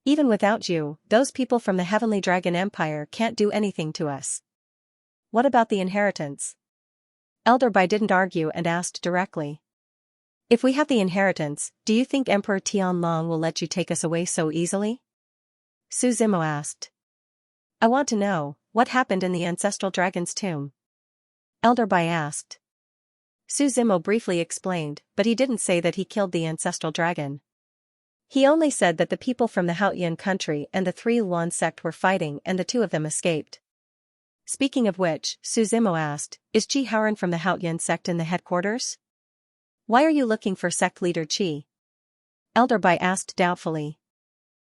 Even without you, those people from the Heavenly Dragon Empire can't do anything to us. What about the inheritance? Elder Bai didn't argue and asked directly. If we have the inheritance, do you think Emperor Tianlong will let you take us away so easily? Su Zimo asked. I want to know, what happened in the ancestral dragon's tomb? Elder Bai asked. Su Zimo briefly explained, but he didn't say that he killed the ancestral dragon. He only said that the people from the Haoyan country and the Three Luan sect were fighting and the two of them escaped. Speaking of which, Su Zimo asked, is Qi Haoran from the Haoyan sect in the headquarters? Why are you looking for sect leader Qi? Elder Bai asked doubtfully.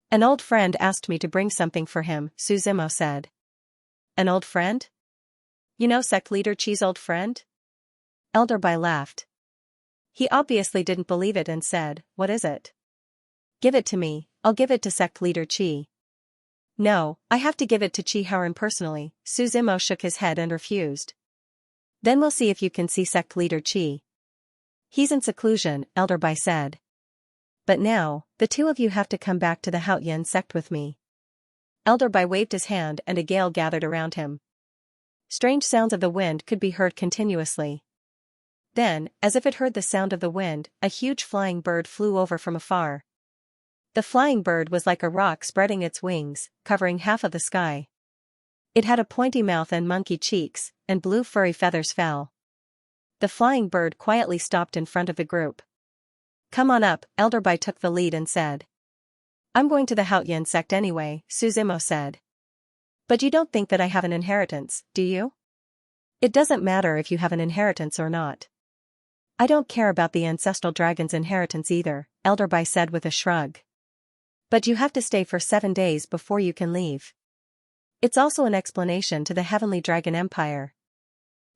An old friend asked me to bring something for him, Su Zimo said. An old friend? You know sect leader Qi's old friend? Elder Bai laughed. He obviously didn't believe it and said, what is it? Give it to me, I'll give it to sect leader Qi. No, I have to give it to Qi Haoran personally, Su Zimo shook his head and refused. Then we'll see if you can see sect leader Qi. He's in seclusion, Elder Bai said. But now, the two of you have to come back to the Haoyan sect with me. Elder Bai waved his hand and a gale gathered around him. Strange sounds of the wind could be heard continuously. Then, as if it heard the sound of the wind, a huge flying bird flew over from afar. The flying bird was like a rock spreading its wings, covering half of the sky. It had a pointy mouth and monkey cheeks, and blue furry feathers fell. The flying bird quietly stopped in front of the group. Come on up, Elder Bai took the lead and said. I'm going to the Haoyan sect anyway, Su Zimo said. But you don't think that I have an inheritance, do you? It doesn't matter if you have an inheritance or not. I don't care about the ancestral dragon's inheritance either, Elder Bai said with a shrug. But you have to stay for 7 days before you can leave. It's also an explanation to the Heavenly Dragon Empire.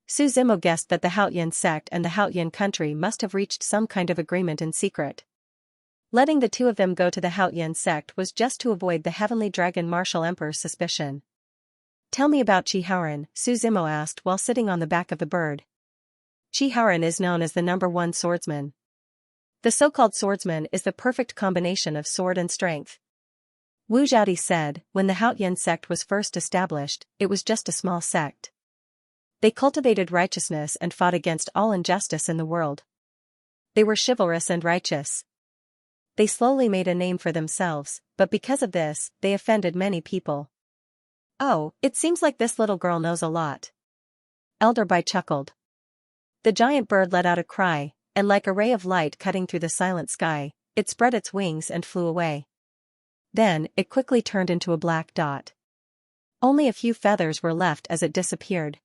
Su Zimo guessed that the Haoyan sect and the Haoyan country must have reached some kind of agreement in secret. Letting the two of them go to the Haoyan sect was just to avoid the Heavenly Dragon Martial Emperor's suspicion. Tell me about Qi Haoran, Su Zimo asked while sitting on the back of the bird. Qi Haoran is known as the #1 swordsman. The so-called swordsman is the perfect combination of sword and strength. Wu Zhaodi said, when the Haoyan sect was first established, it was just a small sect. They cultivated righteousness and fought against all injustice in the world. They were chivalrous and righteous. They slowly made a name for themselves, but because of this, they offended many people. Oh, it seems like this little girl knows a lot. Elder Bai chuckled. The giant bird let out a cry, and like a ray of light cutting through the silent sky, it spread its wings and flew away. Then, it quickly turned into a black dot. Only a few feathers were left as it disappeared.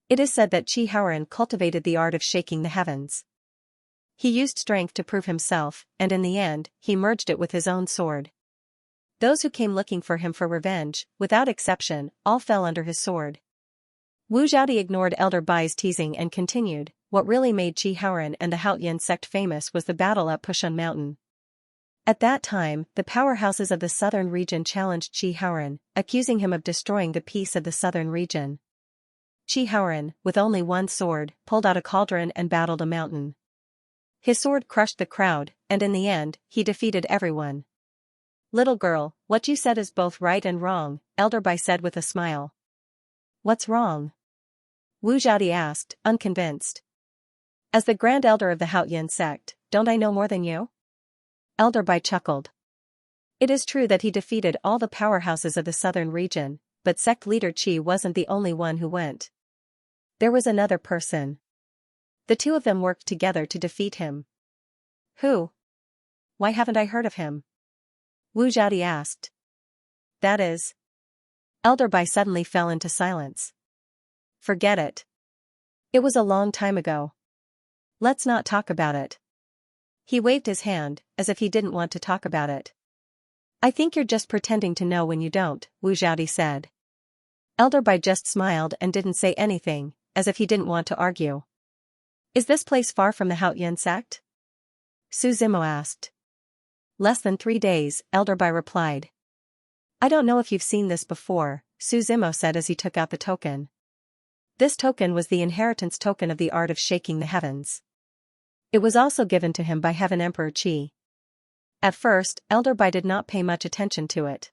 It is said that Xianxia cultivated the art of shaking the heavens. He used strength to prove himself, and in the end, he merged it with his own sword. Those who came looking for him for revenge, without exception, all fell under his sword. Wu Zhaodi ignored Elder Bai's teasing and continued, what really made Xianxia and the Haotian sect famous was the battle at Pushun Mountain. At that time, the powerhouses of the southern region challenged Xianxia, accusing him of destroying the peace of the southern region. Xianxia, with only one sword, pulled out a cauldron and battled a mountain. His sword crushed the crowd, and in the end, he defeated everyone. "Little girl, what you said is both right and wrong," Elder Bai said with a smile. "What's wrong?" Wu Zhaodi asked, unconvinced. "As the Grand Elder of the Haotian sect, don't I know more than you?" Elder Bai chuckled. It is true that he defeated all the powerhouses of the southern region, but sect leader Qi wasn't the only one who went. There was another person. The two of them worked together to defeat him. Who? Why haven't I heard of him? Wu Zhaodi asked. That is. Elder Bai suddenly fell into silence. Forget it. It was a long time ago. Let's not talk about it. He waved his hand, as if he didn't want to talk about it. I think you're just pretending to know when you don't, Wu Zhaodi said. Elder Bai just smiled and didn't say anything, as if he didn't want to argue. Is this place far from the Haotian sect? Su Zimo asked. Less than 3 days, Elder Bai replied. I don't know if you've seen this before, Su Zimo said as he took out the token. This token was the inheritance token of the art of shaking the heavens. It was also given to him by Heaven Emperor Qi. At first, Elder Bai did not pay much attention to it.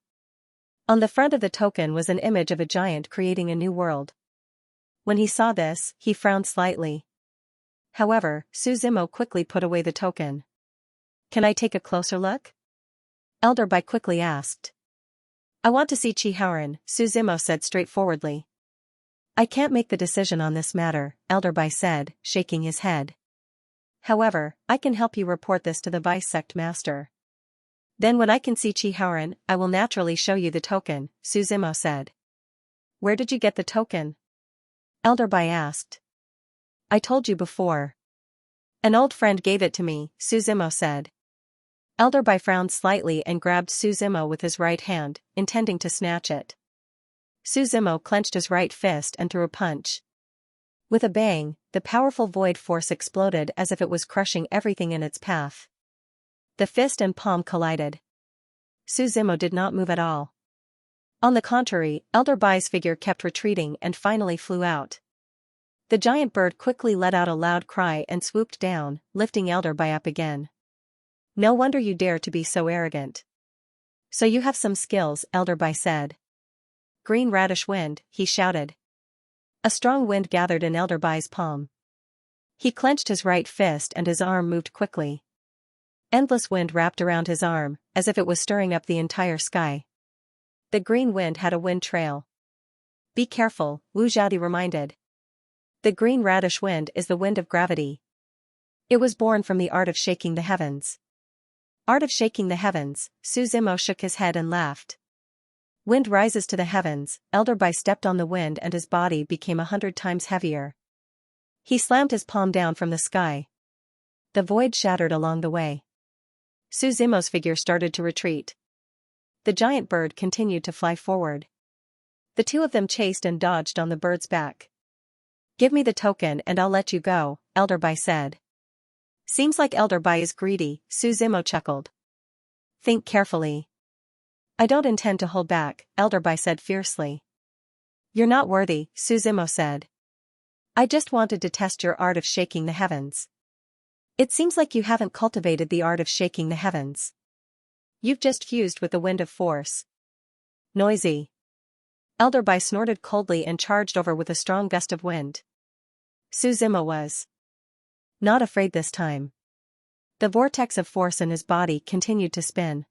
On the front of the token was an image of a giant creating a new world. When he saw this, he frowned slightly. However, Su Zimo quickly put away the token. Can I take a closer look? Elder Bai quickly asked. I want to see Xianxia, Su Zimo said straightforwardly. I can't make the decision on this matter, Elder Bai said, shaking his head. However, I can help you report this to the vice sect master. Then when I can see Xianxia, I will naturally show you the token, Su Zimo said. Where did you get the token? Elder Bai asked. I told you before. An old friend gave it to me, Su Zimo said. Elder Bai frowned slightly and grabbed Su Zimo with his right hand, intending to snatch it. Su Zimo clenched his right fist and threw a punch. With a bang, the powerful void force exploded as if it was crushing everything in its path. The fist and palm collided. Su Zimo did not move at all. On the contrary, Elder Bai's figure kept retreating and finally flew out. The giant bird quickly let out a loud cry and swooped down, lifting Elder Bai up again. No wonder you dare to be so arrogant. So you have some skills, Elder Bai said. Green radish wind, he shouted. A strong wind gathered in Elder Bai's palm. He clenched his right fist and his arm moved quickly. Endless wind wrapped around his arm, as if it was stirring up the entire sky. The green wind had a wind trail. Be careful, Wu Zhaodi reminded. The green radish wind is the wind of gravity. It was born from the art of shaking the heavens. Art of shaking the heavens, Su Zimo shook his head and laughed. Wind rises to the heavens, Elder Bai stepped on the wind and his body became 100 times heavier. He slammed his palm down from the sky. The void shattered along the way. Su Zimo's figure started to retreat. The giant bird continued to fly forward. The two of them chased and dodged on the bird's back. Give me the token and I'll let you go, Elder Bai said. Seems like Elder Bai is greedy, Su Zimo chuckled. Think carefully. I don't intend to hold back, Elder Bai said fiercely. You're not worthy, Su Zimo said. I just wanted to test your art of shaking the heavens. It seems like you haven't cultivated the art of shaking the heavens. You've just fused with the wind of force. Noisy. Elder Bai snorted coldly and charged over with a strong gust of wind. Su Zimo was not afraid this time. The vortex of force in his body continued to spin.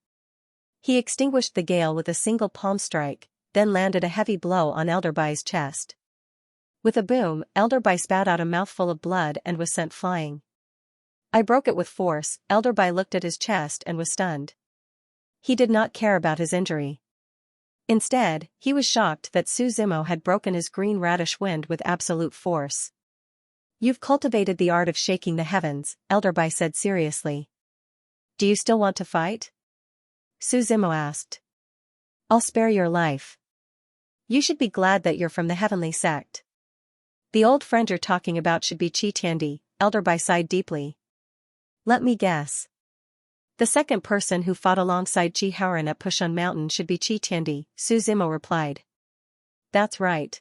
He extinguished the gale with a single palm strike, then landed a heavy blow on Elder Bai's chest. With a boom, Elder Bai spat out a mouthful of blood and was sent flying. I broke it with force. Elder Bai looked at his chest and was stunned. He did not care about his injury. Instead, he was shocked that Su Zimo had broken his green radish wind with absolute force. You've cultivated the art of shaking the heavens, Elder Bai said seriously. Do you still want to fight? Su Zimo asked. I'll spare your life. You should be glad that you're from the heavenly sect. The old friend you're talking about should be Qi Tiandi, Elder Bai sighed deeply. Let me guess. The second person who fought alongside Qi Haoran at Pushun Mountain should be Qi Tiandi, Su Zimo replied. That's right.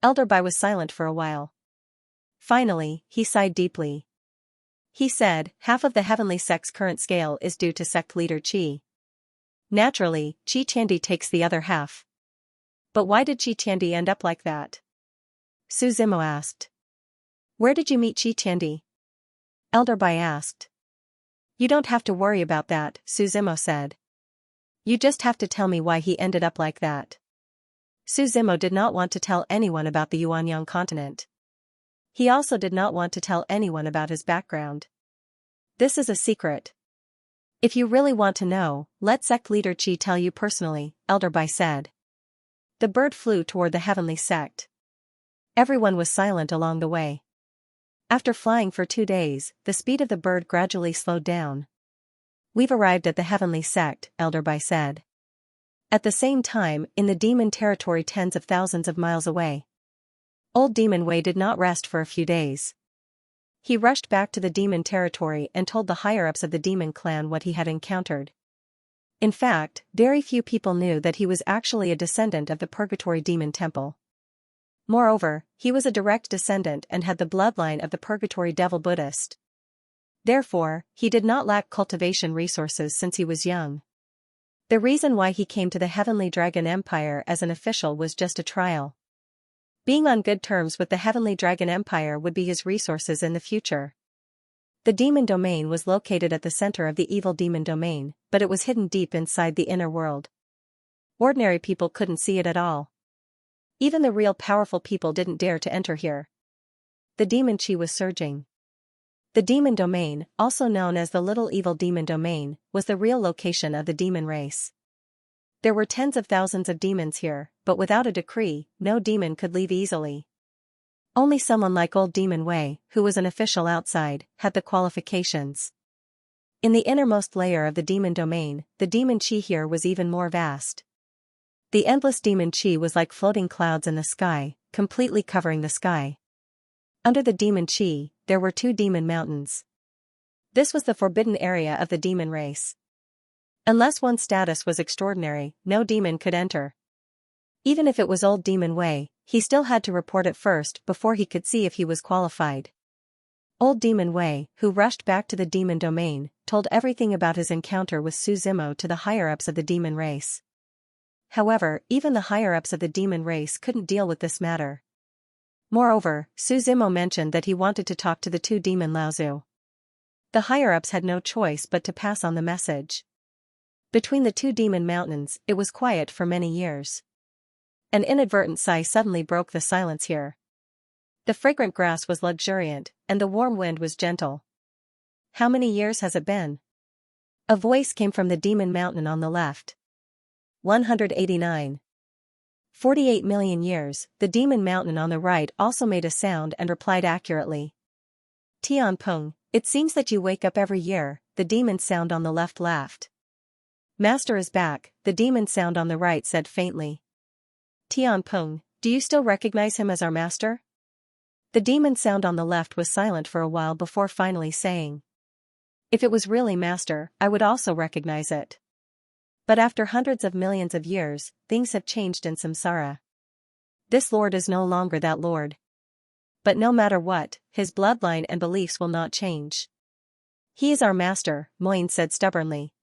Elder Bai was silent for a while. Finally, he sighed deeply. He said, half of the heavenly sect's current scale is due to sect leader Qi. Naturally, Qi Tiandi takes the other half. But why did Qi Tiandi end up like that? Su Zimo asked. Where did you meet Qi Tiandi? Elder Bai asked. You don't have to worry about that, Su Zimo said. You just have to tell me why he ended up like that. Su Zimo did not want to tell anyone about the Yuanyang continent. He also did not want to tell anyone about his background. This is a secret. If you really want to know, let sect leader Qi tell you personally, Elder Bai said. The bird flew toward the heavenly sect. Everyone was silent along the way. After flying for 2 days, the speed of the bird gradually slowed down. We've arrived at the heavenly sect, Elder Bai said. At the same time, in the demon territory tens of thousands of miles away. Old Demon Wei did not rest for a few days. He rushed back to the demon territory and told the higher-ups of the demon clan what he had encountered. In fact, very few people knew that he was actually a descendant of the Purgatory Demon Temple. Moreover, he was a direct descendant and had the bloodline of the Purgatory Devil Buddhist. Therefore, he did not lack cultivation resources since he was young. The reason why he came to the Heavenly Dragon Empire as an official was just a trial. Being on good terms with the Heavenly Dragon Empire would be his resources in the future. The demon domain was located at the center of the evil demon domain, but it was hidden deep inside the inner world. Ordinary people couldn't see it at all. Even the real powerful people didn't dare to enter here. The demon chi was surging. The demon domain, also known as the Little Evil Demon Domain, was the real location of the demon race. There were tens of thousands of demons here, but without a decree, no demon could leave easily. Only someone like Old Demon Wei, who was an official outside, had the qualifications. In the innermost layer of the demon domain, the demon chi here was even more vast. The endless demon chi was like floating clouds in the sky, completely covering the sky. Under the demon chi, there were 2 demon mountains. This was the forbidden area of the demon race. Unless one's status was extraordinary, no demon could enter. Even if it was Old Demon Wei, he still had to report it first before he could see if he was qualified. Old Demon Wei, who rushed back to the demon domain, told everything about his encounter with Su Zimo to the higher-ups of the demon race. However, even the higher-ups of the demon race couldn't deal with this matter. Moreover, Su Zimo mentioned that he wanted to talk to the 2 demon Laozu. The higher-ups had no choice but to pass on the message. Between the 2 demon mountains, it was quiet for many years. An inadvertent sigh suddenly broke the silence here. The fragrant grass was luxuriant, and the warm wind was gentle. How many years has it been? A voice came from the demon mountain on the left. 189. 48 million years, the demon mountain on the right also made a sound and replied accurately. Tianpeng, it seems that you wake up every year, the demon sound on the left laughed. Master is back, the demon sound on the right said faintly. Tianpeng, do you still recognize him as our master? The demon sound on the left was silent for a while before finally saying. If it was really master, I would also recognize it. But after hundreds of millions of years, things have changed in samsara. This lord is no longer that lord. But no matter what, his bloodline and beliefs will not change. He is our master, Moin said stubbornly.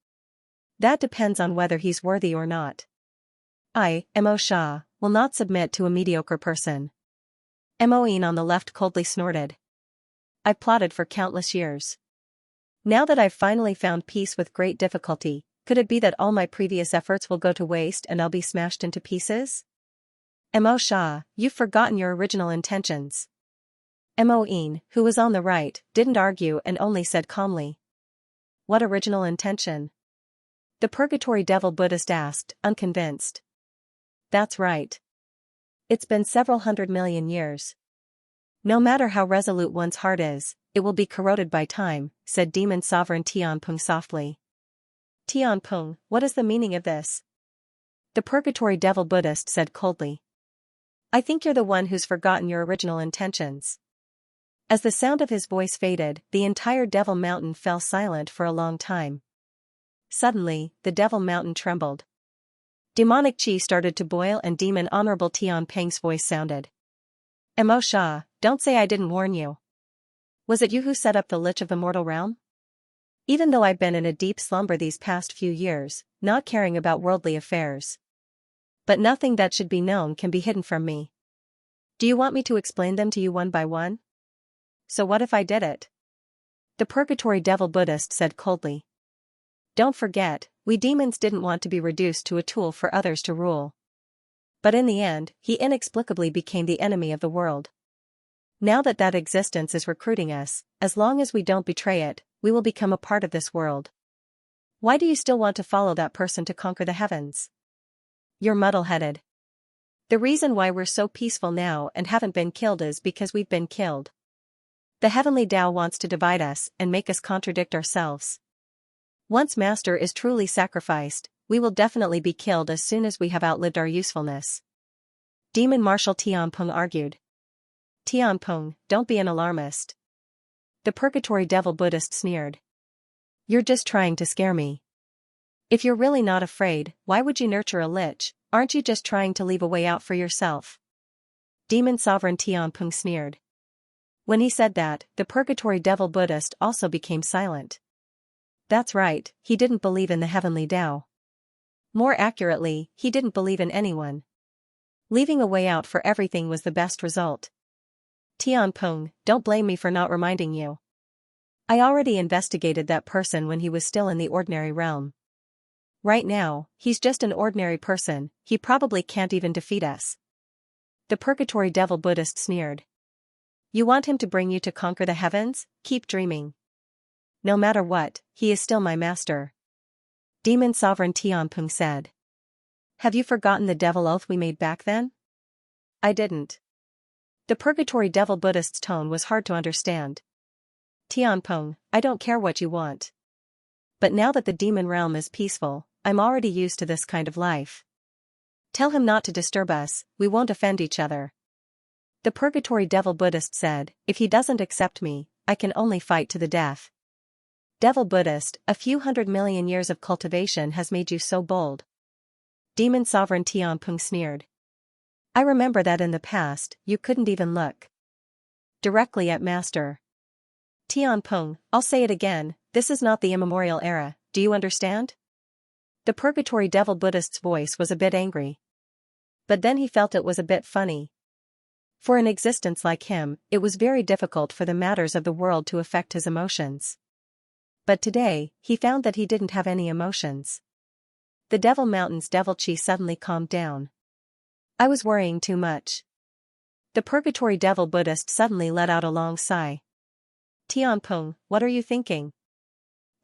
That depends on whether he's worthy or not. I, Mo Shah, will not submit to a mediocre person. Moin on the left coldly snorted. I plotted for countless years. Now that I've finally found peace with great difficulty, could it be that all my previous efforts will go to waste and I'll be smashed into pieces? Mo Sha, you've forgotten your original intentions. Mo Yin, who was on the right, didn't argue and only said calmly. What original intention? The Purgatory Devil Buddhist asked, unconvinced. That's right. It's been several 100 million years. No matter how resolute one's heart is, it will be corroded by time, said Demon Sovereign Tianpeng softly. Tianpeng, what is the meaning of this? The Purgatory Devil Buddhist said coldly. I think you're the one who's forgotten your original intentions. As the sound of his voice faded, the entire Devil Mountain fell silent for a long time. Suddenly, the Devil Mountain trembled. Demonic chi started to boil and Demon Honorable Tianpeng's voice sounded. Mo Sha, don't say I didn't warn you. Was it you who set up the Lich of the Mortal Realm? Even though I've been in a deep slumber these past few years, not caring about worldly affairs. But nothing that should be known can be hidden from me. Do you want me to explain them to you one by one? So what if I did it? The Purgatory Devil Buddhist said coldly. Don't forget, we demons didn't want to be reduced to a tool for others to rule. But in the end, he inexplicably became the enemy of the world. Now that existence is recruiting us, as long as we don't betray it, we will become a part of this world. Why do you still want to follow that person to conquer the heavens? You're muddle-headed. The reason why we're so peaceful now and haven't been killed is because we've been killed. The heavenly Tao wants to divide us and make us contradict ourselves. Once Master is truly sacrificed, we will definitely be killed as soon as we have outlived our usefulness. Demon Marshal Tianpeng argued. Tianpeng, don't be an alarmist. The Purgatory Devil Buddhist sneered. You're just trying to scare me. If you're really not afraid, why would you nurture a lich? Aren't you just trying to leave a way out for yourself? Demon Sovereign Tianpeng sneered. When he said that, the Purgatory Devil Buddhist also became silent. That's right, he didn't believe in the heavenly Tao. More accurately, he didn't believe in anyone. Leaving a way out for everything was the best result. Tianpeng, don't blame me for not reminding you. I already investigated that person when he was still in the ordinary realm. Right now, he's just an ordinary person, he probably can't even defeat us. The Purgatory Devil Buddhist sneered. You want him to bring you to conquer the heavens? Keep dreaming. No matter what, he is still my master. Demon Sovereign Tianpeng said. Have you forgotten the devil oath we made back then? I didn't. The Purgatory Devil Buddhist's tone was hard to understand. Tianpeng, I don't care what you want. But now that the demon realm is peaceful, I'm already used to this kind of life. Tell him not to disturb us, we won't offend each other. The Purgatory Devil Buddhist said, if he doesn't accept me, I can only fight to the death. Devil Buddhist, a few 100 million years of cultivation has made you so bold. Demon Sovereign Tianpeng sneered. I remember that in the past, you couldn't even look directly at Master. Tianpeng, I'll say it again, this is not the immemorial era, do you understand? The Purgatory Devil Buddhist's voice was a bit angry. But then he felt it was a bit funny. For an existence like him, it was very difficult for the matters of the world to affect his emotions. But today, he found that he didn't have any emotions. The Devil Mountain's devil chi suddenly calmed down. I was worrying too much. The Purgatory Devil Buddhist suddenly let out a long sigh. Tianpeng, what are you thinking?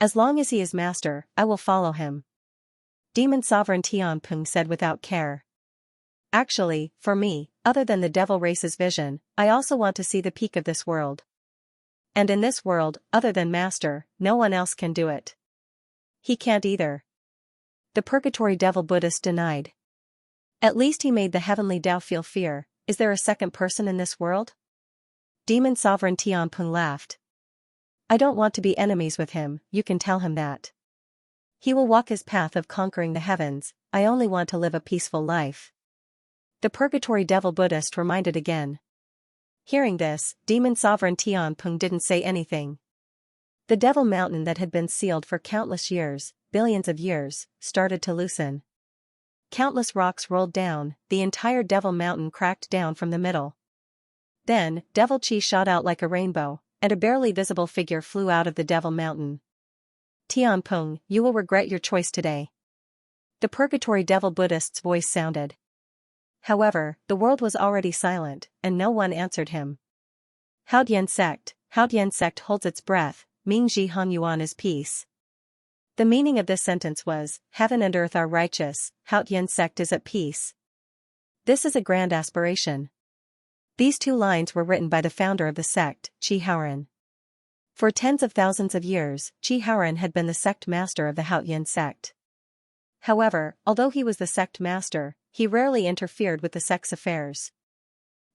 As long as he is master, I will follow him. Demon Sovereign Tianpeng said without care. Actually, for me, other than the devil race's vision, I also want to see the peak of this world. And in this world, other than Master, no one else can do it. He can't either. The Purgatory Devil Buddhist denied. At least he made the heavenly Tao feel fear. Is there a second person in this world? Demon Sovereign Tianpeng laughed. I don't want to be enemies with him, you can tell him that. He will walk his path of conquering the heavens, I only want to live a peaceful life. The Purgatory Devil Buddhist reminded again. Hearing this, Demon Sovereign Tianpeng didn't say anything. The Devil Mountain that had been sealed for countless years, billions of years, started to loosen. Countless rocks rolled down, the entire Devil Mountain cracked down from the middle. Then, Devil Chi shot out like a rainbow, and a barely visible figure flew out of the Devil Mountain. Tianpeng, you will regret your choice today. The Purgatory Devil Buddhist's voice sounded. However, the world was already silent, and no one answered him. Haotian sect holds its breath, Ming Ji Hong Yuan is peace. The meaning of this sentence was, heaven and earth are righteous, Haotian sect is at peace. This is a grand aspiration. These two lines were written by the founder of the sect, Qi Haoran. For tens of thousands of years, Qi Haoran had been the sect master of the Haotian sect. However, although he was the sect master, he rarely interfered with the sect's affairs.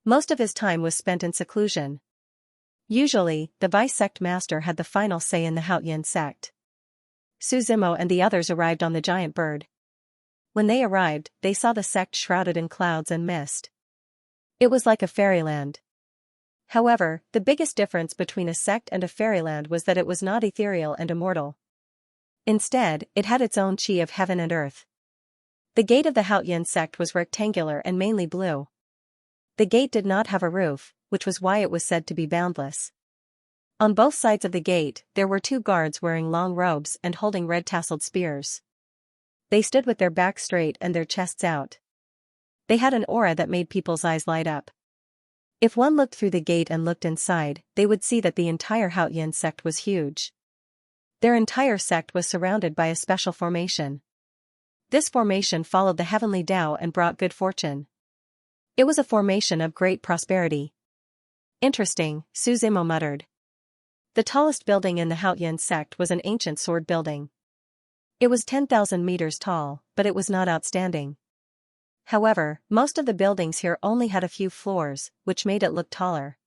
Most of his time was spent in seclusion. Usually, the vice-sect master had the final say in the Haotian sect. Su Zimo and the others arrived on the giant bird. When they arrived, they saw the sect shrouded in clouds and mist. It was like a fairyland. However, the biggest difference between a sect and a fairyland was that it was not ethereal and immortal. Instead, it had its own qi of heaven and earth. The gate of the Haotian sect was rectangular and mainly blue. The gate did not have a roof, which was why it was said to be boundless. On both sides of the gate, there were two guards wearing long robes and holding red-tasseled spears. They stood with their backs straight and their chests out. They had an aura that made people's eyes light up. If one looked through the gate and looked inside, they would see that the entire Haotian sect was huge. Their entire sect was surrounded by a special formation. This formation followed the heavenly Tao and brought good fortune. It was a formation of great prosperity. Interesting, Su Zimo muttered. The tallest building in the Haotian sect was an ancient sword building. It was 10,000 meters tall, but it was not outstanding. However, most of the buildings here only had a few floors, which made it look taller.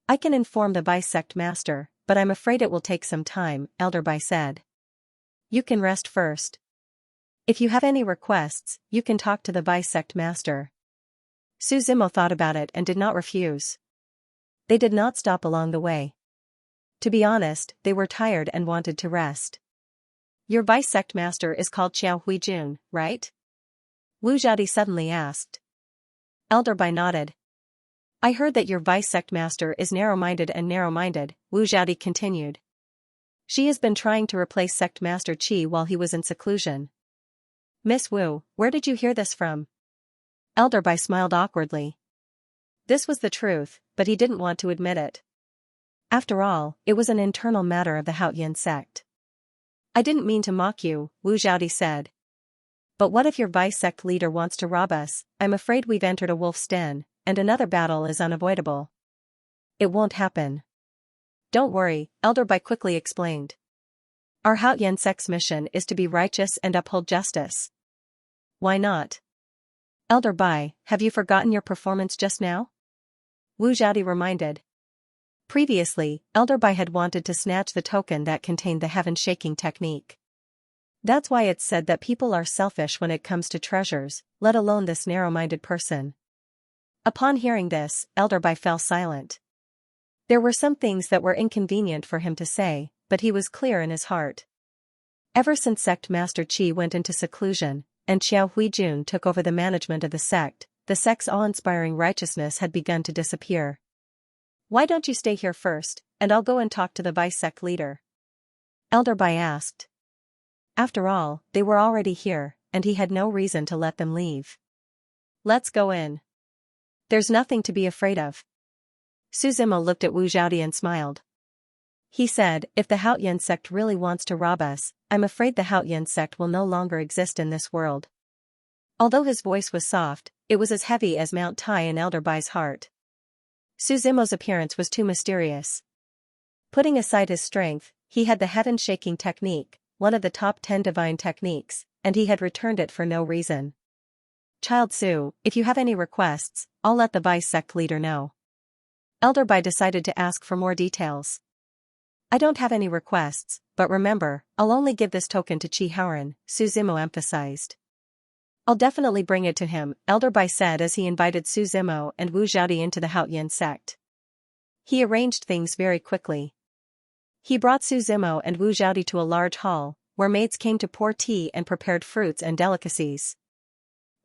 I can inform the vice-sect master, but I'm afraid it will take some time, Elder Bai said. You can rest first. If you have any requests, you can talk to the vice-sect master. Su Zimo thought about it and did not refuse. They did not stop along the way. To be honest, they were tired and wanted to rest. Your vice-sect master is called Xiao Huijun, right? Wu Zhaodi suddenly asked. Elder Bai nodded. I heard that your vice-sect master is narrow-minded and narrow-minded, Wu Zhaodi continued. She has been trying to replace sect master Qi while he was in seclusion. Miss Wu, where did you hear this from? Elder Bai smiled awkwardly. This was the truth, but he didn't want to admit it. After all, it was an internal matter of the Haotian sect. I didn't mean to mock you, Wu Zhaodi said. But what if your vice-sect leader wants to rob us? I'm afraid we've entered a wolf's den, and another battle is unavoidable. It won't happen. Don't worry, Elder Bai quickly explained. Our Haotian sect's mission is to be righteous and uphold justice. Why not? Elder Bai, have you forgotten your performance just now? Wu Zhaodi reminded. Previously, Elder Bai had wanted to snatch the token that contained the heaven-shaking technique. That's why it's said that people are selfish when it comes to treasures, let alone this narrow-minded person. Upon hearing this, Elder Bai fell silent. There were some things that were inconvenient for him to say, but he was clear in his heart. Ever since Sect Master Qi went into seclusion, and Xiao Huijun took over the management of the sect's awe-inspiring righteousness had begun to disappear. Why don't you stay here first, and I'll go and talk to the vice-sect leader? Elder Bai asked. After all, they were already here, and he had no reason to let them leave. Let's go in. There's nothing to be afraid of. Su Zimo looked at Wu Zhaodi and smiled. He said, if the Haotian sect really wants to rob us, I'm afraid the Haotian sect will no longer exist in this world. Although his voice was soft, it was as heavy as Mount Tai in Elder Bai's heart. Su Zimo's appearance was too mysterious. Putting aside his strength, he had the heaven-shaking technique, one of the top 10 divine techniques, and he had returned it for no reason. Child Su, if you have any requests, I'll let the vice-sect leader know. Elder Bai decided to ask for more details. I don't have any requests, but remember, I'll only give this token to Qi Haoran, Su Zimo emphasized. I'll definitely bring it to him, Elder Bai said as he invited Su Zimo and Wu Zhaodi into the Haotian sect. He arranged things very quickly. He brought Su Zimo and Wu Zhaodi to a large hall, where maids came to pour tea and prepared fruits and delicacies.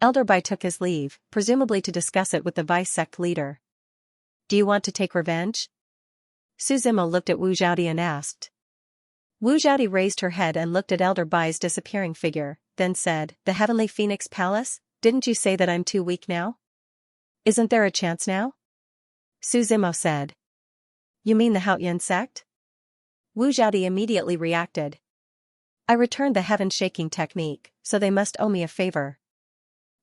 Elder Bai took his leave, presumably to discuss it with the vice-sect leader. Do you want to take revenge? Su Zimo looked at Wu Zhaodi and asked. Wu Zhaodi raised her head and looked at Elder Bai's disappearing figure, then said, the Heavenly Phoenix Palace? didn't you say that I'm too weak now? Isn't there a chance now? Su Zimo said. You mean the Haoyan sect? Wu Zhaodi immediately reacted. I returned the heaven-shaking technique, so they must owe me a favor.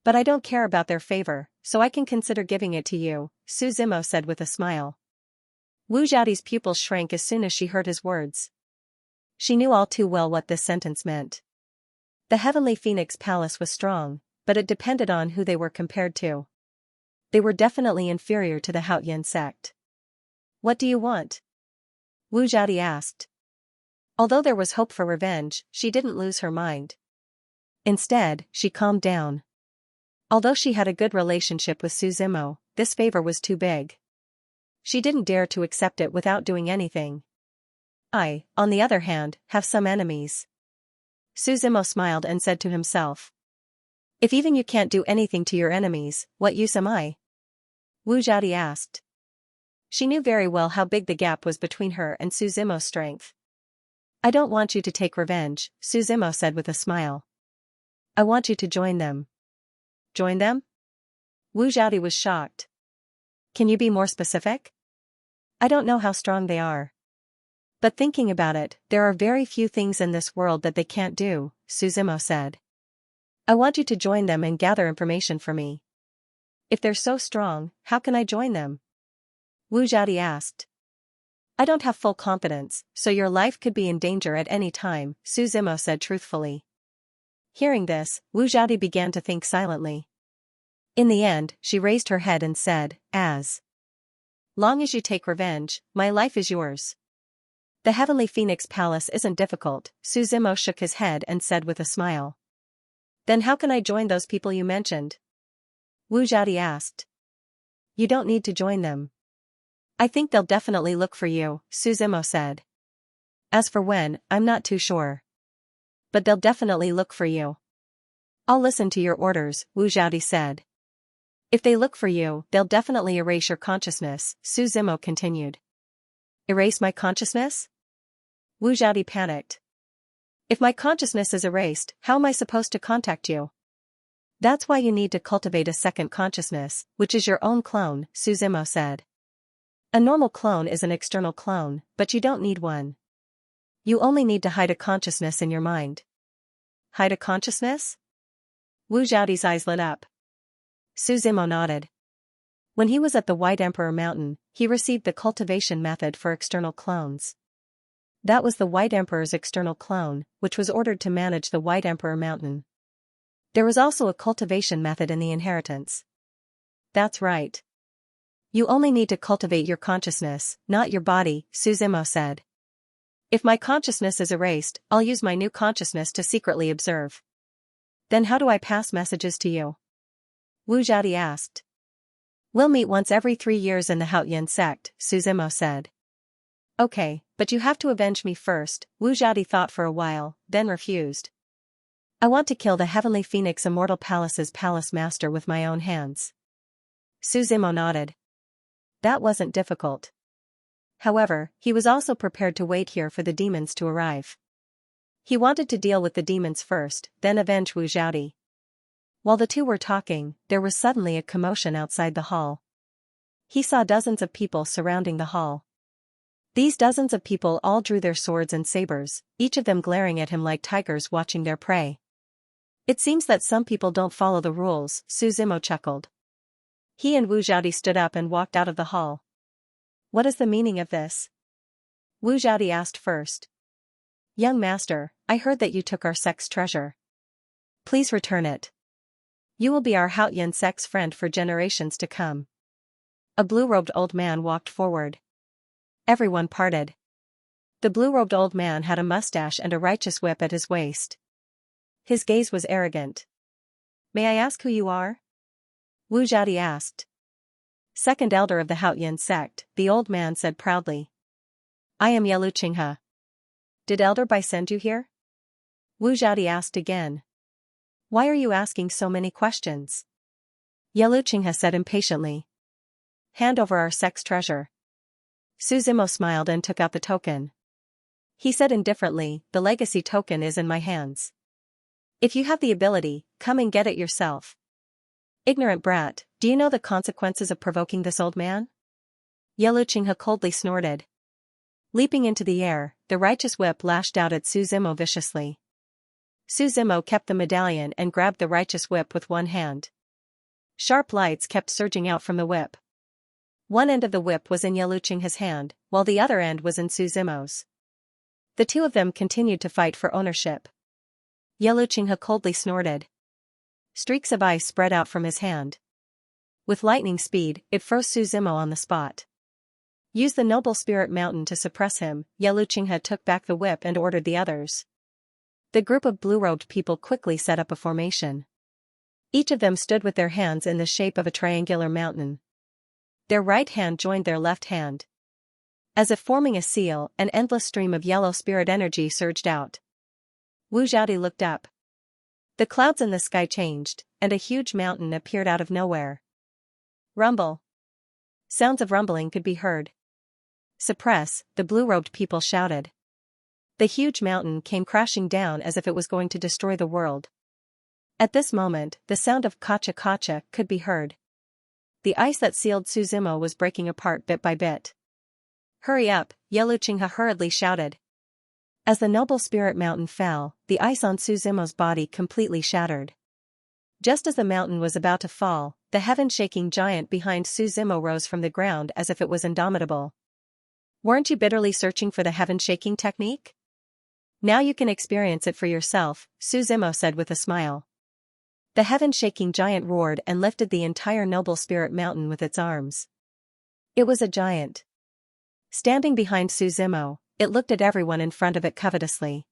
But I don't care about their favor, so I can consider giving it to you, Su Zimo said with a smile. Wu Zhaodi's pupils shrank as soon as she heard his words. She knew all too well what this sentence meant. The Heavenly Phoenix Palace was strong, but it depended on who they were compared to. They were definitely inferior to the Haoyan sect. What do you want? Wu Zhaodi asked. Although there was hope for revenge, she didn't lose her mind. Instead, she calmed down. Although she had a good relationship with Su Zimo, this favor was too big. She didn't dare to accept it without doing anything. I, on the other hand, have some enemies. Su Zimo smiled and said to himself. If even you can't do anything to your enemies, what use am I? Wu Zhaodi asked. She knew very well how big the gap was between her and Su Zimo's strength. I don't want you to take revenge, Su Zimo said with a smile. I want you to join them. Join them? Wu Zhaodi was shocked. Can you be more specific? I don't know how strong they are. But thinking about it, there are very few things in this world that they can't do, Su Zimo said. I want you to join them and gather information for me. If they're so strong, how can I join them? Wu Zhaodi asked. I don't have full confidence, so your life could be in danger at any time, Su Zimo said truthfully. Hearing this, Wu Zhaodi began to think silently. In the end, she raised her head and said, as long as you take revenge, my life is yours. The Heavenly Phoenix Palace isn't difficult, Su Zimo shook his head and said with a smile. Then how can I join those people you mentioned? Wu Zhaodi asked. You don't need to join them. I think they'll definitely look for you, Su Zimo said. As for when, I'm not too sure. But they'll definitely look for you. I'll listen to your orders, Wu Zhaodi said. If they look for you, they'll definitely erase your consciousness, Su Zimo continued. Erase my consciousness? Wu Zhaodi panicked. If my consciousness is erased, how am I supposed to contact you? That's why you need to cultivate a second consciousness, which is your own clone, Su Zimo said. A normal clone is an external clone, but you don't need one. You only need to hide a consciousness in your mind. Hide a consciousness? Wu Zhaodi's eyes lit up. Su Zimo nodded. When he was at the White Emperor Mountain, he received the cultivation method for external clones. That was the White Emperor's external clone, which was ordered to manage the White Emperor Mountain. There was also a cultivation method in the inheritance. That's right. You only need to cultivate your consciousness, not your body, Su Zimo said. If my consciousness is erased, I'll use my new consciousness to secretly observe. Then how do I pass messages to you? Wu Zhaodi asked. We'll meet once every 3 years in the Haoyan sect, Su Zimo said. Okay, but you have to avenge me first, Wu Zhaodi thought for a while, then refused. I want to kill the Heavenly Phoenix Immortal Palace's palace master with my own hands. Su Zimo nodded. That wasn't difficult. However, he was also prepared to wait here for the demons to arrive. He wanted to deal with the demons first, then avenge Wu Zhaodi. While the two were talking, there was suddenly a commotion outside the hall. He saw dozens of people surrounding the hall. These dozens of people all drew their swords and sabers, each of them glaring at him like tigers watching their prey. It seems that some people don't follow the rules, Su Zimo chuckled. He and Wu Zhaodi stood up and walked out of the hall. What is the meaning of this? Wu Zhaodi asked first. Young master, I heard that you took our sect's treasure. Please return it. You will be our Haoyan sect's friend for generations to come. A blue-robed old man walked forward. Everyone parted. The blue-robed old man had a mustache and a righteous whip at his waist. His gaze was arrogant. May I ask who you are? Wu Zhaodi asked. Second elder of the Haoyan sect, the old man said proudly. I am Xianxia. Did Elder Bai send you here? Wu Zhaodi asked again. Why are you asking so many questions? Xianxia said impatiently. Hand over our sect's treasure. Su Zimo smiled and took out the token. He said indifferently, the legacy token is in my hands. If you have the ability, come and get it yourself. Ignorant brat, do you know the consequences of provoking this old man? Yeluqinghe coldly snorted. Leaping into the air, the righteous whip lashed out at Su Zimo viciously. Su Zimo kept the medallion and grabbed the righteous whip with one hand. Sharp lights kept surging out from the whip. One end of the whip was in Yeluqinghe's hand, while the other end was in Su Zimo's. The two of them continued to fight for ownership. Yeluqinghe coldly snorted. Streaks of ice spread out from his hand. With lightning speed, it froze Su Zimo on the spot. Use the noble spirit mountain to suppress him, Yeluqinghe took back the whip and ordered the others. The group of blue-robed people quickly set up a formation. Each of them stood with their hands in the shape of a triangular mountain. Their right hand joined their left hand. As if forming a seal, an endless stream of yellow spirit energy surged out. Wu Zhaodi looked up. The clouds in the sky changed, and a huge mountain appeared out of nowhere. Rumble. Sounds of rumbling could be heard. Suppress, the blue-robed people shouted. The huge mountain came crashing down as if it was going to destroy the world. At this moment, the sound of kacha-kacha could be heard. The ice that sealed Su Zimo was breaking apart bit by bit. Hurry up, Yeluqinghe hurriedly shouted. As the noble spirit mountain fell, the ice on Su Zimo's body completely shattered. Just as the mountain was about to fall, the heaven-shaking giant behind Su Zimo rose from the ground as if it was indomitable. Weren't you bitterly searching for the heaven-shaking technique? Now you can experience it for yourself, Su Zimo said with a smile. The heaven-shaking giant roared and lifted the entire noble spirit mountain with its arms. It was a giant. Standing behind Su Zimo, it looked at everyone in front of it covetously.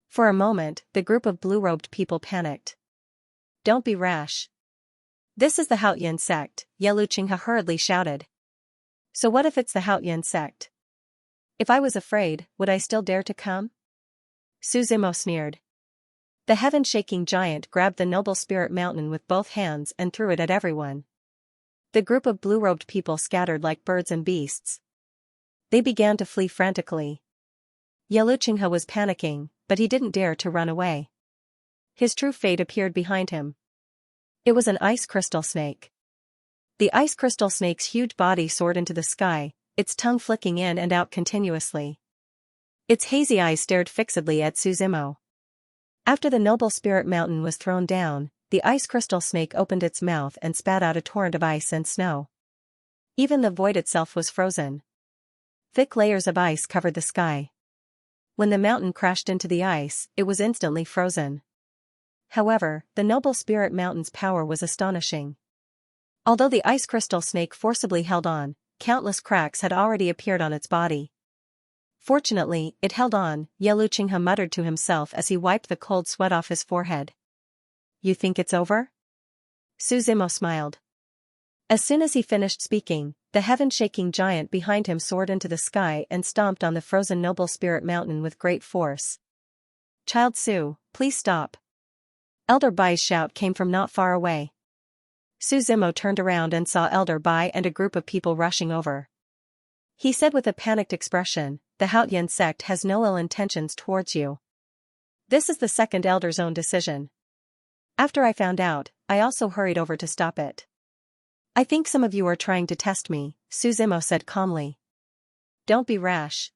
For a moment, the group of blue-robed people panicked. Don't be rash. This is the Haotian sect, Yeluqinghe hurriedly shouted. So what if it's the Haotian sect? If I was afraid, would I still dare to come? Su Zimo sneered. The heaven-shaking giant grabbed the noble spirit mountain with both hands and threw it at everyone. The group of blue-robed people scattered like birds and beasts. They began to flee frantically. Yeluqinghe was panicking, but he didn't dare to run away. His true fate appeared behind him. It was an ice crystal snake. The ice crystal snake's huge body soared into the sky, its tongue flicking in and out continuously. Its hazy eyes stared fixedly at Su Zimo. After the noble spirit mountain was thrown down, the ice crystal snake opened its mouth and spat out a torrent of ice and snow. Even the void itself was frozen. Thick layers of ice covered the sky. When the mountain crashed into the ice, it was instantly frozen. However, the noble spirit mountain's power was astonishing. Although the ice crystal snake forcibly held on, countless cracks had already appeared on its body. Fortunately, it held on, Yeluqinghe muttered to himself as he wiped the cold sweat off his forehead. You think it's over? Su Zimo smiled. As soon as he finished speaking, the heaven-shaking giant behind him soared into the sky and stomped on the frozen noble spirit mountain with great force. Child Su, please stop. Elder Bai's shout came from not far away. Su Zimo turned around and saw Elder Bai and a group of people rushing over. He said with a panicked expression, the Haotian sect has no ill intentions towards you. This is the second elder's own decision. After I found out, I also hurried over to stop it. I think some of you are trying to test me, Su Zimo said calmly. Don't be rash.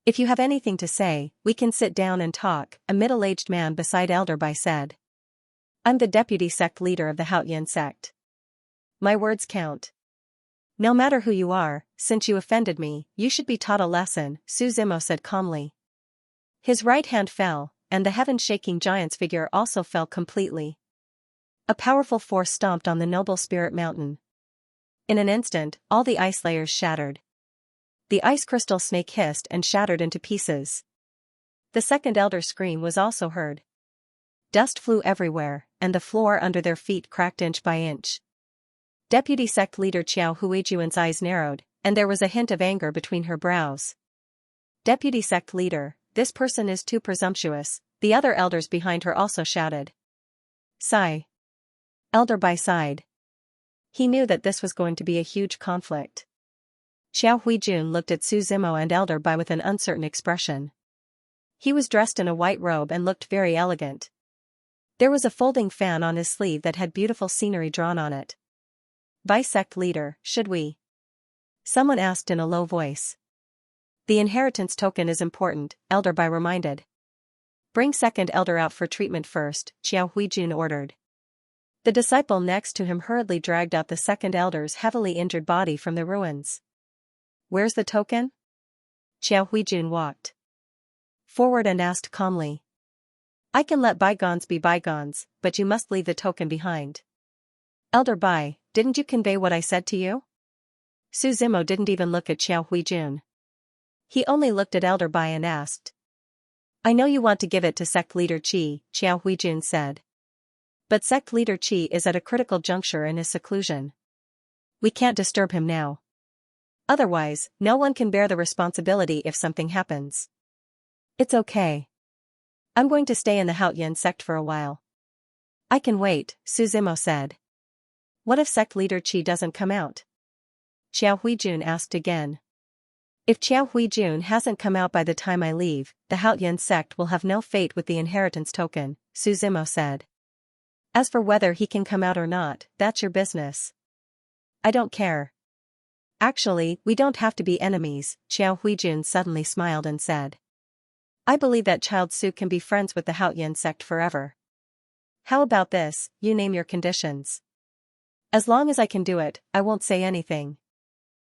If you have anything to say, we can sit down and talk, a middle-aged man beside Elder Bai said. I'm the deputy sect leader of the Haotian sect. My words count. No matter who you are, since you offended me, you should be taught a lesson, Su Zimo said calmly. His right hand fell, and the heaven-shaking giant's figure also fell completely. A powerful force stomped on the noble spirit mountain. In an instant, all the ice layers shattered. The ice crystal snake hissed and shattered into pieces. The second elder's scream was also heard. Dust flew everywhere, and the floor under their feet cracked inch by inch. Deputy sect leader Qiao Huijuan's eyes narrowed, and there was a hint of anger between her brows. Deputy sect leader, this person is too presumptuous, the other elders behind her also shouted. Sigh. Elder Bai sighed. He knew that this was going to be a huge conflict. Xiao Huijun looked at Su Zimo and Elder Bai with an uncertain expression. He was dressed in a white robe and looked very elegant. There was a folding fan on his sleeve that had beautiful scenery drawn on it. "By sect leader, should we?" someone asked in a low voice. "The inheritance token is important," Elder Bai reminded. "Bring second elder out for treatment first," Xiao Huijun ordered. The disciple next to him hurriedly dragged out the second elder's heavily injured body from the ruins. "Where's the token?" Xiao Huijun walked forward and asked calmly. "I can let bygones be bygones, but you must leave the token behind." "Elder Bai, didn't you convey what I said to you?" Su Zimo didn't even look at Xiao Huijun. He only looked at Elder Bai and asked. "I know you want to give it to sect leader Qi," Xiao Huijun said. "But sect leader Qi is at a critical juncture in his seclusion. We can't disturb him now. Otherwise, no one can bear the responsibility if something happens." "It's okay. I'm going to stay in the Haoyan sect for a while." "I can wait," Su Zimo said. "What if sect leader Qi doesn't come out?" Xiao Huijun asked again. "If Xiao Huijun hasn't come out by the time I leave, the Haoyan sect will have no fate with the inheritance token," Su Zimo said. "As for whether he can come out or not, that's your business. I don't care." "Actually, we don't have to be enemies," Xiao Huijun suddenly smiled and said. "I believe that Child Su can be friends with the Haoyan sect forever. How about this, you name your conditions. As long as I can do it, I won't say anything."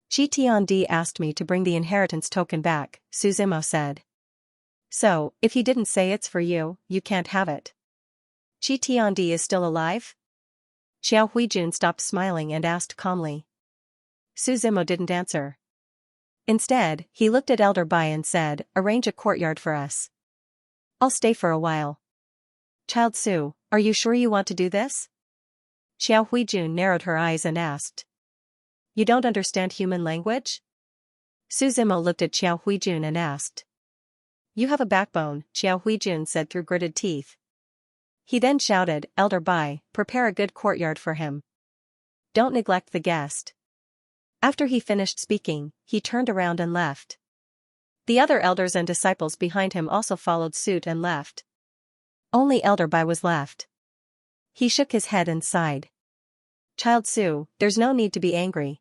"Qi Tiandi asked me to bring the inheritance token back," Su Zimo said. "So, if he didn't say it's for you, you can't have it." "Qi Tiandi is still alive?" Xiao Huijun stopped smiling and asked calmly. Su Zimo didn't answer. Instead, he looked at Elder Bai and said, "Arrange a courtyard for us. I'll stay for a while." "Child Su, are you sure you want to do this?" Xiao Huijun narrowed her eyes and asked. "You don't understand human language?" Su Zimo looked at Xiao Huijun and asked. "You have a backbone," Xiao Huijun said through gritted teeth. He then shouted, "Elder Bai, prepare a good courtyard for him. Don't neglect the guest." After he finished speaking, he turned around and left. The other elders and disciples behind him also followed suit and left. Only Elder Bai was left. He shook his head and sighed. "Child Su, there's no need to be angry.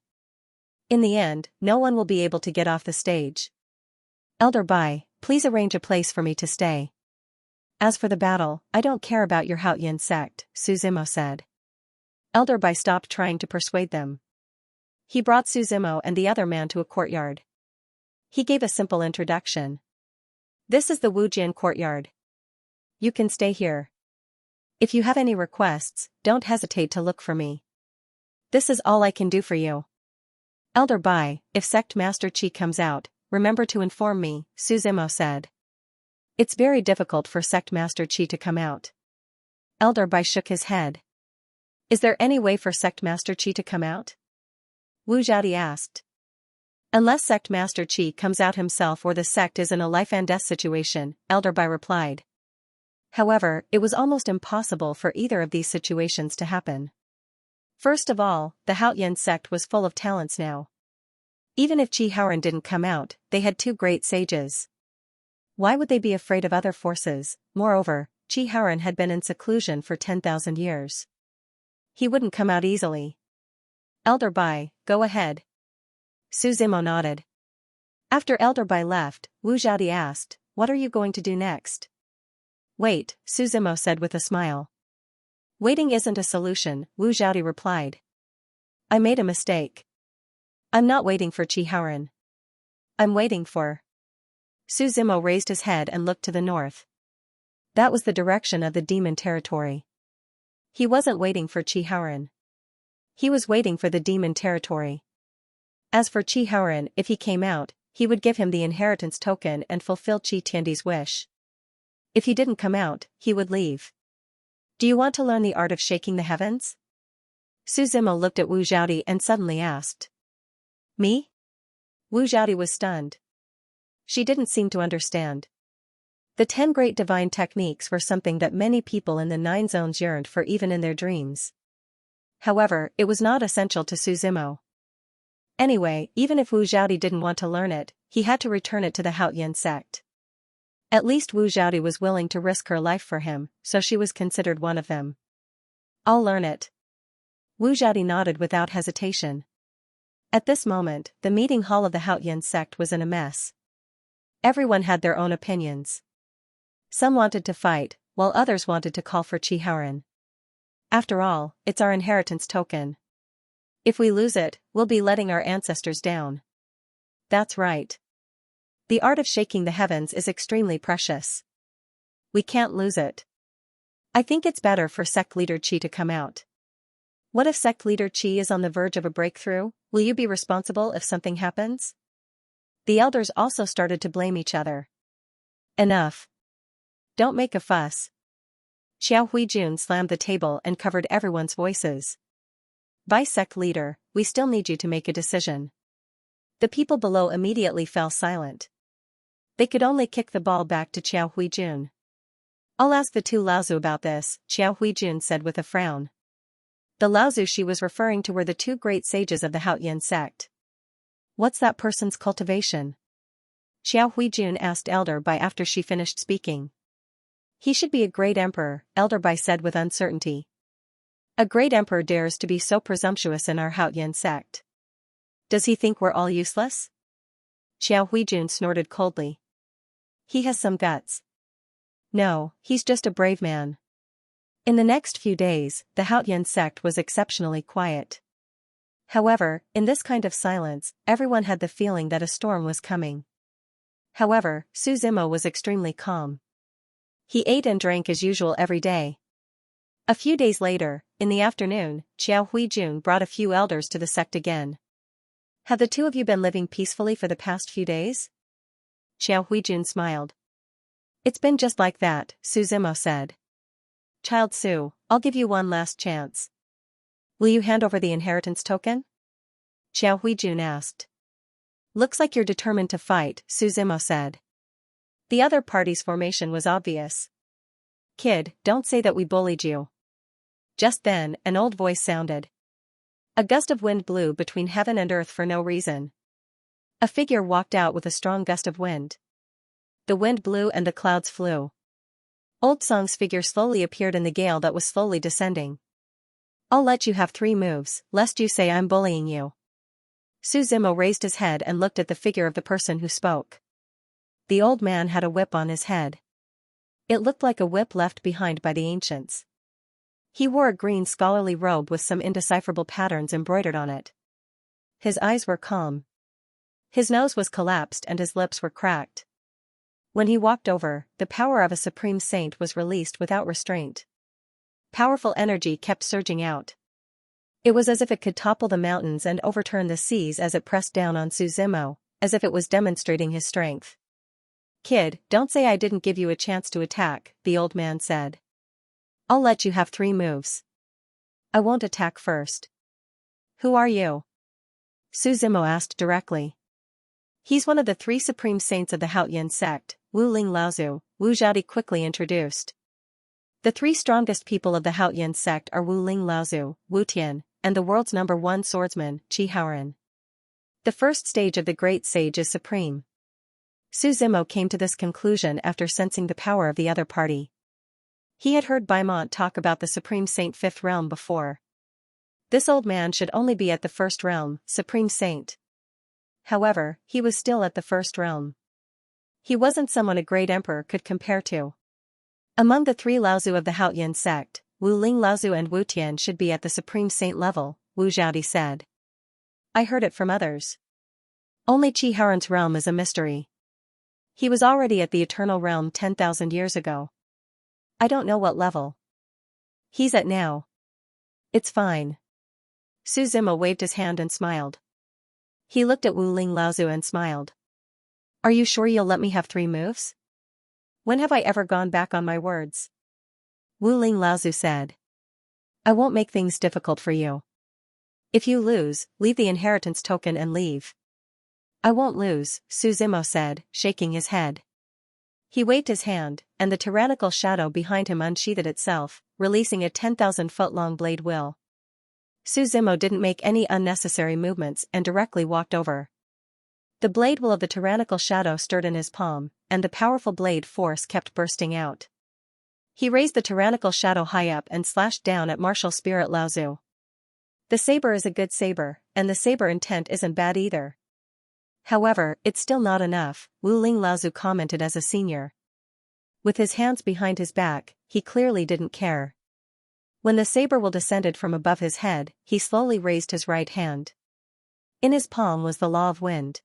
In the end, no one will be able to get off the stage. Elder Bai, please arrange a place for me to stay. As for the battle, I don't care about your Haoyan sect," Su Zimo said. Elder Bai stopped trying to persuade them. He brought Su Zimo and the other man to a courtyard. He gave a simple introduction. "This is the Wujian courtyard. You can stay here. If you have any requests, don't hesitate to look for me. This is all I can do for you. Elder Bai, if Sect Master Qi comes out, remember to inform me," Su Zimo said. "It's very difficult for Sect Master Qi to come out." Elder Bai shook his head. "Is there any way for Sect Master Qi to come out?" Wu Zhaodi asked. "Unless Sect Master Qi comes out himself or the sect is in a life and death situation," Elder Bai replied. However, it was almost impossible for either of these situations to happen. First of all, the Haoyan sect was full of talents now. Even if Qi Haoran didn't come out, they had two great sages. Why would they be afraid of other forces? Moreover, Qi Haoran had been in seclusion for 10,000 years. He wouldn't come out easily. "Elder Bai, go ahead." Su Zimo nodded. After Elder Bai left, Wu Zhaodi asked, "What are you going to do next?" "Wait," Su Zimo said with a smile. "Waiting isn't a solution," Wu Zhaodi replied. "I made a mistake. I'm not waiting for Qi Haoran. I'm waiting for..." Su Zimo raised his head and looked to the north. That was the direction of the demon territory. He wasn't waiting for Qi Haoran. He was waiting for the demon territory. As for Qi Haoran, if he came out, he would give him the inheritance token and fulfill Qi Tiandi's wish. If he didn't come out, he would leave. "Do you want to learn the art of shaking the heavens?" Su Zimo looked at Wu Zhaodi and suddenly asked. "Me?" Wu Zhaodi was stunned. She didn't seem to understand. The 10 great divine techniques were something that many people in the 9 zones yearned for even in their dreams. However, it was not essential to Su Zimo. Anyway, even if Wu Zhaodi didn't want to learn it, he had to return it to the Haoyan sect. At least Wu Zhaodi was willing to risk her life for him, so she was considered one of them. I'll learn it. Wu Zhaodi nodded without hesitation. At this moment, the meeting hall of the Haoyan sect was in a mess. Everyone had their own opinions. Some wanted to fight, while others wanted to call for Qihaoren. After all, it's our inheritance token. If we lose it, we'll be letting our ancestors down. That's right. The art of shaking the heavens is extremely precious. We can't lose it. I think it's better for sect leader Qi to come out. What if sect leader Qi is on the verge of a breakthrough? Will you be responsible if something happens? The elders also started to blame each other. Enough. Don't make a fuss. Xiao Huijun slammed the table and covered everyone's voices. Vice sect leader, we still need you to make a decision. The people below immediately fell silent. They could only kick the ball back to Xiao Huijun. I'll ask the two Laozu about this, Xiao Huijun said with a frown. The Laozu she was referring to were the two great sages of the Haoyan sect. What's that person's cultivation? Xiao Huijun asked Elder Bai after she finished speaking. He should be a great emperor, Elder Bai said with uncertainty. A great emperor dares to be so presumptuous in our Haoyan sect. Does he think we're all useless? Xiao Huijun snorted coldly. He has some guts. No, he's just a brave man. In the next few days, the Haoyan sect was exceptionally quiet. However, in this kind of silence, everyone had the feeling that a storm was coming. However, Su Zimo was extremely calm. He ate and drank as usual every day. A few days later, in the afternoon, Xiao Huijun brought a few elders to the sect again. Have the two of you been living peacefully for the past few days? Xiao Huijun smiled. It's been just like that, Su Zimo said. Child Su, I'll give you one last chance. Will you hand over the inheritance token? Xiao Huijun asked. Looks like you're determined to fight, Su Zimo said. The other party's formation was obvious. Kid, don't say that we bullied you. Just then, an old voice sounded. A gust of wind blew between heaven and earth for no reason. A figure walked out with a strong gust of wind. The wind blew and the clouds flew. Old Song's figure slowly appeared in the gale that was slowly descending. I'll let you have 3 moves, lest you say I'm bullying you. Su Zimo raised his head and looked at the figure of the person who spoke. The old man had a whip on his head. It looked like a whip left behind by the ancients. He wore a green scholarly robe with some indecipherable patterns embroidered on it. His eyes were calm. His nose was collapsed and his lips were cracked. When he walked over, the power of a supreme saint was released without restraint. Powerful energy kept surging out. It was as if it could topple the mountains and overturn the seas as it pressed down on Su Zimo, as if it was demonstrating his strength. Kid, don't say I didn't give you a chance to attack, the old man said. I'll let you have 3 moves. I won't attack first. Who are you? Su Zimo asked directly. He's one of the 3 supreme saints of the Haoyan sect, Wu Ling Laozu, Wu Zhaodi quickly introduced. The 3 strongest people of the Haoyan sect are Wu Ling Laozu, Wu Tian, and the world's #1 swordsman, Qihaoren. The first stage of the great sage is supreme. Su Zimo came to this conclusion after sensing the power of the other party. He had heard Baimont talk about the supreme saint 5th realm before. This old man should only be at the 1st realm, supreme saint. However, he was still at the 1st realm. He wasn't someone a great emperor could compare to. Among the 3 Laozu of the Haoyan sect, Wu Ling Laozu and Wu Tian should be at the supreme saint level, Wu Zhaodi said. I heard it from others. Only Qihaoren's realm is a mystery. He was already at the eternal realm 10,000 years ago. I don't know what level he's at now. It's fine. Su Zimo waved his hand and smiled. He looked at Wu Ling Laozu and smiled. Are you sure you'll let me have 3 moves? When have I ever gone back on my words? Wu Ling Laozu said. I won't make things difficult for you. If you lose, leave the inheritance token and leave. I won't lose, Su Zimo said, shaking his head. He waved his hand, and the tyrannical shadow behind him unsheathed itself, releasing a 10,000-foot-long blade will. Su Zimo didn't make any unnecessary movements and directly walked over. The blade will of the tyrannical shadow stirred in his palm, and the powerful blade force kept bursting out. He raised the tyrannical shadow high up and slashed down at martial spirit Laozu. The saber is a good saber, and the saber intent isn't bad either. However, it's still not enough, Wu Ling Laozu commented as a senior. With his hands behind his back, he clearly didn't care. When the saber will descended from above his head, he slowly raised his right hand. In his palm was the law of wind.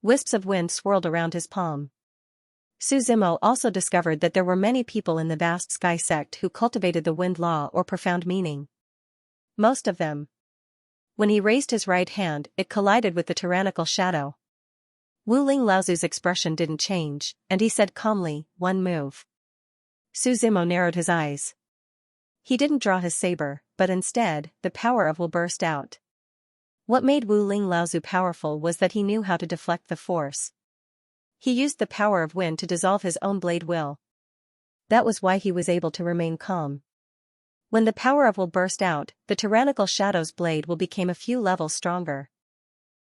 Wisps of wind swirled around his palm. Su Zimo also discovered that there were many people in the vast sky sect who cultivated the wind law or profound meaning. Most of them. When he raised his right hand, it collided with the tyrannical shadow. Wu Ling Laozu's expression didn't change, and he said calmly, "One move." Su Zimo narrowed his eyes. He didn't draw his saber, but instead, the power of will burst out. What made Wu Ling Laozu powerful was that he knew how to deflect the force. He used the power of wind to dissolve his own blade will. That was why he was able to remain calm. When the power of will burst out, the tyrannical shadow's blade will became a few levels stronger.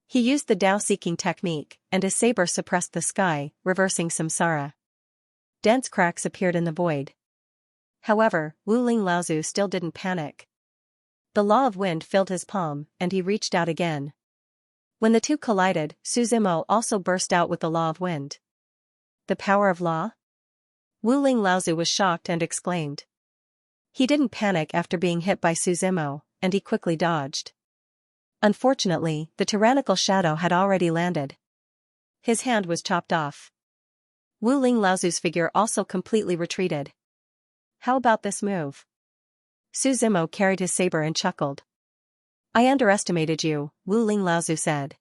He used the Dao-seeking technique, and his saber suppressed the sky, reversing samsara. Dense cracks appeared in the void. However, Wu Ling Laozu still didn't panic. The law of wind filled his palm, and he reached out again. When the two collided, Su Zimo also burst out with the law of wind. The power of law? Wu Ling Laozu was shocked and exclaimed. He didn't panic after being hit by Su Zimo, and he quickly dodged. Unfortunately, the tyrannical shadow had already landed. His hand was chopped off. Wu Ling Laozu's figure also completely retreated. How about this move? Su Zimo carried his saber and chuckled. I underestimated you, Wu Ling Laozu said.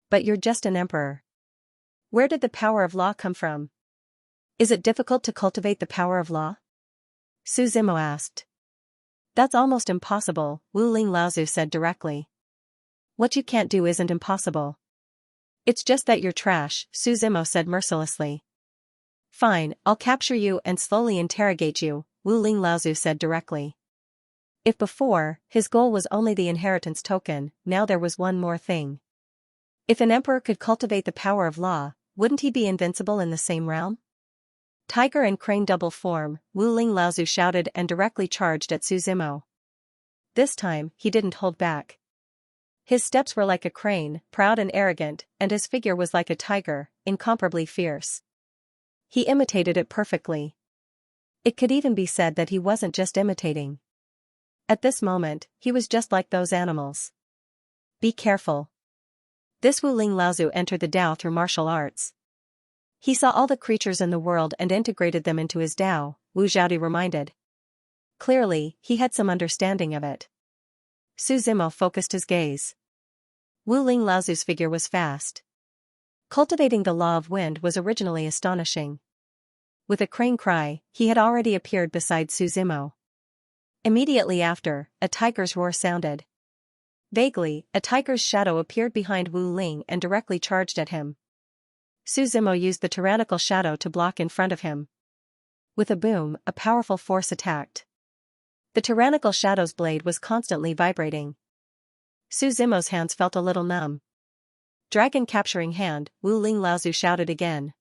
But you're just an emperor. Where did the power of law come from? Is it difficult to cultivate the power of law? Su Zimo asked. That's almost impossible, Wu Ling Laozu said directly. What you can't do isn't impossible. It's just that you're trash, Su Zimo said mercilessly. Fine, I'll capture you and slowly interrogate you, Wu Ling Laozu said directly. If before, his goal was only the inheritance token, now there was one more thing. If an emperor could cultivate the power of law, wouldn't he be invincible in the same realm? Tiger and crane double form, Wu Ling Laozu shouted and directly charged at Su Zimo. This time, he didn't hold back. His steps were like a crane, proud and arrogant, and his figure was like a tiger, incomparably fierce. He imitated it perfectly. It could even be said that he wasn't just imitating. At this moment, he was just like those animals. Be careful. This Wu Ling Laozu entered the Dao through martial arts. He saw all the creatures in the world and integrated them into his Dao, Wu Zhaodi reminded. Clearly, he had some understanding of it. Su Zimo focused his gaze. Wu Ling Laozu's figure was fast. Cultivating the law of wind was originally astonishing. With a crane cry, he had already appeared beside Su Zimo. Immediately after, a tiger's roar sounded. Vaguely, a tiger's shadow appeared behind Wu Ling and directly charged at him. Su Zimo used the tyrannical shadow to block in front of him. With a boom, a powerful force attacked. The tyrannical shadow's blade was constantly vibrating. Su Zimo's hands felt a little numb. Dragon capturing hand, Wu Ling Laozu shouted again.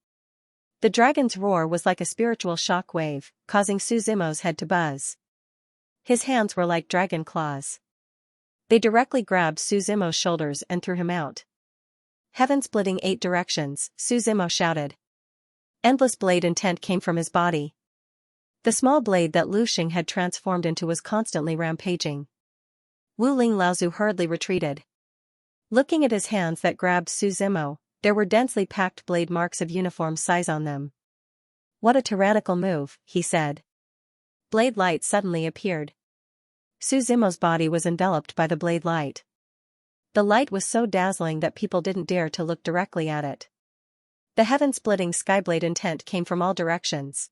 The dragon's roar was like a spiritual shock wave, causing Su Zimo's head to buzz. His hands were like dragon claws. They directly grabbed Su Zimo's shoulders and threw him out. Heaven splitting 8 directions, Su Zimo shouted. Endless blade intent came from his body. The small blade that Lu Xing had transformed into was constantly rampaging. Wu Ling Laozu hurriedly retreated. Looking at his hands that grabbed Su Zimo, there were densely packed blade marks of uniform size on them. What a tyrannical move, he said. Blade light suddenly appeared. Su Zimo's body was enveloped by the blade light. The light was so dazzling that people didn't dare to look directly at it. The heaven-splitting skyblade intent came from all directions.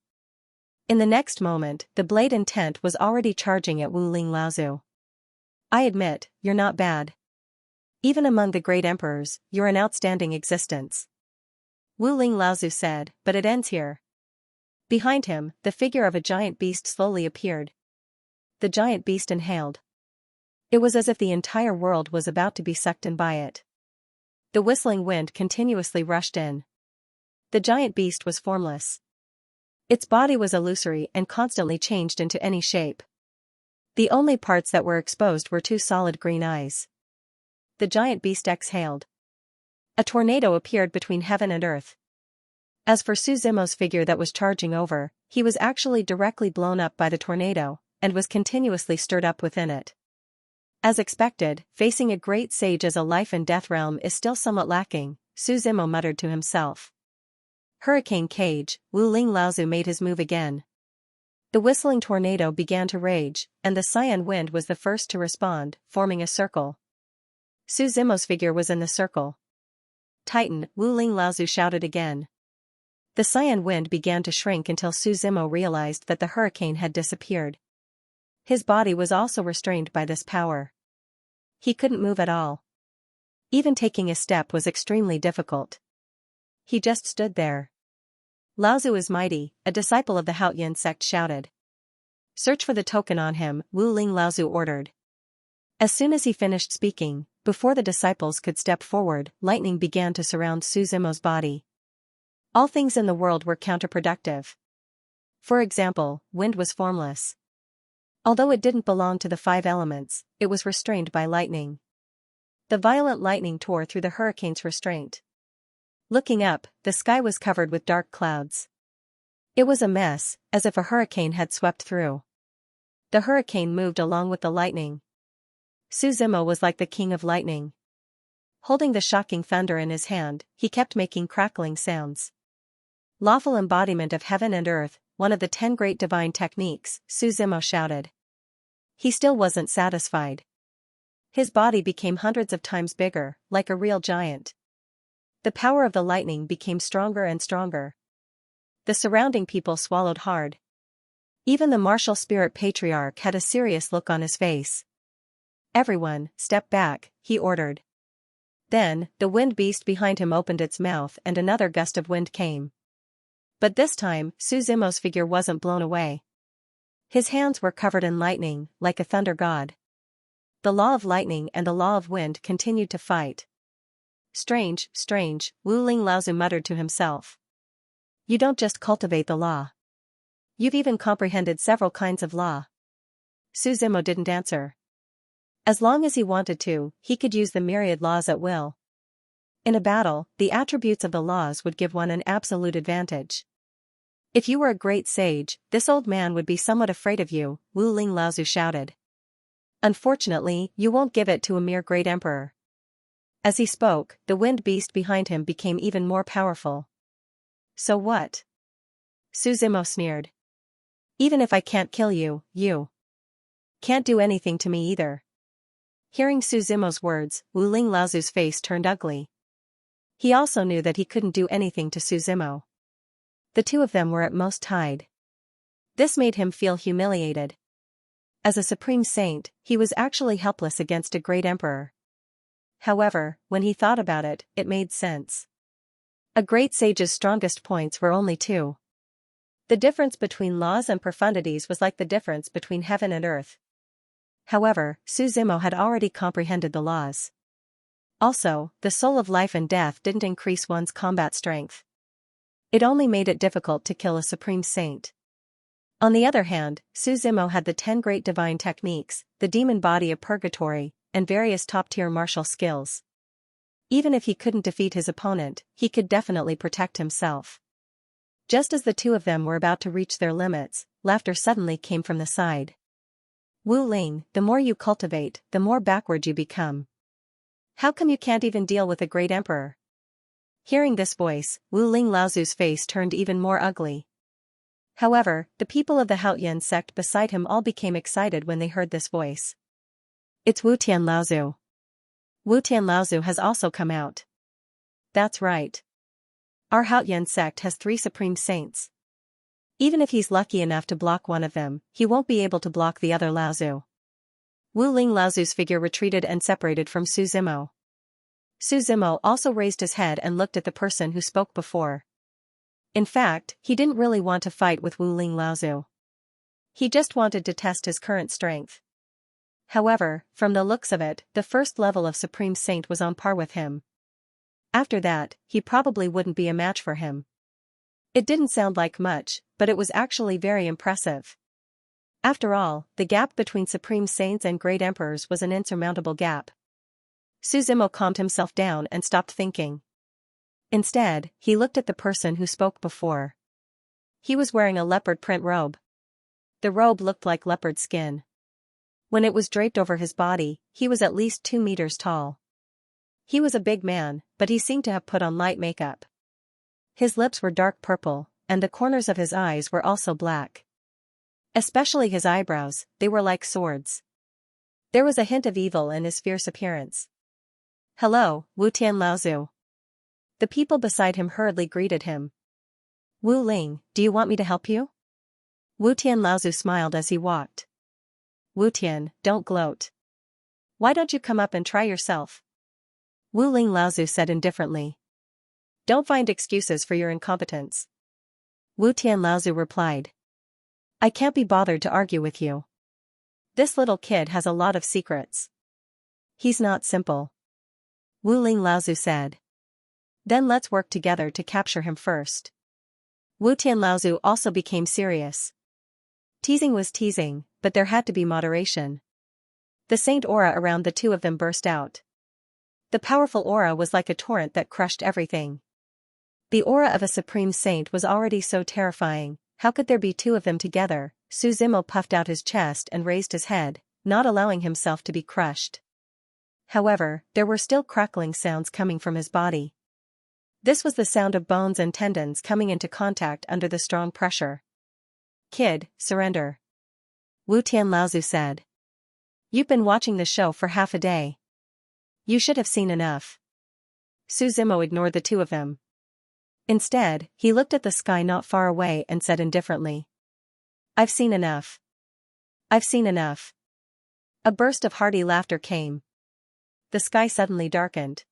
In the next moment, the blade intent was already charging at Wu Ling Laozu. I admit, you're not bad. Even among the great emperors, you're an outstanding existence. Wu Ling Laozu said, but it ends here. Behind him, the figure of a giant beast slowly appeared. The giant beast inhaled. It was as if the entire world was about to be sucked in by it. The whistling wind continuously rushed in. The giant beast was formless. Its body was illusory and constantly changed into any shape. The only parts that were exposed were two solid green eyes. The giant beast exhaled. A tornado appeared between heaven and earth. As for Suzimo's figure that was charging over, he was actually directly blown up by the tornado, and was continuously stirred up within it. As expected, facing a great sage as a life and death realm is still somewhat lacking, Suzimo muttered to himself. Hurricane Cage, Wu Ling Laozu made his move again. The whistling tornado began to rage, and the cyan wind was the first to respond, forming a circle. Suzimo's figure was in the circle. Titan, Wu Ling Laozu shouted again. The cyan wind began to shrink until Suzimo realized that the hurricane had disappeared. His body was also restrained by this power. He couldn't move at all. Even taking a step was extremely difficult. He just stood there. Laozu is mighty, a disciple of the Haoyan sect shouted. Search for the token on him, Wu Ling Laozu ordered. As soon as he finished speaking, before the disciples could step forward, lightning began to surround Suzimo's body. All things in the world were counterproductive. For example, wind was formless. Although it didn't belong to the 5 elements, it was restrained by lightning. The violent lightning tore through the hurricane's restraint. Looking up, the sky was covered with dark clouds. It was a mess, as if a hurricane had swept through. The hurricane moved along with the lightning. Suzimo was like the king of lightning. Holding the shocking thunder in his hand, he kept making crackling sounds. Lawful embodiment of heaven and earth, one of the 10 great divine techniques, Suzimo shouted. He still wasn't satisfied. His body became hundreds of times bigger, like a real giant. The power of the lightning became stronger and stronger. The surrounding people swallowed hard. Even the martial spirit patriarch had a serious look on his face. Everyone, step back, he ordered. Then, the wind beast behind him opened its mouth and another gust of wind came. But this time, Suzimo's figure wasn't blown away. His hands were covered in lightning, like a thunder god. The law of lightning and the law of wind continued to fight. Strange, strange, Wu Ling Laozu muttered to himself. You don't just cultivate the law. You've even comprehended several kinds of law. Suzimo didn't answer. As long as he wanted to, he could use the myriad laws at will. In a battle, the attributes of the laws would give one an absolute advantage. If you were a great sage, this old man would be somewhat afraid of you, Wu Ling Laozu shouted. Unfortunately, you won't give it to a mere great emperor. As he spoke, the wind beast behind him became even more powerful. So what? Suzimo sneered. Even if I can't kill you, you can't do anything to me either. Hearing Suzimo's words, Wu Ling Laozu's face turned ugly. He also knew that he couldn't do anything to Suzimo. The two of them were at most tied. This made him feel humiliated. As a supreme saint, he was actually helpless against a great emperor. However, when he thought about it, it made sense. A great sage's strongest points were only 2. The difference between laws and profundities was like the difference between heaven and earth. However, Suzimo had already comprehended the laws. Also, the soul of life and death didn't increase one's combat strength. It only made it difficult to kill a supreme saint. On the other hand, Suzimo had the 10 great divine techniques, the demon body of purgatory, and various top-tier martial skills. Even if he couldn't defeat his opponent, he could definitely protect himself. Just as the two of them were about to reach their limits, laughter suddenly came from the side. Wu Ling, the more you cultivate, the more backward you become. How come you can't even deal with a great emperor? Hearing this voice, Wu Ling Laozu's face turned even more ugly. However, the people of the Haoyan sect beside him all became excited when they heard this voice. It's Wu Tian Laozu. Wu Tian Laozu has also come out. That's right. Our Haoyan sect has 3 supreme saints. Even if he's lucky enough to block one of them, he won't be able to block the other Laozu. Wu Ling Laozu's figure retreated and separated from Suzimo. Suzimo also raised his head and looked at the person who spoke before. In fact, he didn't really want to fight with Wu Ling Laozu. He just wanted to test his current strength. However, from the looks of it, the first level of Supreme Saint was on par with him. After that, he probably wouldn't be a match for him. It didn't sound like much, but it was actually very impressive. After all, the gap between supreme saints and great emperors was an insurmountable gap. Suzumo calmed himself down and stopped thinking. Instead, he looked at the person who spoke before. He was wearing a leopard print robe. The robe looked like leopard skin. When it was draped over his body, he was at least 2 meters tall. He was a big man, but he seemed to have put on light makeup. His lips were dark purple, and the corners of his eyes were also black. Especially his eyebrows, they were like swords. There was a hint of evil in his fierce appearance. "Hello, Wu Tianlaozu." The people beside him hurriedly greeted him. "Wu Ling, do you want me to help you?" Wu Tianlaozu smiled as he walked. "Wu Tian, don't gloat. Why don't you come up and try yourself?" Wu Ling Laozu said indifferently. "Don't find excuses for your incompetence." Wu Tianlaozu replied. "I can't be bothered to argue with you. This little kid has a lot of secrets. He's not simple." Wu Ling Laozu said. "Then let's work together to capture him first." Wu Tianlaozu also became serious. Teasing was teasing, but there had to be moderation. The saint aura around the two of them burst out. The powerful aura was like a torrent that crushed everything. The aura of a supreme saint was already so terrifying, how could there be two of them together? Suzumo puffed out his chest and raised his head, not allowing himself to be crushed. However, there were still crackling sounds coming from his body. This was the sound of bones and tendons coming into contact under the strong pressure. "Kid, surrender," Wu Tianlaozu said. "You've been watching the show for half a day. You should have seen enough." Suzumo ignored the two of them. Instead, he looked at the sky not far away and said indifferently, "I've seen enough. I've seen enough." A burst of hearty laughter came. The sky suddenly darkened.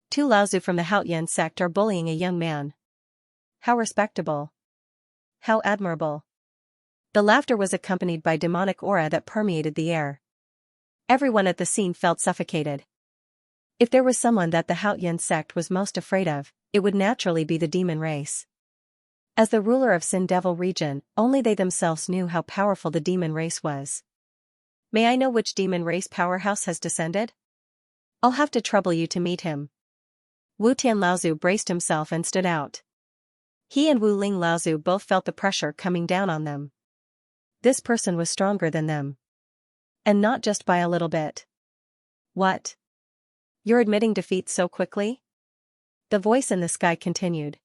"Two Laozu from the Haoyan sect are bullying a young man. How respectable. How admirable." The laughter was accompanied by demonic aura that permeated the air. Everyone at the scene felt suffocated. If there was someone that the Haoyan sect was most afraid of, it would naturally be the demon race. As the ruler of Sin Devil region, only they themselves knew how powerful the demon race was. "May I know which demon race powerhouse has descended? I'll have to trouble you to meet him." Wu Tianlaozu braced himself and stood out. He and Wu Ling Laozu both felt the pressure coming down on them. This person was stronger than them. And not just by a little bit. "What? You're admitting defeat so quickly?" The voice in the sky continued.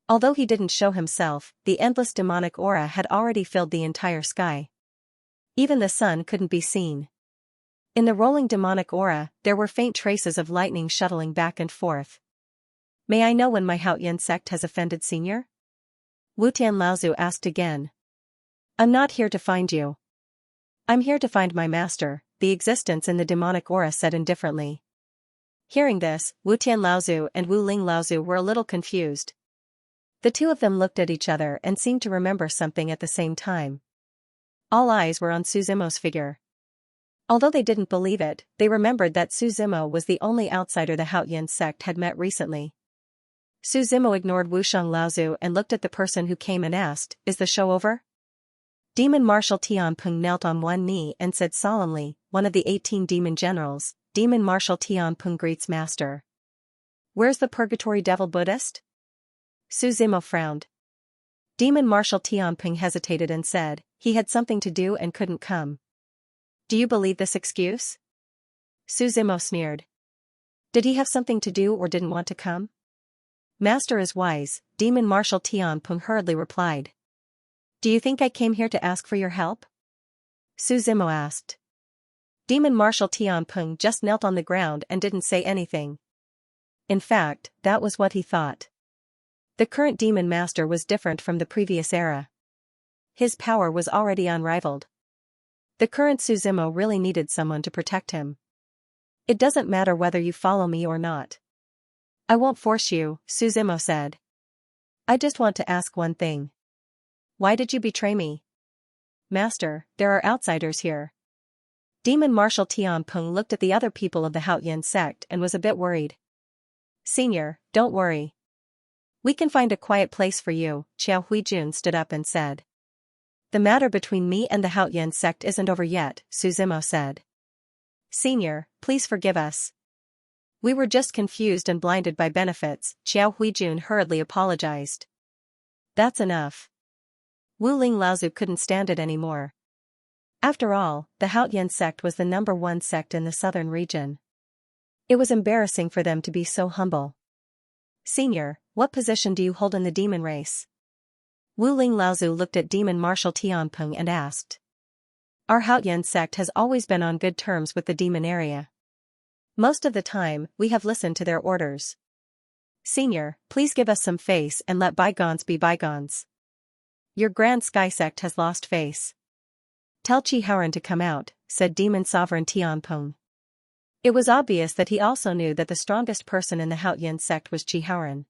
Although he didn't show himself, the endless demonic aura had already filled the entire sky. Even the sun couldn't be seen. In the rolling demonic aura, there were faint traces of lightning shuttling back and forth. "May I know when my Haoyan sect has offended Senior?" Wu Tianlaozu asked again. "I'm not here to find you. I'm here to find my master," the existence in the demonic aura said indifferently. Hearing this, Wu Tianlaozu and Wu Ling Laozu were a little confused. The two of them looked at each other and seemed to remember something at the same time. All eyes were on Suzumo's figure. Although they didn't believe it, they remembered that Suzumo was the only outsider the Haoyan sect had met recently. Suzumo ignored Wusheng Laozu and looked at the person who came and asked, "Is the show over?" Demon Marshal Tianpeng knelt on one knee and said solemnly, "One of the 18 demon generals, Demon Marshal Tianpeng greets Master." "Where's the Purgatory Devil Buddhist?" Suzumo frowned. Demon Marshal Tianpeng hesitated and said, "He had something to do and couldn't come." "Do you believe this excuse?" Suzumo sneered. "Did he have something to do or didn't want to come?" "Master is wise," Demon Marshal Tianpeng hurriedly replied. "Do you think I came here to ask for your help?" Suzumo asked. Demon Marshal Tianpeng just knelt on the ground and didn't say anything. In fact, that was what he thought. The current demon master was different from the previous era. His power was already unrivaled. The current Suzumo really needed someone to protect him. "It doesn't matter whether you follow me or not. I won't force you," Suzumo said. "I just want to ask one thing. Why did you betray me?" "Master, there are outsiders here." Demon Marshal Tianpeng looked at the other people of the Haoyan sect and was a bit worried. Senior, don't worry. We can find a quiet place for you, Xiao Huijun stood up and said. The matter between me and the Haoyan sect isn't over yet, Suzimo said. Senior, please forgive us. We were just confused and blinded by benefits, Xiao Huijun hurriedly apologized. That's enough. Wu Ling Laozu couldn't stand it anymore. After all, the Haoyan sect was the #1 sect in the southern region. It was embarrassing for them to be so humble. Senior, what position do you hold in the demon race? Wu Ling Laozu looked at Demon Marshal Tianpeng and asked. Our Haoyan sect has always been on good terms with the demon area. Most of the time, we have listened to their orders. Senior, please give us some face and let bygones be bygones. Your Grand Sky sect has lost face. Tell Qi Haoran to come out, said Demon Sovereign Tianpeng. It was obvious that he also knew that the strongest person in the Haoyan sect was Qi Haoran.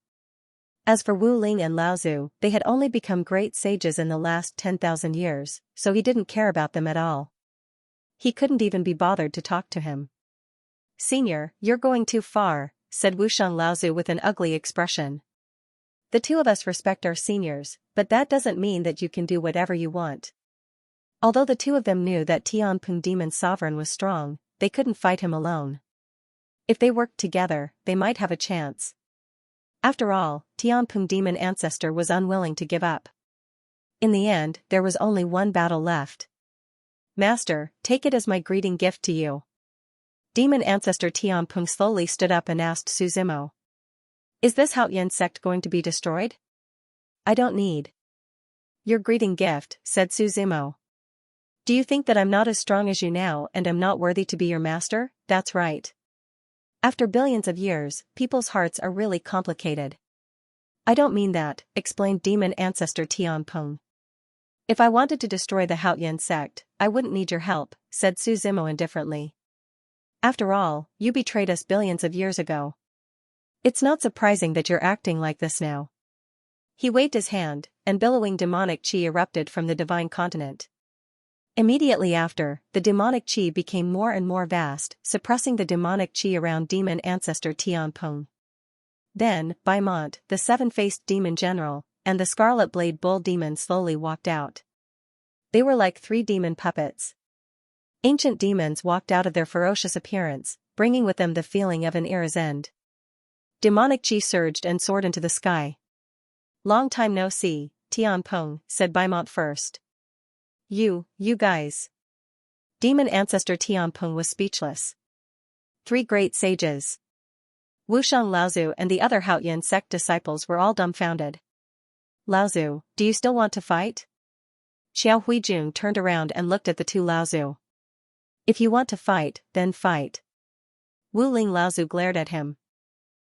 As for Wu Ling and Laozu, they had only become great sages in the last 10,000 years, so he didn't care about them at all. He couldn't even be bothered to talk to him. Senior, you're going too far, said Wushang Laozu with an ugly expression. The two of us respect our seniors, but that doesn't mean that you can do whatever you want. Although the two of them knew that Tianpeng Demon Sovereign was strong, they couldn't fight him alone. If they worked together, they might have a chance. After all, Tianpeng Demon Ancestor was unwilling to give up. In the end, there was only one battle left. Master, take it as my greeting gift to you. Demon Ancestor Tianpeng slowly stood up and asked Suzimo. Is this Haoyan sect going to be destroyed? I don't need your greeting gift, said Suzimo. Do you think that I'm not as strong as you now and am not worthy to be your master? That's right. After billions of years, people's hearts are really complicated. I don't mean that, explained Demon Ancestor Tianpeng. If I wanted to destroy the Haoyan sect, I wouldn't need your help, said Suzimo indifferently. After all, you betrayed us billions of years ago. It's not surprising that you're acting like this now. He waved his hand, and billowing demonic qi erupted from the divine continent. Immediately after, the demonic qi became more and more vast, suppressing the demonic qi around Demon Ancestor Tianpeng. Then, Baimont, the seven-faced demon general, and the Scarlet Blade Bull demon slowly walked out. They were like 3 demon puppets. Ancient demons walked out of their ferocious appearance, bringing with them the feeling of an era's end. Demonic qi surged and soared into the sky. Long time no see, Tianpeng, said Baimont first. You guys. Demon Ancestor Tianpeng was speechless. 3 great sages. Wushang Laozu and the other Haoyan sect disciples were all dumbfounded. Laozu, do you still want to fight? Xiao Huijun turned around and looked at the 2 Laozu. If you want to fight, then fight. Wu Ling Laozu glared at him.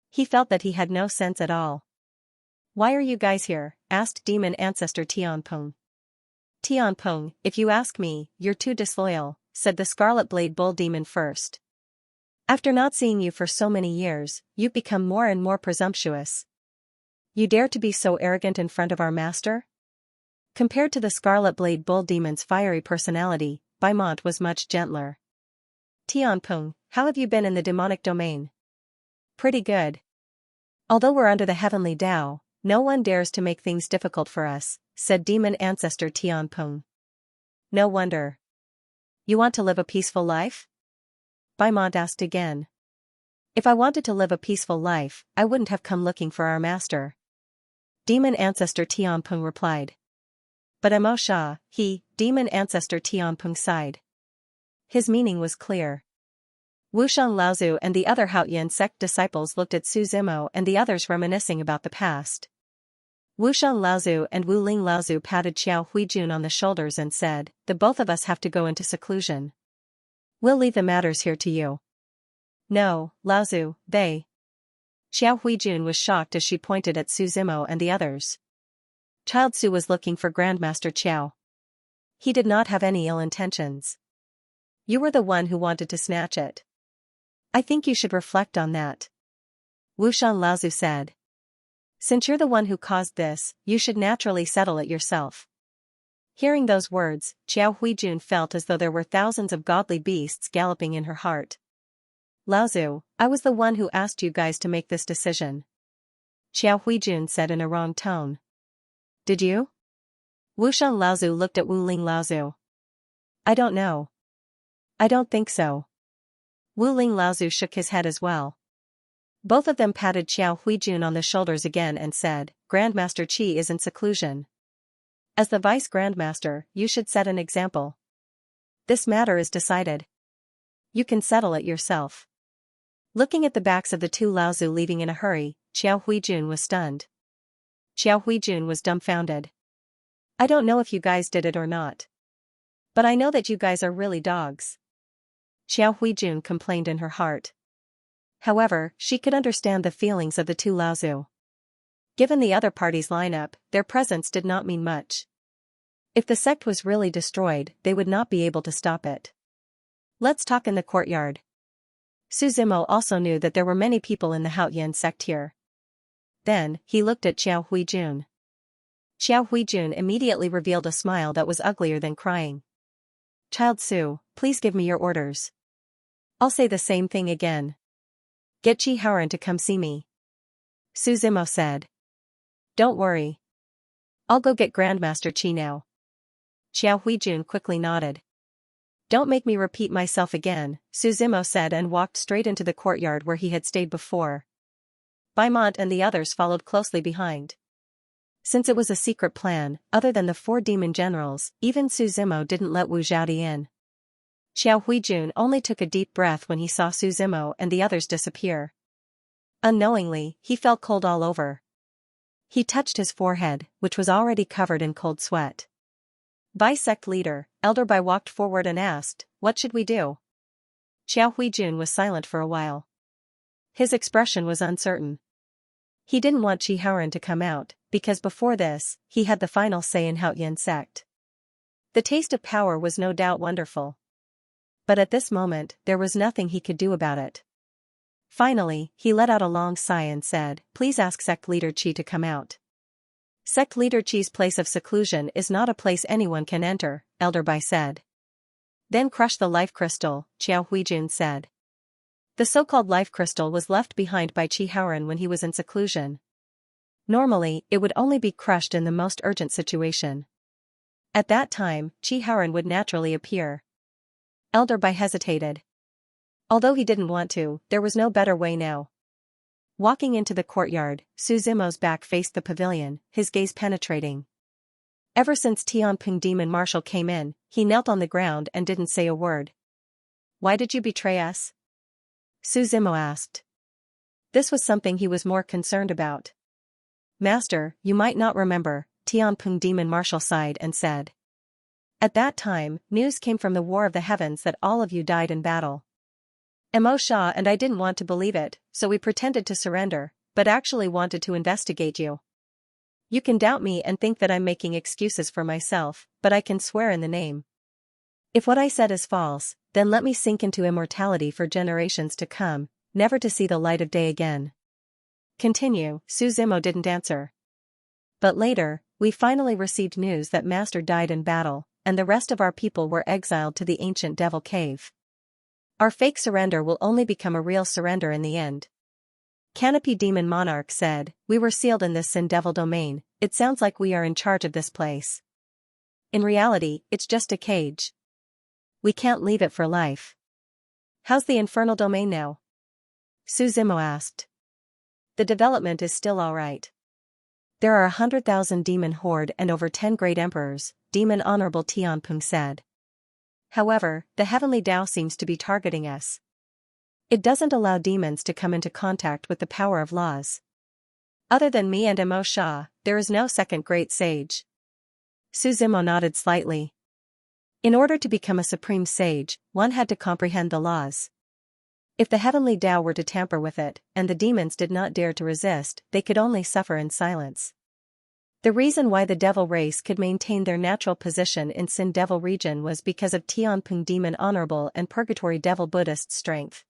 He felt that he had no sense at all. Why are you guys here? Asked Demon Ancestor Tianpeng. Tianpeng, if you ask me, you're too disloyal, said the Scarlet Blade Bull demon first. After not seeing you for so many years, you've become more and more presumptuous. You dare to be so arrogant in front of our master? Compared to the Scarlet Blade Bull demon's fiery personality, Baimont was much gentler. Tianpeng, how have you been in the demonic domain? Pretty good. Although we're under the heavenly Tao, no one dares to make things difficult for us, said Demon Ancestor Tianpeng. No wonder. You want to live a peaceful life? Baimont asked again. If I wanted to live a peaceful life, I wouldn't have come looking for our master. Demon Ancestor Tianpeng replied. But Amo Sha, Demon Ancestor Tianpeng sighed. His meaning was clear. Wushang Laozu and the other Haoyan sect disciples looked at Suzimo and the others reminiscing about the past. Wushang Laozu and Wu Ling Laozu patted Xiao Huijun on the shoulders and said, the both of us have to go into seclusion. We'll leave the matters here to you. No, Laozu, they. Xiao Huijun was shocked as she pointed at Suzimo and the others. Child Su was looking for Grandmaster Qiao. He did not have any ill intentions. You were the one who wanted to snatch it. I think you should reflect on that. Wushang Laozu said. Since you're the one who caused this, you should naturally settle it yourself. Hearing those words, Xiao Huijun felt as though there were thousands of godly beasts galloping in her heart. Laozu, I was the one who asked you guys to make this decision. Xiao Huijun said in a wrong tone. Did you? Wusheng Laozu looked at Wu Ling Laozu. I don't know. I don't think so. Wu Ling Laozu shook his head as well. Both of them patted Xiao Huijun on the shoulders again and said, Grandmaster Qi is in seclusion. As the Vice Grandmaster, you should set an example. This matter is decided. You can settle it yourself. Looking at the backs of the two Laozu leaving in a hurry, Xiao Huijun was stunned. Xiao Huijun was dumbfounded. I don't know if you guys did it or not. But I know that you guys are really dogs. Xiao Huijun complained in her heart. However, she could understand the feelings of the two Laozu. Given the other party's lineup, their presence did not mean much. If the sect was really destroyed, they would not be able to stop it. Let's talk in the courtyard. Su Zimo also knew that there were many people in the Haoyan sect here. Then, he looked at Xiao Huijun. Xiao Huijun immediately revealed a smile that was uglier than crying. Child Su, please give me your orders. I'll say the same thing again. Get Qi Haoran to come see me. Su Zimo said. Don't worry. I'll go get Grandmaster Qi now. Xiao Huijun quickly nodded. Don't make me repeat myself again, Su Zimo said and walked straight into the courtyard where he had stayed before. Baimont and the others followed closely behind. Since it was a secret plan, other than the 4 demon generals, even Su Zimo didn't let Wu Zhaodi in. Xiao Huijun only took a deep breath when he saw Su Zimo and the others disappear. Unknowingly, he felt cold all over. He touched his forehead, which was already covered in cold sweat. Vice sect leader, Elder Bai walked forward and asked, what should we do? Xiao Huijun was silent for a while. His expression was uncertain. He didn't want Qi Haoran to come out, because before this, he had the final say in Haoyan sect. The taste of power was no doubt wonderful. But at this moment, there was nothing he could do about it. Finally, he let out a long sigh and said, please ask sect leader Qi to come out. Sect leader Qi's place of seclusion is not a place anyone can enter, Elder Bai said. Then crush the life crystal, Xiao Huijun said. The so-called life crystal was left behind by Qi Haoran when he was in seclusion. Normally, it would only be crushed in the most urgent situation. At that time, Qi Haoran would naturally appear. Elder Bai hesitated. Although he didn't want to, there was no better way now. Walking into the courtyard, Su Zimo's back faced the pavilion, his gaze penetrating. Ever since Tianping Demon Marshal came in, he knelt on the ground and didn't say a word. Why did you betray us? Su Zimo asked. This was something he was more concerned about. Master, you might not remember, Tianping Demon Marshal sighed and said. At that time, news came from the War of the Heavens that all of you died in battle. Mo Sha and I didn't want to believe it, so we pretended to surrender, but actually wanted to investigate you. You can doubt me and think that I'm making excuses for myself, but I can swear in the name. If what I said is false, then let me sink into immortality for generations to come, never to see the light of day again. Continue, Su Zimo didn't answer. But later, we finally received news that Master died in battle, and the rest of our people were exiled to the ancient Devil Cave. Our fake surrender will only become a real surrender in the end. Canopy Demon Monarch said, we were sealed in this Sin Devil domain, it sounds like we are in charge of this place. In reality, it's just a cage. We can't leave it for life. How's the Infernal domain now? Su Zimo asked. The development is still alright. There are 100,000 demon horde and over 10 great emperors, Demon Honorable Tianping said. However, the heavenly Tao seems to be targeting us. It doesn't allow demons to come into contact with the power of laws. Other than me and Mo Sha, there is no second great sage. Su Zimo nodded slightly. In order to become a supreme sage, one had to comprehend the laws. If the heavenly Tao were to tamper with it, and the demons did not dare to resist, they could only suffer in silence. The reason why the devil race could maintain their natural position in Sin Devil region was because of Tianping Demon Honorable and Purgatory Devil Buddhist strength.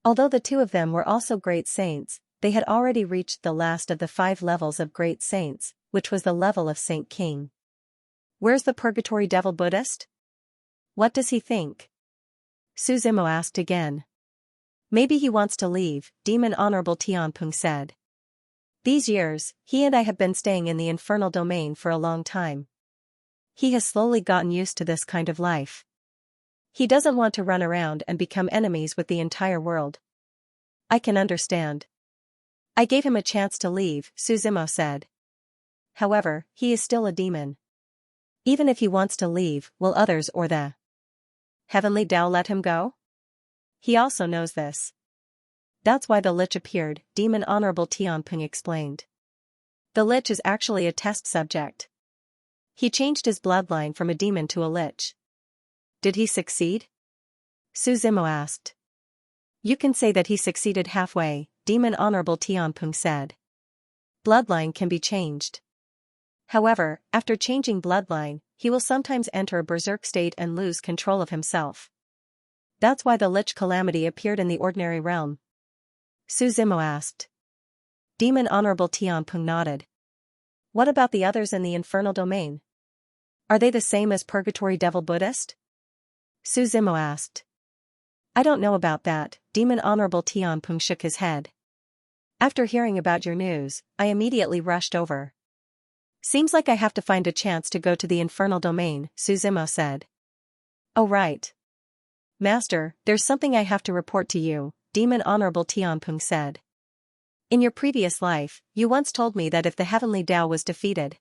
Although the two of them were also great saints, they had already reached the last of the 5 levels of great saints, which was the level of Saint King. Where's the Purgatory Devil Buddhist? What does he think? Su Zimo asked again. Maybe he wants to leave, Demon Honorable Tianping said. These years, he and I have been staying in the infernal domain for a long time. He has slowly gotten used to this kind of life. He doesn't want to run around and become enemies with the entire world. I can understand. I gave him a chance to leave, Suzimo said. However, he is still a demon. Even if he wants to leave, will others or the Heavenly Tao let him go? He also knows this. That's why the Lich appeared, Demon Honorable Tianping explained. The Lich is actually a test subject. He changed his bloodline from a demon to a Lich. Did he succeed? Suzimo asked. You can say that he succeeded halfway, Demon Honorable Tianping said. Bloodline can be changed. However, after changing bloodline, he will sometimes enter a berserk state and lose control of himself. That's why the Lich Calamity appeared in the ordinary realm. Suzimo asked. Demon Honorable Tianping nodded. What about the others in the infernal domain? Are they the same as Purgatory Devil Buddhist? Suzimo asked. I don't know about that, Demon Honorable Tianping shook his head. After hearing about your news, I immediately rushed over. Seems like I have to find a chance to go to the infernal domain, Suzimo said. Oh right. Master, there's something I have to report to you, Demon Honorable Tianping said. In your previous life, you once told me that if the Heavenly Tao was defeated,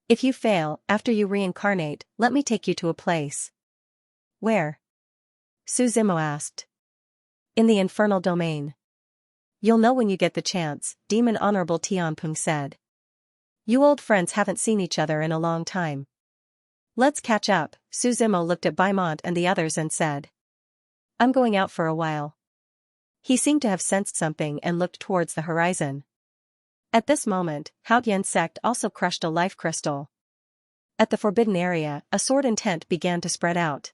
if you fail, after you reincarnate, let me take you to a place. Where? Suzimo asked. In the infernal domain. You'll know when you get the chance, Demon Honorable Tianping said. You old friends haven't seen each other in a long time. Let's catch up, Suzimo looked at Baimont and the others and said. I'm going out for a while. He seemed to have sensed something and looked towards the horizon. At this moment, Haotian sect also crushed a life crystal. At the forbidden area, a sword intent began to spread out.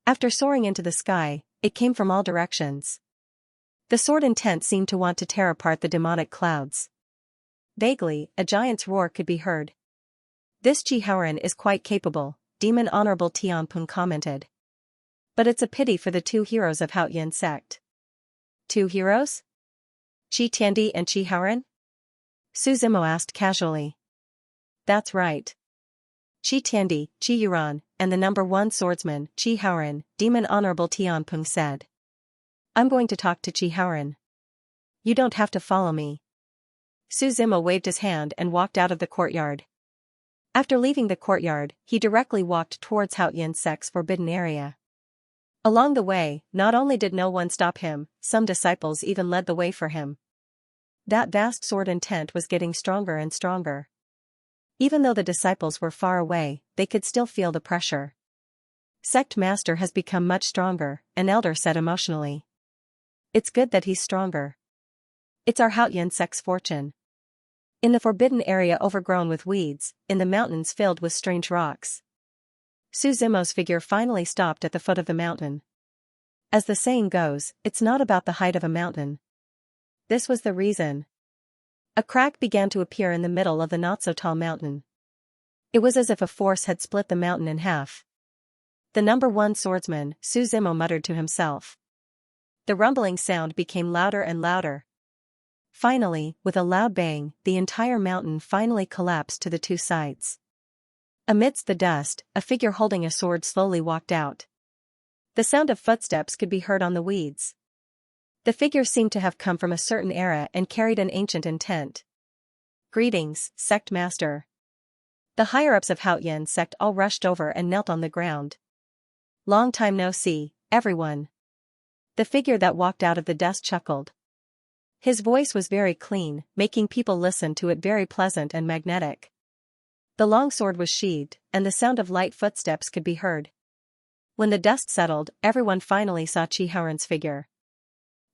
After soaring into the sky, it came from all directions. The sword intent seemed to want to tear apart the demonic clouds. Vaguely, a giant's roar could be heard. This Chi Haoran is quite capable, Demon Honorable Tianping commented. But it's a pity for the two heroes of Haotian sect. Two heroes? Chi Tiandi and Chi Haoran? Suzimo asked casually. That's right. Chi Tiandi, Chi Yuran, and the number one swordsman, Chi Haoran, Demon Honorable Tianping said. I'm going to talk to Chi Haoran. You don't have to follow me. Suzimo waved his hand and walked out of the courtyard. After leaving the courtyard, he directly walked towards Haotian sect's forbidden area. Along the way, not only did no one stop him, some disciples even led the way for him. That vast sword intent was getting stronger and stronger. Even though the disciples were far away, they could still feel the pressure. Sect Master has become much stronger, an elder said emotionally. It's good that he's stronger. It's our Haotian sect's fortune. In the forbidden area overgrown with weeds, in the mountains filled with strange rocks. Suzimo's figure finally stopped at the foot of the mountain. As the saying goes, it's not about the height of a mountain. This was the reason. A crack began to appear in the middle of the not-so-tall mountain. It was as if a force had split the mountain in half. The number one swordsman, Suzimo muttered to himself. The rumbling sound became louder and louder. Finally, with a loud bang, the entire mountain finally collapsed to the two sides. Amidst the dust, a figure holding a sword slowly walked out. The sound of footsteps could be heard on the weeds. The figure seemed to have come from a certain era and carried an ancient intent. Greetings, Sect Master. The higher-ups of Haotian sect all rushed over and knelt on the ground. Long time no see, everyone. The figure that walked out of the dust chuckled. His voice was very clean, making people listen to it very pleasant and magnetic. The long sword was sheathed, and the sound of light footsteps could be heard. When the dust settled, everyone finally saw Chi Haoran's figure.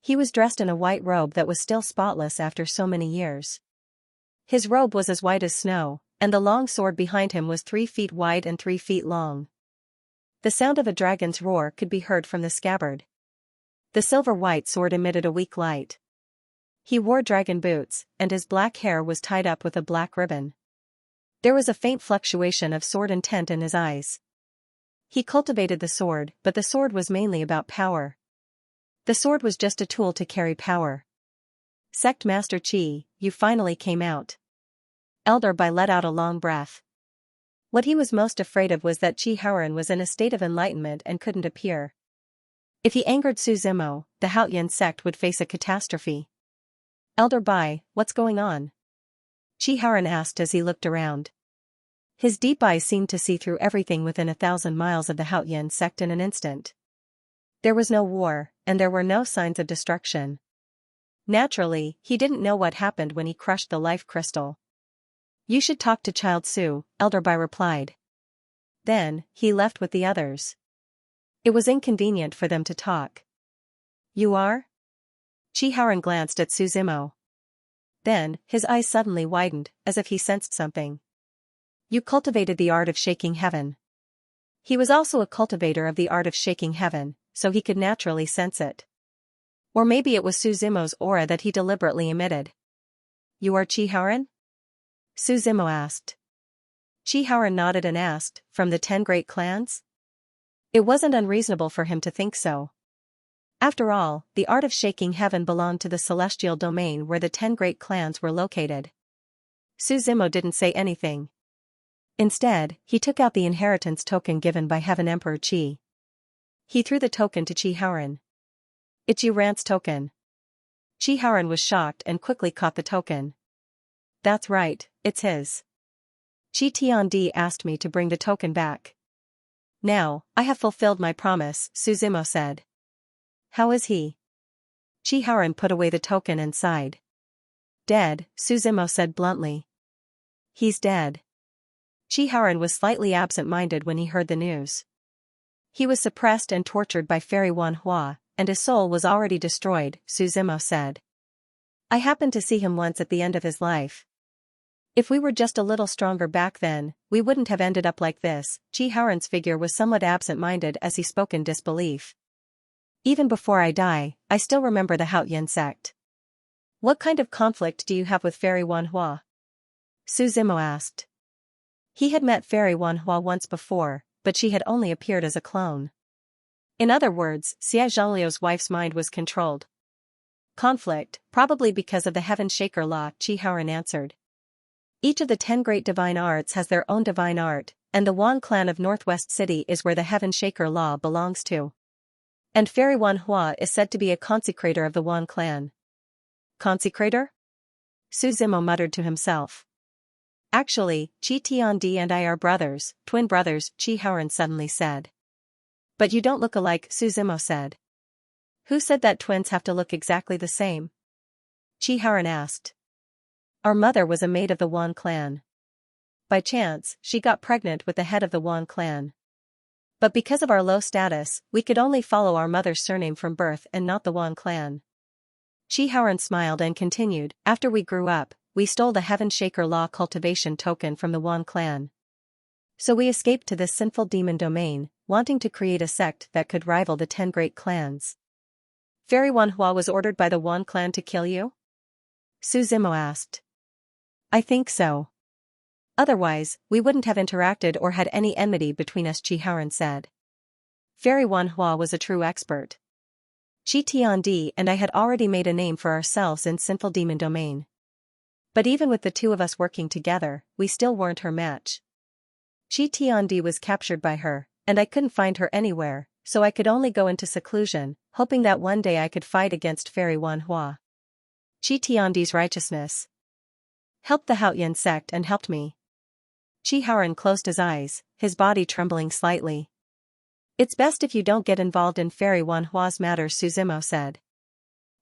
He was dressed in a white robe that was still spotless after so many years. His robe was as white as snow, and the long sword behind him was 3 feet wide and 3 feet long. The sound of a dragon's roar could be heard from the scabbard. The silver-white sword emitted a weak light. He wore dragon boots, and his black hair was tied up with a black ribbon. There was a faint fluctuation of sword intent in his eyes. He cultivated the sword, but the sword was mainly about power. The sword was just a tool to carry power. Sect Master Qi, you finally came out. Elder Bai let out a long breath. What he was most afraid of was that Qi Haoran was in a state of enlightenment and couldn't appear. If he angered Su Zimo, the Haoyan sect would face a catastrophe. Elder Bai, what's going on? Qi Haoran asked as he looked around. His deep eyes seemed to see through everything within 1,000 miles of the Haoyan sect in an instant. There was no war, and there were no signs of destruction. Naturally, he didn't know what happened when he crushed the life crystal. You should talk to Child Su, Elder Bai replied. Then, he left with the others. It was inconvenient for them to talk. You are? Qi Haoran glanced at Su Zimo. Then, his eyes suddenly widened, as if he sensed something. You cultivated the art of shaking heaven. He was also a cultivator of the art of shaking heaven, so he could naturally sense it. Or maybe it was Su Zimo's aura that he deliberately emitted. You are Qi Haoran? Su Zimo asked. Qi Haoran nodded and asked, from the 10 great clans? It wasn't unreasonable for him to think so. After all, the art of shaking heaven belonged to the celestial domain where the 10 great clans were located. Su Zimo didn't say anything. Instead, he took out the inheritance token given by Heaven Emperor Qi. He threw the token to Qi Haoran. It's Yu Rant's token. Qi Haoran was shocked and quickly caught the token. That's right, it's his. Qi Tiandi asked me to bring the token back. Now, I have fulfilled my promise, Su Zimo said. How is he? Qi Haoran put away the token and sighed. Dead, Su Zimo said bluntly. He's dead. Qi Haoran was slightly absent-minded when he heard the news. He was suppressed and tortured by Fairy Wan Hua, and his soul was already destroyed, Su Zimo said. I happened to see him once at the end of his life. If we were just a little stronger back then, we wouldn't have ended up like this. Qi Haoran's figure was somewhat absent-minded as he spoke in disbelief. Even before I die, I still remember the Haoyan sect. What kind of conflict do you have with Fairy Wan Hua? Su Zimo asked. He had met Fairy Wan Hua once before, but she had only appeared as a clone. In other words, Xia Zhongliu's wife's mind was controlled. Conflict, probably because of the Heaven Shaker law, Qi Haoran answered. Each of the 10 great divine arts has their own divine art, and the Wan clan of Northwest City is where the Heaven Shaker law belongs to. And Fairy Wan Hua is said to be a consecrator of the Wan clan. Consecrator? Su Zimo muttered to himself. Actually, Qi Tiandi and I are brothers, twin brothers, Qi Haoran suddenly said. But you don't look alike, Su Zimo said. Who said that twins have to look exactly the same? Qi Haoran asked. Our mother was a maid of the Wan clan. By chance, she got pregnant with the head of the Wan clan. But because of our low status, we could only follow our mother's surname from birth and not the Wan clan. Qi Haoran smiled and continued, after we grew up, we stole the Heaven Shaker Law cultivation token from the Wan clan. So we escaped to this sinful demon domain, wanting to create a sect that could rival the 10 great clans. Fairy Wan Hua was ordered by the Wan clan to kill you? Su Zimo asked. I think so. Otherwise, we wouldn't have interacted or had any enmity between us, Qi Haoran said. Fairy Wan Hua was a true expert. Qi Tiandi and I had already made a name for ourselves in sinful demon domain. But even with the two of us working together, we still weren't her match. Qi Tiandi was captured by her, and I couldn't find her anywhere, so I could only go into seclusion, hoping that one day I could fight against Fairy Wan Hua. Qi Tiandi's righteousness helped the Haoyan sect and helped me. Qi Haoran closed his eyes, his body trembling slightly. It's best if you don't get involved in Fairy Wan Hua's matters, Su Zimo said.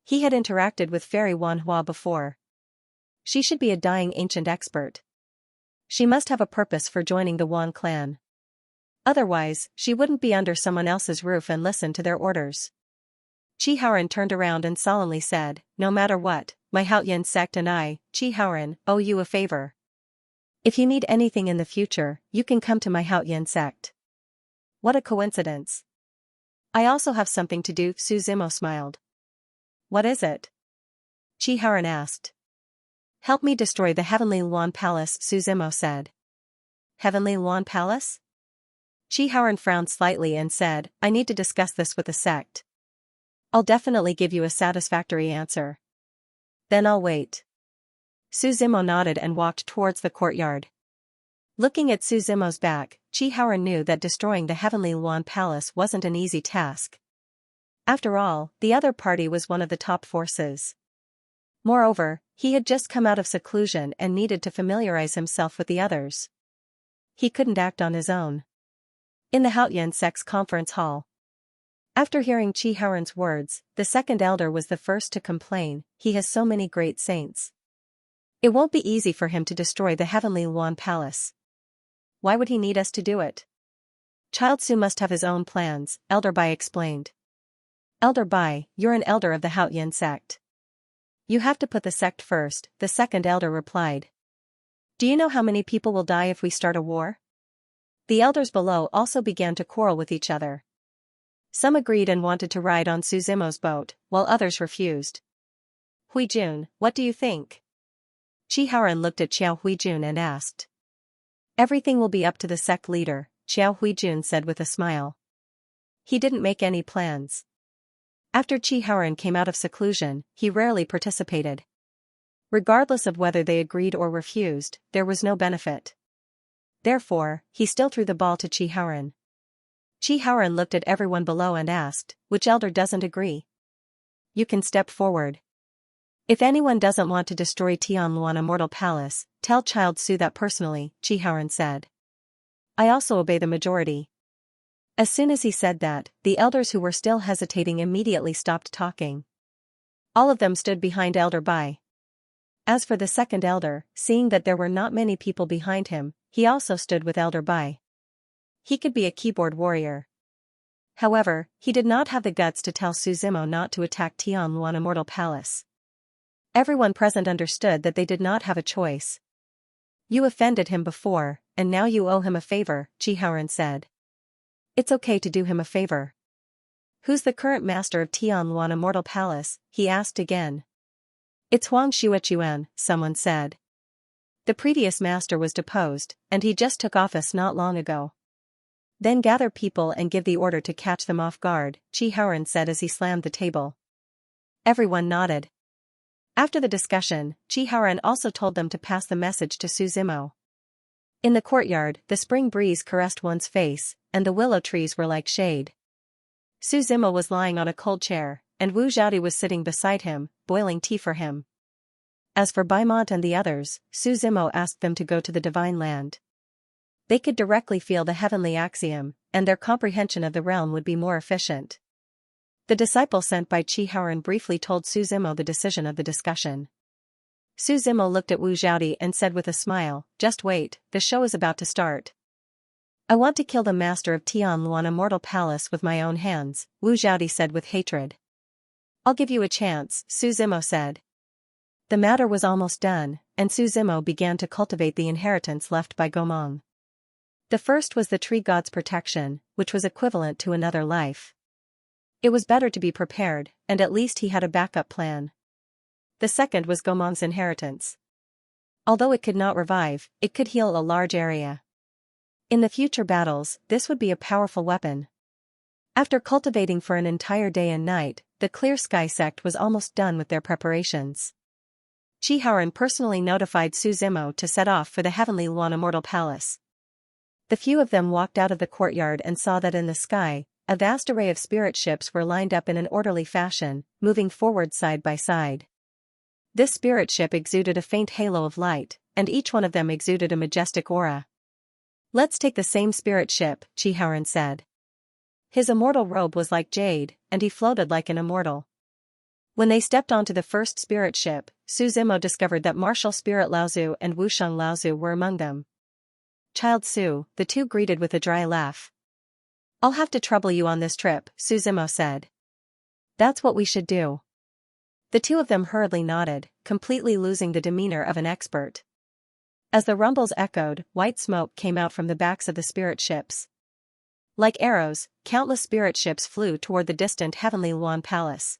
He had interacted with Fairy Wan Hua before. She should be a dying ancient expert. She must have a purpose for joining the Wan clan. Otherwise, she wouldn't be under someone else's roof and listen to their orders. Qi Haoran turned around and solemnly said, no matter what, my Haoyan sect and I, Qi Haoran, owe you a favor. If you need anything in the future, you can come to my Haoyan sect. What a coincidence. I also have something to do, Su Zimo smiled. What is it? Qi Haoran asked. Help me destroy the Heavenly Luan Palace, Su Zimo said. Heavenly Luan Palace? Qi Haoran frowned slightly and said, I need to discuss this with the sect. I'll definitely give you a satisfactory answer. Then I'll wait. Su Zimo nodded and walked towards the courtyard. Looking at Su Zimo's back, Chi Haoran knew that destroying the Heavenly Luan Palace wasn't an easy task. After all, the other party was one of the top forces. Moreover, he had just come out of seclusion and needed to familiarize himself with the others. He couldn't act on his own. In the Haotian sect's conference hall. After hearing Chi Haoran's words, the second elder was the first to complain. He has so many great saints. It won't be easy for him to destroy the Heavenly Luan Palace. Why would he need us to do it? Child Su must have his own plans, Elder Bai explained. Elder Bai, you're an elder of the Haotian sect. You have to put the sect first, the second elder replied. Do you know how many people will die if we start a war? The elders below also began to quarrel with each other. Some agreed and wanted to ride on Su Zimo's boat, while others refused. Huijun, what do you think? Chi Haoran looked at Xiao Huijun and asked. Everything will be up to the sect leader, Xiao Huijun said with a smile. He didn't make any plans. After Chi Haoran came out of seclusion, he rarely participated. Regardless of whether they agreed or refused, there was no benefit. Therefore, he still threw the ball to Chi Haoran. Chi Haoran looked at everyone below and asked, which elder doesn't agree? You can step forward. If anyone doesn't want to destroy Tianluan Immortal Palace, tell Child Su that personally, Chi Haoran said. I also obey the majority. As soon as he said that, the elders who were still hesitating immediately stopped talking. All of them stood behind Elder Bai. As for the second elder, seeing that there were not many people behind him, he also stood with Elder Bai. He could be a keyboard warrior. However, he did not have the guts to tell Su Zimo not to attack Tianluan Immortal Palace. Everyone present understood that they did not have a choice. You offended him before, and now you owe him a favor, Chi Haoran said. It's okay to do him a favor. Who's the current master of Tianluan Immortal Palace? He asked again. It's Huang Xuechuan, someone said. The previous master was deposed, and he just took office not long ago. Then gather people and give the order to catch them off guard, Chi Haoran said as he slammed the table. Everyone nodded. After the discussion, Chi Haoran also told them to pass the message to Su Zimo. In the courtyard, the spring breeze caressed one's face, and the willow trees were like shade. Su Zimo was lying on a cold chair, and Wu Zhaodi was sitting beside him, boiling tea for him. As for Baimont and the others, Su Zimo asked them to go to the Divine Land. They could directly feel the heavenly axiom, and their comprehension of the realm would be more efficient. The disciple sent by Chi Haoran briefly told Su Zimo the decision of the discussion. Su Zimo looked at Wu Zhaodi and said with a smile, just wait, the show is about to start. I want to kill the master of Tianluan Immortal Palace with my own hands, Wu Zhaodi said with hatred. I'll give you a chance, Su Zimo said. The matter was almost done, and Su Zimo began to cultivate the inheritance left by Gomong. The first was the tree god's protection, which was equivalent to another life. It was better to be prepared, and at least he had a backup plan. The second was Gomong's inheritance. Although it could not revive, it could heal a large area. In the future battles, this would be a powerful weapon. After cultivating for an entire day and night, the Clear Sky sect was almost done with their preparations. Chi Haoran personally notified Su Zimo to set off for the Heavenly Luan Immortal Palace. The few of them walked out of the courtyard and saw that in the sky, a vast array of spirit ships were lined up in an orderly fashion, moving forward side by side. This spirit ship exuded a faint halo of light, and each one of them exuded a majestic aura. Let's take the same spirit ship, Chi Haoran said. His immortal robe was like jade, and he floated like an immortal. When they stepped onto the first spirit ship, Su Zimo discovered that Martial Spirit Laozu and Wusheng Laozu were among them. Child Su, the two greeted with a dry laugh. I'll have to trouble you on this trip, Su Zimo said. That's what we should do. The two of them hurriedly nodded, completely losing the demeanor of an expert. As the rumbles echoed, white smoke came out from the backs of the spirit ships. Like arrows, countless spirit ships flew toward the distant Heavenly Luan Palace.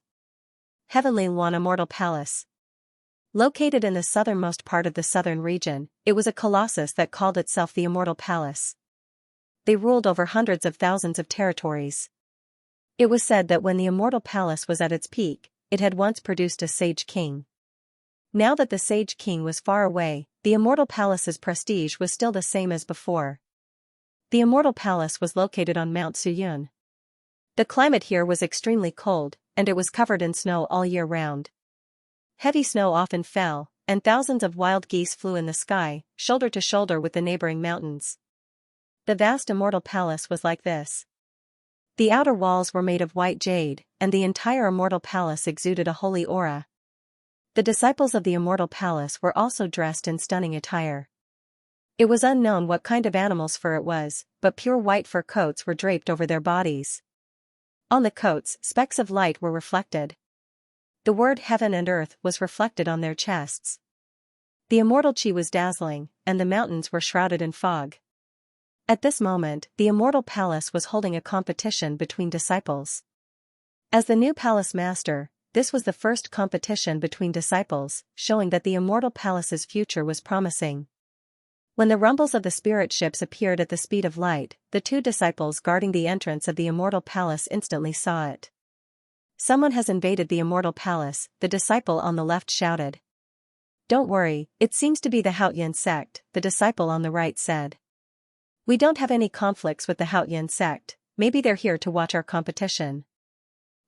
Heavenly Luan Immortal Palace. Located in the southernmost part of the southern region, it was a colossus that called itself the Immortal Palace. They ruled over hundreds of thousands of territories. It was said that when the immortal palace was at its peak, it had once produced a sage king. Now that the sage king was far away, the immortal palace's prestige was still the same as before. The immortal palace was located on Mount Suyun. The climate here was extremely cold, and it was covered in snow all year round. Heavy snow often fell, and thousands of wild geese flew in the sky, shoulder to shoulder with the neighboring mountains. The vast immortal palace was like this. The outer walls were made of white jade, and the entire immortal palace exuded a holy aura. The disciples of the immortal palace were also dressed in stunning attire. It was unknown what kind of animal's fur it was, but pure white fur coats were draped over their bodies. On the coats, specks of light were reflected. The word heaven and earth was reflected on their chests. The immortal chi was dazzling, and the mountains were shrouded in fog. At this moment, the immortal palace was holding a competition between disciples. As the new palace master, this was the first competition between disciples, showing that the immortal palace's future was promising. When the rumbles of the spirit ships appeared at the speed of light, the two disciples guarding the entrance of the immortal palace instantly saw it. "Someone has invaded the immortal palace," the disciple on the left shouted. "Don't worry, it seems to be the Haoyan sect," the disciple on the right said. "We don't have any conflicts with the Haoyan sect, maybe they're here to watch our competition."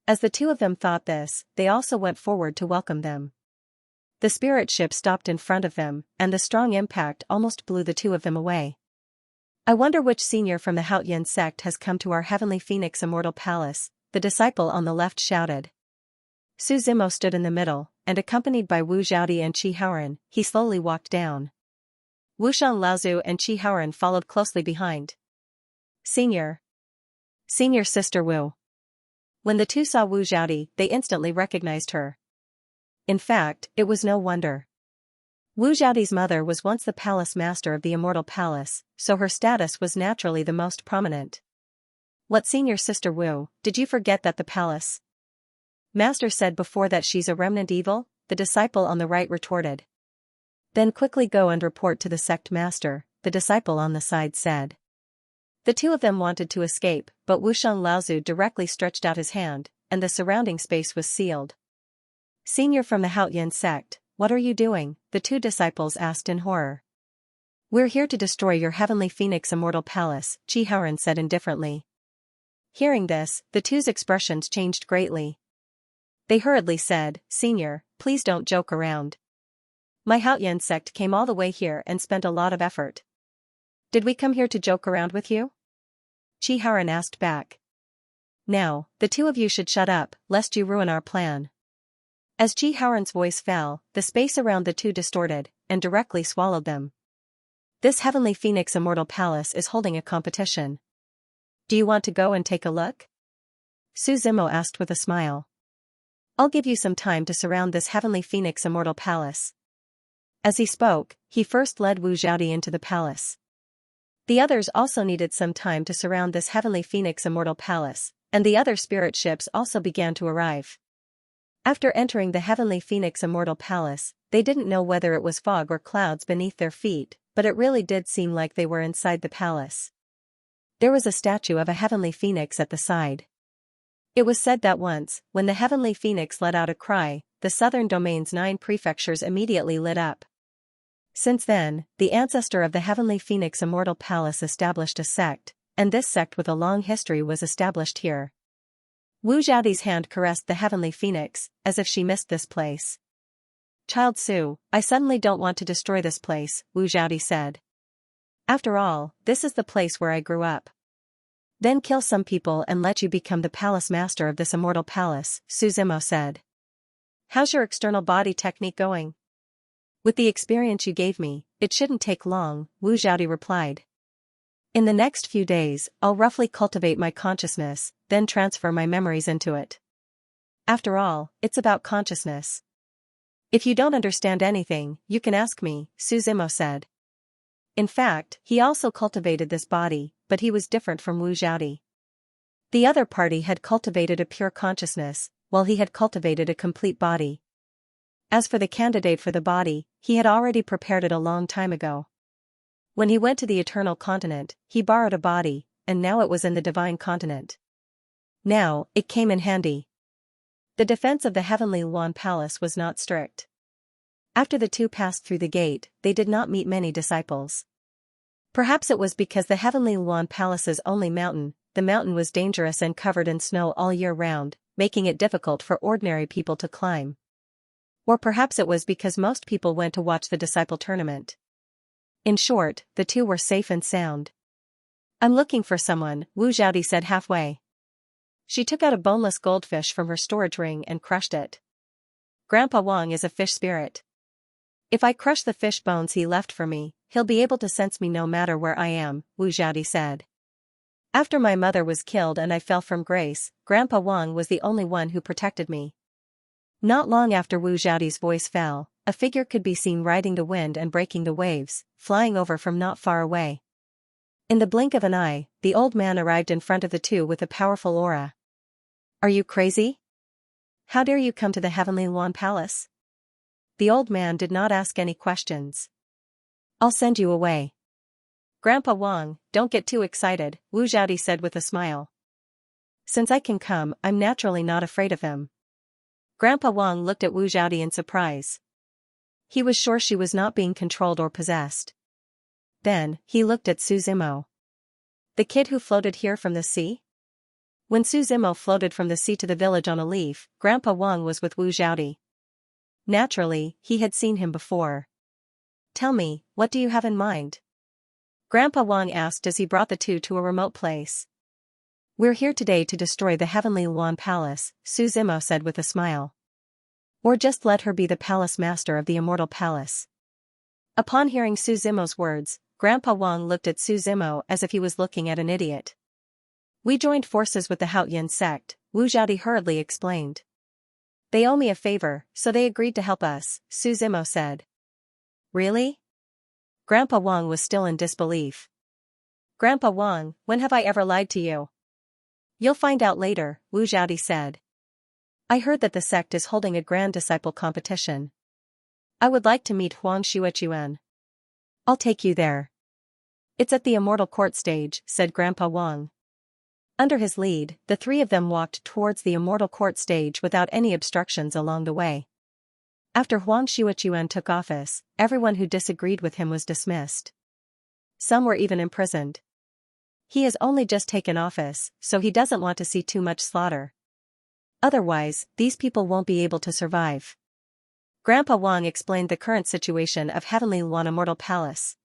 As the two of them thought this, they also went forward to welcome them. The spirit ship stopped in front of them, and the strong impact almost blew the two of them away. "I wonder which senior from the Haoyan sect has come to our Heavenly Phoenix Immortal Palace," the disciple on the left shouted. Su Zimo stood in the middle, and accompanied by Wu Zhaodi and Qi Haoran, he slowly walked down. Wushan Laozu and Qi Haoran followed closely behind. Senior Sister Wu." When the two saw Wu Zhaodi, they instantly recognized her. In fact, it was no wonder. Wu Zhaodi's mother was once the palace master of the immortal palace, so her status was naturally the most prominent. "What, Senior Sister Wu, did you forget that the palace master said before that she's a remnant evil?" the disciple on the right retorted. "Then quickly go and report to the sect master," the disciple on the side said. The two of them wanted to escape, but Wushan Laozu directly stretched out his hand, and the surrounding space was sealed. "Senior from the Haoyan sect, what are you doing?" the two disciples asked in horror. "We're here to destroy your Heavenly Phoenix Immortal Palace," Qi Haoran said indifferently. Hearing this, the two's expressions changed greatly. They hurriedly said, "Senior, please don't joke around. My Haoyan sect came all the way here and spent a lot of effort. Did we come here to joke around with you?" Qi Haoran asked back. "Now, the two of you should shut up, lest you ruin our plan." As Qi Haoran's voice fell, the space around the two distorted, and directly swallowed them. "This Heavenly Phoenix Immortal Palace is holding a competition. Do you want to go and take a look?" Su Zimo asked with a smile. "I'll give you some time to surround this Heavenly Phoenix Immortal Palace." As he spoke, he first led Wu Zhaodi into the palace. The others also needed some time to surround this Heavenly Phoenix Immortal Palace, and the other spirit ships also began to arrive. After entering the Heavenly Phoenix Immortal Palace, they didn't know whether it was fog or clouds beneath their feet, but it really did seem like they were inside the palace. There was a statue of a Heavenly Phoenix at the side. It was said that once, when the Heavenly Phoenix let out a cry, the southern domain's 9 prefectures immediately lit up. Since then, the ancestor of the Heavenly Phoenix Immortal Palace established a sect, and this sect with a long history was established here. Wu Zhaodi's hand caressed the Heavenly Phoenix, as if she missed this place. "Child Su, I suddenly don't want to destroy this place," Wu Zhaodi said. "After all, this is the place where I grew up." "Then kill some people and let you become the palace master of this immortal palace," Su Zimo said. "How's your external body technique going?" "With the experience you gave me, it shouldn't take long," Wu Zhaodi replied. "In the next few days, I'll roughly cultivate my consciousness, then transfer my memories into it. After all, it's about consciousness. If you don't understand anything, you can ask me," Su Zimo said. In fact, he also cultivated this body, but he was different from Wu Zhaodi. The other party had cultivated a pure consciousness, while he had cultivated a complete body. As for the candidate for the body, he had already prepared it a long time ago. When he went to the Eternal Continent, he borrowed a body, and now it was in the Divine Continent. Now, it came in handy. The defense of the heavenly Luan Palace was not strict. After the two passed through the gate, they did not meet many disciples. Perhaps it was because the heavenly Luan Palace's only mountain, the mountain was dangerous and covered in snow all year round, making it difficult for ordinary people to climb. Or perhaps it was because most people went to watch the disciple tournament. In short, the two were safe and sound. "I'm looking for someone," Wu Zhaodi said halfway. She took out a boneless goldfish from her storage ring and crushed it. "Grandpa Wang is a fish spirit. If I crush the fish bones he left for me, he'll be able to sense me no matter where I am," Wu Zhaodi said. "After my mother was killed and I fell from grace, Grandpa Wang was the only one who protected me." Not long after Wu Zhaodi's voice fell, a figure could be seen riding the wind and breaking the waves, flying over from not far away. In the blink of an eye, the old man arrived in front of the two with a powerful aura. "Are you crazy? How dare you come to the heavenly Luan Palace?" The old man did not ask any questions. "I'll send you away." "Grandpa Wang, don't get too excited," Wu Zhaodi said with a smile. "Since I can come, I'm naturally not afraid of him." Grandpa Wang looked at Wu Zhaodi in surprise. He was sure she was not being controlled or possessed. Then, he looked at Su Zimo. "The kid who floated here from the sea?" When Su Zimo floated from the sea to the village on a leaf, Grandpa Wang was with Wu Zhaodi. Naturally, he had seen him before. "Tell me, what do you have in mind?" Grandpa Wang asked as he brought the two to a remote place. "We're here today to destroy the heavenly Luan Palace," Su Zimo said with a smile. "Or just let her be the palace master of the immortal palace." Upon hearing Su Zimo's words, Grandpa Wang looked at Su Zimo as if he was looking at an idiot. "We joined forces with the Haotian sect," Wu Zhaodi hurriedly explained. "They owe me a favor, so they agreed to help us," Su Zimo said. "Really?" Grandpa Wang was still in disbelief. "Grandpa Wang, when have I ever lied to you?" "You'll find out later," Wu Zhaodi said. "I heard that the sect is holding a grand disciple competition. I would like to meet Huang Xuechuan. I'll take you there." "It's at the immortal court stage," said Grandpa Wang. Under his lead, the three of them walked towards the immortal court stage without any obstructions along the way. After Huang Xuechuan took office, everyone who disagreed with him was dismissed. Some were even imprisoned. He has only just taken office, so he doesn't want to see too much slaughter. Otherwise, these people won't be able to survive. Grandpa Wang explained the current situation of Heavenly Luan Immortal Palace.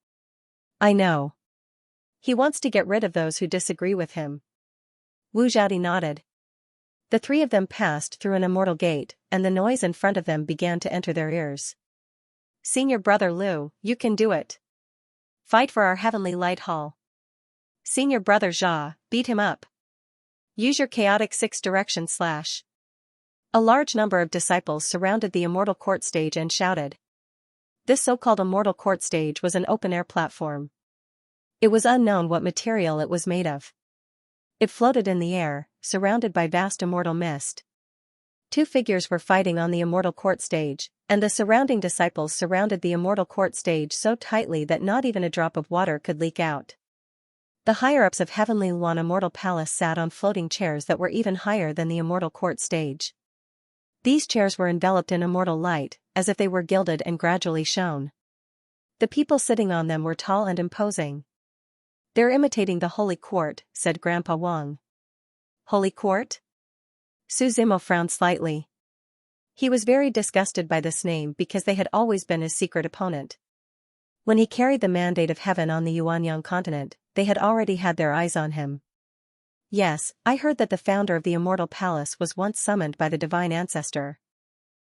"I know. He wants to get rid of those who disagree with him." Wu Zhaodi nodded. The three of them passed through an immortal gate, and the noise in front of them began to enter their ears. "Senior Brother Liu, you can do it. Fight for our heavenly light hall. Senior Brother Jia, beat him up. Use your chaotic six-direction slash." A large number of disciples surrounded the immortal court stage and shouted. This so-called immortal court stage was an open-air platform. It was unknown what material it was made of. It floated in the air, surrounded by vast immortal mist. Two figures were fighting on the immortal court stage, and the surrounding disciples surrounded the immortal court stage so tightly that not even a drop of water could leak out. The higher-ups of Heavenly Luan Immortal Palace sat on floating chairs that were even higher than the immortal court stage. These chairs were enveloped in immortal light, as if they were gilded and gradually shone. The people sitting on them were tall and imposing. "They're imitating the Holy Court," said Grandpa Wang. "Holy Court?" Su Zimo frowned slightly. He was very disgusted by this name because they had always been his secret opponent. When he carried the mandate of heaven on the Yuanyang continent, they had already had their eyes on him. "Yes, I heard that the founder of the Immortal Palace was once summoned by the Divine Ancestor.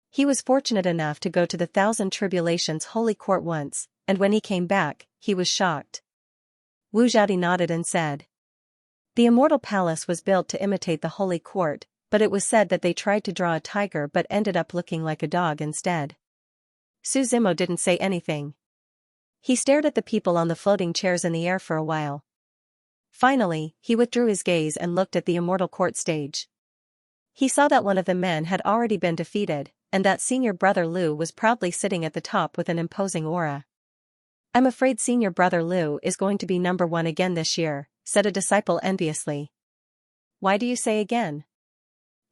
He was fortunate enough to go to the Thousand Tribulations Holy Court once, and when he came back, he was shocked." Wu Zhaodi nodded and said. "The Immortal Palace was built to imitate the Holy Court, but it was said that they tried to draw a tiger but ended up looking like a dog instead." Su Zimo didn't say anything. He stared at the people on the floating chairs in the air for a while. Finally, he withdrew his gaze and looked at the immortal court stage. He saw that one of the men had already been defeated, and that Senior Brother Liu was proudly sitting at the top with an imposing aura. "I'm afraid Senior Brother Liu is going to be number one again this year," said a disciple enviously. Why do you say again?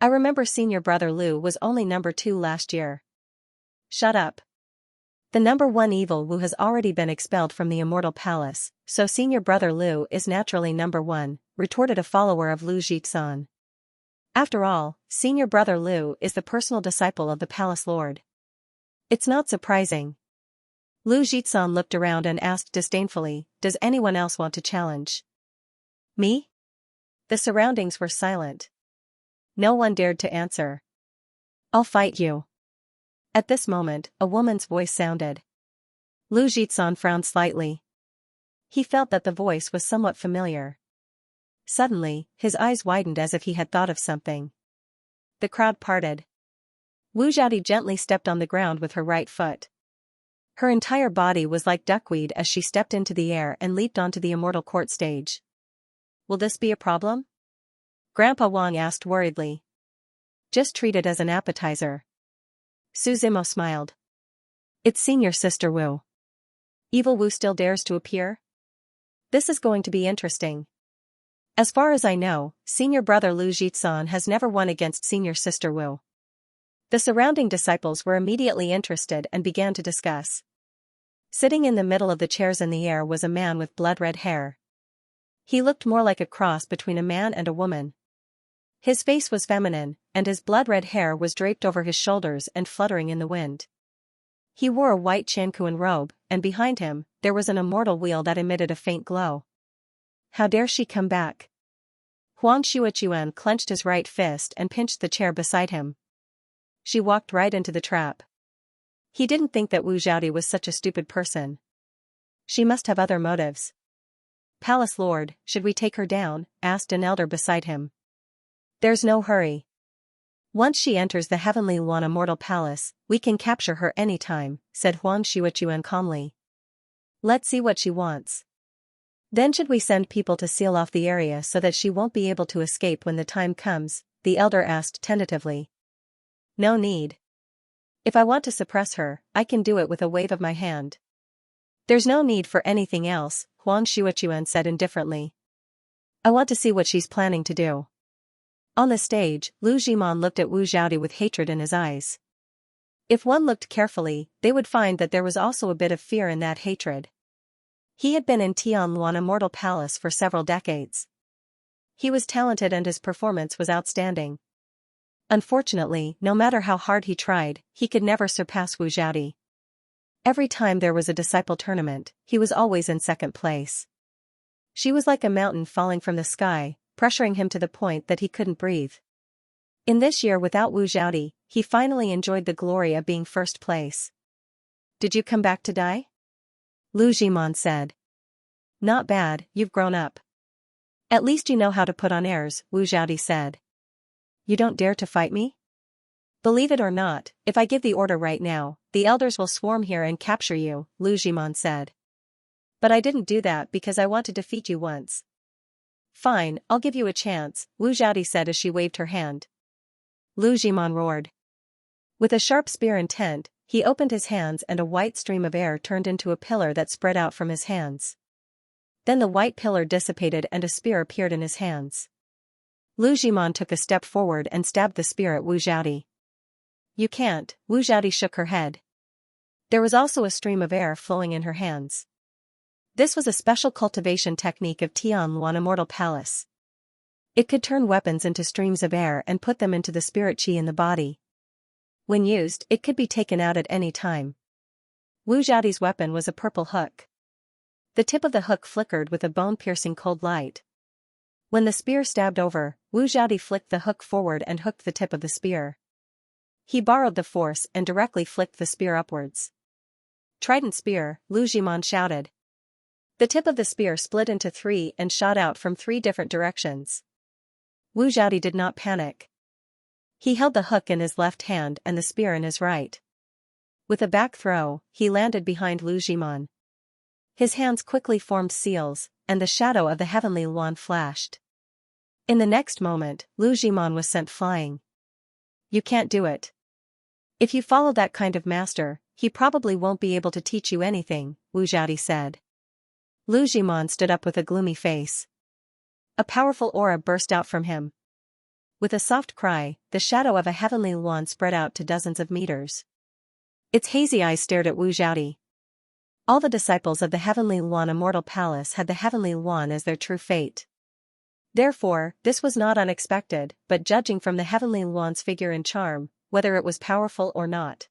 I remember senior brother Lu was only number 2 last year. Shut up. The number 1 evil Wu has already been expelled from the Immortal Palace, so senior brother Lu is naturally number 1, retorted a follower of Lu Jitsan. After all, senior brother Lu is the personal disciple of the palace lord. It's not surprising. Lu Jitsan looked around and asked disdainfully, does anyone else want to challenge? Me? The surroundings were silent. No one dared to answer. I'll fight you. At this moment, a woman's voice sounded. Lu Jitsan frowned slightly. He felt that the voice was somewhat familiar. Suddenly, his eyes widened as if he had thought of something. The crowd parted. Wu Zhaodi gently stepped on the ground with her right foot. Her entire body was like duckweed as she stepped into the air and leaped onto the immortal court stage. Will this be a problem? Grandpa Wang asked worriedly. Just treat it as an appetizer. Su Zimo smiled. It's senior sister Wu. Evil Wu still dares to appear? This is going to be interesting. As far as I know, senior brother Lu Jitsan has never won against senior sister Wu. The surrounding disciples were immediately interested and began to discuss. Sitting in the middle of the chairs in the air was a man with blood-red hair. He looked more like a cross between a man and a woman. His face was feminine, and his blood-red hair was draped over his shoulders and fluttering in the wind. He wore a white Chankuan robe, and behind him, there was an immortal wheel that emitted a faint glow. How dare she come back? Huang Shuichuan clenched his right fist and pinched the chair beside him. She walked right into the trap. He didn't think that Wu Zhaodi was such a stupid person. She must have other motives. Palace Lord, should we take her down? Asked an elder beside him. There's no hurry. Once she enters the Heavenly Luan Immortal Palace, we can capture her any time, said Huang Shuichuan calmly. Let's see what she wants. Then should we send people to seal off the area so that she won't be able to escape when the time comes? The elder asked tentatively. No need. If I want to suppress her, I can do it with a wave of my hand. There's no need for anything else, Huang Shuichuan said indifferently. I want to see what she's planning to do. On the stage, Lu Jimon looked at Wu Zhaodi with hatred in his eyes. If one looked carefully, they would find that there was also a bit of fear in that hatred. He had been in Tianluan Immortal Palace for several decades. He was talented and his performance was outstanding. Unfortunately, no matter how hard he tried, he could never surpass Wu Zhaodi. Every time there was a disciple tournament, he was always in second place. She was like a mountain falling from the sky, pressuring him to the point that he couldn't breathe. In this year without Wu Zhaodi, he finally enjoyed the glory of being first place. Did you come back to die? Lu Jimon said. Not bad, you've grown up. At least you know how to put on airs, Wu Zhaodi said. You don't dare to fight me? Believe it or not, if I give the order right now, the elders will swarm here and capture you, Lu Jimon said. But I didn't do that because I want to defeat you once. Fine, I'll give you a chance, Wu Zhaodi said as she waved her hand. Lu Jimon roared. With a sharp spear intent, he opened his hands and a white stream of air turned into a pillar that spread out from his hands. Then the white pillar dissipated and a spear appeared in his hands. Lu Jimon took a step forward and stabbed the spear at Wu Zhaodi. You can't, Wu Zhaodi shook her head. There was also a stream of air flowing in her hands. This was a special cultivation technique of Tianluan Immortal Palace. It could turn weapons into streams of air and put them into the spirit chi in the body. When used, it could be taken out at any time. Wu Zhaodi's weapon was a purple hook. The tip of the hook flickered with a bone-piercing cold light. When the spear stabbed over, Wu Zhaodi flicked the hook forward and hooked the tip of the spear. He borrowed the force and directly flicked the spear upwards. Trident spear, Lu Jimon shouted. The tip of the spear split into 3 and shot out from 3 different directions. Wu Zhaodi did not panic. He held the hook in his left hand and the spear in his right. With a back throw, he landed behind Lu Jimon. His hands quickly formed seals, and the shadow of the heavenly Luan flashed. In the next moment, Lu Jimon was sent flying. You can't do it. If you follow that kind of master, he probably won't be able to teach you anything, Wu Zhaodi said. Lu Jimon stood up with a gloomy face. A powerful aura burst out from him. With a soft cry, the shadow of a heavenly yuan spread out to dozens of meters. Its hazy eyes stared at Wu Zhaodi. All the disciples of the heavenly yuan immortal palace had the heavenly yuan as their true fate. Therefore, this was not unexpected, but judging from the heavenly yuan's figure and charm, whether it was powerful or not.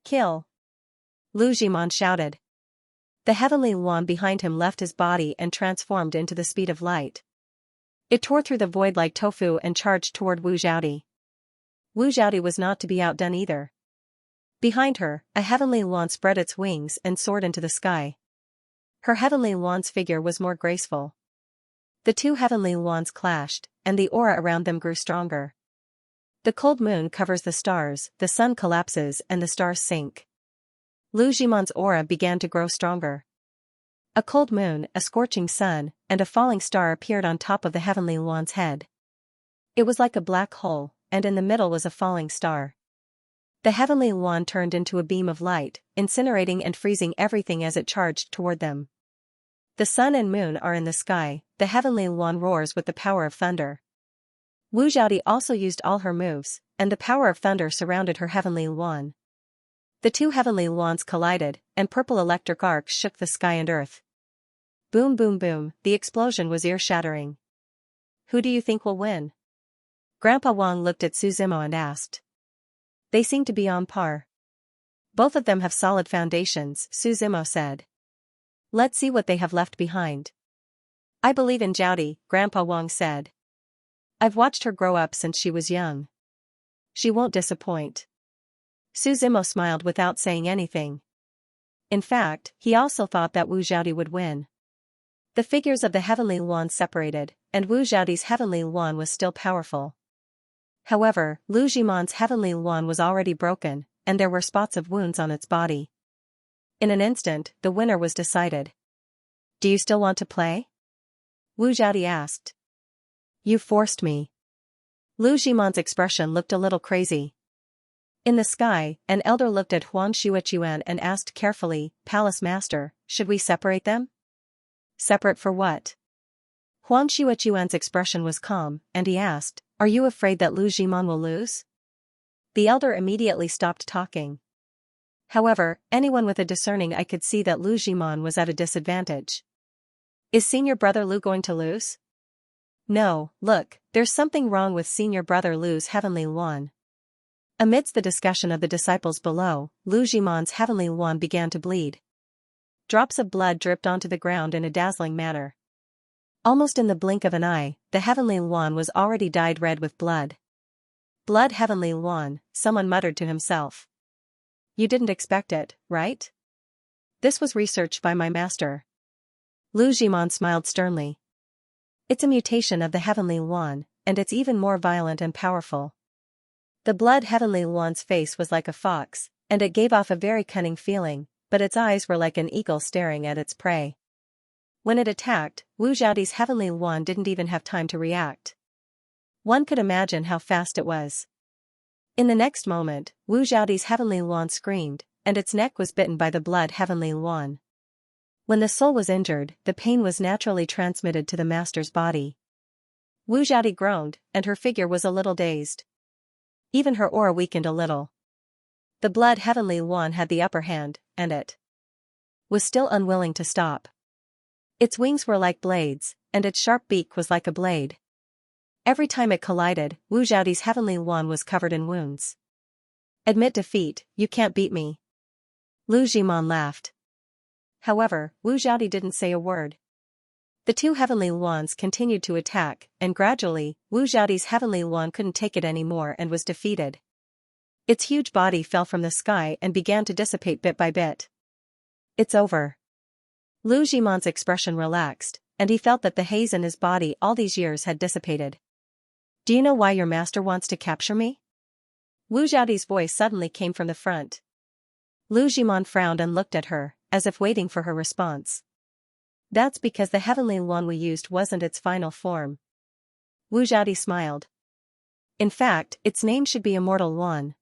Kill! Lu Zhiman shouted. The heavenly yuan behind him left his body and transformed into the speed of light. It tore through the void like tofu and charged toward Wu Zhaodi. Wu Zhaodi was not to be outdone either. Behind her, a heavenly yuan spread its wings and soared into the sky. Her heavenly yuan's figure was more graceful. The two heavenly yuans clashed, and the aura around them grew stronger. The cold moon covers the stars, the sun collapses and the stars sink. Lu Zhiman's aura began to grow stronger. A cold moon, a scorching sun, and a falling star appeared on top of the heavenly yuan's head. It was like a black hole, and in the middle was a falling star. The heavenly yuan turned into a beam of light, incinerating and freezing everything as it charged toward them. The sun and moon are in the sky, the heavenly yuan roars with the power of thunder. Wu Zhaodi also used all her moves, and the power of thunder surrounded her heavenly yuan. The two heavenly yuans collided, and purple electric arcs shook the sky and earth. Boom boom boom, the explosion was ear-shattering. Who do you think will win? Grandpa Wang looked at Su Zimo and asked. They seem to be on par. Both of them have solid foundations, Su Zimo said. Let's see what they have left behind. I believe in Zhaodi, Grandpa Wang said. I've watched her grow up since she was young. She won't disappoint. Su Zimo smiled without saying anything. In fact, he also thought that Wu Zhaodi would win. The figures of the heavenly yuan separated, and Wu Zhaodi's heavenly yuan was still powerful. However, Lu Zhiman's heavenly yuan was already broken, and there were spots of wounds on its body. In an instant, the winner was decided. Do you still want to play? Wu Zhaodi asked. You forced me. Lu Zhiman's expression looked a little crazy. In the sky, an elder looked at Huang Xuechuan and asked carefully, Palace Master, should we separate them? Separate for what? Huang Xuechuan's expression was calm, and he asked, Are you afraid that Lu Zhiman will lose? The elder immediately stopped talking. However, anyone with a discerning eye could see that Lu Zhiman was at a disadvantage. Is senior brother Lu going to lose? No, look, there's something wrong with senior brother Lu's heavenly yuan. Amidst the discussion of the disciples below, Lu Zhiman's heavenly yuan began to bleed. Drops of blood dripped onto the ground in a dazzling manner. Almost in the blink of an eye, the heavenly yuan was already dyed red with blood. Blood heavenly yuan, someone muttered to himself. You didn't expect it, right? This was researched by my master. Lu Zhiman smiled sternly. It's a mutation of the heavenly yuan, and it's even more violent and powerful. The blood heavenly yuan's face was like a fox, and it gave off a very cunning feeling, but its eyes were like an eagle staring at its prey. When it attacked, Wu Zhaodi's heavenly yuan didn't even have time to react. One could imagine how fast it was. In the next moment, Wu Zhaodi's heavenly yuan screamed, and its neck was bitten by the blood heavenly yuan. When the soul was injured, the pain was naturally transmitted to the master's body. Wu Zhaodi groaned, and her figure was a little dazed. Even her aura weakened a little. The blood heavenly yuan had the upper hand, and it was still unwilling to stop. Its wings were like blades, and its sharp beak was like a blade. Every time it collided, Wu Zhaodi's heavenly yuan was covered in wounds. Admit defeat, you can't beat me. Lu Zhiman laughed. However, Wu Zhaodi didn't say a word. The two heavenly yuans continued to attack, and gradually, Wu Zhaodi's heavenly yuan couldn't take it anymore and was defeated. Its huge body fell from the sky and began to dissipate bit by bit. It's over. Lu Zhiman's expression relaxed, and he felt that the haze in his body all these years had dissipated. Do you know why your master wants to capture me? Wu Zhaodi's voice suddenly came from the front. Lu Zhiman frowned and looked at her, as if waiting for her response. That's because the heavenly yuan we used wasn't its final form. Wu Zhaodi smiled. In fact, its name should be Immortal Yuan.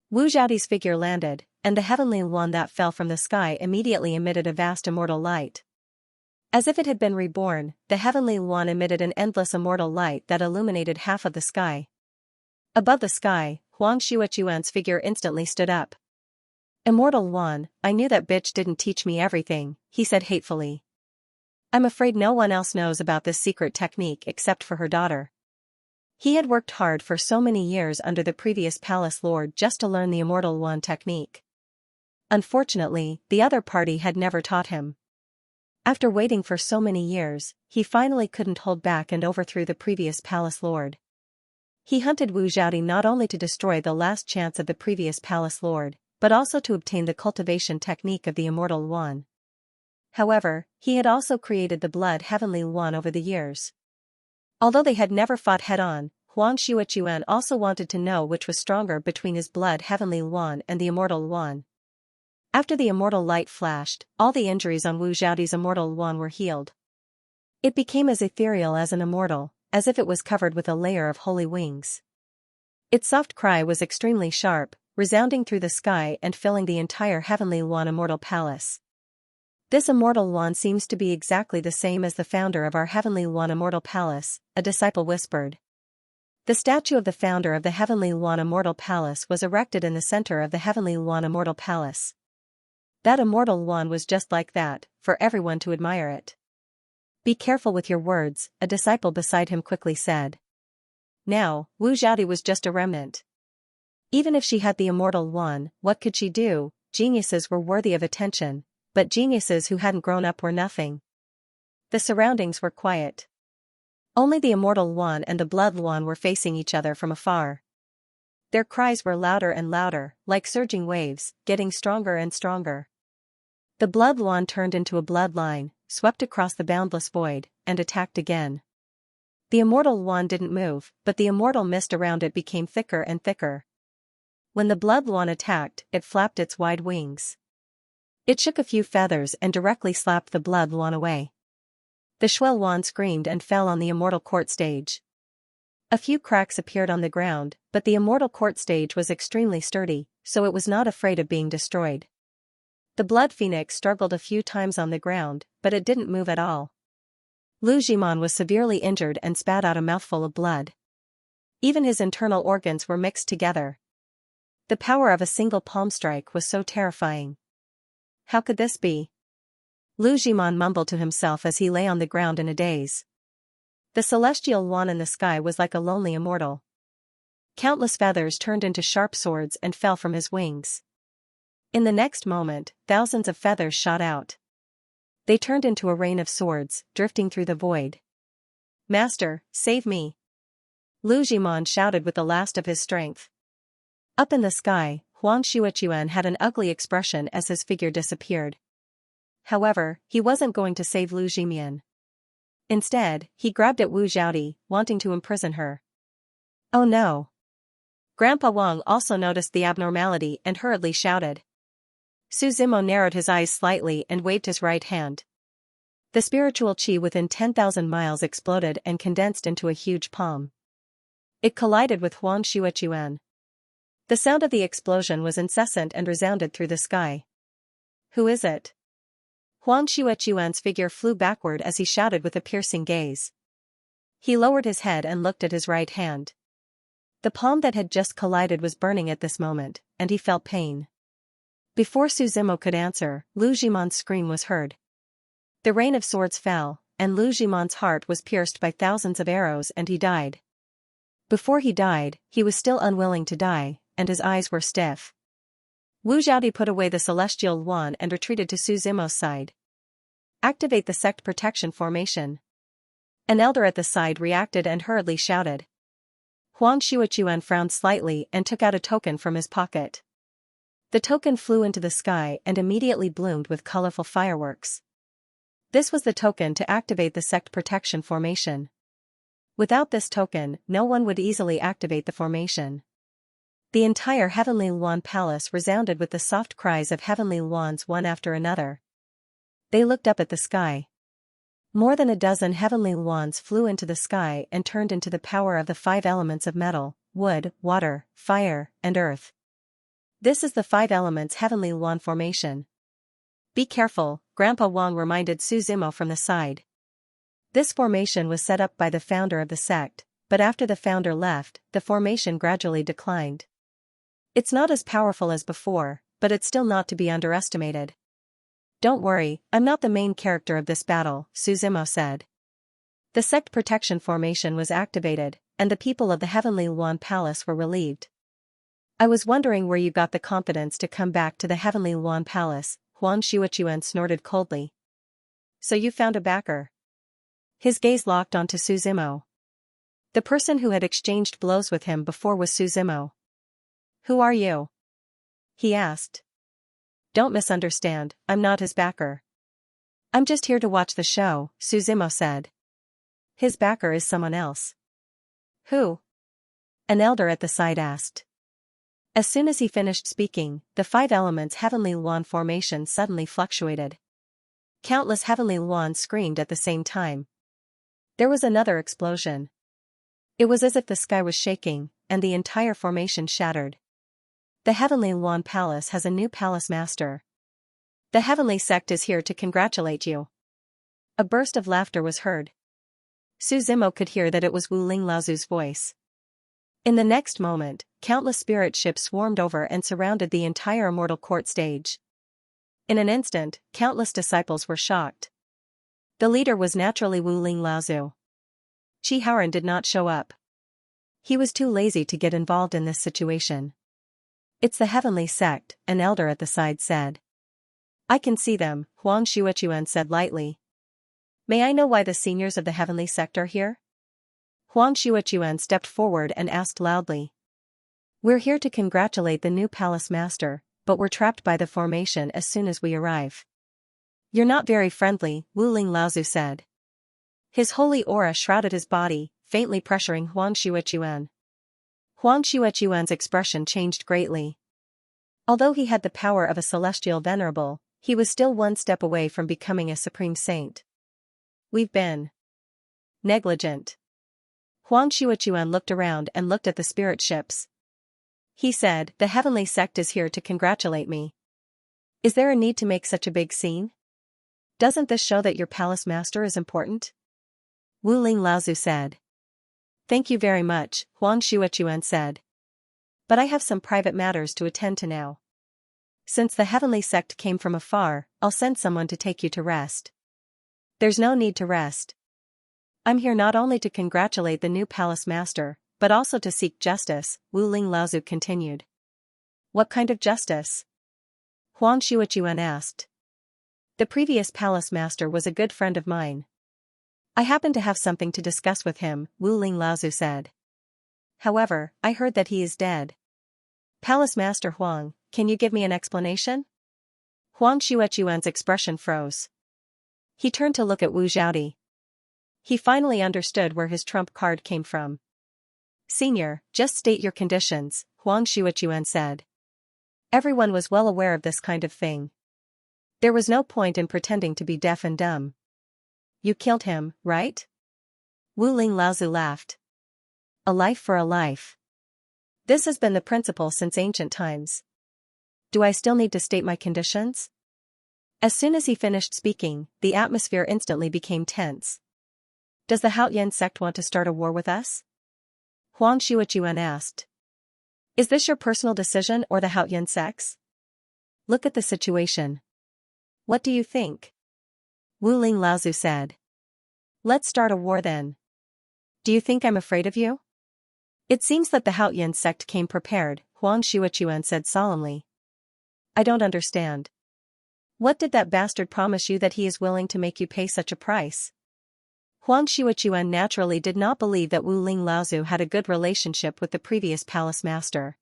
Wu Zhaodi's figure landed, and the heavenly yuan that fell from the sky immediately emitted a vast immortal light. As if it had been reborn, the heavenly Yuan emitted an endless immortal light that illuminated half of the sky. Above the sky, Huang Xuechuan's figure instantly stood up. Immortal Yuan, I knew that bitch didn't teach me everything, he said hatefully. I'm afraid no one else knows about this secret technique except for her daughter. He had worked hard for so many years under the previous palace lord just to learn the Immortal Yuan technique. Unfortunately, the other party had never taught him. After waiting for so many years, he finally couldn't hold back and overthrew the previous palace lord. He hunted Wu Zhaodi not only to destroy the last chance of the previous palace lord, but also to obtain the cultivation technique of the Immortal Yuan. However, he had also created the blood heavenly Yuan over the years. Although they had never fought head-on, Huang Xuechuan also wanted to know which was stronger between his blood heavenly Yuan and the Immortal Yuan. After the immortal light flashed, all the injuries on Wu Zhaodi's Immortal Yuan were healed. It became as ethereal as an immortal, as if it was covered with a layer of holy wings. Its soft cry was extremely sharp, resounding through the sky and filling the entire heavenly Yuan immortal palace. This Immortal Yuan seems to be exactly the same as the founder of our heavenly Yuan immortal palace, a disciple whispered. The statue of the founder of the heavenly Yuan immortal palace was erected in the center of the heavenly Yuan immortal palace. That Immortal Yuan was just like that, for everyone to admire it. Be careful with your words, a disciple beside him quickly said. Now, Wu Zhaodi was just a remnant. Even if she had the Immortal Yuan, what could she do? Geniuses were worthy of attention, but geniuses who hadn't grown up were nothing. The surroundings were quiet. Only the Immortal Yuan and the Blood Yuan were facing each other from afar. Their cries were louder and louder, like surging waves, getting stronger and stronger. The Blood Yuan turned into a bloodline, swept across the boundless void, and attacked again. The Immortal Yuan didn't move, but the immortal mist around it became thicker and thicker. When the Blood Yuan attacked, it flapped its wide wings. It shook a few feathers and directly slapped the Blood Yuan away. The Shuel Yuan screamed and fell on the immortal court stage. A few cracks appeared on the ground, but the immortal court stage was extremely sturdy, so it was not afraid of being destroyed. The blood phoenix struggled a few times on the ground, but it didn't move at all. Lu Zhimon was severely injured and spat out a mouthful of blood. Even his internal organs were mixed together. The power of a single palm strike was so terrifying. How could this be? Lu Zhimon mumbled to himself as he lay on the ground in a daze. The celestial Yuan in the sky was like a lonely immortal. Countless feathers turned into sharp swords and fell from his wings. In the next moment, thousands of feathers shot out. They turned into a rain of swords, drifting through the void. Master, save me! Lu Zhimon shouted with the last of his strength. Up in the sky, Huang Xuechuan had an ugly expression as his figure disappeared. However, he wasn't going to save Lu Zhimian. Instead, he grabbed at Wu Zhaodi, wanting to imprison her. Oh no! Grandpa Wang also noticed the abnormality and hurriedly shouted. Su Zimo narrowed his eyes slightly and waved his right hand. The spiritual qi within 10,000 miles exploded and condensed into a huge palm. It collided with Huang Xuechuan. The sound of the explosion was incessant and resounded through the sky. Who is it? Huang Xuechuan's figure flew backward as he shouted with a piercing gaze. He lowered his head and looked at his right hand. The palm that had just collided was burning at this moment, and he felt pain. Before Su Zimo could answer, Lu Zhimon's scream was heard. The rain of swords fell, and Lu Zhimon's heart was pierced by thousands of arrows and he died. Before he died, he was still unwilling to die, and his eyes were stiff. Wu Zhaodi put away the celestial Yuan and retreated to Su Zimo's side. Activate the sect protection formation. An elder at the side reacted and hurriedly shouted. Huang Xuechuan frowned slightly and took out a token from his pocket. The token flew into the sky and immediately bloomed with colorful fireworks. This was the token to activate the sect protection formation. Without this token, no one would easily activate the formation. The entire Heavenly Yuan palace resounded with the soft cries of Heavenly Yuans one after another. They looked up at the sky. More than a dozen Heavenly Yuans flew into the sky and turned into the power of the 5 elements of metal, wood, water, fire, and earth. This is the 5 elements Heavenly Yuan formation. Be careful, Grandpa Wang reminded Su Zimo from the side. This formation was set up by the founder of the sect, but after the founder left, the formation gradually declined. It's not as powerful as before, but it's still not to be underestimated. Don't worry, I'm not the main character of this battle, Su Zimo said. The sect protection formation was activated, and the people of the Heavenly Luan Palace were relieved. I was wondering where you got the confidence to come back to the Heavenly Luan Palace, Huang Xuechuan snorted coldly. So you found a backer. His gaze locked onto Su Zimo. The person who had exchanged blows with him before was Su Zimo. Who are you? He asked. Don't misunderstand, I'm not his backer. I'm just here to watch the show, Su Zimo said. His backer is someone else. Who? An elder at the side asked. As soon as he finished speaking, the 5 elements Heavenly Luan formation suddenly fluctuated. Countless Heavenly Luan screamed at the same time. There was another explosion. It was as if the sky was shaking, and the entire formation shattered. The Heavenly Luan Palace has a new palace master. The Heavenly Sect is here to congratulate you. A burst of laughter was heard. Su Zimo could hear that it was Wu Ling Laozu's voice. In the next moment, countless spirit ships swarmed over and surrounded the entire immortal court stage. In an instant, countless disciples were shocked. The leader was naturally Wu Ling Laozu. Qi Haoran did not show up. He was too lazy to get involved in this situation. It's the Heavenly Sect, an elder at the side said. I can see them, Huang Xuechuan said lightly. May I know why the seniors of the Heavenly Sect are here? Huang Xuechuan stepped forward and asked loudly. We're here to congratulate the new palace master, but we're trapped by the formation as soon as we arrive. You're not very friendly, Wu Ling Laozu said. His holy aura shrouded his body, faintly pressuring Huang Xuechuan. Huang Xuechuan's expression changed greatly. Although he had the power of a celestial venerable, he was still one step away from becoming a supreme saint. We've been negligent. Huang Xuechuan looked around and looked at the spirit ships. He said, the Heavenly Sect is here to congratulate me. Is there a need to make such a big scene? Doesn't this show that your palace master is important? Wu Ling Laozu said. Thank you very much, Huang Xuechuan said. But I have some private matters to attend to now. Since the Heavenly Sect came from afar, I'll send someone to take you to rest. There's no need to rest. I'm here not only to congratulate the new palace master, but also to seek justice, Wu Ling Laozu continued. What kind of justice? Huang Xuechuan asked. The previous palace master was a good friend of mine. I happen to have something to discuss with him, Wu Ling Laozu said. However, I heard that he is dead. Palace Master Huang, can you give me an explanation? Huang Xuechuan's expression froze. He turned to look at Wu Zhaodi. He finally understood where his trump card came from. Senior, just state your conditions, Huang Xuechuan said. Everyone was well aware of this kind of thing. There was no point in pretending to be deaf and dumb. You killed him, right? Wu Ling Laozu laughed. A life for a life. This has been the principle since ancient times. Do I still need to state my conditions? As soon as he finished speaking, the atmosphere instantly became tense. Does the Haoyan sect want to start a war with us? Huang Xuechuan asked. Is this your personal decision or the Haoyan sect's? Look at the situation. What do you think? Wu Ling Laozu said. Let's start a war then. Do you think I'm afraid of you? It seems that the Haoyan sect came prepared, Huang Xuechuan said solemnly. I don't understand. What did that bastard promise you that he is willing to make you pay such a price? Huang Xuechuan naturally did not believe that Wu Ling Laozu had a good relationship with the previous palace master.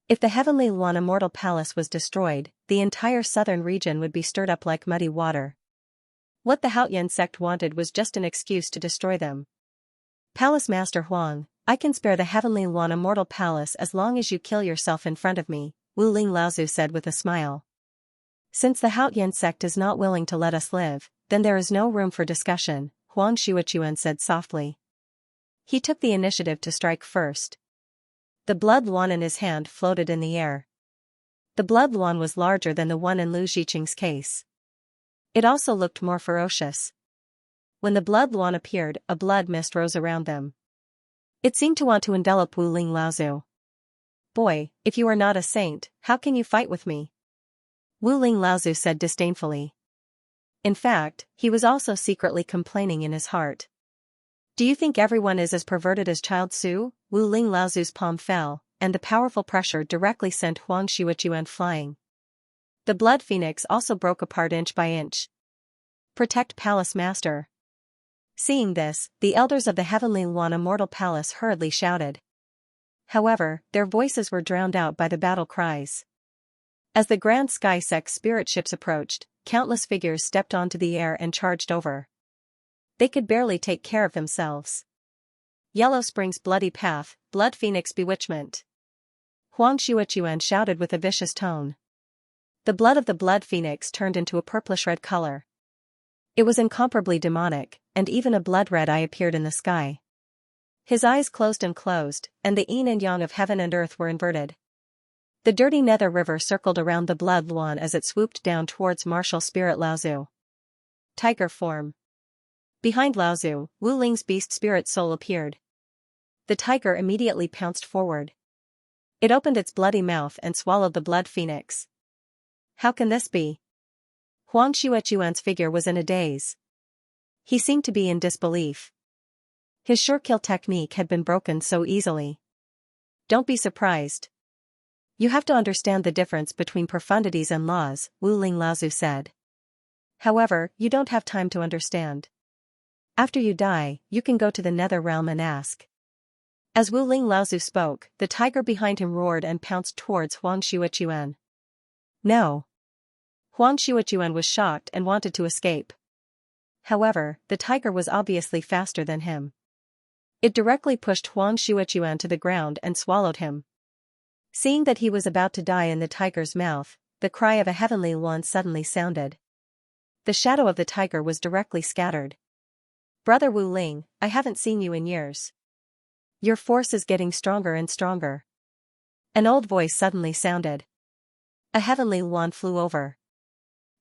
If the Heavenly Luan Immortal Palace was destroyed, the entire southern region would be stirred up like muddy water. What the Haoyan sect wanted was just an excuse to destroy them. Palace Master Huang, I can spare the Heavenly Luan Immortal Palace as long as you kill yourself in front of me, Wu Ling Laozu said with a smile. Since the Haoyan sect is not willing to let us live, then there is no room for discussion, Huang Xuechuan said softly. He took the initiative to strike first. The blood luan in his hand floated in the air. The blood luan was larger than the one in Lu Ziqing's case. It also looked more ferocious. When the blood luan appeared, a blood mist rose around them. It seemed to want to envelop Wu Ling Laozu. Boy, if you are not a saint, how can you fight with me? Wu Ling Laozu said disdainfully. In fact, he was also secretly complaining in his heart. Do you think everyone is as perverted as Child Su? Wu Ling Laozu's palm fell, and the powerful pressure directly sent Huang Xiuquan flying. The blood phoenix also broke apart inch by inch. Protect Palace Master. Seeing this, the elders of the Heavenly Luan Immortal Palace hurriedly shouted. However, their voices were drowned out by the battle cries. As the Grand Sky Sect spirit ships approached, countless figures stepped onto the air and charged over. They could barely take care of themselves. Yellow Spring's bloody path, Blood Phoenix bewitchment. Huang Xiuquan shouted with a vicious tone. The blood of the Blood Phoenix turned into a purplish-red color. It was incomparably demonic, and even a blood red eye appeared in the sky. His eyes closed, and the yin and yang of heaven and earth were inverted. The dirty nether river circled around the blood luan as it swooped down towards martial spirit Laozu. Tiger form. Behind Laozu, Wu Ling's beast spirit soul appeared. The tiger immediately pounced forward. It opened its bloody mouth and swallowed the blood phoenix. How can this be? Huang Xiuquan's figure was in a daze. He seemed to be in disbelief. His sure kill technique had been broken so easily. Don't be surprised. You have to understand the difference between profundities and laws, Wu Ling Laozu said. However, you don't have time to understand. After you die, you can go to the nether realm and ask. As Wu Ling Laozu spoke, the tiger behind him roared and pounced towards Huang Xiuquan. No. Huang Xiuquan was shocked and wanted to escape. However, the tiger was obviously faster than him. It directly pushed Huang Xiuquan to the ground and swallowed him. Seeing that he was about to die in the tiger's mouth, the cry of a heavenly luan suddenly sounded. The shadow of the tiger was directly scattered. Brother Wu Ling, I haven't seen you in years. Your force is getting stronger and stronger. An old voice suddenly sounded. A heavenly luan flew over.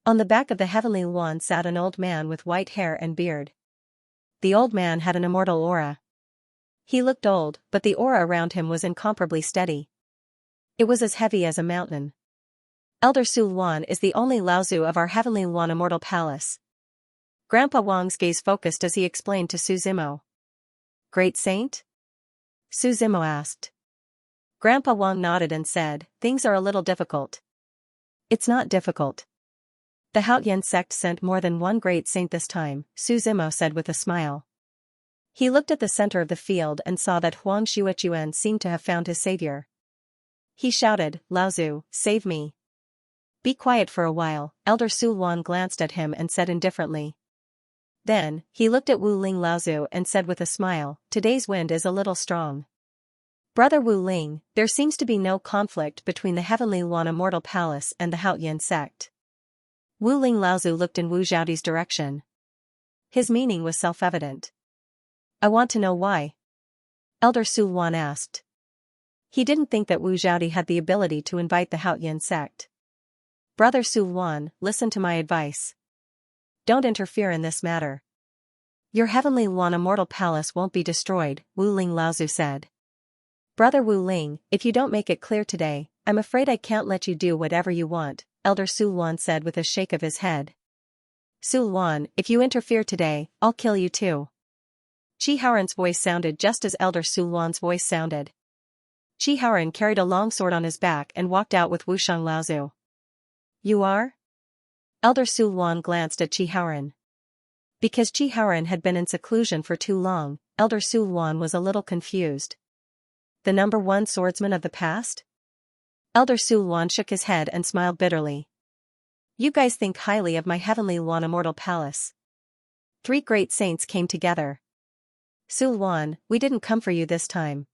On the back of the heavenly luan sat an old man with white hair and beard. The old man had an immortal aura. He looked old, but the aura around him was incomparably steady. It was as heavy as a mountain. Elder Su Luan is the only Laozu of our Heavenly Luan Immortal Palace. Grandpa Wang's gaze focused as he explained to Su Zimo. Great Saint? Su Zimo asked. Grandpa Wang nodded and said, things are a little difficult. It's not difficult. The Haotian sect sent more than one great saint this time, Su Zimo said with a smile. He looked at the center of the field and saw that Huang Xiuquan seemed to have found his savior. He shouted, Laozu, save me. Be quiet for a while, Elder Su Luan glanced at him and said indifferently. Then, he looked at Wu Ling Laozu and said with a smile, today's wind is a little strong. Brother Wu Ling, there seems to be no conflict between the Heavenly Luan Immortal Palace and the Haotian sect. Wu Ling Laozu looked in Wu Zhaodi's direction. His meaning was self-evident. I want to know why. Elder Su Luan asked. He didn't think that Wu Zhaodi had the ability to invite the Haotian sect. Brother Su Luan, listen to my advice. Don't interfere in this matter. Your Heavenly Luan Immortal Palace won't be destroyed, Wu Ling Laozu said. Brother Wu Ling, if you don't make it clear today, I'm afraid I can't let you do whatever you want, Elder Su Luan said with a shake of his head. Su Luan, if you interfere today, I'll kill you too. Chi Haoran's voice sounded just as Elder Su Luan's voice sounded. Chi Haoran carried a long sword on his back and walked out with Wushang Laozu. You are? Elder Su Luan glanced at Chi Haoran. Because Chi Haoran had been in seclusion for too long, Elder Su Luan was a little confused. The number one swordsman of the past? Elder Su Luan shook his head and smiled bitterly. You guys think highly of my Heavenly Luan Immortal Palace. 3 great saints came together. Su Luan, we didn't come for you this time.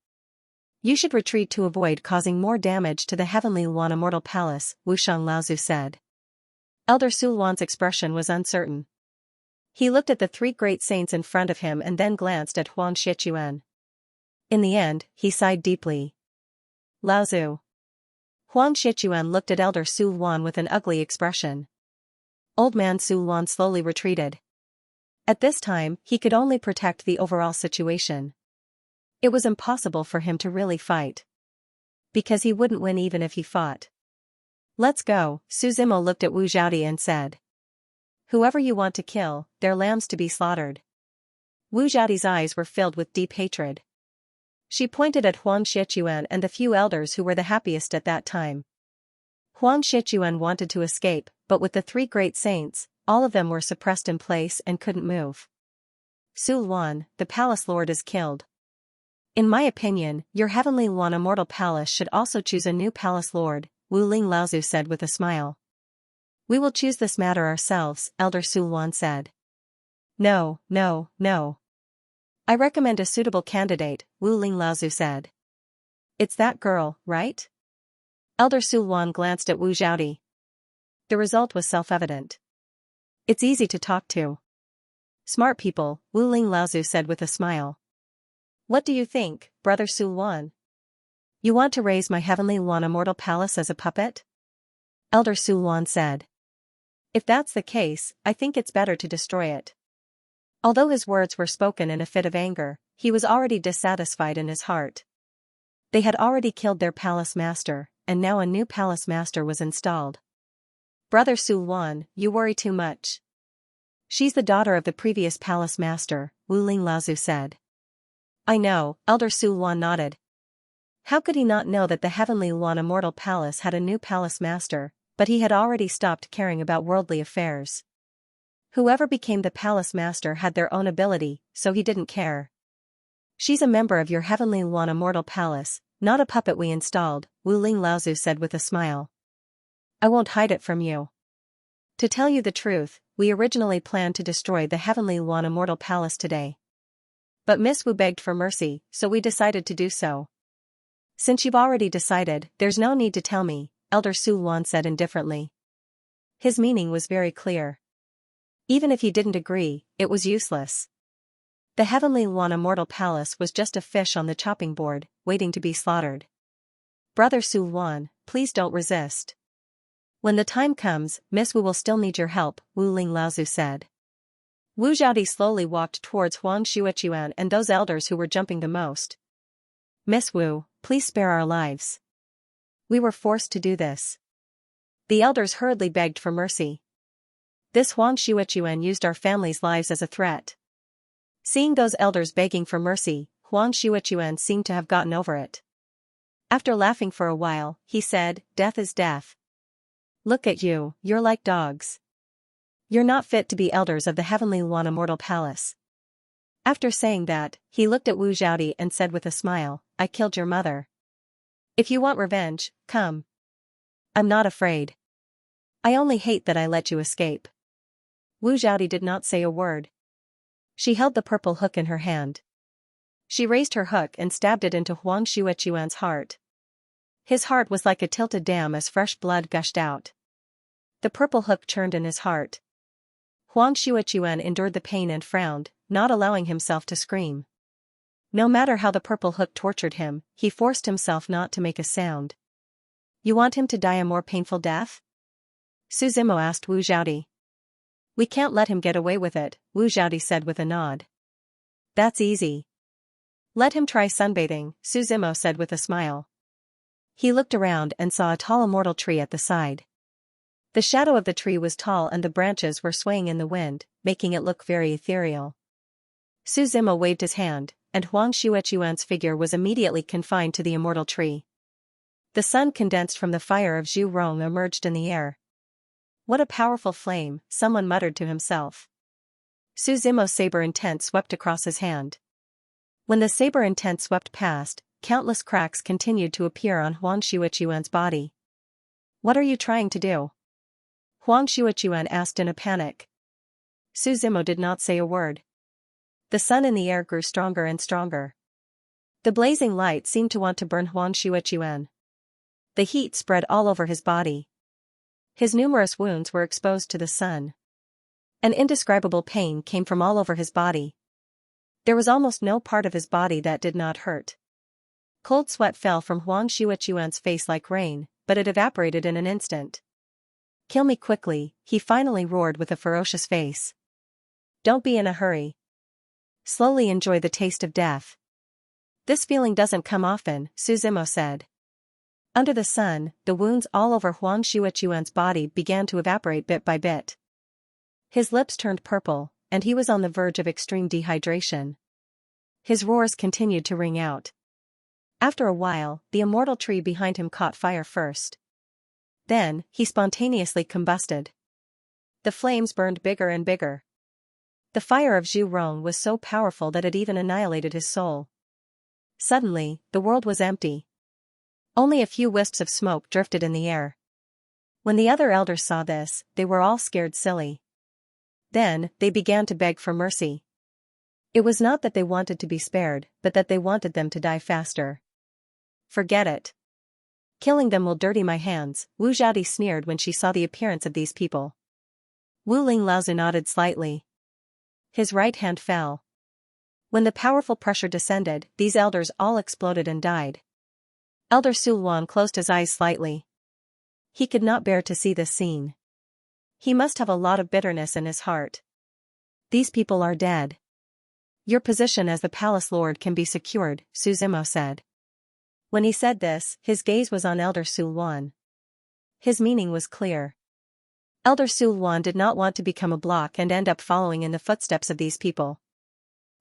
You should retreat to avoid causing more damage to the Heavenly Luan Immortal Palace, Wushang Laozu said. Elder Su Luan's expression was uncertain. He looked at the 3 great saints in front of him and then glanced at Huang Xiuquan. In the end, he sighed deeply. Laozu. Huang Shichuan looked at Elder Su Luan with an ugly expression. Old man Su Luan slowly retreated. At this time, he could only protect the overall situation. It was impossible for him to really fight. Because he wouldn't win even if he fought. Let's go, Su Zimo looked at Wu Zhaodi and said. Whoever you want to kill, they're lambs to be slaughtered. Wu Zhaodi's eyes were filled with deep hatred. She pointed at Huang Shichuan and the few elders who were the happiest at that time. Huang Shichuan wanted to escape, but with the three great saints, all of them were suppressed in place and couldn't move. Su Luan, the palace lord is killed. In my opinion, your heavenly Luan immortal palace should also choose a new palace lord, Wu Ling Laozu said with a smile. We will choose this matter ourselves, Elder Su Luan said. No, no, no. I recommend a suitable candidate, Wu Ling Laozu said. It's that girl, right? Elder Su Luan glanced at Wu Zhaodi. The result was self-evident. It's easy to talk to. Smart people, Wu Ling Laozu said with a smile. What do you think, Brother Su Luan? You want to raise my heavenly Luan immortal palace as a puppet? Elder Su Luan said. If that's the case, I think it's better to destroy it. Although his words were spoken in a fit of anger, he was already dissatisfied in his heart. They had already killed their palace master, and now a new palace master was installed. Brother Su Luan, you worry too much. She's the daughter of the previous palace master, Wu Ling Laozu said. I know, Elder Su Luan nodded. How could he not know that the heavenly Luan immortal palace had a new palace master, but he had already stopped caring about worldly affairs. Whoever became the palace master had their own ability, so he didn't care. She's a member of your heavenly Luan immortal palace, not a puppet we installed, Wu Ling Laozu said with a smile. I won't hide it from you. To tell you the truth, we originally planned to destroy the heavenly Luan immortal palace today. But Miss Wu begged for mercy, so we decided to do so. Since you've already decided, there's no need to tell me, Elder Su Luan said indifferently. His meaning was very clear. Even if he didn't agree, it was useless. The heavenly Luan immortal palace was just a fish on the chopping board, waiting to be slaughtered. Brother Su Luan, please don't resist. When the time comes, Miss Wu will still need your help, Wu Ling Laozu said. Wu Zhaodi slowly walked towards Huang Shichuan and those elders who were jumping the most. Miss Wu, please spare our lives. We were forced to do this. The elders hurriedly begged for mercy. This Huang Shichuan used our family's lives as a threat. Seeing those elders begging for mercy, Huang Shichuan seemed to have gotten over it. After laughing for a while, he said, Death is death. Look at you, you're like dogs. You're not fit to be elders of the heavenly Luan immortal palace. After saying that, he looked at Wu Zhaodi and said with a smile, I killed your mother. If you want revenge, come. I'm not afraid. I only hate that I let you escape. Wu Zhaodi did not say a word. She held the purple hook in her hand. She raised her hook and stabbed it into Huang Shichuan's heart. His heart was like a tilted dam as fresh blood gushed out. The purple hook churned in his heart. Huang Shichuan endured the pain and frowned, not allowing himself to scream. No matter how the purple hook tortured him, he forced himself not to make a sound. You want him to die a more painful death? Su Zimo asked Wu Zhaodi. We can't let him get away with it, Wu Zhaodi said with a nod. That's easy. Let him try sunbathing, Su Zimo said with a smile. He looked around and saw a tall immortal tree at the side. The shadow of the tree was tall and the branches were swaying in the wind, making it look very ethereal. Su Zimo waved his hand, and Huang Shichuan's figure was immediately confined to the immortal tree. The sun condensed from the fire of Zhu Rong emerged in the air. What a powerful flame, someone muttered to himself. Su Zimo's saber intent swept across his hand. When the saber intent swept past, countless cracks continued to appear on Huang Shichuan's body. What are you trying to do? Huang Shichuan asked in a panic. Su Zimo did not say a word. The sun in the air grew stronger and stronger. The blazing light seemed to want to burn Huang Shichuan. The heat spread all over his body. His numerous wounds were exposed to the sun. An indescribable pain came from all over his body. There was almost no part of his body that did not hurt. Cold sweat fell from Huang Shichuan's face like rain, but it evaporated in an instant. "Kill me quickly," he finally roared with a ferocious face. "Don't be in a hurry. Slowly enjoy the taste of death." "This feeling doesn't come often," Suzimo said. Under the sun, the wounds all over Huang Xuechuan's body began to evaporate bit by bit. His lips turned purple, and he was on the verge of extreme dehydration. His roars continued to ring out. After a while, the immortal tree behind him caught fire first. Then, he spontaneously combusted. The flames burned bigger and bigger. The fire of Zhu Rong was so powerful that it even annihilated his soul. Suddenly, the world was empty. Only a few wisps of smoke drifted in the air. When the other elders saw this, they were all scared silly. Then, they began to beg for mercy. It was not that they wanted to be spared, but that they wanted them to die faster. "Forget it. Killing them will dirty my hands," Wu Zhaodi sneered when she saw the appearance of these people. Wu Linglaozi nodded slightly. His right hand fell. When the powerful pressure descended, these elders all exploded and died. Elder Su Luan closed his eyes slightly. He could not bear to see this scene. He must have a lot of bitterness in his heart. "These people are dead. Your position as the palace lord can be secured," Suzimo said. When he said this, his gaze was on Elder Su Luan. His meaning was clear. Elder Su Luan did not want to become a block and end up following in the footsteps of these people.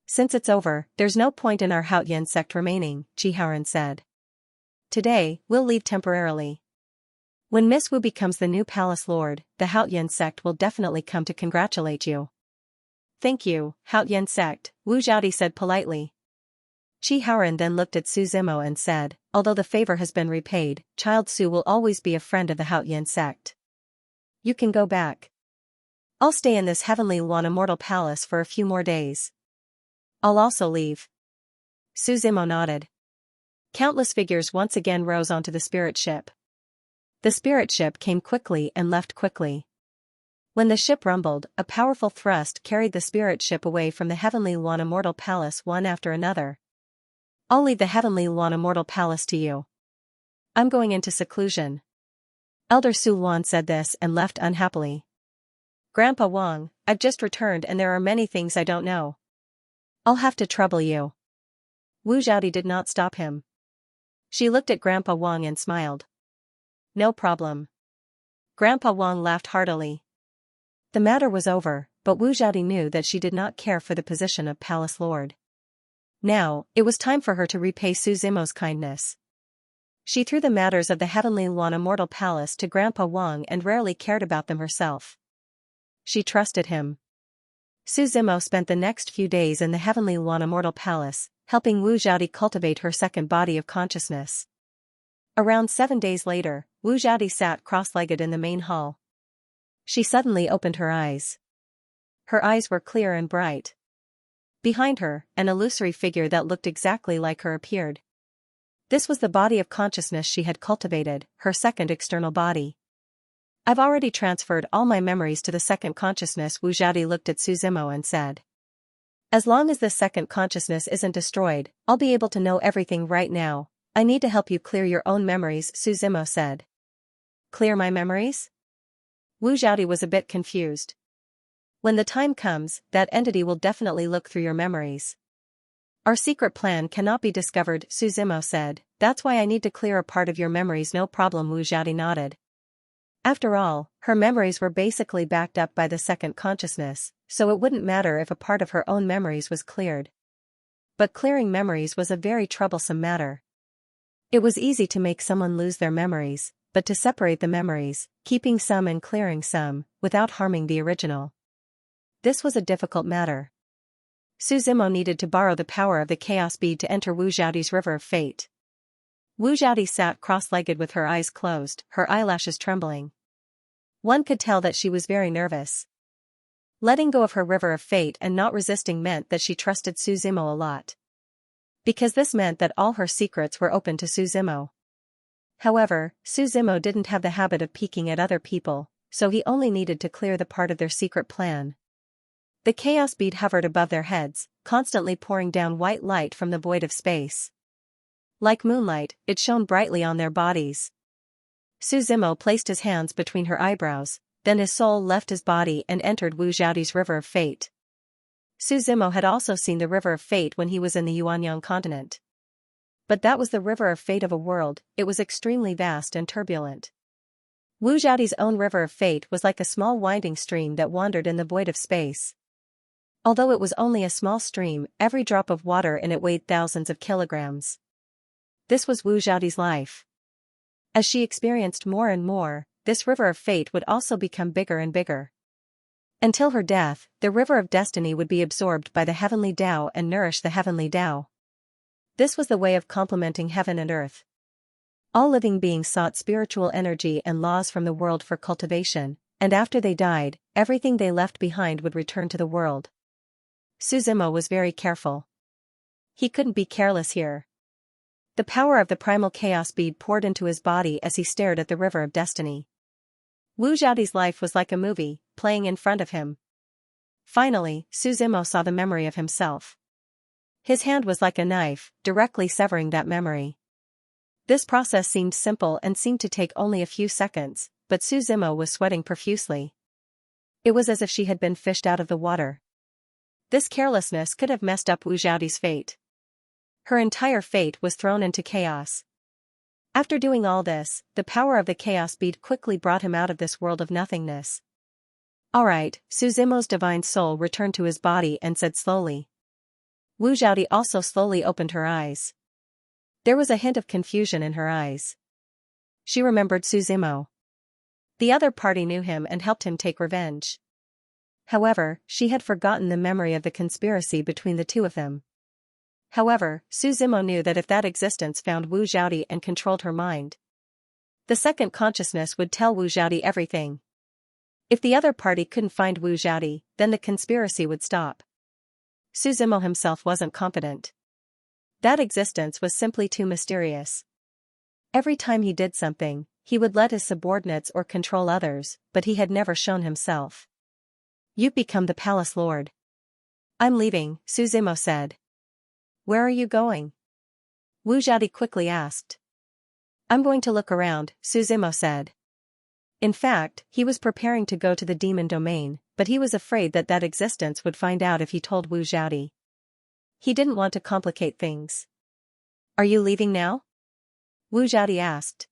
"Since it's over, there's no point in our Haotian sect remaining," Jiharan said. "Today, we'll leave temporarily. When Miss Wu becomes the new palace lord, the Haotian sect will definitely come to congratulate you." "Thank you, Haotian sect," Wu Zhaodi said politely. Jiharan then looked at Suzimo and said, "Although the favor has been repaid, Child Su will always be a friend of the Haotian sect. You can go back. I'll stay in this heavenly Luan immortal palace for a few more days." "I'll also leave." Suzimo nodded. Countless figures once again rose onto the spirit ship. The spirit ship came quickly and left quickly. When the ship rumbled, a powerful thrust carried the spirit ship away from the heavenly Luan immortal palace one after another. "I'll leave the heavenly Luan immortal palace to you. I'm going into seclusion." Elder Su Luan said this and left unhappily. "Grandpa Wang, I've just returned and there are many things I don't know. I'll have to trouble you." Wu Zhaodi did not stop him. She looked at Grandpa Wang and smiled. "No problem." Grandpa Wang laughed heartily. The matter was over, but Wu Zhaodi knew that she did not care for the position of palace lord. Now, it was time for her to repay Suzimo's kindness. She threw the matters of the heavenly Luan immortal palace to Grandpa Wang and rarely cared about them herself. She trusted him. Suzimo spent the next few days in the heavenly Luan immortal palace, helping Wu Zhaodi cultivate her second body of consciousness. Around 7 days later, Wu Zhaodi sat cross-legged in the main hall. She suddenly opened her eyes. Her eyes were clear and bright. Behind her, an illusory figure that looked exactly like her appeared. This was the body of consciousness she had cultivated, her second external body. "I've already transferred all my memories to the second consciousness," Wu Zhaodi looked at Suzimo and said. "As long as this second consciousness isn't destroyed, I'll be able to know everything right now. I need to help you clear your own memories," Suzimo said. "Clear my memories?" Wu Zhaodi was a bit confused. "When the time comes, that entity will definitely look through your memories. Our secret plan cannot be discovered," Suzimo said. "That's why I need to clear a part of your memories." "No problem," Wu Zhaodi nodded. After all, her memories were basically backed up by the second consciousness, so it wouldn't matter if a part of her own memories was cleared. But clearing memories was a very troublesome matter. It was easy to make someone lose their memories, but to separate the memories, keeping some and clearing some, without harming the original. This was a difficult matter. Suzimo needed to borrow the power of the chaos bead to enter Wu Zhaodi's river of fate. Wu Zhaodi sat cross-legged with her eyes closed, her eyelashes trembling. One could tell that she was very nervous. Letting go of her river of fate and not resisting meant that she trusted Suzimo a lot. Because this meant that all her secrets were open to Suzimo. However, Suzimo didn't have the habit of peeking at other people, so he only needed to clear the part of their secret plan. The chaos bead hovered above their heads, constantly pouring down white light from the void of space. Like moonlight, it shone brightly on their bodies. Su Zimo placed his hands between her eyebrows, then his soul left his body and entered Wu Zhaodi's River of Fate. Su Zimo had also seen the River of Fate when he was in the Yuanyang continent. But that was the River of Fate of a world, it was extremely vast and turbulent. Wu Zhaodi's own River of Fate was like a small winding stream that wandered in the void of space. Although it was only a small stream, every drop of water in it weighed thousands of kilograms. This was Wu Zhaodi's life. As she experienced more and more, this River of Fate would also become bigger and bigger. Until her death, the River of Destiny would be absorbed by the heavenly Tao and nourish the heavenly Tao. This was the way of complementing heaven and earth. All living beings sought spiritual energy and laws from the world for cultivation, and after they died, everything they left behind would return to the world. Su Zimo was very careful. He couldn't be careless here. The power of the primal chaos bead poured into his body as he stared at the River of Destiny. Wu Zhaodi's life was like a movie, playing in front of him. Finally, Su Zimo saw the memory of himself. His hand was like a knife, directly severing that memory. This process seemed simple and seemed to take only a few seconds, but Su Zimo was sweating profusely. It was as if she had been fished out of the water. This carelessness could have messed up Wu Zhaodi's fate. Her entire fate was thrown into chaos. After doing all this, the power of the chaos bead quickly brought him out of this world of nothingness. Alright, Su Zimo's divine soul returned to his body and said slowly. Wu Zhaodi also slowly opened her eyes. There was a hint of confusion in her eyes. She remembered Su Zimo. The other party knew him and helped him take revenge. However, she had forgotten the memory of the conspiracy between the two of them. However, Su Zimo knew that if that existence found Wu Zhaodi and controlled her mind, the second consciousness would tell Wu Zhaodi everything. If the other party couldn't find Wu Zhaodi, then the conspiracy would stop. Su Zimo himself wasn't confident. That existence was simply too mysterious. Every time he did something, he would let his subordinates or control others, but he had never shown himself. You've become the palace lord. I'm leaving, Su Zimo said. Where are you going? Wu Zhaodi quickly asked. I'm going to look around, Su Zimo said. In fact, he was preparing to go to the demon domain, but he was afraid that that existence would find out if he told Wu Zhaodi. He didn't want to complicate things. Are you leaving now? Wu Zhaodi asked.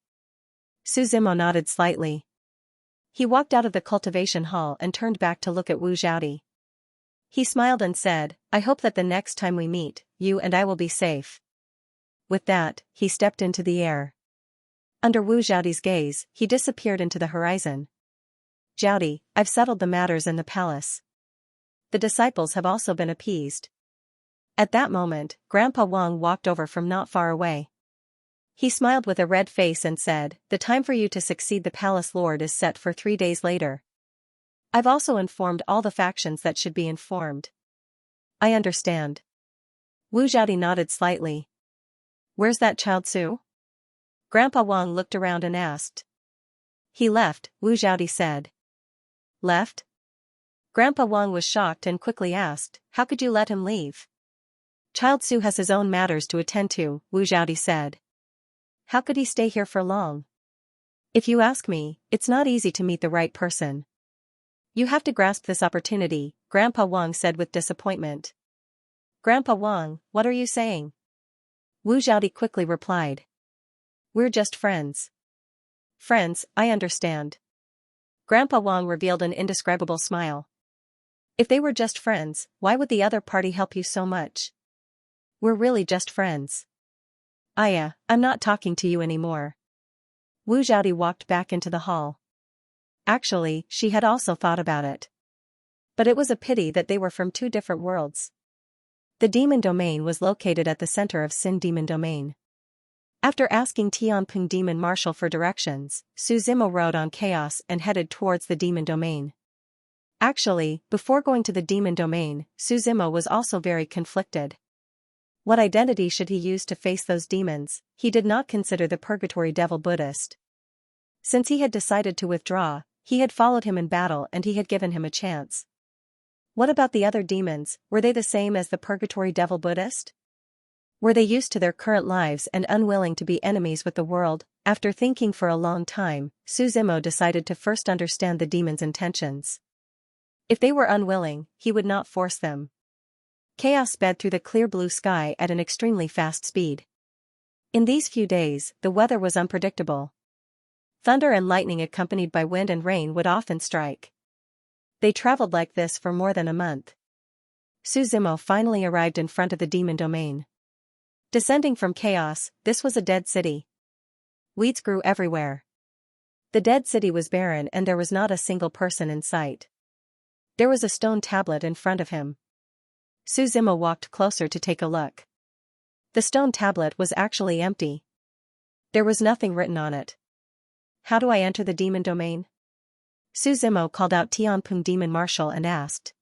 Su Zimo nodded slightly. He walked out of the cultivation hall and turned back to look at Wu Zhaodi. He smiled and said, I hope that the next time we meet, you and I will be safe. With that, he stepped into the air. Under Wu Zhaodi's gaze, he disappeared into the horizon. Zhaodi, I've settled the matters in the palace. The disciples have also been appeased. At that moment, Grandpa Wang walked over from not far away. He smiled with a red face and said, the time for you to succeed the palace lord is set for 3 days later. I've also informed all the factions that should be informed. I understand. Wu Zhaodi nodded slightly. Where's that child Su? Grandpa Wang looked around and asked. He left, Wu Zhaodi said. Left? Grandpa Wang was shocked and quickly asked, how could you let him leave? Child Su has his own matters to attend to, Wu Zhaodi said. How could he stay here for long? If you ask me, it's not easy to meet the right person. You have to grasp this opportunity, Grandpa Wang said with disappointment. Grandpa Wang, what are you saying? Wu Zhaodi quickly replied. We're just friends. Friends, I understand. Grandpa Wang revealed an indescribable smile. If they were just friends, why would the other party help you so much? We're really just friends. Aya, I'm not talking to you anymore. Wu Zhaodi walked back into the hall. Actually, she had also thought about it. But it was a pity that they were from 2 different worlds. The demon domain was located at the center of Sin Demon Domain. After asking Tianping Demon Marshal for directions, Su Zimo rode on Chaos and headed towards the demon domain. Actually, before going to the demon domain, Su Zimo was also very conflicted. What identity should he use to face those demons? He did not consider the Purgatory Devil Buddhist. Since he had decided to withdraw, he had followed him in battle and he had given him a chance. What about the other demons? Were they the same as the Purgatory Devil Buddhist? Were they used to their current lives and unwilling to be enemies with the world, After thinking for a long time, Su Zimo decided to first understand the demon's intentions. If they were unwilling, he would not force them. Chaos sped through the clear blue sky at an extremely fast speed. In these few days, the weather was unpredictable. Thunder and lightning accompanied by wind and rain would often strike. They traveled like this for more than a month. Su Zimo finally arrived in front of the demon domain. Descending from chaos, this was a dead city. Weeds grew everywhere. The dead city was barren and there was not a single person in sight. There was a stone tablet in front of him. Su Zimo walked closer to take a look. The stone tablet was actually empty. There was nothing written on it. How do I enter the demon domain? Su Zimo called out Tianping Demon Marshal and asked.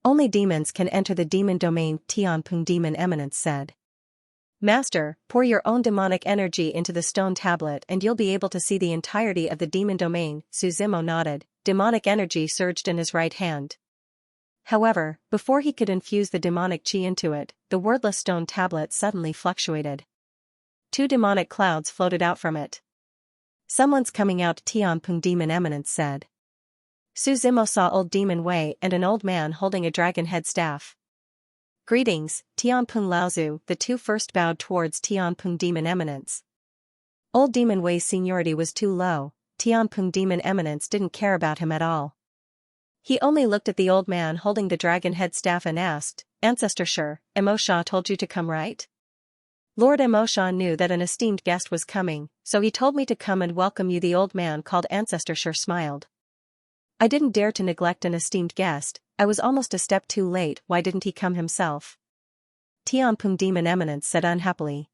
Only demons can enter the demon domain, Tianping Demon Eminence said. Master, pour your own demonic energy into the stone tablet and you'll be able to see the entirety of the demon domain. Su Zimo nodded. Demonic energy surged in his right hand. However, before he could infuse the demonic chi into it, the wordless stone tablet suddenly fluctuated. 2 demonic clouds floated out from it. Someone's coming out, Tianping Demon Eminence said. Su Zimo saw Old Demon Wei and an old man holding a dragon head staff. Greetings, Tianping Laozu. The two first bowed towards Tianping Demon Eminence. Old Demon Wei's seniority was too low. Tianping Demon Eminence didn't care about him at all. He only looked at the old man holding the dragon head staff and asked, Ancestor Shi, Emosha told you to come, right? Lord Emosha knew that an esteemed guest was coming, so he told me to come and welcome you. The old man called Ancestor Shi smiled. I didn't dare to neglect an esteemed guest, I was almost a step too late. Why didn't he come himself? Tianping Demon Eminence said unhappily.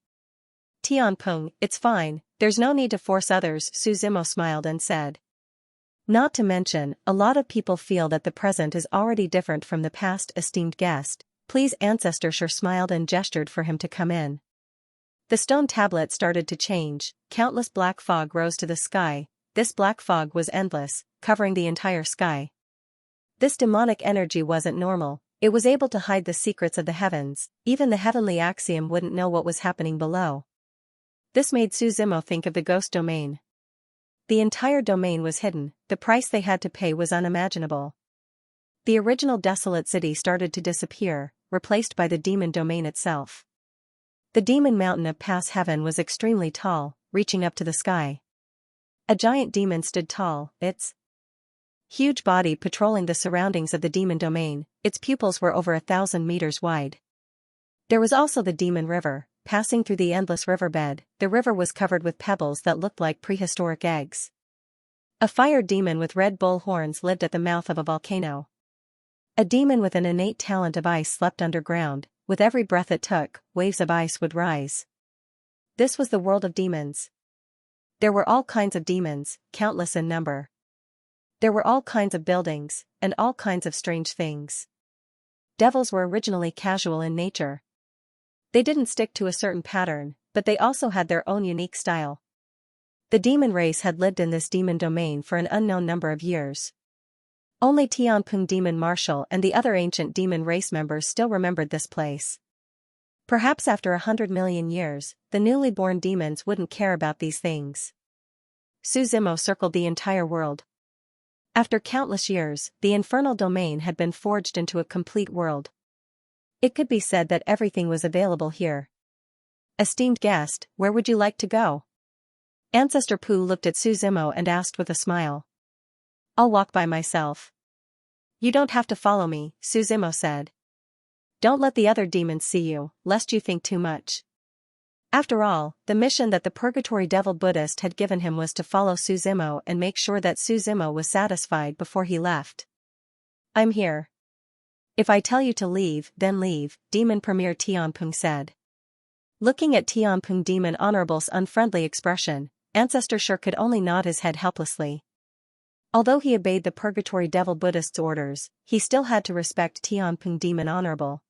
Tianping, it's fine, there's no need to force others. Su Zimo smiled and said. Not to mention, a lot of people feel that the present is already different from the past. Esteemed guest, please. Ancestor Shi smiled and gestured for him to come in. The stone tablet started to change, countless black fog rose to the sky. This black fog was endless, covering the entire sky. This demonic energy wasn't normal, it was able to hide the secrets of the heavens, even the heavenly axiom wouldn't know what was happening below. This made Su Zimo think of the ghost domain. The entire domain was hidden, the price they had to pay was unimaginable. The original desolate city started to disappear, replaced by the demon domain itself. The demon mountain of Pass Heaven was extremely tall, reaching up to the sky. A giant demon stood tall, its huge body patrolling the surroundings of the demon domain. Its pupils were over 1,000 meters wide. There was also the demon river, passing through the endless riverbed. The river was covered with pebbles that looked like prehistoric eggs. A fire demon with red bull horns lived at the mouth of a volcano. A demon with an innate talent of ice slept underground. With every breath it took, waves of ice would rise. This was the world of demons. There were all kinds of demons, countless in number. There were all kinds of buildings, and all kinds of strange things. Devils were originally casual in nature. They didn't stick to a certain pattern, but they also had their own unique style. The demon race had lived in this demon domain for an unknown number of years. Only Tianping Demon Marshal and the other ancient demon race members still remembered this place. Perhaps after 100 million years, the newly born demons wouldn't care about these things. Su Zimo circled the entire world. After countless years, the infernal domain had been forged into a complete world. It could be said that everything was available here. Esteemed guest, where would you like to go? Ancestor Pu looked at Su Zimo and asked with a smile. I'll walk by myself. You don't have to follow me, Su Zimo said. Don't let the other demons see you, lest you think too much. After all, the mission that the Purgatory Devil Buddhist had given him was to follow Su Zimo and make sure that Su Zimo was satisfied before he left. I'm here. If I tell you to leave, then leave, Demon Premier Tianping said. Looking at Tianping Demon Honorable's unfriendly expression, Ancestor Shi could only nod his head helplessly. Although he obeyed the Purgatory Devil Buddhist's orders, he still had to respect Tianping Demon Honorable.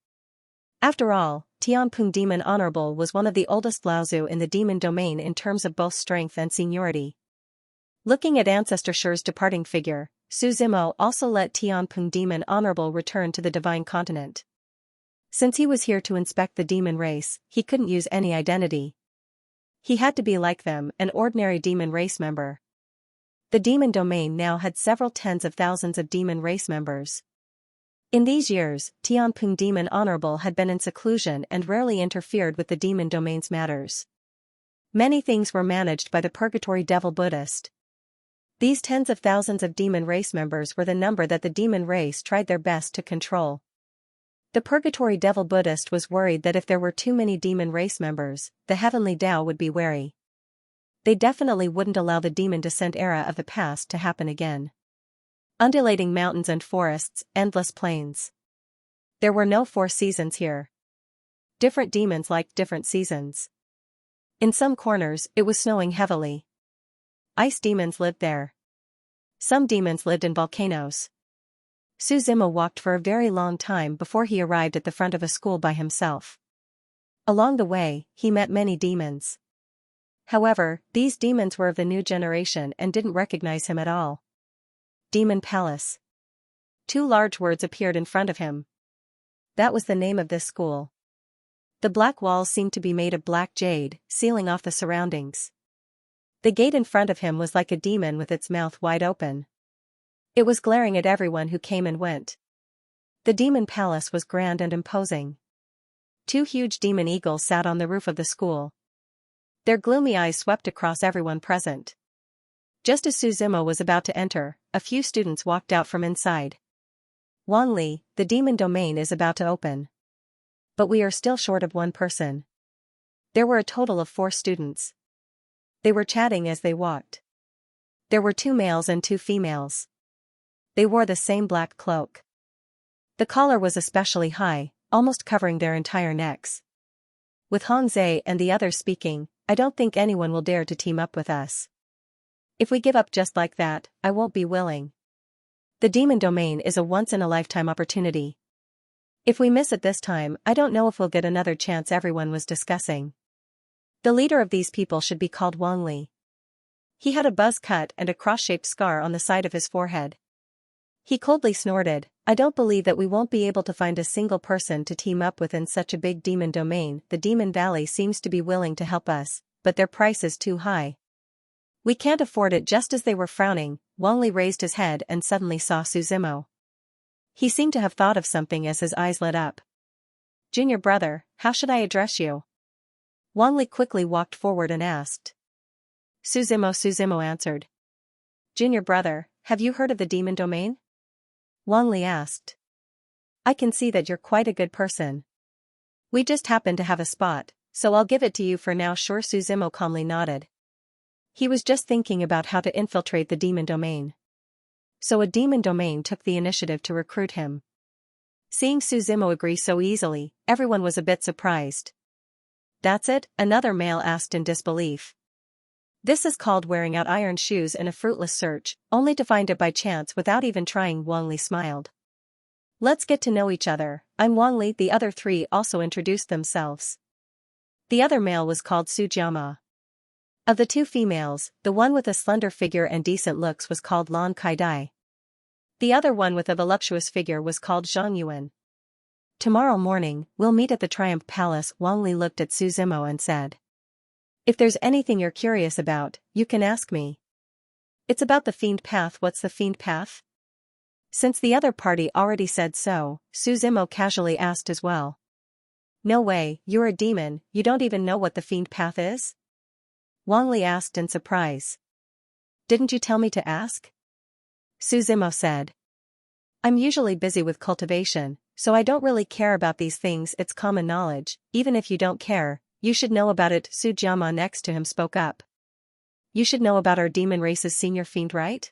After all, Tianping Demon Honorable was one of the oldest Laozu in the demon domain in terms of both strength and seniority. Looking at Ancestor Shi's departing figure, Su Zimo also let Tianping Demon Honorable return to the Divine Continent. Since he was here to inspect the demon race, he couldn't use any identity. He had to be like them, an ordinary demon race member. The demon domain now had several tens of thousands of demon race members. In these years, Tianping Demon Honorable had been in seclusion and rarely interfered with the demon domain's matters. Many things were managed by the Purgatory Devil Buddhist. These tens of thousands of demon race members were the number that the demon race tried their best to control. The Purgatory Devil Buddhist was worried that if there were too many demon race members, the Heavenly Tao would be wary. They definitely wouldn't allow the demon descent era of the past to happen again. Undulating mountains and forests, endless plains. There were no 4 seasons here. Different demons liked different seasons. In some corners, it was snowing heavily. Ice demons lived there. Some demons lived in volcanoes. Su Zimo walked for a very long time before he arrived at the front of a school by himself. Along the way, he met many demons. However, these demons were of the new generation and didn't recognize him at all. Demon Palace. 2 large words appeared in front of him. That was the name of this school. The black walls seemed to be made of black jade, sealing off the surroundings. The gate in front of him was like a demon with its mouth wide open. It was glaring at everyone who came and went. The demon palace was grand and imposing. 2 huge demon eagles sat on the roof of the school. Their gloomy eyes swept across everyone present. Just as Su Zimo was about to enter, a few students walked out from inside. Wang Li, the demon domain is about to open. But we are still short of 1 person. There were a total of 4 students. They were chatting as they walked. There were 2 males and 2 females. They wore the same black cloak. The collar was especially high, almost covering their entire necks. With Hong Zhe and the others speaking, I don't think anyone will dare to team up with us. If we give up just like that, I won't be willing. The demon domain is a once-in-a-lifetime opportunity. If we miss it this time, I don't know if we'll get another chance, everyone was discussing. The leader of these people should be called Wang Li. He had a buzz cut and a cross-shaped scar on the side of his forehead. He coldly snorted, I don't believe that we won't be able to find a single person to team up with in such a big demon domain. The Demon Valley seems to be willing to help us, but their price is too high. We can't afford it. Just as they were frowning, Wang Li raised his head and suddenly saw Su Zimo. He seemed to have thought of something as his eyes lit up. Junior brother, how should I address you? Wang Li quickly walked forward and asked. Su Zimo answered. Junior brother, have you heard of the demon domain? Wang Li asked. I can see that you're quite a good person. We just happen to have a spot, so I'll give it to you for now. Sure. Su Zimo calmly nodded. He was just thinking about how to infiltrate the demon domain. So a demon domain took the initiative to recruit him. Seeing Su Zimo agree so easily, everyone was a bit surprised. That's it? Another male asked in disbelief. This is called wearing out iron shoes in a fruitless search, only to find it by chance without even trying. Wang Li smiled. Let's get to know each other. I'm Wang Li. The other 3 also introduced themselves. The other male was called Su Jiama. Of the 2 females, the one with a slender figure and decent looks was called Lan Kai Dai. The other one with a voluptuous figure was called Zhang Yuan. Tomorrow morning, we'll meet at the Triumph Palace. Wang Li looked at Su Zimo and said. If there's anything you're curious about, you can ask me. It's about the Fiend Path. What's the Fiend Path? Since the other party already said so, Su Zimo casually asked as well. No way, you're a demon, you don't even know what the Fiend Path is? Wang Li asked in surprise. Didn't you tell me to ask? Su Zimo said. I'm usually busy with cultivation, so I don't really care about these things. It's common knowledge. Even if you don't care, you should know about it. Su Jiama next to him spoke up. You should know about our demon race's senior fiend, right?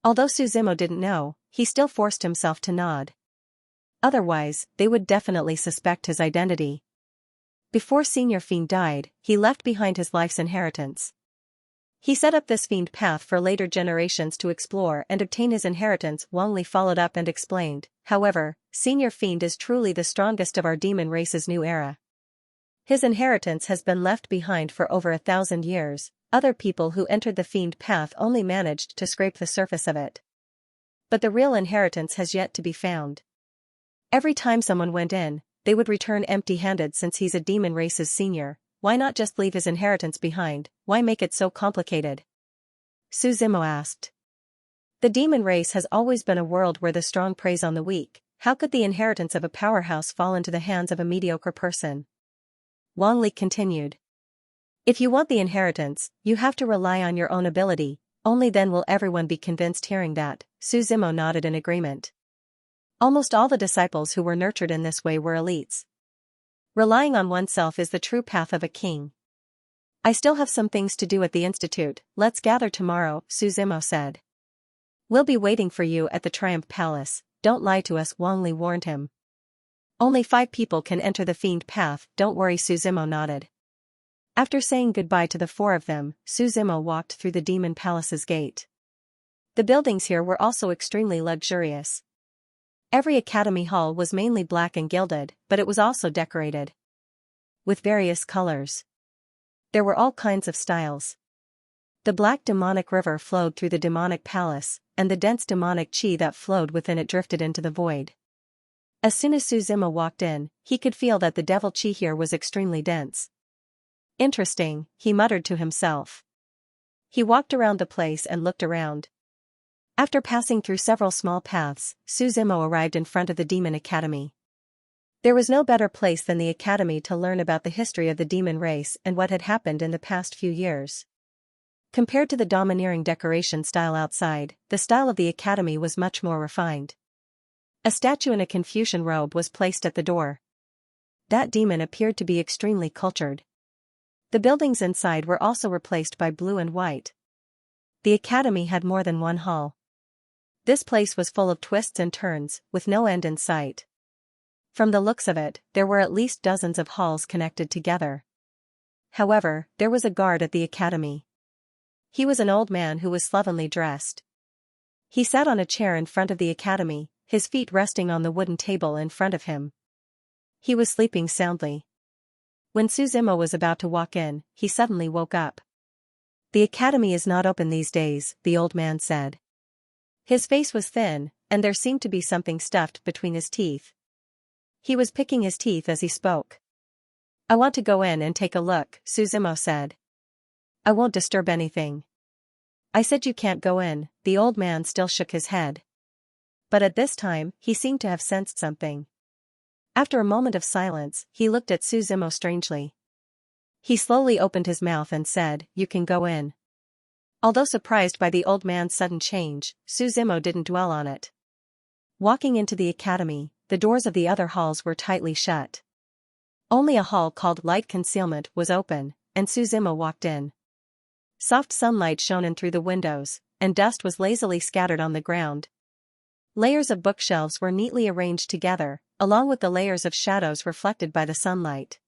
Although Su Zimo didn't know, he still forced himself to nod. Otherwise, they would definitely suspect his identity. Before Senior Fiend died, he left behind his life's inheritance. He set up this fiend path for later generations to explore and obtain his inheritance. Wang Li followed up and explained, however, Senior Fiend is truly the strongest of our demon race's new era. His inheritance has been left behind for over 1,000 years, other people who entered the fiend path only managed to scrape the surface of it. But the real inheritance has yet to be found. Every time someone went in, they would return empty-handed. Since he's a demon race's senior, why not just leave his inheritance behind, why make it so complicated? Suzimo asked. The demon race has always been a world where the strong preys on the weak. How could the inheritance of a powerhouse fall into the hands of a mediocre person? Wang Li continued. If you want the inheritance, you have to rely on your own ability, only then will everyone be convinced. Hearing that, Suzimo nodded in agreement. Almost all the disciples who were nurtured in this way were elites. Relying on oneself is the true path of a king. I still have some things to do at the institute, let's gather tomorrow, Suzimo said. We'll be waiting for you at the Triumph Palace, don't lie to us, Wang Li warned him. Only 5 people can enter the fiend path, don't worry, Suzimo nodded. After saying goodbye to the 4 of them, Suzimo walked through the demon palace's gate. The buildings here were also extremely luxurious. Every academy hall was mainly black and gilded, but it was also decorated with various colors. There were all kinds of styles. The black demonic river flowed through the demonic palace, and the dense demonic chi that flowed within it drifted into the void. As soon as Suzimo walked in, he could feel that the devil chi here was extremely dense. Interesting, he muttered to himself. He walked around the place and looked around. After passing through several small paths, Suzimo arrived in front of the Demon Academy. There was no better place than the academy to learn about the history of the demon race and what had happened in the past few years. Compared to the domineering decoration style outside, the style of the academy was much more refined. A statue in a Confucian robe was placed at the door. That demon appeared to be extremely cultured. The buildings inside were also replaced by blue and white. The academy had more than one hall. This place was full of twists and turns, with no end in sight. From the looks of it, there were at least dozens of halls connected together. However, there was a guard at the academy. He was an old man who was slovenly dressed. He sat on a chair in front of the academy, his feet resting on the wooden table in front of him. He was sleeping soundly. When Suzimo was about to walk in, he suddenly woke up. The academy is not open these days, the old man said. His face was thin, and there seemed to be something stuffed between his teeth. He was picking his teeth as he spoke. I want to go in and take a look, Suzimo said. I won't disturb anything. I said you can't go in, the old man still shook his head. But at this time, he seemed to have sensed something. After a moment of silence, he looked at Suzimo strangely. He slowly opened his mouth and said, "You can go in." Although surprised by the old man's sudden change, Suzimo didn't dwell on it. Walking into the academy, the doors of the other halls were tightly shut. Only a hall called Light Concealment was open, and Suzimo walked in. Soft sunlight shone in through the windows, and dust was lazily scattered on the ground. Layers of bookshelves were neatly arranged together, along with the layers of shadows reflected by the sunlight.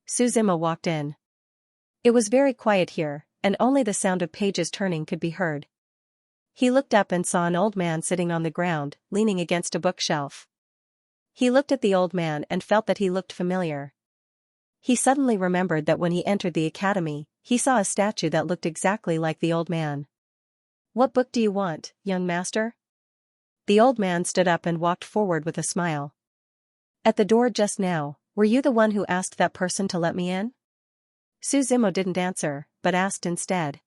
Suzimo walked in. It was very quiet here, and only the sound of pages turning could be heard. He looked up and saw an old man sitting on the ground, leaning against a bookshelf. He looked at the old man and felt that he looked familiar. He suddenly remembered that when he entered the academy, he saw a statue that looked exactly like the old man. "What book do you want, young master?" The old man stood up and walked forward with a smile. "At the door just now, were you the one who asked that person to let me in?" Suzimo didn't answer, but asked instead.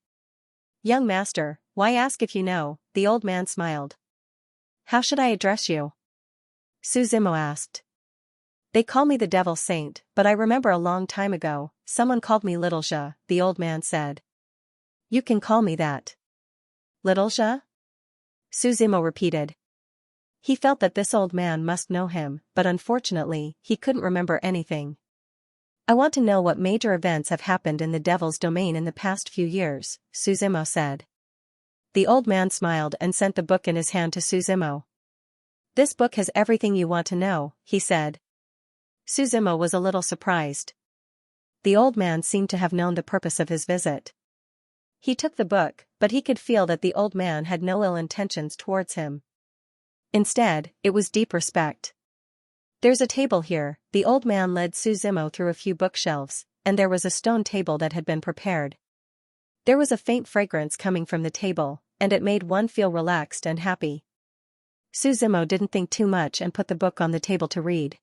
"Young master, why ask if you know?" The old man smiled. "How should I address you?" Suzimo asked. "They call me the Devil Saint, but I remember a long time ago, someone called me Little Xia," the old man said. "You can call me that." "Little Xia?" Suzimo repeated. He felt that this old man must know him, but unfortunately, he couldn't remember anything. "I want to know what major events have happened in the Devil's domain in the past few years," Suzimo said. The old man smiled and sent the book in his hand to Suzimo. "This book has everything you want to know," he said. Suzimo was a little surprised. The old man seemed to have known the purpose of his visit. He took the book, but he could feel that the old man had no ill intentions towards him. Instead, it was deep respect. "There's a table here," the old man led Suzimo through a few bookshelves, and there was a stone table that had been prepared. There was a faint fragrance coming from the table, and it made one feel relaxed and happy. Suzimo didn't think too much and put the book on the table to read.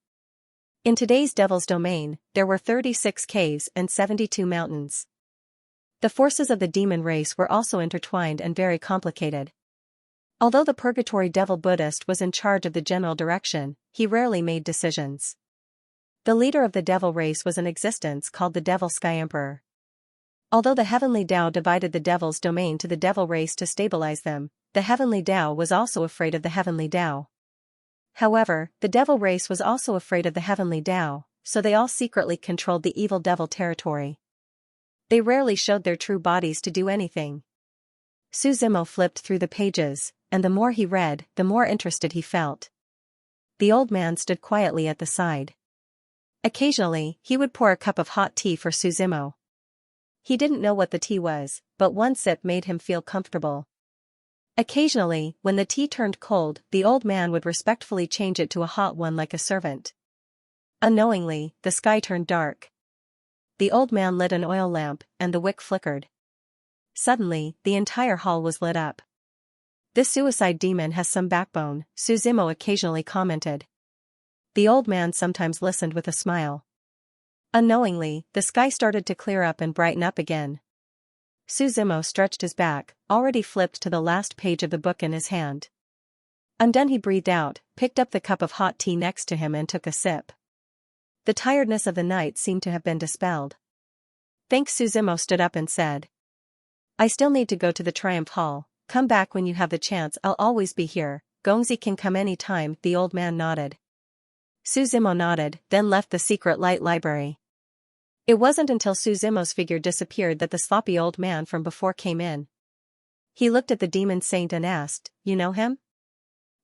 In today's Devil's Domain, there were 36 caves and 72 mountains. The forces of the demon race were also intertwined and very complicated. Although the Purgatory Devil Buddhist was in charge of the general direction, he rarely made decisions. The leader of the devil race was in existence called the Devil Sky Emperor. Although the Heavenly Tao divided the Devil's Domain to the devil race to stabilize them, the Heavenly Tao was also afraid of the Heavenly Tao. However, the devil race was also afraid of the Heavenly Tao, so they all secretly controlled the evil devil territory. They rarely showed their true bodies to do anything. Suzimo flipped through the pages, and the more he read, the more interested he felt. The old man stood quietly at the side. Occasionally, he would pour a cup of hot tea for Suzimo. He didn't know what the tea was, but one sip made him feel comfortable. Occasionally, when the tea turned cold, the old man would respectfully change it to a hot one like a servant. Unknowingly, the sky turned dark. The old man lit an oil lamp, and the wick flickered. Suddenly, the entire hall was lit up. "This suicide demon has some backbone," Suzimo occasionally commented. The old man sometimes listened with a smile. Unknowingly, the sky started to clear up and brighten up again. Suzimo stretched his back, already flipped to the last page of the book in his hand. Undone, he breathed out, picked up the cup of hot tea next to him and took a sip. The tiredness of the night seemed to have been dispelled. Thanks. Suzimo stood up and said. "I still need to go to the Triumph Hall. Come back when you have the chance. I'll always be here. Gongzi can come any time." The old man nodded. Suzimo nodded, then left the secret light library. It wasn't until Suzimo's figure disappeared that the sloppy old man from before came in. He looked at the demon saint and asked, "You know him?"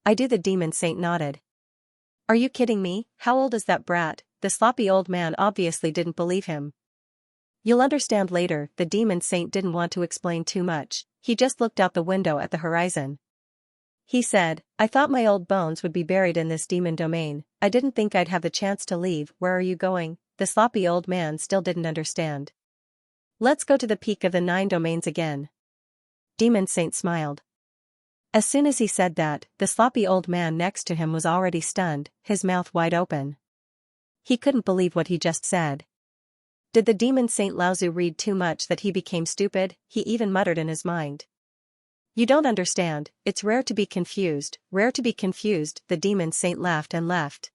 "I do." The demon saint nodded. "Are you kidding me? How old is that brat?" The sloppy old man obviously didn't believe him. "You'll understand later." The demon saint didn't want to explain too much, he just looked out the window at the horizon. He said, "I thought my old bones would be buried in this demon domain. I didn't think I'd have the chance to leave." "Where are you going?" The sloppy old man still didn't understand. "Let's go to the peak of the 9 domains again." Demon Saint smiled. As soon as he said that, the sloppy old man next to him was already stunned, his mouth wide open. He couldn't believe what he just said. Did the demon Saint Laozu read too much that he became stupid? He even muttered in his mind. "You don't understand, it's rare to be confused." "Rare to be confused." The demon saint laughed and left.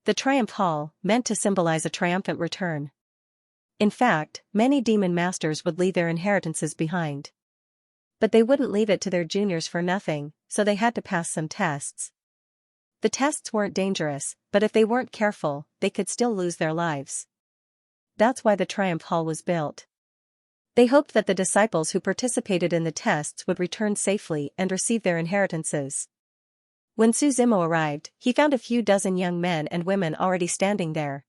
The Triumph Hall, meant to symbolize a triumphant return. In fact, many demon masters would leave their inheritances behind. But they wouldn't leave it to their juniors for nothing, so they had to pass some tests. The tests weren't dangerous, but if they weren't careful, they could still lose their lives. That's why the Triumph Hall was built. They hoped that the disciples who participated in the tests would return safely and receive their inheritances. When Suzimo arrived, he found a few dozen young men and women already standing there.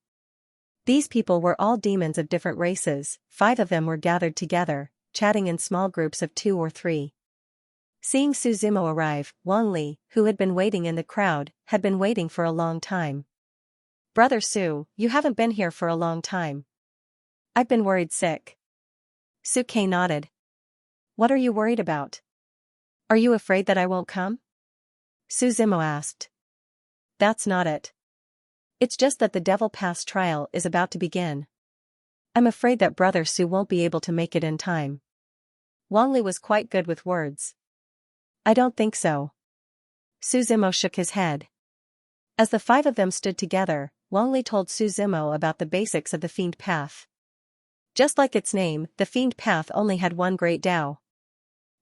These people were all demons of different races. 5 of them were gathered together, chatting in small groups of 2 or 3. Seeing Suzimo arrive, Wang Li, who had been waiting in the crowd, had been waiting for a long time. "Brother Su, you haven't been here for a long time." "I've been worried sick." Su Ke nodded. "What are you worried about? Are you afraid that I won't come?" Suzimo asked. "That's not it. It's just that the Devil Pass trial is about to begin. I'm afraid that Brother Su won't be able to make it in time." Wang Li was quite good with words. "I don't think so." Suzimo shook his head. As the 5 of them stood together, Wang Li told Suzimo about the basics of the Fiend Path. Just like its name, the Fiend Path only had one great Tao.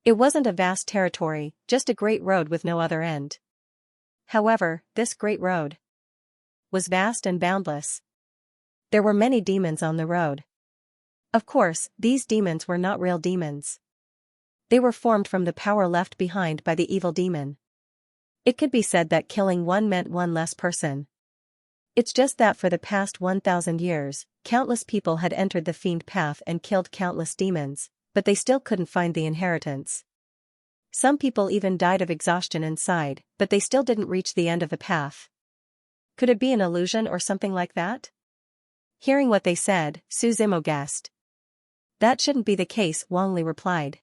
It wasn't a vast territory, just a great road with no other end. However, this great road was vast and boundless. There were many demons on the road. Of course, these demons were not real demons. They were formed from the power left behind by the evil demon. It could be said that killing one meant one less person. It's just that for the past 1,000 years, countless people had entered the Fiend Path and killed countless demons, but they still couldn't find the inheritance. Some people even died of exhaustion inside, but they still didn't reach the end of the path. Could it be an illusion or something like that? Hearing what they said, Suzimo guessed. "That shouldn't be the case," Wang Li replied.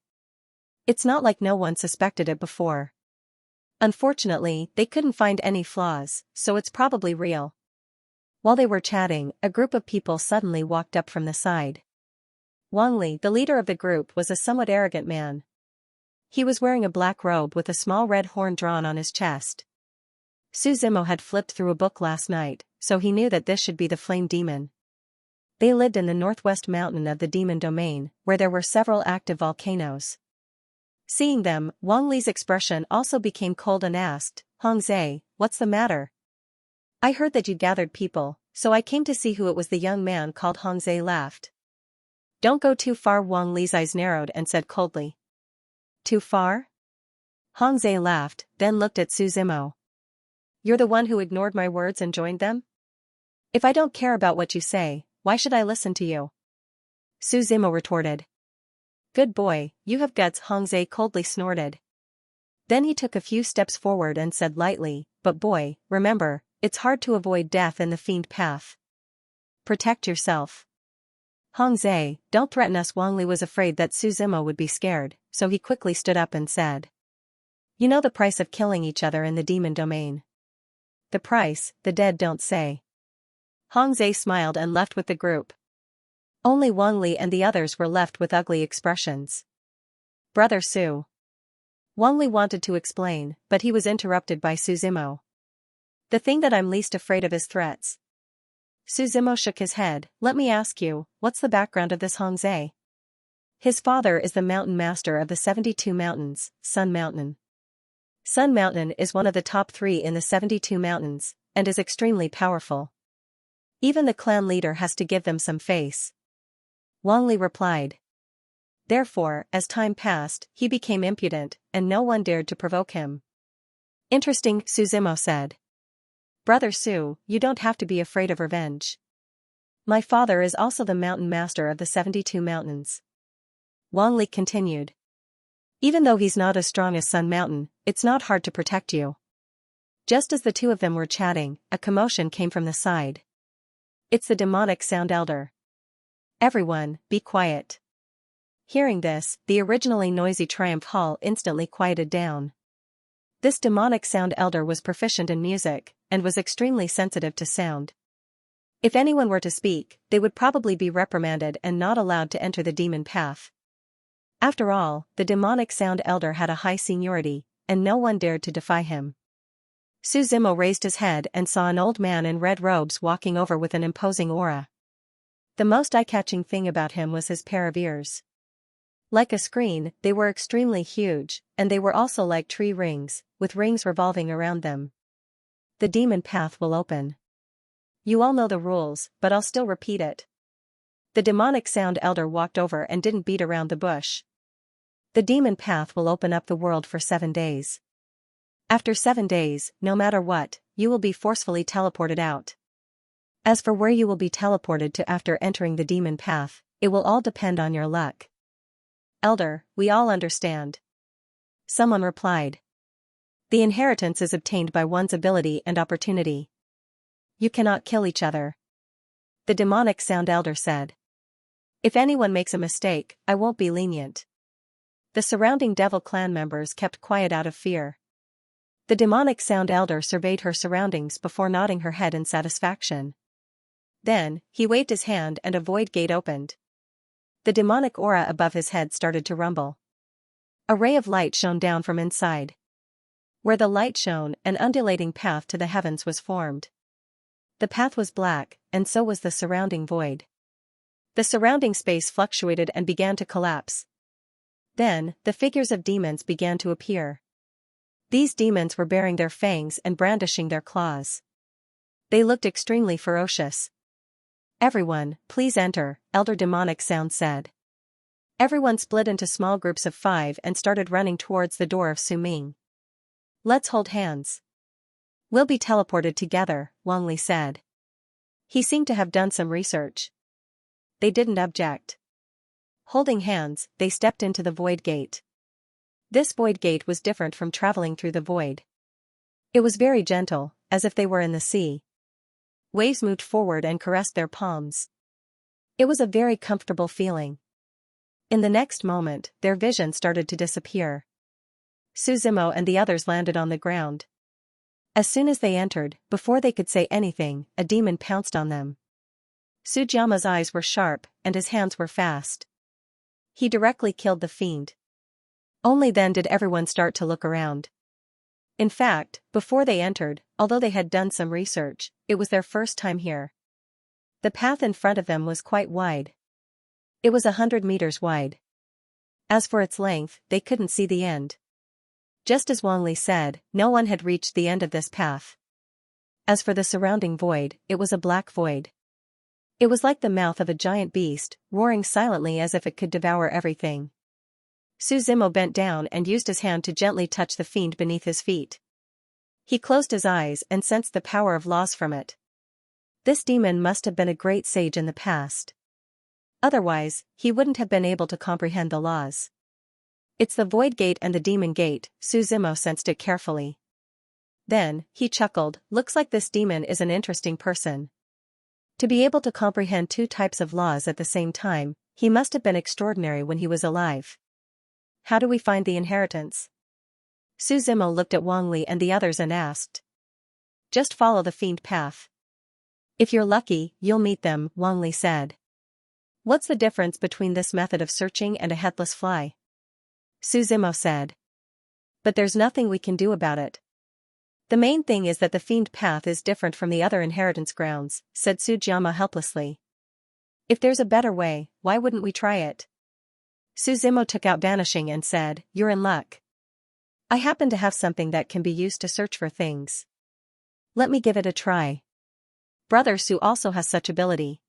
"It's not like no one suspected it before. Unfortunately, they couldn't find any flaws, so it's probably real." While they were chatting, a group of people suddenly walked up from the side. Wang Li, the leader of the group, was a somewhat arrogant man. He was wearing a black robe with a small red horn drawn on his chest. Su Zimo had flipped through a book last night, so he knew that this should be the flame demon. They lived in the northwest mountain of the demon domain, where there were several active volcanoes. Seeing them, Wang Li's expression also became cold and asked, "Hongzhe, what's the matter? I heard that you gathered people, so I came to see who it was." The young man called Hongzhe laughed. "Don't go too far." Wang Li's eyes narrowed and said coldly. "Too far?" Hongzhe laughed, then looked at Su Zimo. "You're the one who ignored my words and joined them? If I don't care about what you say, why should I listen to you?" Su Zimo retorted. "Good boy, you have guts." Hongzhe coldly snorted. Then he took a few steps forward and said lightly, "But boy, remember, it's hard to avoid death in the fiend path. Protect yourself." "Hongzhe, don't threaten us." Wang Li was afraid that Su Zimo would be scared, so he quickly stood up and said, "You know the price of killing each other in the demon domain." "The price, the dead don't say." Hongzhe smiled and left with the group. Only Wang Li and the others were left with ugly expressions. "Brother Su." Wang Li wanted to explain, but he was interrupted by Su Zimo. "The thing that I'm least afraid of is threats." Su Zimo shook his head. "Let me ask you, what's the background of this Hongzhe?" "His father is the mountain master of the 72 mountains, Sun Mountain. Sun Mountain is one of the top 3 in the 72 mountains, and is extremely powerful. Even the clan leader has to give them some face." Wang Li replied. Therefore, as time passed, he became impudent, and no one dared to provoke him. "Interesting," Su Zimo said. "Brother Su, you don't have to be afraid of revenge. My father is also the mountain master of the 72 mountains." Wang Li continued. "Even though he's not as strong as Sun Mountain, it's not hard to protect you." Just as the two of them were chatting, a commotion came from the side. "It's the demonic sound elder. Everyone, be quiet." Hearing this, the originally noisy Triumph Hall instantly quieted down. This demonic sound elder was proficient in music, and was extremely sensitive to sound. If anyone were to speak, they would probably be reprimanded and not allowed to enter the demon path. After all, the demonic sound elder had a high seniority, and no one dared to defy him. Su Zimo raised his head and saw an old man in red robes walking over with an imposing aura. The most eye-catching thing about him was his pair of ears. Like a screen, they were extremely huge, and they were also like tree rings, with rings revolving around them. "The demon path will open. You all know the rules, but I'll still repeat it." The demonic sound elder walked over and didn't beat around the bush. "The demon path will open up the world for 7 days. After 7 days, no matter what, you will be forcefully teleported out. As for where you will be teleported to after entering the demon path, it will all depend on your luck." "Elder, we all understand." Someone replied. "The inheritance is obtained by one's ability and opportunity. You cannot kill each other." The demonic sound elder said. "If anyone makes a mistake, I won't be lenient." The surrounding devil clan members kept quiet out of fear. The demonic sound elder surveyed her surroundings before nodding her head in satisfaction. Then, he waved his hand and a void gate opened. The demonic aura above his head started to rumble. A ray of light shone down from inside. Where the light shone, an undulating path to the heavens was formed. The path was black, and so was the surrounding void. The surrounding space fluctuated and began to collapse. Then, the figures of demons began to appear. These demons were baring their fangs and brandishing their claws. They looked extremely ferocious. "Everyone, please enter," Elder Demonic Sound said. Everyone split into small groups of 5 and started running towards the door of Suming. "Let's hold hands. We'll be teleported together," Wang Li said. He seemed to have done some research. They didn't object. Holding hands, they stepped into the void gate. This void gate was different from traveling through the void. It was very gentle, as if they were in the sea. Waves moved forward and caressed their palms. It was a very comfortable feeling. In the next moment, their vision started to disappear. Su Zimo and the others landed on the ground. As soon as they entered, before they could say anything, a demon pounced on them. Sujiama's eyes were sharp, and his hands were fast. He directly killed the fiend. Only then did everyone start to look around. In fact, before they entered, although they had done some research, it was their first time here. The path in front of them was quite wide. It was 100 meters wide. As for its length, they couldn't see the end. Just as Wang Li said, no one had reached the end of this path. As for the surrounding void, it was a black void. It was like the mouth of a giant beast, roaring silently as if it could devour everything. Su Zimo bent down and used his hand to gently touch the fiend beneath his feet. He closed his eyes and sensed the power of laws from it. This demon must have been a great sage in the past. Otherwise, he wouldn't have been able to comprehend the laws. It's the void gate and the demon gate, Su Zimo sensed it carefully. Then, he chuckled, looks like this demon is an interesting person. To be able to comprehend two types of laws at the same time, he must have been extraordinary when he was alive. How do we find the inheritance? Su Zimo looked at Wang Li and the others and asked. Just follow the fiend path. If you're lucky, you'll meet them, Wang Li said. What's the difference between this method of searching and a headless fly? Su Zimo said. But there's nothing we can do about it. The main thing is that the fiend path is different from the other inheritance grounds, said Sujiama helplessly. If there's a better way, why wouldn't we try it? Su Zimo took out Vanishing and said, you're in luck. I happen to have something that can be used to search for things. Let me give it a try. Brother Su also has such ability.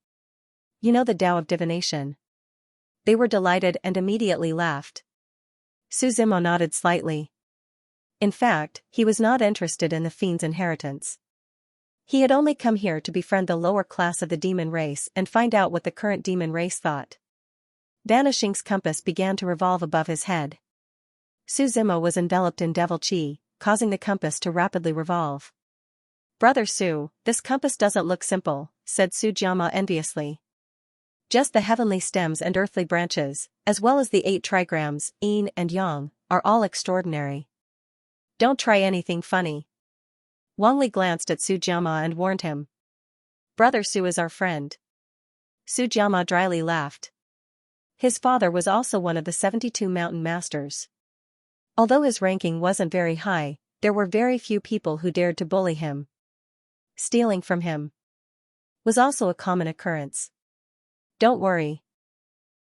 You know the Tao of divination. They were delighted and immediately laughed. Su Zimo nodded slightly. In fact, he was not interested in the fiend's inheritance. He had only come here to befriend the lower class of the demon race and find out what the current demon race thought. Vanishing's compass began to revolve above his head. Su Zimo was enveloped in devil chi, causing the compass to rapidly revolve. Brother Su, this compass doesn't look simple, said Sujiama enviously. Just the heavenly stems and earthly branches, as well as the 8 trigrams, yin and yang, are all extraordinary. Don't try anything funny. Wang Li glanced at Sujiama and warned him. Brother Su is our friend. Sujiama dryly laughed. His father was also one of the 72 mountain masters. Although his ranking wasn't very high, there were very few people who dared to bully him. Stealing from him was also a common occurrence. Don't worry.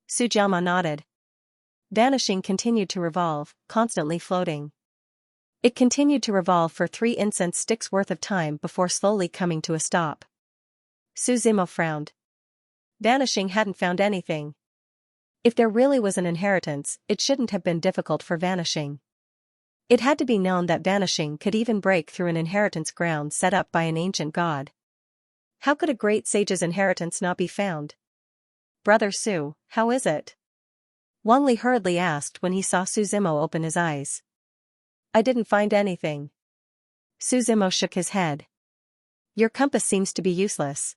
Sujiama nodded. Vanishing continued to revolve, constantly floating. It continued to revolve for 3 incense sticks worth of time before slowly coming to a stop. Su Zimo frowned. Vanishing hadn't found anything. If there really was an inheritance, it shouldn't have been difficult for Vanishing. It had to be known that Vanishing could even break through an inheritance ground set up by an ancient god. How could a great sage's inheritance not be found? Brother Su, how is it? Wang Li hurriedly asked when he saw Su Zimo open his eyes. I didn't find anything. Su Zimo shook his head. Your compass seems to be useless.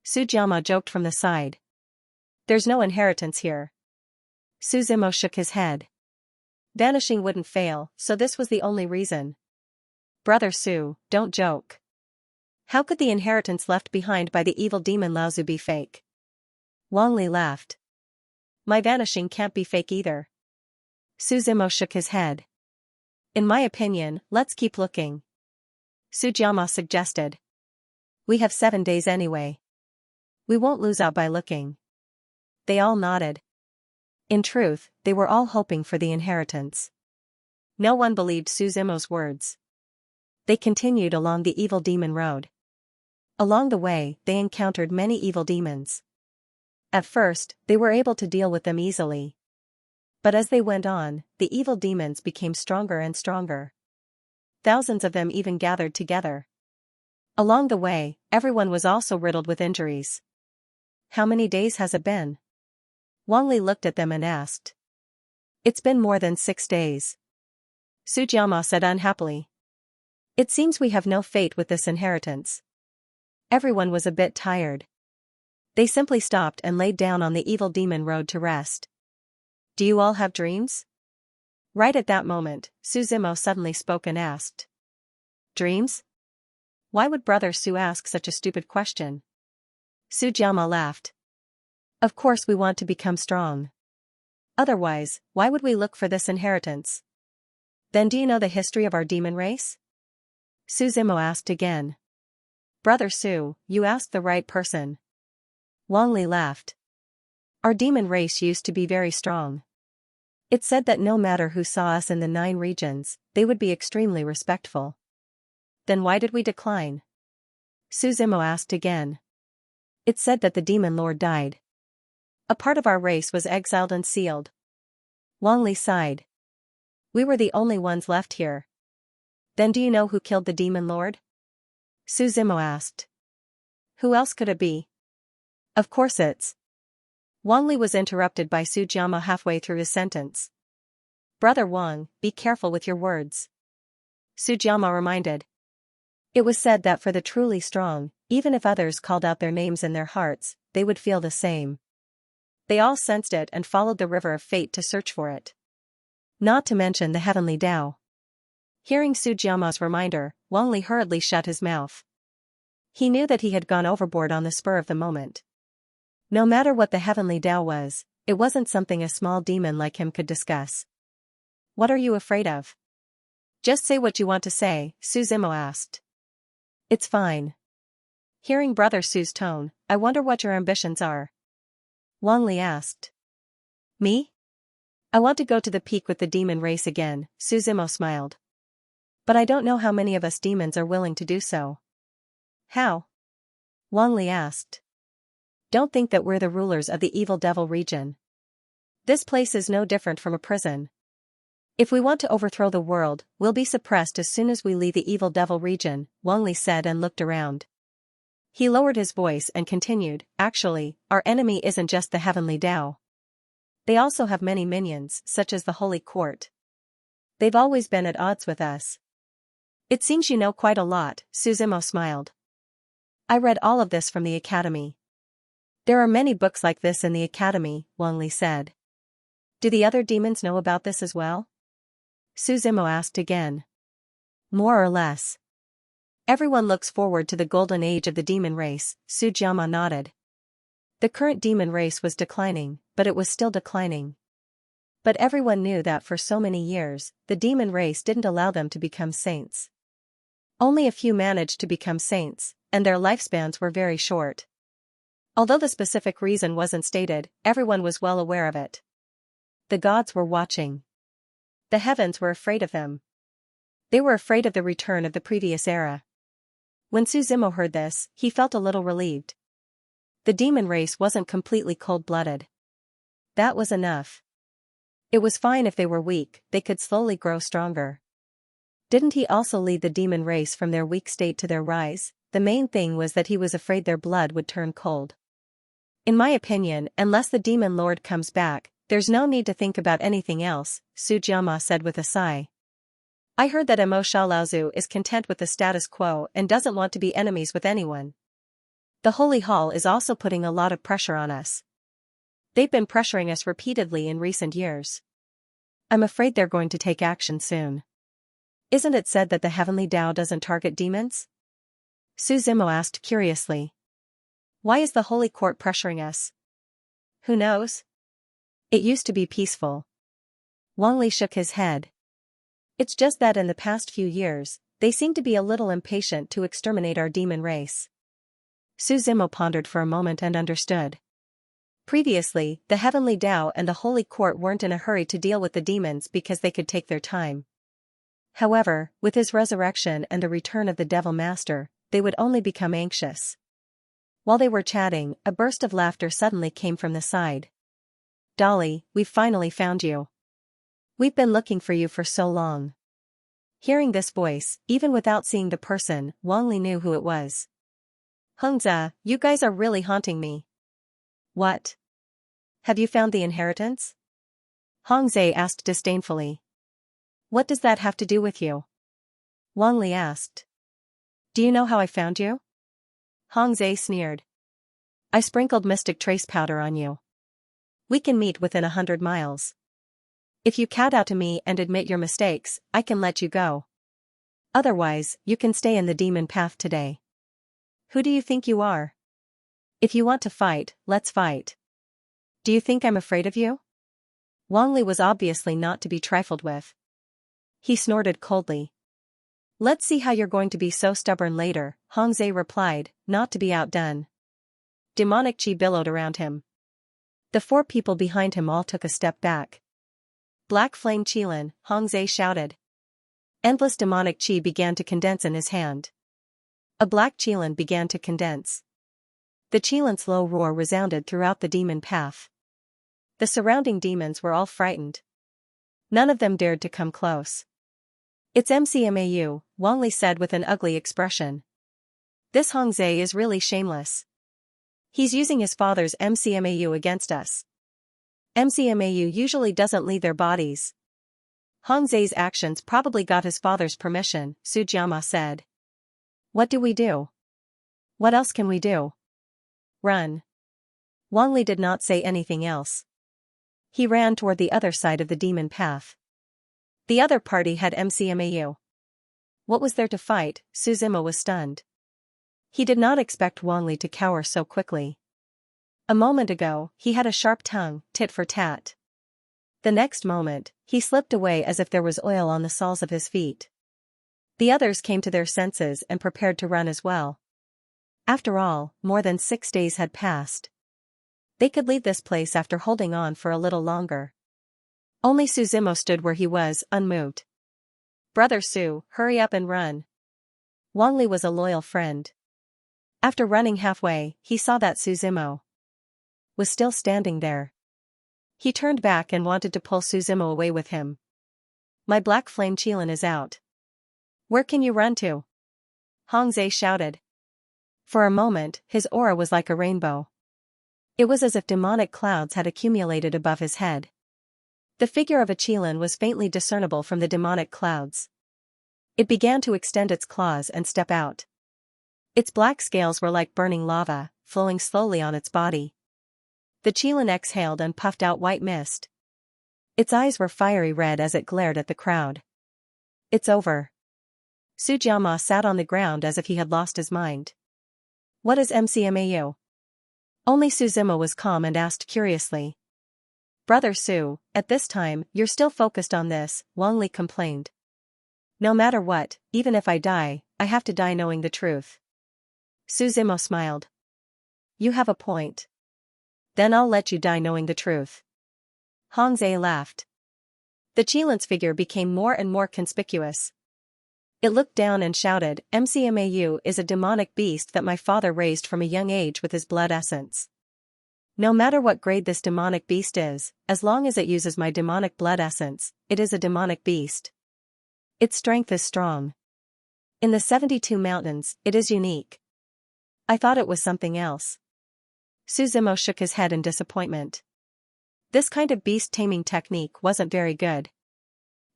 Sujiama joked from the side. There's no inheritance here. Su Zimo shook his head. Vanishing wouldn't fail, so this was the only reason. Brother Su, don't joke. How could the inheritance left behind by the evil demon Laozu be fake? Wang Li laughed. My Vanishing can't be fake either. Su Zimo shook his head. In my opinion, let's keep looking. Sujiama suggested. We have 7 days anyway. We won't lose out by looking. They all nodded. In truth, they were all hoping for the inheritance. No one believed Su Zimo's words. They continued along the evil demon road. Along the way, they encountered many evil demons. At first, they were able to deal with them easily. But as they went on, the evil demons became stronger and stronger. Thousands of them even gathered together. Along the way, everyone was also riddled with injuries. How many days has it been? Wang Li looked at them and asked. It's been more than 6 days. Sujiama said unhappily. It seems we have no fate with this inheritance. Everyone was a bit tired. They simply stopped and laid down on the evil demon road to rest. Do you all have dreams? Right at that moment, Su Zimo suddenly spoke and asked. Dreams? Why would Brother Su ask such a stupid question? Su Jiama laughed. Of course we want to become strong. Otherwise, why would we look for this inheritance? Then do you know the history of our demon race? Su Zimo asked again. Brother Su, you asked the right person. Wang Li laughed. Our demon race used to be very strong. It said that no matter who saw us in the 9 regions, they would be extremely respectful. Then why did we decline? Su Zimo asked again. It said that the demon lord died. A part of our race was exiled and sealed. Wang Li sighed. We were the only ones left here. Then do you know who killed the demon lord? Su Zimo asked. Who else could it be? Of course it's. Wang Li was interrupted by Su Jiama halfway through his sentence. Brother Wang, be careful with your words. Su Jiama reminded. It was said that for the truly strong, even if others called out their names in their hearts, they would feel the same. They all sensed it and followed the river of fate to search for it. Not to mention the heavenly Tao. Hearing Su Jiama's reminder, Wang Li hurriedly shut his mouth. He knew that he had gone overboard on the spur of the moment. No matter what the heavenly Tao was, it wasn't something a small demon like him could discuss. What are you afraid of? Just say what you want to say, Su Zimo asked. It's fine. Hearing Brother Su's tone, I wonder what your ambitions are. Wang Li asked. Me? I want to go to the peak with the demon race again, Su Zimo smiled. But I don't know how many of us demons are willing to do so. How? Wang Li asked. Don't think that we're the rulers of the evil devil region. This place is no different from a prison. If we want to overthrow the world, we'll be suppressed as soon as we leave the evil devil region, Wang Li said and looked around. He lowered his voice and continued, actually, our enemy isn't just the heavenly Tao. They also have many minions, such as the Holy Court. They've always been at odds with us. It seems you know quite a lot, Su Zimo smiled. I read all of this from the academy. There are many books like this in the academy, Wang Li said. Do the other demons know about this as well? Su Zimo asked again. More or less. Everyone looks forward to the golden age of the demon race, Su Jiama nodded. The current demon race was declining, but it was still declining. But everyone knew that for so many years, the demon race didn't allow them to become saints. Only a few managed to become saints, and their lifespans were very short. Although the specific reason wasn't stated, everyone was well aware of it. The gods were watching. The heavens were afraid of them. They were afraid of the return of the previous era. When Su Zimo heard this, he felt a little relieved. The demon race wasn't completely cold-blooded. That was enough. It was fine if they were weak, they could slowly grow stronger. Didn't he also lead the demon race from their weak state to their rise? The main thing was that he was afraid their blood would turn cold. In my opinion, unless the demon lord comes back, there's no need to think about anything else, Su Jiama said with a sigh. I heard that Mo Xiaolaozu is content with the status quo and doesn't want to be enemies with anyone. The Holy Hall is also putting a lot of pressure on us. They've been pressuring us repeatedly in recent years. I'm afraid they're going to take action soon. Isn't it said that the heavenly Tao doesn't target demons? Su Zimo asked curiously. Why is the Holy Court pressuring us? Who knows? It used to be peaceful. Wang Li shook his head. It's just that in the past few years, they seem to be a little impatient to exterminate our demon race. Su Zimo pondered for a moment and understood. Previously, the heavenly Tao and the Holy Court weren't in a hurry to deal with the demons because they could take their time. However, with his resurrection and the return of the Devil Master, they would only become anxious. While they were chatting, a burst of laughter suddenly came from the side. Dolly, we've finally found you. We've been looking for you for so long. Hearing this voice, even without seeing the person, Wang Li knew who it was. Hengzi, you guys are really haunting me. What? Have you found the inheritance? Hengzi asked disdainfully. What does that have to do with you? Wang Li asked. Do you know how I found you? Hengzi sneered. I sprinkled mystic trace powder on you. We can meet within 100 miles. If you kowtow to me and admit your mistakes, I can let you go. Otherwise, you can stay in the demon path today. Who do you think you are? If you want to fight, let's fight. Do you think I'm afraid of you? Wang Li was obviously not to be trifled with. He snorted coldly. Let's see how you're going to be so stubborn later, Hong Zhe replied, not to be outdone. Demonic chi billowed around him. The four people behind him all took a step back. Black flame qilin, Hong Zhe shouted. Endless demonic chi began to condense in his hand. A black qilin began to condense. The qilin's low roar resounded throughout the demon path. The surrounding demons were all frightened. None of them dared to come close. It's MCMAU, Wang Li said with an ugly expression. This Hong Zhe is really shameless. He's using his father's MCMAU against us. MCMAU usually doesn't leave their bodies. Hong Zhe's actions probably got his father's permission, Xianxia said. What do we do? What else can we do? Run. Wang Li did not say anything else. He ran toward the other side of the demon path. The other party had MCMAU. What was there to fight? Su Zimo was stunned. He did not expect Wang Li to cower so quickly. A moment ago, he had a sharp tongue, tit for tat. The next moment, he slipped away as if there was oil on the soles of his feet. The others came to their senses and prepared to run as well. After all, more than 6 days had passed. They could leave this place after holding on for a little longer. Only Su Zimo stood where he was, unmoved. Brother Su, hurry up and run. Wang Li was a loyal friend. After running halfway, he saw that Su Zimo was still standing there. He turned back and wanted to pull Su Zimo away with him. My black flame qilin is out. Where can you run to? Hong Zhe shouted. For a moment, his aura was like a rainbow. It was as if demonic clouds had accumulated above his head. The figure of a qilin was faintly discernible from the demonic clouds. It began to extend its claws and step out. Its black scales were like burning lava, flowing slowly on its body. The qilin exhaled and puffed out white mist. Its eyes were fiery red as it glared at the crowd. It's over. Su Jiama sat on the ground as if he had lost his mind. What is MCMAU? Only Su Zimo was calm and asked curiously. Brother Su, at this time, you're still focused on this, Wang Li complained. No matter what, even if I die, I have to die knowing the truth. Su Zimo smiled. You have a point. Then I'll let you die knowing the truth. Hong Zhe laughed. The qilin's figure became more and more conspicuous. It looked down and shouted, MCMAU is a demonic beast that my father raised from a young age with his blood essence. No matter what grade this demonic beast is, as long as it uses my demonic blood essence, it is a demonic beast. Its strength is strong. In the 72 mountains, it is unique. I thought it was something else. Su Zimo shook his head in disappointment. This kind of beast taming technique wasn't very good.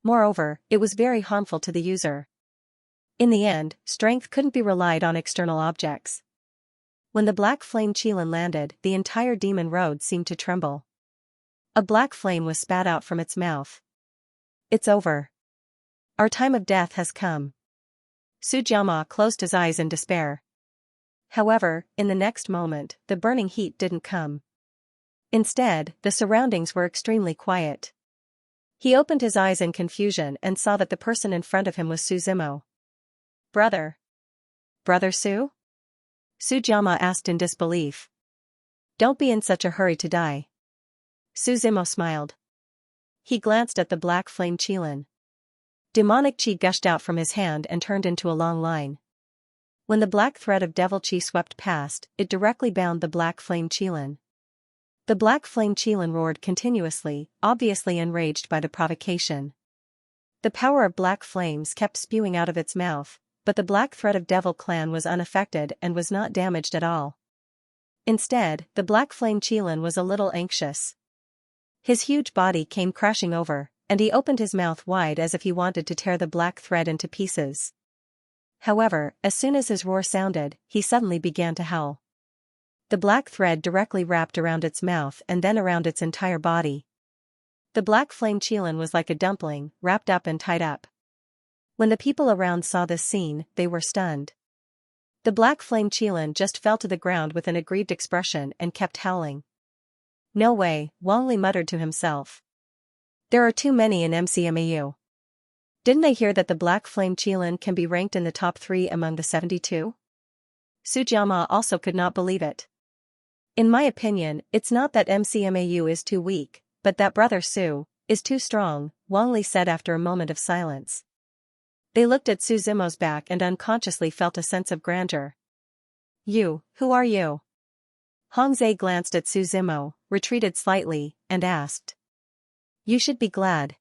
Moreover, it was very harmful to the user. In the end, strength couldn't be relied on external objects. When the black flame qilin landed, the entire demon road seemed to tremble. A black flame was spat out from its mouth. It's over. Our time of death has come. Su Jiama closed his eyes in despair. However, in the next moment, the burning heat didn't come. Instead, the surroundings were extremely quiet. He opened his eyes in confusion and saw that the person in front of him was Su Zimo. Brother. Brother Su? Su Jiama asked in disbelief. Don't be in such a hurry to die. Su Zimo smiled. He glanced at the black flame qilin. Demonic chi gushed out from his hand and turned into a long line. When the black thread of devil chi swept past, it directly bound the black flame qilin. The black flame qilin roared continuously, obviously enraged by the provocation. The power of black flames kept spewing out of its mouth, but the black thread of devil clan was unaffected and was not damaged at all. Instead, the black flame qilin was a little anxious. His huge body came crashing over, and he opened his mouth wide as if he wanted to tear the black thread into pieces. However, as soon as his roar sounded, he suddenly began to howl. The black thread directly wrapped around its mouth and then around its entire body. The black flame qilin was like a dumpling, wrapped up and tied up. When the people around saw this scene, they were stunned. The black flame Qilin just fell to the ground with an aggrieved expression and kept howling. No way, Wang Li muttered to himself. There are too many in MCMAU. Didn't they hear that the black flame Qilin can be ranked in the top 3 among the 72? Su Jiama also could not believe it. In my opinion, it's not that MCMAU is too weak, but that Brother Su is too strong, Wang Li said after a moment of silence. They looked at Su Zimo's back and unconsciously felt a sense of grandeur. You, who are you? Hong Zhe glanced at Su Zimo, retreated slightly, and asked. You should be glad.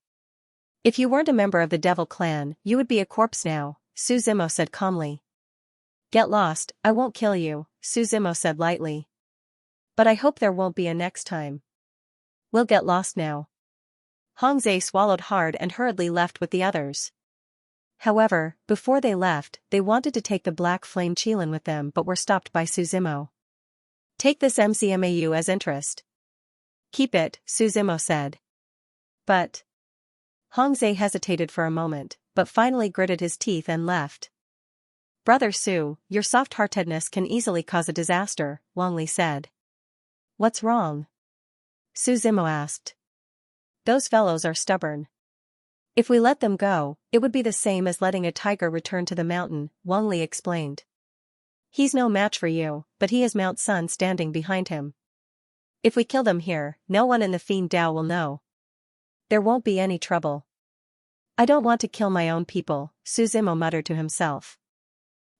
If you weren't a member of the Devil Clan, you would be a corpse now, Su Zimo said calmly. Get lost, I won't kill you, Su Zimo said lightly. But I hope there won't be a next time. We'll get lost now. Hong Zhe swallowed hard and hurriedly left with the others. However, before they left, they wanted to take the black flame Qilin with them but were stopped by Su Zimo. Take this MCMAU as interest. Keep it, Su Zimo said. But. Hong Zhe hesitated for a moment, but finally gritted his teeth and left. Brother Su, your soft-heartedness can easily cause a disaster, Wang Li said. What's wrong? Su Zimo asked. Those fellows are stubborn. If we let them go, it would be the same as letting a tiger return to the mountain, Wang Li explained. He's no match for you, but he has Mount Sun standing behind him. If we kill them here, no one in the Fiend Dao will know. There won't be any trouble. I don't want to kill my own people, Su Zimo muttered to himself.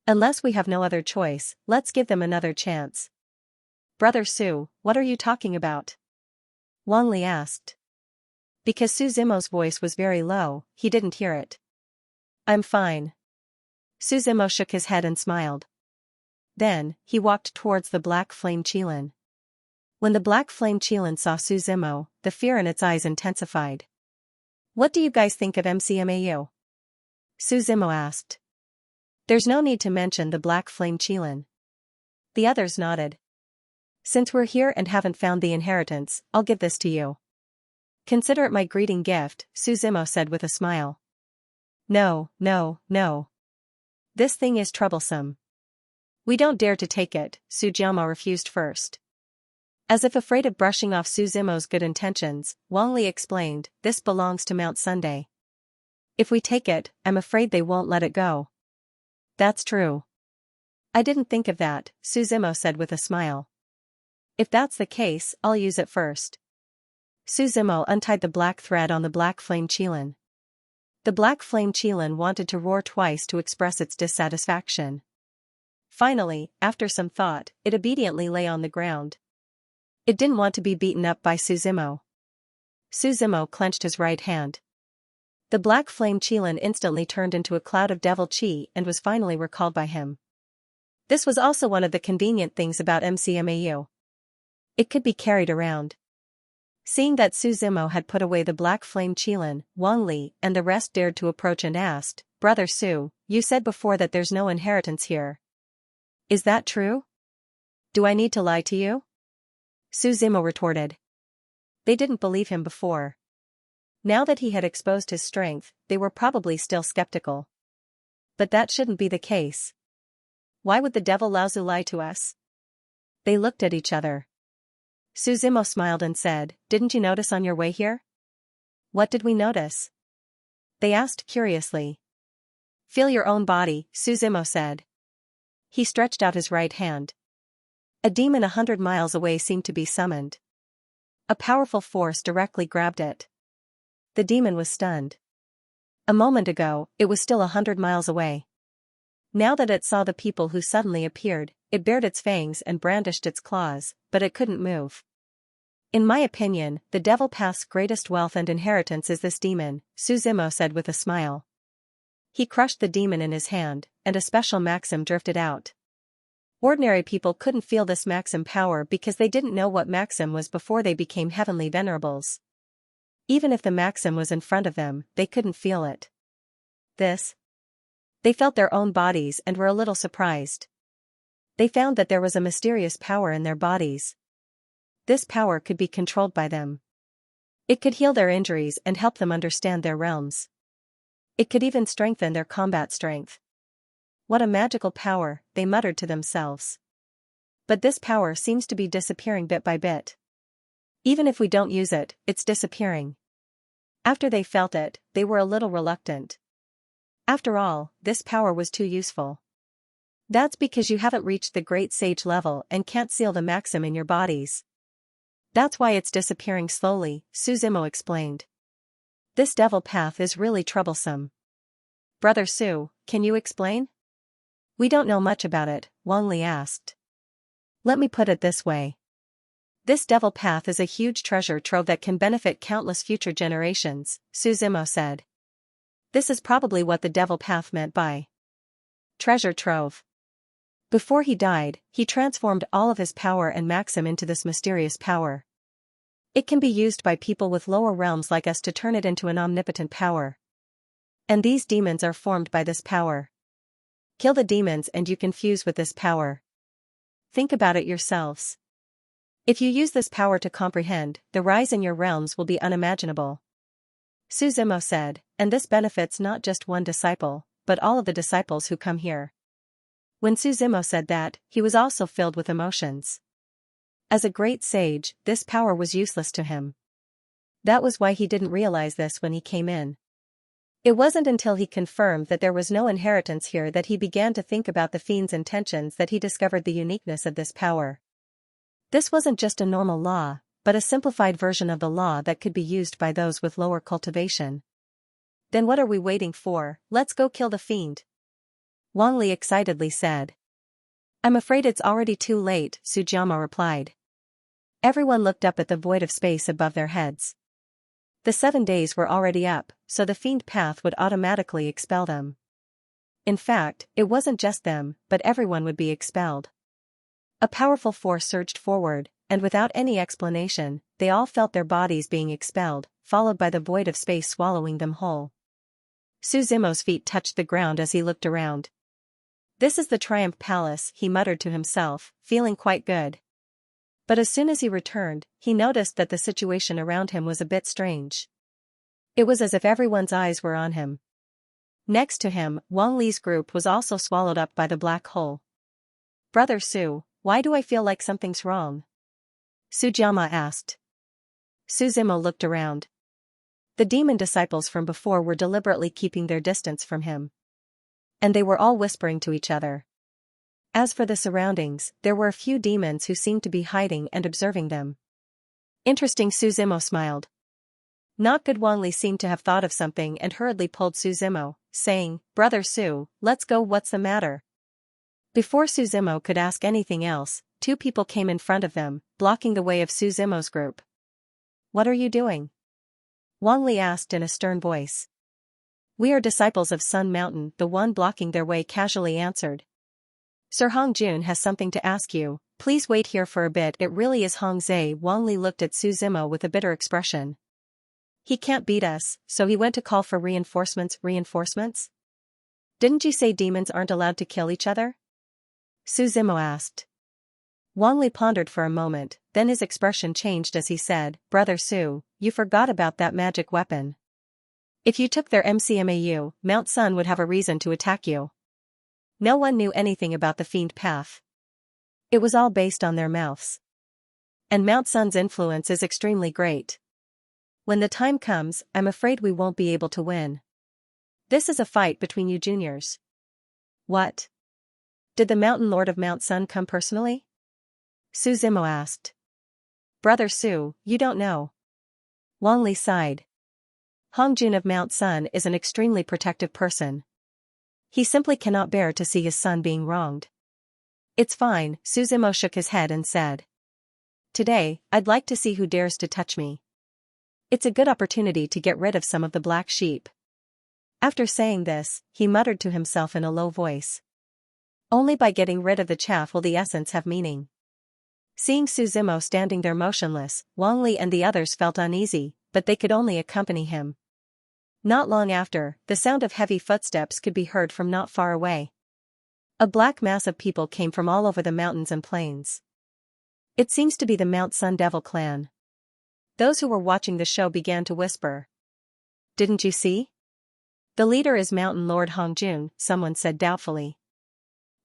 Unless we have no other choice, let's give them another chance. Brother Su, what are you talking about? Wang Li asked. Because Su Zimo's voice was very low, he didn't hear it. I'm fine. Su Zimo shook his head and smiled. Then, he walked towards the black flame Qilin. When the black flame Qilin saw Su Zimo, the fear in its eyes intensified. What do you guys think of MCMAU? Su Zimo asked. There's no need to mention the black flame Qilin. The others nodded. Since we're here and haven't found the inheritance, I'll give this to you. Consider it my greeting gift, Su Zimo said with a smile. No, no, no. This thing is troublesome. We don't dare to take it, Su Jiama refused first. As if afraid of brushing off Su Zimo's good intentions, Wang Li explained, this belongs to Mount Sunday. If we take it, I'm afraid they won't let it go. That's true. I didn't think of that, Su Zimo said with a smile. If that's the case, I'll use it first. Su Zimo untied the black thread on the black flame Qilin. The black flame Qilin wanted to roar twice to express its dissatisfaction. Finally, after some thought, it obediently lay on the ground. It didn't want to be beaten up by Su Zimo. Su Zimo clenched his right hand. The black flame Qilin instantly turned into a cloud of devil chi and was finally recalled by him. This was also one of the convenient things about MCMAU. It could be carried around. Seeing that Su Zimo had put away the black flame Qilin, Wang Li and the rest dared to approach and asked, Brother Su, you said before that there's no inheritance here. Is that true? Do I need to lie to you? Su Zimo retorted. They didn't believe him before. Now that he had exposed his strength, they were probably still skeptical. But that shouldn't be the case. Why would the devil Laozu lie to us? They looked at each other. Su Zimo smiled and said, Didn't you notice on your way here? What did we notice? They asked curiously. Feel your own body, Su Zimo said. He stretched out his right hand. A demon 100 miles away seemed to be summoned. A powerful force directly grabbed it. The demon was stunned. A moment ago, it was still 100 miles away. Now that it saw the people who suddenly appeared, it bared its fangs and brandished its claws, but it couldn't move. In my opinion, the devil path's greatest wealth and inheritance is this demon, Su Zimo said with a smile. He crushed the demon in his hand, and a special maxim drifted out. Ordinary people couldn't feel this maxim power because they didn't know what maxim was before they became heavenly venerables. Even if the maxim was in front of them, they couldn't feel it. They felt their own bodies and were a little surprised. They found that there was a mysterious power in their bodies. This power could be controlled by them. It could heal their injuries and help them understand their realms. It could even strengthen their combat strength. What a magical power, they muttered to themselves. But this power seems to be disappearing bit by bit. Even if we don't use it, it's disappearing. After they felt it, they were a little reluctant. After all, this power was too useful. That's because you haven't reached the great sage level and can't seal the maxim in your bodies. That's why it's disappearing slowly, Suzimo explained. This devil path is really troublesome. Brother Su, can you explain? We don't know much about it, Wang Li asked. Let me put it this way. This devil path is a huge treasure trove that can benefit countless future generations, Suzimo said. This is probably what the devil path meant by treasure trove. Before he died, he transformed all of his power and maxim into this mysterious power. It can be used by people with lower realms like us to turn it into an omnipotent power. And these demons are formed by this power. Kill the demons and you can fuse with this power. Think about it yourselves. If you use this power to comprehend, the rise in your realms will be unimaginable. Suzimo said, and this benefits not just one disciple, but all of the disciples who come here. When Suzimo said that, he was also filled with emotions. As a great sage, this power was useless to him. That was why he didn't realize this when he came in. It wasn't until he confirmed that there was no inheritance here that he began to think about the fiend's intentions that he discovered the uniqueness of this power. This wasn't just a normal law, but a simplified version of the law that could be used by those with lower cultivation. Then what are we waiting for? Let's go kill the fiend. Wang Li excitedly said. I'm afraid it's already too late, Sujama replied. Everyone looked up at the void of space above their heads. The 7 days were already up, so the fiend path would automatically expel them. In fact, it wasn't just them, but everyone would be expelled. A powerful force surged forward, and without any explanation, they all felt their bodies being expelled, followed by the void of space swallowing them whole. Suzimo's feet touched the ground as he looked around. This is the Triumph Palace, he muttered to himself, feeling quite good. But as soon as he returned, he noticed that the situation around him was a bit strange. It was as if everyone's eyes were on him. Next to him, Wang Li's group was also swallowed up by the black hole. Brother Su, why do I feel like something's wrong? Sujama asked. Suzimo looked around. The demon disciples from before were deliberately keeping their distance from him. And they were all whispering to each other. As for the surroundings, there were a few demons who seemed to be hiding and observing them. Interesting, Suzimo smiled. Not good. Wang Li seemed to have thought of something and hurriedly pulled Suzimo, saying, Brother Su, let's go, what's the matter? Before Suzimo could ask anything else, 2 people came in front of them, blocking the way of Suzimo's group. What are you doing? Wang Li asked in a stern voice. We are disciples of Sun Mountain, the one blocking their way casually answered. Sir Hongjun has something to ask you, please wait here for a bit. It really is Hongzhe. Wang Li looked at Suzimo with a bitter expression. He can't beat us, so he went to call for reinforcements. Reinforcements? Didn't you say demons aren't allowed to kill each other? Suzimo asked. Wang Li pondered for a moment, then his expression changed as he said, Brother Su, you forgot about that magic weapon. If you took their MCMAU, Mount Sun would have a reason to attack you. No one knew anything about the fiend path. It was all based on their mouths. And Mount Sun's influence is extremely great. When the time comes, I'm afraid we won't be able to win. This is a fight between you juniors. What? Did the Mountain Lord of Mount Sun come personally? Suzimo asked. Brother Su, you don't know. Wang Li sighed. Hongjun of Mount Sun is an extremely protective person. He simply cannot bear to see his son being wronged. It's fine, Suzimo shook his head and said. Today, I'd like to see who dares to touch me. It's a good opportunity to get rid of some of the black sheep. After saying this, he muttered to himself in a low voice. Only by getting rid of the chaff will the essence have meaning. Seeing Suzimo standing there motionless, Wang Li and the others felt uneasy, but they could only accompany him. Not long after, the sound of heavy footsteps could be heard from not far away. A black mass of people came from all over the mountains and plains. It seems to be the Mount Sun Devil clan. Those who were watching the show began to whisper. Didn't you see? The leader is Mountain Lord Hongjun, someone said doubtfully.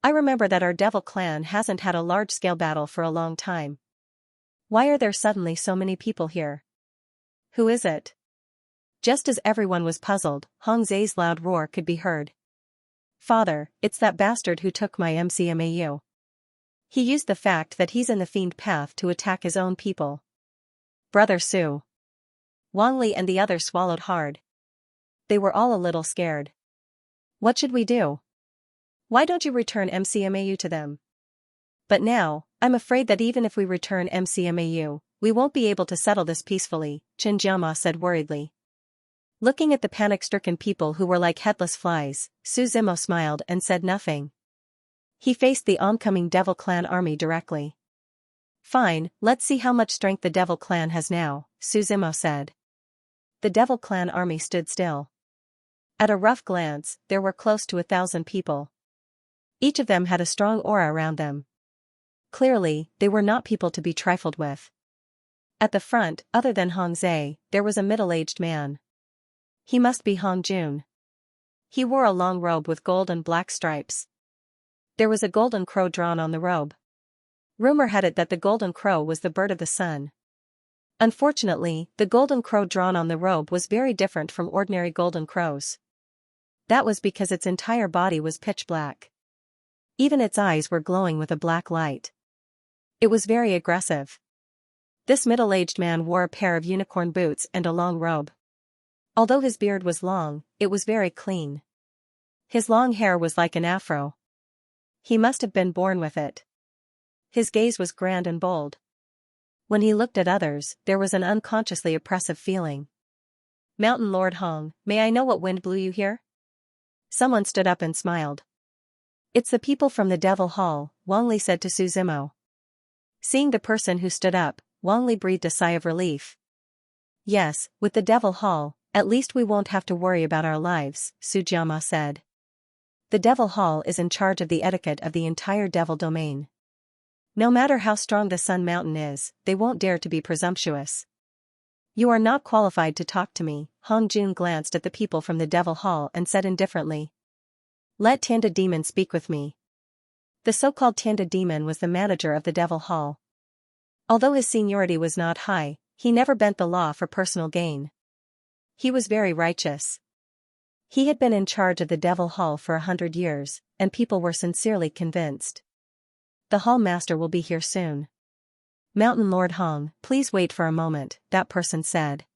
I remember that our devil clan hasn't had a large-scale battle for a long time. Why are there suddenly so many people here? Who is it? Just as everyone was puzzled, Hong Zai's loud roar could be heard. Father, it's that bastard who took my MCMAU. He used the fact that he's in the fiend path to attack his own people. Brother Su. Wang Li and the others swallowed hard. They were all a little scared. What should we do? Why don't you return MCMAU to them? But now, I'm afraid that even if we return MCMAU, we won't be able to settle this peacefully, Chen Jiama said worriedly. Looking at the panic-stricken people who were like headless flies, Su Zimo smiled and said nothing. He faced the oncoming Devil Clan army directly. Fine, let's see how much strength the Devil Clan has now, Su Zimo said. The Devil Clan army stood still. At a rough glance, there were close to 1,000 people. Each of them had a strong aura around them. Clearly, they were not people to be trifled with. At the front, other than Hong Zai, there was a middle-aged man. He must be Hong Jun. He wore a long robe with gold and black stripes. There was a golden crow drawn on the robe. Rumor had it that the golden crow was the bird of the sun. Unfortunately, the golden crow drawn on the robe was very different from ordinary golden crows. That was because its entire body was pitch black. Even its eyes were glowing with a black light. It was very aggressive. This middle-aged man wore a pair of unicorn boots and a long robe. Although his beard was long, it was very clean. His long hair was like an afro. He must have been born with it. His gaze was grand and bold. When he looked at others, there was an unconsciously oppressive feeling. Mountain Lord Hong, may I know what wind blew you here? Someone stood up and smiled. It's the people from the Devil Hall, Wang Li said to Su Zimo. Seeing the person who stood up, Wang Li breathed a sigh of relief. Yes, with the Devil Hall, at least we won't have to worry about our lives, Su Jiama said. The Devil Hall is in charge of the etiquette of the entire Devil domain. No matter how strong the Sun Mountain is, they won't dare to be presumptuous. You are not qualified to talk to me, Hong Jun glanced at the people from the Devil Hall and said indifferently. Let Tanda Demon speak with me. The so-called Tanda Demon was the manager of the Devil Hall. Although his seniority was not high, he never bent the law for personal gain. He was very righteous. He had been in charge of the Devil Hall for 100 years, and people were sincerely convinced. The Hall Master will be here soon. Mountain Lord Hong, please wait for a moment, that person said.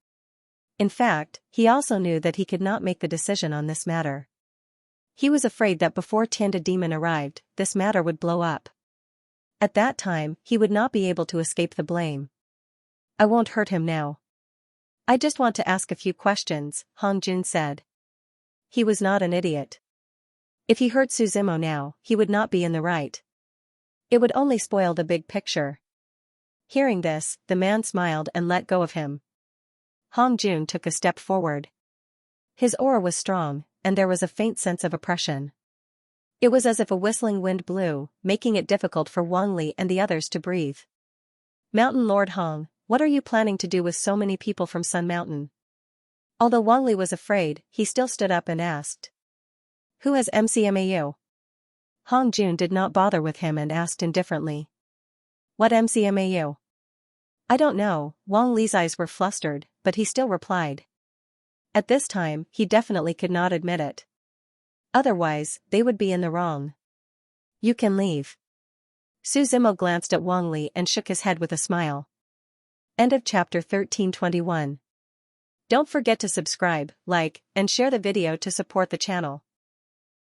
In fact, he also knew that he could not make the decision on this matter. He was afraid that before Tanda Demon arrived, this matter would blow up. At that time, he would not be able to escape the blame. I won't hurt him now. I just want to ask a few questions, Hong Jun said. He was not an idiot. If he hurt Su Zimo now, he would not be in the right. It would only spoil the big picture. Hearing this, the man smiled and let go of him. Hong Jun took a step forward. His aura was strong, and there was a faint sense of oppression. It was as if a whistling wind blew, making it difficult for Wang Li and the others to breathe. Mountain Lord Hong, what are you planning to do with so many people from Sun Mountain? Although Wang Li was afraid, he still stood up and asked. Who has MCMAU? Hong Jun did not bother with him and asked indifferently. What MCMAU? I don't know, Wang Li's eyes were flustered, but he still replied. At this time, he definitely could not admit it. Otherwise, they would be in the wrong. You can leave. Su Zimo glanced at Wang Li and shook his head with a smile. End of chapter 1321. Don't forget to subscribe, like, and share the video to support the channel.